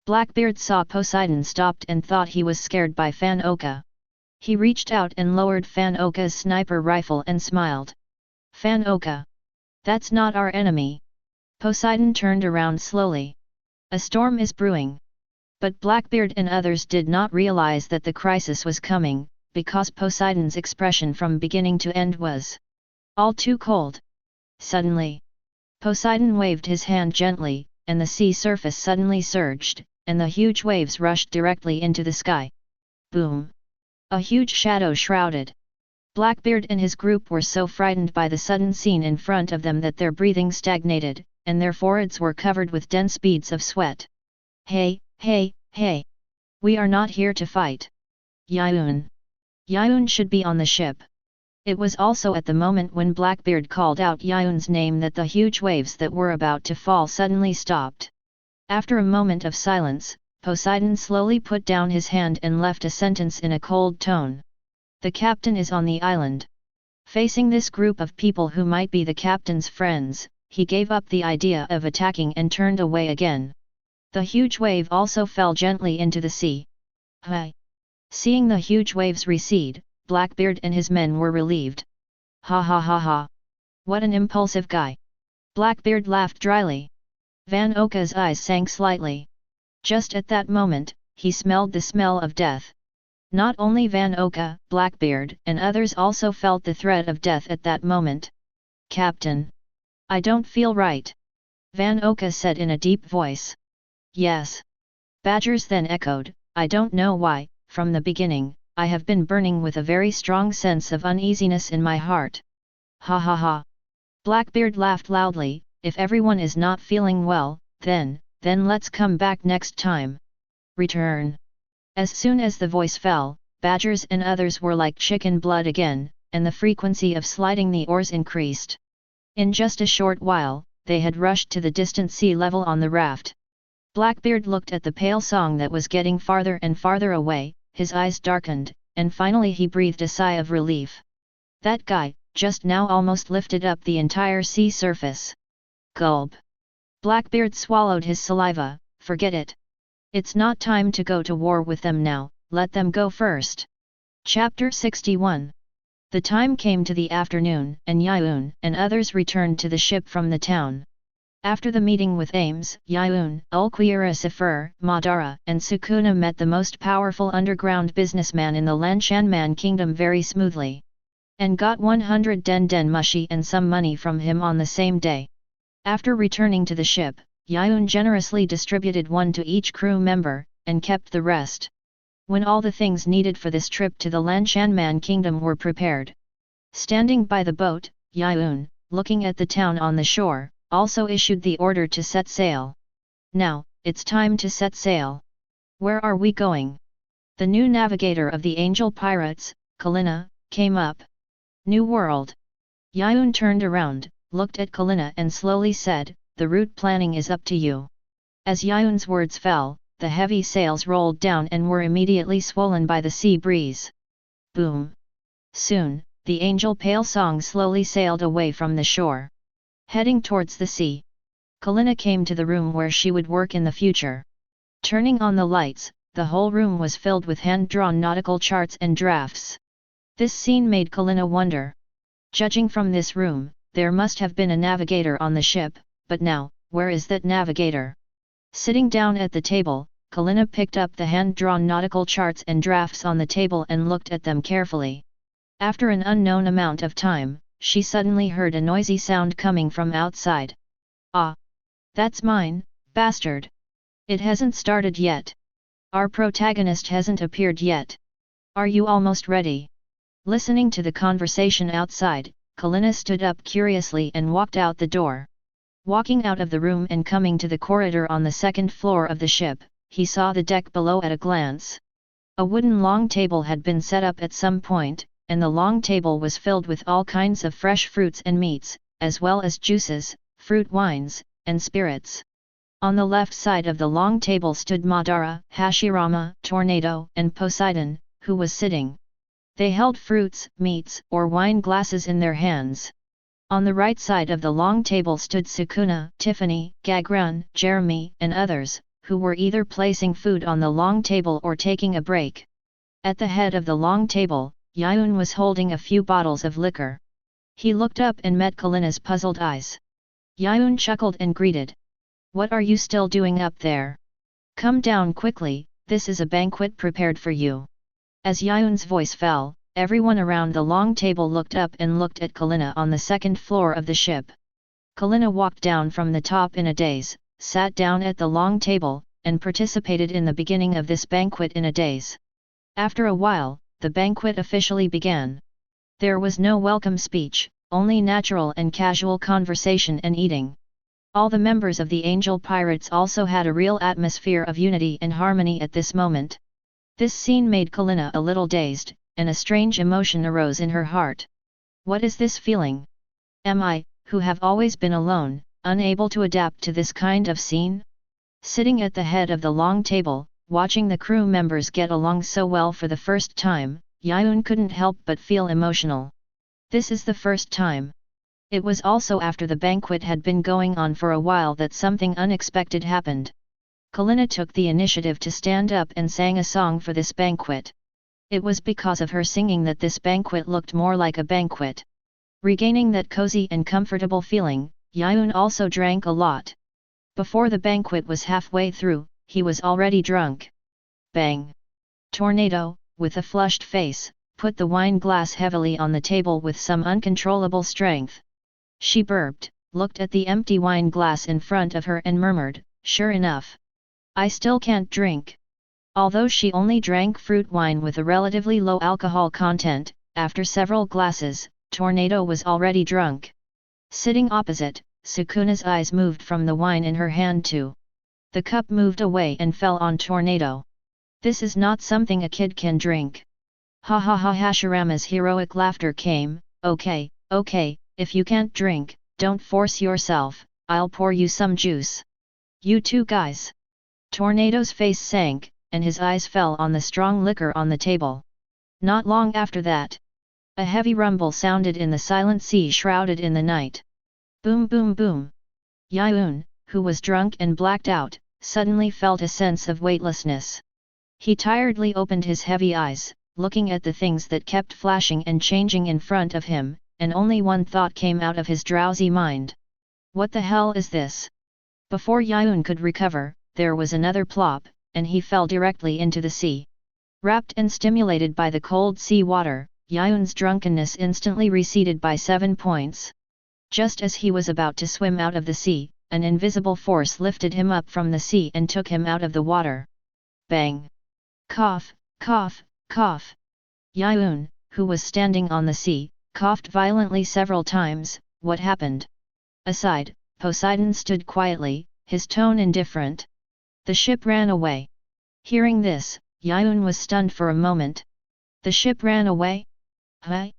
Blackbeard saw Poseidon stopped and thought he was scared by Fan Oka. He reached out and lowered Fan Oka's sniper rifle and smiled. "Fan Oka. That's not our enemy." Poseidon turned around slowly. "A storm is brewing." But Blackbeard and others did not realize that the crisis was coming, because Poseidon's expression from beginning to end was all too cold. Suddenly, Poseidon waved his hand gently, and the sea surface suddenly surged, and the huge waves rushed directly into the sky. Boom! A huge shadow shrouded. Blackbeard and his group were so frightened by the sudden scene in front of them that their breathing stagnated, and their foreheads were covered with dense beads of sweat. "Hey, hey, hey! We are not here to fight. Yiyun! Yiyun should be on the ship." It was also at the moment when Blackbeard called out Yiyun's name that the huge waves that were about to fall suddenly stopped. After a moment of silence, Poseidon slowly put down his hand and left a sentence in a cold tone. "The captain is on the island." Facing this group of people who might be the captain's friends, he gave up the idea of attacking and turned away again. The huge wave also fell gently into the sea. "Hi!" Seeing the huge waves recede, Blackbeard and his men were relieved. "Ha ha ha ha! What an impulsive guy!" Blackbeard laughed dryly. Van Oka's eyes sank slightly. Just at that moment, he smelled the smell of death. Not only Van Oka, Blackbeard and others also felt the threat of death at that moment. "Captain! I don't feel right," Van Oka said in a deep voice. "Yes." Badgers then echoed, "I don't know why, from the beginning, I have been burning with a very strong sense of uneasiness in my heart." "Ha ha ha!" Blackbeard laughed loudly, "If everyone is not feeling well, then let's come back next time. Return." As soon as the voice fell, Badgers and others were like chicken blood again, and the frequency of sliding the oars increased. In just a short while, they had rushed to the distant sea level on the raft. Blackbeard looked at the pale song that was getting farther and farther away, his eyes darkened, and finally he breathed a sigh of relief. That guy, just now almost lifted up the entire sea surface. Gulp! Blackbeard swallowed his saliva, "Forget it. It's not time to go to war with them now, let them go first." Chapter 61. The time came to the afternoon, and Yiyun and others returned to the ship from the town. After the meeting with Ames, Yiyun, Ulquiera Sifur, Madara, and Sukuna met the most powerful underground businessman in the Lanshanman kingdom very smoothly. And got 100 den mushi and some money from him on the same day. After returning to the ship, Yiyun generously distributed one to each crew member, and kept the rest. When all the things needed for this trip to the Lanshanman kingdom were prepared. Standing by the boat, Yiyun, looking at the town on the shore, also issued the order to set sail. "Now, it's time to set sail. Where are we going?" The new navigator of the Angel Pirates, Kalina, came up. "New World." Yiyun turned around, looked at Kalina and slowly said, "The route planning is up to you." As Yiyun's words fell, the heavy sails rolled down and were immediately swollen by the sea breeze. Boom! Soon, the Angel Pale Song slowly sailed away from the shore. Heading towards the sea. Kalina came to the room where she would work in the future. Turning on the lights, the whole room was filled with hand-drawn nautical charts and drafts. This scene made Kalina wonder. Judging from this room, there must have been a navigator on the ship, but now, where is that navigator? Sitting down at the table, Kalina picked up the hand-drawn nautical charts and drafts on the table and looked at them carefully. After an unknown amount of time, she suddenly heard a noisy sound coming from outside. "Ah! That's mine, bastard! It hasn't started yet. Our protagonist hasn't appeared yet. Are you almost ready?" Listening to the conversation outside, Kalina stood up curiously and walked out the door. Walking out of the room and coming to the corridor on the second floor of the ship, he saw the deck below at a glance. A wooden long table had been set up at some point, and the long table was filled with all kinds of fresh fruits and meats, as well as juices, fruit wines, and spirits. On the left side of the long table stood Madara, Hashirama, Tornado, and Poseidon, who was sitting. They held fruits, meats, or wine glasses in their hands. On the right side of the long table stood Sukuna, Tiffany, Gagrun, Jeremy, and others, who were either placing food on the long table or taking a break. At the head of the long table, Yiyun was holding a few bottles of liquor. He looked up and met Kalina's puzzled eyes. Yiyun chuckled and greeted. "What are you still doing up there? Come down quickly, this is a banquet prepared for you." As Yiyun's voice fell, everyone around the long table looked up and looked at Kalina on the second floor of the ship. Kalina walked down from the top in a daze, sat down at the long table, and participated in the beginning of this banquet in a daze. After a while, the banquet officially began. There was no welcome speech, only natural and casual conversation and eating. All the members of the Angel Pirates also had a real atmosphere of unity and harmony at this moment. This scene made Kalina a little dazed, and a strange emotion arose in her heart. What is this feeling? Am I, who have always been alone, unable to adapt to this kind of scene? Sitting at the head of the long table, watching the crew members get along so well for the first time, Yiyun couldn't help but feel emotional. This is the first time. It was also after the banquet had been going on for a while that something unexpected happened. Kalina took the initiative to stand up and sang a song for this banquet. It was because of her singing that this banquet looked more like a banquet. Regaining that cozy and comfortable feeling, Yiyun also drank a lot. Before the banquet was halfway through, he was already drunk. Bang! Tornado, with a flushed face, put the wine glass heavily on the table with some uncontrollable strength. She burped, looked at the empty wine glass in front of her and murmured, "Sure enough. I still can't drink." Although she only drank fruit wine with a relatively low alcohol content, after several glasses, Tornado was already drunk. Sitting opposite, Sukuna's eyes moved from the wine in her hand to the cup, moved away and fell on Tornado. "This is not something a kid can drink." Ha ha ha! Hashirama's heroic laughter came. Okay, if you can't drink, don't force yourself, I'll pour you some juice." "You two guys." Tornado's face sank, and his eyes fell on the strong liquor on the table. Not long after that, a heavy rumble sounded in the silent sea shrouded in the night. Boom boom boom. Yiyun, who was drunk and blacked out, suddenly felt a sense of weightlessness. He tiredly opened his heavy eyes, looking at the things that kept flashing and changing in front of him, and only one thought came out of his drowsy mind. What the hell is this? Before Yiyun could recover, there was another plop, and he fell directly into the sea. Wrapped and stimulated by the cold sea water, Yiyun's drunkenness instantly receded by 7 points. Just as he was about to swim out of the sea, an invisible force lifted him up from the sea and took him out of the water. Bang! Cough, cough, cough. Yiyun, who was standing on the sea, coughed violently several times. What happened? Aside, Poseidon stood quietly, his tone indifferent. The ship ran away. Hearing this, Yiyun was stunned for a moment. The ship ran away? Huh?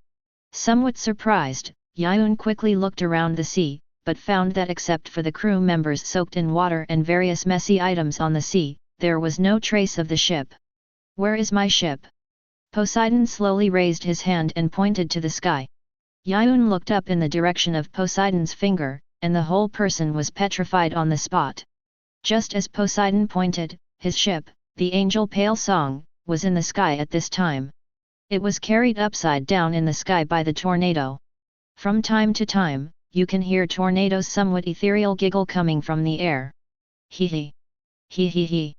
Somewhat surprised, Yiyun quickly looked around the sea, but found that except for the crew members soaked in water and various messy items on the sea, there was no trace of the ship. "Where is my ship?" Poseidon slowly raised his hand and pointed to the sky. Yiyun looked up in the direction of Poseidon's finger, and the whole person was petrified on the spot. Just as Poseidon pointed, his ship, the Angel Pale Song, was in the sky at this time. It was carried upside down in the sky by the tornado. From time to time, you can hear Tornado's somewhat ethereal giggle coming from the air. Hee hee. Hee hee hee.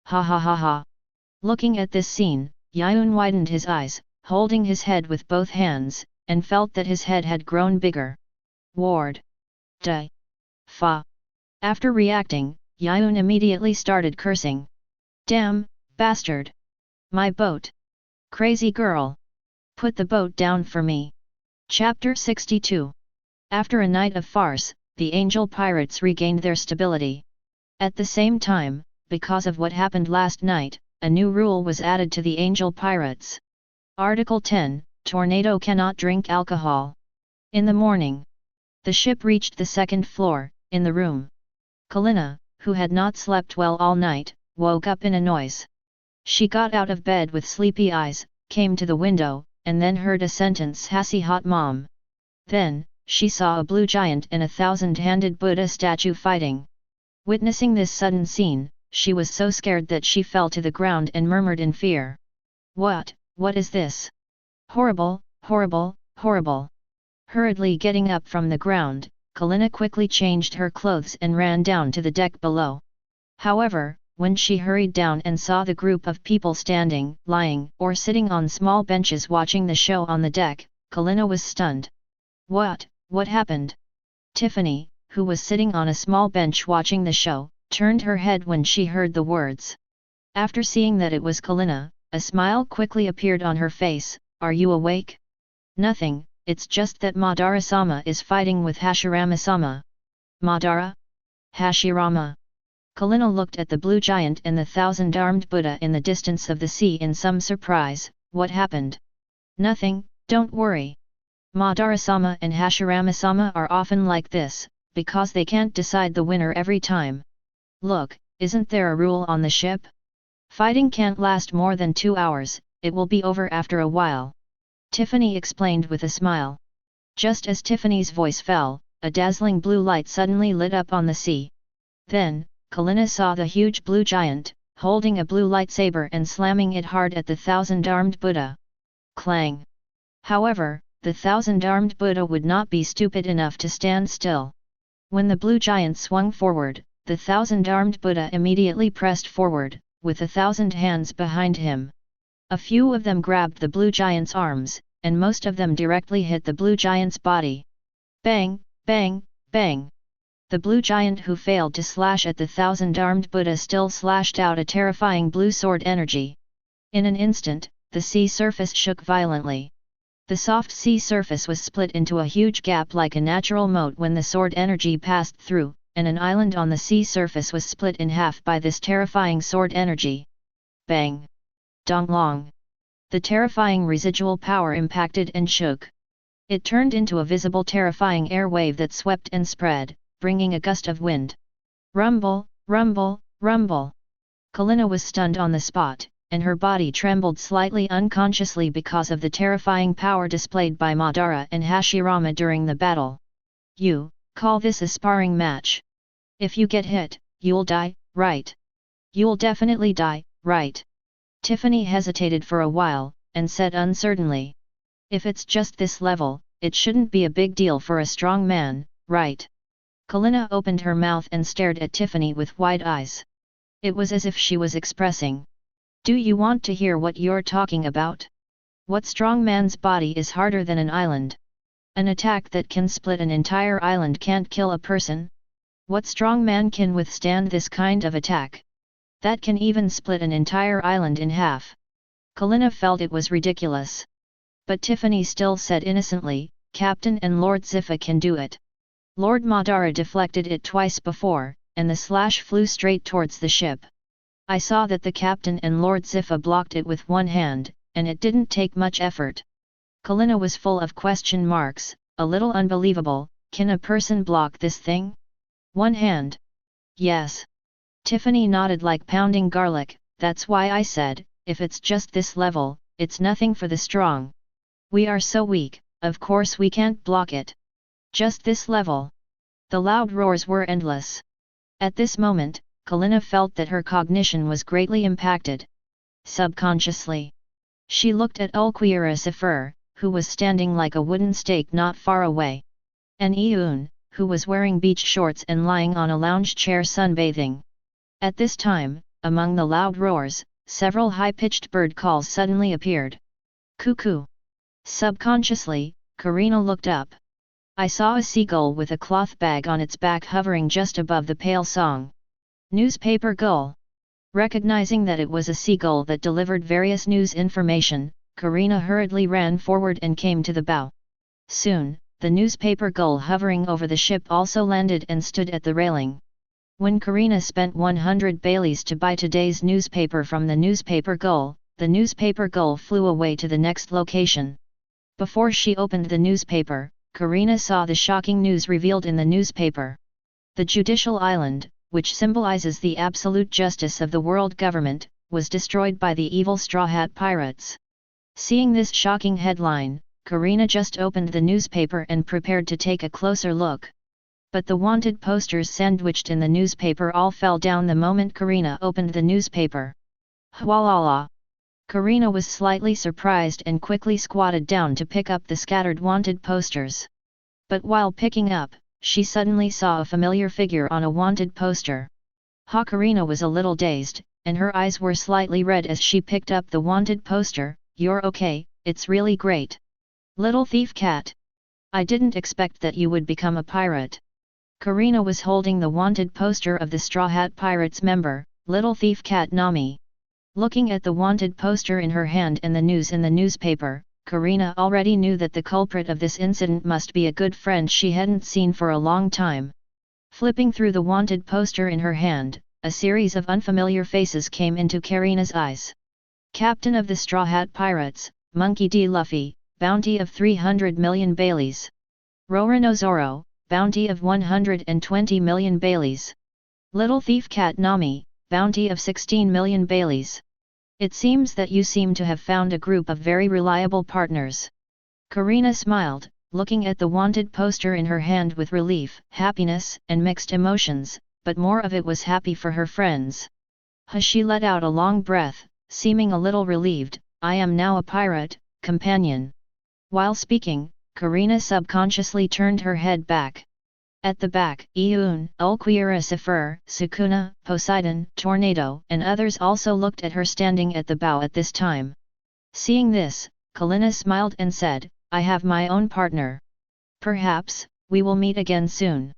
Ha ha ha ha. Looking at this scene, Yiyun widened his eyes, holding his head with both hands, and felt that his head had grown bigger. Ward. Duh. Fa. After reacting, Yiyun immediately started cursing. "Damn, bastard! My boat! Crazy girl! Put the boat down for me!" Chapter 62. After a night of farce, the Angel Pirates regained their stability. At the same time, because of what happened last night, a new rule was added to the Angel Pirates. Article 10, Tornado cannot drink alcohol. In the morning, the ship reached the second floor. In the room, Kalina, who had not slept well all night, woke up in a noise. She got out of bed with sleepy eyes, came to the window, and then heard a sentence, "Hassie hot mom." Then, she saw a blue giant and a thousand-handed Buddha statue fighting. Witnessing this sudden scene, she was so scared that she fell to the ground and murmured in fear. What is this? Horrible, horrible, horrible. Hurriedly getting up from the ground, Kalina quickly changed her clothes and ran down to the deck below. However, when she hurried down and saw the group of people standing, lying, or sitting on small benches watching the show on the deck, Kalina was stunned. What happened? Tiffany, who was sitting on a small bench watching the show, turned her head when she heard the words. After seeing that it was Kalina, a smile quickly appeared on her face. Are you awake? Nothing, it's just that Madara-sama is fighting with Hashirama-sama. Madara? Hashirama? Kalina looked at the blue giant and the thousand-armed Buddha in the distance of the sea in some surprise. What happened? Nothing, don't worry. Madara-sama and Hashirama-sama are often like this, because they can't decide the winner every time. Look, isn't there a rule on the ship? Fighting can't last more than 2 hours, it will be over after a while. Tiffany explained with a smile. Just as Tiffany's voice fell, a dazzling blue light suddenly lit up on the sea. Then, Kalina saw the huge blue giant, holding a blue lightsaber and slamming it hard at the thousand-armed Buddha. Clang! However, the thousand-armed Buddha would not be stupid enough to stand still. When the blue giant swung forward, the thousand-armed Buddha immediately pressed forward, with 1,000 hands behind him. A few of them grabbed the blue giant's arms, and most of them directly hit the blue giant's body. Bang, bang, bang! The blue giant who failed to slash at the thousand-armed Buddha still slashed out a terrifying blue sword energy. In an instant, the sea surface shook violently. The soft sea surface was split into a huge gap like a natural moat when the sword energy passed through, and an island on the sea surface was split in half by this terrifying sword energy. Bang! Dong long! The terrifying residual power impacted and shook. It turned into a visible terrifying air wave that swept and spread, bringing a gust of wind. Rumble, rumble, rumble! Kalina was stunned on the spot, and her body trembled slightly unconsciously because of the terrifying power displayed by Madara and Hashirama during the battle. You call this a sparring match? If you get hit, you'll die, right? You'll definitely die, right? Tiffany hesitated for a while, and said uncertainly. If it's just this level, it shouldn't be a big deal for a strong man, right? Kalina opened her mouth and stared at Tiffany with wide eyes. It was as if she was expressing. Do you want to hear what you're talking about? What strong man's body is harder than an island? An attack that can split an entire island can't kill a person? What strong man can withstand this kind of attack? That can even split an entire island in half. Kalina felt it was ridiculous. But Tiffany still said innocently, Captain and Lord Ziffa can do it. Lord Madara deflected it twice before, and the slash flew straight towards the ship. I saw that the captain and Lord Ziffa blocked it with one hand, and it didn't take much effort. Kalina was full of question marks, a little unbelievable. Can a person block this thing? One hand? Yes. Tiffany nodded like pounding garlic. That's why I said, if it's just this level, it's nothing for the strong. We are so weak, of course we can't block it. Just this level. The loud roars were endless. At this moment, Kalina felt that her cognition was greatly impacted. Subconsciously, she looked at Ulquiera Sifur, who was standing like a wooden stake not far away. And Yiyun, who was wearing beach shorts and lying on a lounge chair sunbathing. At this time, among the loud roars, several high-pitched bird calls suddenly appeared. Cuckoo! Subconsciously, Karina looked up. I saw a seagull with a cloth bag on its back hovering just above the pale song. Newspaper gull. Recognizing that it was a seagull that delivered various news information, Karina hurriedly ran forward and came to the bow. Soon, the newspaper gull hovering over the ship also landed and stood at the railing. When Karina spent 100 baileys to buy today's newspaper from the newspaper gull flew away to the next location. Before she opened the newspaper, Karina saw the shocking news revealed in the newspaper. The judicial island, which symbolizes the absolute justice of the world government, was destroyed by the evil Straw Hat pirates. Seeing this shocking headline, Karina just opened the newspaper and prepared to take a closer look. But the wanted posters sandwiched in the newspaper all fell down the moment Karina opened the newspaper. Hwalala! Karina was slightly surprised and quickly squatted down to pick up the scattered wanted posters. But while picking up, she suddenly saw a familiar figure on a wanted poster. Karina was a little dazed, and her eyes were slightly red as she picked up the wanted poster. "You're okay, it's really great. Little thief cat. I didn't expect that you would become a pirate." Karina was holding the wanted poster of the Straw Hat Pirates member, Little Thief Cat Nami. Looking at the wanted poster in her hand and the news in the newspaper, Karina already knew that the culprit of this incident must be a good friend she hadn't seen for a long time. Flipping through the wanted poster in her hand, a series of unfamiliar faces came into Karina's eyes. Captain of the Straw Hat Pirates, Monkey D. Luffy, bounty of 300 million baileys. Roronozoro, bounty of 120 million baileys. Little Thief Cat Nami, bounty of 16 million baileys. It seems that you seem to have found a group of very reliable partners. Karina smiled, looking at the wanted poster in her hand with relief, happiness, and mixed emotions, but more of it was happy for her friends. She let out a long breath, seeming a little relieved. "I am now a pirate, companion." While speaking, Karina subconsciously turned her head back. At the back, Yiyun, Sukuna, Poseidon, Tornado, and others also looked at her standing at the bow at this time. Seeing this, Karina smiled and said, "I have my own partner. Perhaps, we will meet again soon."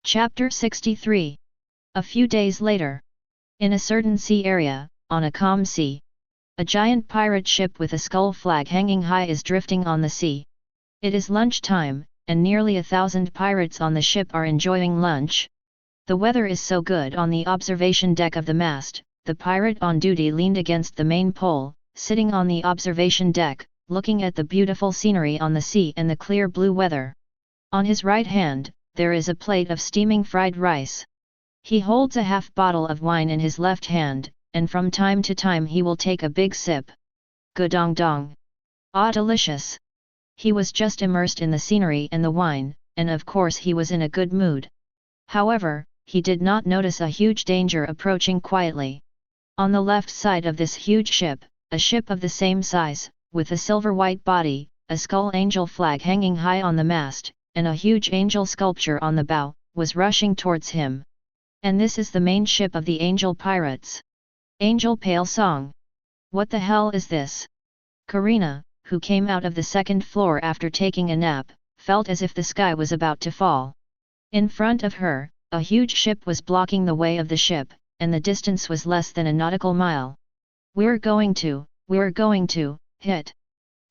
Chapter 63. A few days later. In a certain sea area, on a calm sea, a giant pirate ship with a skull flag hanging high is drifting on the sea. It is lunchtime, and nearly 1,000 pirates on the ship are enjoying lunch. The weather is so good on the observation deck of the mast. The pirate on duty leaned against the main pole, sitting on the observation deck, looking at the beautiful scenery on the sea and the clear blue weather. On his right hand, there is a plate of steaming fried rice. He holds a half bottle of wine in his left hand, and from time to time he will take a big sip. Gudong dong. Ah, delicious! He was just immersed in the scenery and the wine, and of course he was in a good mood. However, he did not notice a huge danger approaching quietly. On the left side of this huge ship, a ship of the same size, with a silver-white body, a skull angel flag hanging high on the mast, and a huge angel sculpture on the bow, was rushing towards him. And this is the main ship of the angel pirates. Angel Pale Song. What the hell is this? Karina, who came out of the second floor after taking a nap, felt as if the sky was about to fall. In front of her, a huge ship was blocking the way of the ship, and the distance was less than a nautical mile. We're going to hit.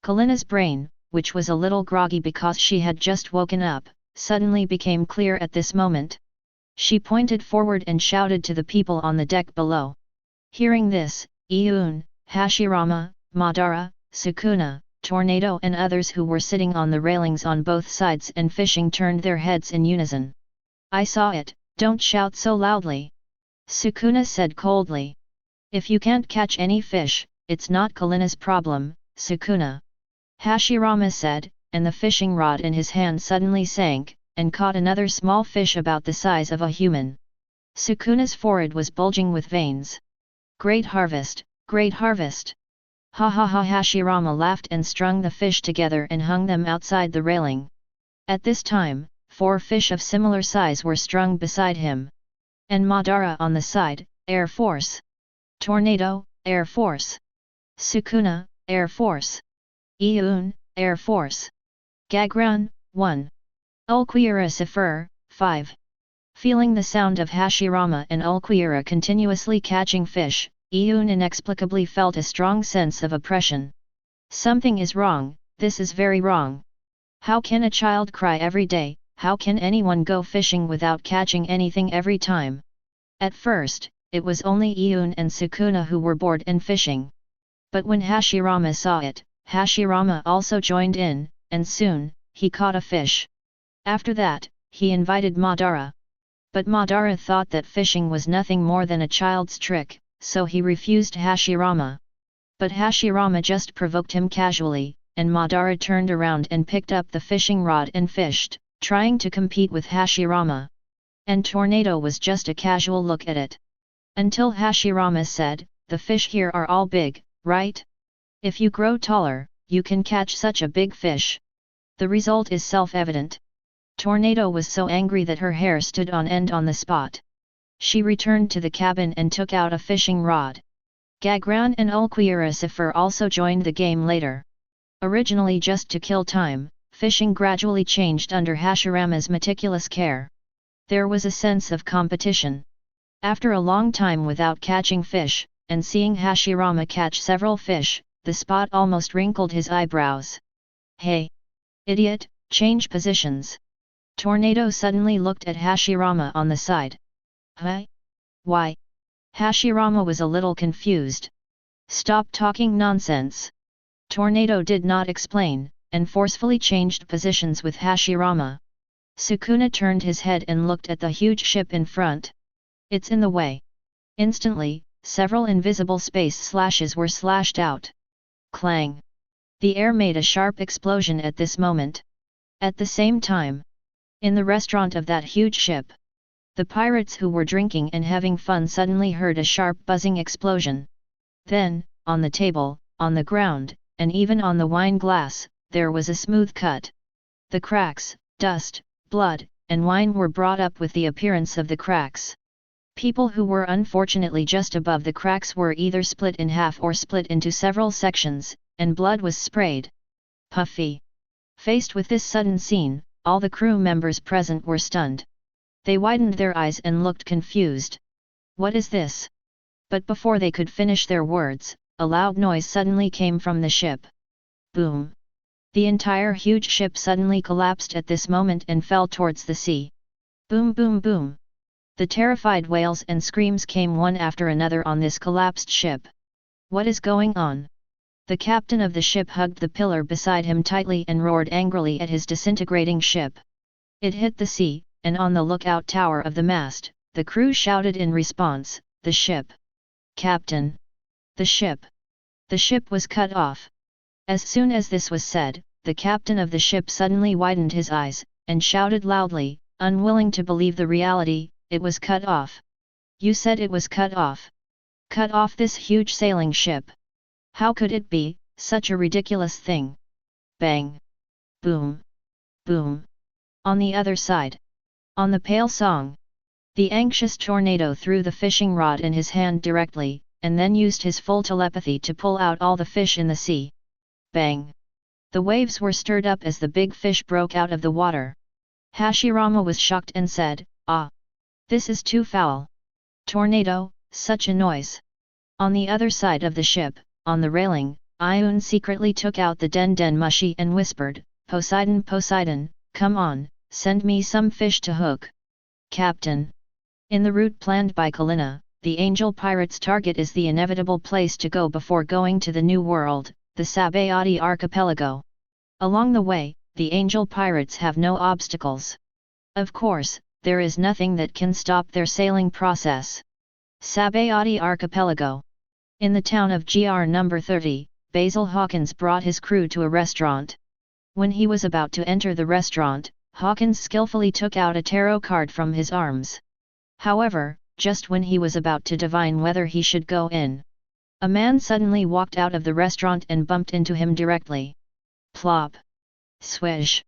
Karina's brain, which was a little groggy because she had just woken up, suddenly became clear at this moment. She pointed forward and shouted to the people on the deck below. Hearing this, Yiyun, Hashirama, Madara, Sukuna, Tornado and others who were sitting on the railings on both sides and fishing turned their heads in unison. "I saw it, don't shout so loudly," Sukuna said coldly. "If you can't catch any fish, it's not Karina's problem, Sukuna," Hashirama said, and the fishing rod in his hand suddenly sank, and caught another small fish about the size of a human. Sukuna's forehead was bulging with veins. Great harvest, great harvest! Ha ha ha! Hashirama laughed and strung the fish together and hung them outside the railing. At this time, 4 fish of similar size were strung beside him. And Madara on the side, Air Force. Tornado, Air Force. Sukuna, Air Force. Yiyun, Air Force. Gagran, 1. Ulquiera Sifur, 5. Feeling the sound of Hashirama and Ulquiera continuously catching fish, Yiyun inexplicably felt a strong sense of oppression. Something is wrong, this is very wrong. How can a child cry every day? How can anyone go fishing without catching anything every time? At first, it was only Yiyun and Sukuna who were bored and fishing. But when Hashirama saw it, Hashirama also joined in, and soon, he caught a fish. After that, he invited Madara. But Madara thought that fishing was nothing more than a child's trick, so he refused Hashirama. But Hashirama just provoked him casually, and Madara turned around and picked up the fishing rod and fished, trying to compete with Hashirama. And Tornado was just a casual look at it. Until Hashirama said, "The fish here are all big, right? If you grow taller, you can catch such a big fish." The result is self-evident. Tornado was so angry that her hair stood on end on the spot. She returned to the cabin and took out a fishing rod. Gagran and Ulquioricifer also joined the game later. Originally just to kill time, fishing gradually changed under Hashirama's meticulous care. There was a sense of competition. After a long time without catching fish, and seeing Hashirama catch several fish, the spot almost wrinkled his eyebrows. "Hey! Idiot, change positions!" Tornado suddenly looked at Hashirama on the side. "Huh? Why?" Hashirama was a little confused. "Stop talking nonsense." Tornado did not explain, and forcefully changed positions with Hashirama. Sukuna turned his head and looked at the huge ship in front. "It's in the way." Instantly, several invisible space slashes were slashed out. Clang! The air made a sharp explosion at this moment. At the same time, in the restaurant of that huge ship, the pirates who were drinking and having fun suddenly heard a sharp buzzing explosion. Then, on the table, on the ground, and even on the wine glass, there was a smooth cut. The cracks, dust, blood, and wine were brought up with the appearance of the cracks. People who were unfortunately just above the cracks were either split in half or split into several sections, and blood was sprayed. Puffy! Faced with this sudden scene, all the crew members present were stunned. They widened their eyes and looked confused. "What is this?" But before they could finish their words, a loud noise suddenly came from the ship. Boom! The entire huge ship suddenly collapsed at this moment and fell towards the sea. Boom boom boom! The terrified wails and screams came one after another on this collapsed ship. "What is going on?" The captain of the ship hugged the pillar beside him tightly and roared angrily at his disintegrating ship. It hit the sea, and on the lookout tower of the mast, the crew shouted in response, "The ship! Captain! The ship!" The ship was cut off. As soon as this was said, the captain of the ship suddenly widened his eyes, and shouted loudly, unwilling to believe the reality, "It was cut off! You said it was cut off! Cut off this huge sailing ship! How could it be, such a ridiculous thing?" Bang! Boom! Boom! On the other side. On the pale song. The anxious Tornado threw the fishing rod in his hand directly, and then used his full telepathy to pull out all the fish in the sea. Bang! The waves were stirred up as the big fish broke out of the water. Hashirama was shocked and said, "Ah! This is too foul! Tornado, such a noise!" On the other side of the ship, on the railing, Yiyun secretly took out the den mushi and whispered, "Poseidon, Poseidon, come on, send me some fish to hook." "Captain." In the route planned by Kalina, the angel pirates' target is the inevitable place to go before going to the new world, the Sabayati archipelago. Along the way, the angel pirates have no obstacles. Of course, there is nothing that can stop their sailing process. Sabayati archipelago. In the town of GR number 30, Basil Hawkins brought his crew to a restaurant. When he was about to enter the restaurant, Hawkins skillfully took out a tarot card from his arms. However, just when he was about to divine whether he should go in, a man suddenly walked out of the restaurant and bumped into him directly. Plop! Swish!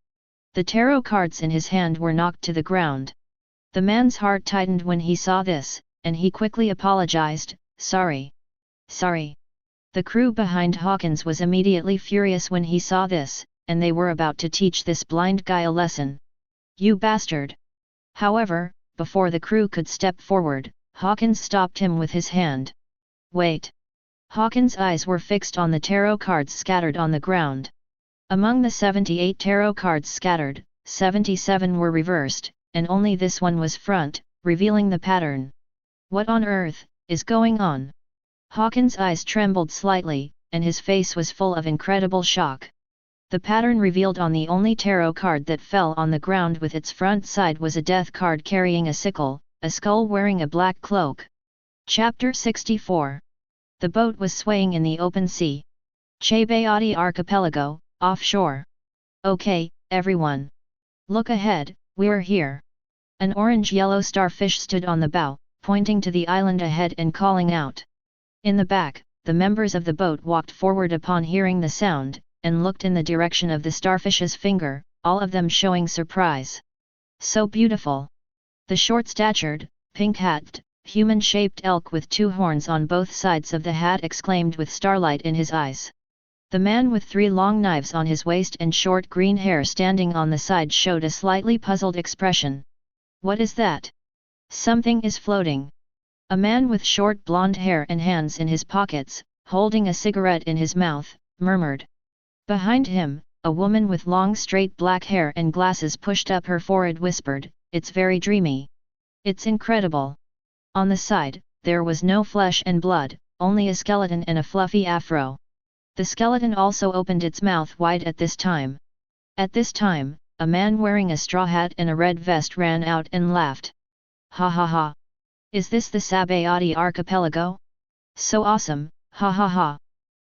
The tarot cards in his hand were knocked to the ground. The man's heart tightened when he saw this, and he quickly apologized, "Sorry. Sorry." The crew behind Hawkins was immediately furious when he saw this, and they were about to teach this blind guy a lesson. "You bastard!" However, before the crew could step forward, Hawkins stopped him with his hand. "Wait!" Hawkins' eyes were fixed on the tarot cards scattered on the ground. Among the 78 tarot cards scattered, 77 were reversed, and only this one was front, revealing the pattern. What on earth is going on? Hawkins' eyes trembled slightly, and his face was full of incredible shock. The pattern revealed on the only tarot card that fell on the ground with its front side was a death card carrying a sickle, a skull wearing a black cloak. Chapter 64. The boat was swaying in the open sea. Chebayati Archipelago, offshore. Okay, everyone. Look ahead, we're here. An orange-yellow starfish stood on the bow, pointing to the island ahead and calling out. In the back, the members of the boat walked forward upon hearing the sound, and looked in the direction of the starfish's finger, all of them showing surprise. So beautiful! The short-statured, pink-hatted, human-shaped elk with two horns on both sides of the hat exclaimed with starlight in his eyes. The man with 3 long knives on his waist and short green hair standing on the side showed a slightly puzzled expression. What is that? Something is floating. A man with short blonde hair and hands in his pockets, holding a cigarette in his mouth, murmured. Behind him, a woman with long straight black hair and glasses pushed up her forehead whispered, "It's very dreamy. It's incredible." On the side, there was no flesh and blood, only a skeleton and a fluffy afro. The skeleton also opened its mouth wide at this time. At this time, a man wearing a straw hat and a red vest ran out and laughed. Ha ha ha! Is this the Sabayati Archipelago? So awesome, ha ha ha!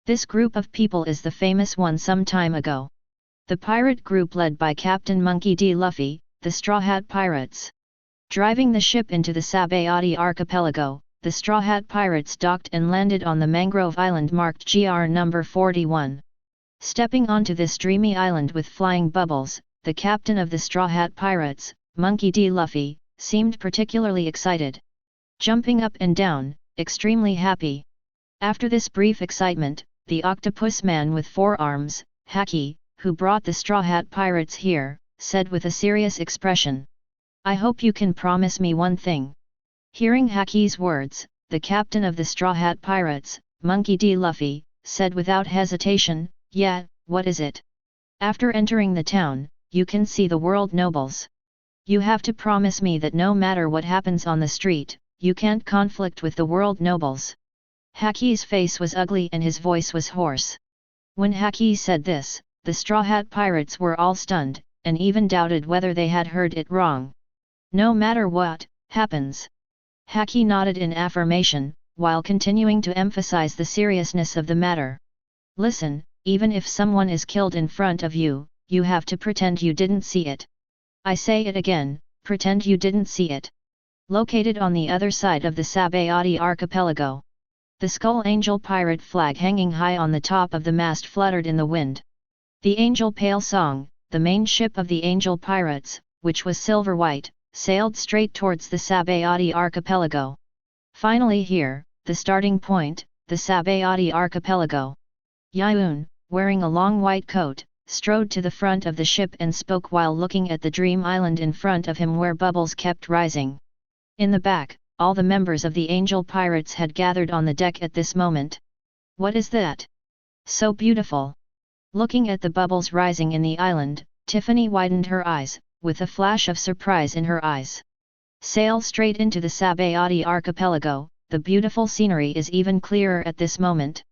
This group of people is the famous one some time ago. The pirate group led by Captain Monkey D. Luffy, the Straw Hat Pirates. Driving the ship into the Sabayati Archipelago, the Straw Hat Pirates docked and landed on the mangrove island marked GR number 41. Stepping onto this dreamy island with flying bubbles, the captain of the Straw Hat Pirates, Monkey D. Luffy, seemed particularly excited. Jumping up and down, extremely happy. After this brief excitement, the octopus man with 4 arms, Haki, who brought the Straw Hat Pirates here, said with a serious expression. I hope you can promise me one thing. Hearing Haki's words, the captain of the Straw Hat Pirates, Monkey D. Luffy, said without hesitation, yeah, what is it? After entering the town, you can see the world nobles. You have to promise me that no matter what happens on the street, you can't conflict with the world nobles. Haki's face was ugly and his voice was hoarse. When Haki said this, the Straw Hat Pirates were all stunned, and even doubted whether they had heard it wrong. No matter what happens. Haki nodded in affirmation, while continuing to emphasize the seriousness of the matter. Listen, even if someone is killed in front of you, you have to pretend you didn't see it. I say it again, pretend you didn't see it. Located on the other side of the Sabayati Archipelago. The Skull Angel pirate flag hanging high on the top of the mast fluttered in the wind. The Angel Pale Song, the main ship of the Angel Pirates, which was silver-white, sailed straight towards the Sabayati Archipelago. Finally here, the starting point, the Sabayati Archipelago. Yiyun, wearing a long white coat, strode to the front of the ship and spoke while looking at the dream island in front of him where bubbles kept rising. In the back, all the members of the Angel Pirates had gathered on the deck at this moment. What is that? So beautiful! Looking at the bubbles rising in the island, Tiffany widened her eyes, with a flash of surprise in her eyes. Sail straight into the Sabayati Archipelago, the beautiful scenery is even clearer at this moment.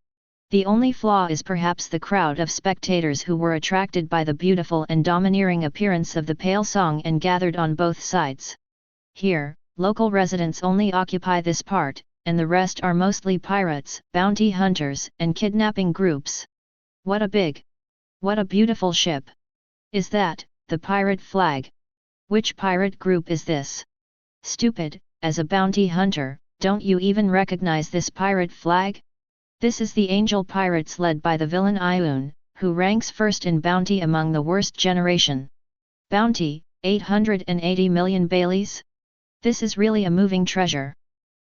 The only flaw is perhaps the crowd of spectators who were attracted by the beautiful and domineering appearance of the pale song and gathered on both sides. Here, local residents only occupy this part, and the rest are mostly pirates, bounty hunters, and kidnapping groups. What a beautiful ship! Is that the pirate flag? Which pirate group is this? Stupid, as a bounty hunter, don't you even recognize this pirate flag? This is the Angel Pirates led by the villain Yiyun, who ranks first in bounty among the worst generation. Bounty, 880 million Baileys? This is really a moving treasure.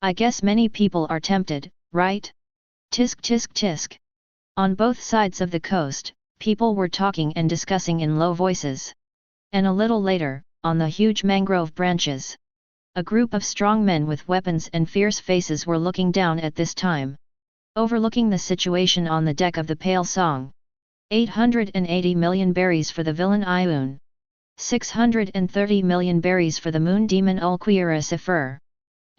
I guess many people are tempted, right? Tisk tisk tisk. On both sides of the coast, people were talking and discussing in low voices. And a little later, on the huge mangrove branches, a group of strong men with weapons and fierce faces were looking down at this time. Overlooking the situation on the deck of the Pale Song. 880 million berries for the villain Yiyun. 630 million berries for the moon demon Ulquiera Sifur.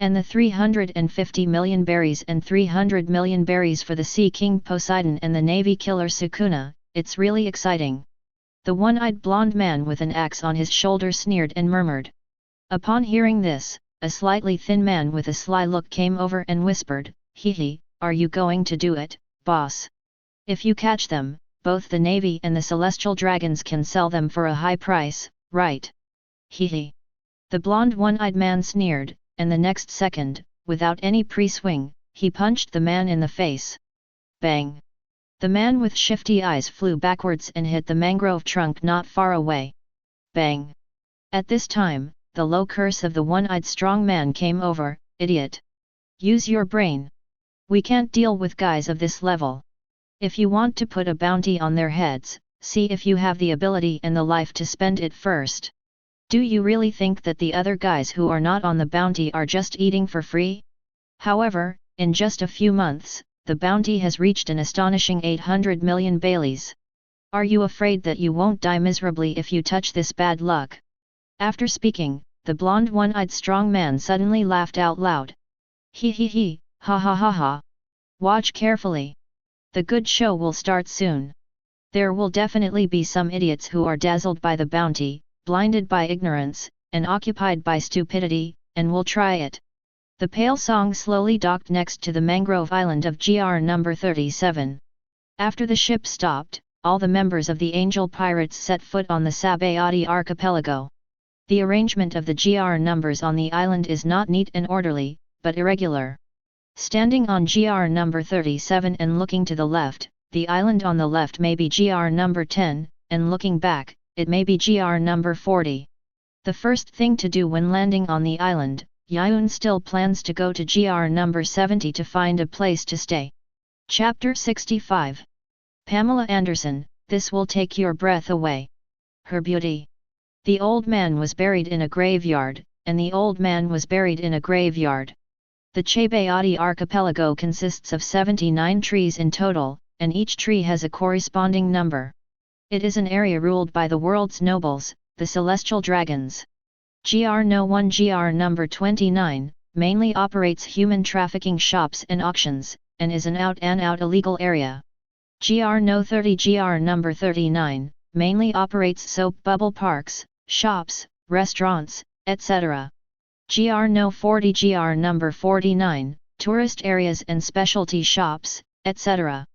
And the 350 million berries and 300 million berries for the Sea King Poseidon and the Navy Killer Sukuna, it's really exciting. The one-eyed blonde man with an axe on his shoulder sneered and murmured. Upon hearing this, a slightly thin man with a sly look came over and whispered, "Hee, are you going to do it, boss? If you catch them, both the Navy and the Celestial Dragons can sell them for a high price, right?" Hee. The blonde one-eyed man sneered, and the next second, without any pre-swing, he punched the man in the face. Bang! The man with shifty eyes flew backwards and hit the mangrove trunk not far away. Bang! At this time, the low curse of the one-eyed strong man came over. "Idiot! Use your brain. We can't deal with guys of this level. If you want to put a bounty on their heads, see if you have the ability and the life to spend it first. Do you really think that the other guys who are not on the bounty are just eating for free? However, in just a few months, the bounty has reached an astonishing 800 million Baileys. Are you afraid that you won't die miserably if you touch this bad luck?" After speaking, the blonde one-eyed strong man suddenly laughed out loud. He, ha ha ha ha. Watch carefully. The good show will start soon. There will definitely be some idiots who are dazzled by the bounty, blinded by ignorance, and occupied by stupidity, and will try it. The Pale Song slowly docked next to the mangrove island of GR number 37. After the ship stopped, all the members of the Angel Pirates set foot on the Sabayati archipelago. The arrangement of the GR numbers on the island is not neat and orderly, but irregular. Standing on GR number 37 and looking to the left, the island on the left may be GR number 10, and looking back, it may be GR number 40. The first thing to do when landing on the island, Yiyun still plans to go to GR number 70 to find a place to stay. Chapter 65. Pamela Anderson, this will take your breath away. Her beauty. The old man was buried in a graveyard, and the old man was buried in a graveyard. The Sabayati archipelago consists of 79 trees in total, and each tree has a corresponding number. It is an area ruled by the world's nobles, the Celestial Dragons. GR No 1 GR number 29, mainly operates human trafficking shops and auctions, and is an out-and-out illegal area. GR No 30 GR number 39, mainly operates soap bubble parks, shops, restaurants, etc. GR No 40 GR number 49, tourist areas and specialty shops, etc.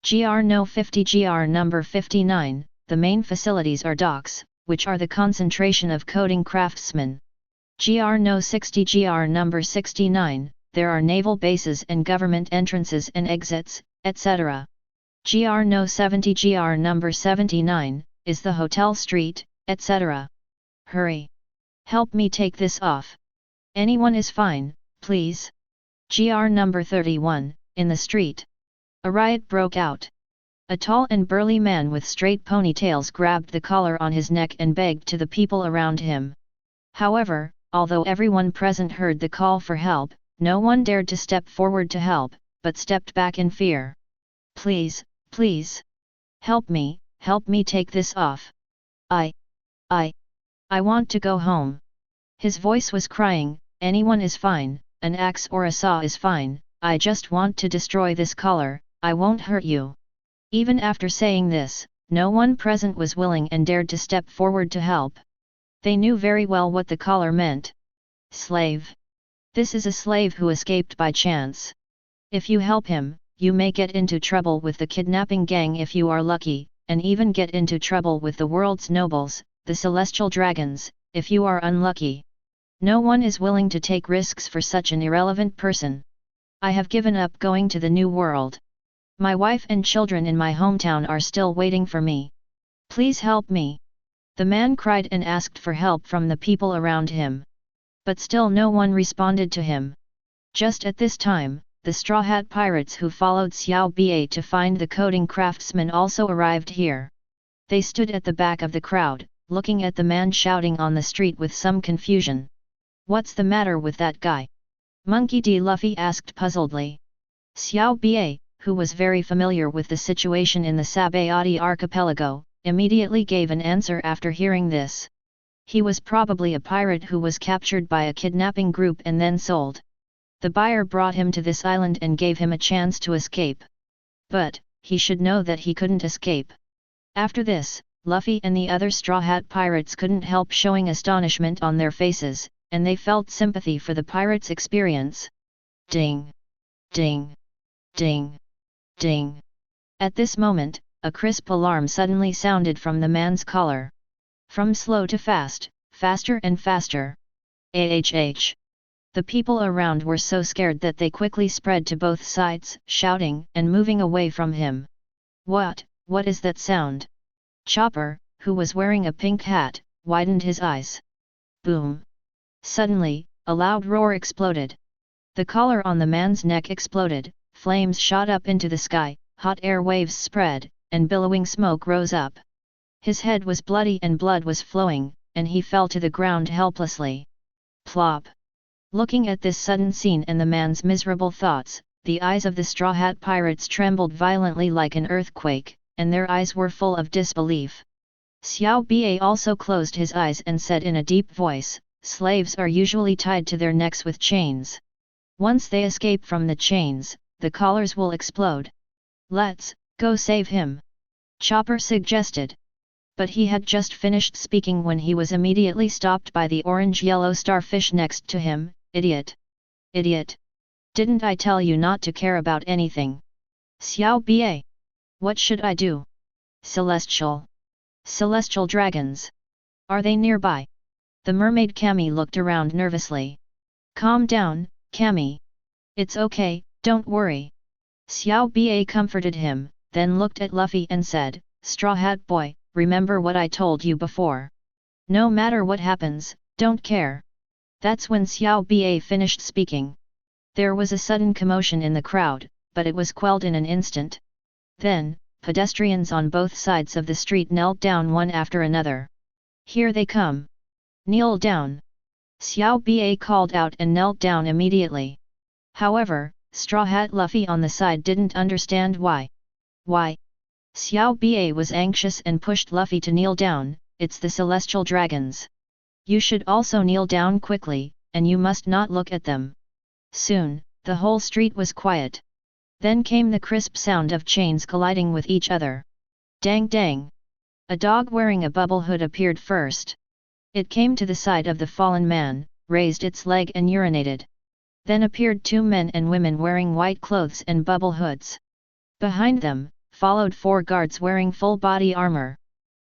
GR No 50 GR number 59, the main facilities are docks, which are the concentration of coding craftsmen. GR No 60 GR number 69, there are naval bases and government entrances and exits, etc. GR No 70 GR number 79, is the hotel street, etc. Hurry! Help me take this off. Anyone is fine, please. GR number 31, in the street. A riot broke out. A tall and burly man with straight ponytails grabbed the collar on his neck and begged to the people around him. However, although everyone present heard the call for help, no one dared to step forward to help, but stepped back in fear. Please, please. Help me take this off. I want to go home. His voice was crying, anyone is fine, an axe or a saw is fine, I just want to destroy this collar, I won't hurt you. Even after saying this, no one present was willing and dared to step forward to help. They knew very well what the collar meant. Slave. This is a slave who escaped by chance. If you help him, you may get into trouble with the kidnapping gang if you are lucky, and even get into trouble with the world's nobles, the Celestial Dragons, if you are unlucky. No one is willing to take risks for such an irrelevant person. I have given up going to the new world. My wife and children in my hometown are still waiting for me. Please help me. The man cried and asked for help from the people around him. But still no one responded to him. Just at this time, the Straw Hat Pirates who followed Xiao Ba to find the coding craftsman also arrived here. They stood at the back of the crowd, looking at the man shouting on the street with some confusion. What's the matter with that guy? Monkey D. Luffy asked puzzledly. Xiao Ba, who was very familiar with the situation in the Sabayati archipelago, immediately gave an answer after hearing this. He was probably a pirate who was captured by a kidnapping group and then sold. The buyer brought him to this island and gave him a chance to escape. But, he should know that he couldn't escape. After this, Luffy and the other Straw Hat pirates couldn't help showing astonishment on their faces, and they felt sympathy for the pirates' experience. Ding! Ding! Ding! Ding! At this moment, a crisp alarm suddenly sounded from the man's collar. From slow to fast, faster and faster. AHH! The people around were so scared that they quickly spread to both sides, shouting and moving away from him. What is that sound? Chopper, who was wearing a pink hat, widened his eyes. Boom! Suddenly, a loud roar exploded. The collar on the man's neck exploded, flames shot up into the sky, hot air waves spread, and billowing smoke rose up. His head was bloody and blood was flowing, and he fell to the ground helplessly. Plop! Looking at this sudden scene and the man's miserable thoughts, the eyes of the Straw Hat pirates trembled violently like an earthquake, and their eyes were full of disbelief. Xiao Ba also closed his eyes and said in a deep voice, "Slaves are usually tied to their necks with chains. Once they escape from the chains, the collars will explode. Let's go save him," Chopper suggested. But he had just finished speaking when he was immediately stopped by the orange-yellow starfish next to him. Idiot! Idiot! Didn't I tell you not to care about anything? Xiao Ba! What should I do? Celestial dragons! Are they nearby? The mermaid Cammy looked around nervously. Calm down, Cammy. It's okay, don't worry. Xiao Ba comforted him, then looked at Luffy and said, Straw Hat Boy, remember what I told you before. No matter what happens, don't care. That's when Xiao Ba finished speaking. There was a sudden commotion in the crowd, but it was quelled in an instant. Then, pedestrians on both sides of the street knelt down one after another. Here they come. Kneel down. Xiao Ba called out and knelt down immediately. However, Straw Hat Luffy on the side didn't understand why. Why? Xiao Ba was anxious and pushed Luffy to kneel down. It's the celestial dragons. You should also kneel down quickly, and you must not look at them. Soon, the whole street was quiet. Then came the crisp sound of chains colliding with each other. Dang dang! A dog wearing a bubble hood appeared first. It came to the side of the fallen man, raised its leg and urinated. Then appeared two men and women wearing white clothes and bubble hoods. Behind them, followed 4 guards wearing full body armor.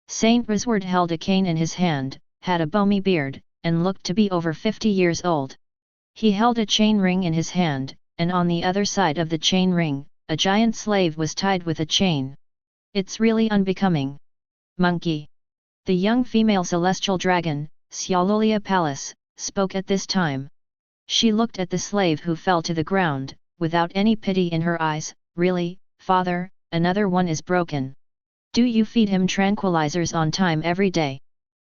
Saint Rizward held a cane in his hand, had a bony beard, and looked to be over 50 years old. He held a chain ring in his hand, and on the other side of the chain ring, a giant slave was tied with a chain. It's really unbecoming. Monkey! The young female celestial dragon, Xiaololia Palace, spoke at this time. She looked at the slave who fell to the ground, without any pity in her eyes. Really, father, another one is broken. Do you feed him tranquilizers on time every day?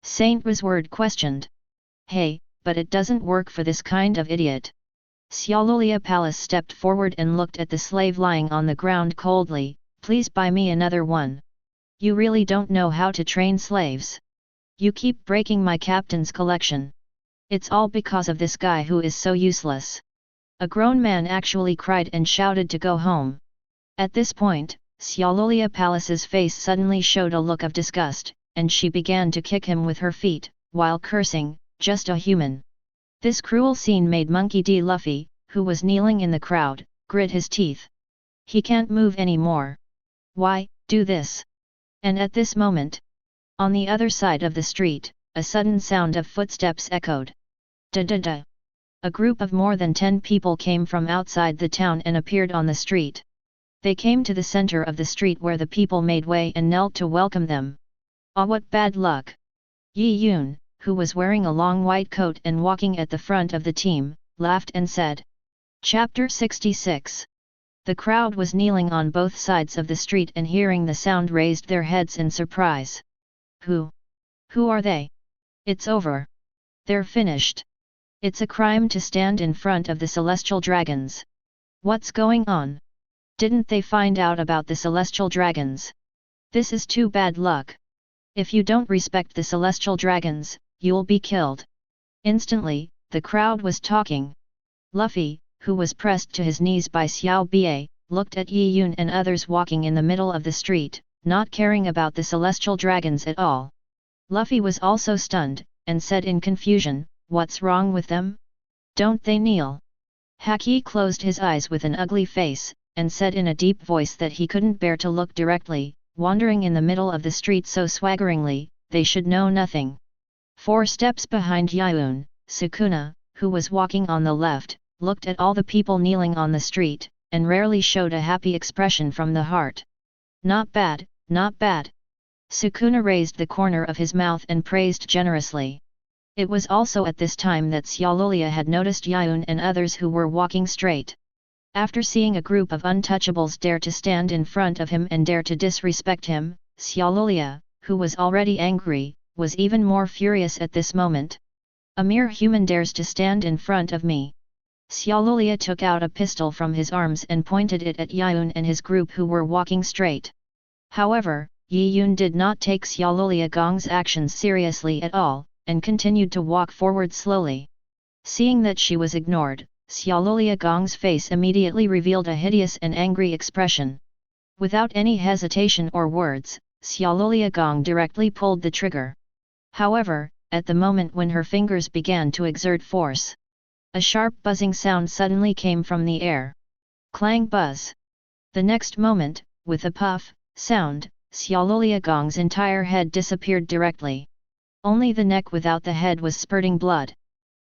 Saint Rizward questioned. Hey, but it doesn't work for this kind of idiot. Xiaololia Palace stepped forward and looked at the slave lying on the ground coldly. Please buy me another one. You really don't know how to train slaves. You keep breaking my captain's collection. It's all because of this guy who is so useless. A grown man actually cried and shouted to go home. At this point, Xiaololia Palace's face suddenly showed a look of disgust, and she began to kick him with her feet, while cursing, just a human. This cruel scene made Monkey D. Luffy, who was kneeling in the crowd, grit his teeth. He can't move anymore. Why do this? And at this moment, on the other side of the street, a sudden sound of footsteps echoed. Da-da-da! A group of more than 10 people came from outside the town and appeared on the street. They came to the center of the street where the people made way and knelt to welcome them. Ah, what bad luck! Yiyun, who was wearing a long white coat and walking at the front of the team, laughed and said. Chapter 66. The crowd was kneeling on both sides of the street and hearing the sound raised their heads in surprise. Who are they? It's over. They're finished. It's a crime to stand in front of the celestial dragons. What's going on? Didn't they find out about the celestial dragons? This is too bad luck. If you don't respect the celestial dragons, you'll be killed. Instantly, the crowd was talking. Luffy, who was pressed to his knees by Xiao Bie, looked at Yiyun and others walking in the middle of the street, not caring about the celestial dragons at all. Luffy was also stunned, and said in confusion, "What's wrong with them? Don't they kneel?" Haki closed his eyes with an ugly face, and said in a deep voice that he couldn't bear to look directly, wandering in the middle of the street so swaggeringly, they should know nothing. 4 steps behind Ryoumen, Sukuna, who was walking on the left, looked at all the people kneeling on the street, and rarely showed a happy expression from the heart. "Not bad, not bad." Sukuna raised the corner of his mouth and praised generously. It was also at this time that Xiaolulia had noticed Yiyun and others who were walking straight. After seeing a group of untouchables dare to stand in front of him and dare to disrespect him, Xiaolulia, who was already angry, was even more furious at this moment. "A mere human dares to stand in front of me." Xiaolulia took out a pistol from his arms and pointed it at Yiyun and his group who were walking straight. However, Yiyun did not take Xiaolulia Gong's actions seriously at all, and continued to walk forward slowly. Seeing that she was ignored, Xiaolulia Gong's face immediately revealed a hideous and angry expression. Without any hesitation or words, Xiaolulia Gong directly pulled the trigger. However, at the moment when her fingers began to exert force, a sharp buzzing sound suddenly came from the air. Clang buzz. The next moment, with a puff sound, Xiaolulia Gong's entire head disappeared directly. Only the neck without the head was spurting blood.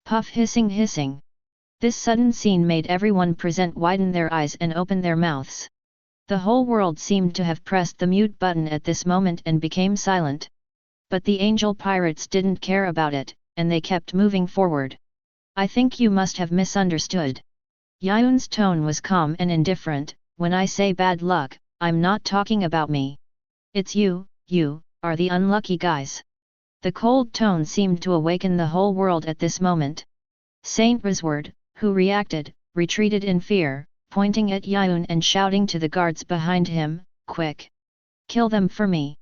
Puff hissing hissing. This sudden scene made everyone present widen their eyes and open their mouths. The whole world seemed to have pressed the mute button at this moment and became silent. But the angel pirates didn't care about it, and they kept moving forward. "I think you must have misunderstood." Yiyun's tone was calm and indifferent. "When I say bad luck, I'm not talking about me. It's you are the unlucky guys." The cold tone seemed to awaken the whole world at this moment. Saint Rizward, who retreated in fear, pointing at Yiyun and shouting to the guards behind him, "Quick! Kill them for me!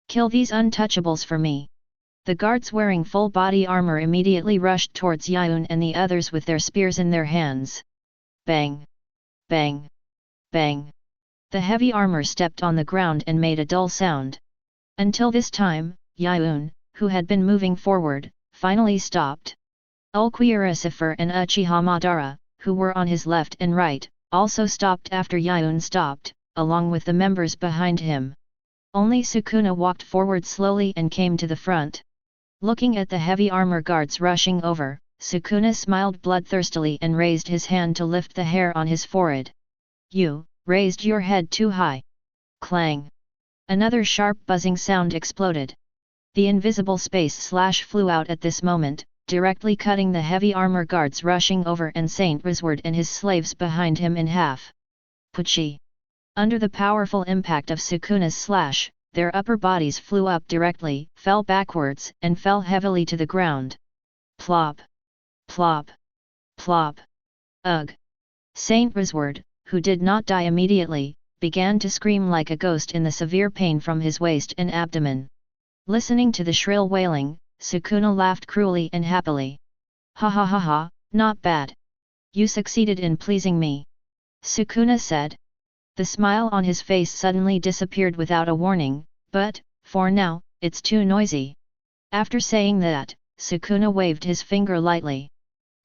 Kill these untouchables for me!" The guards wearing full body armor immediately rushed towards Yiyun and the others with their spears in their hands. Bang! Bang! Bang! The heavy armor stepped on the ground and made a dull sound. Until this time, Yiyun, who had been moving forward, finally stopped. Ulquioricifer and Uchiha Madara, who were on his left and right, also stopped after Yiyun stopped, along with the members behind him. Only Sukuna walked forward slowly and came to the front. Looking at the heavy armor guards rushing over, Sukuna smiled bloodthirstily and raised his hand to lift the hair on his forehead. "You raised your head too high." Clang! Another sharp buzzing sound exploded. The invisible space slash flew out at this moment, directly cutting the heavy armor guards rushing over and Saint Rizward and his slaves behind him in half. Puchi! Under the powerful impact of Sukuna's slash, their upper bodies flew up directly, fell backwards, and fell heavily to the ground. Plop! Plop! Plop! Ugh! Saint Rizward, who did not die immediately, began to scream like a ghost in the severe pain from his waist and abdomen. Listening to the shrill wailing, Sukuna laughed cruelly and happily. "Ha ha ha ha, not bad. You succeeded in pleasing me," Sukuna said. The smile on his face suddenly disappeared without a warning, but, for now, it's too noisy. After saying that, Sukuna waved his finger lightly.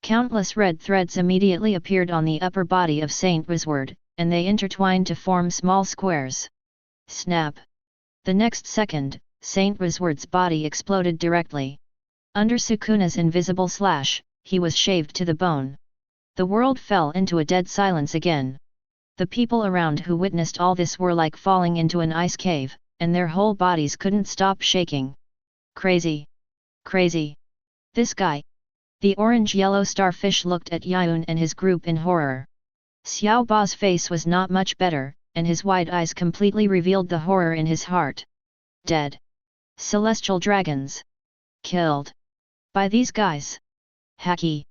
Countless red threads immediately appeared on the upper body of Saint Rizward, and they intertwined to form small squares. Snap! The next second, Saint Rizward's body exploded directly. Under Sukuna's invisible slash, he was shaved to the bone. The world fell into a dead silence again. The people around who witnessed all this were like falling into an ice cave, and their whole bodies couldn't stop shaking. Crazy! Crazy! This guy! The orange-yellow starfish looked at Yiyun and his group in horror. Xiao Ba's face was not much better, and his wide eyes completely revealed the horror in his heart. Dead. Celestial dragons. Killed. By these guys. Haki.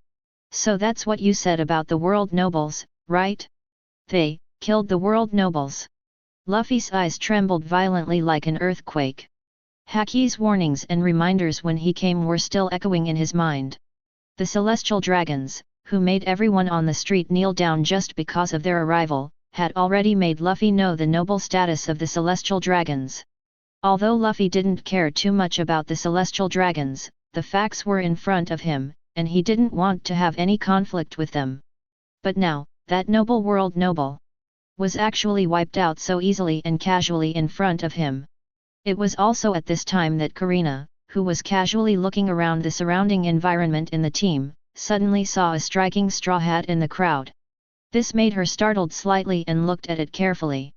So that's what you said about the world nobles, right? They killed the world nobles. Luffy's eyes trembled violently like an earthquake. Haki's warnings and reminders when he came were still echoing in his mind. The celestial dragons, who made everyone on the street kneel down just because of their arrival, had already made Luffy know the noble status of the celestial dragons. Although Luffy didn't care too much about the celestial dragons, the facts were in front of him, and he didn't want to have any conflict with them. But now, that noble world noble was actually wiped out so easily and casually in front of him. It was also at this time that Karina, who was casually looking around the surrounding environment in the team, suddenly saw a striking straw hat in the crowd. This made her startled slightly and looked at it carefully.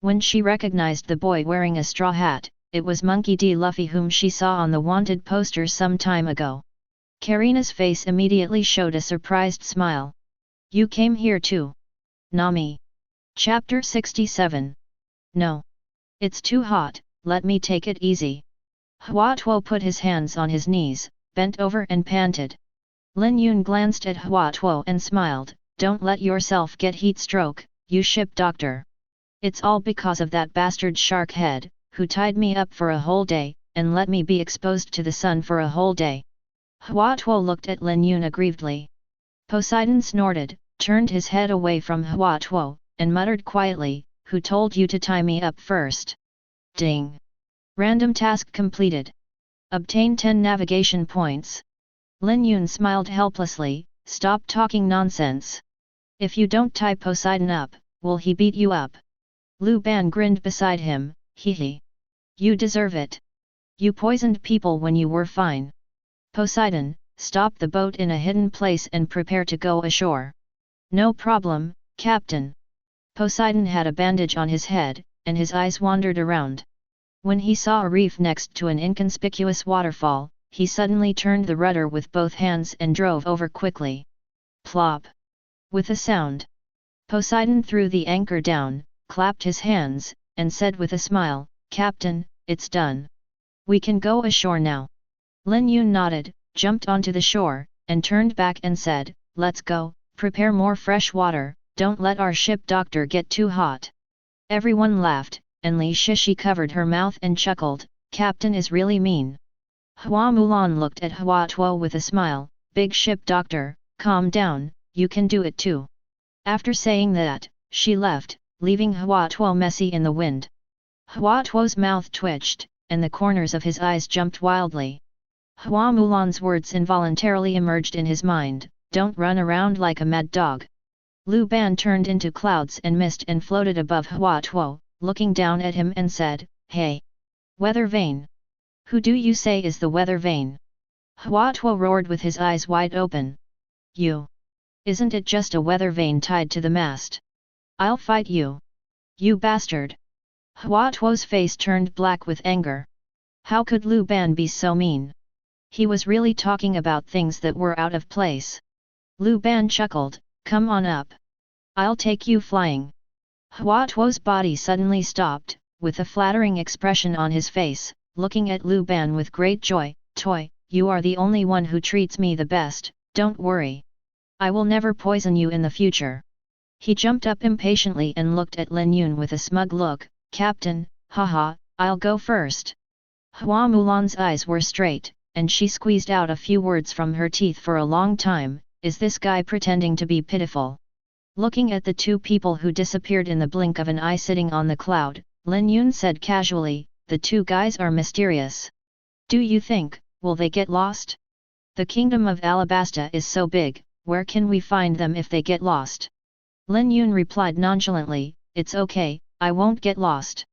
When she recognized the boy wearing a straw hat, it was Monkey D. Luffy whom she saw on the wanted poster some time ago. Karina's face immediately showed a surprised smile. "You came here too?" Nami. Chapter 67. No. It's too hot, let me take it easy. Hua Tuo put his hands on his knees, bent over and panted. Lin Yun glanced at Hua Tuo and smiled, "Don't let yourself get heat stroke, you ship doctor. It's all because of that bastard shark head, who tied me up for a whole day, and let me be exposed to the sun for a whole day." Hua Tuo looked at Lin Yun aggrievedly. Poseidon snorted, turned his head away from Hua Tuo, and muttered quietly, "Who told you to tie me up first?" Ding! Random task completed. Obtain 10 navigation points. Lin Yun smiled helplessly, "Stop talking nonsense. If you don't tie Poseidon up, will he beat you up?" Lu Ban grinned beside him, "Hee. You deserve it. You poisoned people when you were fine. Poseidon, stop the boat in a hidden place and prepare to go ashore." "No problem, Captain." Poseidon had a bandage on his head, and his eyes wandered around. When he saw a reef next to an inconspicuous waterfall, he suddenly turned the rudder with both hands and drove over quickly. Plop! With a sound, Poseidon threw the anchor down, clapped his hands, and said with a smile, "Captain, it's done. We can go ashore now." Lin Yun nodded, jumped onto the shore, and turned back and said, "Let's go, prepare more fresh water, don't let our ship doctor get too hot." Everyone laughed, and Li Shishi covered her mouth and chuckled, "Captain is really mean." Hua Mulan looked at Hua Tuo with a smile, "Big ship doctor, calm down, you can do it too." After saying that, she left, leaving Hua Tuo messy in the wind. Hua Tuo's mouth twitched, and the corners of his eyes jumped wildly. Hua Mulan's words involuntarily emerged in his mind, "Don't run around like a mad dog." Lu Ban turned into clouds and mist and floated above Hua Tuo, looking down at him and said, "Hey! Weather vane! Who do you say is the weather vane?" Hua Tuo roared with his eyes wide open. "You! Isn't it just a weather vane tied to the mast? I'll fight you! You bastard!" Hua Tuo's face turned black with anger. How could Lu Ban be so mean? He was really talking about things that were out of place. Lu Ban chuckled, "Come on up. I'll take you flying." Hua Tuo's body suddenly stopped, with a flattering expression on his face, looking at Lu Ban with great joy. "Toy, you are the only one who treats me the best, don't worry. I will never poison you in the future." He jumped up impatiently and looked at Lin Yun with a smug look, "Captain, haha, I'll go first." Hua Mulan's eyes were straight, and she squeezed out a few words from her teeth for a long time, "Is this guy pretending to be pitiful?" Looking at the two people who disappeared in the blink of an eye sitting on the cloud, Lin Yun said casually, "The two guys are mysterious. Do you think, will they get lost? The kingdom of Alabasta is so big, where can we find them if they get lost?" Lin Yun replied nonchalantly, "It's okay, I won't get lost."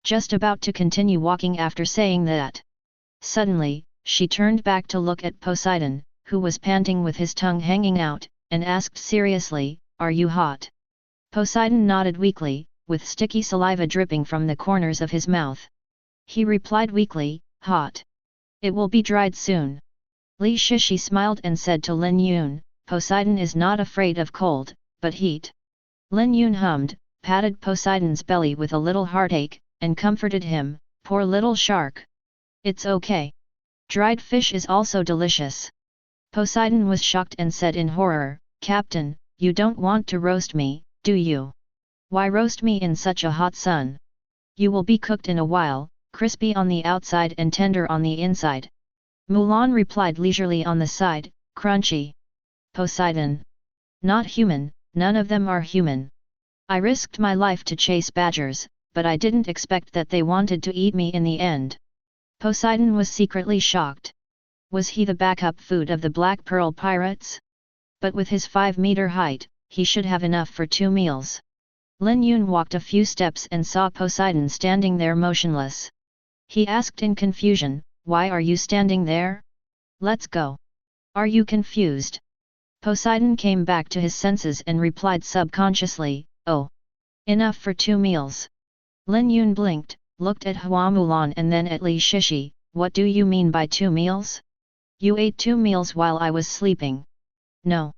Just about to continue walking after saying that. Suddenly, she turned back to look at Poseidon, who was panting with his tongue hanging out, and asked seriously, "Are you hot?" Poseidon nodded weakly, with sticky saliva dripping from the corners of his mouth. He replied weakly, "Hot. It will be dried soon." Li Shishi smiled and said to Lin Yun, "Poseidon is not afraid of cold, but heat." Lin Yun hummed, patted Poseidon's belly with a little heartache, and comforted him, "Poor little shark. It's okay. Dried fish is also delicious." Poseidon was shocked and said in horror, "Captain, you don't want to roast me, do you? Why roast me in such a hot sun? You will be cooked in a while, crispy on the outside and tender on the inside." Mulan replied leisurely on the side, "Crunchy." Poseidon, Not human, none of them are human. I risked my life to chase badgers, but I didn't expect that they wanted to eat me in the end. Poseidon was secretly shocked. Was he the backup food of the Black Pearl pirates? But with his 5-meter height, he should have enough for 2 meals. Lin Yun walked a few steps and saw Poseidon standing there motionless. He asked in confusion, "Why are you standing there? Let's go." "Are you confused?" Poseidon came back to his senses and replied subconsciously, "Oh. Enough for 2 meals." Lin Yun blinked, looked at Hua Mulan and then at Li Shishi. "What do you mean by 2 meals? You ate 2 meals while I was sleeping." "No.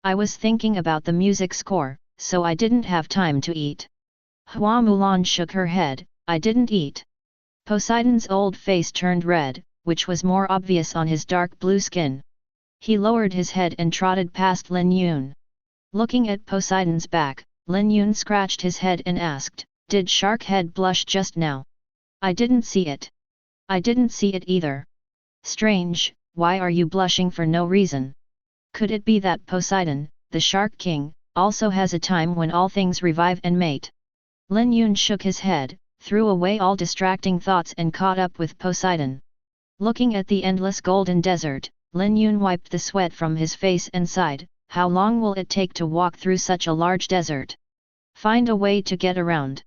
I was thinking about the music score, so I didn't have time to eat." Hua Mulan shook her head, "I didn't eat." Poseidon's old face turned red, which was more obvious on his dark blue skin. He lowered his head and trotted past Lin Yun. Looking at Poseidon's back, Lin Yun scratched his head and asked, "Did Shark Head blush just now?" "I didn't see it." "I didn't see it either." "Strange, why are you blushing for no reason? Could it be that Poseidon, the Shark King, also has a time when all things revive and mate?" Lin Yun shook his head, threw away all distracting thoughts and caught up with Poseidon. Looking at the endless golden desert, Lin Yun wiped the sweat from his face and sighed, "How long will it take to walk through such a large desert? Find a way to get around."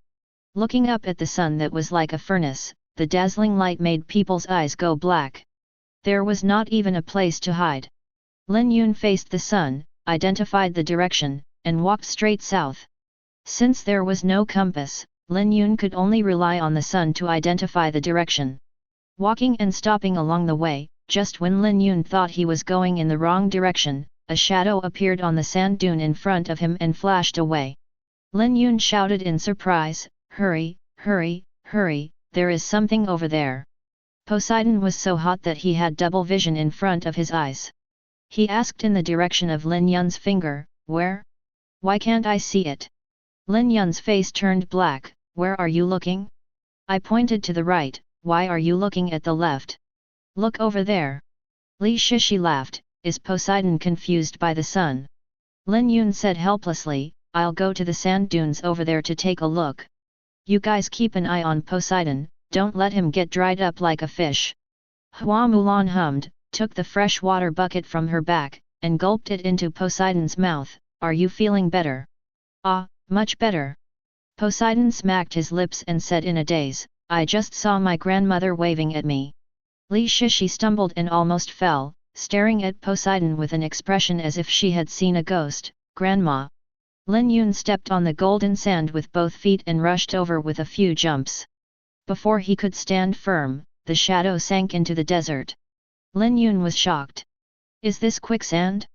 Looking up at the sun that was like a furnace, the dazzling light made people's eyes go black. There was not even a place to hide. Lin Yun faced the sun, identified the direction, and walked straight south. Since there was no compass, Lin Yun could only rely on the sun to identify the direction. Walking and stopping along the way, just when Lin Yun thought he was going in the wrong direction, a shadow appeared on the sand dune in front of him and flashed away. Lin Yun shouted in surprise, "Hurry, hurry, hurry, there is something over there." Poseidon was so hot that he had double vision in front of his eyes. He asked in the direction of Lin Yun's finger, "Where? Why can't I see it?" Lin Yun's face turned black, "Where are you looking?" "I pointed to the right, why are you looking at the left?" "Look over there." Li Shishi laughed, "Is Poseidon confused by the sun?" Lin Yun said helplessly, "I'll go to the sand dunes over there to take a look. You guys keep an eye on Poseidon, don't let him get dried up like a fish." Hua Mulan hummed, took the fresh water bucket from her back, and gulped it into Poseidon's mouth. "Are you feeling better?" "Ah, much better." Poseidon smacked his lips and said in a daze, "I just saw my grandmother waving at me." Li Shishi stumbled and almost fell, staring at Poseidon with an expression as if she had seen a ghost. "Grandma." Lin Yun stepped on the golden sand with both feet and rushed over with a few jumps. Before he could stand firm, the shadow sank into the desert. Lin Yun was shocked. "Is this quicksand?"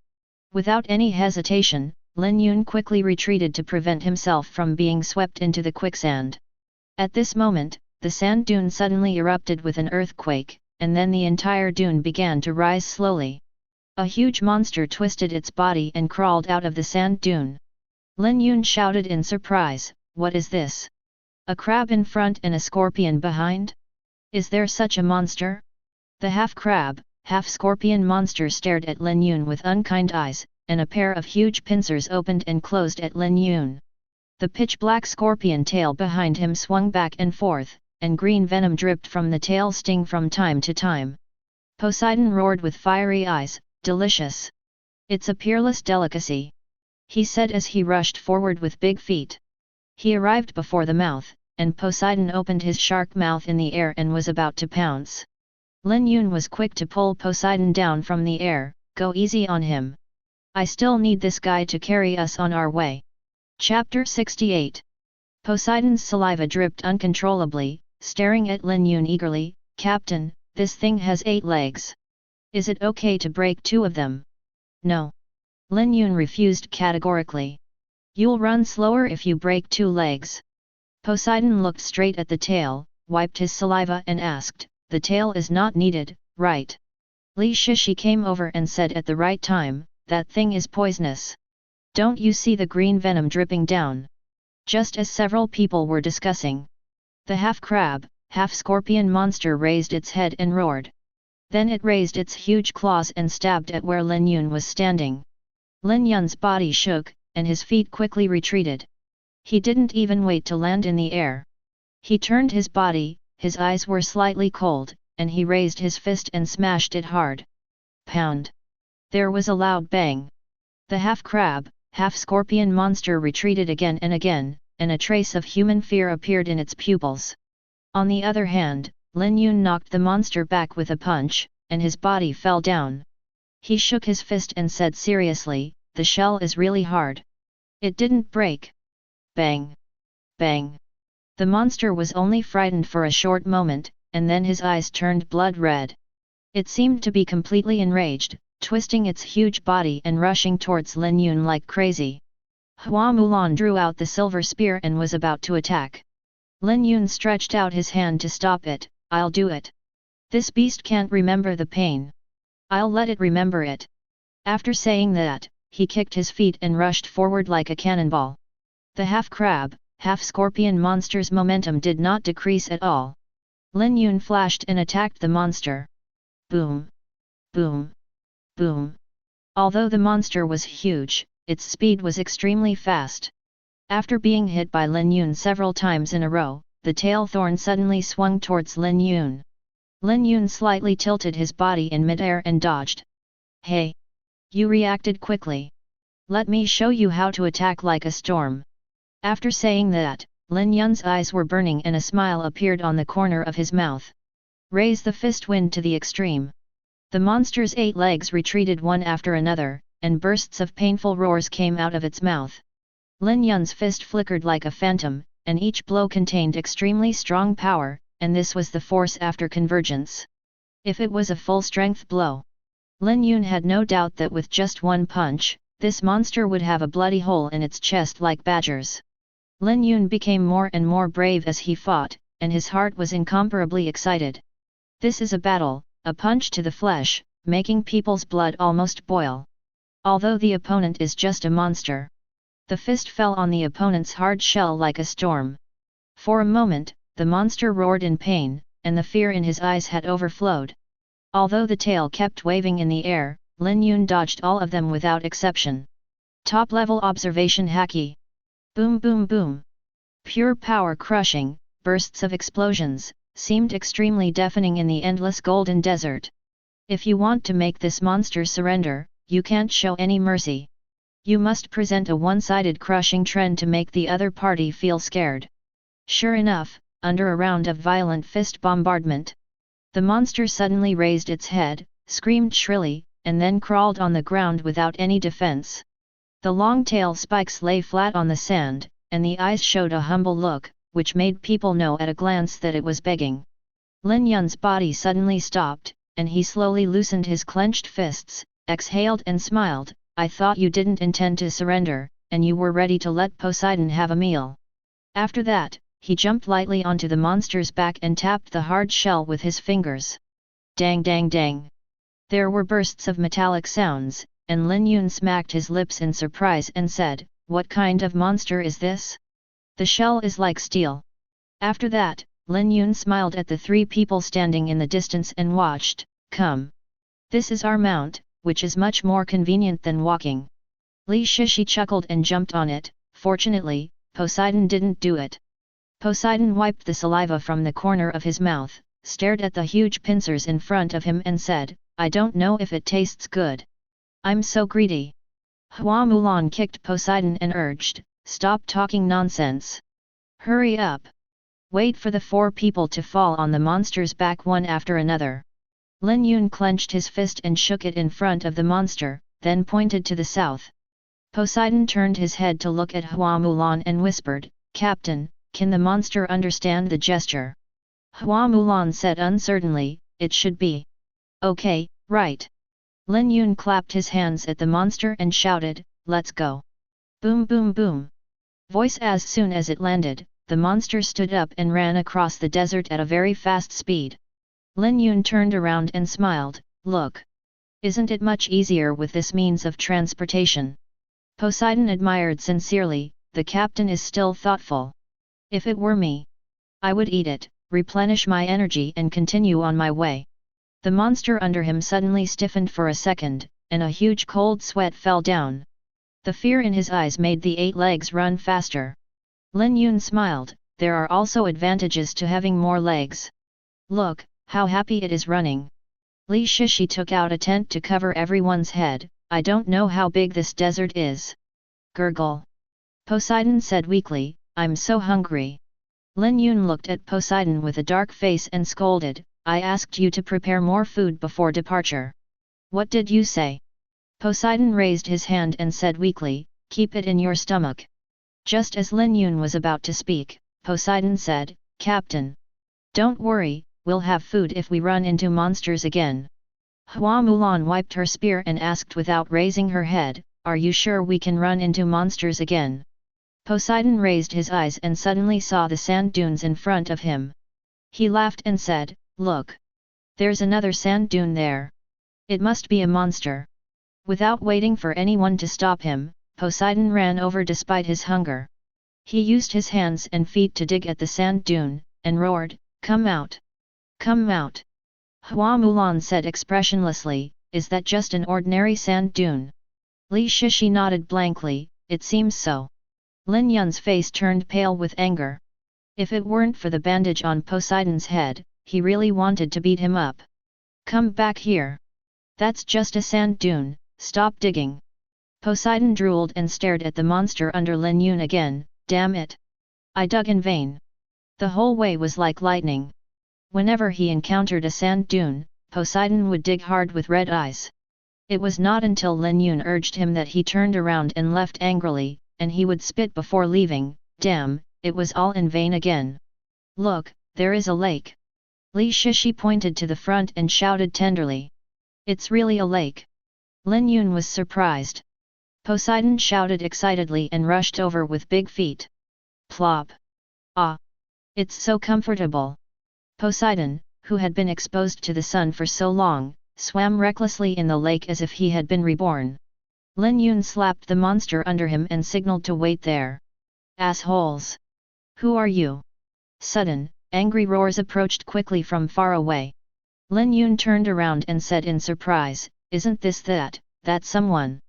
Without any hesitation, Lin Yun quickly retreated to prevent himself from being swept into the quicksand. At this moment, the sand dune suddenly erupted with an earthquake, and then the entire dune began to rise slowly. A huge monster twisted its body and crawled out of the sand dune. Lin Yun shouted in surprise, "What is this? A crab in front and a scorpion behind? Is there such a monster?" The half-crab, half-scorpion monster stared at Lin Yun with unkind eyes, and a pair of huge pincers opened and closed at Lin Yun. The pitch-black scorpion tail behind him swung back and forth, and green venom dripped from the tail sting from time to time. Poseidon roared with fiery eyes, "Delicious! It's a peerless delicacy," he said as he rushed forward with big feet. He arrived before the mouth, and Poseidon opened his shark mouth in the air and was about to pounce. Lin Yun was quick to pull Poseidon down from the air. "Go easy on him. I still need this guy to carry us on our way." Chapter 68. Poseidon's saliva dripped uncontrollably, staring at Lin Yun eagerly. "Captain, this thing has 8 legs. Is it okay to break 2 of them?" "No." Lin Yun refused categorically. "You'll run slower if you break 2 legs." Poseidon looked straight at the tail, wiped his saliva and asked, "The tail is not needed, right?" Li Shishi came over and said at the right time, "That thing is poisonous. Don't you see the green venom dripping down?" Just as several people were discussing, the half-crab, half-scorpion monster raised its head and roared. Then it raised its huge claws and stabbed at where Lin Yun was standing. Lin Yun's body shook, and his feet quickly retreated. He didn't even wait to land in the air. He turned his body, his eyes were slightly cold, and he raised his fist and smashed it hard. Pound! There was a loud bang. The half-crab, half-scorpion monster retreated again, and a trace of human fear appeared in its pupils. On the other hand, Lin Yun knocked the monster back with a punch, and his body fell down. He shook his fist and said seriously, "The shell is really hard. It didn't break." Bang! Bang! The monster was only frightened for a short moment, and then his eyes turned blood red. It seemed to be completely enraged, twisting its huge body and rushing towards Lin Yun like crazy. Hua Mulan drew out the silver spear and was about to attack. Lin Yun stretched out his hand to stop it. "I'll do it. This beast can't remember the pain. I'll let it remember it." After saying that, he kicked his feet and rushed forward like a cannonball. The half-crab, half-scorpion monster's momentum did not decrease at all. Lin Yun flashed and attacked the monster. Boom! Boom! Boom! Although the monster was huge, its speed was extremely fast. After being hit by Lin Yun several times in a row, the tail thorn suddenly swung towards Lin Yun. Lin Yun slightly tilted his body in midair and dodged. "Hey! You reacted quickly. Let me show you how to attack like a storm." After saying that, Lin Yun's eyes were burning and a smile appeared on the corner of his mouth. Raise the fist wind to the extreme. The monster's 8 legs retreated one after another, and bursts of painful roars came out of its mouth. Lin Yun's fist flickered like a phantom, and each blow contained extremely strong power, and this was the force after convergence. If it was a full-strength blow, Lin Yun had no doubt that with just one punch, this monster would have a bloody hole in its chest like badgers. Lin Yun became more and more brave as he fought, and his heart was incomparably excited. This is a battle, a punch to the flesh, making people's blood almost boil. Although the opponent is just a monster. The fist fell on the opponent's hard shell like a storm. For a moment, the monster roared in pain, and the fear in his eyes had overflowed. Although the tail kept waving in the air, Lin Yun dodged all of them without exception. Top-level observation haki. Boom boom boom. Pure power crushing, bursts of explosions, seemed extremely deafening in the endless golden desert. If you want to make this monster surrender, you can't show any mercy. You must present a one-sided crushing trend to make the other party feel scared. Sure enough, under a round of violent fist bombardment, the monster suddenly raised its head, screamed shrilly, and then crawled on the ground without any defense. The long tail spikes lay flat on the sand, and the eyes showed a humble look, which made people know at a glance that it was begging. Lin Yun's body suddenly stopped, and he slowly loosened his clenched fists, exhaled and smiled. "I thought you didn't intend to surrender, and you were ready to let Poseidon have a meal." After that, he jumped lightly onto the monster's back and tapped the hard shell with his fingers. Dang dang dang! There were bursts of metallic sounds, and Lin Yun smacked his lips in surprise and said, "What kind of monster is this? The shell is like steel." After that, Lin Yun smiled at the 3 people standing in the distance and watched. "Come. This is our mount, which is much more convenient than walking." Li Shishi chuckled and jumped on it. Fortunately, Poseidon didn't do it. Poseidon wiped the saliva from the corner of his mouth, stared at the huge pincers in front of him and said, "I don't know if it tastes good. I'm so greedy." Hua Mulan kicked Poseidon and urged, "Stop talking nonsense. Hurry up. Wait for the 4 people to fall on the monster's back one after another." Lin Yun clenched his fist and shook it in front of the monster, then pointed to the south. Poseidon turned his head to look at Hua Mulan and whispered, "Captain, can the monster understand the gesture?" Hua Mulan said uncertainly, "It should be. Okay, right." Lin Yun clapped his hands at the monster and shouted, "Let's go." Boom boom boom. Voice. As soon as it landed, the monster stood up and ran across the desert at a very fast speed. Lin Yun turned around and smiled, "Look. Isn't it much easier with this means of transportation?" Poseidon admired sincerely, "The captain is still thoughtful. If it were me, I would eat it, replenish my energy and continue on my way." The monster under him suddenly stiffened for a second, and a huge cold sweat fell down. The fear in his eyes made the 8 legs run faster. Lin Yun smiled, there are also advantages to having more legs. Look, how happy it is running. Li Shishi took out a tent to cover everyone's head. I don't know how big this desert is. Gurgle. Poseidon said weakly, I'm so hungry. Lin Yun looked at Poseidon with a dark face and scolded, I asked you to prepare more food before departure. What did you say? Poseidon raised his hand and said weakly, keep it in your stomach. Just as Lin Yun was about to speak, Poseidon said, Captain. Don't worry, we'll have food if we run into monsters again. Hua Mulan wiped her spear and asked without raising her head, are you sure we can run into monsters again? Poseidon raised his eyes and suddenly saw the sand dunes in front of him. He laughed and said, look. There's another sand dune there. It must be a monster. Without waiting for anyone to stop him, Poseidon ran over despite his hunger. He used his hands and feet to dig at the sand dune, and roared, come out! Come out! Hua Mulan said expressionlessly, is that just an ordinary sand dune? Li Shishi nodded blankly, it seems so. Lin Yun's face turned pale with anger. If it weren't for the bandage on Poseidon's head, he really wanted to beat him up. Come back here. That's just a sand dune, stop digging. Poseidon drooled and stared at the monster under Lin Yun again, damn it. I dug in vain. The whole way was like lightning. Whenever he encountered a sand dune, Poseidon would dig hard with red eyes. It was not until Lin Yun urged him that he turned around and left angrily, and he would spit before leaving, damn, it was all in vain again. Look, there is a lake. Li Shishi pointed to the front and shouted tenderly. It's really a lake. Lin Yun was surprised. Poseidon shouted excitedly and rushed over with big feet. Plop! Ah! It's so comfortable. Poseidon, who had been exposed to the sun for so long, swam recklessly in the lake as if he had been reborn. Lin Yun slapped the monster under him and signaled to wait there. Assholes! Who are you? Sudden, angry roars approached quickly from far away. Lin Yun turned around and said in surprise, isn't this that someone?